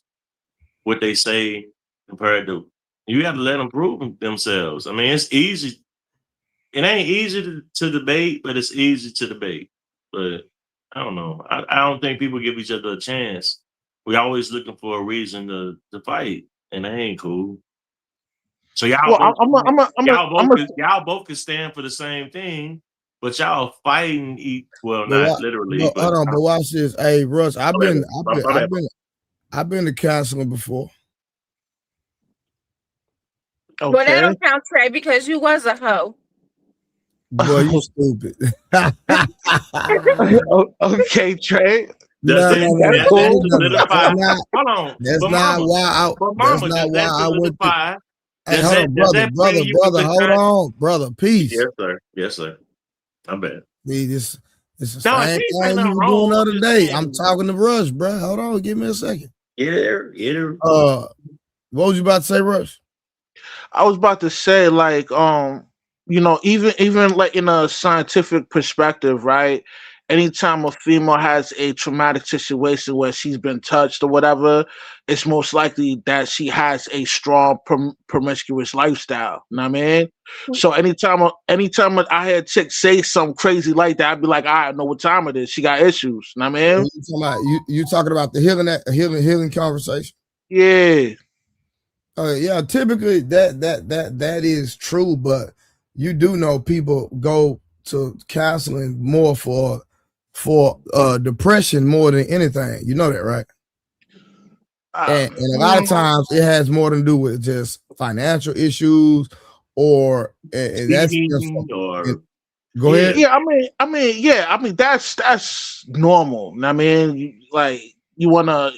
what they say compared to, you got to let them prove themselves. I mean, it's easy. It ain't easy to debate, but it's easy to debate. But I don't know. I don't think people give each other a chance We always looking for a reason to fight, and that ain't cool. So y'all both can stand for the same thing, but y'all fighting. Well, not literally, but hold on. But watch this. Hey, Russ, I've been to counseling before. Okay. Well, that don't count, Trey, because you was a hoe. Boy, you stupid. Okay, Trey. That's not why I went to. Hey, hold on, brother, hold on, brother. Peace. Yes, sir. I'm bad. This is the same thing you were doing the other day. I'm talking to Rush, bro. Hold on, give me a second. Get there. What was you about to say, Rush? I was about to say, like, even like in a scientific perspective, right? Anytime a female has a traumatic situation where she's been touched or whatever, it's most likely that she has a strong promiscuous lifestyle. You know what I mean? So anytime I hear a chick say something crazy like that, I'd be like, I know what time it is. She got issues. You know what I mean? You talking about the healing conversation? Yeah. Yeah, typically that is true, but you do know people go to counseling more for depression more than anything. You know that, right? And a lot of times it has more to do with just financial issues or that's go ahead. Yeah, I mean that's normal. I mean, like you wanna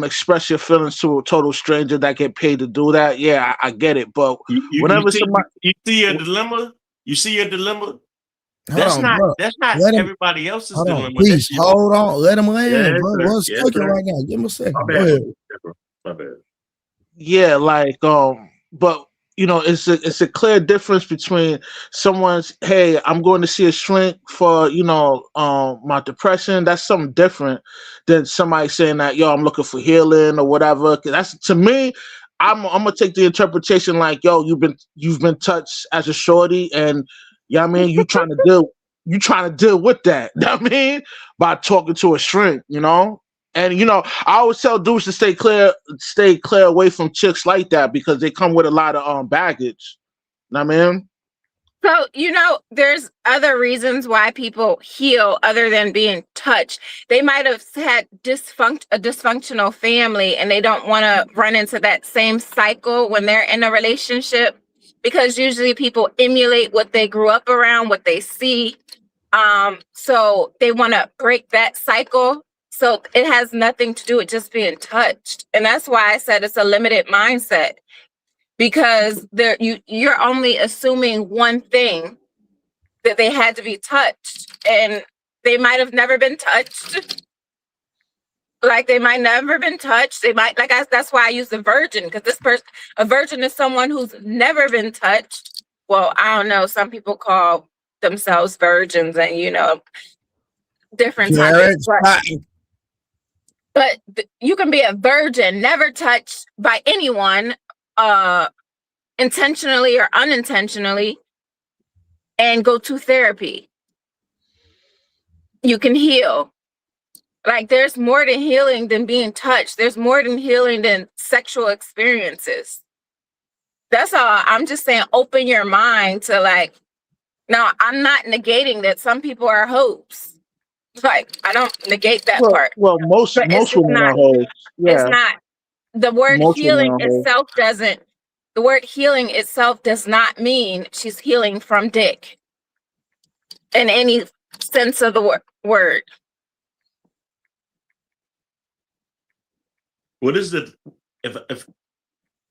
express your feelings to a total stranger that get paid to do that. Yeah, I get it. But whenever somebody you see a dilemma, That's not everybody else's dilemma. Please hold on. Let him land, bro. What's cooking right now? Give him a second. Go ahead. My bad. Yeah, like but it's a clear difference between someone's, hey, I'm going to see a shrink for my depression. That's something different than somebody saying that, yo, I'm looking for healing or whatever. 'Cause that's, to me, I'm gonna take the interpretation like, yo, you've been touched as a shorty, and I mean, you trying to deal with that. I mean, by talking to a shrink, And I always tell dudes to stay clear away from chicks like that because they come with a lot of baggage. I mean, so there's other reasons why people heal other than being touched. They might have had a dysfunctional family, and they don't want to run into that same cycle when they're in a relationship, because usually people emulate what they grew up around, what they see. So they want to break that cycle. So it has nothing to do with just being touched. And that's why I said it's a limited mindset, because you're only assuming one thing, that they had to be touched, and they might have never been touched. Like they might never been touched. They might, that's why I use the virgin, because a virgin is someone who's never been touched. Well, I don't know. Some people call themselves virgins, and different topics. But you can be a virgin, never touched by anyone, intentionally or unintentionally, and go to therapy. You can heal. Like, there's more to healing than being touched. There's more than healing than sexual experiences. That's all. I'm just saying, open your mind to now, I'm not negating that some people are hoes. Like, I don't negate that part. Well, most women are hoes. Yeah. It's not. The word healing itself doesn't. The word healing itself does not mean she's healing from dick in any sense of the word. What is the if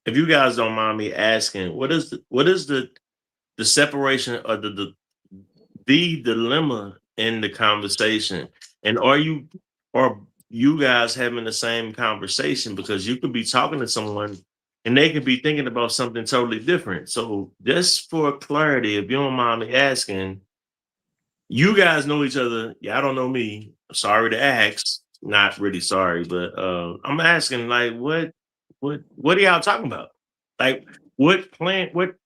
you guys don't mind me asking, what is the separation of the dilemma in the conversation, and are you guys having the same conversation? Because you could be talking to someone and they could be thinking about something totally different. So just for clarity, if you don't mind me asking, you guys know each other. Yeah, I don't know me. Sorry to ask. Not really sorry, but I'm asking, like, what are y'all talking about? Like, what plan? What?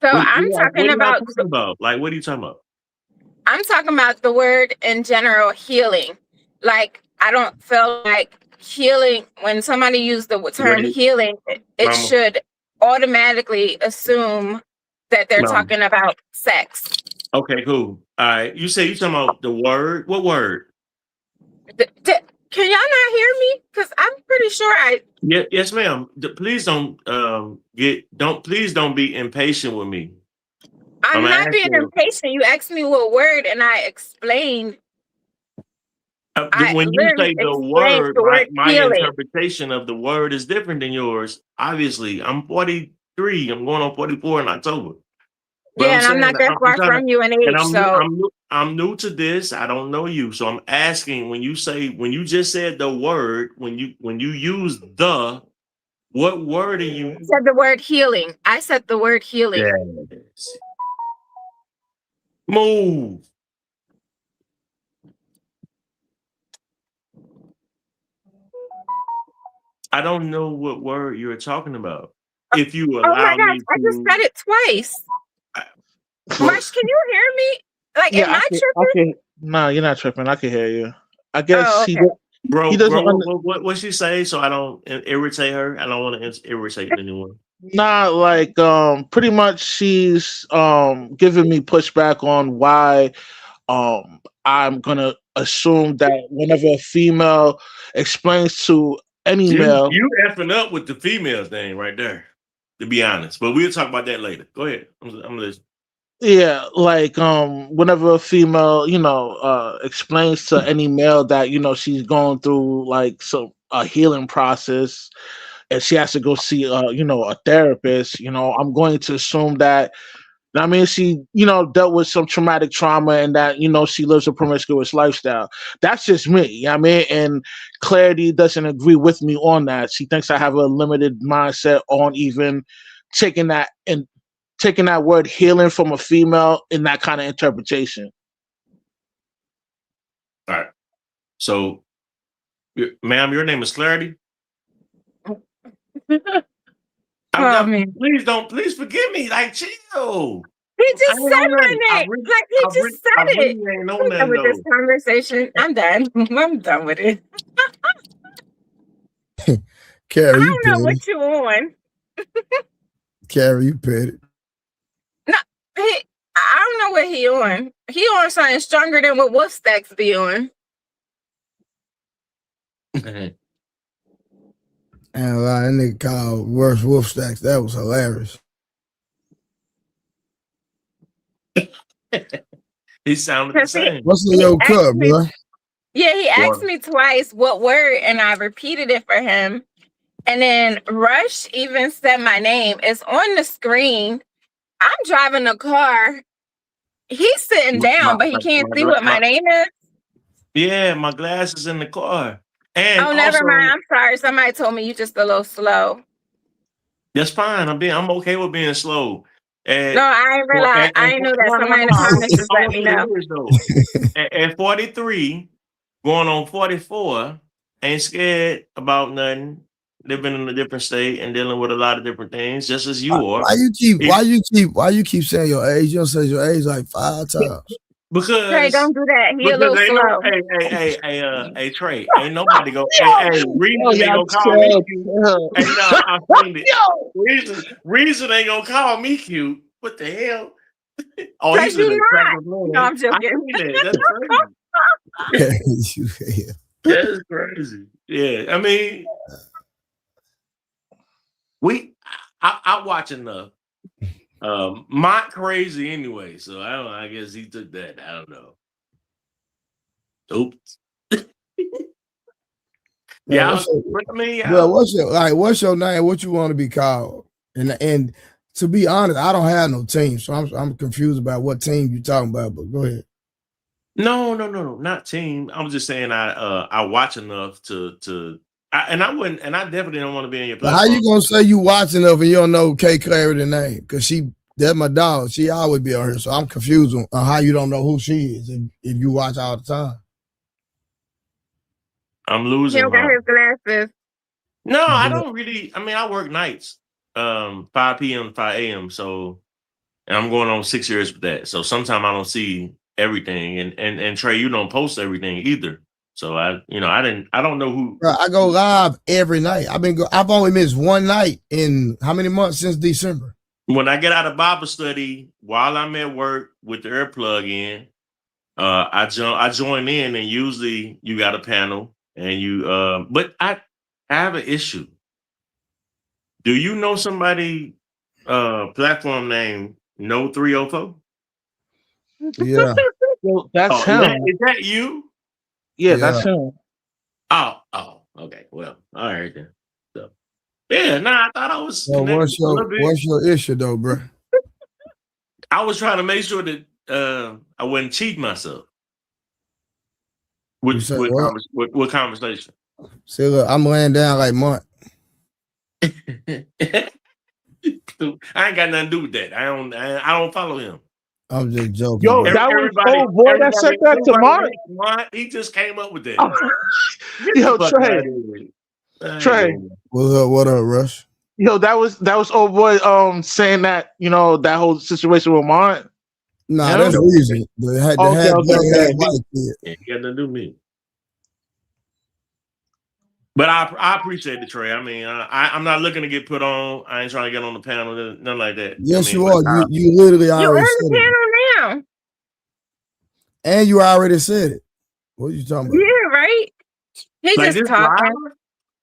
So I'm talking about. Like, what are you talking about? I'm talking about the word in general, healing. Like, I don't feel like healing, when somebody used the term healing, it should automatically assume that they're talking about sex. Okay, cool. All right. You say you talking about the word? What word? Can y'all not hear me? Because I'm pretty sure Yes, ma'am. Please don't please don't be impatient with me. I'm not being impatient. You asked me what word, and I explained. When you say the word, my interpretation of the word is different than yours. Obviously, I'm 43. I'm going on 44 in October. But yeah, and I'm not that far from you in age. I'm new to this. I don't know you, so I'm asking. When you just said the word, when you use the, what word are you? I said the word healing. I said the word healing. Yes. Move. I don't know what word you're talking about. If you allow me to, I just said it twice. Rush, can you hear me? Like, am I tripping? No, you're not tripping. I can hear you. I guess he doesn't. What she say? So I don't irritate her. I don't want to irritate anyone. Nah, like pretty much she's giving me pushback on why I'm gonna assume that whenever a female explains to any male, you effing up with the females thing right there, to be honest. But we'll talk about that later. Go ahead. I'm listening. yeah, like whenever a female, explains to any male that she's going through like a healing process and she has to go see a therapist, I'm going to assume that I mean, she, dealt with some traumatic trauma and that, she lives a promiscuous lifestyle. That's just me. You know what I mean? And Clarity doesn't agree with me on that. She thinks I have a limited mindset on even taking that word healing from a female in that kind of interpretation. All right. So, ma'am, your name is Clarity? Please forgive me. Like, chill. He just said my name. He just said it. Ain't know nothing, with this conversation. I'm done. I'm done with it. Carrie, I don't know what you on. Carrie, you petty. No, I don't know what he on. He on something stronger than what Wolf Stacks be on. And a lot of nigga called worse Wolf Stacks. That was hilarious. He sounded the same. What's in your cup, bro? Yeah, he asked me twice what word, and I repeated it for him. And then Rush even said my name. It's on the screen. I'm driving a car. He's sitting down, but he can't see what my name is. Yeah, my glass is in the car. And never mind. I'm sorry. Somebody told me you just a little slow. That's fine. I'm okay with being slow. No, I ain't realize. I ain't know that. Somebody in the comments just let me know. At 43, going on 44, ain't scared about nothing. Living in a different state and dealing with a lot of different things, just as you are. Why you keep saying your age? You don't say your age like 5 times. Because Trey, don't do that. He a little slow. Hey, Trey, ain't nobody go. Hey, Reason ain't gonna call me cute. Hey, no, I find it. Reason ain't gonna call me cute. What the hell? Oh, he's an attractive man. No, I'm joking. That's crazy. That's crazy. Yeah, I mean, I watch enough. Mont crazy anyway, so I don't know. I guess he took that. I don't know. Oops. What's your name? What you want to be called? And to be honest, I don't have no team, so I'm confused about what team you're talking about. But go ahead. No, not team. I'm just saying I watch enough I definitely don't want to be in your platform. How you gonna say you watch enough and you don't know K Clarity name? Because that's my dog. She always be on here, so I'm confused on how you don't know who she is if you watch all the time. I'm losing. He don't got his glasses. No, I don't really. I mean, I work nights, 5 p.m. to 5 a.m. So, and I'm going on 6 years with that. So sometimes I don't see everything. And Trey, you don't post everything either. So I don't know who. Bro, I go live every night. I've only missed one night in how many months since December? When I get out of Bible study while I'm at work with the earplug in, I join in, and usually you got a panel and you but I have an issue. Do you know somebody platform named No 304? Yeah. Well, that's him. Is that you? Yeah, that's him. Oh, okay. Well, all right then. So, yeah, I thought I was. Well, what's your issue though, bro? I was trying to make sure that I wouldn't cheat myself. With conversation. See, look, I'm laying down like Mark. I ain't got nothing to do with that. I don't follow him. I'm just joking. Yo, that was old boy that said that to Mark. He just came up with that. Yo, Trey. What up, Rush? Yo, that was old boy saying that, that whole situation with Mark. Nah, that's easy. They had Yeah, he got nothing to do with me. But I appreciate the Trey. I mean, I'm not looking to get put on. I ain't trying to get on the panel, nothing like that. Yes, you are. You literally already said it. You're on the panel now. And you already said it. What are you talking about? Yeah, right. He like just talking.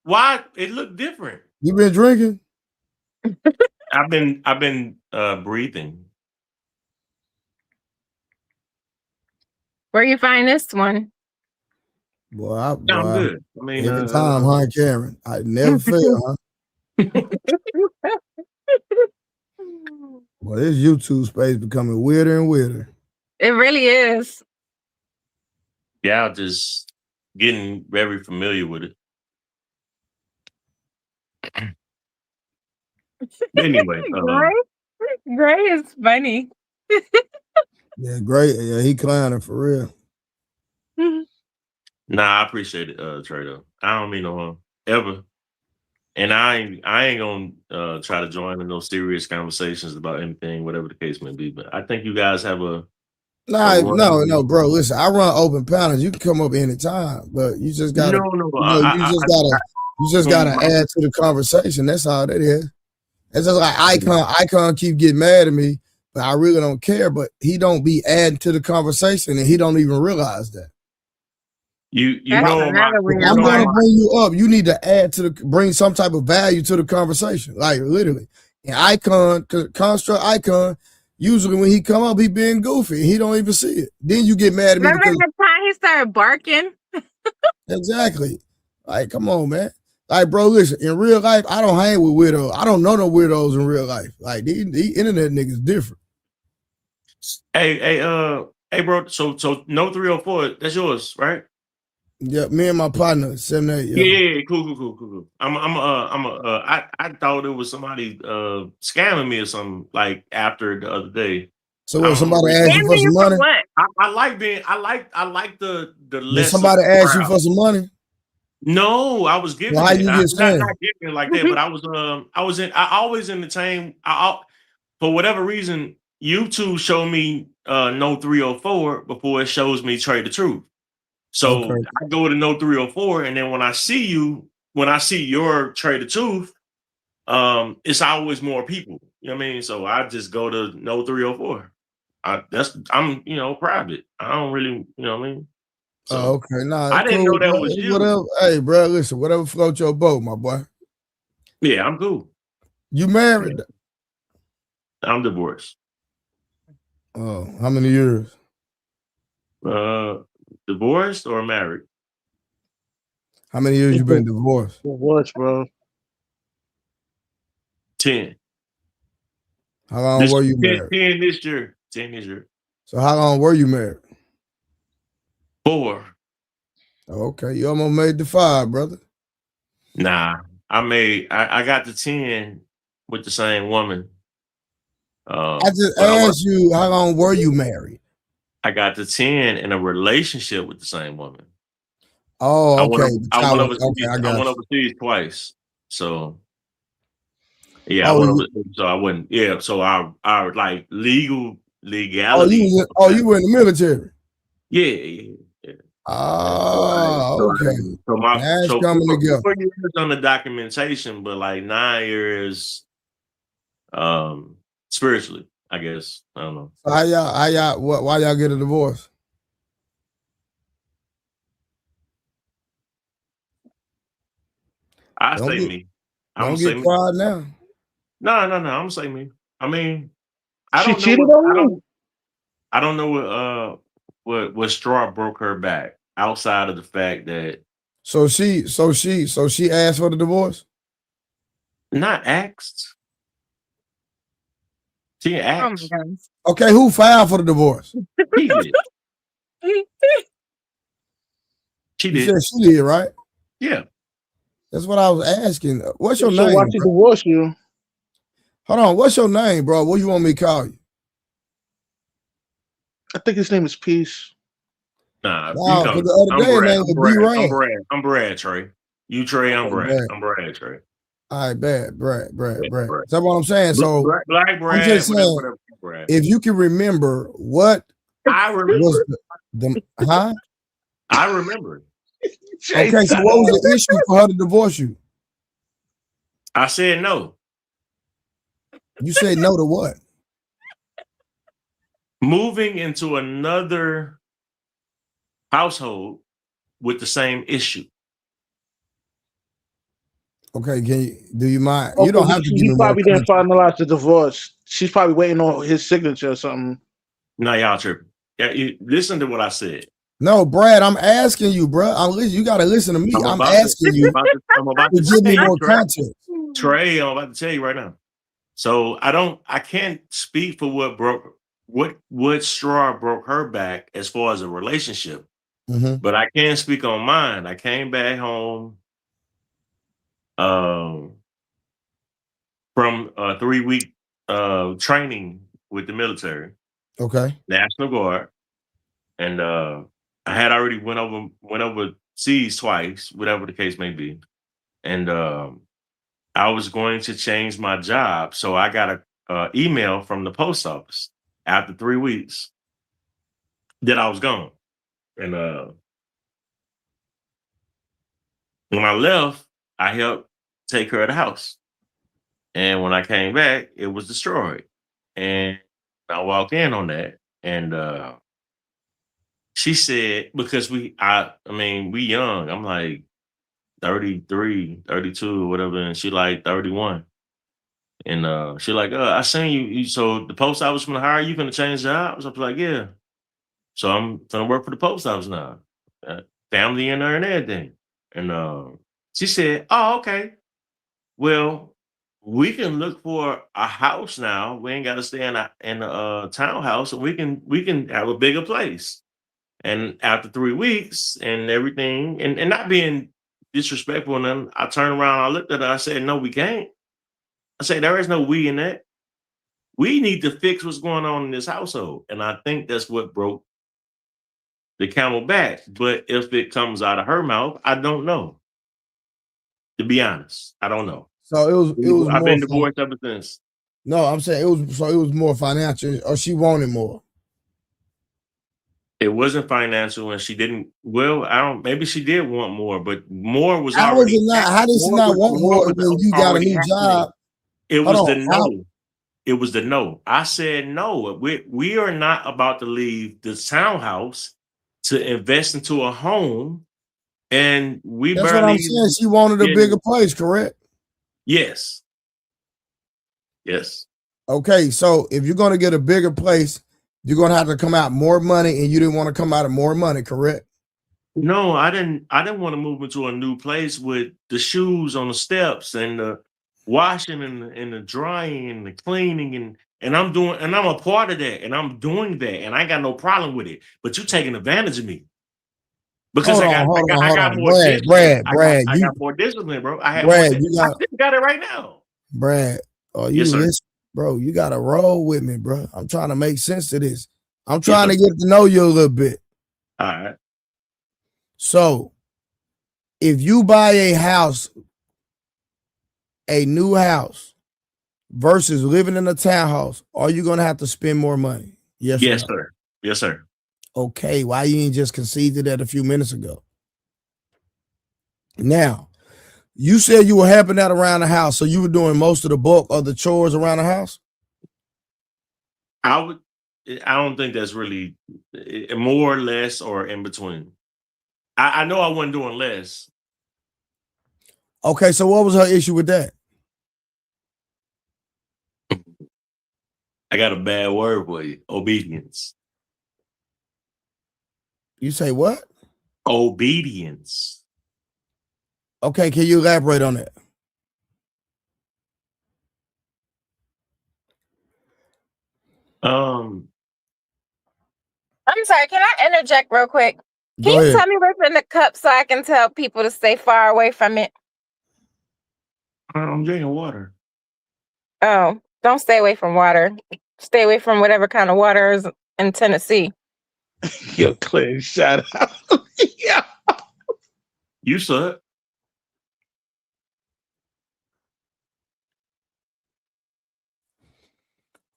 Why it looked different? You been drinking? I've been breathing. Where you find this one? Boy, I'm good. I mean, every time, huh, Karen? I never fail, huh? Well, this YouTube space becoming weirder and weirder. It really is. Yeah, I'm just getting very familiar with it. Anyway, Gray is funny. Yeah, great. Yeah, he clowning for real. Nah, I appreciate it, Trey. Though I don't mean no harm ever, and I ain't gonna try to join in those serious conversations about anything, whatever the case may be. But I think you guys have a no, bro. Listen, I run open panels. You can come up anytime, but you just gotta you just gotta add to the conversation. That's all that is. It's just like Icon keep getting mad at me, but I really don't care. But he don't be adding to the conversation, and he don't even realize that. You know, I'm gonna bring you up. You need to bring some type of value to the conversation, like literally. And Construct Icon, usually when he come up, he being goofy. He don't even see it. Then you get mad at me. Remember the time he started barking? Exactly. Like, come on, man. Like, bro, listen. In real life, I don't hang with weirdos. I don't know no weirdos in real life. Like, these internet niggas different. Hey, bro. So No 304. That's yours, right? Yeah, me and my partner, 7-8. Yeah, cool. I thought it was somebody scamming me or something like after the other day. So what? Somebody asked you for some money? I like the less. Did somebody ask you for some money? No, I was giving. Well, how you get scammed? Not giving it like that, but I always entertain. For whatever reason, YouTube showed me No 304 before it shows me Trey the Truth. So I go to No 304, and then when I see your Trey the Truth, it's always more people. You know what I mean? So I just go to No 304. I'm private. I don't really, you know what I mean? So, okay. Nah, I didn't know that was you. Whatever. Hey, bro, listen, whatever float your boat, my boy. Yeah, I'm cool. You married? I'm divorced. Oh, how many years? Divorced or married? How many years you been divorced? Divorced, bro. 10. How long were you married? 10 this year. 10 this year. So how long were you married? 4. Okay, you almost made the 5, brother. Nah, I got the 10 with the same woman. I just asked you, how long were you married? I got the 10 in a relationship with the same woman. Oh, okay. I went overseas twice. So yeah, so I wouldn't. Yeah, so I like legality. You were in the military. Yeah. Oh, okay. So my That's coming together. 4 years on the documentation, but like 9 years spiritually, I guess. I don't know. So why y'all get a divorce? I say me. I'm Don't get quiet now. No. I'm gonna say me. I mean, I She don't know cheated what on you? I don't know what straw broke her back outside of the fact that So she asked for the divorce? not asked. She asked. Okay, who filed for the divorce? He did. She You did. said she did, right? Yeah. That's what I was asking. What's your So name? why she Bro? divorced you? Hold on. What's your name, bro? What you want me to call you? I think his name is Peace. Nah, No, because the other day his name was B-Ray. I'm Brad, Trey. You Trey, I'm Brad. Brad. I'm Brad, Trey. All right, Brad. Brad. That's what I'm saying. So Black Brad, I'm just saying, whatever, Brad. if you can remember what I remember was the huh? I remember. Okay, so what was the issue for her to divorce you? I said no. You said no to what? Moving into another household with the same issue. Okay, do you mind? Okay, You don't have to give he me more probably didn't context. finalize the divorce. She's probably waiting on his signature or something. No, y'all tripping. Yeah, listen to what I said. No, Brad, I'm asking you, bro. You got to listen to me. I'm asking you to give me more context. Trey, I'm about to tell you right now. So I can't speak for what straw broke her back as far as a relationship, but I can speak on mine. I came back home from a 3-week training with the military. Okay. National Guard. And I had already went overseas twice, whatever the case may be. And I was going to change my job. So I got a email from the post office after 3 weeks that I was gone. And when I left, I helped take care of the house. And when I came back, it was destroyed. And I walked in on that. And she said, because we young. I'm like 33, 32, or whatever, and she like 31. And she like, I seen you. So the post office gonna hire you, gonna change jobs? I was like, yeah. So I'm gonna work for the post office now. Family in there and everything. And she said, oh, okay. Well, we can look for a house now. We ain't gotta stay in a townhouse, and we can have a bigger place. And after 3 weeks and everything, and not being disrespectful, and then I turned around, I looked at her, I said, no, we can't. I said, there is no we in that. We need to fix what's going on in this household. And I think that's what broke the camel back. But if it comes out of her mouth, I don't know. To be honest, I don't know. So it was I've more been divorced ever since. No, I'm saying it was more financial, or she wanted more. It wasn't financial, and she didn't. Well, I don't. Maybe she did want more, but more was How already. was it not? How did she not want more when you got a new job? It was the no. It was the no. I said no. We are not about to leave the townhouse to invest into a home, and we That's barely. what I'm saying. She wanted a bigger place, correct? Yes. Yes. Okay, so if you're going to get a bigger place, you're going to have to come out more money, and you didn't want to come out of more money, correct? No, I didn't want to move into a new place with the shoes on the steps and the washing and the drying and the cleaning and I'm a part of that, and I'm doing that, and I ain't got no problem with it. But you taking advantage of me because I got more discipline. I got more discipline, bro. I got it right now. Brad, you listen, bro? You got to roll with me, bro. I'm trying to make sense of this. I'm trying to get to know you a little bit. All right. So, if you buy a house, a new house, versus living in a townhouse, are you going to have to spend more money? Yes, sir. Yes, sir. Okay, why you ain't just conceded that a few minutes ago? Now, you said you were helping out around the house, so you were doing most of the bulk of the chores around the house? I don't think that's really more or less or in between. I know I wasn't doing less. Okay, so what was her issue with that? I got a bad word for you. Obedience. You say what? Obedience. Okay, can you elaborate on that? I'm sorry, can I interject real quick? Can Go you ahead. tell me what's in the cup so I can tell people to stay far away from it? I'm drinking water. Oh, don't stay away from water. Stay away from whatever kind of water is in Tennessee. Yo, Clay, shout out. Yeah. You suck.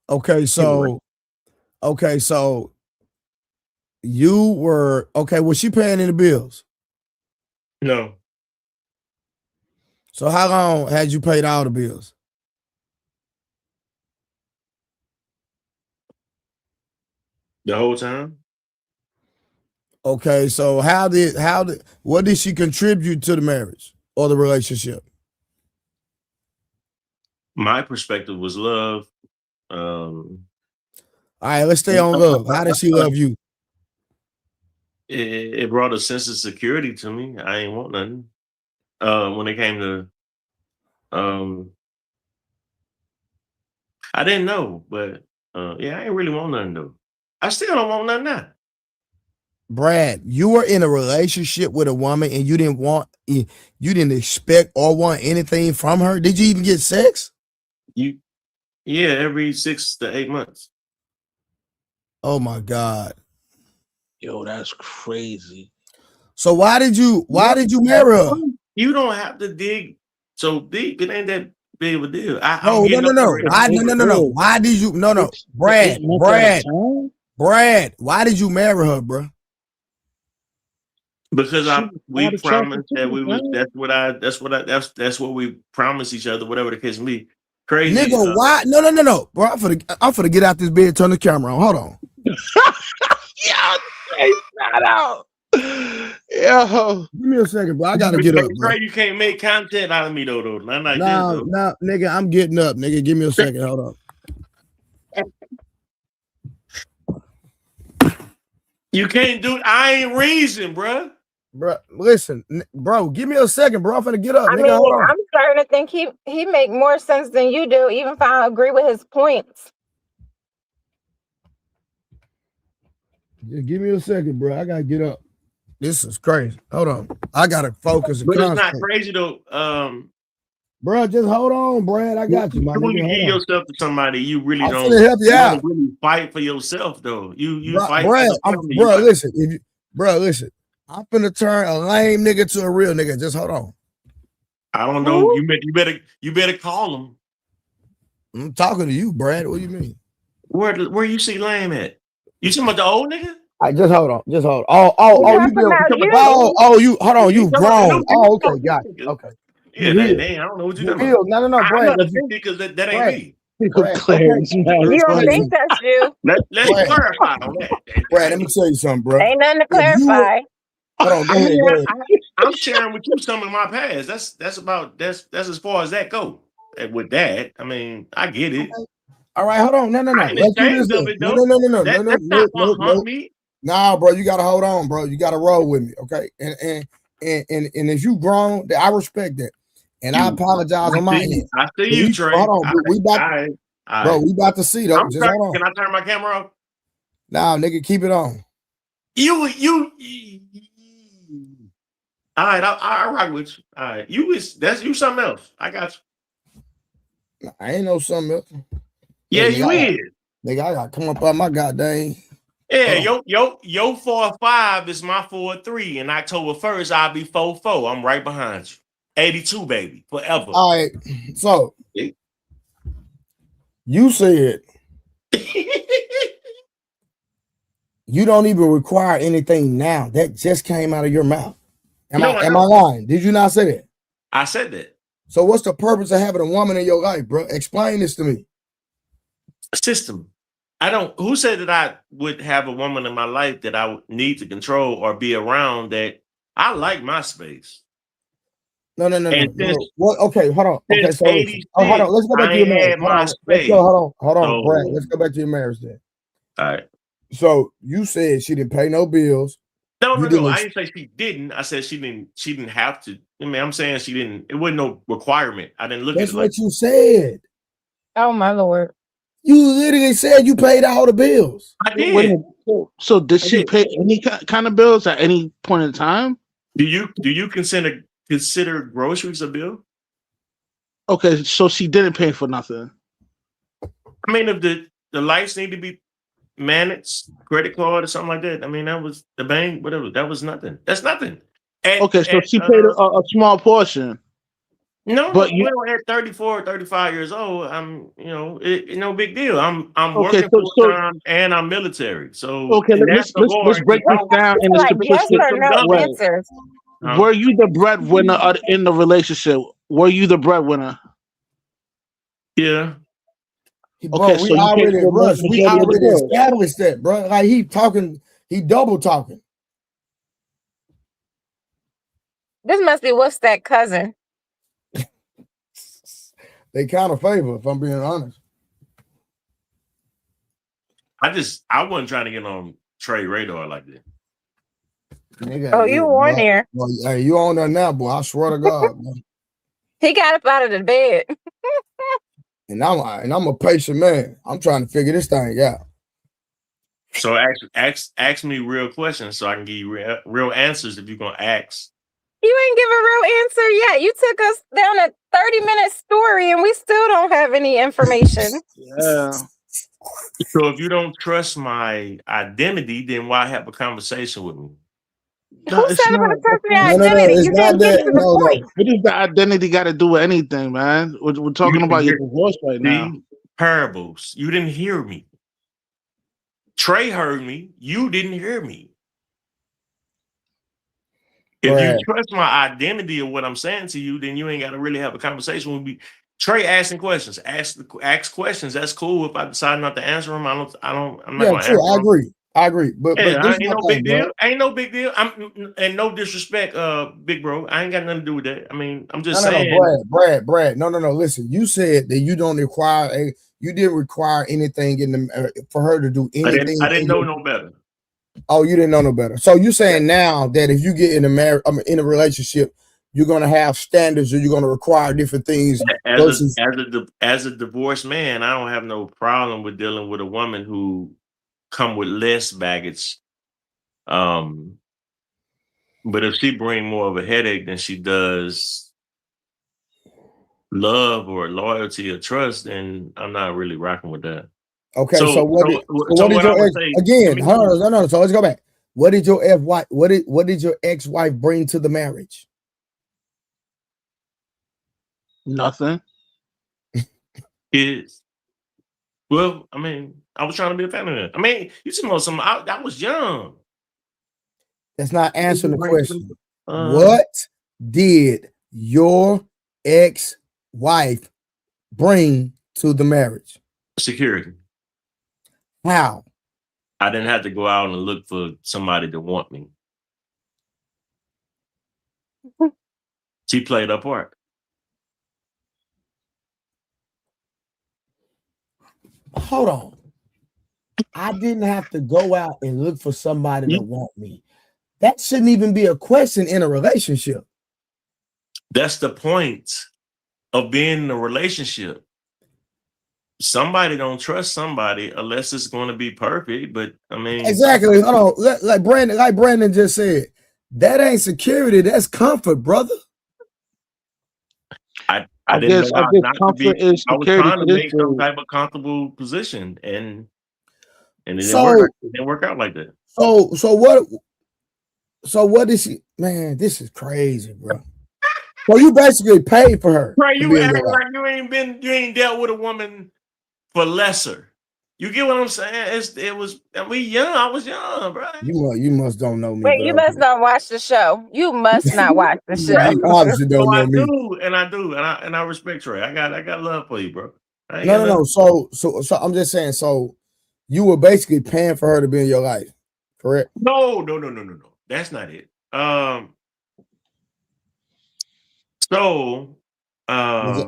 Okay, so you were okay. Was she paying any bills? No. So how long had you paid all the bills? The whole time? Okay, so what did she contribute to the marriage or the relationship? My perspective was love. All right, let's stay on love. How did she love you? It brought a sense of security to me. I ain't want nothing. When it came to I didn't know, but yeah, I ain't really want nothing though. I still don't want nothing now. Brad, you were in a relationship with a woman and you didn't expect or want anything from her. Did you even get sex? Yeah, every 6 to 8 months. Oh my God. Yo, that's crazy. So why did you marry her? You don't have to dig so deep. It ain't that big of a deal. No. Why did you Brad, why did you marry her, bro? Because we promised that we was that's what we promised each other, whatever the case may be. Crazy. Nigga, why? No. Bro, I'm finna get out this bed, turn the camera on. Hold on. Yo, shout out. Yo. Give me a second, bro. I gotta get up, bro. You can't make content out of me though. Not like Nah, this though. nah, nigga, I'm getting up, nigga. Give me a second. Hold on. You can't do it. I ain't reason, bro. Bro, listen, bro, give me a second, bro. I'm finna get up, I nigga. mean, Hold on. I'm starting to think he make more sense than you do, even if I agree with his points. Just give me a second, bro. I gotta get up. This is crazy. Hold on. I gotta focus. But it's not crazy though. Bro, just hold on, Brad. I got you, my when nigga. you Hold give on. yourself to somebody, you really I'm don't. finna help you out. Don't really fight for yourself though. You fight. Brad, Bro, listen. Listen. I'm finna turn a lame nigga to a real nigga. Just hold on. I don't know. You better call him. I'm talking to you, Brad. What do you mean? Where you see lame at? You talking about the old nigga? Just hold on. Just hold on. You hold on. You've grown. Oh, okay, got it. Okay. Yeah, dang, I don't know what you're talking about. No, I'm Brad. not offended because that ain't me. Brad, You don't think that's you? Let's clarify on that. Brad, let me tell you something, bro. Ain't nothing to clarify. Hold on, go ahead. I'm sharing with you some of my past. That's as far as that go. And with that, I mean, I get it. All right, hold on. No. I ain't ashamed of it though. That's not what haunt me. Nah, bro, you gotta hold on, bro. You gotta roll with me, okay? And if you grown, I respect that, and I apologize on my end. I see you, Trey. Hold on, we about to see though. Just hold on. Can I turn my camera off? Nah, nigga, keep it on. You. All right, I rock with you. All right, that's you something else. I got you. I ain't know something else. Yeah, you is. Nigga, I gotta come up on my goddamn. Yeah, your 4-5 is my 4-3, and October 1st I'll be 4-4. I'm right behind you. 82, baby, forever. All right, so you said You don't even require anything now. That just came out of your mouth. Am I don't. lying? Did you not say that? I said that. So what's the purpose of having a woman in your life, bro? Explain this to me. System. Who said that I would have a woman in my life that I would need to control or be around? That I like my space. No. What? Okay, hold on. Okay, so hold on. Let's go back to your marriage. Hold on, Brad. Let's go back to your marriage then. All right. So you said she didn't pay no bills. No. I didn't say she didn't. I said she didn't have to. I mean, I'm saying she didn't. It wasn't no requirement. I didn't look at it. That's what you said. Oh my Lord. You literally said you paid all the bills. I did. So did she pay any kind of bills at any point in time? Do you consider groceries a bill? Okay, so she didn't pay for nothing. I mean, if the lights need to be managed, credit card or something like that. I mean, that was the bank, whatever. That was nothing. That's nothing. Okay, so she paid a small portion. No, but at 34, 35 years old, I'm, no big deal. I'm working full time and I'm military. So okay, let's break this down in a simplistic way. Were you the breadwinner in the relationship? Were you the breadwinner? Yeah. Bro, we already established that, bro. Like he double talking. This must be what's that cousin? They kind of favor, if I'm being honest. I wasn't trying to get on Trey radar like that. Nigga, you on there? Hey, you on there now, boy? I swear to God, man. He got up out of the bed. And I'm a patient man. I'm trying to figure this thing out. So ask me real questions so I can give you real answers if you're gonna ask. You ain't give a real answer yet. You took us down a 30-minute story and we still don't have any information. Yeah. So if you don't trust my identity, then why have a conversation with me? Who said about trust my identity? You didn't get to the point. What does the identity got to do with anything, man? We're talking about your divorce right now. Parables. You didn't hear me. Trey heard me. You didn't hear me. If you trust my identity of what I'm saying to you, then you ain't got to really have a conversation with me. Trey asking questions. Ask questions. That's cool. If I decide not to answer them, I'm not going to answer. I agree. But ain't no big deal. Ain't no big deal. And no disrespect, big bro. I ain't got nothing to do with that. I mean, I'm just saying. Brad. No. Listen, you said that you don't require you didn't require anything in the for her to do anything. I didn't know no better. Oh, you didn't know no better. So you're saying now that if you get in a relationship, you're gonna have standards or you're gonna require different things. As a divorced man, I don't have no problem with dealing with a woman who come with less baggage. But if she bring more of a headache than she does love or loyalty or trust, then I'm not really rocking with that. Okay, so what did your ex again? No. So let's go back. What did your ex-wife bring to the marriage? Nothing. Well, I mean, I was trying to be a family man. I mean, you know something. I was young. That's not answering the question. What did your ex-wife bring to the marriage? Security. How? I didn't have to go out and look for somebody to want me. She played her part. Hold on. I didn't have to go out and look for somebody to want me. That shouldn't even be a question in a relationship. That's the point of being in a relationship. Somebody don't trust somebody unless it's going to be perfect. But I mean, exactly. Hold on. Like Brandon just said, that ain't security. That's comfort, brother. I didn't know not to be. I was trying to make some type of comfortable position, and it didn't work out like that. So what is she? Man, this is crazy, bro. So you basically paid for her. Right, you act like you ain't dealt with a woman for lesser. You get what I'm saying? We young. I was young, bro. You must don't know me. Wait, you must not watch the show. You must not watch the show. You obviously don't know me. I do, and I respect Trey. I got love for you, bro. No. So I'm just saying. So you were basically paying for her to be in your life, correct? No. That's not it. So,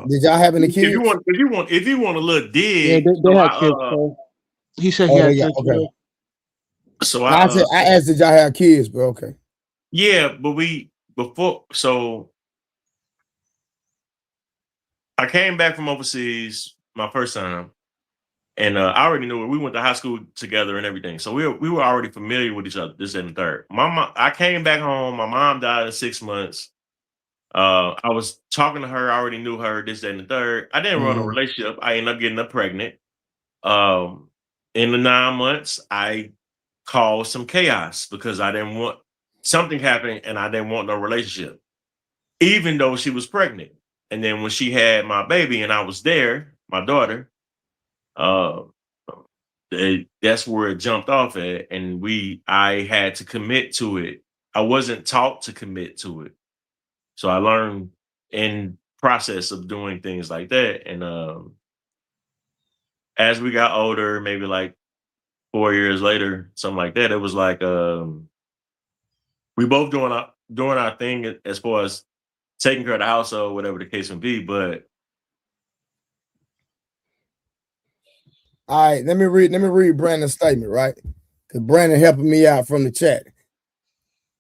did y'all have any kids? If you want a little dig, yeah, they have kids. So he said he had kids. Okay. So I asked, did y'all have kids? But okay. Yeah, but I came back from overseas my first time, and I already knew her. We went to high school together and everything, so we were already familiar with each other. This and the third. I came back home. My mom died in 6 months. I was talking to her. I already knew her. This and the third. I didn't run a relationship. I ended up getting her pregnant. In the 9 months, I caused some chaos because I didn't want something happening, and I didn't want no relationship, even though she was pregnant. And then when she had my baby and I was there, my daughter, that's where it jumped off at. And I had to commit to it. I wasn't taught to commit to it. So I learned in process of doing things like that. And as we got older, maybe like 4 years later, something like that, it was like we both doing our thing as far as taking care of the household, whatever the case may be. But all right, let me read Brandon's statement, right? Because Brandon helping me out from the chat.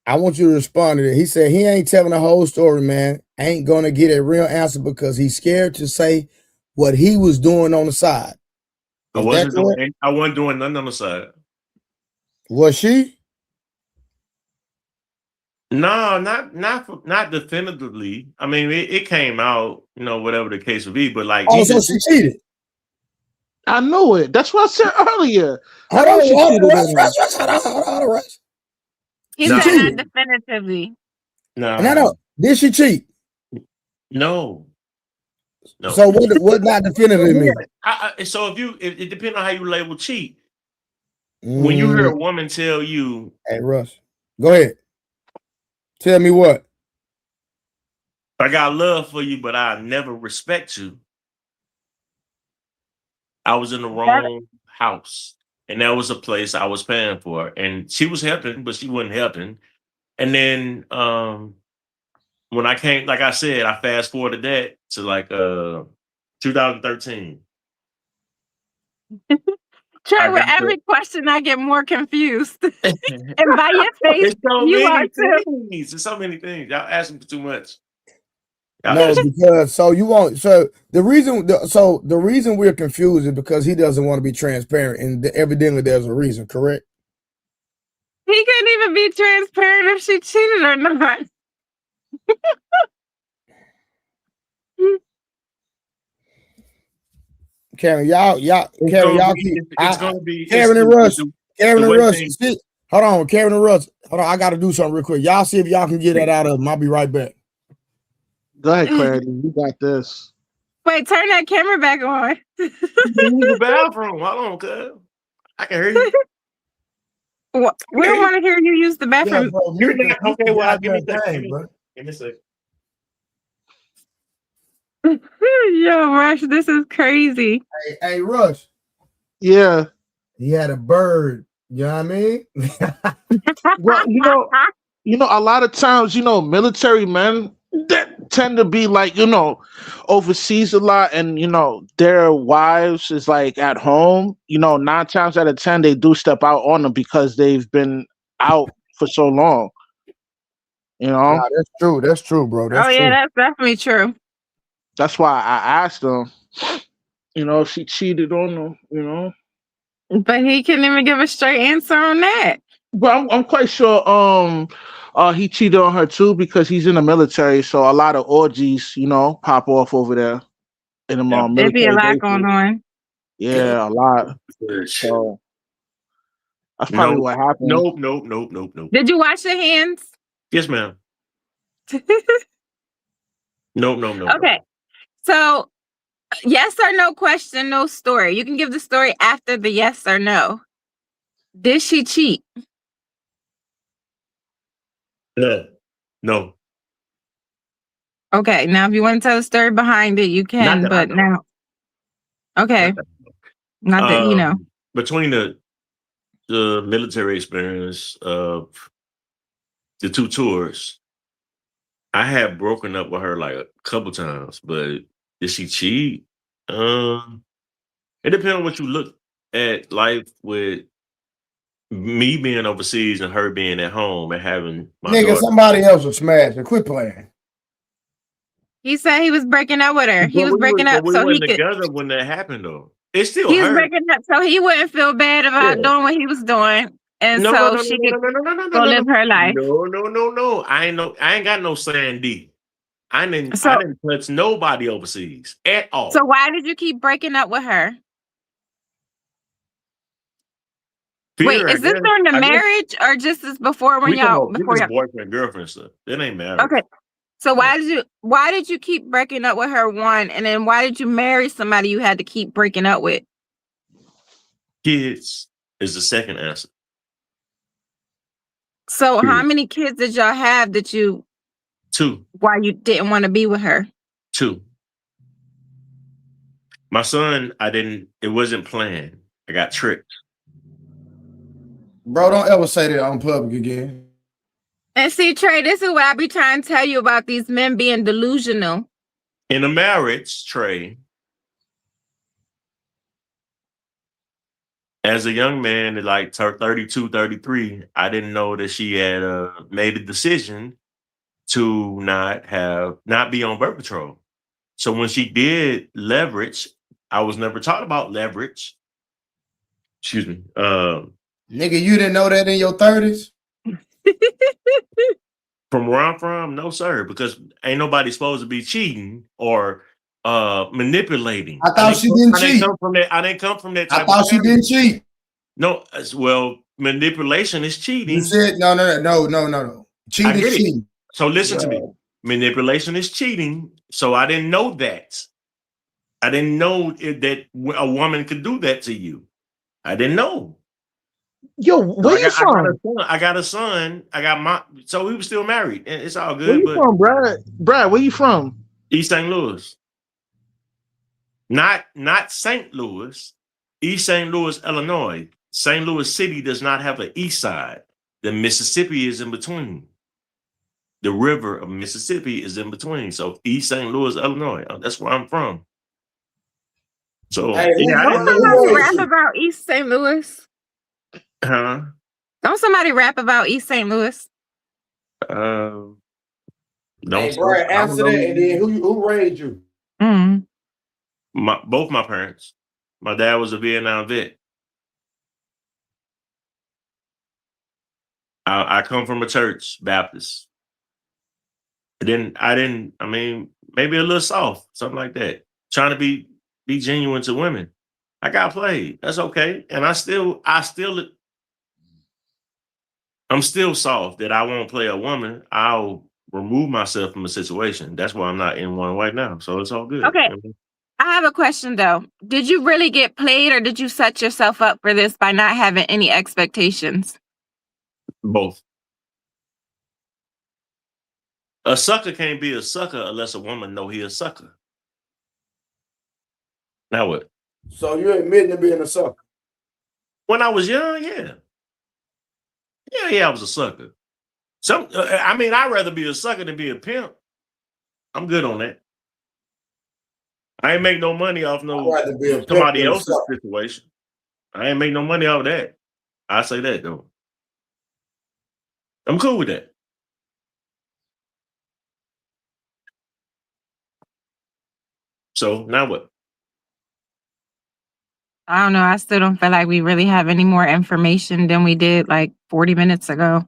I want you to respond to that. He said he ain't telling the whole story, man. Ain't gonna get a real answer because he's scared to say what he was doing on the side. I wasn't doing nothing on the side. Was she? No, not definitively. I mean, it came out, whatever the case would be. But like, so she cheated. I knew it. That's what I said earlier. Hold on. He said not definitively. No. Did she cheat? No. So what not definitively mean? So it depends on how you label cheat. When you hear a woman tell you, "Hey, Russ, go ahead. Tell me what. I got love for you, but I never respect you." I was in the wrong house, and that was a place I was paying for. And she was helping, but she wasn't helping. And then when I came, like I said, I fast forwarded that to like 2013. Trey, with every question, I get more confused. And by your face, you are too. There's so many things. Y'all asking for too much. No, because the reason we're confused is because he doesn't want to be transparent, and evidently there's a reason, correct? He couldn't even be transparent if she cheated or not. Karen, y'all keep. Karen and Russ. Hold on, Karen and Russ. Hold on, I got to do something real quick. Y'all see if y'all can get that out of him. I'll be right back. Go ahead, Clarity. You got this. Wait, turn that camera back on. The bathroom. Hold on, cuz. I can hear you. We don't want to hear you use the bathroom. Yeah, okay, well, give me a second. Give me a second. Yo, Rush, this is crazy. Hey, Rush. Yeah. He had a bird. You know what I mean? Well, a lot of times, military men that tend to be like, overseas a lot, and their wives is like at home. 9 times out of 10 they do step out on them because they've been out for so long. Nah, that's true, bro. That's true. That's definitely true. That's why I asked him, if she cheated on him, But he couldn't even give a straight answer on that. But I'm quite sure he cheated on her too because he's in the military, so a lot of orgies, pop off over there in the military. There'd be a lot going on. Yeah, a lot. So that's probably what happened. Nope. Did you wash your hands? Yes, ma'am. No. Okay. So Yes or no question, no story. You can give the story after the yes or no. Did she cheat? No. No. Okay, now if you want to tell the story behind it, you Not can, that I but know. now, okay, Not that not that you know. Between the military experience of the 2 tours, I had broken up with her like a couple times, but did she cheat? It depends on what you look at life with me being overseas and her being at home and having my Nigga, daughter. somebody else will smash her. Quit playing. He said he was breaking up with her. He But was breaking up we so he weren't could. together when that happened though. It still He was hurt. breaking up so he wouldn't feel bad about Yeah. doing what he was doing, and No, no, so no, no, she no, could no, no, no, no, go no, live no. her life. No. I ain't got no Sandy. I didn't touch nobody overseas at all. So why did you keep breaking up with her? Fear, Wait, is this during the marriage or just as before when we talking y'all about before y'all? boyfriend girlfriend stuff. It ain't marriage. Okay. So why did you keep breaking up with her, one, and then why did you marry somebody you had to keep breaking up with? Kids is the second answer. So how many kids did y'all have that you 2. why you didn't want to be with her? 2. My son, it wasn't planned. I got tricked. Bro, don't ever say that on public again. And see, Trey, this is what I be trying to tell you about these men being delusional. In a marriage, Trey, as a young man at like 32, 33, I didn't know that she had made a decision to not be on birth control. So when she did leverage, I was never taught about leverage. Excuse me. Nigga, you didn't know that in your 30s? From where I'm from, no, sir, because ain't nobody supposed to be cheating or manipulating. I thought she didn't cheat. I didn't come from that type I thought she didn't cheat. No, well, manipulation is cheating. You said no. Cheating is cheating. So listen to me. Manipulation is cheating. So I didn't know that. I didn't know that a woman could do that to you. I didn't know. Yo, where you from? I got a son. So we were still married. And it's all good. Where you from, Brad? Brad, where you from? East St. Louis. Not St. Louis. East St. Louis, Illinois. St. Louis City does not have an east side. The Mississippi is in between. The river of Mississippi is in between. So East St. Louis, Illinois. That's where I'm from. So don't somebody rap about East St. Louis? Huh? Don't somebody rap about East St. Louis? Hey, Brad, answer that, and then who raised you? Both my parents. My dad was a Vietnam vet. I come from a church, Baptist. I mean, maybe a little soft, something like that. Trying to be genuine to women. I got played. That's okay. And I'm still soft that I won't play a woman. I'll remove myself from a situation. That's why I'm not in one right now. So it's all good. Okay. I have a question though. Did you really get played or did you set yourself up for this by not having any expectations? Both. A sucker can't be a sucker unless a woman know he a sucker. Now what? So you're admitting to being a sucker? When I was young, yeah. Yeah, I was a sucker. I'd rather be a sucker than be a pimp. I'm good on that. I ain't make no money off somebody else's situation. I ain't make no money off that. I say that though. I'm cool with that. So now what? I don't know. I still don't feel like we really have any more information than we did like 40 minutes ago.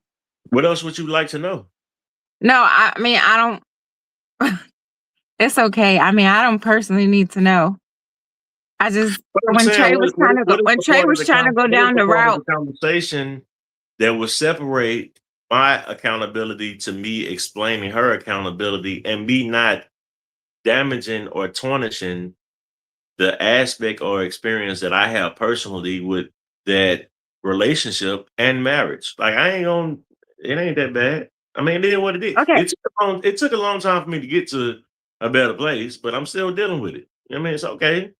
What else would you like to know? No, I mean, I don't. It's okay. I mean, I don't personally need to know. I just when Trey was trying to go down the route, conversation that will separate my accountability to me explaining her accountability and me not damaging or tarnishing the aspect or experience that I have personally with that relationship and marriage. Like it ain't that bad. I mean, it is what it is. Okay. It took a long time for me to get to a better place, but I'm still dealing with it. I mean, it's okay.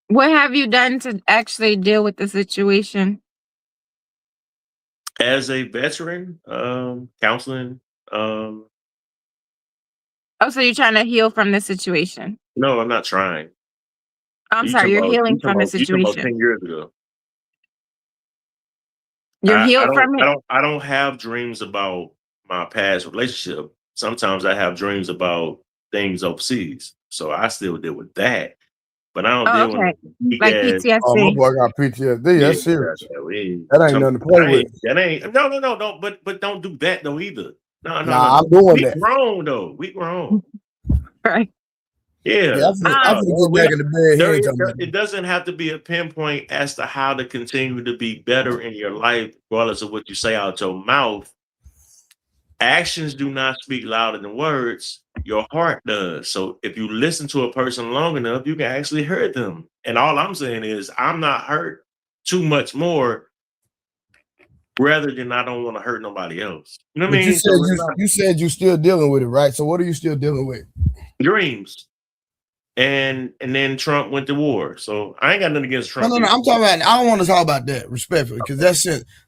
What have you done to actually deal with the situation? As a veteran, counseling. Oh, so you're trying to heal from the situation? No, I'm not trying. I'm sorry, you're healing from the You talking about 10 situation. years ago. You're healed from it? I don't have dreams about my past relationship. Sometimes I have dreams about things overseas. So I still deal with that. But I don't deal okay. with Like Oh, my PTSD. boy got PTSD. That's serious. That That ain't nothing to play with. That ain't no, but don't do that though either. No. I'm doing We that. grown though. We grown. Right. Yeah. I have to get back in the bed here. It doesn't have to be a pinpoint as to how to continue to be better in your life, regardless of what you say out your mouth. Actions do not speak louder than words. Your heart does. So if you listen to a person long enough, you can actually hurt them. And all I'm saying is I'm not hurt too much more rather than I don't want to hurt nobody else. You know what I mean? You said you're still dealing with it, right? So what are you still dealing with? Dreams. And then Trump went to war. So I ain't got nothing against Trump. No. I'm talking about. I don't want to talk about that respectfully because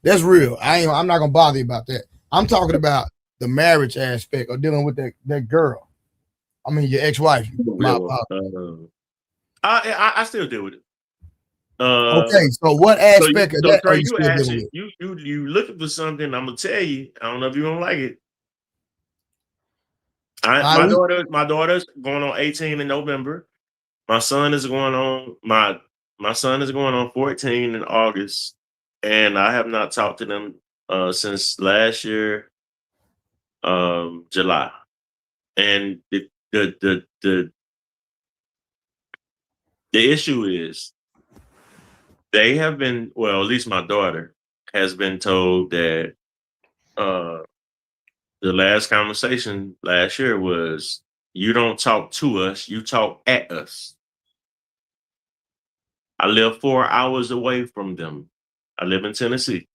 that's real. I'm not gonna bother you about that. I'm talking about the marriage aspect or dealing with that girl. I mean, your ex-wife. I still deal with it. Okay, so what aspect of that are you still dealing with? You looking for something? I'm gonna tell you. I don't know if you don't like it. My daughter's going on 18 in November. My son is going on my son is going on 14 in August, and I have not talked to them since last year, July. And the issue is they have been, well, at least my daughter has been told that the last conversation last year was, you don't talk to us, you talk at us. I live 4 hours away from them. I live in Tennessee.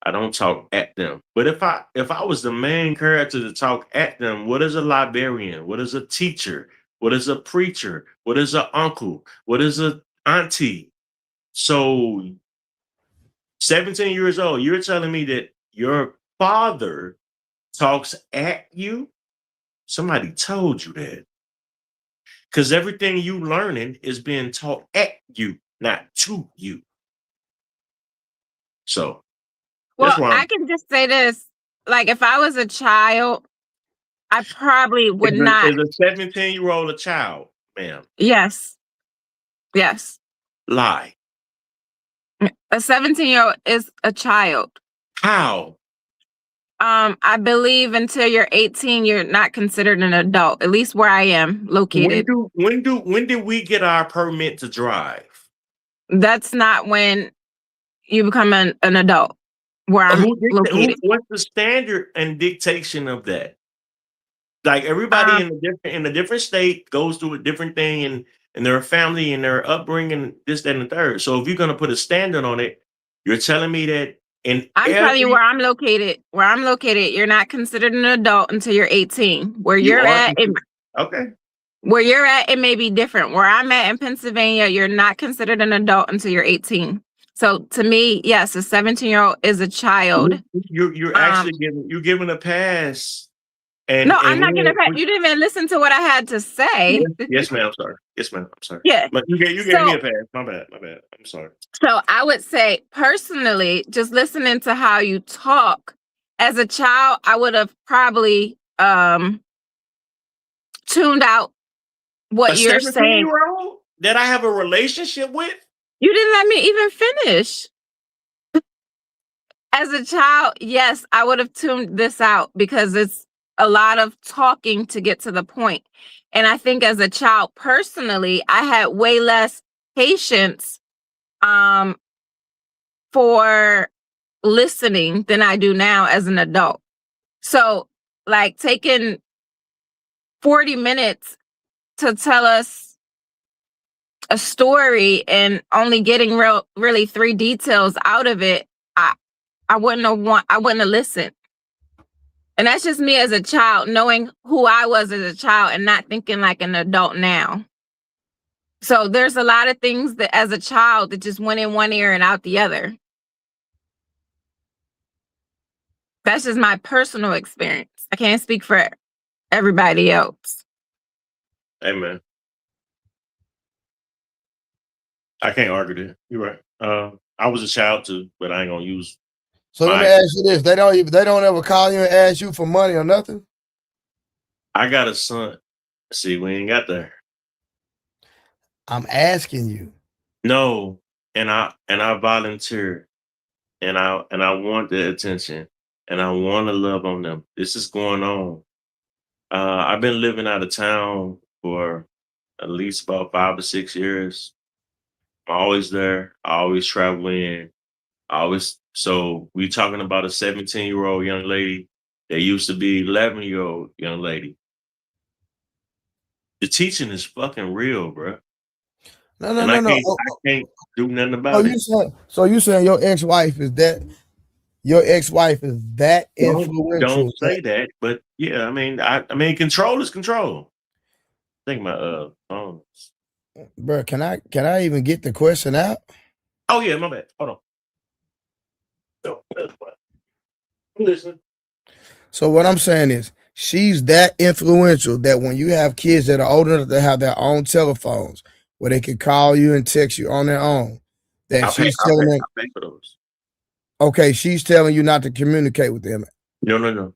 I don't talk at them. But if I was the main character to talk at them, what is a librarian? What is a teacher? What is a preacher? What is an uncle? What is a auntie? So 17 years old, you're telling me that your father talks at you? Somebody told you that. Because everything you learning is being taught at you, not to you. So, well, I can just say this. Like, if I was a child, I probably would not. Is a 17-year-old a child, ma'am? Yes. Lie. A 17-year-old is a child. How? I believe until you're 18, you're not considered an adult, at least where I am located. When did we get our permit to drive? That's not when you become an adult where I'm located. What's the standard and dictation of that? Like everybody in a different state goes through a different thing and their family and their upbringing, this, that, and the third. So if you're going to put a standard on it, you're telling me that I'm telling you where I'm located. Where I'm located, you're not considered an adult until you're 18. Where you're at, where you're at, it may be different. Where I'm at in Pennsylvania, you're not considered an adult until you're 18. So to me, yes, a 17-year-old is a child. You're actually giving a pass. No, I'm not gonna. You didn't even listen to what I had to say. Yes, ma'am. Sorry. Yes, ma'am. I'm sorry. Yeah. But you gave me a pass. My bad. I'm sorry. So I would say personally, just listening to how you talk as a child, I would have probably tuned out what you're saying. That I have a relationship with? You didn't let me even finish. As a child, yes, I would have tuned this out because it's a lot of talking to get to the point. And I think as a child, personally, I had way less patience for listening than I do now as an adult. So like taking 40 minutes to tell us a story and only getting really 3 details out of it, I wouldn't have listened. And that's just me as a child, knowing who I was as a child and not thinking like an adult now. So there's a lot of things that as a child that just went in one ear and out the other. That's just my personal experience. I can't speak for everybody else. Amen. I can't argue that. You're right. I was a child too, but I ain't gonna use. So let me ask you this: they don't ever call you and ask you for money or nothing? I got a son. See, we ain't got there. I'm asking you. No, and I volunteer, and I want the attention, and I want to love on them. This is going on. I've been living out of town for at least about 5 or 6 years. I'm always there. I always travel in. So we talking about a 17-year-old young lady that used to be 11-year-old young lady. The teaching is fucking real, bro. No. I can't do nothing about it. So you saying your ex-wife is that influential? Don't say that, but yeah, I mean, control is control. I think my phone. Bro, can I even get the question out? Oh yeah, my bad. Hold on. No, that's fine. I'm listening. So what I'm saying is, she's that influential that when you have kids that are old enough to have their own telephones where they can call you and text you on their own, that she's telling them. I pay for those. Okay, she's telling you not to communicate with them. No.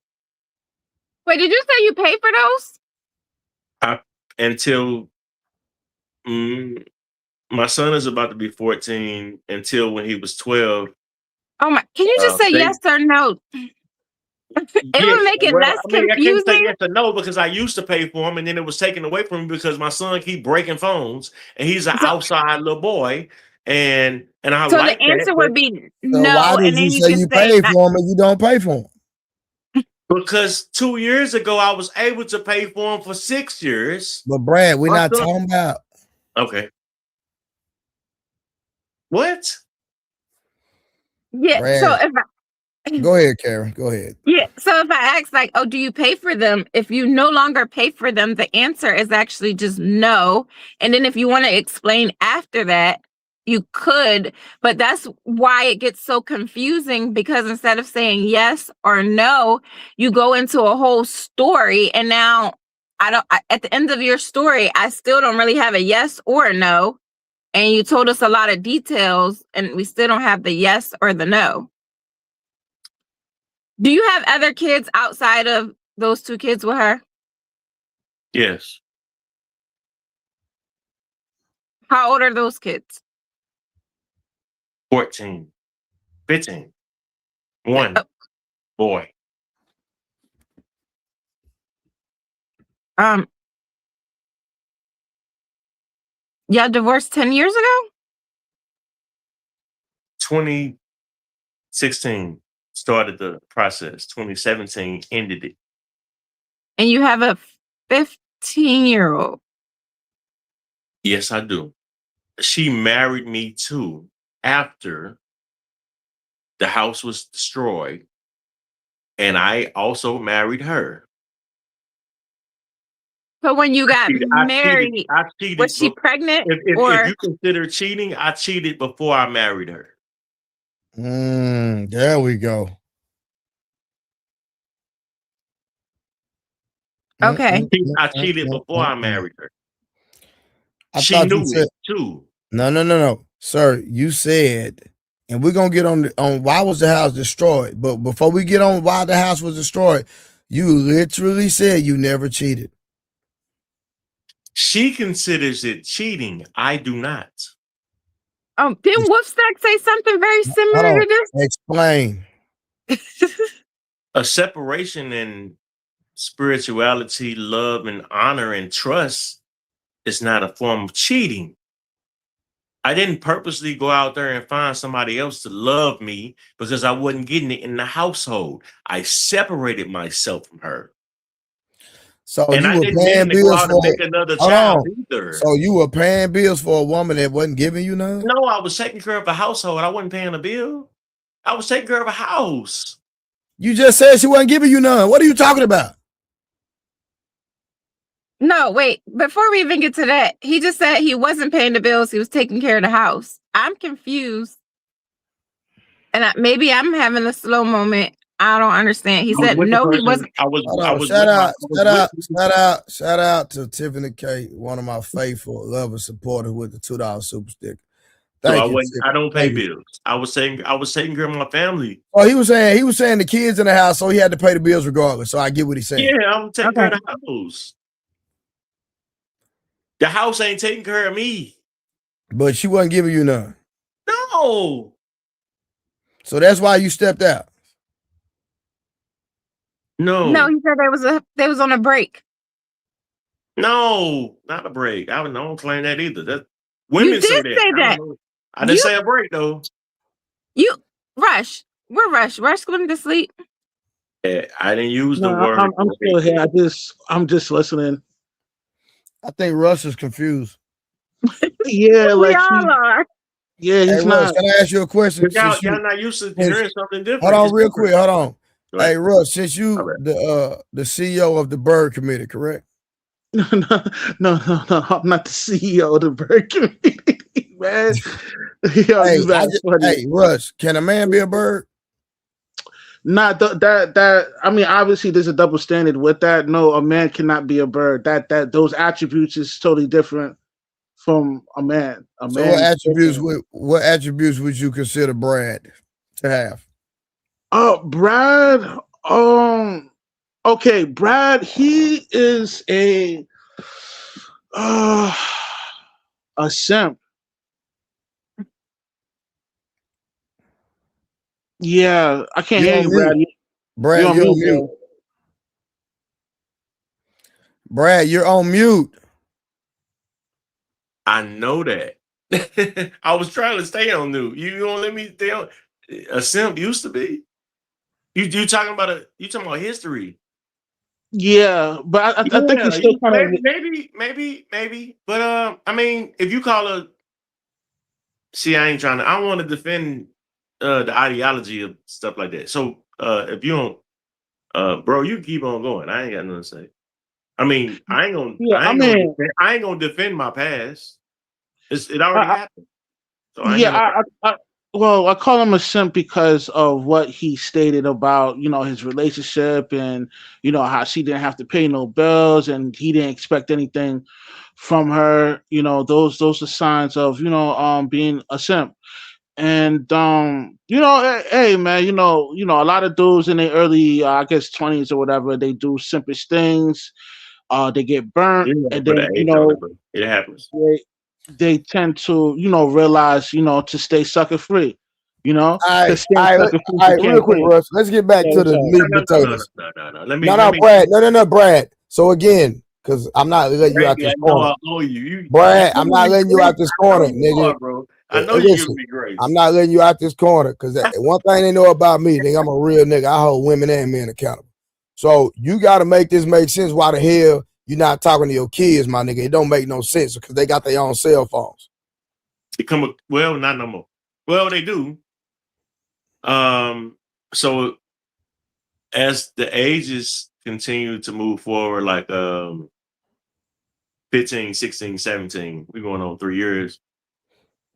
Wait, did you say you pay for those? Until my son is about to be 14. Until when he was 12. Oh my! Can you just say yes or no? It would make it less confusing. I can't say yes or no because I used to pay for him, and then it was taken away from me because my son keep breaking phones, and he's an outside little boy, and I so like the answer that, would be so no. Why did and then you say you pay for him and you don't pay for him? Because 2 years ago I was able to pay for him for 6 years. But Brad, we're not talking about. Okay. What? Yeah. Brad, so if go ahead, Karen. Go ahead. Yeah. So if I ask like, oh, do you pay for them? If you no longer pay for them, the answer is actually just no. And then if you want to explain after that, you could, but that's why it gets so confusing because instead of saying yes or no, you go into a whole story. And now at the end of your story, I still don't really have a yes or a no. And you told us a lot of details and we still don't have the yes or the no. Do you have other kids outside of those 2 kids with her? Yes. How old are those kids? 14, 15. One boy. Y'all divorced 10 years ago? 2016 started the process. 2017 ended it. And you have a 15-year-old. Yes, I do. She married me too after the house was destroyed. And I also married her. But when you got married, I cheated. Was she pregnant? If you consider cheating, I cheated before I married her. There we go. Okay. I cheated before I married her. She knew it too. No. Sir, you said, and we're gonna get on why was the house destroyed. But before we get on why the house was destroyed, you literally said you never cheated. She considers it cheating. I do not. Didn't Wolfstack say something very similar to this? Explain. A separation in spirituality, love, and honor and trust is not a form of cheating. I didn't purposely go out there and find somebody else to love me because I wasn't getting it in the household. I separated myself from her. So and you I were didn't paying mean to go bills out and for make another hold child on. either. So you were paying bills for a woman that wasn't giving you none? No, I was taking care of a household. I wasn't paying a bill. I was taking care of a house. You just said she wasn't giving you none. What are you talking about? No, wait. Before we even get to that, he just said he wasn't paying the bills. He was taking care of the house. I'm confused. And maybe I'm having a slow moment. I don't understand. He said no, he wasn't. Shout out to Tiffany K, one of my faithful lover supporters with the $2 super sticker. So Thank you. I don't pay bills. I was taking care of my family. Oh, he was saying the kids in the house, so he had to pay the bills regardless. So I get what he's saying. Yeah, I'm taking care of the house. The house ain't taking care of me. But she wasn't giving you none. No. So that's why you stepped out. No, he said they was on a break. No, not a break. I don't claim that either. That women you did say that. I didn't say a break though. Rush. We're Rush. Rush going to sleep. Yeah, I didn't use the word. I'm still here. I'm just listening. I think Rush is confused. Yeah, we all are. Yeah, he's Rush, not. can I ask you a question? Y'all not used to hearing something different. Hold on, real quick. Hold on. Right. Hey, Rush, since you the CEO of the Bird Committee, correct? No, I'm not the CEO of the Bird Committee, man. Hey, Rush, can a man be a bird? Not that. I mean, obviously, there's a double standard with that. No, a man cannot be a bird. That those attributes is totally different from a man. So what attributes would you consider Brad to have? Brad. Okay, Brad. He is a simp. Yeah, I can't hear you, Brad. Brad, you're on mute. Brad, you're on mute. I know that. I was trying to stay on mute. You don't let me stay on. A simp used to be. You talking about history? Yeah, but I think he's still kind of maybe. But I mean, if you call her, see, I don't want to defend the ideology of stuff like that. So if you don't, bro, you keep on going. I ain't got nothing to say. I mean, I ain't gonna defend my past. It already happened. So I call him a simp because of what he stated about, his relationship and, how she didn't have to pay no bills and he didn't expect anything from her. Those are signs of, being a simp. And, hey man, a lot of dudes in their early, I guess 20s or whatever, they do simpish things. They get burnt and then, it happens. They tend to, realize, to stay sucker free, All right, real quick, Russ. Let's get back to the meat and potatoes. No, Brad. So again, because I'm not letting you out this corner. Brad, I'm not letting you out this corner, nigga. Bro. I know you give me grace. I'm not letting you out this corner because one thing they know about me, nigga, I'm a real nigga. I hold women and men accountable. So you got to make this make sense. Why the hell you not talking to your kids, my nigga? It don't make no sense because they got their own cell phones. Well, not no more. Well, they do. So as the ages continue to move forward, like 15, 16, 17, we're going on 3 years.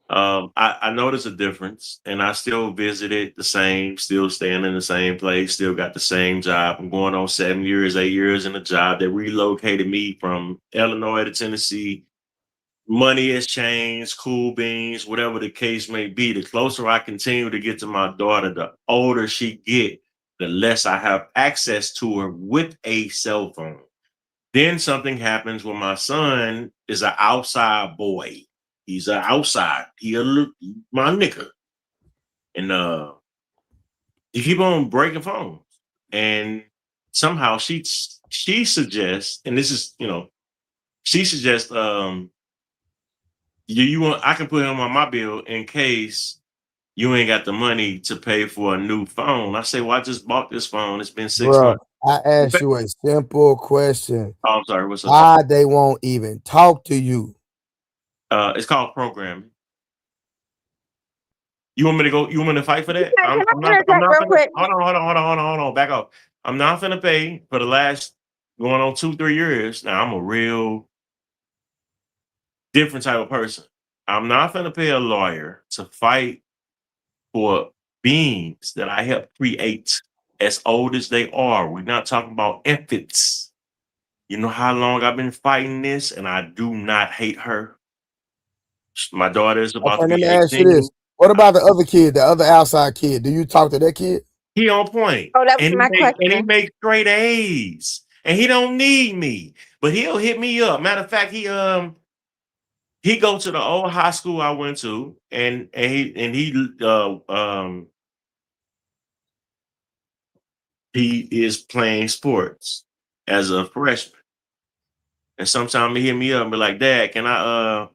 I noticed a difference and I still visited the same, still staying in the same place, still got the same job. I'm going on 7 years, 8 years in a job that relocated me from Illinois to Tennessee. Money has changed, cool beans, whatever the case may be. The closer I continue to get to my daughter, the older she get, the less I have access to her with a cell phone. Then something happens when my son is an outside boy. He's an outside. My nigga. And he keep on breaking phones. And somehow she suggests, and this is, she suggests, you want, I can put him on my bill in case you ain't got the money to pay for a new phone. I say, well, I just bought this phone. It's been 6 months. I asked you a simple question. Oh, I'm sorry. What's up? Why they won't even talk to you? It's called programming. You want me to go? You want me to fight for that? I'm not. I'm not gonna. Hold on. Back up. I'm not gonna pay for the last going on 2-3 years. Now I'm a real different type of person. I'm not gonna pay a lawyer to fight for beings that I helped create as old as they are. We're not talking about infants. You know how long I've been fighting this, and I do not hate her. My daughter is about Okay, to let be me ask you 18. this. What about the other kid, the other outside kid? Do you talk to that kid? He on point. Oh, that was And my he question. makes straight A's. And he don't need me. But he'll hit me up. Matter of fact, he go to the old high school I went to, and he is playing sports as a freshman. And sometimes he hit me up and be like, Dad, can I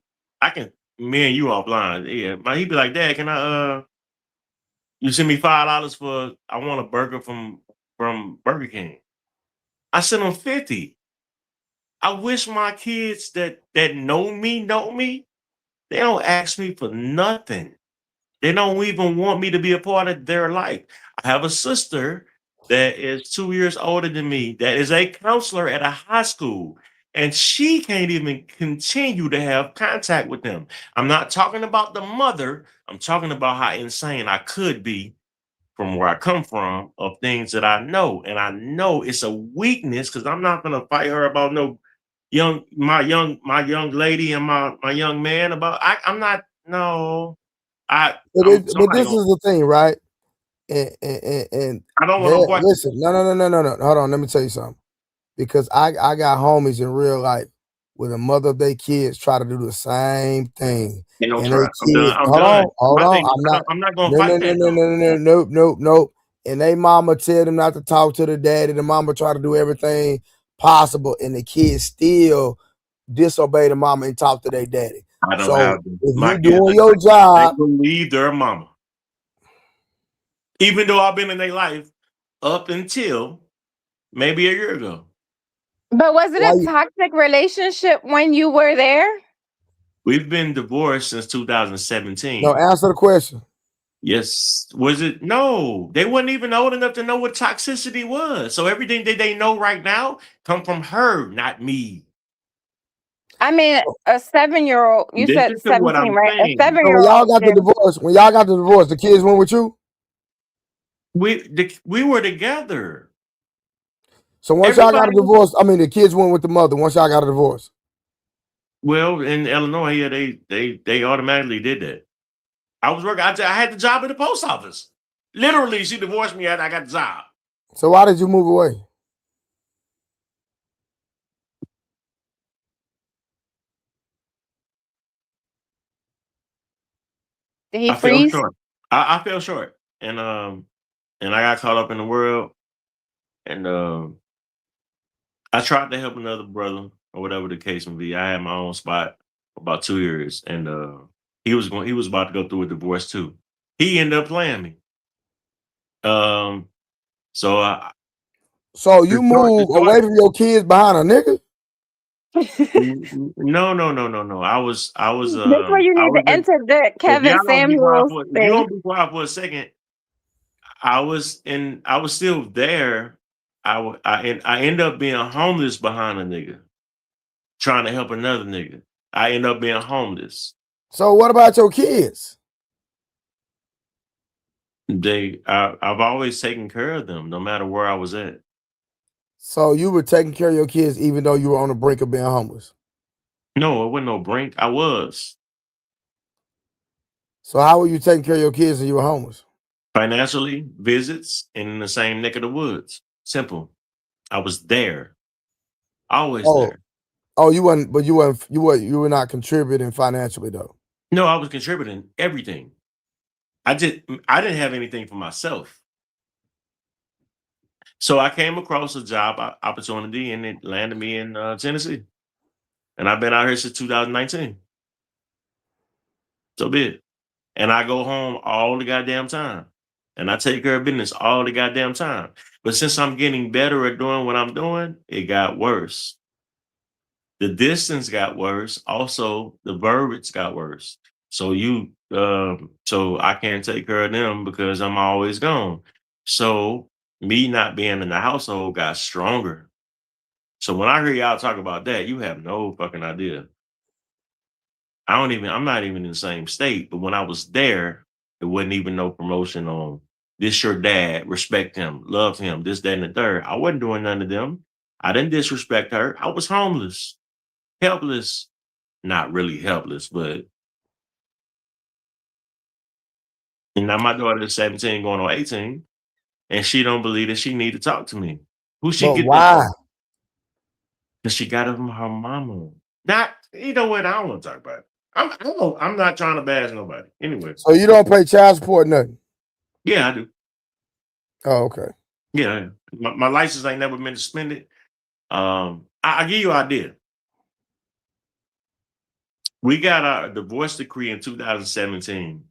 can me and you offline. Yeah. But he'd be like, Dad, can you send me $5 for I want a burger from Burger King. I sent him 50. I wish my kids that know me. They don't ask me for nothing. They don't even want me to be a part of their life. I have a sister that is 2 years older than me that is a counselor at a high school, and she can't even continue to have contact with them. I'm not talking about the mother. I'm talking about how insane I could be from where I come from of things that I know. And I know it's a weakness because I'm not going to fight her about my young lady and my young man about I'm not no But this is the thing, right? And I don't want no question. listen, no. Hold on, let me tell you something. Because I got homies in real life where the mother of their kids try to do the same thing. Ain't no And try. they I'm done. kids, I'm hold done. on. My thing is, I'm not gonna fight that though. Nope. And they mama tell them not to talk to the daddy. The mama try to do everything possible, and the kids still disobey the mama and talk to their daddy. I don't So have them. if My you kids doing your job, they believe their mama. Even though I've been in their life up until maybe a year ago. But was it a toxic relationship when you were there? We've been divorced since 2017. no, answer the question. Yes. Was it? No. They weren't even old enough to know what toxicity was. So everything that they know right now come from her, not me. I mean, a 7-year-old. You Listen said to what 17, I'm right? A saying. So when 7-year-old. when y'all got the divorce, the kids went with you? We were together. So once y'all got a divorce, I mean the kids went with the mother once y'all got a divorce. Well, in Illinois, yeah, they automatically did that. I was working. I had the job at the post office. Literally, she divorced me after I got the job. So why did you move away? Did he I fell freeze? short. I fell short, and I got caught up in the world, and I tried to help another brother or whatever the case may be. I had my own spot for about 2 years, and he was about to go through a divorce too. He ended up playing me. So So you move away from your kids behind a nigga? No. I was That's where you need to enter the if Kevin y'all don't be quiet Samuels for if you thing. don't be quiet for a second, I was still there. I end up being homeless behind a nigga, trying to help another nigga. I end up being homeless. So what about your kids? I've always taken care of them, no matter where I was at. So you were taking care of your kids even though you were on the brink of being homeless? No, it wasn't no brink. I was. So how were you taking care of your kids and you were homeless? Financially, visits, and in the same neck of the woods. Simple. I was there. Always there. Oh, you were not contributing financially though. No, I was contributing everything. I didn't have anything for myself. So I came across a job opportunity and it landed me in Tennessee. And I've been out here since 2019. So be it. And I go home all the goddamn time. And I take care of business all the goddamn time. But since I'm getting better at doing what I'm doing, it got worse. The distance got worse. Also, the verbiage got worse. So so I can't take care of them because I'm always gone. So me not being in the household got stronger. So when I hear y'all talk about that, you have no fucking idea. I'm not even in the same state, but when I was there, it wasn't even no promotion on this your dad, respect him, love him, this, that, and the third. I wasn't doing none of them. I didn't disrespect her. I was homeless, helpless, not really helpless, but and now my daughter is 17 going on 18, and she don't believe that she need to talk to me. Who she But get that why? from? Because she got it from her mama. Not, you know what? I don't want to talk about it. I'm not trying to bash nobody. Anyway. So you don't pay child support, nothing? Yeah, I do. Oh, okay. Yeah, my license ain't never been suspended. I give you an idea. We got our divorce decree in 2017.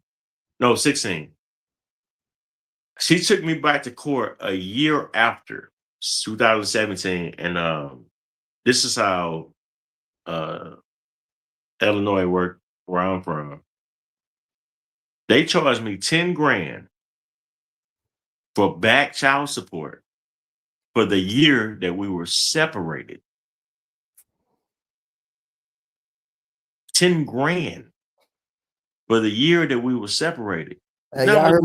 No, 16. She took me back to court a year after 2017, and this is how Illinois worked where I'm from. They charged me 10 grand for back child support for the year that we were separated. 10 grand for the year that we were separated. Hey, y'all heard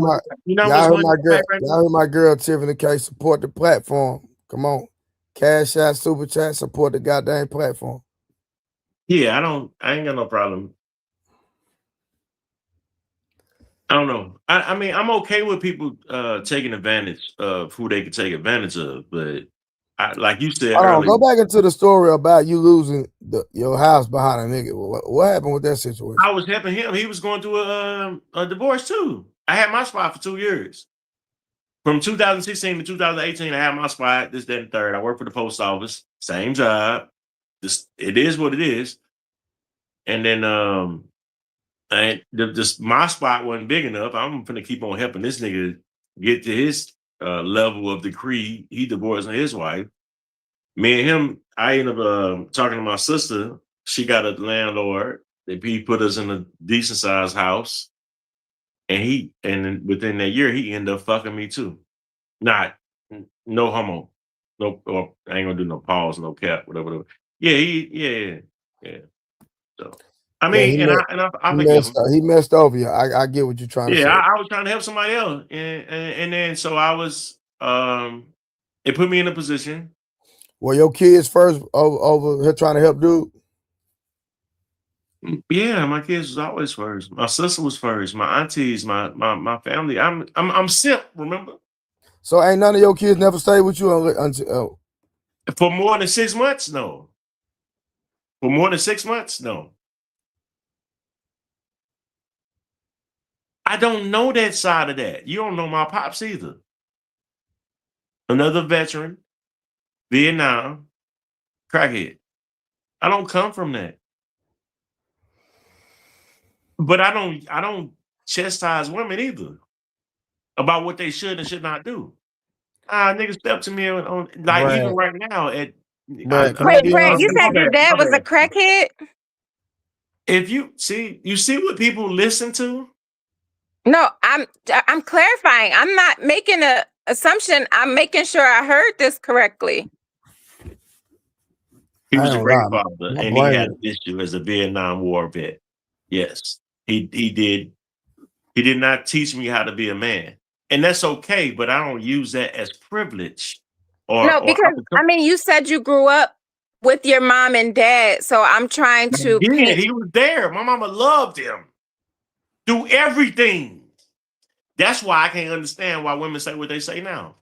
my girl Tiffany K support the platform. Come on. Cash out, super chat, support the goddamn platform. Yeah, I ain't got no problem. I don't know. I mean, I'm okay with people taking advantage of who they can take advantage of, but like you said earlier. Go back into the story about you losing your house behind a nigga. What happened with that situation? I was helping him. He was going through a divorce too. I had my spot for 2 years. From 2016 to 2018, I had my spot, this, that, and third. I worked for the post office, same job. It is what it is. And then my spot wasn't big enough. I'm gonna keep on helping this nigga get to his level of decree. He divorced his wife. Me and him, I ended up talking to my sister. She got a landlord. He put us in a decent sized house. And within that year, he ended up fucking me too. No homo. No, I ain't gonna do no pause, no cap, whatever. Yeah, yeah. So I mean, I forgive him. He messed over you. I get what you're trying to say. I was trying to help somebody else, and then so I was. It put me in a position. Well, your kids first over here trying to help dude. Yeah, my kids was always first. My sister was first. My aunties, my family. I'm simp. Remember? So ain't none of your kids never stayed with you until for more than 6 months? No. For more than 6 months? No. I don't know that side of that. You don't know my pops either. Another veteran, Vietnam, crackhead. I don't come from that. But I don't chastise women either about what they should and should not do. Niggas step to me on like even right now at Wait, Brad, you said your dad was a crackhead? If you see what people listen to? No, I'm clarifying. I'm not making an assumption. I'm making sure I heard this correctly. He was a great father, and he had an issue as a Vietnam War vet. Yes, he did. He did not teach me how to be a man, and that's okay. But I don't use that as privilege. Because I mean, you said you grew up with your mom and dad, so I'm trying to. Yeah, he was there. My mama loved him. Do everything. That's why I can't understand why women say what they say now.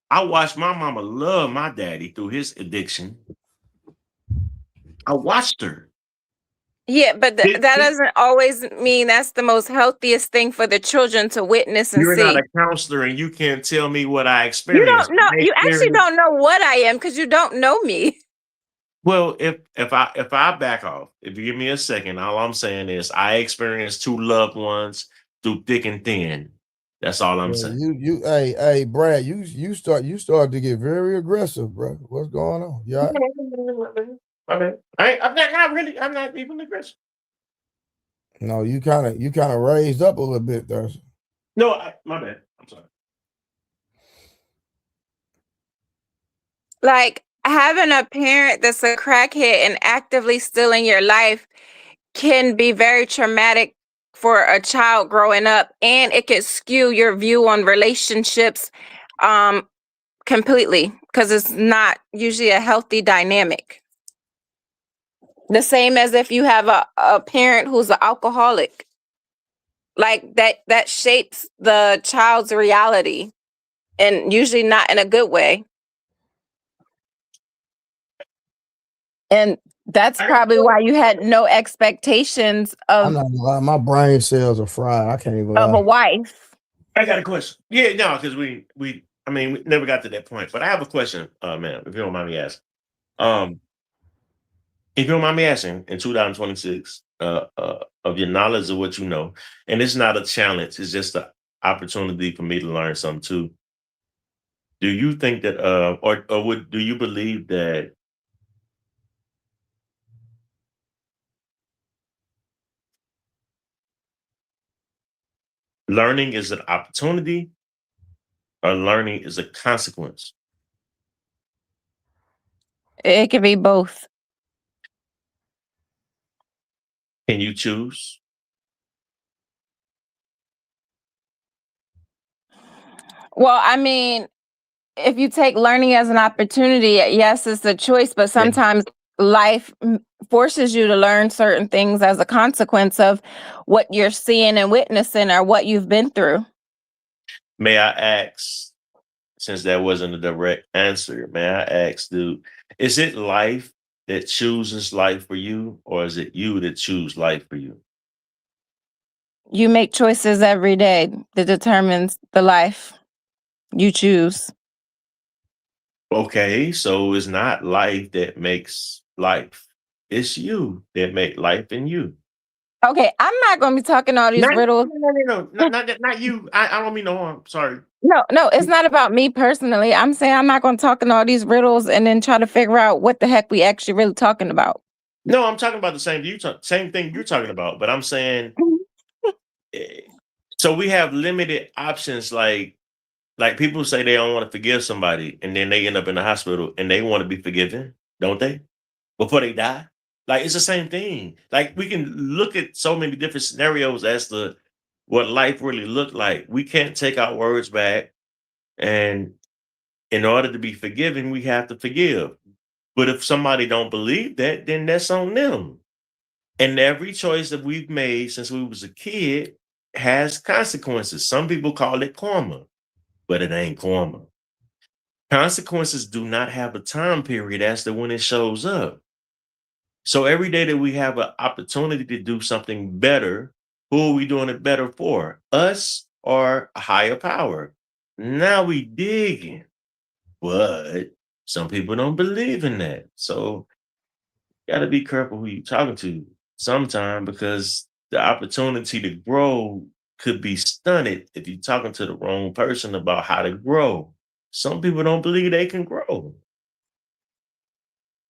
I watched my mama love my daddy through his addiction. I watched her. Yeah, but that doesn't always mean that's the most healthiest thing for the children to witness and You're see. You're not a counselor, and you can't tell me what I experienced. You don't know. You actually don't know what I am because you don't know me. Well, if I back off, if you give me a second, all I'm saying is I experienced 2 loved ones through thick and thin. That's all I'm Yeah, saying. hey, Brad, you start to get very aggressive, bro. What's going on? Yeah. Okay. I'm not really. I'm not even aggressive. No, you kind of raised up a little bit there. No, my bad. I'm sorry. Like having a parent that's a crackhead and actively still in your life can be very traumatic for a child growing up, and it could skew your view on relationships completely because it's not usually a healthy dynamic. The same as if you have a parent who's an alcoholic. Like that shapes the child's reality and usually not in a good way. And that's probably why you had no expectations I'm of not gonna lie, my brain cells are fried. I can't even a lie. wife. I got a question. Yeah, no, because we never got to that point. But I have a question, ma'am, if you don't mind me asking. If you don't mind me asking, in 2026, of your knowledge of what you know, and it's not a challenge, it's just an opportunity for me to learn something too. Do you think that, do you believe that learning is an opportunity or learning is a consequence? It could be both. Can you choose? Well, I mean, if you take learning as an opportunity, yes, it's a choice, but sometimes life forces you to learn certain things as a consequence of what you're seeing and witnessing or what you've been through. May I ask, since that wasn't a direct answer, may I ask, dude, is it life that chooses life for you, or is it you that choose life for you? You make choices every day that determines the life you choose. Okay, so it's not life that makes life. It's you that make life in you. Okay, I'm not going to be talking all these riddles. No, not you. I don't mean no harm. Sorry. No, it's not about me personally. I'm saying I'm not going to talk in all these riddles and then try to figure out what the heck we actually really talking about. No, I'm talking about the same thing you're talking about, but I'm saying, so we have limited options. Like people say they don't want to forgive somebody, and then they end up in the hospital, and they want to be forgiven, don't they? Before they die. Like it's the same thing. Like we can look at so many different scenarios as to what life really looked like. We can't take our words back, and in order to be forgiven, we have to forgive. But if somebody don't believe that, then that's on them. And every choice that we've made since we was a kid has consequences. Some people call it karma, but it ain't karma. Consequences do not have a time period as to when it shows up. So every day that we have an opportunity to do something better, who are we doing it better for? Us or a higher power? Now we digging. But some people don't believe in that. So you gotta be careful who you're talking to sometime, because the opportunity to grow could be stunted if you're talking to the wrong person about how to grow. Some people don't believe they can grow.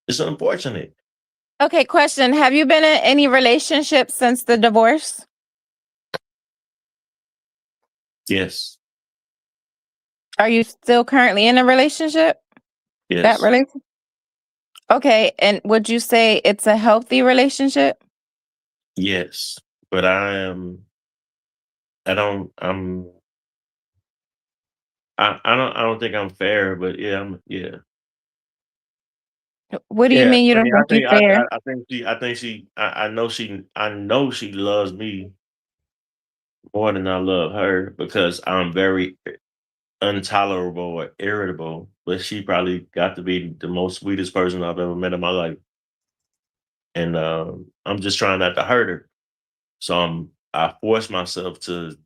It's unfortunate. Okay, question. Have you been in any relationship since the divorce? Yes. Are you still currently in a relationship? That Yes. relationship? Okay, and would you say it's a healthy relationship? Yes. But I don't I don't think I'm fair, but yeah. What do you Yeah, mean you I don't mean, think you're fair? I know she loves me more than I love her, because I'm very intolerable or irritable, but she probably got to be the most sweetest person I've ever met in my life. And I'm just trying not to hurt her. So I force myself to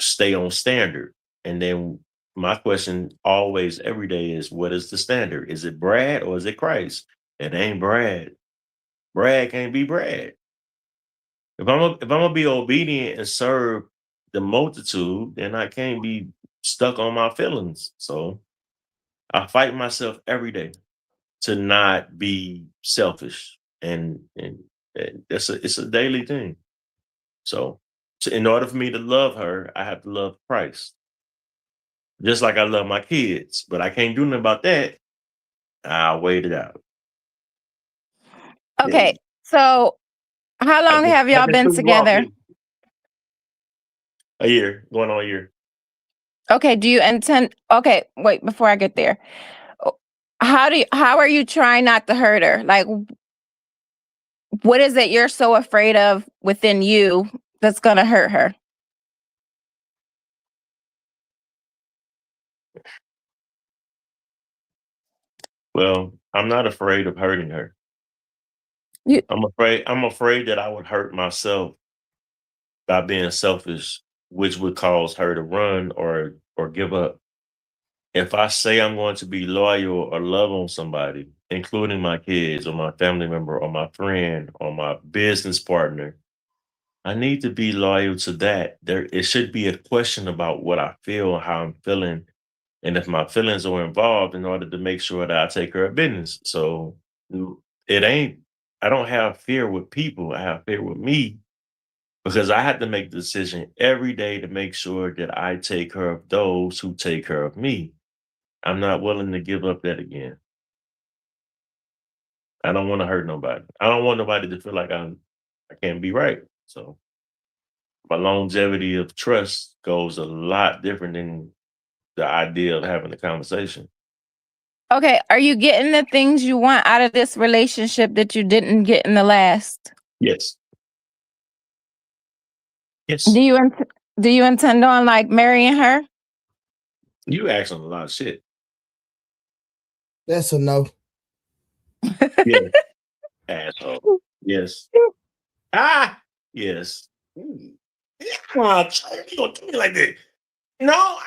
stay on standard. And then my question always every day is, what is the standard? Is it Brad or is it Christ? It ain't Brad. Brad can't be Brad. If I'm gonna be obedient and serve the multitude, then I can't be stuck on my feelings. So I fight myself every day to not be selfish, and it's a daily thing. So in order for me to love her, I have to love Christ, just like I love my kids. But I can't do nothing about that. I'll wait it out. Okay, Yeah. so how long have y'all I've been been pretty raw, together? too. A year, going on a year. Okay, do you intend? Okay, wait, before I get there, how are you trying not to hurt her? Like, what is it you're so afraid of within you that's gonna hurt her? Well, I'm not afraid of hurting her. I'm afraid that I would hurt myself by being selfish, which would cause her to run or give up. If I say I'm going to be loyal or love on somebody, including my kids or my family member or my friend or my business partner, I need to be loyal to that. It should be a question about what I feel, how I'm feeling, and if my feelings are involved, in order to make sure that I take care of business. So it ain't. I don't have fear with people. I have fear with me, because I have to make the decision every day to make sure that I take care of those who take care of me. I'm not willing to give up that again. I don't want to hurt nobody. I don't want nobody to feel like I can't be right. So my longevity of trust goes a lot different than the idea of having a conversation. Okay, are you getting the things you want out of this relationship that you didn't get in the last? Yes. Yes. Do you intend on like marrying her? You asking a lot of shit. That's a no. Yeah. Asshole. Yes. Yes. Come on, you gonna do me like that? No.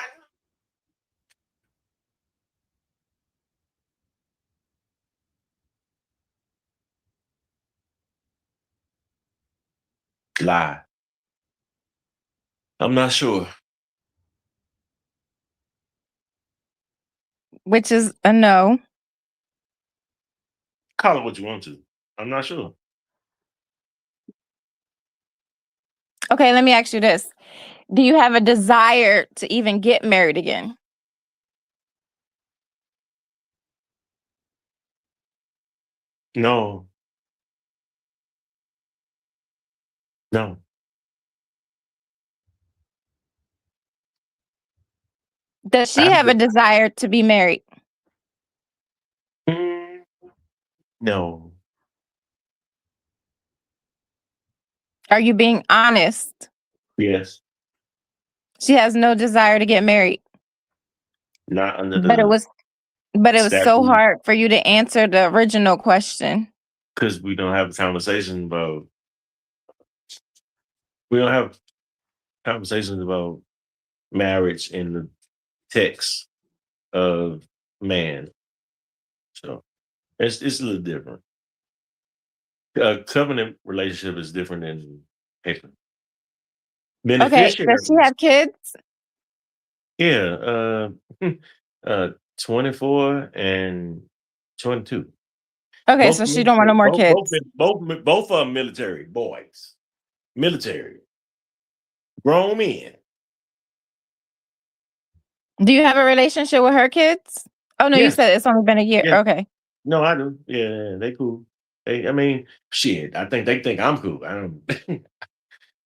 Lie. I'm not sure. Which is a no. Call it what you want to. I'm not sure. Okay, let me ask you this. Do you have a desire to even get married again? No. No. Does she have a desire to be married? No. Are you being honest? Yes. She has no desire to get married. Not under But it was so statute, hard for you to answer the original question. because we don't have a conversation about. We don't have conversations about marriage in the text of man. So it's a little different. A covenant relationship is different than paper. Okay, does she Beneficiaries. have kids? Yeah. 24 and 22. Okay, so she don't want no more kids. Both of them military boys. Military. Grown men. Do you have a relationship with her kids? Oh no, you Yes. said it's only been a year. Yeah. Okay. No, I do. Yeah, they cool. I mean, shit. I think they think I'm cool. I don't.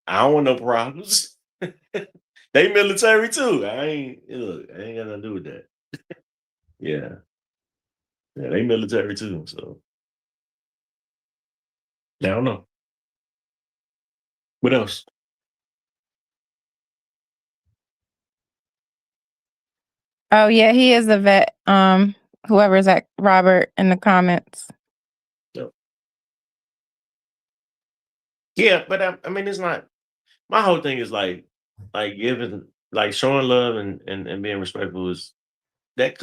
I don't want no problems. They military too. I ain't got nothing to do with that. Yeah, they military too. So I don't know. What else? Oh yeah, he is a vet. Whoever's at Robert in the comments. Yeah, but I mean, it's not. My whole thing is like giving, like showing love and being respectful is that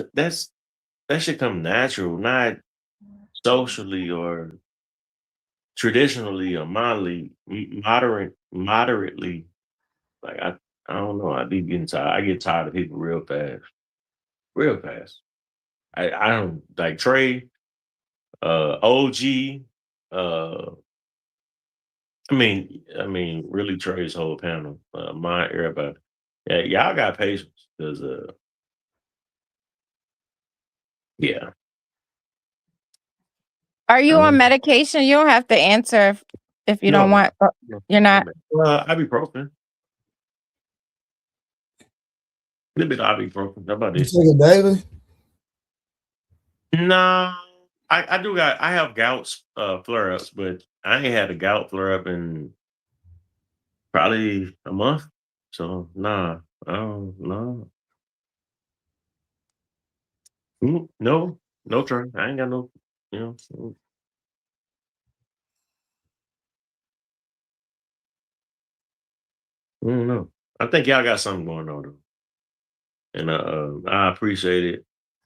should come natural, not socially or traditionally or moderately. Like I don't know. I be getting tired. I get tired of people real fast. Real fast. I don't like Trey, OG, I mean, really Trey's whole panel. My everybody. Yeah, y'all got patience. Because yeah. Are you on medication? You don't have to answer if you don't want. You're not. Ibuprofen. A little bit of ibuprofen. How about You this? take it daily? No, I have gout flare ups, but I ain't had a gout flare up in probably a month. So nah, I don't know. No Trey. I ain't got no, you know. I don't know. I think y'all got something going on though. And I appreciate it.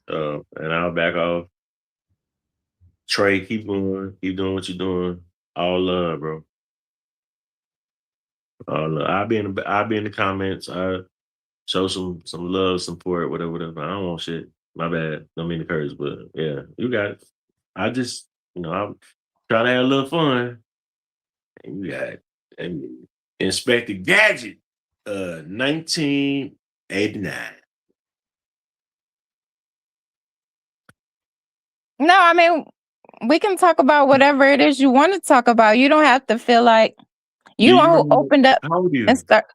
And I'll back off. Trey, keep going, keep doing what you're doing. All love, bro. All love. I'll be in the comments. I show some love, support, whatever. I don't want shit. My bad. Don't mean to curse, but yeah, you got it. I just, I'm trying to have a little fun. And you got and Inspector Gadget, 1989. No, I mean, we can talk about whatever it is you want to talk about. You don't have to feel like you all opened up How old are you? and start.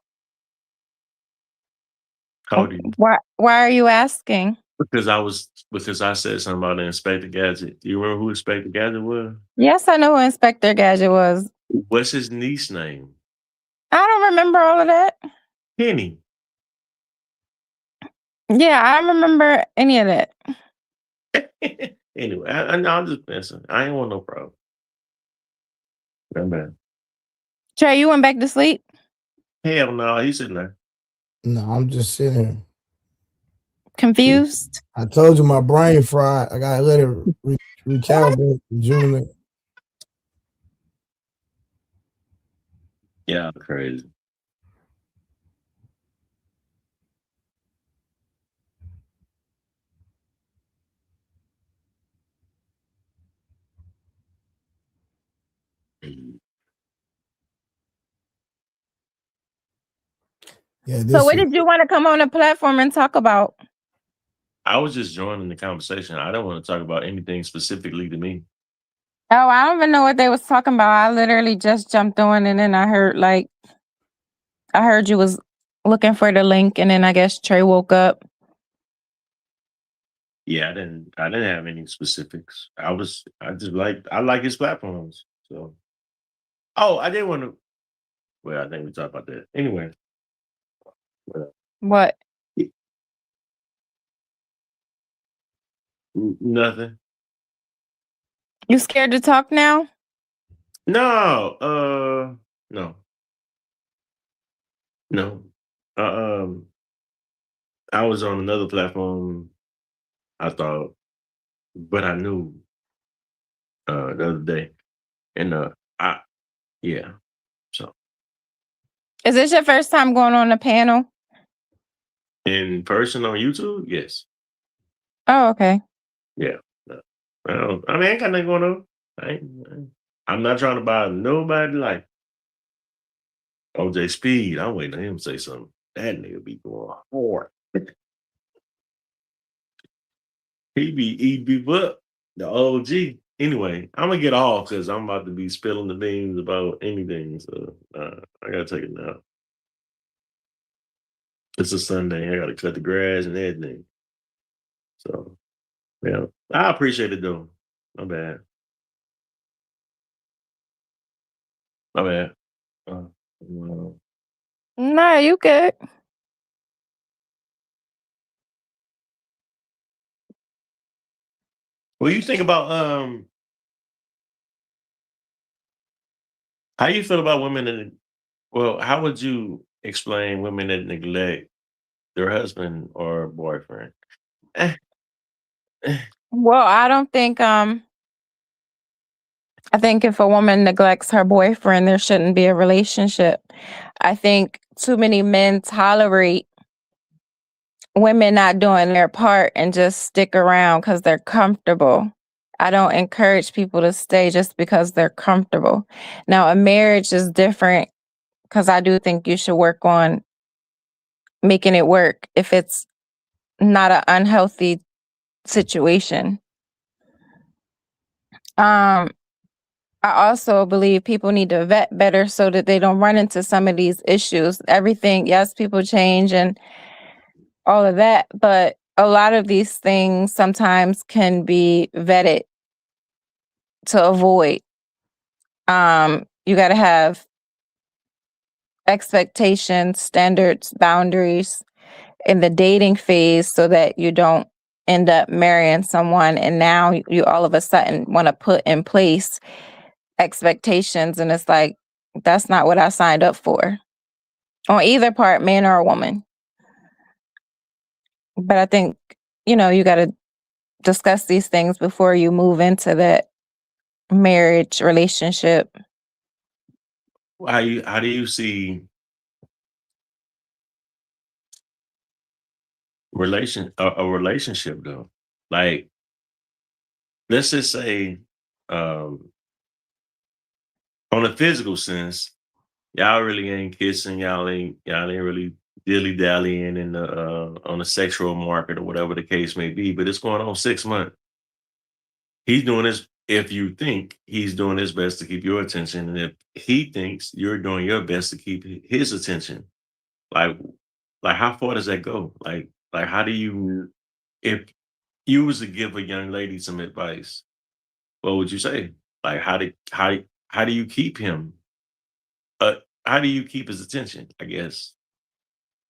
How old are you? Why are you asking? Because I said something about Inspector Gadget. Do you remember who Inspector Gadget was? Yes, I know who Inspector Gadget was. What's his niece name? I don't remember all of that. Penny. Yeah, I don't remember any of that. Anyway, I'm just messing. I ain't want no problem. No man. Trey, you went back to sleep? Hell no, he's sitting there. No, I'm just sitting here. Confused? I told you my brain fried. I gotta let it recalibrate, rejuvenate. Yeah, crazy. Yeah. So what did you want to come on the platform and talk about? I was just joining the conversation. I don't want to talk about anything specifically to me. Oh, I don't even know what they was talking about. I literally just jumped on and then I heard you was looking for the link and then I guess Trey woke up. Yeah, I didn't have any specifics. I like his platforms. So I did want to I think we talked about that. Anyway. What? Nothing. You scared to talk now? No, no. I was on another platform, I thought, but I knew the other day. And so Is this your first time going on the panel? in person on YouTube, yes. Oh, okay. Yeah. I ain't got nothing going on. I'm not trying to buy nobody life. OJ Speed, I'm waiting on him to say something. That nigga be going hard. He be up the OG. Anyway, I'm gonna get off because I'm about to be spilling the beans about anything. So I gotta take it now. It's a Sunday. I gotta cut the grass and everything. So yeah, I appreciate it though. My bad. My bad. No, you good. What do you think about how you feel about women that how would you explain women that neglect their husband or boyfriend? Well, I don't think I think if a woman neglects her boyfriend, there shouldn't be a relationship. I think too many men tolerate women not doing their part and just stick around because they're comfortable. I don't encourage people to stay just because they're comfortable. Now, a marriage is different because I do think you should work on making it work if it's not an unhealthy situation. I also believe people need to vet better so that they don't run into some of these issues. Everything, yes, people change and all of that, but a lot of these things sometimes can be vetted to avoid. You got to have expectations, standards, boundaries in the dating phase so that you don't end up marrying someone and now you all of a sudden want to put in place expectations and it's like that's not what I signed up for on either part, man or a woman. But I think you got to discuss these things before you move into that marriage relationship. How do you see a relationship though? Like, let's just say, on a physical sense, y'all really ain't kissing, y'all ain't really dilly dallying in the on the sexual market or whatever the case may be. But it's going on 6 months. He's doing his. If you think he's doing his best to keep your attention, and if he thinks you're doing your best to keep his attention, like, how far does that go? Like how do you, if you was to give a young lady some advice, what would you say? Like how do you keep him? How do you keep his attention? I guess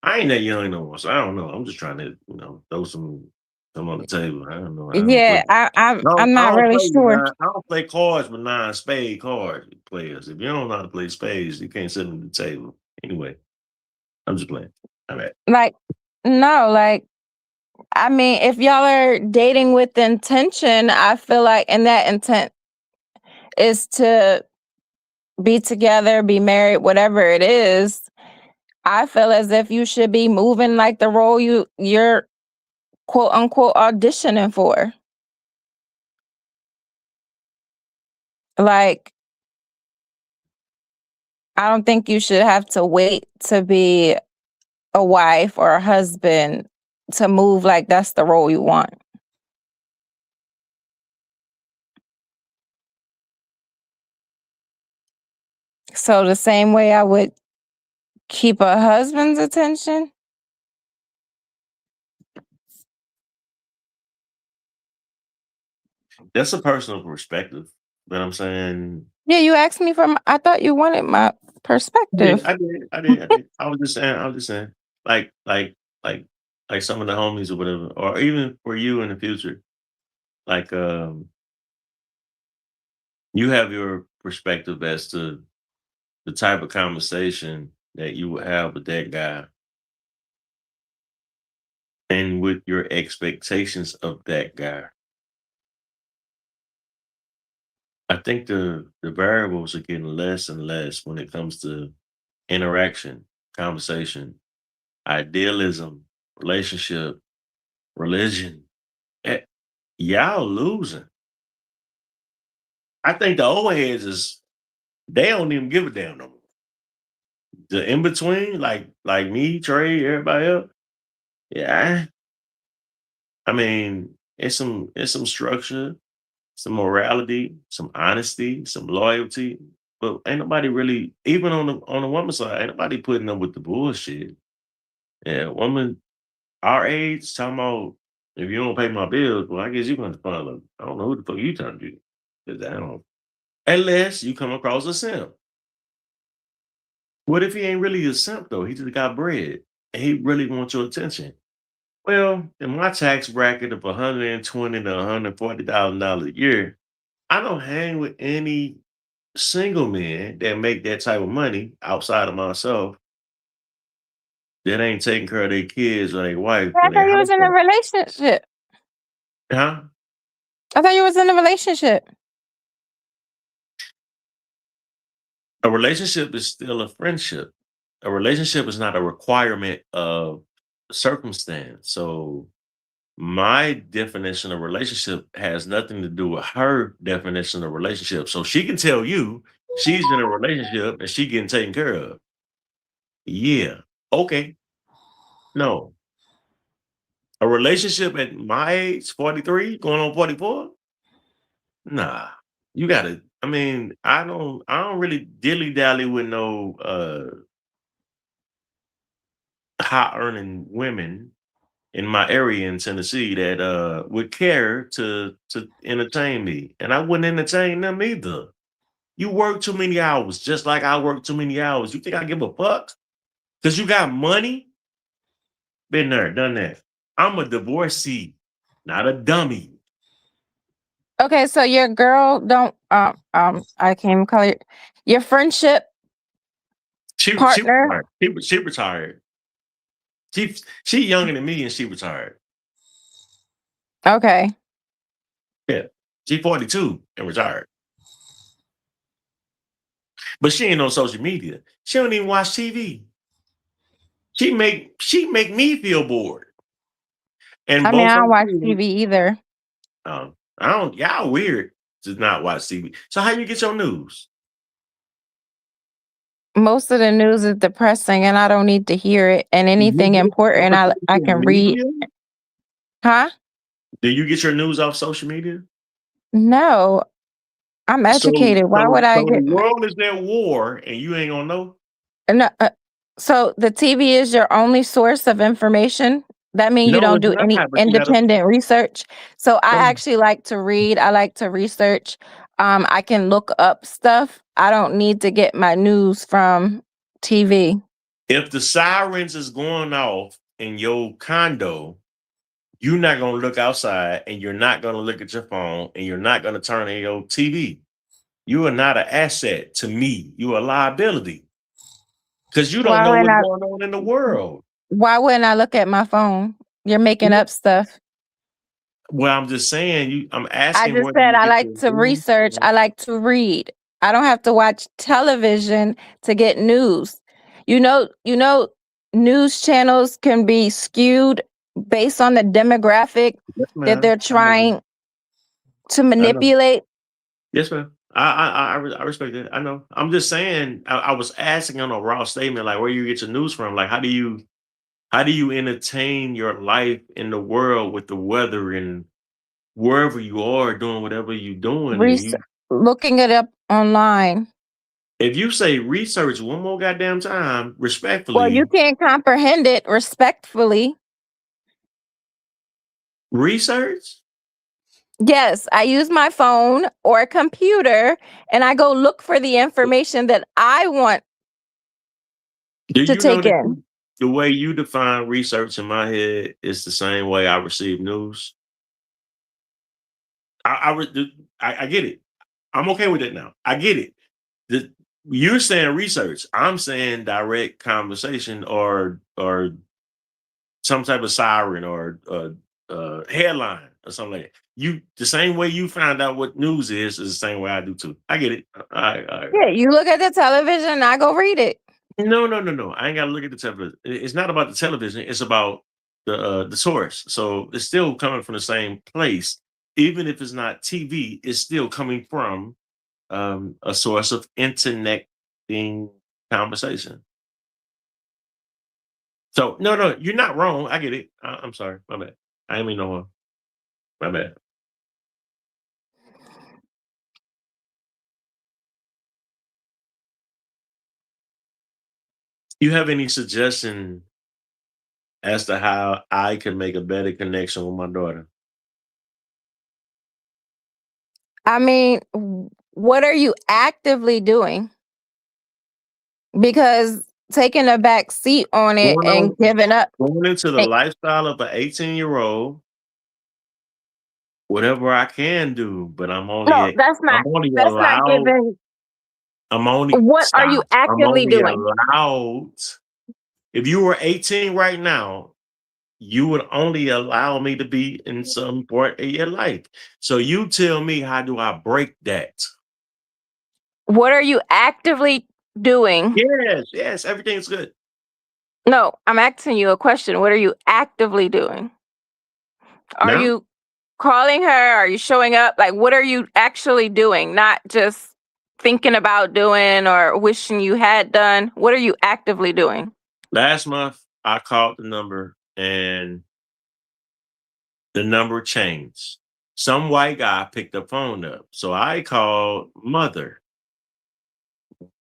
I ain't that young no more, so I don't know. I'm just trying to throw some on the table. I don't know. I don't play. Yeah, I'm I not don't really play with sure. nine. I don't play cards with nine spade card players. If you don't know how to play spades, you can't sit at the table. Anyway, I'm just playing. All right. Like, no, like, I mean, if y'all are dating with intention, I feel like, and that intent is to be together, be married, whatever it is, I feel as if you should be moving like the role you're quote unquote auditioning for. Like, I don't think you should have to wait to be a wife or a husband to move like that's the role you want. So the same way I would keep a husband's attention. That's a personal perspective, but I'm saying Yeah, you asked me I thought you wanted my perspective. I was just saying. I was just saying, like, like, like some of the homies or whatever, or even for you in the future, like, you have your perspective as to the type of conversation that you would have with that guy, and with your expectations of that guy. I think the variables are getting less and less when it comes to interaction, conversation, idealism, relationship, religion. Eh, Y'all losing. I think the old heads they don't even give a damn no more. The in between, like me, Trey, everybody else. Yeah, I mean, it's some structure, some morality, some honesty, some loyalty. But ain't nobody really, even on the woman's side, ain't nobody putting up with the bullshit. Yeah, woman our age talking about if you don't pay my bills, well, I guess you're gonna find a I don't know who the fuck you trying to do. 'Cause I don't unless you come across a simp. What if he ain't really a simp though? He just got bread and he really wants your attention. Well, in my tax bracket of 120 to $140,000 a year, I don't hang with any single men that make that type of money outside of myself that ain't taking care of their kids or their wife I or thought their you was in a household. relationship. Huh? I thought you was in a relationship. A relationship is still a friendship. a relationship is not a requirement of circumstance. So my definition of relationship has nothing to do with her definition of relationship. So she can tell you she's in a relationship and she getting taken care of. Yeah. Okay. No. A relationship at my age, 43, going on 44? Nah. You gotta, I mean, I don't really dilly-dally with no high earning women in my area in Tennessee that would care to entertain me. And I wouldn't entertain them either. You work too many hours, just like I work too many hours. You think I give a fuck? Because you got money? Been there, done that. I'm a divorcee, not a dummy. Okay, so your girl don't I can't even call it your friendship partner. She retired. She younger than me and she retired. Okay. Yeah. She 42 and retired. But she ain't on social media. She don't even watch TV. She make me feel bored. And I mean, both I don't of watch them, TV either. I don't, y'all weird to not watch TV. So how you get your news? Most of the news is depressing and I don't need to hear it. And anything important I can read. Huh? Do you get your news off social media? No. I'm educated. Why would I so get the world is at war and you ain't gonna know? no, so the TV is your only source of information? That means you No, don't it's do not, any but you gotta independent research? So I actually like to read. I like to research. I can look up stuff. I don't need to get my news from TV. if the sirens is going off in your condo, you're not gonna look outside and you're not gonna look at your phone and you're not gonna turn on your TV. You are not an asset to me. You're a liability. Because you don't Why know wouldn't what's I going on in the world. why wouldn't I look at my phone? You're making up stuff. Well, I'm just saying, I'm I asking just whether said you I get like your to news. research. I like to read. I don't have to watch television to get news. You know, news channels can be skewed based on the demographic Yes, that ma'am. they're trying to manipulate. Yes, ma'am. I respect that. I know. I'm just saying. I was asking on a raw statement, like where you get your news from. Like how do you entertain your life in the world with the weather and wherever you are doing whatever you're doing. Looking it up online. If you say research one more goddamn time, respectfully. Well, you can't comprehend it respectfully. Research? Yes, I use my phone or a computer and I go look for the information that I want Do to you know take that in. the way you define research in my head is the same way I receive news? I get it. I'm okay with it now. I get it. You're saying research. I'm saying direct conversation or some type of siren or headline or something like that. You the same way you find out what news is the same way I do too. I get it. Yeah, you look at the television and I go read it. No. I ain't gotta look at the television. It's not about the television. It's about the source. So it's still coming from the same place. Even if it's not TV, it's still coming from a source of internet conversation. So no, you're not wrong. I get it. I'm sorry. My bad. I ain't mean no harm. My bad. You have any suggestion as to how I can make a better connection with my daughter? I mean, what are you actively doing? Because taking a back seat on it and giving up. Going into the lifestyle of an 18-year-old, whatever I can do, but I'm only allowed. What are you actively doing? Allowed. If you were 18 right now, you would only allow me to be in some part of your life. So you tell me, how do I break that? What are you actively doing? Yes, everything's good. No, I'm asking you a question. What are you actively doing? Are Now? you calling her? Are you showing up? Like, what are you actually doing? Not just thinking about doing or wishing you had done. What are you actively doing? Last month, I called the number and the number changed. Some white guy picked the phone up. So I called mother.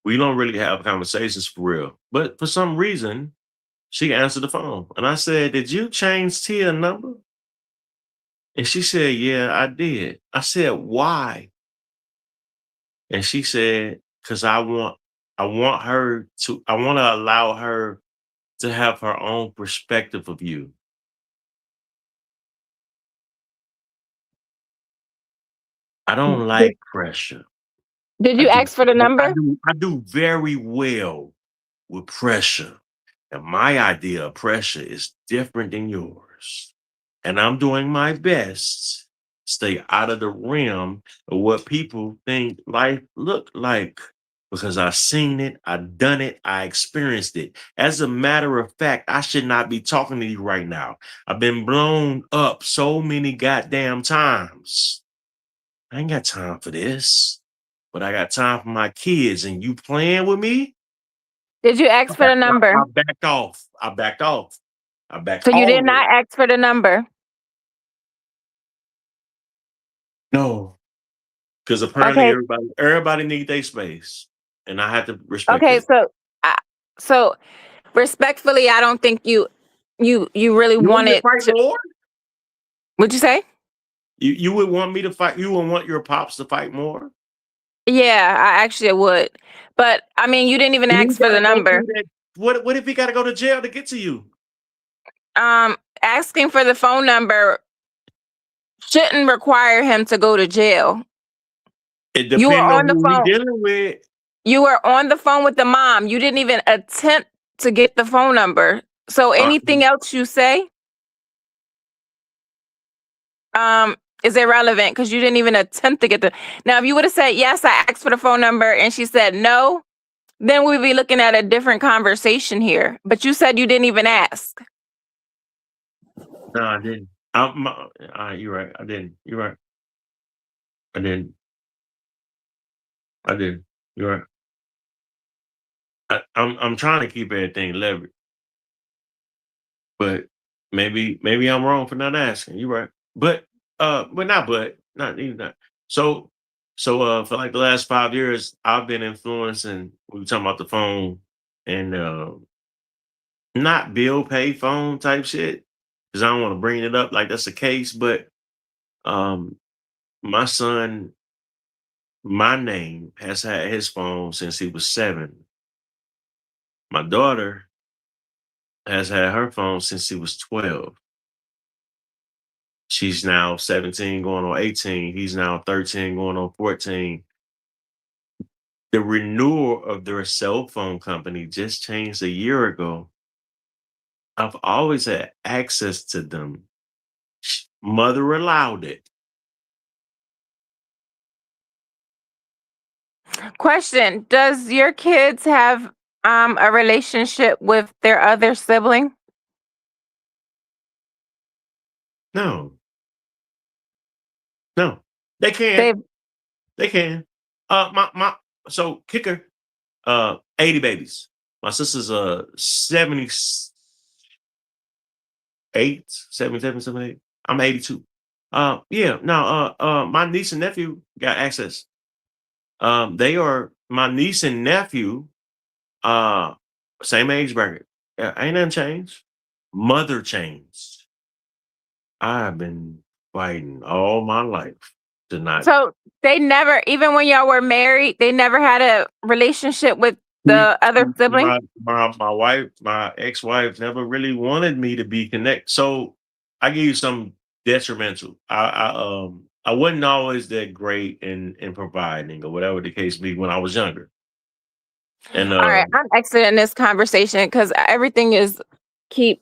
We don't really have conversations for real. But for some reason, she answered the phone. And I said, "Did you change Tia number?" And she said, "Yeah, I did." I said, "Why?" And she said, "Because I want to allow her to have her own perspective of you." I don't like pressure. Did you ask for the number? I do very well with pressure. And my idea of pressure is different than yours. And I'm doing my best to stay out of the realm of what people think life look like. Because I've seen it, I've done it, I experienced it. As a matter of fact, I should not be talking to you right now. I've been blown up so many goddamn times. I ain't got time for this. But I got time for my kids, and you playing with me? Did you ask for the number? I backed off. I backed off. So you all did the way. not ask for the number? No. Because apparently Okay. everybody need their space. And I have to respect Okay, it. so respectfully, I don't think you really You want me to wanted fight more? What'd you say? You would want me to fight? You would want your pops to fight more? Yeah, I actually would. But I mean, you didn't even You ask for the gotta go number. through that. What if he got to go to jail to get to you? Asking for the phone number shouldn't require him to go to jail. It You were depends on on the who phone. he dealing with. You were on the phone with the mom. You didn't even attempt to get the phone number. So anything else you say is irrelevant because you didn't even attempt to get the. Now, if you would have said yes, I asked for the phone number, and she said no, then we'd be looking at a different conversation here. But you said you didn't even ask. No, I didn't. You're right. I didn't. You're right. I didn't. You're right. I'm trying to keep everything levered, but maybe I'm wrong for not asking. You're right. But not even that. So for like the last 5 years, I've been influencing. We were talking about the phone and not bill pay phone type shit because I don't want to bring it up like that's the case. But my son, my name has had his phone since he was 7. My daughter has had her phone since she was 12. She's now 17 going on 18. He's now 13 going on 14. The renewal of their cell phone company just changed a year ago. I've always had access to them. Mother allowed it. Question: does your kids have a relationship with their other sibling? No. They can. They can. So kicker, 80 babies. My sister's 78, 77, 78. I'm 82. Yeah, no, my niece and nephew got access. They are my niece and nephew, same age bracket. Yeah, ain't nothing changed. Mother changed. I've been fighting all my life to not. So they never, even when y'all were married, they never had a relationship with the other sibling? My wife, my ex-wife never really wanted me to be connected. So I give you some detrimental. I wasn't always that great in providing or whatever the case be when I was younger. And All right, I'm exiting this conversation because everything is keep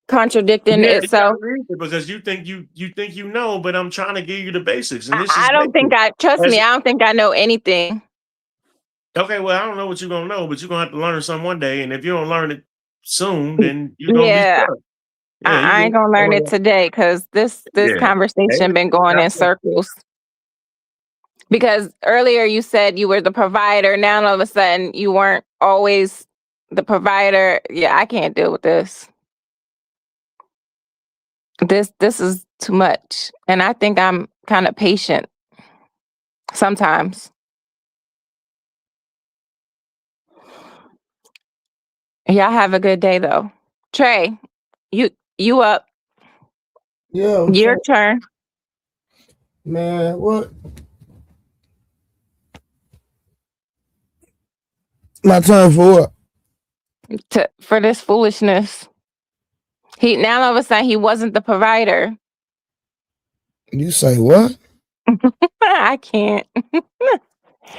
contradicting itself. Because you think you know, but I'm trying to give you the basics. And this I don't think trust me, I don't think I know anything. Okay, well, I don't know what you're gonna know, but you're gonna have to learn something one day. And if you don't learn it soon, then you're gonna be Yeah, stuck. Yeah, I ain't gonna learn it today because this yeah. conversation been going in circles. Because earlier you said you were the provider. Now all of a sudden you weren't always the provider. Yeah, I can't deal with this. This is too much. And I think I'm kind of patient sometimes. Y'all have a good day though. Trey, you up. Yeah, Your turn. man, what? My turn for what? For this foolishness. He now all of a sudden he wasn't the provider. You say what? I can't.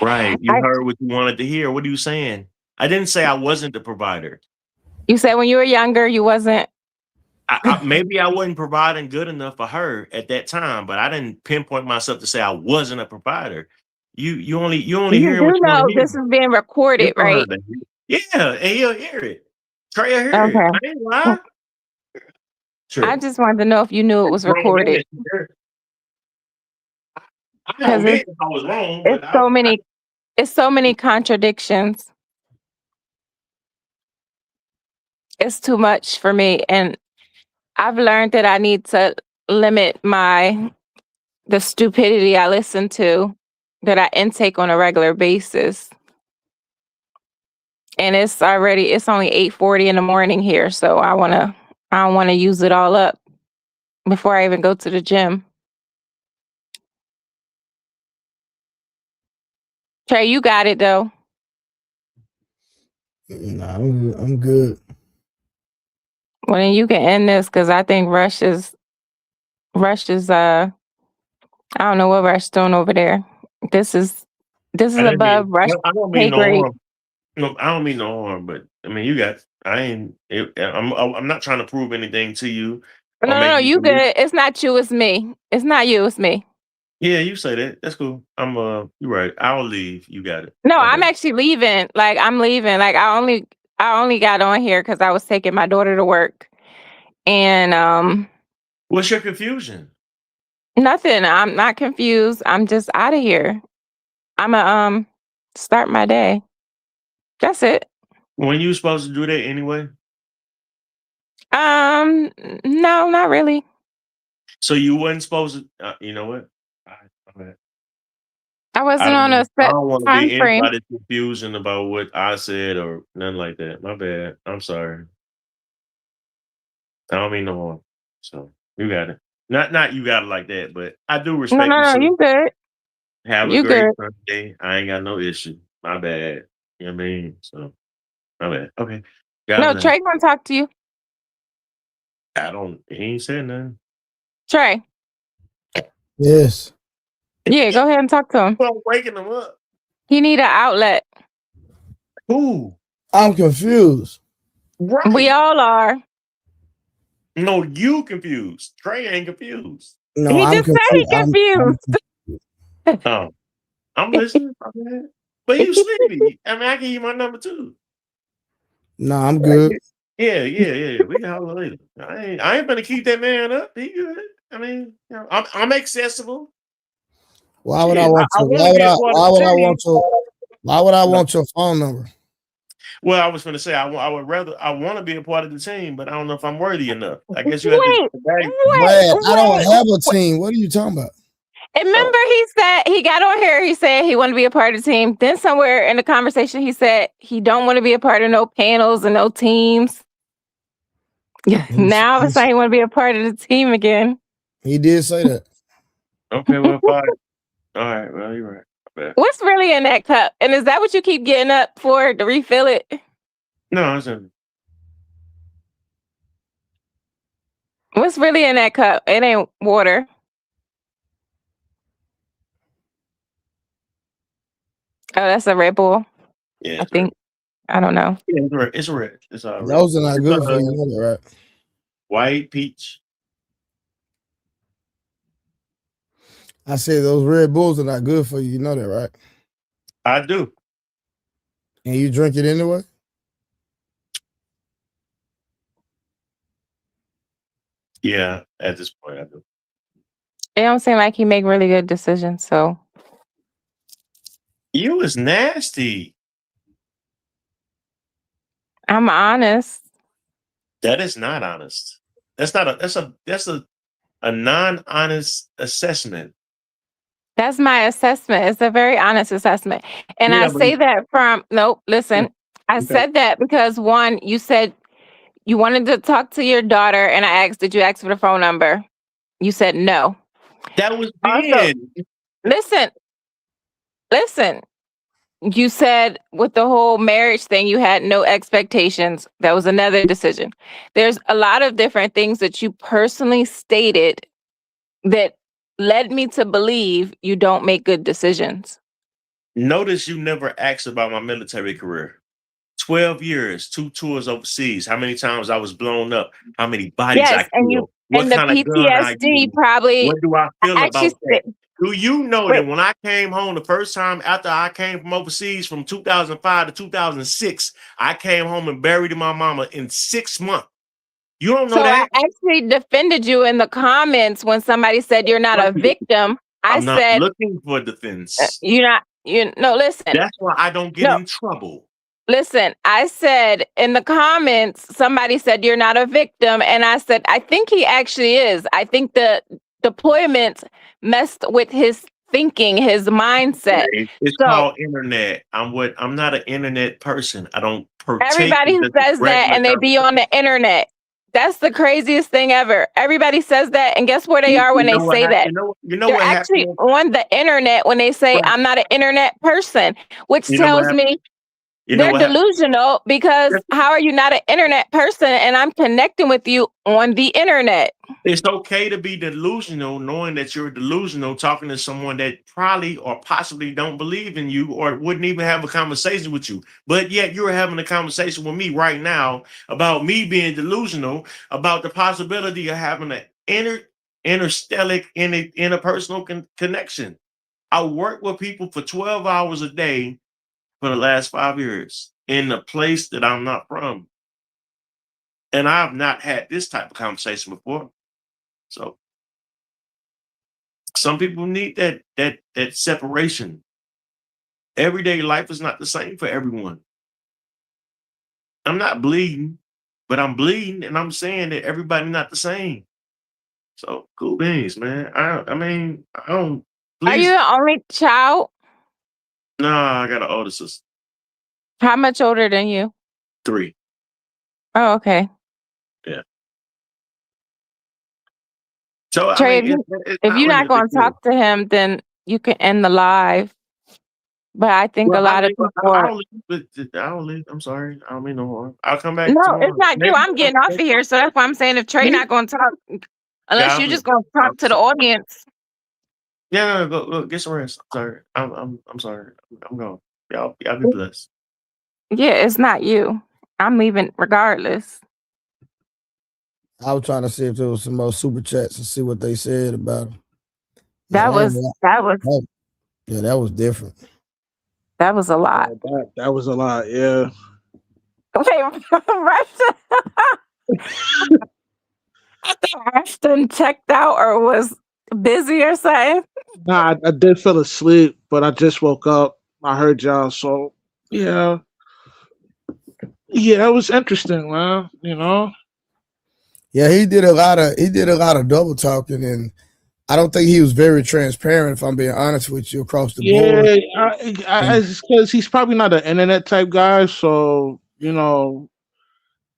Right. You heard what you wanted to hear. What are you saying? I didn't say I wasn't the provider. You said when you were younger, you wasn't. Maybe I wasn't providing good enough for her at that time, but I didn't pinpoint myself to say I wasn't a provider. You only You hearing what do you want know to hear. this is being recorded, right? Yeah, and you'll hear it. Trey will hear it. Okay. I ain't lying. I just wanted to know if you knew it was recorded. I don't admit if I was wrong, but it's so many contradictions. It's too much for me, and I've learned that I need to limit the stupidity I listen to, that I intake on a regular basis. And it's only 8:40 in the morning here, so I don't want to use it all up before I even go to the gym. Trey, you got it though. Nah, I'm good. Well, then you can end this because I think Rush is I don't know what Rush doing over there. This is above Rush I don't mean pay no grade. harm. No, I don't mean no harm, but I mean you got. I'm not trying to prove anything to you. No, you good. It's not you, it's me. It's not you, it's me. Yeah, you say that. That's cool. You're right. I'll leave. You got it. No, I'm actually leaving. Like I'm leaving. Like I only got on here because I was taking my daughter to work. And what's your confusion? Nothing. I'm not confused. I'm just out of here. I'ma start my day. That's it. When you supposed to do that anyway? No, not really. So you wasn't supposed to. You know what? I wasn't on a I set don't want to time be frame. anybody's confusion about what I said or nothing like that. My bad. I'm sorry. I don't mean no harm. So you got it. Not you got it like that, but I do respect you. No, So you good. have a You great good. Sunday. I ain't got no issue. My bad. You know what I mean? So my bad. Okay. No, Trey gonna talk to you. He ain't said nothing. Trey. Yes. Yeah, go ahead and talk to him. I'm waking him up. He need an outlet. Who? I'm confused. Right. We all are. No, you confused. Trey ain't confused. No, he I'm just said he confused. Oh, I'm listening. But you sleepy. I mean, I can give you my number too. No, I'm good. Yeah. We can holler later. I ain't gonna keep that man up. He good. I mean, you know, I'm accessible. Why would I want to? Why would I want your phone number? Well, I was going to say I want to be a part of the team, but I don't know if I'm worthy enough. I guess you have to. Brad, I don't have a team. What are you talking about? And remember, he said he got on here. He said he wanted to be a part of the team. Then somewhere in the conversation, he said he don't want to be a part of no panels and no teams. Now it's like he want to be a part of the team again. He did say that. Okay, well, fine. All right, well, you're right. Okay. What's really in that cup? And is that what you keep getting up for to refill it? No, it's in. What's really in that cup? It ain't water. Oh, that's a Red Bull. Yeah, I think. I don't know. Yeah, it's red. It's all red. Those are not good for you, right? White peach. I said those Red Bulls are not good for you. You know that, right? I do. And you drink it anyway? Yeah, at this point I do. It don't seem like he make really good decisions. So You was nasty. I'm honest. That is not honest. That's not a that's a non-honest assessment. That's my assessment. It's a very honest assessment. And Yeah, I but say that from nope, listen. I okay. said that because one, you said you wanted to talk to your daughter, and I asked, did you ask for the phone number? You said no. That was Also, then. listen. You said with the whole marriage thing, you had no expectations. That was another decision. There's a lot of different things that you personally stated that led me to believe you don't make good decisions. Notice you never asked about my military career. 12 years, 2 tours overseas, how many times I was blown up, how many bodies I Yes, and killed, what the kind of gun I PTSD used, probably what do I feel actually about that? Do you know that wait. when I came home the first time after I came from overseas from 2005 to 2006, I came home and buried my mama in 6 months. You don't know So I that? actually defended you in the comments when somebody said you're not a victim. I I'm not said looking for defense. listen. That's why I don't get No, in trouble. listen, I said in the comments, somebody said you're not a victim. And I said, I think he actually is. I think the deployment messed with his thinking, his mindset. It's So called internet. I'm not an internet person. I don't partake everybody in who the says that regular and they be on the internet. That's the craziest thing ever. Everybody says that, and guess where they are when You they know what say that? you know They're what actually happened? on the internet when they say I'm not an internet person, which You know what tells happened? me You know they're what happened? delusional because how are you not an internet person and I'm connecting with you on the internet? It's okay to be delusional, knowing that you're delusional, talking to someone that probably or possibly don't believe in you or wouldn't even have a conversation with you. But yet you're having a conversation with me right now about me being delusional, about the possibility of having an interstellar, interpersonal connection. I work with people for 12 hours a day for the last 5 years in a place that I'm not from. And I've not had this type of conversation before. So some people need that separation. Everyday life is not the same for everyone. I'm not bleeding, but I'm bleeding, and I'm saying that everybody not the same. So cool beans, man. I mean, I don't. Are you Please, the only child? nah. I got an older sister, How much older than you? 3. Oh, okay. Yeah. So I Trey, mean, it's if not you're really not a big going to deal. talk to him, then you can end the live. But I think Well, a lot of people I are. don't leave. I don't leave. I'm sorry. I don't mean no harm. I'll come back No, it's tomorrow. not you. Maybe. I'm getting off of here. So that's why I'm saying if Trey not going to talk, unless Yeah, you're just going to talk to the audience. yeah. No, go get some rest. I'm sorry. I'm sorry. I'm going. Y'all be blessed. Yeah, it's not you. I'm leaving regardless. I was trying to see if there was some more super chats and see what they said about him. That was that was different. That was a lot. That was a lot. Yeah. Wait, Ashton checked out or was busy or something. Nah, I did fell asleep, but I just woke up. I heard y'all, so yeah. Yeah, it was interesting, man. You know. Yeah, he did a lot of double talking, and I don't think he was very transparent. If I'm being honest with you, across the board. Yeah, it's because he's probably not an internet type guy, so you know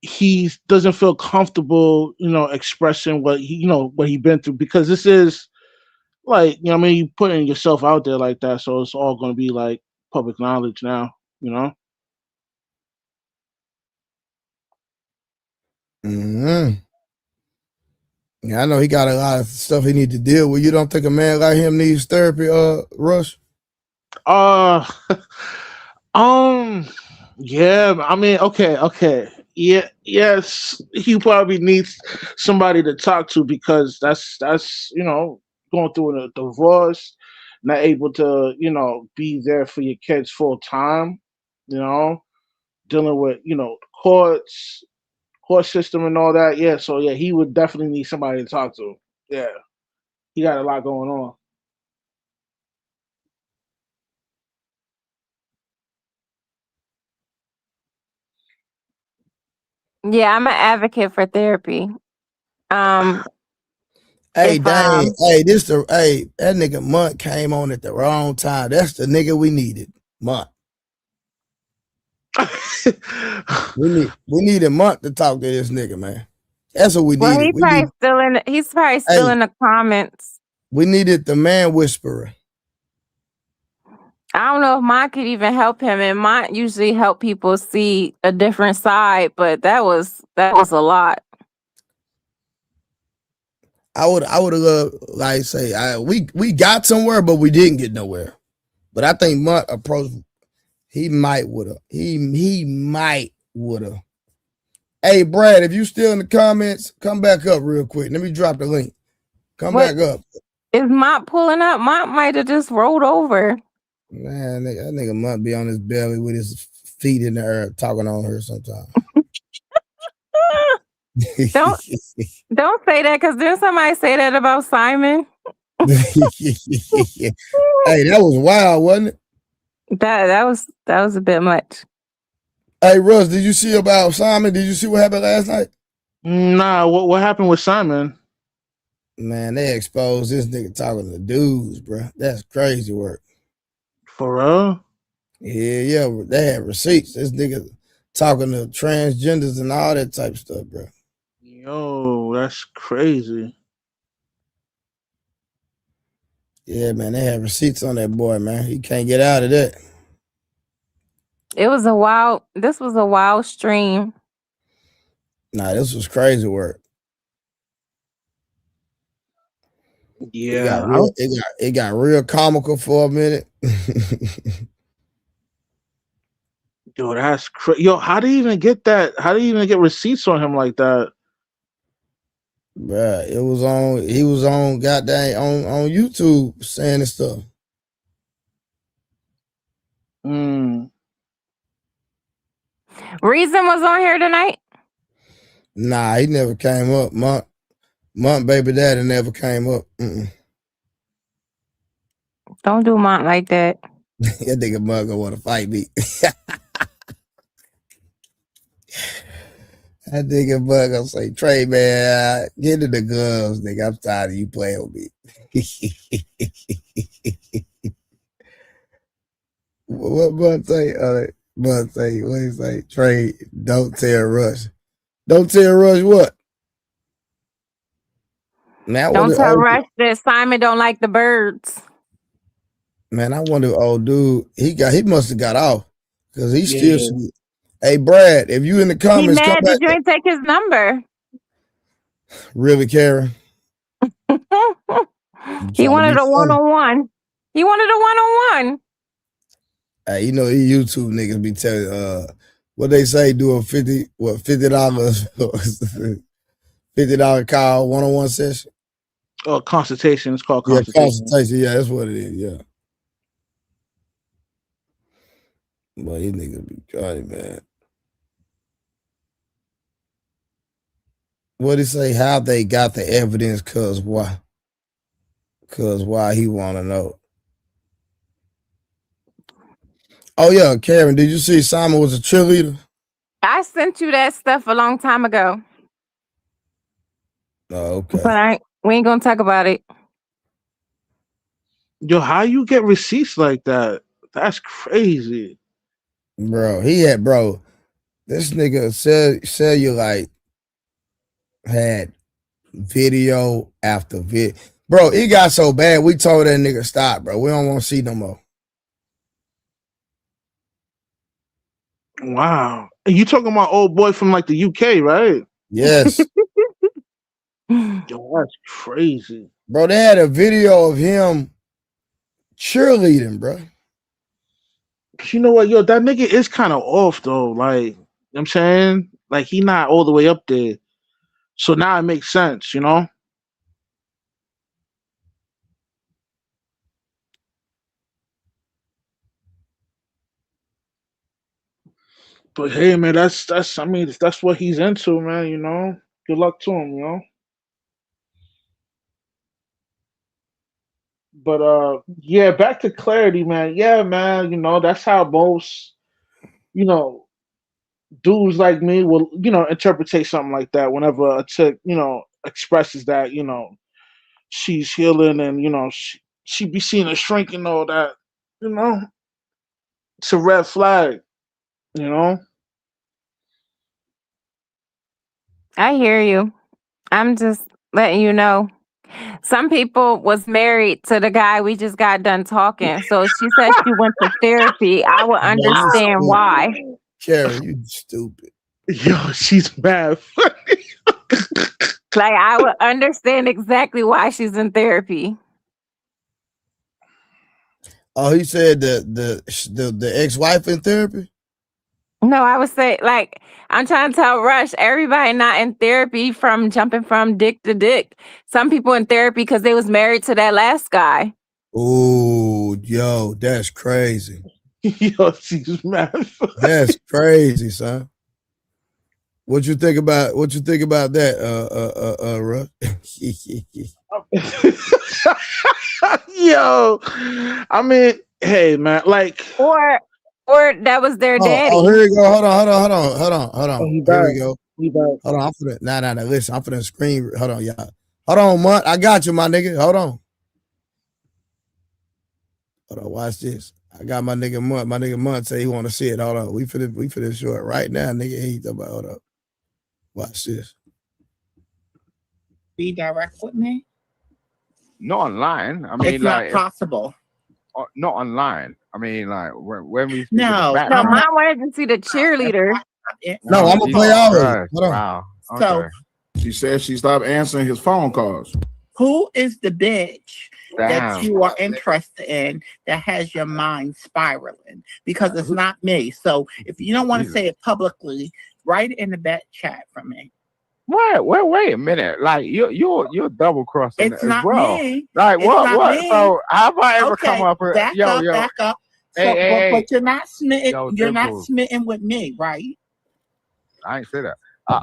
he doesn't feel comfortable, expressing what what he's been through because this is like I mean, you putting yourself out there like that, so it's all going to be like public knowledge now, you know. Mm-hmm. Yeah, I know he got a lot of stuff he need to deal with. You don't think a man like him needs therapy, Rush? Uh, yeah. I mean, okay. Yeah, yes. He probably needs somebody to talk to because that's going through a divorce, not able to be there for your kids full time. you know, dealing with, court system and all that. Yeah, so yeah, he would definitely need somebody to talk to. Yeah, he got a lot going on. Yeah, I'm an advocate for therapy. Hey, if dang, that nigga Munt came on at the wrong time. That's the nigga we needed, Munt. we needed Munt to talk to this nigga, man. That's what we needed. He's probably still in the comments. We needed the man whisperer. I don't know if Mont could even help him, and Mont usually help people see a different side, but that was a lot. I would have loved, like say, we got somewhere, but we didn't get nowhere. But I think Munt approached. He might would have. He might would have. Hey, Brad, if you still in the comments, come back up real quick. Let me drop the link. Come back up. Is Mont pulling up? Mont might have just rolled over. Man, that nigga Munt be on his belly with his feet in the air, talking on her sometimes. Don't say that, because didn't somebody say that about Simon? Hey, that was wild, wasn't it? That was a bit much. Hey, Russ, did you see about Simon? Did you see what happened last night? Nah, what happened with Simon? Man, they exposed this nigga talking to dudes, bro. That's crazy work. For real? Yeah, they had receipts. This nigga talking to transgenders and all that type of stuff, bro. Yo, that's crazy. Yeah, man, they had receipts on that boy, man. He can't get out of that. This was a wild stream. Nah, this was crazy work. Yeah, it got real comical for a minute. Yo, that's crazy. Yo, how do you even get that? How do you even get receipts on him like that? Bruh, he was on goddamn on YouTube saying this stuff. Reason was on here tonight? Nah, he never came up. Mont baby daddy never came up. Don't do Mont like that. That nigga Mont gonna want to fight me. That nigga Mont gonna say, Trey, man, get in the gloves, nigga. I'm tired of you playing with me. What Mont say? Mont say, what he say? Trey, don't tell Rush. Don't tell Rush what? Man, don't tell Rush that Simon don't like the birds. Man, I wonder, old dude, he must have got off because he still. Hey, Brad, if you in the comments, come back. Did you ain't take his number? Really, Karen? He wanted a one-on-one. He wanted a one-on-one. Hey, you know, these YouTube niggas be telling what they say, doing $50 $50 call, one-on-one session. Oh, consultation. It's called consultation. Yeah, consultation. Yeah, that's what it is. Yeah. But these niggas be trying, man. What he say? How they got the evidence? Cause why? Cause why he want to know? Oh yeah, Karen, did you see Simon was a cheerleader? I sent you that stuff a long time ago. Oh, okay. But we ain't gonna talk about it. Yo, how you get receipts like that? That's crazy. Bro, this nigga Cellulite had video after video. Bro, it got so bad, we told that nigga stop, bro. We don't want to see no more. Wow. And you talking about old boy from like the UK, right? Yes. Yo, that's crazy. Bro, they had a video of him cheerleading, bro. You know what, yo, that nigga is kind of off though. Like, you know what I'm saying? Like, he not all the way up there. So now it makes sense, you know? But hey, man, that's I mean, that's what he's into, man. You know, good luck to him. You know. But yeah, back to clarity, man. Yeah, man. You know, that's how most, you know, dudes like me will, you know, interpretate something like that whenever a chick, you know, expresses that, you know, she's healing and, you know, she be seeing a shrink and all that, you know, it's a red flag, you know. I hear you. I'm just letting you know. Some people was married to the guy we just got done talking. So she said she went to therapy. I would understand why. Carrie, you stupid. Yo, she's mad. Like I would understand exactly why she's in therapy. Oh, he said the ex-wife in therapy? No, I would say, like, I'm trying to tell Rush, everybody not in therapy from jumping from dick to dick. Some people in therapy because they was married to that last guy. Oh, yo, that's crazy. Yo, she's mad. That's crazy, son. What you think about that, Rush? Yo, I mean, hey, man, like, or that was their daddy. Oh, here we go. Hold on. Oh, Here we go. Hold on. I'm finna, nah. Listen, I'm finna screen. Hold on, y'all. Hold on, Munt. I got you, my nigga. Hold on. Watch this. I got my nigga Munt. My nigga Munt say he want to see it. Hold on. We finna show it right now, nigga. He talking about. Hold up. Watch this. Be direct with me. Not online. I mean, it's like, not possible. Not online. I mean, like when we No, mine wanted to see the cheerleader. No, I'm gonna play all of it. Hold on. Wow. Okay. So she said she stopped answering his phone calls. Who is the bitch that Damn. you are interested in that has your mind spiraling? Because it's not me. So if you don't want to say it publicly, write it in the back chat for me. Wait a minute. Like you're double crossing It's as not well. me. Like It's what? not What? me. So have I ever Okay, come up with back up. So, Hey, but you're not smitten. Yo, You're not Dimple. smitten with me, right? I ain't say that.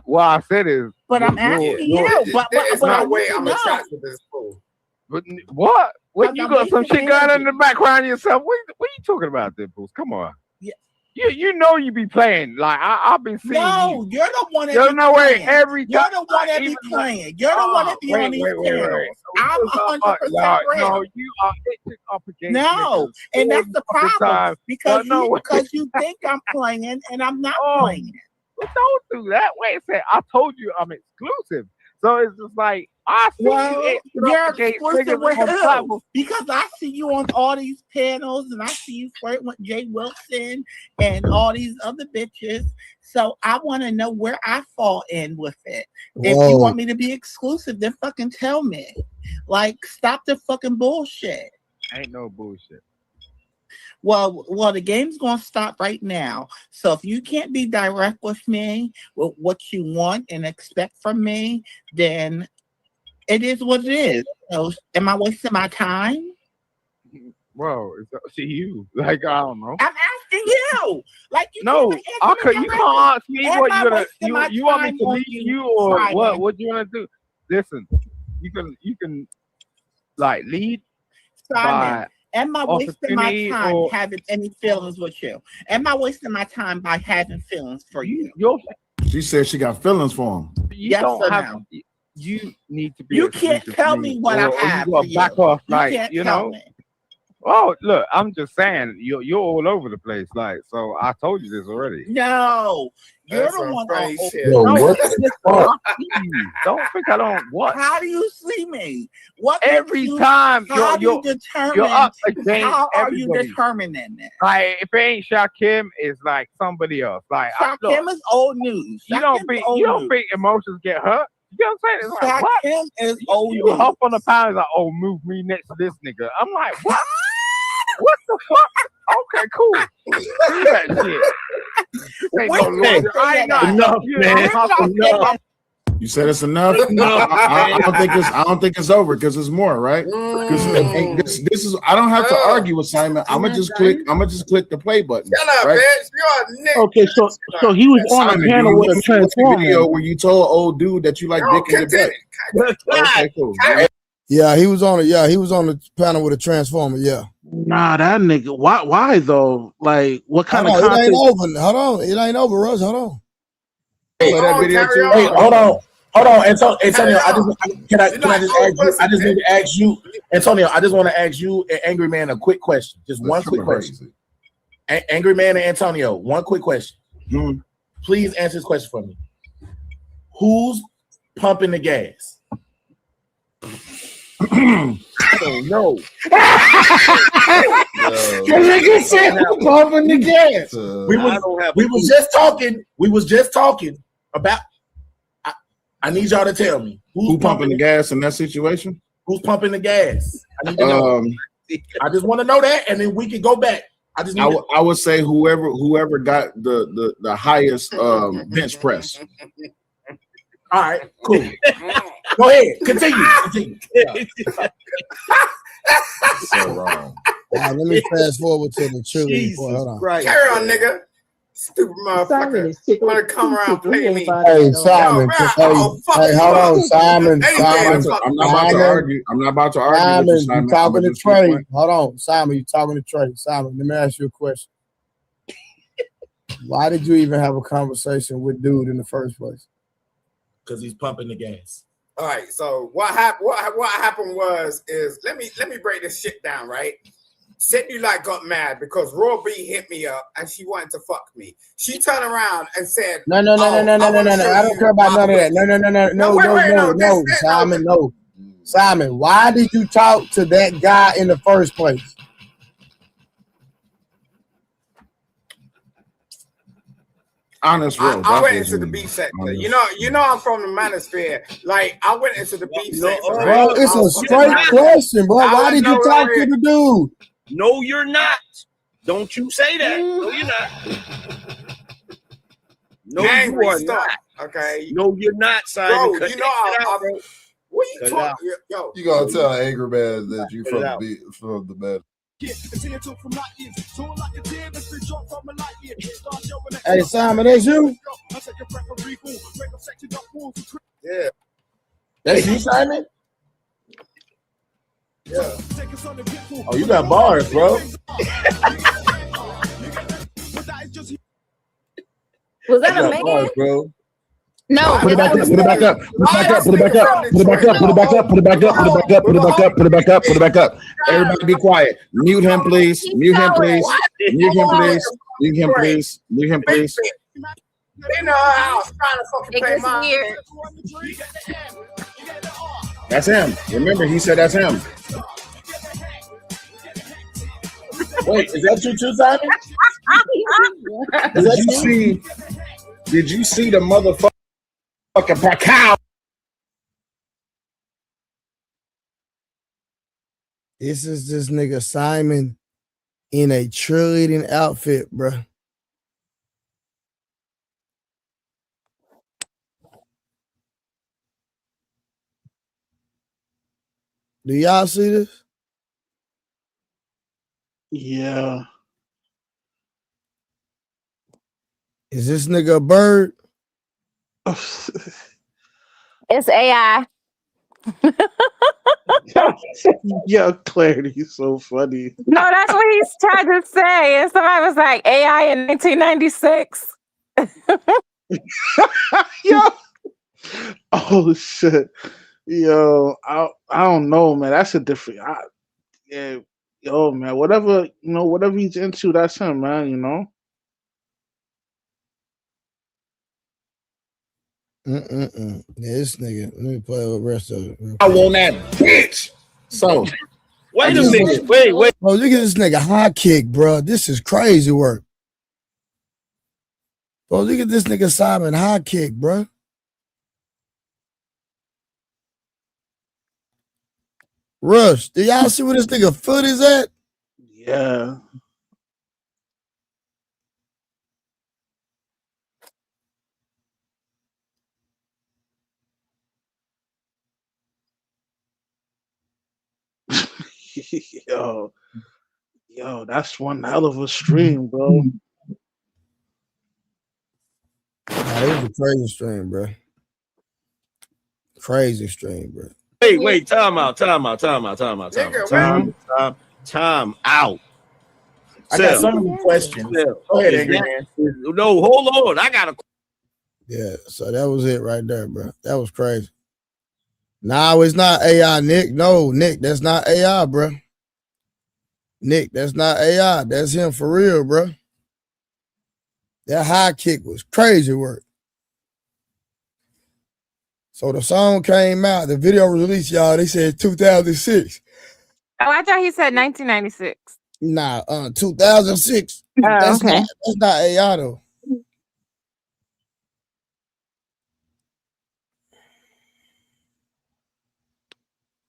What I said is, But I'm asking you. But There's I no need way to I'm know. attracted to this fool. But what? What Because you I'm got some wasting shit going on in energy. the background yourself? What you talking about, Dimples? Come on. Yeah. You know you be playing. Like I've been seeing No, you. you're the one that There's be no way playing. every You're time. the one that be even playing. You're the one that be on these channels. I'm 100% real. No, you are itching up against No, niggas and all that's the fucking problem time. because No, because you think I'm playing and I'm not playing. Well, don't do that. Wait a second. I told you I'm exclusive. So it's just like I see Well, you you're against exclusive niggas with on who? platforms. Because I see you on all these panels and I see you flirting with Jay Wilson and all these other bitches. So I want to know where I fall in with it. If you want me to be exclusive, then fucking tell me. Like, stop the fucking bullshit. Ain't no bullshit. Well, the game's gonna stop right now. So if you can't be direct with me with what you want and expect from me, then it is what it is. So am I wasting my time? Bro, it's up to you. Like I don't know. I'm asking you. Like you No, can't I answer could. me You directly. can't ask me Am what I you're gonna. wasting my You want me time to on leave you, you or Simon? what you gonna do? Listen, you can like lead Simon, by am I wasting my opportunity time or having any feelings with you? Am I wasting my time by having feelings for you? She said she got feelings for him. you Yes don't or have. no? You need to be. You can't exclusive tell to me what I or have you for gotta back you. off. You Like can't you tell know. me. Oh, look, I'm just saying you're all over the place. Like, so I told you this already. No, you're That's the some one. funny shit. No, What listen, the I fuck? see you. Don't think I don't. What? How do you see me? What Every makes you, time how do you you're determine? up against How are you everybody. determining that? Like if it ain't Shakim, it's like somebody else. Like look, Shakim is old news. you don't Shakim's think old news. emotions get hurt. You know what I'm saying? It's like what? Shakim is old You news. hop on the pound like, oh, move me next to this nigga. I'm like, what? What the fuck? Okay, cool. Do that shit. This ain't no Where did I lawyer. say I ain't that not. at? Enough, Where did I say that? You said it's enough. No, I don't think it's over because it's more, right? This is. I don't have to argue with Simon. I'm gonna just click the play button. Shut up, right? bitch. You're a nigga. Okay, so he was on Simon, a panel do you with a want me to watch the transformer. video where you told old dude that you like No, dick in your butt. Okay, cool. Yeah, he was on it. Yeah, he was on the panel with a transformer. Yeah. Nah, that nigga. Why though? Like, what kind of It content? ain't over. Hold on. It ain't over, Russ. Hold on. Play that video too. Hey, hold on. Antonio, can I just ask you? I just need to ask you, Antonio. I just want to ask you and Angry Man a quick question. Just one quick question. Angry Man and Antonio, one quick question. Please answer this question for me. Who's pumping the gas? I don't know. The nigga said who's pumping the gas. We was just talking about. I need y'all to tell me who's pumping the gas in that situation. Who's pumping the gas? I need to know. I just want to know that, and then we can go back. I would say whoever got the highest bench press. All right, cool. Go ahead, continue. So wrong. Let me fast forward to the cheerleading part. Hold on. Carry on, nigga. Stupid motherfucker. Wanna come around play me? Hey, Simon. Hey, hold on, Simon. I'm not about to argue. I'm not about to argue with you, Simon. You talking to Trey? Hold on, Simon. You talking to Trey? Simon, let me ask you a question. Why did you even have a conversation with dude in the first place? Because he's pumping the gas. All right. So what happened was let me break this shit down, right? Sydney got mad because Raw B hit me up and she wanted to fuck me. She turned around and said, No. I don't care about none of that. No, Simon, no. Simon, why did you talk to that guy in the first place? Honest, real. I went into the beef sector. You know, I'm from the manosphere. Like, I went into the beef sector. Bro, it's a straight question, bro. Why did you talk to the dude? No, you're not. Don't you say that. No, you're not. No, you are not. Okay. No, you're not, Simon. Bro, you know what you talking? Yo, you gonna tell an angry man that you from the bed? Hey, Simon, that's you? Yeah. That's you, Simon? Yeah. Oh, you got bars, bro. Was that a man? Bars, bro. No. Put it back up. Everybody be quiet. Mute him, please. They know how I was trying to fucking play my. That's him. Remember, he said that's him. Wait, is that you too, Simon? Did you see the motherfucking cow? This is this nigga Simon in a cheerleading outfit, bro. Do y'all see this? Yeah. Is this nigga a bird? It's AI. Yo, Clarity's so funny. No, that's what he's trying to say. And somebody was like, AI in 1996. Yo. Oh shit. Yo, I don't know, man. That's a different. Yo, man. Whatever he's into, that's him, man. You know. Yeah, this nigga. Let me play the rest of it. I want that bitch. So wait a minute. Wait. Bro, look at this nigga high kick, bro. This is crazy work. Bro, look at this nigga Simon high kick, bro. Rush, do y'all see where this nigga foot is at? Yeah. yo, that's one hell of a stream, bro. Nah, it was a crazy stream, bro. Crazy stream, bro. Wait, time out. Time out. I got so many questions. Go ahead, Angry Man. No, hold on. I got a. Yeah, so that was it right there, bro. That was crazy. No, it's not AI, Nick. No, Nick, that's not AI, bro. Nick, that's not AI. That's him for real, bro. That high kick was crazy work. So the song came out, the video released, y'all. They said 2006. Oh, I thought he said 1996. Nah, 2006. Oh, That's okay. not AI though.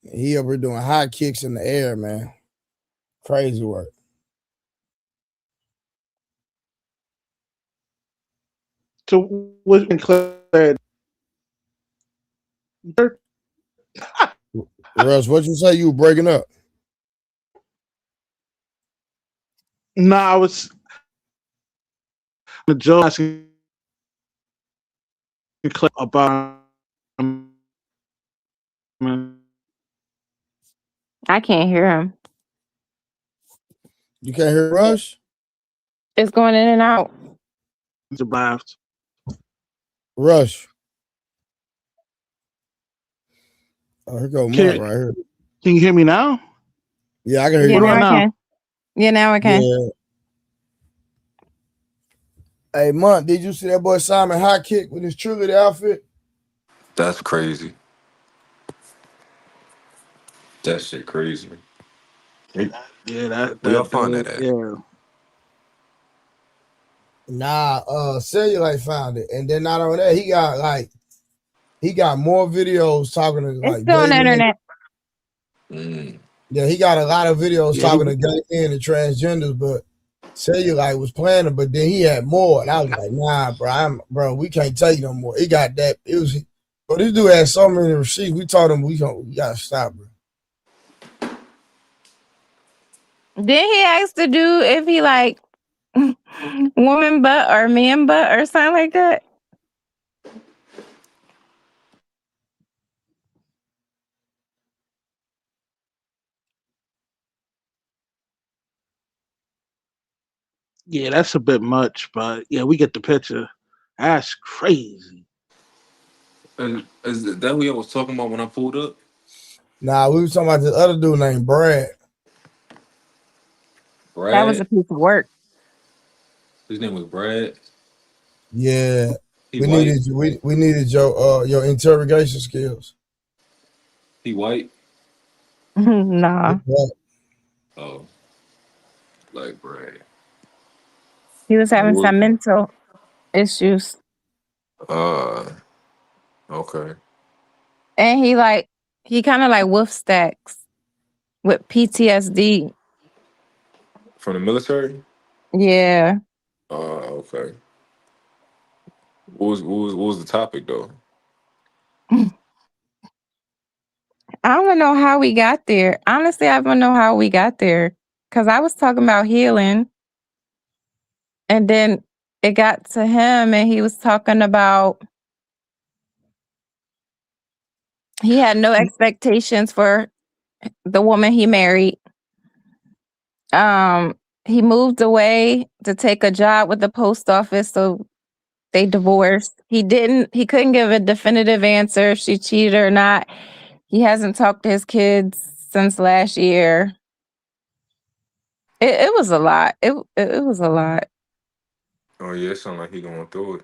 He over doing high kicks in the air, man. Crazy work. So what's been cleared? Russ, what you say? You were breaking up? No, I was Joe asking about. I can't hear him. You can't hear Rush? It's going in and out. Survived. Rush. Oh, here go Mark right here. Can you hear me now? Yeah, I can hear Yeah, you now I now. can. Yeah, now I can. Yeah. Hey, Monk, did you see that boy Simon high kick with his trigger outfit? That's crazy. That shit crazy. Yeah, that Where y'all find that at? yeah. Nah, Cellulite found it. And then not only that, he got more videos talking to It's like still on the internet. Yeah, he got a lot of videos talking to gay men and transgenders, but Cellulite was playing it, but then he had more. And I was like, nah, bro, we can't take no more. He got that. It was but this dude had so many receipts. We told him we gotta stop, bro. Then he asked the dude if he like woman butt or man butt or something like that. Yeah, that's a bit much, but yeah, we get the picture. That's crazy. And is that who y'all was talking about when I pulled up? Nah, we was talking about this other dude named Brad. Brad? That was a piece of work. His name was Brad. Yeah. He we white? needed your interrogation skills. He white? Nah. Oh. Like Brad. He was having some mental issues. Okay. And he kind of like wolf stacks with PTSD. From the military? Yeah. Okay. What was the topic though? I don't even know how we got there. Honestly, I don't know how we got there. Because I was talking about healing. And then it got to him and he was talking about he had no expectations for the woman he married. He moved away to take a job with the post office, so they divorced. He couldn't give a definitive answer if she cheated or not. He hasn't talked to his kids since last year. It was a lot. It was a lot. Oh yeah, it sound like he going through it.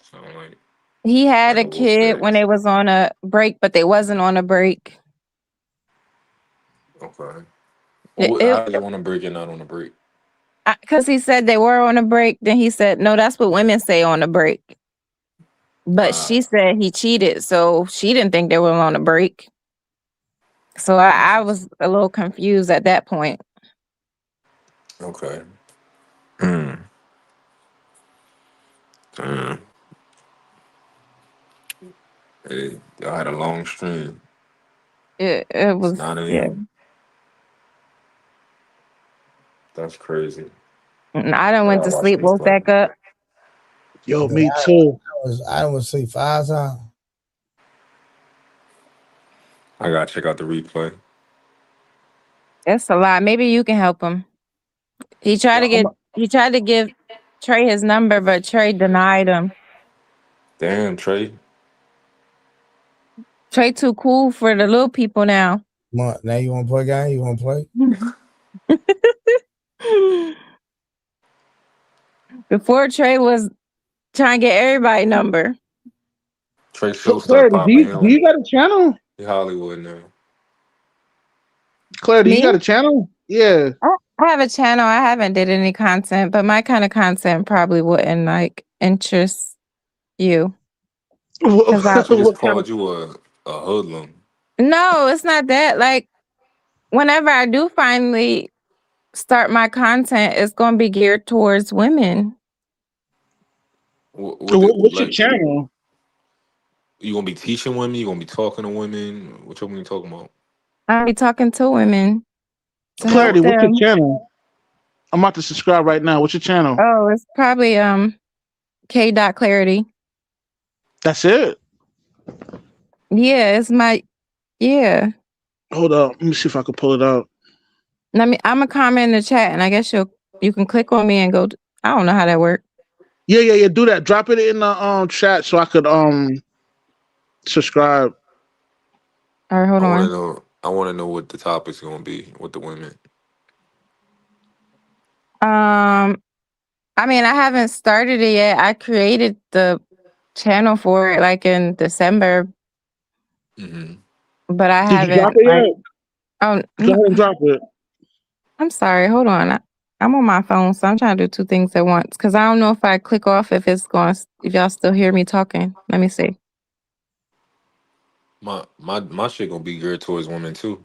Sound like He had like a a wolf kid when they was on a break, but they wasn't on a break. Okay. It, How do you want to break it not on a break? Because he said they were on a break. Then he said, no, that's what women say on a break. But she said he cheated, so she didn't think they were on a break. So I was a little confused at that point. Okay. Damn. Hey, y'all had a long stream. It was 9 yeah. a.m. That's crazy. I done I went gotta to watch sleep, this woke play. back up. Yo, Yeah, me too. I was asleep 5 times. I gotta check out the replay. It's a lot. Maybe you can help him. He tried to give Trey his number, but Trey denied him. Damn, Trey. Trey too cool for the little people now. Come on, now you want to play game? You want to play? Before Trey was trying to get everybody number. Trey So show start Claire, do popping. you got a channel? He Hollywood now. Claire, do you Me? got a channel? Yeah. I have a channel. I haven't did any content, but my kind of content probably wouldn't like interest you. She just called you a hoodlum. No, it's not that. Like, whenever I do finally start my content, it's going to be geared towards women. What's your channel? You gonna be teaching women? You gonna be talking to women? What you talking about? I'll be talking to women to Clarity, help what's your them. channel? I'm about to subscribe right now. What's your channel? Oh, it's probably K.Clarity. That's it? Yeah, it's my Hold up. Let me see if I can pull it out. I'm gonna comment in the chat, and I guess you can click on me and go. I don't know how that works. Yeah. Do that. Drop it in the chat so I could subscribe. All right, hold on. I want to know what the topic's gonna be with the women. I mean, I haven't started it yet. I created the channel for it like in December, but I Did you drop haven't it like. yet? Oh, Go ahead and drop it. I'm sorry. Hold on. I'm on my phone, so I'm trying to do two things at once. Cause I don't know if I click off if if y'all still hear me talking. Let me see. My shit gonna be geared towards women too.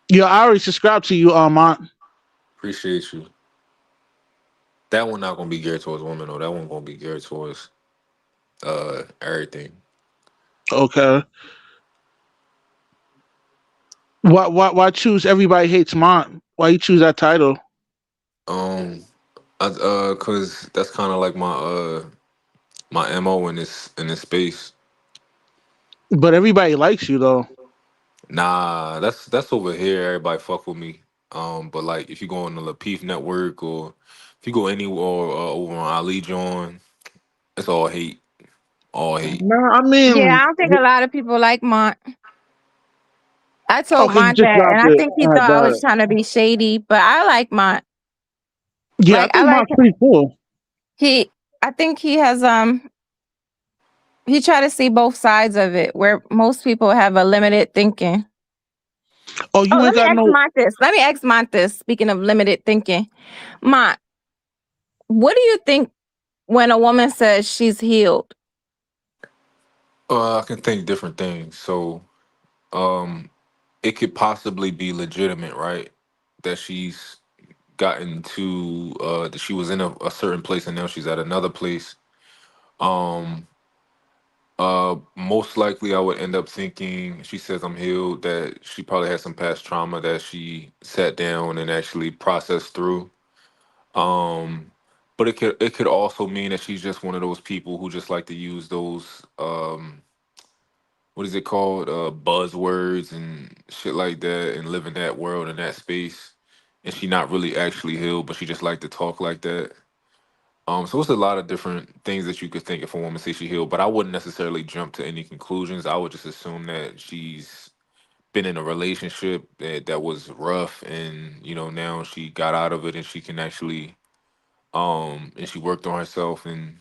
Yeah, I already subscribed to you, Mont. Appreciate you. That one not gonna be geared towards women though. That one gonna be geared towards everything. Okay. Why choose Everybody Hates Mont? Why you choose that title? Cause that's kind of like my MO in this space. But everybody likes you though. Nah, that's over here. Everybody fuck with me. But like if you go on the Lapeef network or if you go anywhere over on Ali John, it's all hate. All hate. No, I mean, Yeah, I don't think a lot of people like Mont. I told okay, you Mont just that, and dropped I it. think he All right, thought I got was it. trying to be shady, but I like Mont. Yeah, Like, I think Mont's pretty cool. I think he has he tried to see both sides of it, where most people have a limited thinking. Oh, you let ain't me got ask no. Mont this. Let me ask Mont this. Speaking of limited thinking, Mont, what do you think when a woman says she's healed? I can think different things. So, it could possibly be legitimate, right? That she's gotten to that she was in a certain place and now she's at another place. Um, Most likely I would end up thinking she says I'm healed, that she probably had some past trauma that she sat down and actually processed through. Um, but it could also mean that she's just one of those people who just like to use those what is it called? Buzzwords and shit like that and live in that world and that space. And she not really actually healed, but she just like to talk like that. So it's a lot of different things that you could think if a woman say she healed, but I wouldn't necessarily jump to any conclusions. I would just assume that she's been in a relationship that was rough and now she got out of it and she can actually and she worked on herself and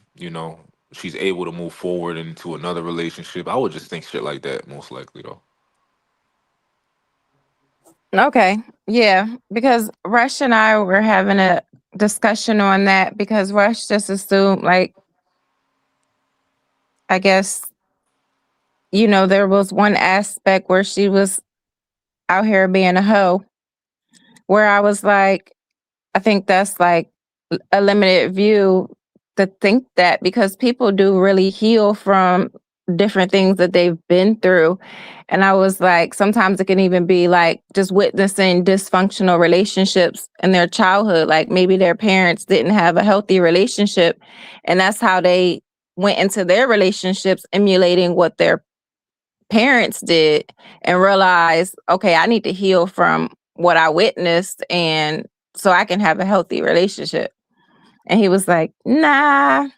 she's able to move forward into another relationship. I would just think shit like that most likely though. Okay, yeah, because Rush and I were having a discussion on that because Rush just assumed, like, I guess, there was one aspect where she was out here being a hoe, where I was like, I think that's like a limited view to think that because people do really heal from different things that they've been through. And I was like, sometimes it can even be like just witnessing dysfunctional relationships in their childhood. Like maybe their parents didn't have a healthy relationship, and that's how they went into their relationships, emulating what their parents did, and realized, okay, I need to heal from what I witnessed, and so I can have a healthy relationship. And he was like, nah,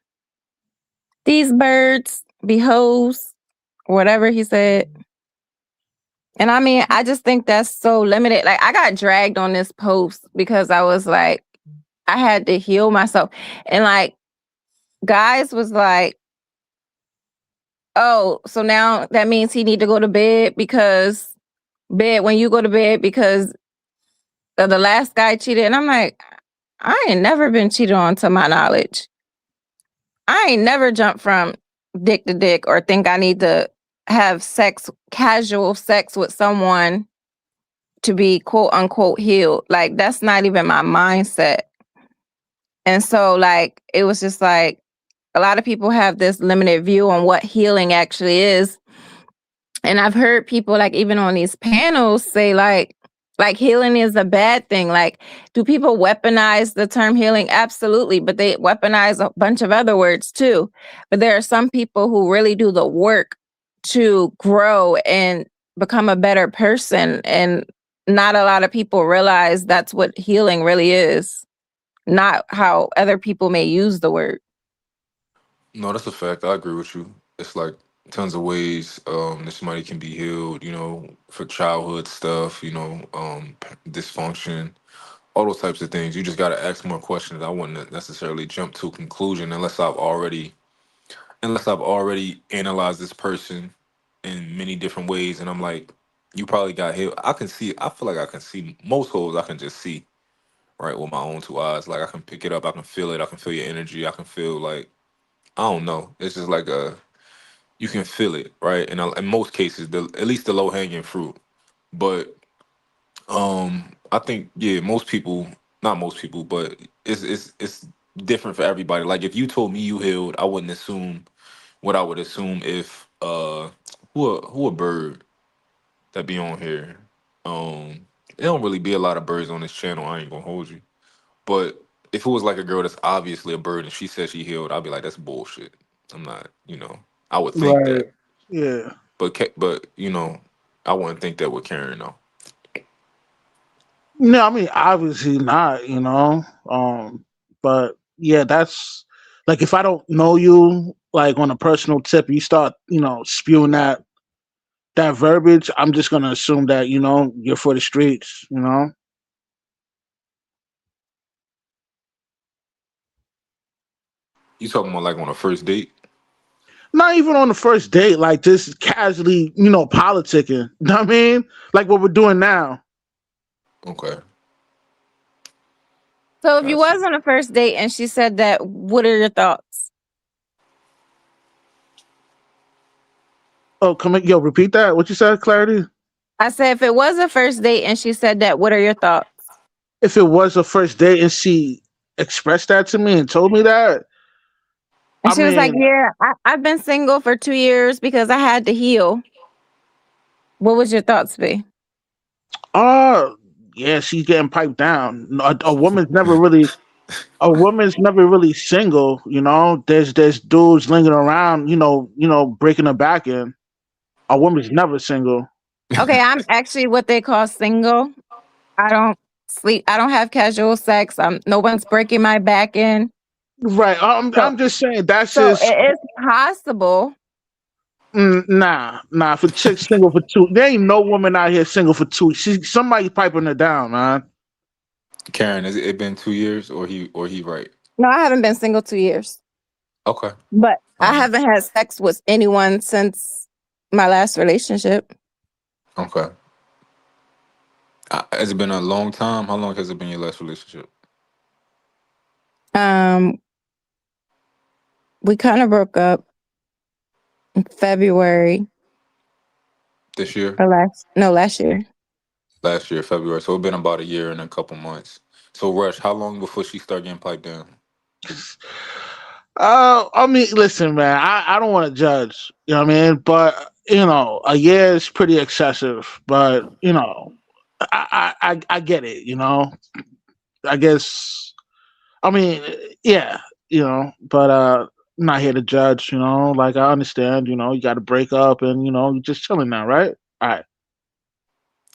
these birds be hoes, whatever he said. And I mean, I just think that's so limited. Like, I got dragged on this post because I was like, I had to heal myself. And like, guys was like, oh, so now that means he need to go to bed when you go to bed because the last guy cheated. And I'm like, I ain't never been cheated on to my knowledge. I ain't never jumped from dick to dick or think I need to have casual sex with someone to be quote unquote healed. Like, that's not even my mindset. And so like, it was just like, a lot of people have this limited view on what healing actually is. And I've heard people like even on these panels say like healing is a bad thing. Like, do people weaponize the term healing? Absolutely. But they weaponize a bunch of other words too. But there are some people who really do the work to grow and become a better person. And not a lot of people realize that's what healing really is, not how other people may use the word. No, that's a fact. I agree with you. It's like tons of ways that somebody can be healed, for childhood stuff, dysfunction, all those types of things. You just got to ask more questions. I wouldn't necessarily jump to a conclusion unless I've already analyzed this person in many different ways, and I'm like, you probably got healed. I feel like I can see most holes. I can just see right with my own two eyes. Like I can pick it up. I can feel it. I can feel your energy. I can feel like, I don't know. It's just like you can feel it, right? And in most cases, at least the low hanging fruit. But I think most people, not most people, but it's different for everybody. Like if you told me you healed, I wouldn't assume what I would assume if who a bird that be on here. There don't really be a lot of birds on this channel. I ain't gonna hold you, but if it was like a girl that's obviously a bird and she said she healed, I'd be like, that's bullshit. I'm not, I would think Right. that, Yeah. but I wouldn't think that with Karen though. No, I mean obviously not, but yeah, that's like if I don't know you like on a personal tip, you start, spewing that verbiage, I'm just gonna assume that, you're for the streets. You talking about like on a first date? Not even on the first date, like just casually, politicking. You know what I mean? Like what we're doing now. Okay. So if you was on a first date and she said that, what are your thoughts? Oh, repeat that. What you said, Clarity? I said, if it was a first date and she said that, what are your thoughts? If it was a first date and she expressed that to me and told me that, and she was like, yeah, I've been single for 2 years because I had to heal. What would your thoughts be? Yeah, she's getting piped down. A woman's never really single. There's dudes lingering around. Breaking her back in. A woman's never single. Okay, I'm actually what they call single. I don't sleep. I don't have casual sex. No one's breaking my back in. Right. I'm just saying that's so just. It's possible. Nah. If a chick's single for 2, there ain't no woman out here single for 2. Somebody's piping her down, man. Karen, has it been 2 years or he right? No, I haven't been single 2 years. Okay. But I haven't had sex with anyone since my last relationship. Okay. Has it been a long time? How long has it been your last relationship? We kind of broke up in February. This year? Last year. Last year, February. So it's been about a year and a couple months. So Rush, how long before she started getting piped down? I mean, listen, man. I don't want to judge. You know what I mean? But a year is pretty excessive. But I get it. I guess. I mean, yeah. But I'm not here to judge. Like I understand. You got to break up, and you're just chilling now, right? All right.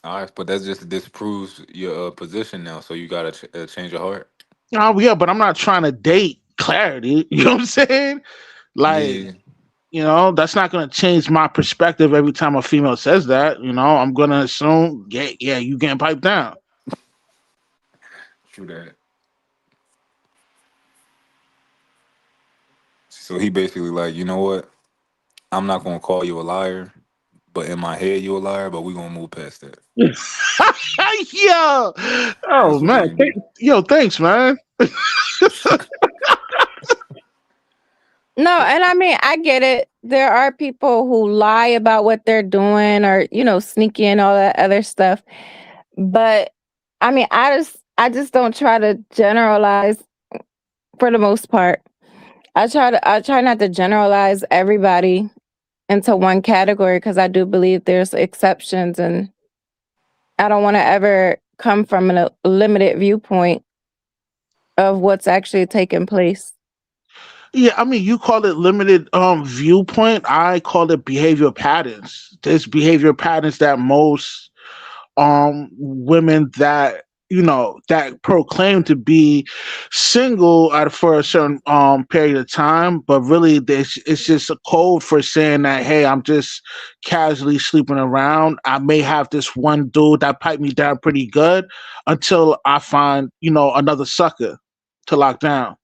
All right, but that just disproves your position now. So you gotta change your heart. Oh yeah, but I'm not trying to date clarity. You know what I'm saying? Like, Yeah, that's not gonna change my perspective every time a female says that. I'm gonna assume, yeah, you getting piped down. true that. So he basically like, you know what? I'm not gonna call you a liar, but in my head you a liar. But we gonna move past that. Yo, oh That's what we man, gonna do. thanks, man. No, and I mean, I get it. There are people who lie about what they're doing or, sneaky and all that other stuff. But I mean, I just don't try to generalize for the most part. I try not to generalize everybody into one category because I do believe there's exceptions, and I don't want to ever come from a limited viewpoint of what's actually taking place. Yeah, I mean, you call it limited viewpoint. I call it behavior patterns. There's behavior patterns that most women that proclaim to be single for a certain period of time, but really it's just a code for saying that, hey, I'm just casually sleeping around. I may have this one dude that pipe me down pretty good until I find another sucker to lock down.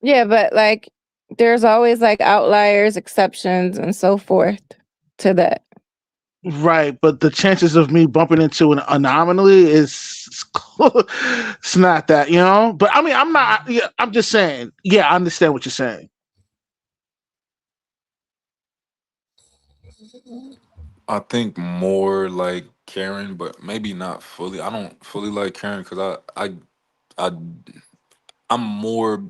Yeah, but like there's always like outliers, exceptions, and so forth to that. Right, but the chances of me bumping into an anomaly is it's not that. But I mean, I'm not. Yeah, I'm just saying. Yeah, I understand what you're saying. I think more like Karen, but maybe not fully. I don't fully like Karen because I, I'm more.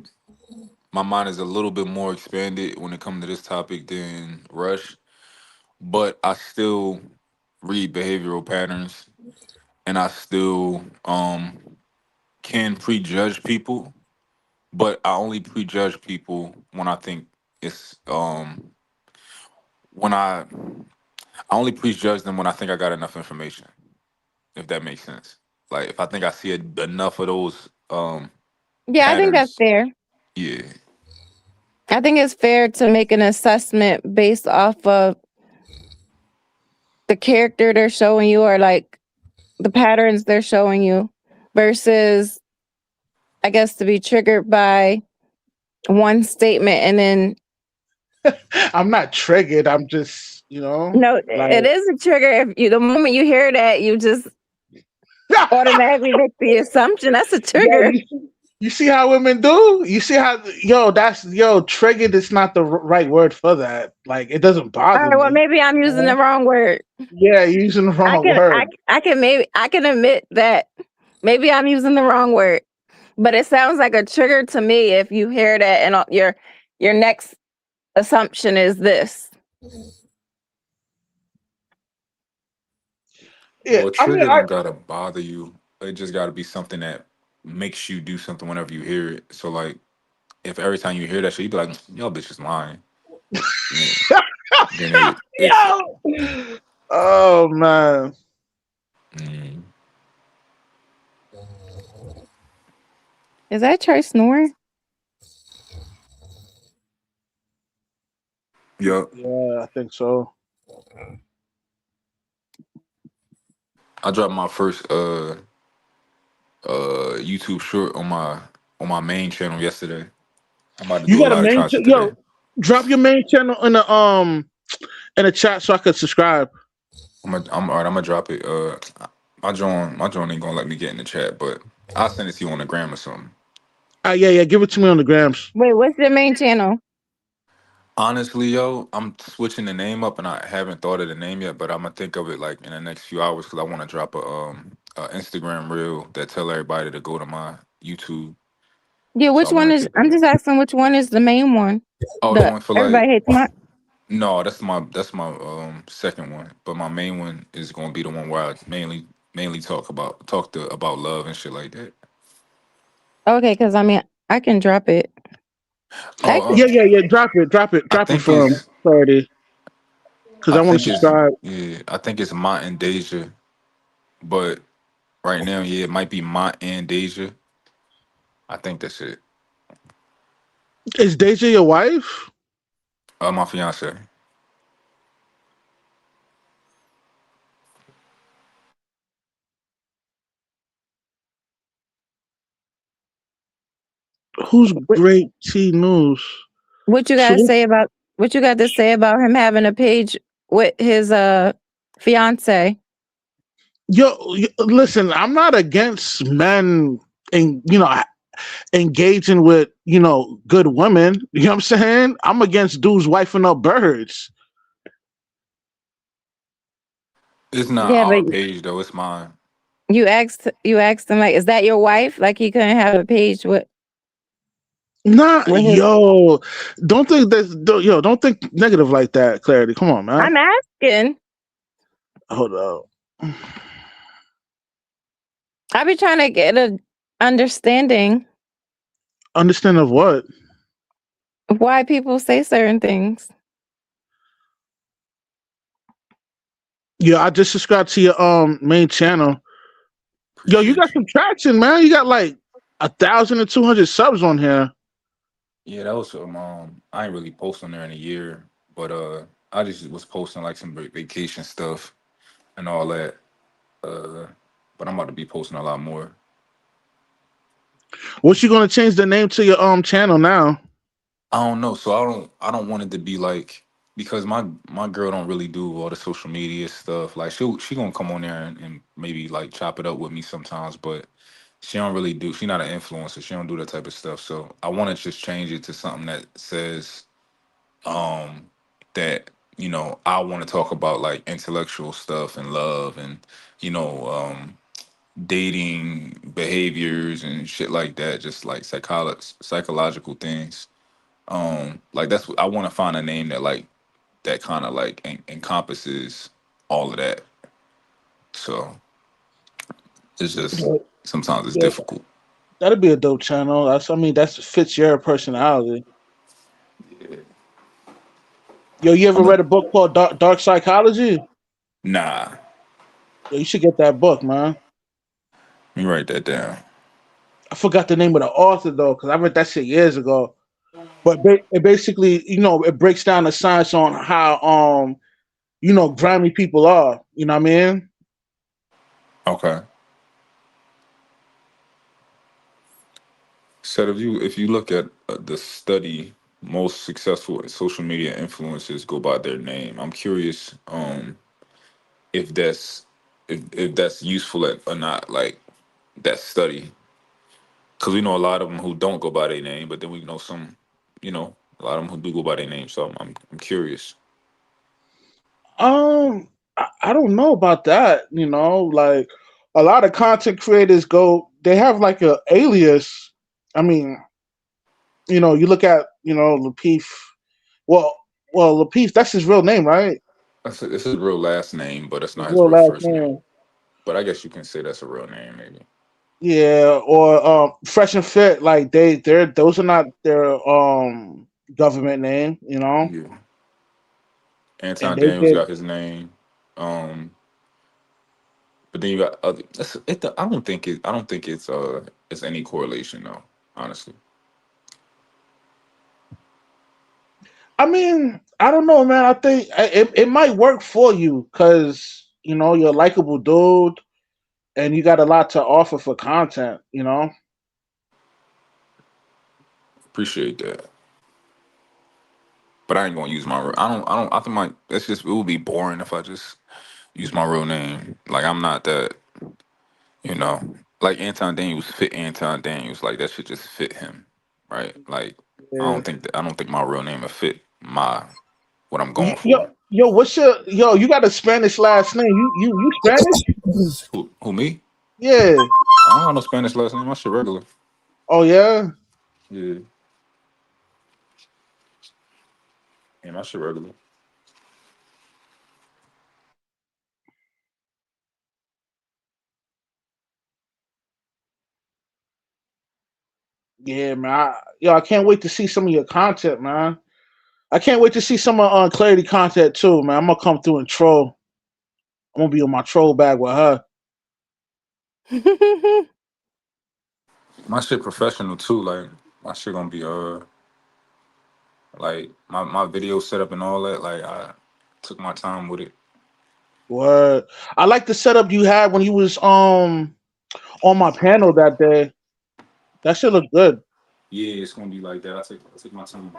My mind is a little bit more expanded when it comes to this topic than Rush, but I still read behavioral patterns, and I still can prejudge people, but I only prejudge people when I think it's when I only prejudge them when I think I got enough information, if that makes sense. Like if I think I see enough of those Yeah, I think that's patterns, fair. yeah. I think it's fair to make an assessment based off of the character they're showing you or like the patterns they're showing you versus, I guess, to be triggered by one statement and then I'm not triggered. I'm just, no, like. it is a trigger. If you, the moment you hear that, you just automatically make the assumption that's a Yo, trigger. you see how women do? You see how triggered is not the right word for that. Like it doesn't All bother right, well, me. maybe I'm using the wrong word. Yeah, you're using the I wrong can, I, word. I can maybe I can admit that maybe I'm using the wrong word, but it sounds like a trigger to me if you hear that and your next assumption is this. Yeah, Well, a I mean, trigger don't gotta bother you. It just gotta be something that makes you do something whenever you hear it. So like, if every time you hear that shit, you be like, "Yo, bitch is lying." Yeah. Then it's Yo! Oh man. mm, Is that Trey snoring? yup. Yeah, I think so. I dropped my first YouTube short on my main channel yesterday. I'm about to You do a got a lot of main content today. yo, drop your main channel in the chat so I could subscribe. I'm all right. I'm gonna drop it. My joint ain't gonna let me get in the chat, but I'll send it to you on the gram or something. Yeah, give it to me on the grams. Wait, what's your main channel? Honestly, yo, I'm switching the name up, and I haven't thought of the name yet. But I'm gonna think of it like in the next few hours because I want to drop a Instagram reel that tell everybody to go to my YouTube. Yeah, which So I one want to is? keep I'm it. just asking which one is the main one. Oh, the The one for like everybody hates my. no, that's my second one. But my main one is gonna be the one where I mainly talk about love and shit like that. Okay, because I mean I can drop it. Oh, Actually, Yeah. Drop I it think for him, it's Clarity, because I I want to think it's subscribe. yeah, I think it's Mont and Deja. But right now, yeah, it might be Mont and Deja. I think that's it. Is Deja your wife? My fiance. Who's Great T News? what you So got to say about what you got to say about him having a page with his fiance? Listen, I'm not against men and engaging with good women. You know what I'm saying? I'm against dudes wifing up birds. It's not Yeah, our but page though. It's mine. you asked him like, is that your wife? Like he couldn't have a page Nah, with his. don't think don't think negative like that, Clarity. Come on, man. I'm asking. Hold up. I be trying to get a understanding Understand of what? of why people say certain things. Yeah, I just subscribed to your main channel. Yo, you got Appreciate you. some traction, man. You got like 1,200 subs on here. Yeah, that was I ain't really posting there in a year, but I just was posting like some vacation stuff and all that. Uh, but I'm about to be posting a lot more. What's you gonna change the name to your channel now? I don't know. So I don't want it to be like because my girl don't really do all the social media stuff. Like she gonna come on there and maybe like chop it up with me sometimes, but she don't really do. She not an influencer. She don't do that type of stuff. So I want to just change it to something that says that I want to talk about like intellectual stuff and love and you know dating behaviors and shit like that. Just like psychological things. Like that's what I want to find a name that like that kind of like encompasses all of that. So it's just sometimes it's Yeah, difficult. that'd be a dope channel. That fits your personality. Yo, you ever I'm a, read a book called Dark Psychology? nah. Yo, you should get that book, man. Let me write that down. I forgot the name of the author though, because I read that shit years ago. But it basically, it breaks down the science on how grimy people are. You know what I mean? Okay. So if you look at the study, most successful social media influencers go by their name. I'm curious if that's useful or not, like that study, because we know a lot of them who don't go by their name, but then we know some, a lot of them who do go by their name. So I'm curious. I don't know about that. Like a lot of content creators they have like a alias. I mean, you look at Lapeef. Well, Lapeef, that's his real name, right? It's his real last name, but it's His not his real real last first name. name. But I guess you can say that's a real name, maybe. Yeah, or Fresh and Fit, like those are not their government name. Yeah. And Anton they Daniels did. got his name. But then you got other. I don't think it's any correlation though. Honestly, I mean, I don't know, man. I think it might work for you because you're a likable dude and you got a lot to offer for content. appreciate that. But I ain't gonna use my. I don't. I don't. I think my. That's just. It would be boring if I just use my real name. Like I'm not that. You know. Like Anton Daniels fit Anton Daniels. Like that should just fit him, right? Like Yeah. I don't think my real name would fit what I'm going Yo, for. you got a Spanish last name. You Spanish? Who me? Yeah. I don't have no Spanish last name. My shit regular. Oh yeah. Yeah. Yeah, my shit regular. Yeah, man. I can't wait to see some of your content, man. I can't wait to see some of Clarity content too, man. I'm gonna come through and troll. I'm gonna be on my troll bag with her. My shit professional too. Like my shit gonna be like my video setup and all that. Like I took my time with it. Word. I like the setup you had when you was on my panel that day. That shit look good. Yeah, it's gonna be like that. I take my time.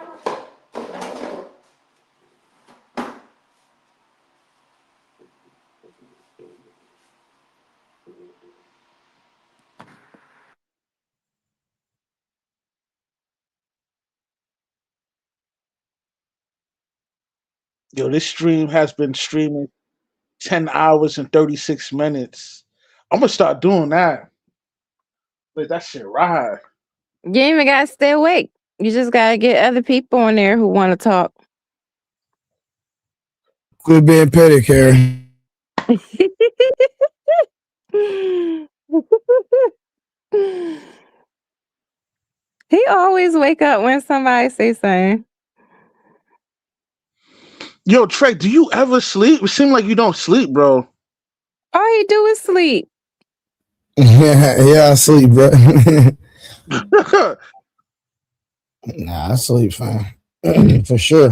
Yo, this stream has been streaming 10 hours and 36 minutes. I'm gonna start doing that. But that shit right. You ain't even gotta stay awake. You just gotta get other people on there who want to talk. Quit being petty, Karen. He always wake up when somebody say something. Yo, Trey, do you ever sleep? It seems like you don't sleep, bro. All he do is sleep. Yeah, I sleep, bro. Nah, I sleep fine. For sure.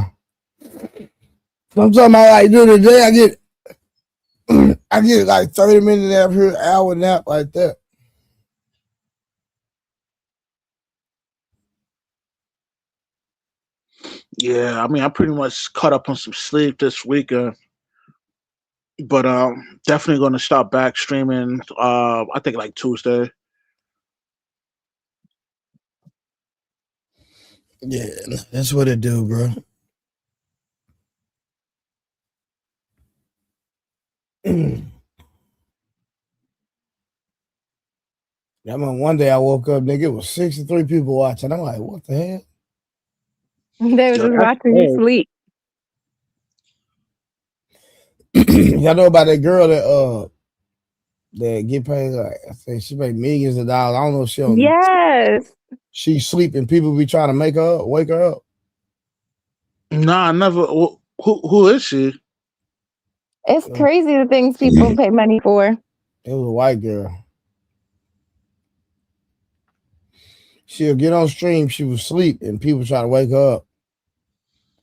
I'm talking about like during the day, I get like 30 minutes nap here, hour nap like that. Yeah, I mean, I pretty much caught up on some sleep this weekend, but definitely going to start back streaming. I think like Tuesday. Yeah, that's what it do, bro. I mean, one day I woke up, nigga, it was 63 people watching. I'm like, what the hell? They was just watching you sleep. Y'all know about that girl that get paid, like I think she made millions of dollars. I don't know if she on. Yes. She's sleeping. People be trying to make her up, wake her up. Nah, I never. Who is she? It's crazy the things people pay money for. It was a white girl. She'll get on stream, she would sleep, and people try to wake her up.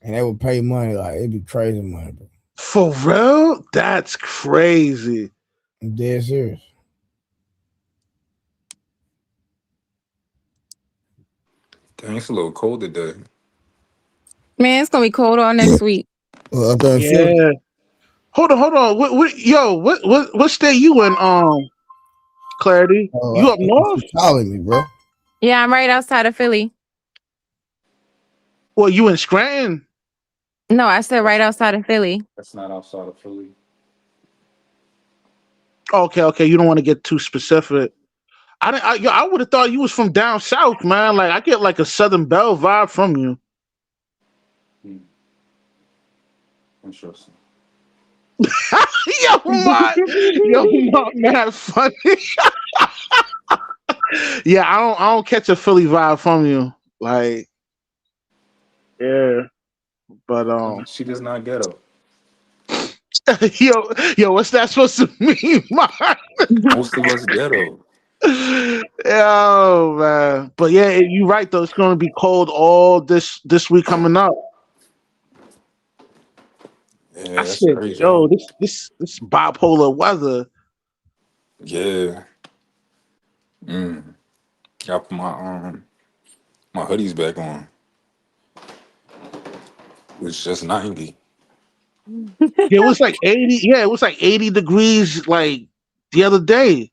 And they would pay money, like it'd be crazy money, bro. For real? That's crazy. I'm dead serious. Dang, it's a little cold today. Man, it's gonna be cold all next week. Yeah. Hold on. What state you in? Clarity. You up north? Calling me, bro. Yeah, I'm right outside of Philly. Well, you in Scranton? No, I said right outside of Philly. That's not outside of Philly. Okay. You don't want to get too specific. I would have thought you was from down south, man. Like I get like a Southern Belle vibe from you. Interesting. Yo, man, funny. Yeah, I don't catch a Philly vibe from you. Like, yeah, but she does not ghetto. yo, what's that supposed to mean, man? Most of us ghetto. Yo, man. But yeah, you're right though. It's going to be cold all this week coming up. Yeah, I that's said, crazy. yo, this bipolar weather. Yeah. Got put my hoodies back on. It's just 90. It was like 80. Yeah, it was like 80 degrees like the other day.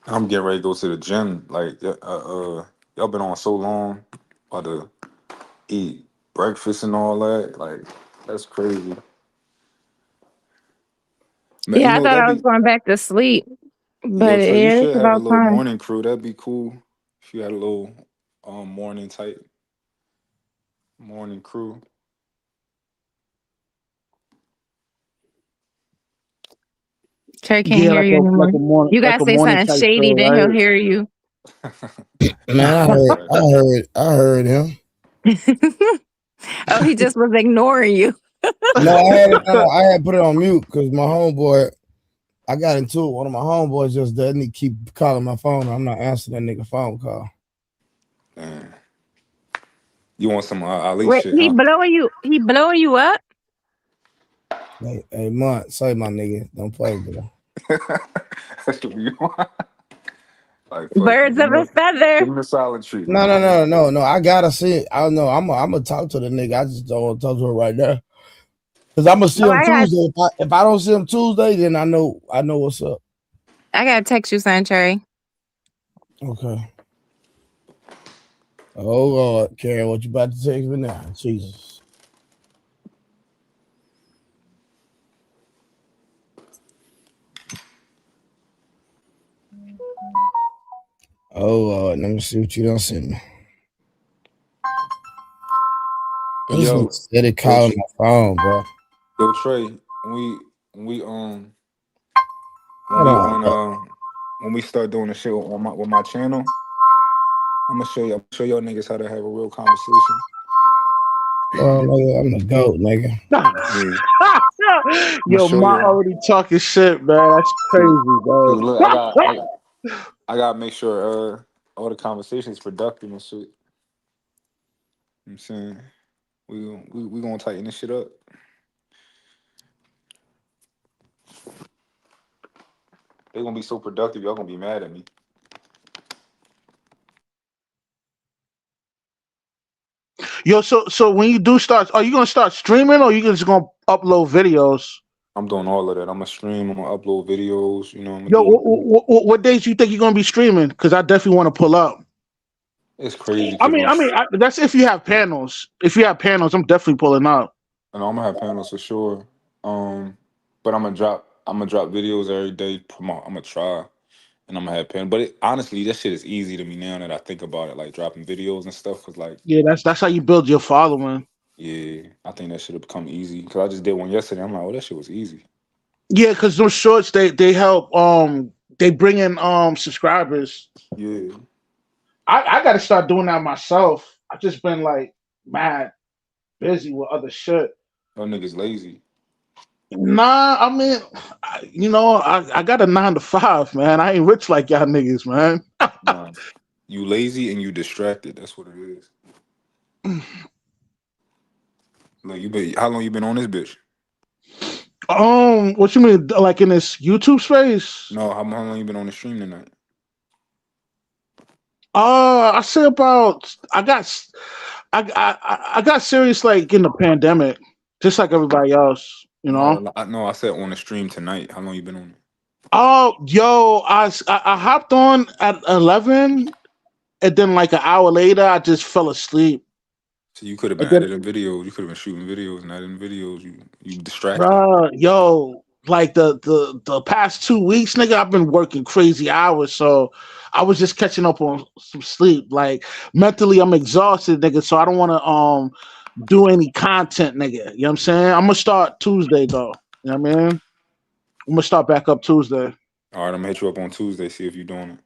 I'm getting ready to go to the gym. Like, y'all been on so long, about to eat breakfast and all that. Like, that's crazy. Man, Yeah, I thought that'd I was be going back to sleep, yo, but Trey. You it's should have a about little time. morning crew. That'd be cool if you had a little morning type morning crew. Trey can't Yeah, hear you like anymore. a morning You gotta say something type shady, show, then he'll right? hear you. Man, I heard him. Oh, he just was ignoring you. No, I had put it on mute because my homeboy, I got into it. One of my homeboys just doesn't keep calling my phone. I'm not answering that nigga phone call. Man. You want some Ali Wait, shit, huh? he blowing you up? Hey, Mont, say my nigga, don't play with me. That's what you want. Like, fuck it. Birds of a feather. Give him a solid treatment. No. I gotta see it. I don't know. I'm gonna talk to the nigga. I just don't want to talk to her right now. Cause I'm gonna see him Tuesday. If I don't see him Tuesday, then I know what's up. I gotta text you, Sancherry. Okay. Oh Lord, Karen, what you about to text me now? Jesus. Oh Lord, let me see what you done sent me. This nigga steady calling my phone, bro. Yo, Trey, when we start doing the shit with my channel, I'm gonna show y'all niggas how to have a real conversation. Nigga, I'm the GOAT, nigga. Yo, Ma already talking shit, man. That's crazy, bro. Look, I gotta make sure all the conversations productive and shit. You know what I'm saying we gonna tighten this shit up. They gonna be so productive, y'all gonna be mad at me. Yo, so when you do start, are you gonna start streaming or you just gonna upload videos? I'm doing all of that. I'm gonna stream. I'm gonna upload videos. You know, I'm Yo, gonna do. what days do you think you're gonna be streaming? Because I definitely want to pull up. It's crazy. I mean, that's if you have panels. If you have panels, I'm definitely pulling up. And I'm gonna have panels for sure. But I'm gonna drop videos every day. I'm gonna try, and I'm gonna have panels. But honestly, that shit is easy to me now that I think about it. Like dropping videos and stuff. Cause like, Yeah, that's how you build your following. yeah, I think that should have become easy. Cause I just did one yesterday. I'm like, oh, that shit was easy. Yeah, because those shorts they help. They bring in subscribers. Yeah. I got to start doing that myself. I've just been like mad busy with other shit. Y'all niggas lazy. Nah, I mean, I got a 9 to 5, man. I ain't rich like y'all niggas, man. Nah, you lazy and you distracted. That's what it is. Look, how long you been on this bitch? What you mean, like in this YouTube space? No, how long you been on the stream tonight? I say about I got serious like in the pandemic, just like everybody else, you know. No, I said on the stream tonight. How long you been on it? Oh, yo, I hopped on at 11, and then like an hour later, I just fell asleep. So you could have been editing videos. You could have been shooting videos and editing videos. You distracted. Bruh, yo, like the past 2 weeks, nigga, I've been working crazy hours, so I was just catching up on some sleep. Like mentally, I'm exhausted, nigga, so I don't want to do any content, nigga. You know what I'm saying? I'm gonna start Tuesday though. You know what I mean? I'm gonna start back up Tuesday. All right, I'm gonna hit you up on Tuesday. See if you're doing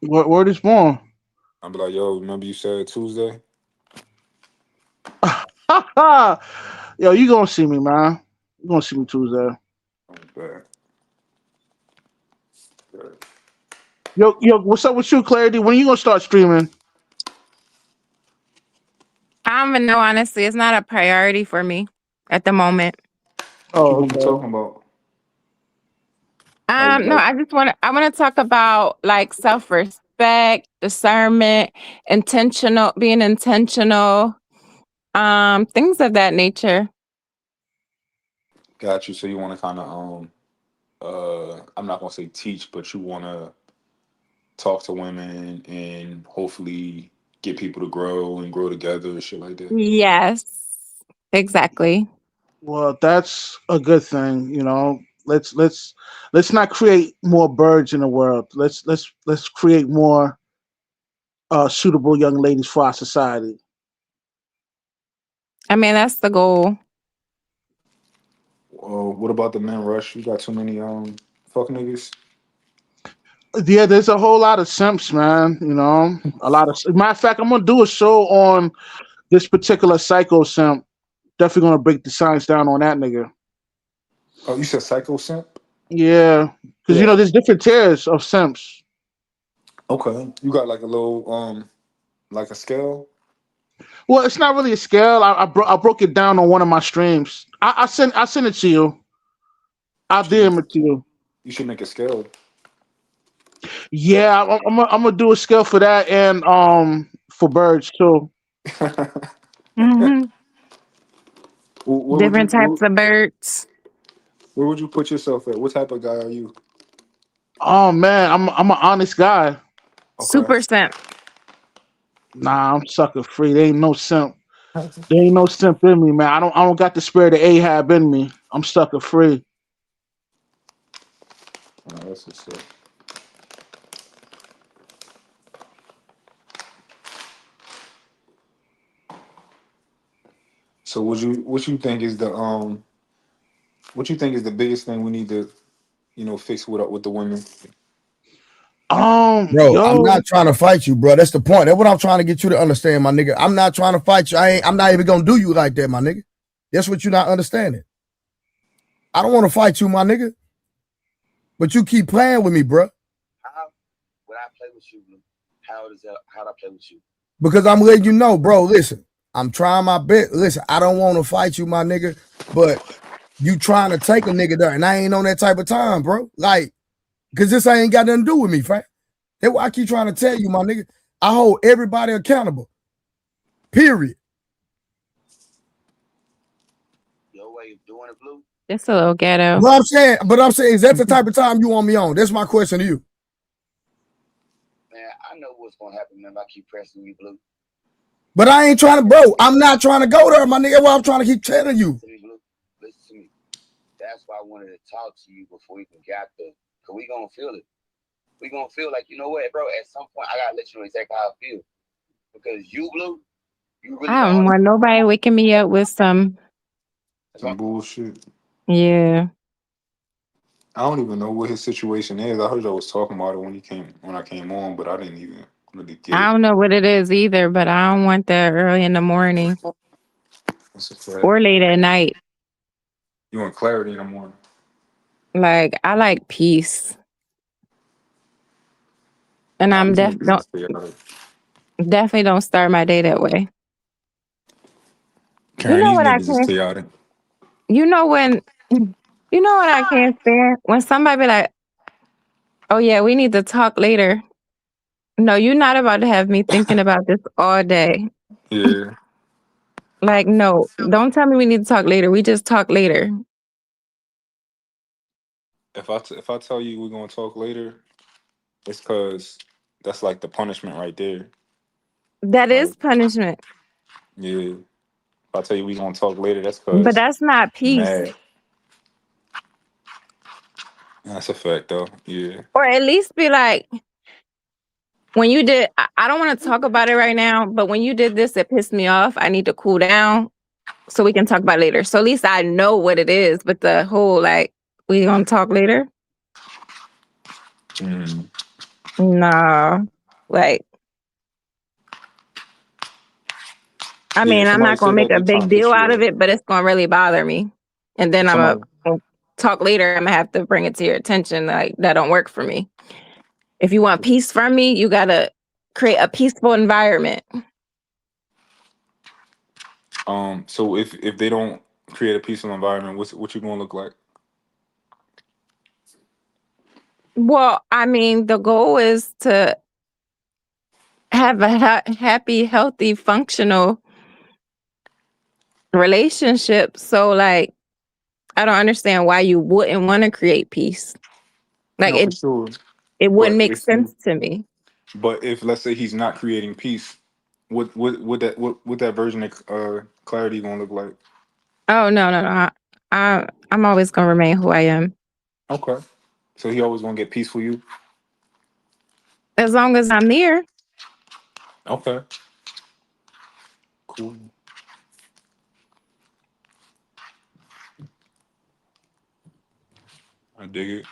it. Word is born. I'll be like, yo, remember you said Tuesday? Yo, you gonna see me, man. You gonna see me Tuesday. Okay. Yo, what's up with you, Clarity? When you gonna start streaming? I don't even know, honestly. It's not a priority for me at the moment. What you gonna be talking about? No, I want to talk about like self-respect, discernment, being intentional, things of that nature. Got you. So you want to kind of I'm not gonna say teach, but you want to talk to women and hopefully get people to grow and grow together and shit like that. Yes, exactly. Well, that's a good thing. Let's not create more birds in the world. Let's create more suitable young ladies for our society. I mean, that's the goal. What about the men rush? You got too many fuck niggas. Yeah, there's a whole lot of simps, man. A lot of. Matter of fact, I'm gonna do a show on this particular psycho simp. Definitely gonna break the science down on that nigga. Oh, you said psycho simp? Yeah, because Yeah. there's different tiers of simps. Okay. You got like a little like a scale? Well, it's not really a scale. I broke it down on one of my streams. I sent it to you. I'll DM it to you. You should make a scale. Yeah, I'm gonna do a scale for that and for birds too. Hmm. Where would Different you types of birds. where would you put yourself at? What type of guy are you? Oh man, I'm an honest guy. Okay. Super simp. Nah, I'm sucker free. There ain't no simp. There ain't no simp in me, man. I don't got the spirit of Ahab in me. I'm sucker free. Oh, that's what's up. So what you think is the biggest thing we need to, fix with the women? Bro, I'm Yo, not trying to fight you, bro. That's the point. That's what I'm trying to get you to understand, my nigga. I'm not trying to fight you. I'm not even gonna do you like that, my nigga. That's what you're not understanding. I don't want to fight you, my nigga. But you keep playing with me, bro. How would I play with you, Blue? How'd I play with you? Because I'm letting you know, bro. Listen, I'm trying my best. Listen, I don't want to fight you, my nigga, but you trying to take a nigga there, and I ain't on that type of time, bro. Like, because this ain't got nothing to do with me, Frank. That's why I keep trying to tell you, my nigga. I hold everybody accountable. Period. Your way of doing it, Blue? It's a little ghetto. But I'm saying, is that the type of time you want me on? That's my question to you. Man, I know what's gonna happen if I keep pressing you, Blue. But I ain't trying to, bro. I'm not trying to go there, my nigga. Well, I'm trying to keep telling you. Listen to me, Blue. Listen to me. That's why I wanted to talk to you before we can get there. Cause we gonna feel it. We gonna feel like, you know what, bro? At some point, I gotta let you know exactly how I feel. Because you, Blue, you really I don't want nobody waking me up with some. Some bullshit. Yeah. I don't even know what his situation is. I heard y'all was talking about it when I came on, but I didn't even really get I it. don't know what it is either, but I don't want that early in the morning That's a fact. or late at night. You want clarity in the morning? Like, I like peace. And I'm definitely don't start my day that way. Karen, You know these what I niggas is can't. chaotic. You know what I can't stand? When somebody be like, "Oh yeah, we need to talk later." No, you're not about to have me thinking about this all day. Yeah. Like, no, don't tell me we need to talk later. We just talk later. If I tell you we're gonna talk later, it's cause that's like the punishment right there. That Like, is punishment. yeah. If I tell you we gonna talk later, that's But cause that's not you peace. mad. That's a fact though. Yeah. Or at least be like, when you did, I don't want to talk about it right now, but when you did this, it pissed me off. I need to cool down so we can talk about it later. So at least I know what it is. But the whole, like, we gonna talk later? Nah. Like, I mean, if I'm somebody not gonna say make that, a they trying big to piss deal you out of off. it, but it's gonna really bother me. And then If I'm somebody gonna talk later. I'm gonna have to bring it to your attention. Like, that don't work for me. If you want peace from me, you gotta create a peaceful environment. So if they don't create a peaceful environment, what you gonna look like? Well, I mean, the goal is to have a happy, healthy, functional relationship. So, like, I don't understand why you wouldn't want to create peace. Like, No, for sure. it wouldn't But make sense to me. if let's say he's not creating peace, what that version of clarity gonna look like? Oh no. I'm always gonna remain who I am. Okay. So he always gonna get peace for you? As long as I'm near. Okay. Cool. I dig it.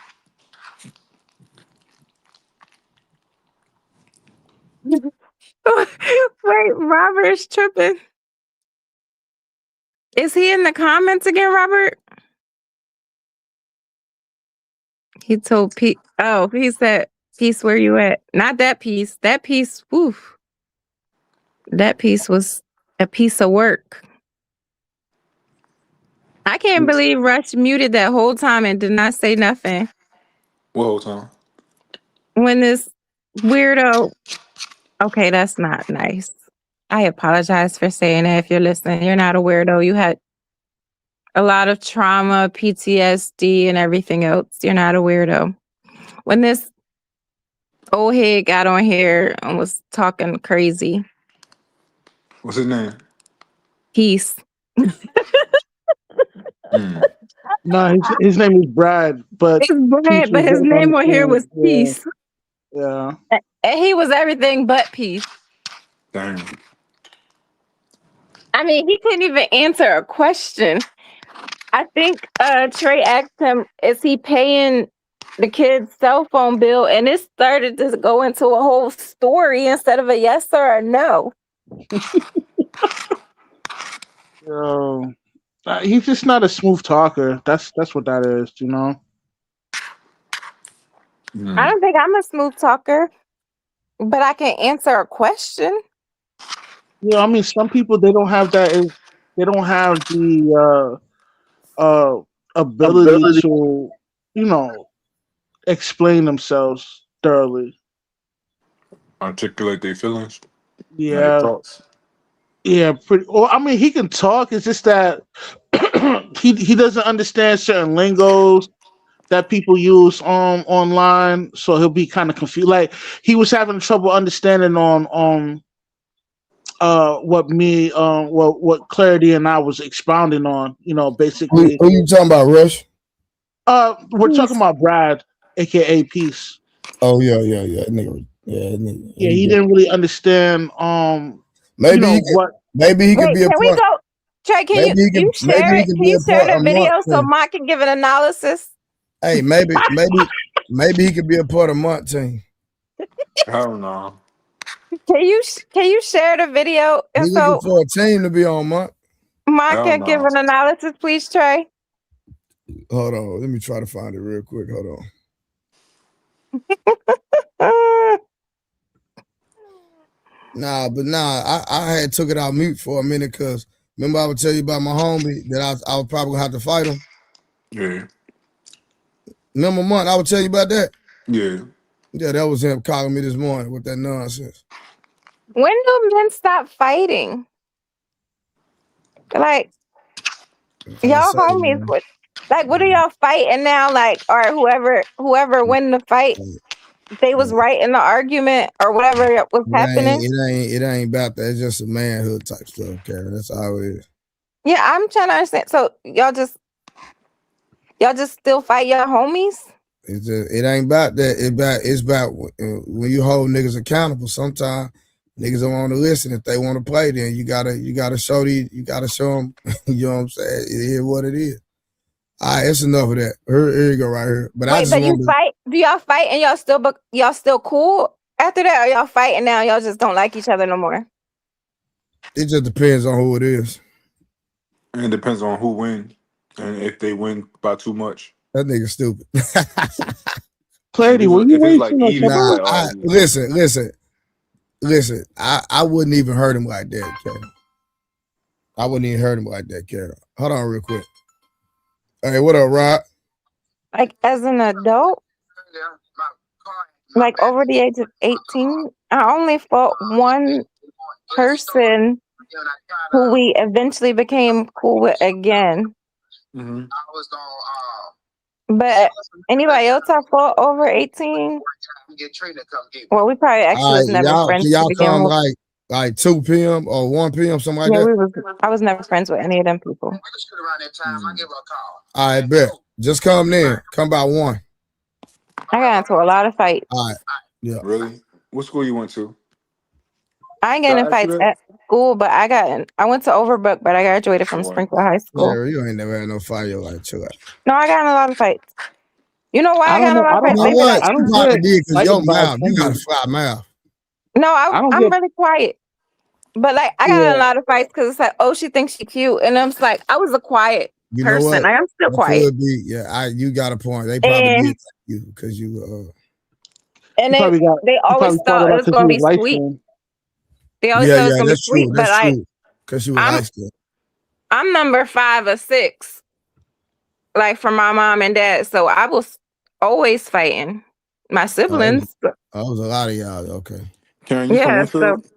Wait, Robert's tripping. Is he in the comments again, Robert? He told Pete. Oh, he said, "Peace, where you at?" Not that piece. That piece. Oof. That piece was a piece of work. I can't believe Rush muted that whole time and did not say nothing. What whole time? When this weirdo. Okay, that's not nice. I apologize for saying that. If you're listening, you're not a weirdo. You had a lot of trauma, PTSD, and everything else. You're not a weirdo. When this old head got on here and was talking crazy. What's his name? Peace. No, his name is Brad, but It's Brad, but people his don't name on here was understand. Peace. Yeah. And he was everything but peace. Damn. I mean, he couldn't even answer a question. I think Trey asked him, is he paying the kid's cell phone bill? And it started to go into a whole story instead of a yes or a no. Yo, he's just not a smooth talker. That's what that is, you know. I don't think I'm a smooth talker, but I can answer a question. Yeah, I mean, some people they don't have that. They don't have the ability to, you know, explain themselves thoroughly. Articulate their feelings. Their Yeah, thoughts. yeah, pretty. Or I mean, he can talk. It's just that he doesn't understand certain lingos that people use online, so he'll be kind of confused. Like he was having trouble understanding on what Clarity and I was expounding on. You know, Who basically. you talking about, Rush? We're talking about Brad, aka Peace. Oh yeah, nigga. Yeah, nigga. Yeah, he didn't really understand. Maybe you know he could, what? maybe he could Wait, be a can we part. go? Trey, can Maybe he you could. share Maybe he it? could Can be you a share part the of video so Monk. Mark can give an analysis? Hey, maybe he could be a part of Monk team. Hell no. Can you share the video He and looking so for a team to be on Monk. Mark Hell can give no. an analysis, please, Trey? Hold on, let me try to find it real quick. Hold on. I had took it out mute for a minute because remember I would tell you about my homie that I was probably gonna have to fight him. Yeah. Remember Monk, I would tell you about that. Yeah. Yeah, that was him calling me this morning with that nonsense. When do men stop fighting? Like y'all homies, what are y'all fighting now? Like, or whoever win the fight, they was right in the argument or whatever was happening. It ain't about that. It's just a manhood type stuff, Karen. That's all it is. Yeah, I'm trying to understand. So y'all just still fight your homies? It ain't about that. It's about when you hold niggas accountable. Sometimes niggas don't want to listen. If they want to play, then you gotta show them. You know what I'm saying? It is what it is. All right, it's enough of that. Here you go, right here. But I just But you want to. fight? Do y'all fight and y'all still cool after that, or y'all fighting now? Y'all just don't like each other no more. It just depends on who it is. And it depends on who wins and if they win by too much. That nigga stupid. Clarity, were you If it's like wasting even, it's like, listen. I wouldn't even hurt him like that, Karen. I wouldn't even hurt him like that, Karen. Hold on real quick. Hey, what up, Rod? Like as an adult, like over the age of 18, I only fought one person who we eventually became cool with again. Mm-hmm. But anybody else I fought over 18? Well, we probably actually was never friends to begin with. Like 2 p.m. or 1 p.m. something like Yeah, that. I was never friends with any of them people. I bet. Just come in. Come by 1. I got into a lot of fights. All right. Yeah. Really? What school you went to? I ain't Did getting I in ask you fights that? at school, but I went to Overbrook, but I graduated from Oh, wow. Springfield High School. Yeah, you ain't never had no fight. You're like, chill out. No, I got in a lot of fights. You know why I I don't got in a know. lot of You fights? know They be what? like, I You don't probably get did because fighting your by mouth, you got a opinion. fly mouth. no, I don't I'm get. really quiet. But like, I got in a Yeah. lot of fights because it's like, oh, she thinks she cute, and I'm just like, I was a quiet You know person. what? I am still That quiet, could be. Yeah, you got a point. They probably and did you because you. and He probably got. they He always probably thought thought it about was because he gonna be was light sweet. skinned. They always Yeah, thought it was yeah, gonna be that's sweet, true. but That's like, true. Because you were I'm light skinned. I'm number 5 or 6, like from my mom and dad. So I was always fighting my siblings. Oh, it was a lot of y'all. Okay. Karen, you from Yeah, Winfield? so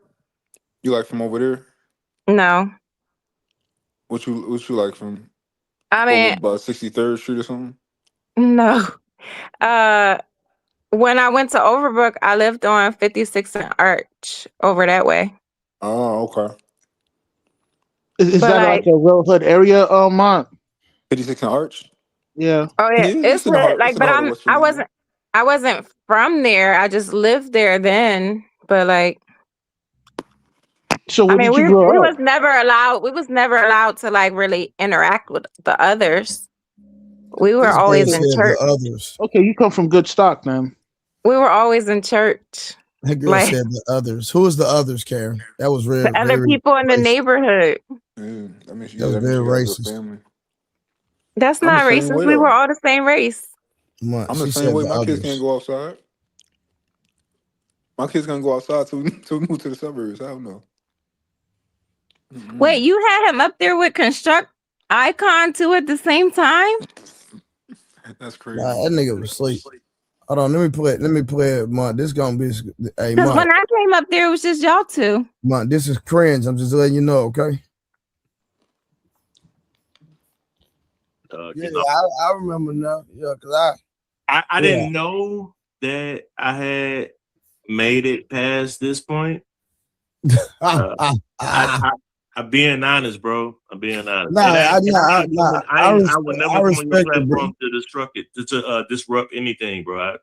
You like from over there? no. What you like from I over mean, by 63rd Street or something? no. Uh when I went to Overbrook, I lived on 56th and Arch over that way. Oh, okay. Is But that like like, a real hood area, Mont? 56 and Arch? Yeah. oh yeah, Yeah, it's in the hood. heart. It's Like, in the but heart of West Philly. I wasn't from there. I just lived there then. But like, So I where mean, did you we grow up? was never allowed. We was never allowed to like really interact with the others. We were This girl always in said the church. others. Okay, you come from good stock, man. We were always in church. That girl Like said the others. Who is the others, Karen? That was the other very people in the racist. neighborhood. That means That was you very got a good racist. family. That's I'm the not same racist. way We were though. all the same race. I'm the She same said way. the My kids can't others. go outside. My kids can't go outside till we move to the suburbs. I don't know. Wait, you had him up there with construct icon too at the same time? That's Nah, crazy. that nigga was asleep. Hold on, let me play it, Month. This gonna be hey Because Month. when I came up there, it was just y'all two. Month, this is cringe. I'm just letting you know, okay? Yeah, I remember now. Yeah, because I didn't know that I had made it past this point. I'm being honest, bro. I'm being honest. I would never come on your platform to disrupt it, to disrupt anything, bro.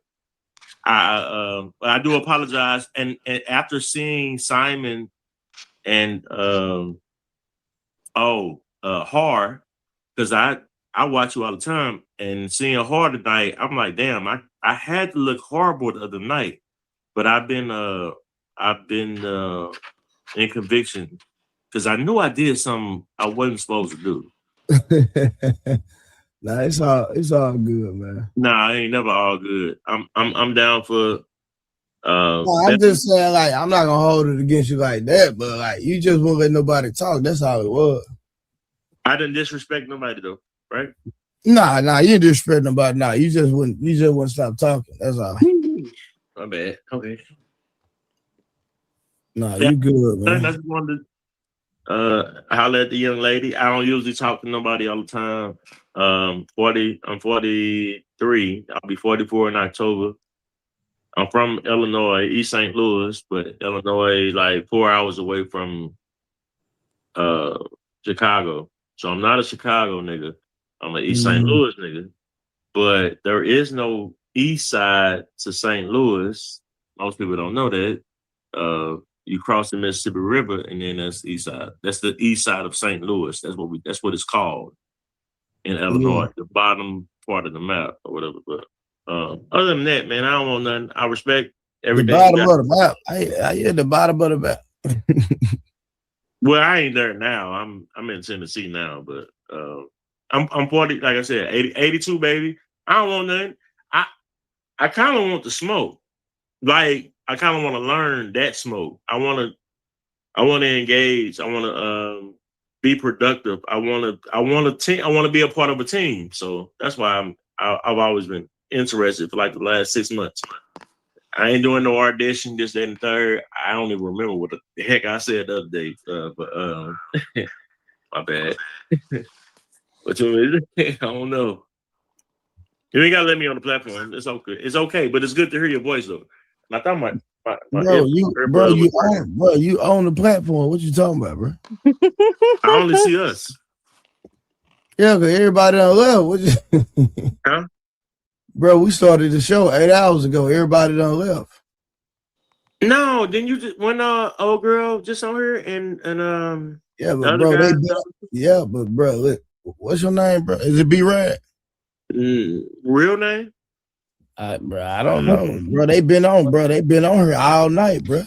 I do apologize. And after seeing Simon and Har, because I watch you all the time, and seeing Har tonight, I'm like, damn, I had to look horrible the other night, but I've been in conviction because I knew I did something I wasn't supposed to do. Nah, it's all good, man. Nah, I ain't never all good. I'm down for I'm just saying, like, I'm not gonna hold it against you like that, but like you just won't let nobody talk. That's all it was. I didn't disrespect nobody though, right? Nah, you didn't disrespect nobody. Nah, you just wouldn't stop talking. That's all. My bad. Okay. Nah, you good, man. I just wanted to holler at the young lady. I don't usually talk to nobody all the time. I'm 43. I'll be 44 in October. I'm from Illinois, East St. Louis, but Illinois like 4 hours away from Chicago. So I'm not a Chicago nigga. I'm an East St. Louis nigga. But there is no east side to St. Louis. Most people don't know that. You cross the Mississippi River, and then that's the east side. That's the east side of St. Louis. That's what it's called in Illinois, the bottom part of the map or whatever. But other than that, man, I don't want nothing. I respect everything. The bottom of the map. I hear the bottom of the map. Well, I ain't there now. I'm in Tennessee now, but I'm 40. Like I said, 82, baby. I don't want nothing. I kind of want the smoke. Like I kind of want to learn that smoke. I want to engage. I want to be productive. I want to be a part of a team. So that's why I've always been interested for like the last 6 months. I ain't doing no audition, this, that, and the third. I don't even remember what the heck I said the other day. But my bad. What you I don't know. You ain't gotta let me on the platform. It's okay. It's okay, but it's good to hear your voice though. And I thought my Bro, you own the platform. What you talking about, bro? I only see us. Yeah, because everybody done left. What you... Huh? Bro, we started the show 8 hours ago. Everybody done left. No, then you just when old girl just on here and yeah, the but other bro, guy. but bro, look, what's your name, bro? Is it B Rad? Real name? Bro, I don't know, bro. They been on here all night, bro.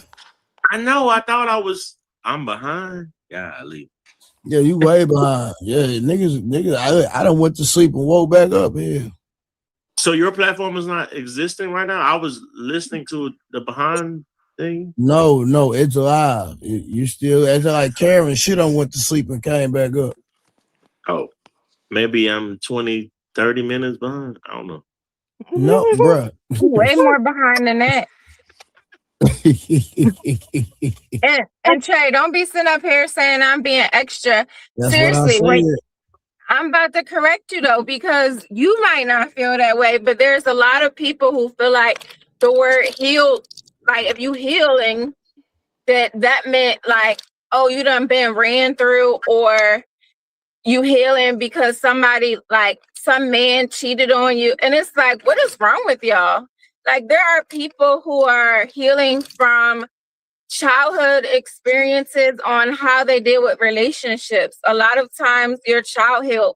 I know. I'm behind. Golly. Yeah, you way behind. Yeah, niggas. I done went to sleep and woke back up here. So your platform is not existing right now? I was listening to the behind thing. No, it's alive. You still it's like Karen. She done went to sleep and came back up. Oh, maybe I'm 20, 30 minutes behind. I don't know. No, bro. Way more behind than that. and Trey, don't be sitting up here saying I'm being extra. That's Seriously, what I said. I'm about to correct you though, because you might not feel that way, but there's a lot of people who feel like the word heal, like if you healing, that meant like, oh, you done been ran through, or you healing because somebody, like some man cheated on you. And it's like, what is wrong with y'all? Like there are people who are healing from childhood experiences on how they deal with relationships. A lot of times your childhood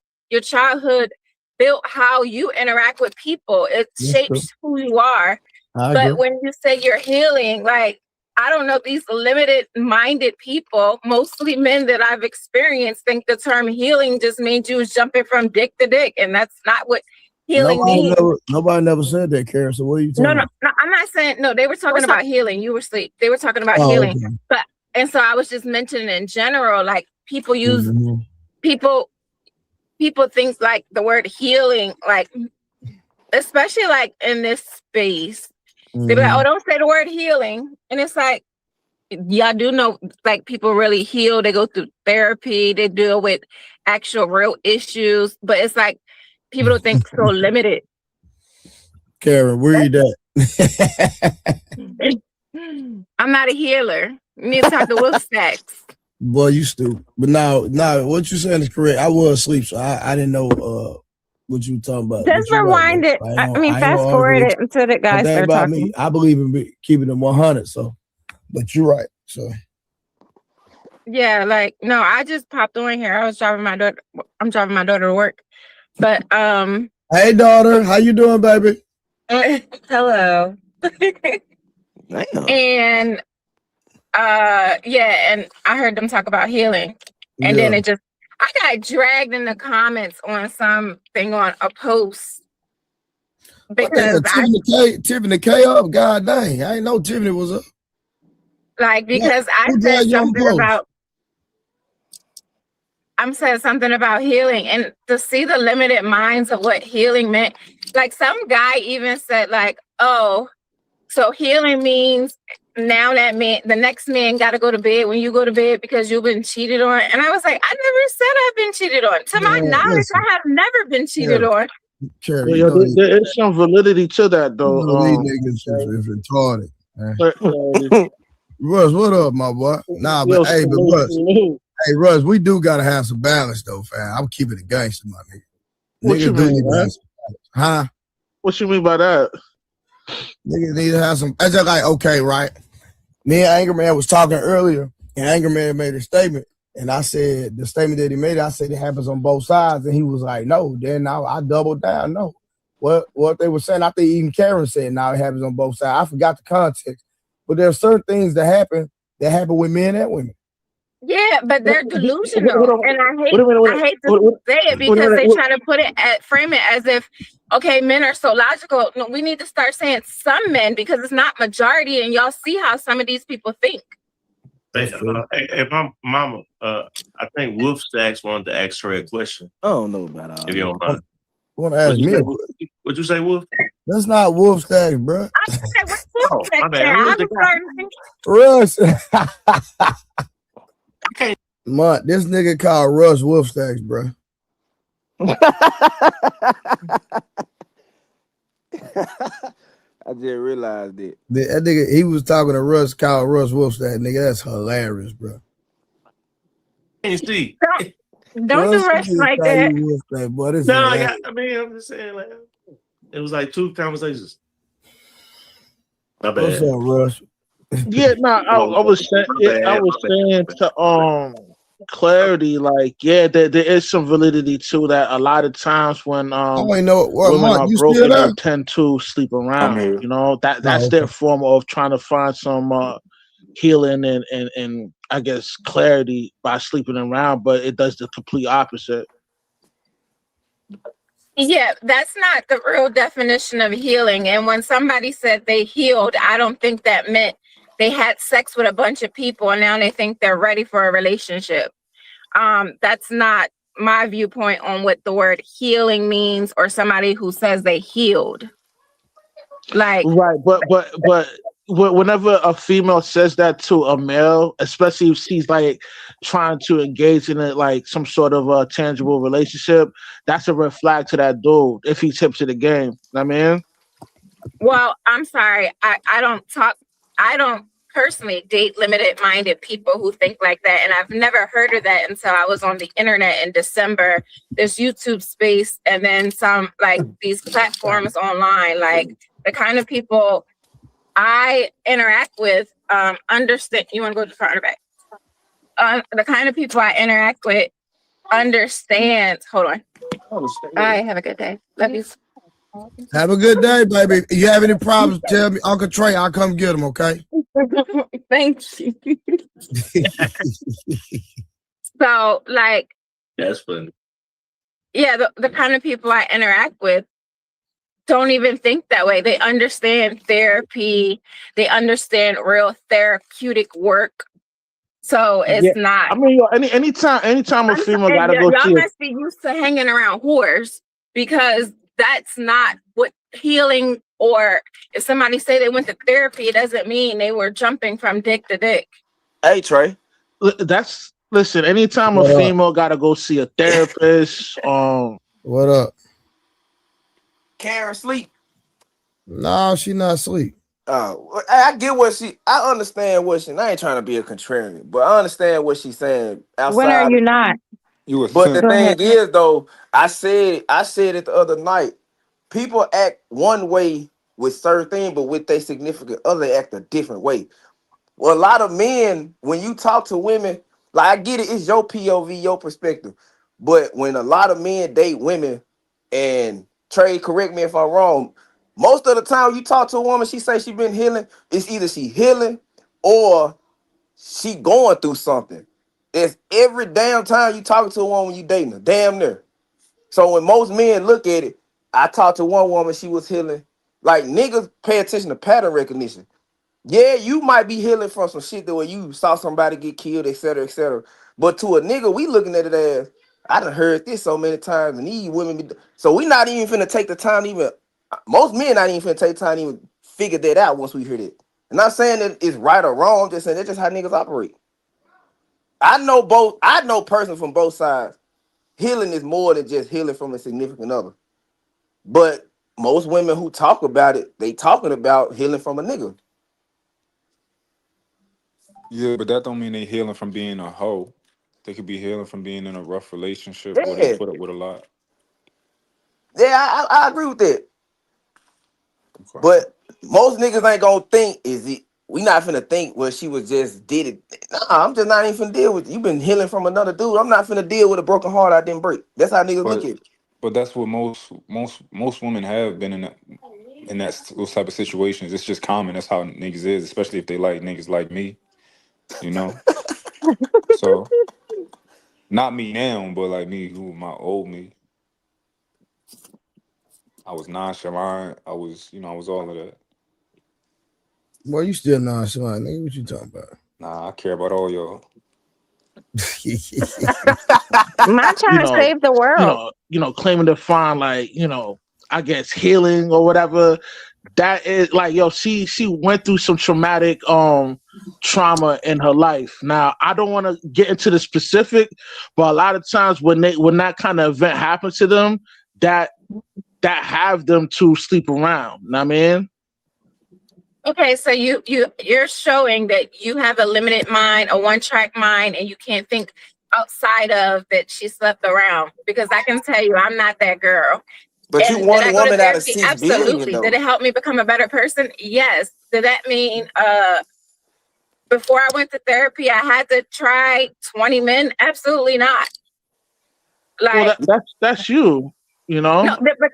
built how you interact with people. It shapes who you are. But when you say you're healing, like, I don't know, these limited minded people, mostly men that I've experienced, think the term healing just means you was jumping from dick to dick. And that's not what healing means. Nobody never said that, Karen. So what are you talking about? No, I'm not saying, no, they were talking about healing. You were asleep. They were talking about healing. Okay. And so I was just mentioning in general, like people use, people think like the word healing, like, especially like in this space, they be like, oh, don't say the word healing. And it's like, yeah, I do know, like people really heal. They go through therapy. They deal with actual real issues. But it's like, people don't think so limited. Karen, where you at? I'm not a healer. You need to talk to Wolf Stacks. Boy, you stupid. But now, what you saying is correct. I was asleep, so I didn't know what you were talking about. Just rewind it. Fast forward it until the guys start talking. Me, I believe in keeping them 100. So, but you're right. So, yeah, like no, I just popped on here. I was driving my daughter. I'm driving my daughter to work. But hey, daughter, how you doing, baby? Hello. And and I heard them talk about healing, and then I got dragged in the comments on something on a post because Tiffany K up. God dang, I didn't know Tiffany was up. Like because I said something about healing, and to see the limited minds of what healing meant. Like some guy even said, like, oh, so healing means now that man, the next man got to go to bed when you go to bed because you've been cheated on. And I was like, I never said I've been cheated on. To my knowledge, I have never been cheated on. There is some validity to that, though. These niggas is retarded. Russ, what up, my boy? Nah, but hey, Russ, we do gotta have some balance, though, fam. I'm keeping it gangster, my nigga. What you mean, man? Huh? What you mean by that? Niggas need to have some. It's just like, okay, right? Me and Anger Man was talking earlier, and Anger Man made a statement, and I said the statement that he made, I said it happens on both sides, and he was like, no. Then I doubled down, no. What they were saying, I think even Karen said now it happens on both sides. I forgot the context, but there are certain things that happen with men and women. Yeah, but they're delusional, and I hate to say it because they try to frame it as if, okay, men are so logical. No, we need to start saying some men because it's not majority, and y'all see how some of these people think. If I'm mama, I think Wolf Stacks wanted to ask her a question. I don't know about all. If you don't mind, want to ask me? What'd you say, Wolf? That's not Wolf Stacks, bro. My bad. Russ. This nigga called Russ Wolf Stacks, bro. I just realized it. That nigga, he was talking to Russ, called Russ Wolf. That nigga, that's hilarious, bro. Can't see. Don't do Russ like that. Boy, this No, hilarious. I'm just saying, like, it was like 2 conversations. My bad. What's up, Russ? Yeah, no, I was saying to Clarity, like, yeah, there is some validity to that. A lot of times when women are broken, they tend to sleep around. here. You know, that's their form of trying to find some healing and I guess clarity by sleeping around, but it does the complete opposite. Yeah, that's not the real definition of healing. And when somebody said they healed, I don't think that meant they had sex with a bunch of people and now they think they're ready for a relationship. That's not my viewpoint on what the word healing means, or somebody who says they healed. Like, right, but whenever a female says that to a male, especially if she's like trying to engage in it like some sort of a tangible relationship, that's a red flag to that dude if he tips to the game. I mean, well, I'm sorry, I don't personally date limited-minded people who think like that, and I've never heard of that until I was on the internet in December. This YouTube space, and then some, like these platforms online, like the kind of people I interact with understand. You want to go to the front or back? The kind of people I interact with understand. Hold on. I have a good day. Love you. Have a good day, baby. If you have any problems, tell me. Uncle Trey, I'll come get them, okay? Thank you. So, like, that's funny. Yeah, the kind of people I interact with don't even think that way. They understand therapy. They understand real therapeutic work. So it's not. I mean, anytime a female gotta go y'all see must be used to hanging around whores, because that's not what healing, or if somebody say they went to therapy, it doesn't mean they were jumping from dick to dick. Hey, Trey. Listen, anytime What a up? female gotta go see a therapist, What up? Karen sleep. No, she not asleep. I get what I understand what she. I ain't trying to be a contrarian, but I understand what she's saying. Outside, When are you not? But the thing is, though, I said it the other night. People act one way with certain things, but with their significant other, they act a different way. Well, a lot of men, when you talk to women, like, I get it, it's your POV, your perspective. But when a lot of men date women, and Trey, correct me if I'm wrong, most of the time you talk to a woman, she say she been healing, it's either she healing or she going through something. It's every damn time you talking to a woman, you dating her, damn near. So when most men look at it, I talked to one woman, she was healing. Like, niggas pay attention to pattern recognition. Yeah, you might be healing from some shit that where you saw somebody get killed, etc., etc. But to a nigga, we looking at it as, I done heard this so many times, and these women be. So we not even finna take the time to even. Most men not even finna take time to even figure that out once we hear that. I'm not saying that it's right or wrong. I'm just saying that's just how niggas operate. I know both. I know personally from both sides. Healing is more than just healing from a significant other. But most women who talk about it, they talking about healing from a nigga. Yeah, but that don't mean they healing from being a hoe. They could be healing from being in a rough relationship where they put up with a lot. Yeah, I agree with that. Okay. But most niggas ain't gonna think, we not finna think, well, she was just did it. Nah, I'm just not even finna deal with it. You been healing from another dude. I'm not finna deal with a broken heart I didn't break. That's how niggas look at it. But that's what most women have been in those type of situations. It's just common. That's how niggas is, especially if they like niggas like me. You know? So not me now, but like me, who my old me. I was nonchalant. I was all of that. Boy, you still nonchalant, nigga. What you talking about? Nah, I care about all y'all. I'm not trying to save the world. Claiming to find, like, I guess healing or whatever. That is like, she went through some traumatic trauma in her life. Now, I don't want to get into the specific, but a lot of times when that kind of event happens to them, that have them to sleep around. Know what I mean? Okay, so you're showing that you have a limited mind, a one-track mind, and you can't think outside of that she slept around. Because I can tell you, I'm not that girl. But you And did one I go to woman out of therapy? 6 billion, Absolutely. Did it though. help me become a better person? Yes. Did that mean before I went to therapy, I had to try 20 men? Absolutely not. Well, Like, that's you. You no, know. but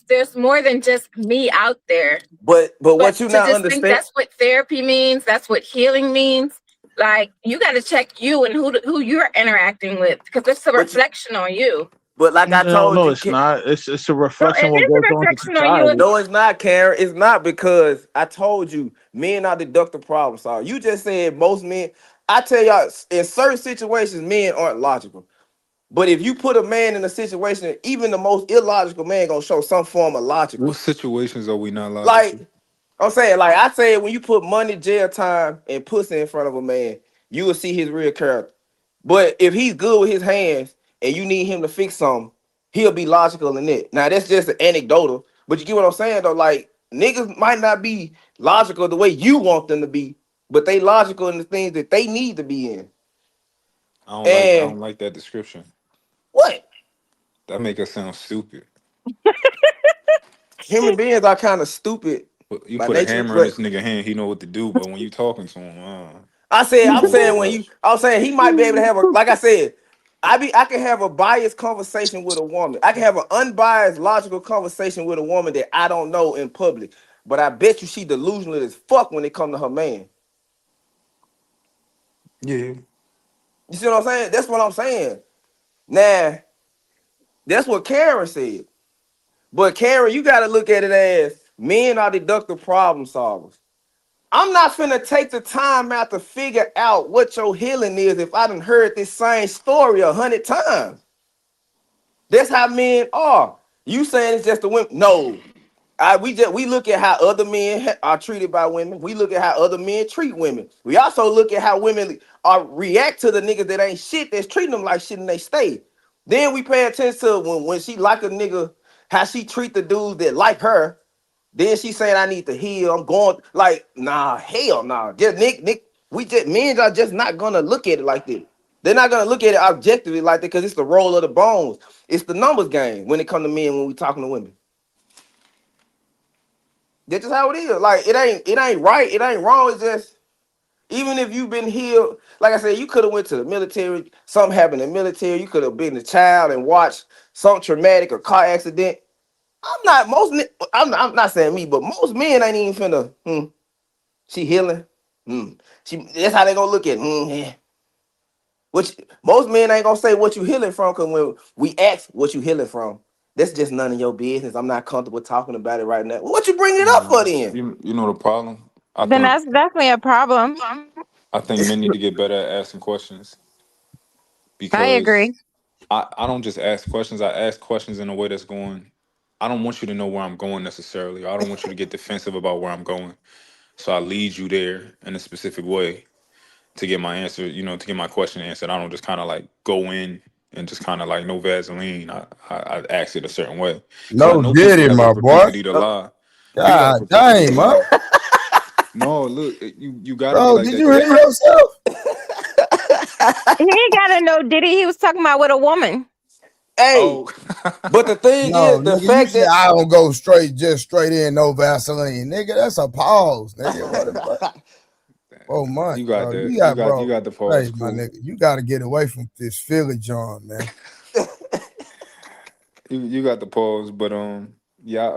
there's more than just me out there. But But what you to not just think understand? that's what therapy means, that's what healing means. Like, you got to check you and who you're interacting with, because it's a reflection on you. But like I No, told no, you, it's not. It's a No, reflection it of what is goes a on in reflection on you. society. no, it's not, Karen. It's not, because I told you men are deductive problem solvers. You just said most men. I tell y'all, in certain situations, men aren't logical. But if you put a man in a situation, even the most illogical man gonna show some form of logical. What situations are we not Like, logical? I'm saying, like I said, when you put money, jail time, and pussy in front of a man, you will see his real character. But if he's good with his hands and you need him to fix something, he'll be logical in it. Now that's just an anecdotal, but you get what I'm saying though. Like, niggas might not be logical the way you want them to be, but they logical in the things that they need to be in. I And don't like that description. what? That make us sound stupid. Human beings are kind of stupid You by put a nature, hammer in but this nigga hand, he know what to do. But when you talking to him, I'm don't do saying when much. I'm saying he might be able to have a, like I said, I can have a biased conversation with a woman. I can have an unbiased, logical conversation with a woman that I don't know in public. But I bet you she delusional as fuck when it come to her man. Yeah. You see what I'm saying? That's what I'm saying. Now, that's what Karen said. But Karen, you gotta look at it as men are deductive problem solvers. I'm not finna take the time out to figure out what your healing is if I done heard this same story 100 times. That's how men are. You saying it's just the women? No. We look at how other men are treated by women. We look at how other men treat women. We also look at how women are react to the niggas that ain't shit, that's treating them like shit, and they stay. Then we pay attention to when she like a nigga, how she treat the dudes that like her. Then she saying I need to heal. I'm going like, nah, hell nah. Just Nick, men are just not gonna look at it like that. They're not gonna look at it objectively like that, because it's the roll of the bones. It's the numbers game when it comes to men when we talking to women. That's just how it is. Like, it ain't right, it ain't wrong. It's just, even if you've been healed, like I said, you could have went to the military, something happened in the military, you could have been a child and watched something traumatic or car accident. I'm not saying me, but most men ain't even finna, she healing. That's how they gonna look at it. Yeah. Which most men ain't gonna say what you healing from, because when we ask what you healing from, that's just none of your business. I'm not comfortable talking about it right now. What you bringing it up for then? You know the problem. Then that's definitely a problem. I think men need to get better at asking questions, I because agree. I don't just ask questions. I ask questions in a way that's going. I don't want you to know where I'm going necessarily. I don't want you to get defensive about where I'm going. So I lead you there in a specific way to get my answer, to get my question answered. I don't just kind of like go in and just kind of like no Vaseline. I ask it a certain way, because I No know people diddy, have a my boy. propensity to lie. People have a God propensity to dang, man. lie. No, look, you gotta be Bro, like did that, you hear because yourself? He ain't got a no diddy. He was talking about with a woman. Hey, but the thing No, is, the nigga, you fact said that I don't go straight in, no Vaseline. Nigga, that's a pause, nigga. What the fuck? Oh my, you got bro. that. You got, You bro. got the pause. Hey, my Cool. nigga, you got to get away from this Philly John, man. You got the pause, but yeah,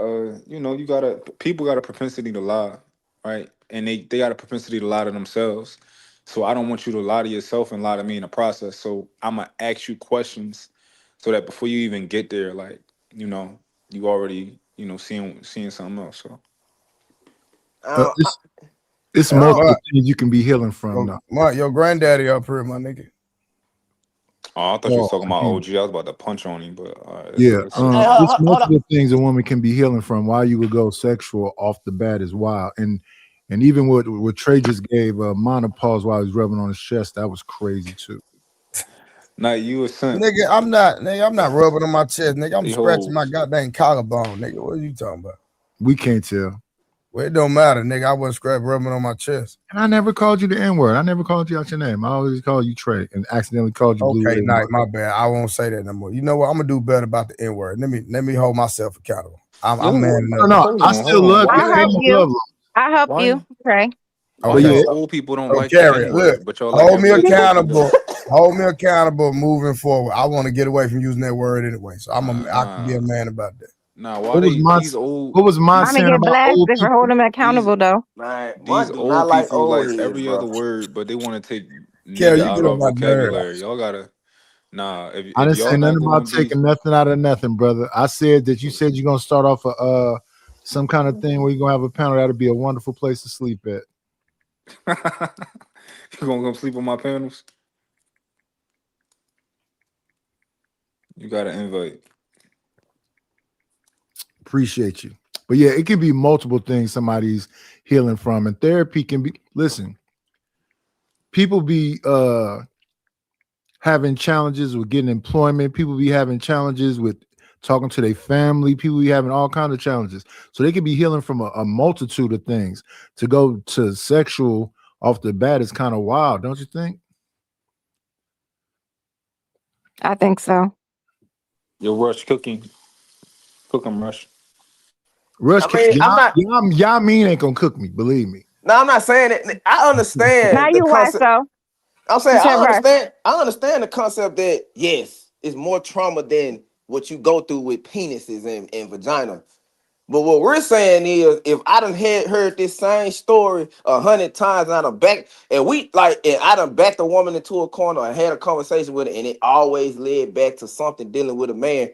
people got a propensity to lie, right? And they got a propensity to lie to themselves. So I don't want you to lie to yourself and lie to me in the process. So I'm gonna ask you questions so that before you even get there, like, you already, seeing something else. So uh, It's I don't, multiple things you can be healing from now. Mark, your granddaddy up here, my nigga. I thought you was Oh, talking about again. OG. I was about to punch on him, but Yeah, it's it's multiple things a woman can be healing from. Why you would go sexual off the bat is wild, and even what Trey just gave monopause while he was rubbing on his chest, that was crazy too. Now you a simp. Nigga, I'm not rubbing on my chest, nigga. I'm scratching Behold, my goddamn collarbone, nigga. What are you talking about? We can't tell. Well, it don't matter, nigga. I wasn't rubbing on my chest. And I never called you the N-word. I never called you out your name. I always called you Trey and accidentally called you Blue. Okay, night, my bad. I won't say that no more. You know what? I'm gonna do better about the N-word. Let me hold myself accountable. I'm man enough. No, I still love you. I help you. I help you, Trey. Okay. Old people don't like Carrie, the look, N-word, but y'all like hold me every other accountable. Hold me accountable moving forward. I want to get away from using that word anyway. So I can be a man about that. Nah, why these old? What was mine Mommy saying get about blasted old for people? holding him accountable, though. Man, These do old not like people old like heads, every bro. other word, but they want to take Carrie, nigga you out get our on my nerve. vocabulary. Y'all gotta if I didn't y'all say not nothing gonna about be taking nothing out of nothing, brother. I said that you said you're gonna start off some kind of thing where you're gonna have a panel. That'll be a wonderful place to sleep at. you gonna come sleep on my panels? You gotta invite. Appreciate you. But yeah, it can be multiple things somebody's healing from. And therapy can be, listen, people be having challenges with getting employment. People be having challenges with talking to their family. People be having all kinds of challenges. So they can be healing from a multitude of things. To go to sexual off the bat is kind of wild, don't you think? I think so. Yo, Rush cooking. Cook 'em, Rush. Rush, I mean, I'm not. y'all mean ain't gonna cook me, believe me. No, I'm not saying it. I understand Now the you white, concept. so. I'm saying You said Rush. I understand the concept that yes, it's more trauma than what you go through with penises and vagina. But what we're saying is, if I done heard this same story 100 times, and I done I done backed a woman into a corner and had a conversation with her, and it always led back to something dealing with a man.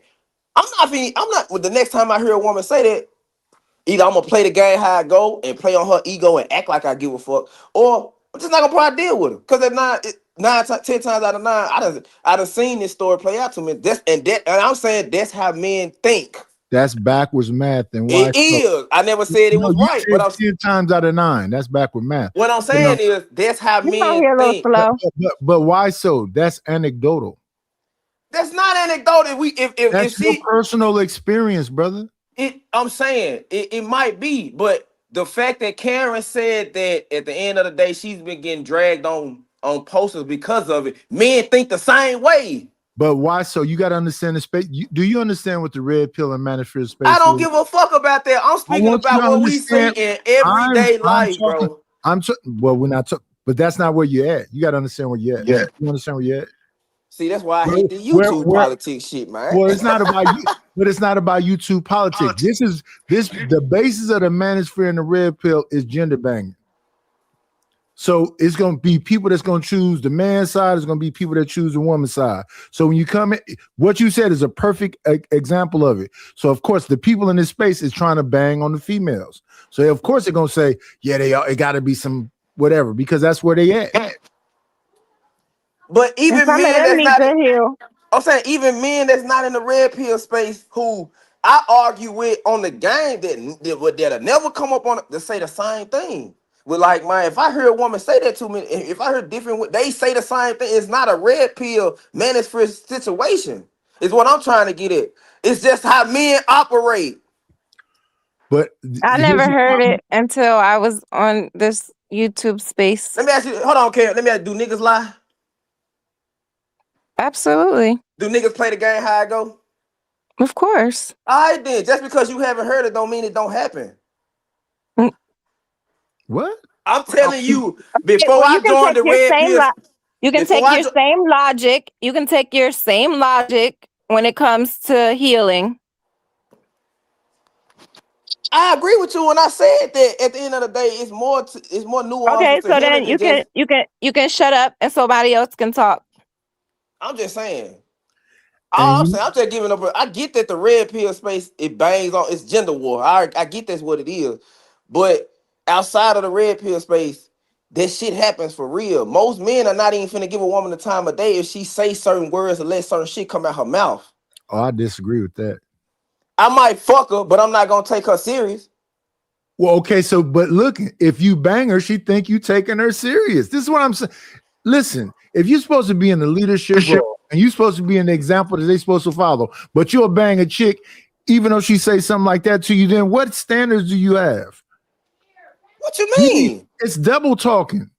With the next time I hear a woman say that, either I'm gonna play the game how I go and play on her ego and act like I give a fuck, or I'm just not gonna probably deal with her. Cause at 10 times out of 9, I done seen this story play out to me. And I'm saying that's how men think. That's backwards math. And why? It is. I never said it was you right, said but 10 times out of 9. That's backward math. what I'm saying is that's how You men here a little think. slow. But why so? That's anecdotal. That's not anecdotal. That's your personal experience, brother. I'm saying it might be, but the fact that Karen said that at the end of the day she's been getting dragged on posters because of it, men think the same way. But why so? You got to understand the space. Do you understand what the red pill and manosphere space I don't is? give a fuck about that. I'm speaking about what we see in everyday life, bro. Well, we're not talking, but that's not where you're at. You got to understand where you're at. Yeah. You understand where you're at? See, that's why I hate the YouTube politics shit, man. Well, it's not about you, but it's not about YouTube politics. The basis of the manosphere and the red pill is gender banging. So it's going to be people that's going to choose the man's side. It's going to be people that choose the woman's side. So when you come in, what you said is a perfect example of it. So of course, the people in this space is trying to bang on the females. So of course they're going to say, yeah, it got to be some whatever, because that's where they at. But even And some men of them that's need not, to heal. I'm saying even men that's not in the red pill space who I argue with on the game that'll never come up on to say the same thing. With like, man, if I hear a woman say that to me, if I hear different, they say the same thing. It's not a red pill manosphere situation. Is what I'm trying to get at. It's just how men operate. But I never heard it until I was on this YouTube space. Let me ask you, hold on, Karen. Let me ask you, do niggas lie? Absolutely. Do niggas play the game how I go? Of course. All right, then. Just because you haven't heard it don't mean it don't happen. What? I'm telling you, before Well, I joined the red pill, you can take your same logic. You can take your same logic when it comes to healing. I agree with you when I said that. At the end of the day, it's more nuances. Okay, to so healing then you can shut up and somebody else can talk. I'm just saying. I'm just giving up. I get that the red pill space, it bangs on, it's gender war. I get that's what it is. But outside of the red pill space, that shit happens for real. Most men are not even finna give a woman the time of day if she say certain words or let certain shit come out her mouth. Oh, I disagree with that. I might fuck her, but I'm not gonna take her serious. Well, okay, so but look, if you bang her, she think you taking her serious. This is what I'm saying. Listen, if you're supposed to be in the leadership role and you're supposed to be an example that they're supposed to follow, but you'll bang a chick, even though she say something like that to you, then what standards do you have? What you mean? It's double talking.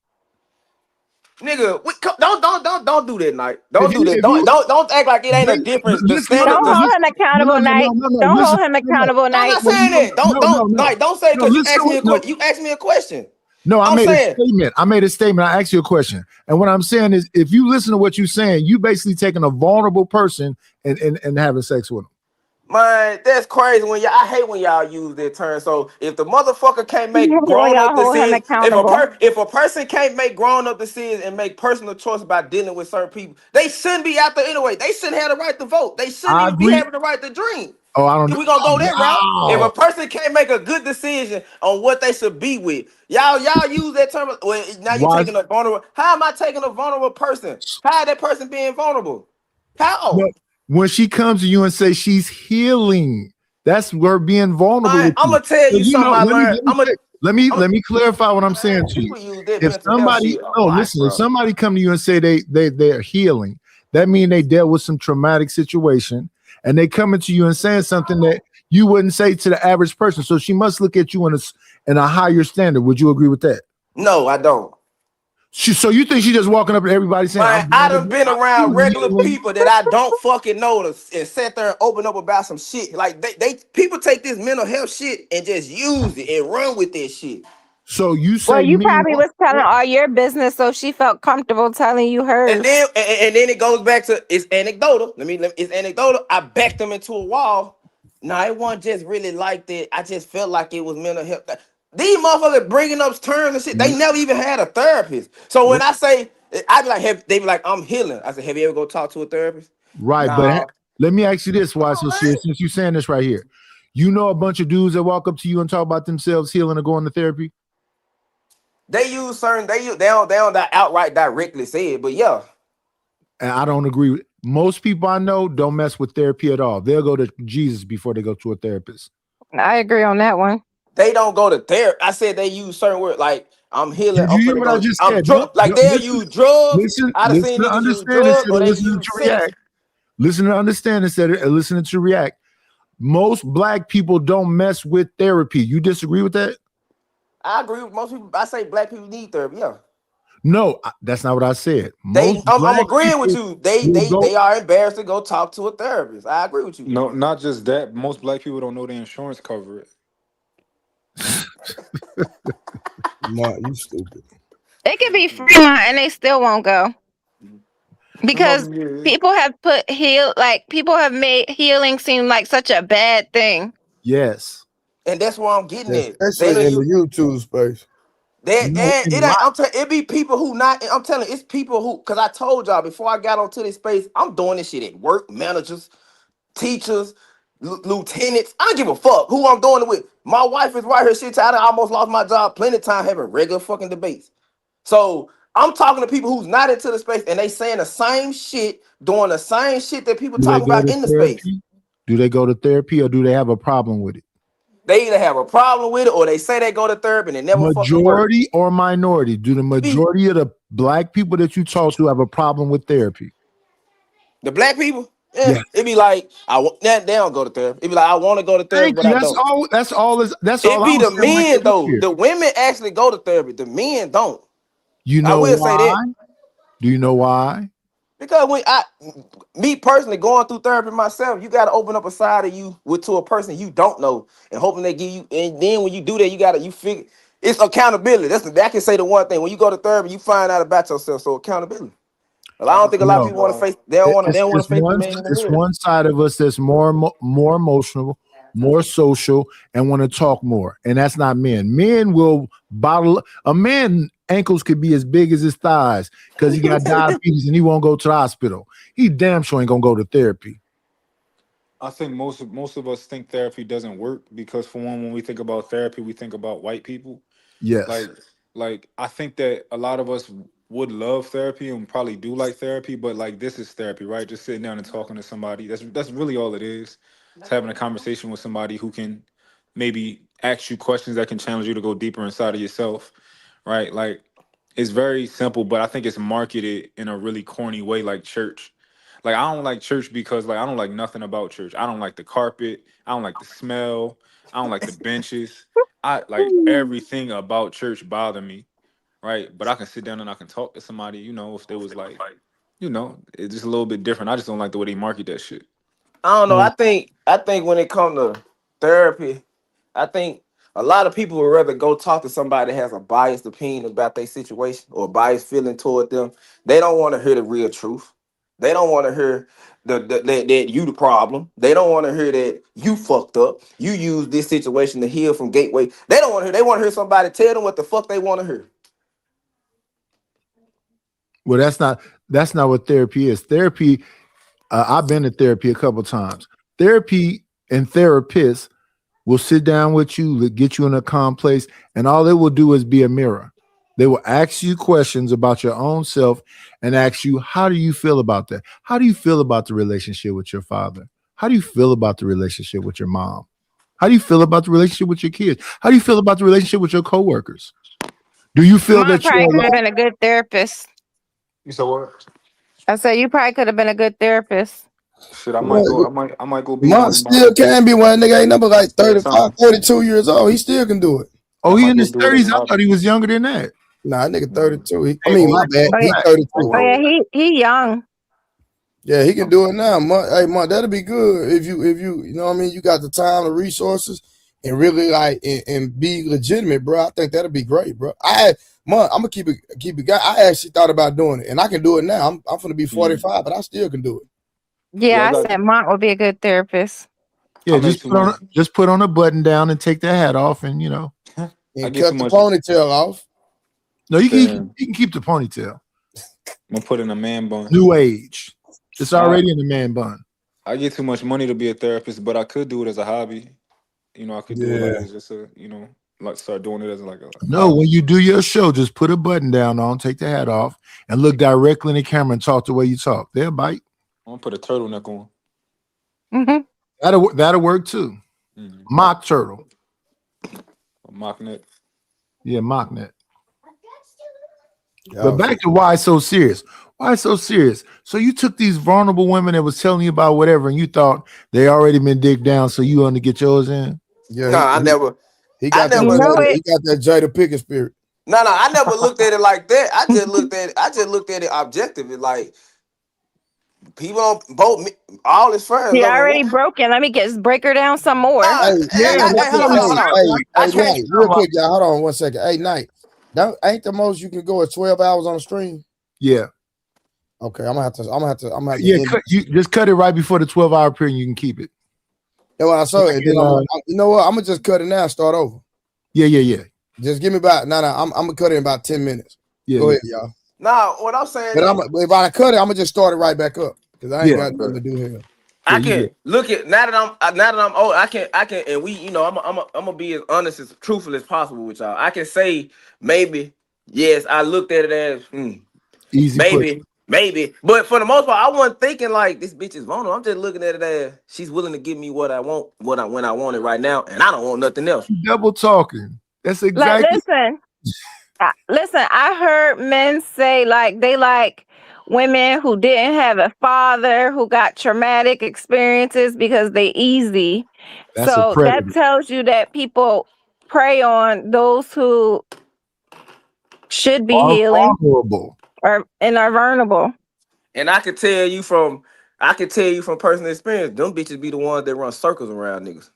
Nigga, don't do that, Night. Don't do that. Don't act like it ain't a difference. The standard. Don't hold him accountable, Night. Don't hold him accountable, Night. I'm not saying that. Don't say it because you asked me a question. You asked me a question. No, I made a statement. I asked you a question. And what I'm saying is, if you listen to what you're saying, you basically taking a vulnerable person and having sex with them. Man, that's crazy. I hate when y'all use that term. So if the motherfucker can't make grown up decisions, if a person can't make grown up decisions and make personal choice about dealing with certain people, they shouldn't be out there anyway. They shouldn't have the right to vote. They shouldn't even be having the right to drink. Oh, I don't. If we gonna go that route, if a person can't make a good decision on what they should be with, y'all use that term. Well, now you're taking a vulnerable. How am I taking a vulnerable person? How is that person being vulnerable? How? No, when she comes to you and says she's healing, that's her being vulnerable. I'm gonna tell you something I learned. Let me clarify what I'm saying to you. If somebody, if somebody come to you and say they're healing, that means they dealt with some traumatic situation, and they coming to you and saying something that you wouldn't say to the average person. So she must look at you in a higher standard. Would you agree with that? No, I don't. So you think she just walking up to everybody saying, I done been around regular people that I don't fucking know and sit there and open up about some shit. Like people take this mental health shit and just use it and run with this shit. So you say, well, you probably was telling all your business, so she felt comfortable telling you hers. And then it goes back to it's anecdotal. It's anecdotal. I backed them into a wall. No, it wasn't just really like that. I just felt like it was mental health. These motherfuckers bringing up terms and shit. They never even had a therapist. So when I say, I be like, they be like, I'm healing. I said, have you ever go talk to a therapist? Right, but let me ask you this, why so serious, since you're saying this right here. You know a bunch of dudes that walk up to you and talk about themselves healing or going to therapy? They use certain, they don't outright directly say it, but yeah. And I don't agree with most people I know don't mess with therapy at all. They'll go to Jesus before they go to a therapist. I agree on that one. They don't go to therapy. I said they use certain words like I'm healing. Did you hear what I just said? Like they'll use drugs. Listen to understand listen to react. Listen to understand instead of listening to react. Most black people don't mess with therapy. You disagree with that? I agree with most people. I say black people need therapy. Yeah. No, that's not what I said. I'm agreeing with you. They are embarrassed to go talk to a therapist. I agree with you. No, not just that. Most black people don't know the insurance cover it. Nah, you stupid. It could be free and they still won't go. Because people have made healing seem like such a bad thing. Yes. And that's why I'm getting it. Especially in the YouTube space. It be people who not. I'm telling you, it's people who. Because I told y'all before I got onto this space, I'm doing this shit at work. Managers, teachers, lieutenants. I don't give a fuck who I'm doing it with. My wife is right here. Shit, I almost lost my job plenty of time having regular fucking debates. So I'm talking to people who's not into the space, and they saying the same shit, doing the same shit that people talk about in the space. Do they go to therapy or do they have a problem with it? They either have a problem with it or they say they go to therapy and they never fucking work. Majority or minority? Do the majority of the black people that you talk to have a problem with therapy? The black people? Yeah. It'd be like, they don't go to therapy. It'd be like, I want to go to therapy, but I don't. That's all. It'd be the men, though. The women actually go to therapy. The men don't. You know I will why? say that. Do you know why? Because me personally going through therapy myself, you got to open up a side of you to a person you don't know, and hoping they give you. And then when you do that, you figure it's accountability. I can say the one thing: when you go to therapy, you find out about yourself. So accountability. Well, I don't think a lot of people want to face. They don't want to face the man in the mirror. It's one side of us that's more emotional, more social, and want to talk more, and that's not men. Men will bottle. A man ankles could be as big as his thighs because he got diabetes and he won't go to the hospital. He damn sure ain't gonna go to therapy. I think most of us think therapy doesn't work because, for one, when we think about therapy, we think about white people. Yes. Like I think that a lot of us would love therapy and probably do like therapy, but like this is therapy, right? Just sitting down and talking to somebody. That's really all it is. It's having a conversation with somebody who can maybe ask you questions that can challenge you to go deeper inside of yourself, right? Like it's very simple, but I think it's marketed in a really corny way, like church. Like I don't like church because like I don't like nothing about church. I don't like the carpet. I don't like the smell. I don't like the benches. I like everything about church bother me, right? But I can sit down and I can talk to somebody, you know, if they was like, you know, it's just a little bit different. I just don't like the way they market that shit. I don't know. I think when it comes to therapy, I think a lot of people would rather go talk to somebody that has a biased opinion about their situation or a biased feeling toward them. They don't want to hear the real truth. They don't want to hear that you the problem. They don't want to hear that you fucked up. You use this situation to heal from gateway. They don't want to hear. They want to hear somebody tell them what the fuck they want to hear. Well, that's not what therapy is. Therapy, I've been to therapy a couple times. Therapy and therapists will sit down with you, get you in a calm place, and all they will do is be a mirror. They will ask you questions about your own self and ask you, how do you feel about that? How do you feel about the relationship with your father? How do you feel about the relationship with your mom? How do you feel about the relationship with your kids? How do you feel about the relationship with your coworkers? Do you feel Mom that probably you're could have alone? been a good therapist. You said what? I said you probably could have been a good therapist. Shit, I might go. I might go be Monk one. still can be one. Nigga ain't number like Spare 35, time. 42 years old. He still can do it. Oh, I he might in go his do it as 30s. a I hobby. thought he was younger than that. Nah, nigga 32. I mean, my bad. Oh He yeah, 32. oh yeah, he young. Yeah, he can do it now. Hey, Monk, that'll be good if you know what I mean. You got the time, the resources, and really like and be legitimate, bro. I think that'll be great, bro. Monk, I'm gonna keep it. I actually thought about doing it, and I can do it now. I'm gonna be 45, but I still can do it. Yeah, Yeah, I I got. said Mont would be a good therapist. Yeah, I make too much. just put on a button down and take that hat off, and you know. I And get too cut the much. ponytail off. No, you Damn. can keep the ponytail. I'm gonna put in a man bun. New age. It's I already in the man bun. I get too much money to be a therapist, but I could do it as a hobby. You know, I could do it like Yeah. as just a, you know, like start doing it as like a No, hobby. when you do your show, just put a button down on, take the hat off, and look directly in the camera and talk the way you talk. They'll bite. I'm gonna put a turtleneck on. Mm-hmm. That'll work too. Mm-hmm. Mock turtle. A mock neck. Yeah, mock net. But back to why it's so serious. Why it's so serious? So you took these vulnerable women that was telling you about whatever, and you thought they already been digged down, so you want to get yours in? Yeah, No, I never. He got that. You know Jada, it. he got that Jada Pickett spirit. No, I never looked at it like that. I just looked at it objectively. Like people on both all his friends. She Love me. already broken. Let me break her down some more. Nah, Hey, hold on. I can't. real quick, y'all. Hold on 1 second. Hey, Night. That ain't the most you can go at 12 hours on a stream. Yeah. Okay, I'm gonna have to. Yeah, you just cut it right before the 12-hour period. And you can keep it. That's what I saw. And then you know what? I'm gonna just cut it now. And start over. Yeah. Just give me about. I'm gonna cut it in about 10 minutes. Yeah, Go ahead, y'all. Nah, what I'm saying. But if I cut it, I'm gonna just start it right back up because I ain't got nothing to do here. I can look at now that I'm old. I can and we, you know, I'm gonna be as honest as truthful as possible with y'all. I can say maybe yes, I looked at it as easy, maybe, but for the most part, I wasn't thinking like this bitch is vulnerable. I'm just looking at it as she's willing to give me what I want, when I want it right now, and I don't want nothing else. Double talking. That's Like, exactly. listen. I heard men say like they like women who didn't have a father, who got traumatic experiences because they easy. That's so a predator. that tells you that people prey on those who should be healing vulnerable and are vulnerable. And I can tell you from personal experience, them bitches be the ones that run circles around niggas.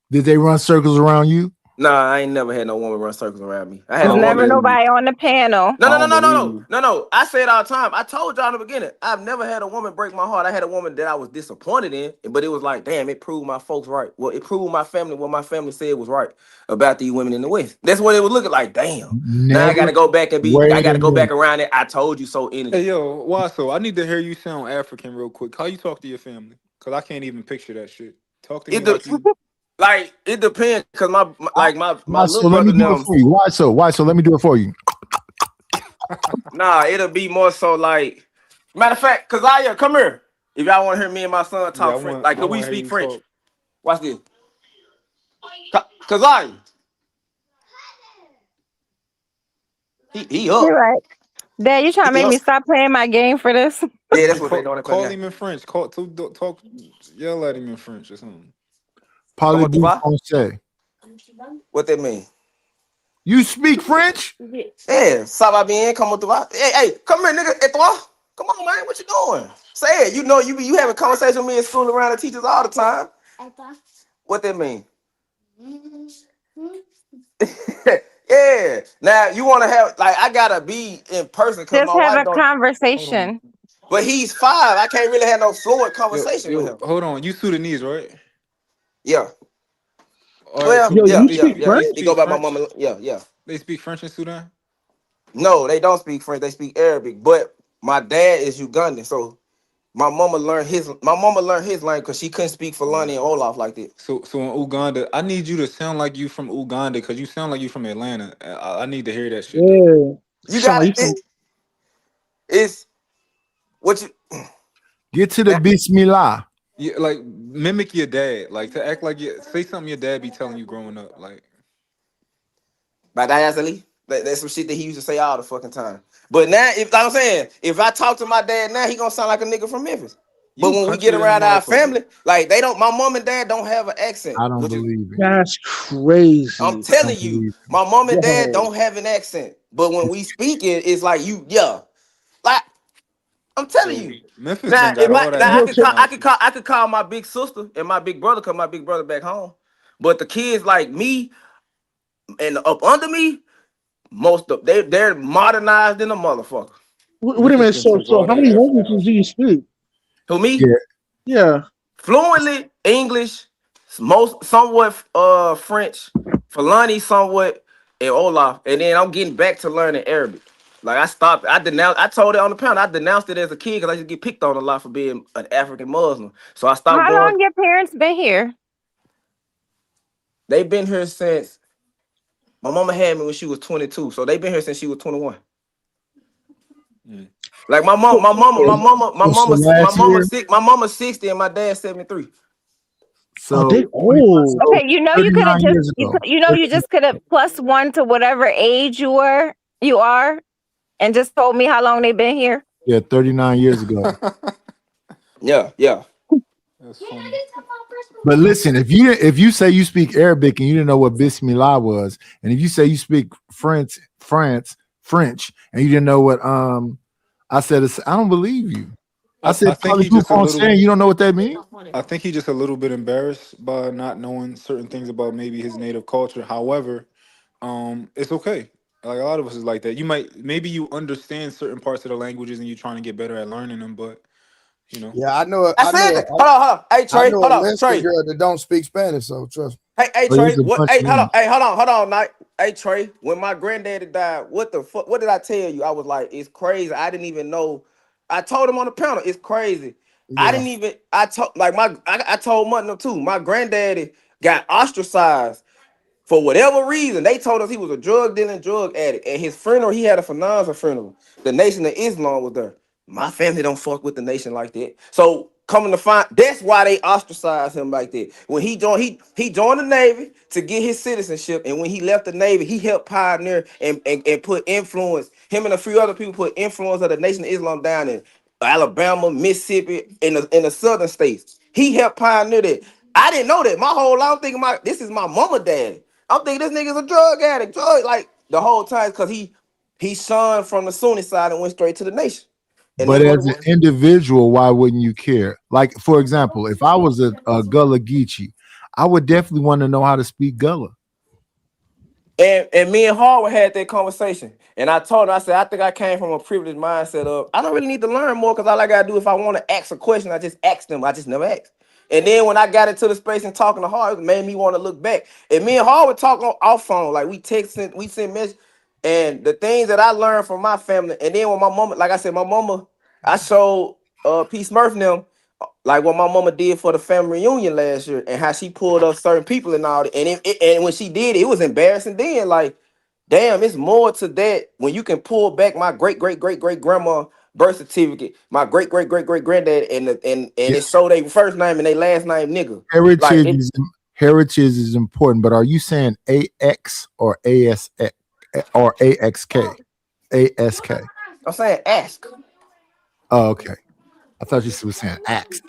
Did they run circles around you? Nah, I ain't never had no woman run circles around me. I had There's a never woman. nobody on the panel. No. I say it all the time. I told y'all in the beginning, I've never had a woman break my heart. I had a woman that I was disappointed in, but it was like, damn, it proved my folks right. Well, it proved my family what my family said was right about these women in the West. That's what it was looking like. Damn. Now I gotta go back and I gotta go back around it. I told you so. Hey yo, Wasso, I need to hear you sound African real quick. How you talk to your family? Cause I can't even picture that shit. Talk to me like you. Like it depends, cause my So little let me brother do it for you. Why so? Let me do it for you. Nah, it'll be more so like, matter of fact, Kazaya, come here. If y'all want to hear me and my son talk French, like, could we speak French? Watch this. Kazaya. He up. You're right. Dad, you trying to make me stop playing my game for this? Yeah, that's what they doing. Call him in French. Yell at him in French or something. Parlez-vous français? What that mean? You speak French? Yeah, ça va bien? Comment tu vas? Hey, come here, nigga. Et toi? Come on, man. What you doing? Say it. You know you having conversation with me in school around the teachers all the time. What that mean? Yeah. Now you want to have like I gotta be in person because Just my have wife a don't. conversation. But he's 5. I can't really have no fluent conversation with him. Hold on. You Sudanese, right? Yeah. All right. Well, So yeah. they He go speak by my French. mama. Yeah. They speak French in Sudan. No, they don't speak French. They speak Arabic. But my dad is Ugandan, so my mama learned his language because she couldn't speak Fulani and Olaf like that. So in Uganda, I need you to sound like you from Uganda because you sound like you from Atlanta. I need to hear that shit. Yeah. You got it. It's what you get to the Bismillah. Yeah, like mimic your dad. Like to act like you say something your dad be telling you growing up. Like Badayazali. That's some shit that he used to say all the fucking time. But now, like I'm saying, if I talk to my dad now, he gonna sound like a nigga from Memphis. But when we get country than a around our motherfucker. family, like they don't. My mom and dad don't have an accent. I don't believe it. That's crazy. I'm telling you, my mom and dad don't have an accent. But when we speak it, it's like like I'm telling you. Memphis Now, done got all that I could call my big sister and my big brother, cause my big brother back home. But the kids like me and up under me, most of they're modernized in a motherfucker. Wait a minute. So how many languages do you speak? Who me? Yeah. Yeah. Fluently English, somewhat French, Fulani somewhat, and Olaf. And then I'm getting back to learning Arabic. Like I stopped, I told it on the panel, I denounced it as a kid because I used to get picked on a lot for being an African Muslim. So I stopped How going. long your parents been here? They've been here since my mama had me when she was 22. So they've been here since she was 21. Like my mama's 60 and my dad's 73. So Okay, you know you could have just you just could have +1 to whatever age you are, and just told me how long they've been here. Yeah, 39 years ago. Yeah. That's funny. But listen, if you say you speak Arabic and you didn't know what Bismillah was, and if you say you speak French, and you didn't know what I said, I don't believe you. I said, you don't know what that means. I think he's just a little bit embarrassed by not knowing certain things about maybe his native culture. However, it's okay. Like a lot of us is like that. Maybe you understand certain parts of the languages and you're trying to get better at learning them, but you know. Yeah, I know. I said that. Hold on. Hey Trey, hold on. Trey, girl that don't speak Spanish, so trust me. Hey Trey, what? Hey, hold on, Night. Hey Trey, when my granddaddy died, what the fuck? What did I tell you? I was like, it's crazy. I didn't even know. I told him on the panel, it's crazy. Yeah. I told Mutton too. My granddaddy got ostracized for whatever reason. They told us he was a drug dealing, drug addict. At his funeral, he had a Finanza funeral. The Nation of Islam was there. My family don't fuck with the nation like that. So coming to find, that's why they ostracized him like that. When he joined the Navy to get his citizenship, and when he left the Navy, he helped pioneer and put influence. Him and a few other people put influence of the Nation of Islam down in Alabama, Mississippi, in the southern states. He helped pioneer that. I didn't know that. My whole life, I'm thinking this is my mama daddy. I'm thinking this nigga's a drug addict, like the whole time, because he shunned from the Sunni side and went straight to the nation. And but as an individual, why wouldn't you care? Like, for example, if I was a Gullah Geechee, I would definitely want to know how to speak Gullah. And me and Harwood had that conversation. And I told her, I said, I think I came from a privileged mindset of, I don't really need to learn more because all I got to do, if I want to ask a question, I just ask them. I just never ask. And then when I got into the space and talking to Harwood, it made me want to look back. And me and Harwood talk on our phone. Like, we texting, we send messages. And the things that I learned from my family. And then when my mama, like I said, I showed P. Smurf and them, like what my mama did for the family reunion last year and how she pulled up certain people and all that. And when she did it was embarrassing then. Like, damn, it's more to that when you can pull back my great-great-great-great-grandma birth certificate, my great-great-great-great-granddad, and it showed their first name and their last name, nigga. Heritage is important, but are you saying AX or ASX or AXK? ASK. I'm saying ask. Oh, okay. I thought you were saying axe.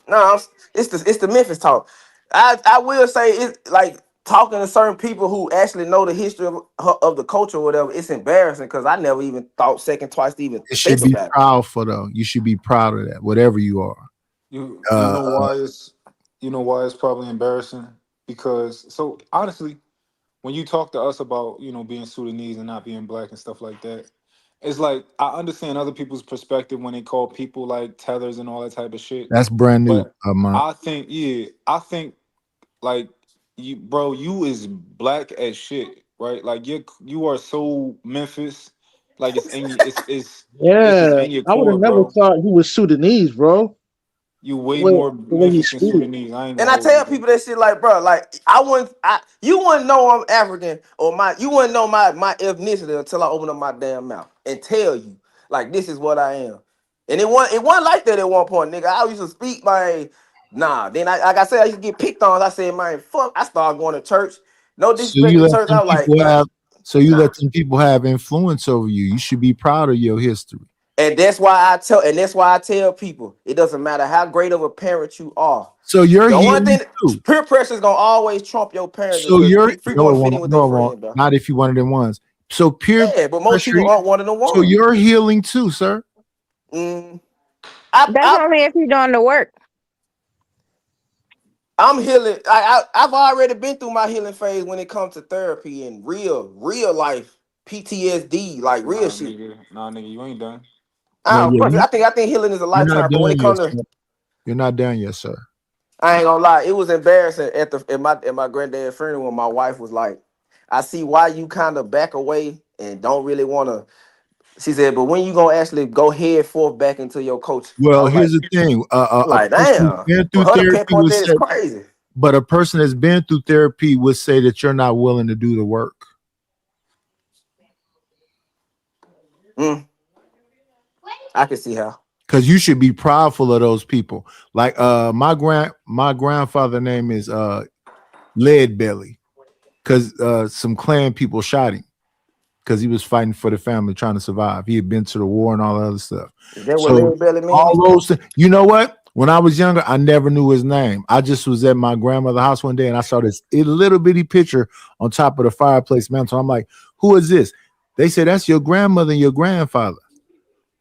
No, it's the Memphis talk. I will say it's like talking to certain people who actually know the history of the culture or whatever. It's embarrassing because I never even thought second twice to even It should think be about it. proudful though. You should be proud of that, whatever you are. You Uh, know why it's probably embarrassing? Because so honestly, when you talk to us about, being Sudanese and not being black and stuff like that, it's like I understand other people's perspective when they call people like tethers and all that type of shit. that's brand new, But Mont. I think like you is black as shit, right? Like you are so Memphis, like it's just Yeah, in your I would have core, never bro. thought he was Sudanese, bro. You way Way, more the way you Memphis than speak. Sudanese. I ain't And gonna I hold you, tell bro. people that shit like, bro, like you wouldn't know I'm African or you wouldn't know my ethnicity until I open up my damn mouth and tell you like this is what I am. And it wasn't like that at one point, nigga. I used to speak my Then like I said, I used to get picked on. I said, man, fuck. I started going to church. No So disrespect you to let church. I them was like, people have. So you nah. let them people have influence over you. You should be proud of your history. And that's why I tell people it doesn't matter how great of a parent you are. So you're The only healing thing too. peer pressure is gonna always trump your parents So because you're people no, want it to fit in won't. with their No, it won't. friend, bro. Not if you one of them ones. So peer Yeah, but most pressure. people aren't one of the So ones. you're healing too, sir. That's only if you're doing the work. I'm healing. I've already been through my healing phase when it comes to therapy and real life PTSD, like real shit. Nah, nigga, you ain't done. No, yeah, I think healing is a you're not lifetime. But when it done yet, comes to, sir. You're not done yet, sir. I ain't gonna lie, it was embarrassing at my granddad's funeral when my wife was like, "I see why you kind of back away and don't really want to." She said, "But when you gonna actually go head forth back into your coach?" I Well, was here's the thing: a like, person who's damn. been For through her to therapy pinpoint would that is say, crazy. but a person that's been through therapy would say that you're not willing to do the work. I can see how. Because you should be proudful of those people. Like my grandfather name is Lead Belly, because some Klan people shot him because he was fighting for the family, trying to survive. He had been to the war and all that other stuff. Is that what So Lead Belly means? all those you know what? When I was younger, I never knew his name. I just was at my grandmother's house one day and I saw this little bitty picture on top of the fireplace mantle. I'm like, who is this? They said, that's your grandmother and your grandfather.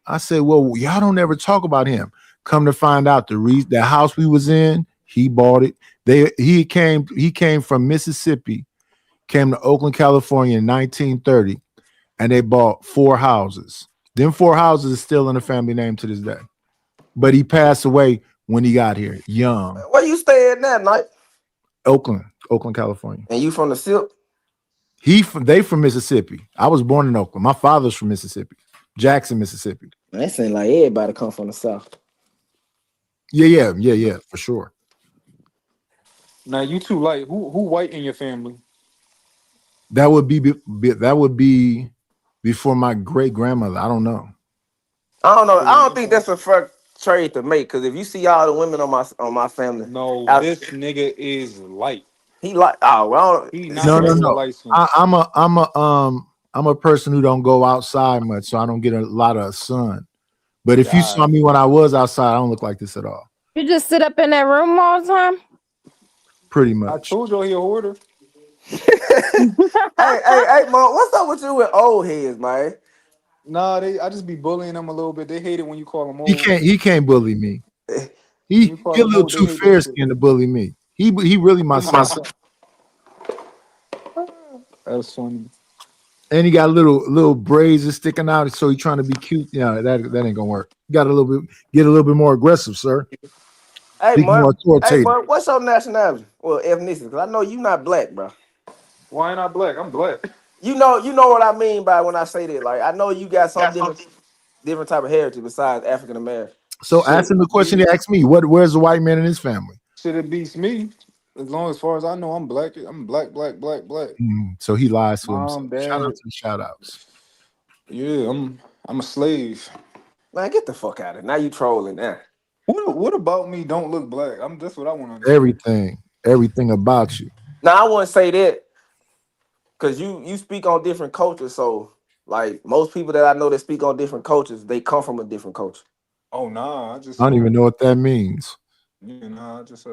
I said, well, y'all don't ever talk about him. Come to find out, the house we was in, he bought it. He came from Mississippi, came to Oakland, California in 1930, and they bought 4 houses. Them 4 houses are still in the family name to this day. But he passed away when he got here, young. Where you stay at that night? Oakland, California. And you from the SIP? They from Mississippi. I was born in Oakland. My father's from Mississippi, Jackson, Mississippi. That seems like everybody come from the South. Yeah, for sure. Now you two like who white in your family? That would be before my great grandmother. I don't know. I don't know. I don't think that's a fair trade to make because if you see all the women on my family, No, this nigga is light. He like well, he not No. light skin. I'm a person who don't go outside much, so I don't get a lot of sun. But if you saw me when I was outside, I don't look like this at all. You just sit up in that room all the time? Pretty much. I told you he a hoarder. hey, Mom, what's up with you with old heads, man? Nah, I just be bullying them a little bit. They hate it when you call them old. He can't bully me. He a little too fair skinned to bully me. He really my son. That's funny. And he got little braids sticking out, so he's trying to be cute. Yeah, that ain't gonna work. You got get a little bit more aggressive, sir. Hey, More authoritative. Mark, what's your nationality? Well, ethnicity, because I know you not black, bro. Why ain't I black? I'm black. You know what I mean by when I say that. Like, I know you got some different type of heritage besides African American. So ask him the question he asked me. Where's the white man in his family? Shit, it beats me. As far as I know, I'm black. I'm black. So he lies to Mom, himself. Dad. Shout out to the shout outs. Yeah, I'm a slave. Man, get the fuck out of it. Now you trolling now. What about me don't look black? That's what I want to understand. Everything about you. Now I wouldn't say that because you speak on different cultures. So like most people that I know that speak on different cultures, they come from a different culture. Oh nah, I don't even know what that means. Yeah, nah, just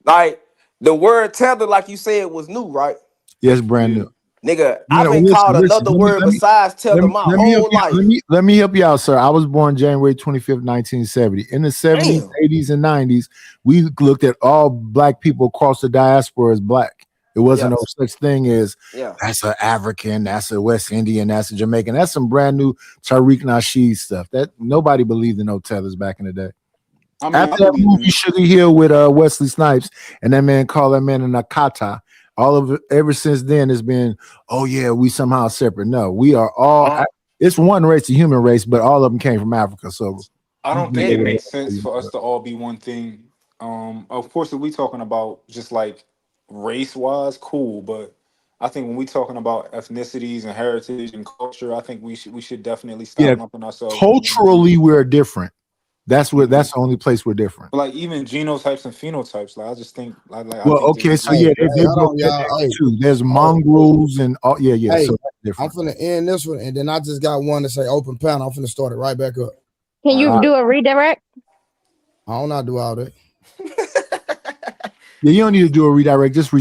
like The word tether, like you said, was new, right? Yes, brand new. Nigga, No, I've been listen, called listen, another word besides tether my let me help whole you, life. let me help you out, sir. I was born January 25th, 1970. In the 70s, Damn. 80s, and 90s, we looked at all black people across the diaspora as black. It wasn't Yes. no such thing as Yeah. that's an African, that's a West Indian, that's a Jamaican. That's some brand new Tariq Nasheed stuff. That nobody believed in no tethers back in the day. I mean, I After that believe movie in Sugar Hill with Wesley Snipes, and that man called that man a Nakata. All of it, ever since then, it's been, oh yeah, we somehow separate. No, we are all. It's one race, the human race, but all of them came from Africa. So I don't think it makes sense for us to all be one thing. Of course, if we talking about just like race wise, cool. But I think when we talking about ethnicities and heritage and culture, I think we should definitely stop Yeah, lumping ourselves in one group. culturally we're different. That's where that's the only place we're different. But like even genotypes and phenotypes, like I just think, I Well, think okay, there's so yeah, they hold broke on, that y'all. down Hey, too. There's mongrels and yeah. Hey, So that's different. I'm finna end this one, and then I just got one to say open panel. I'm finna start it right back up. Can you do a redirect? I don't know how to do all that. Yeah, you don't need to do a redirect. Just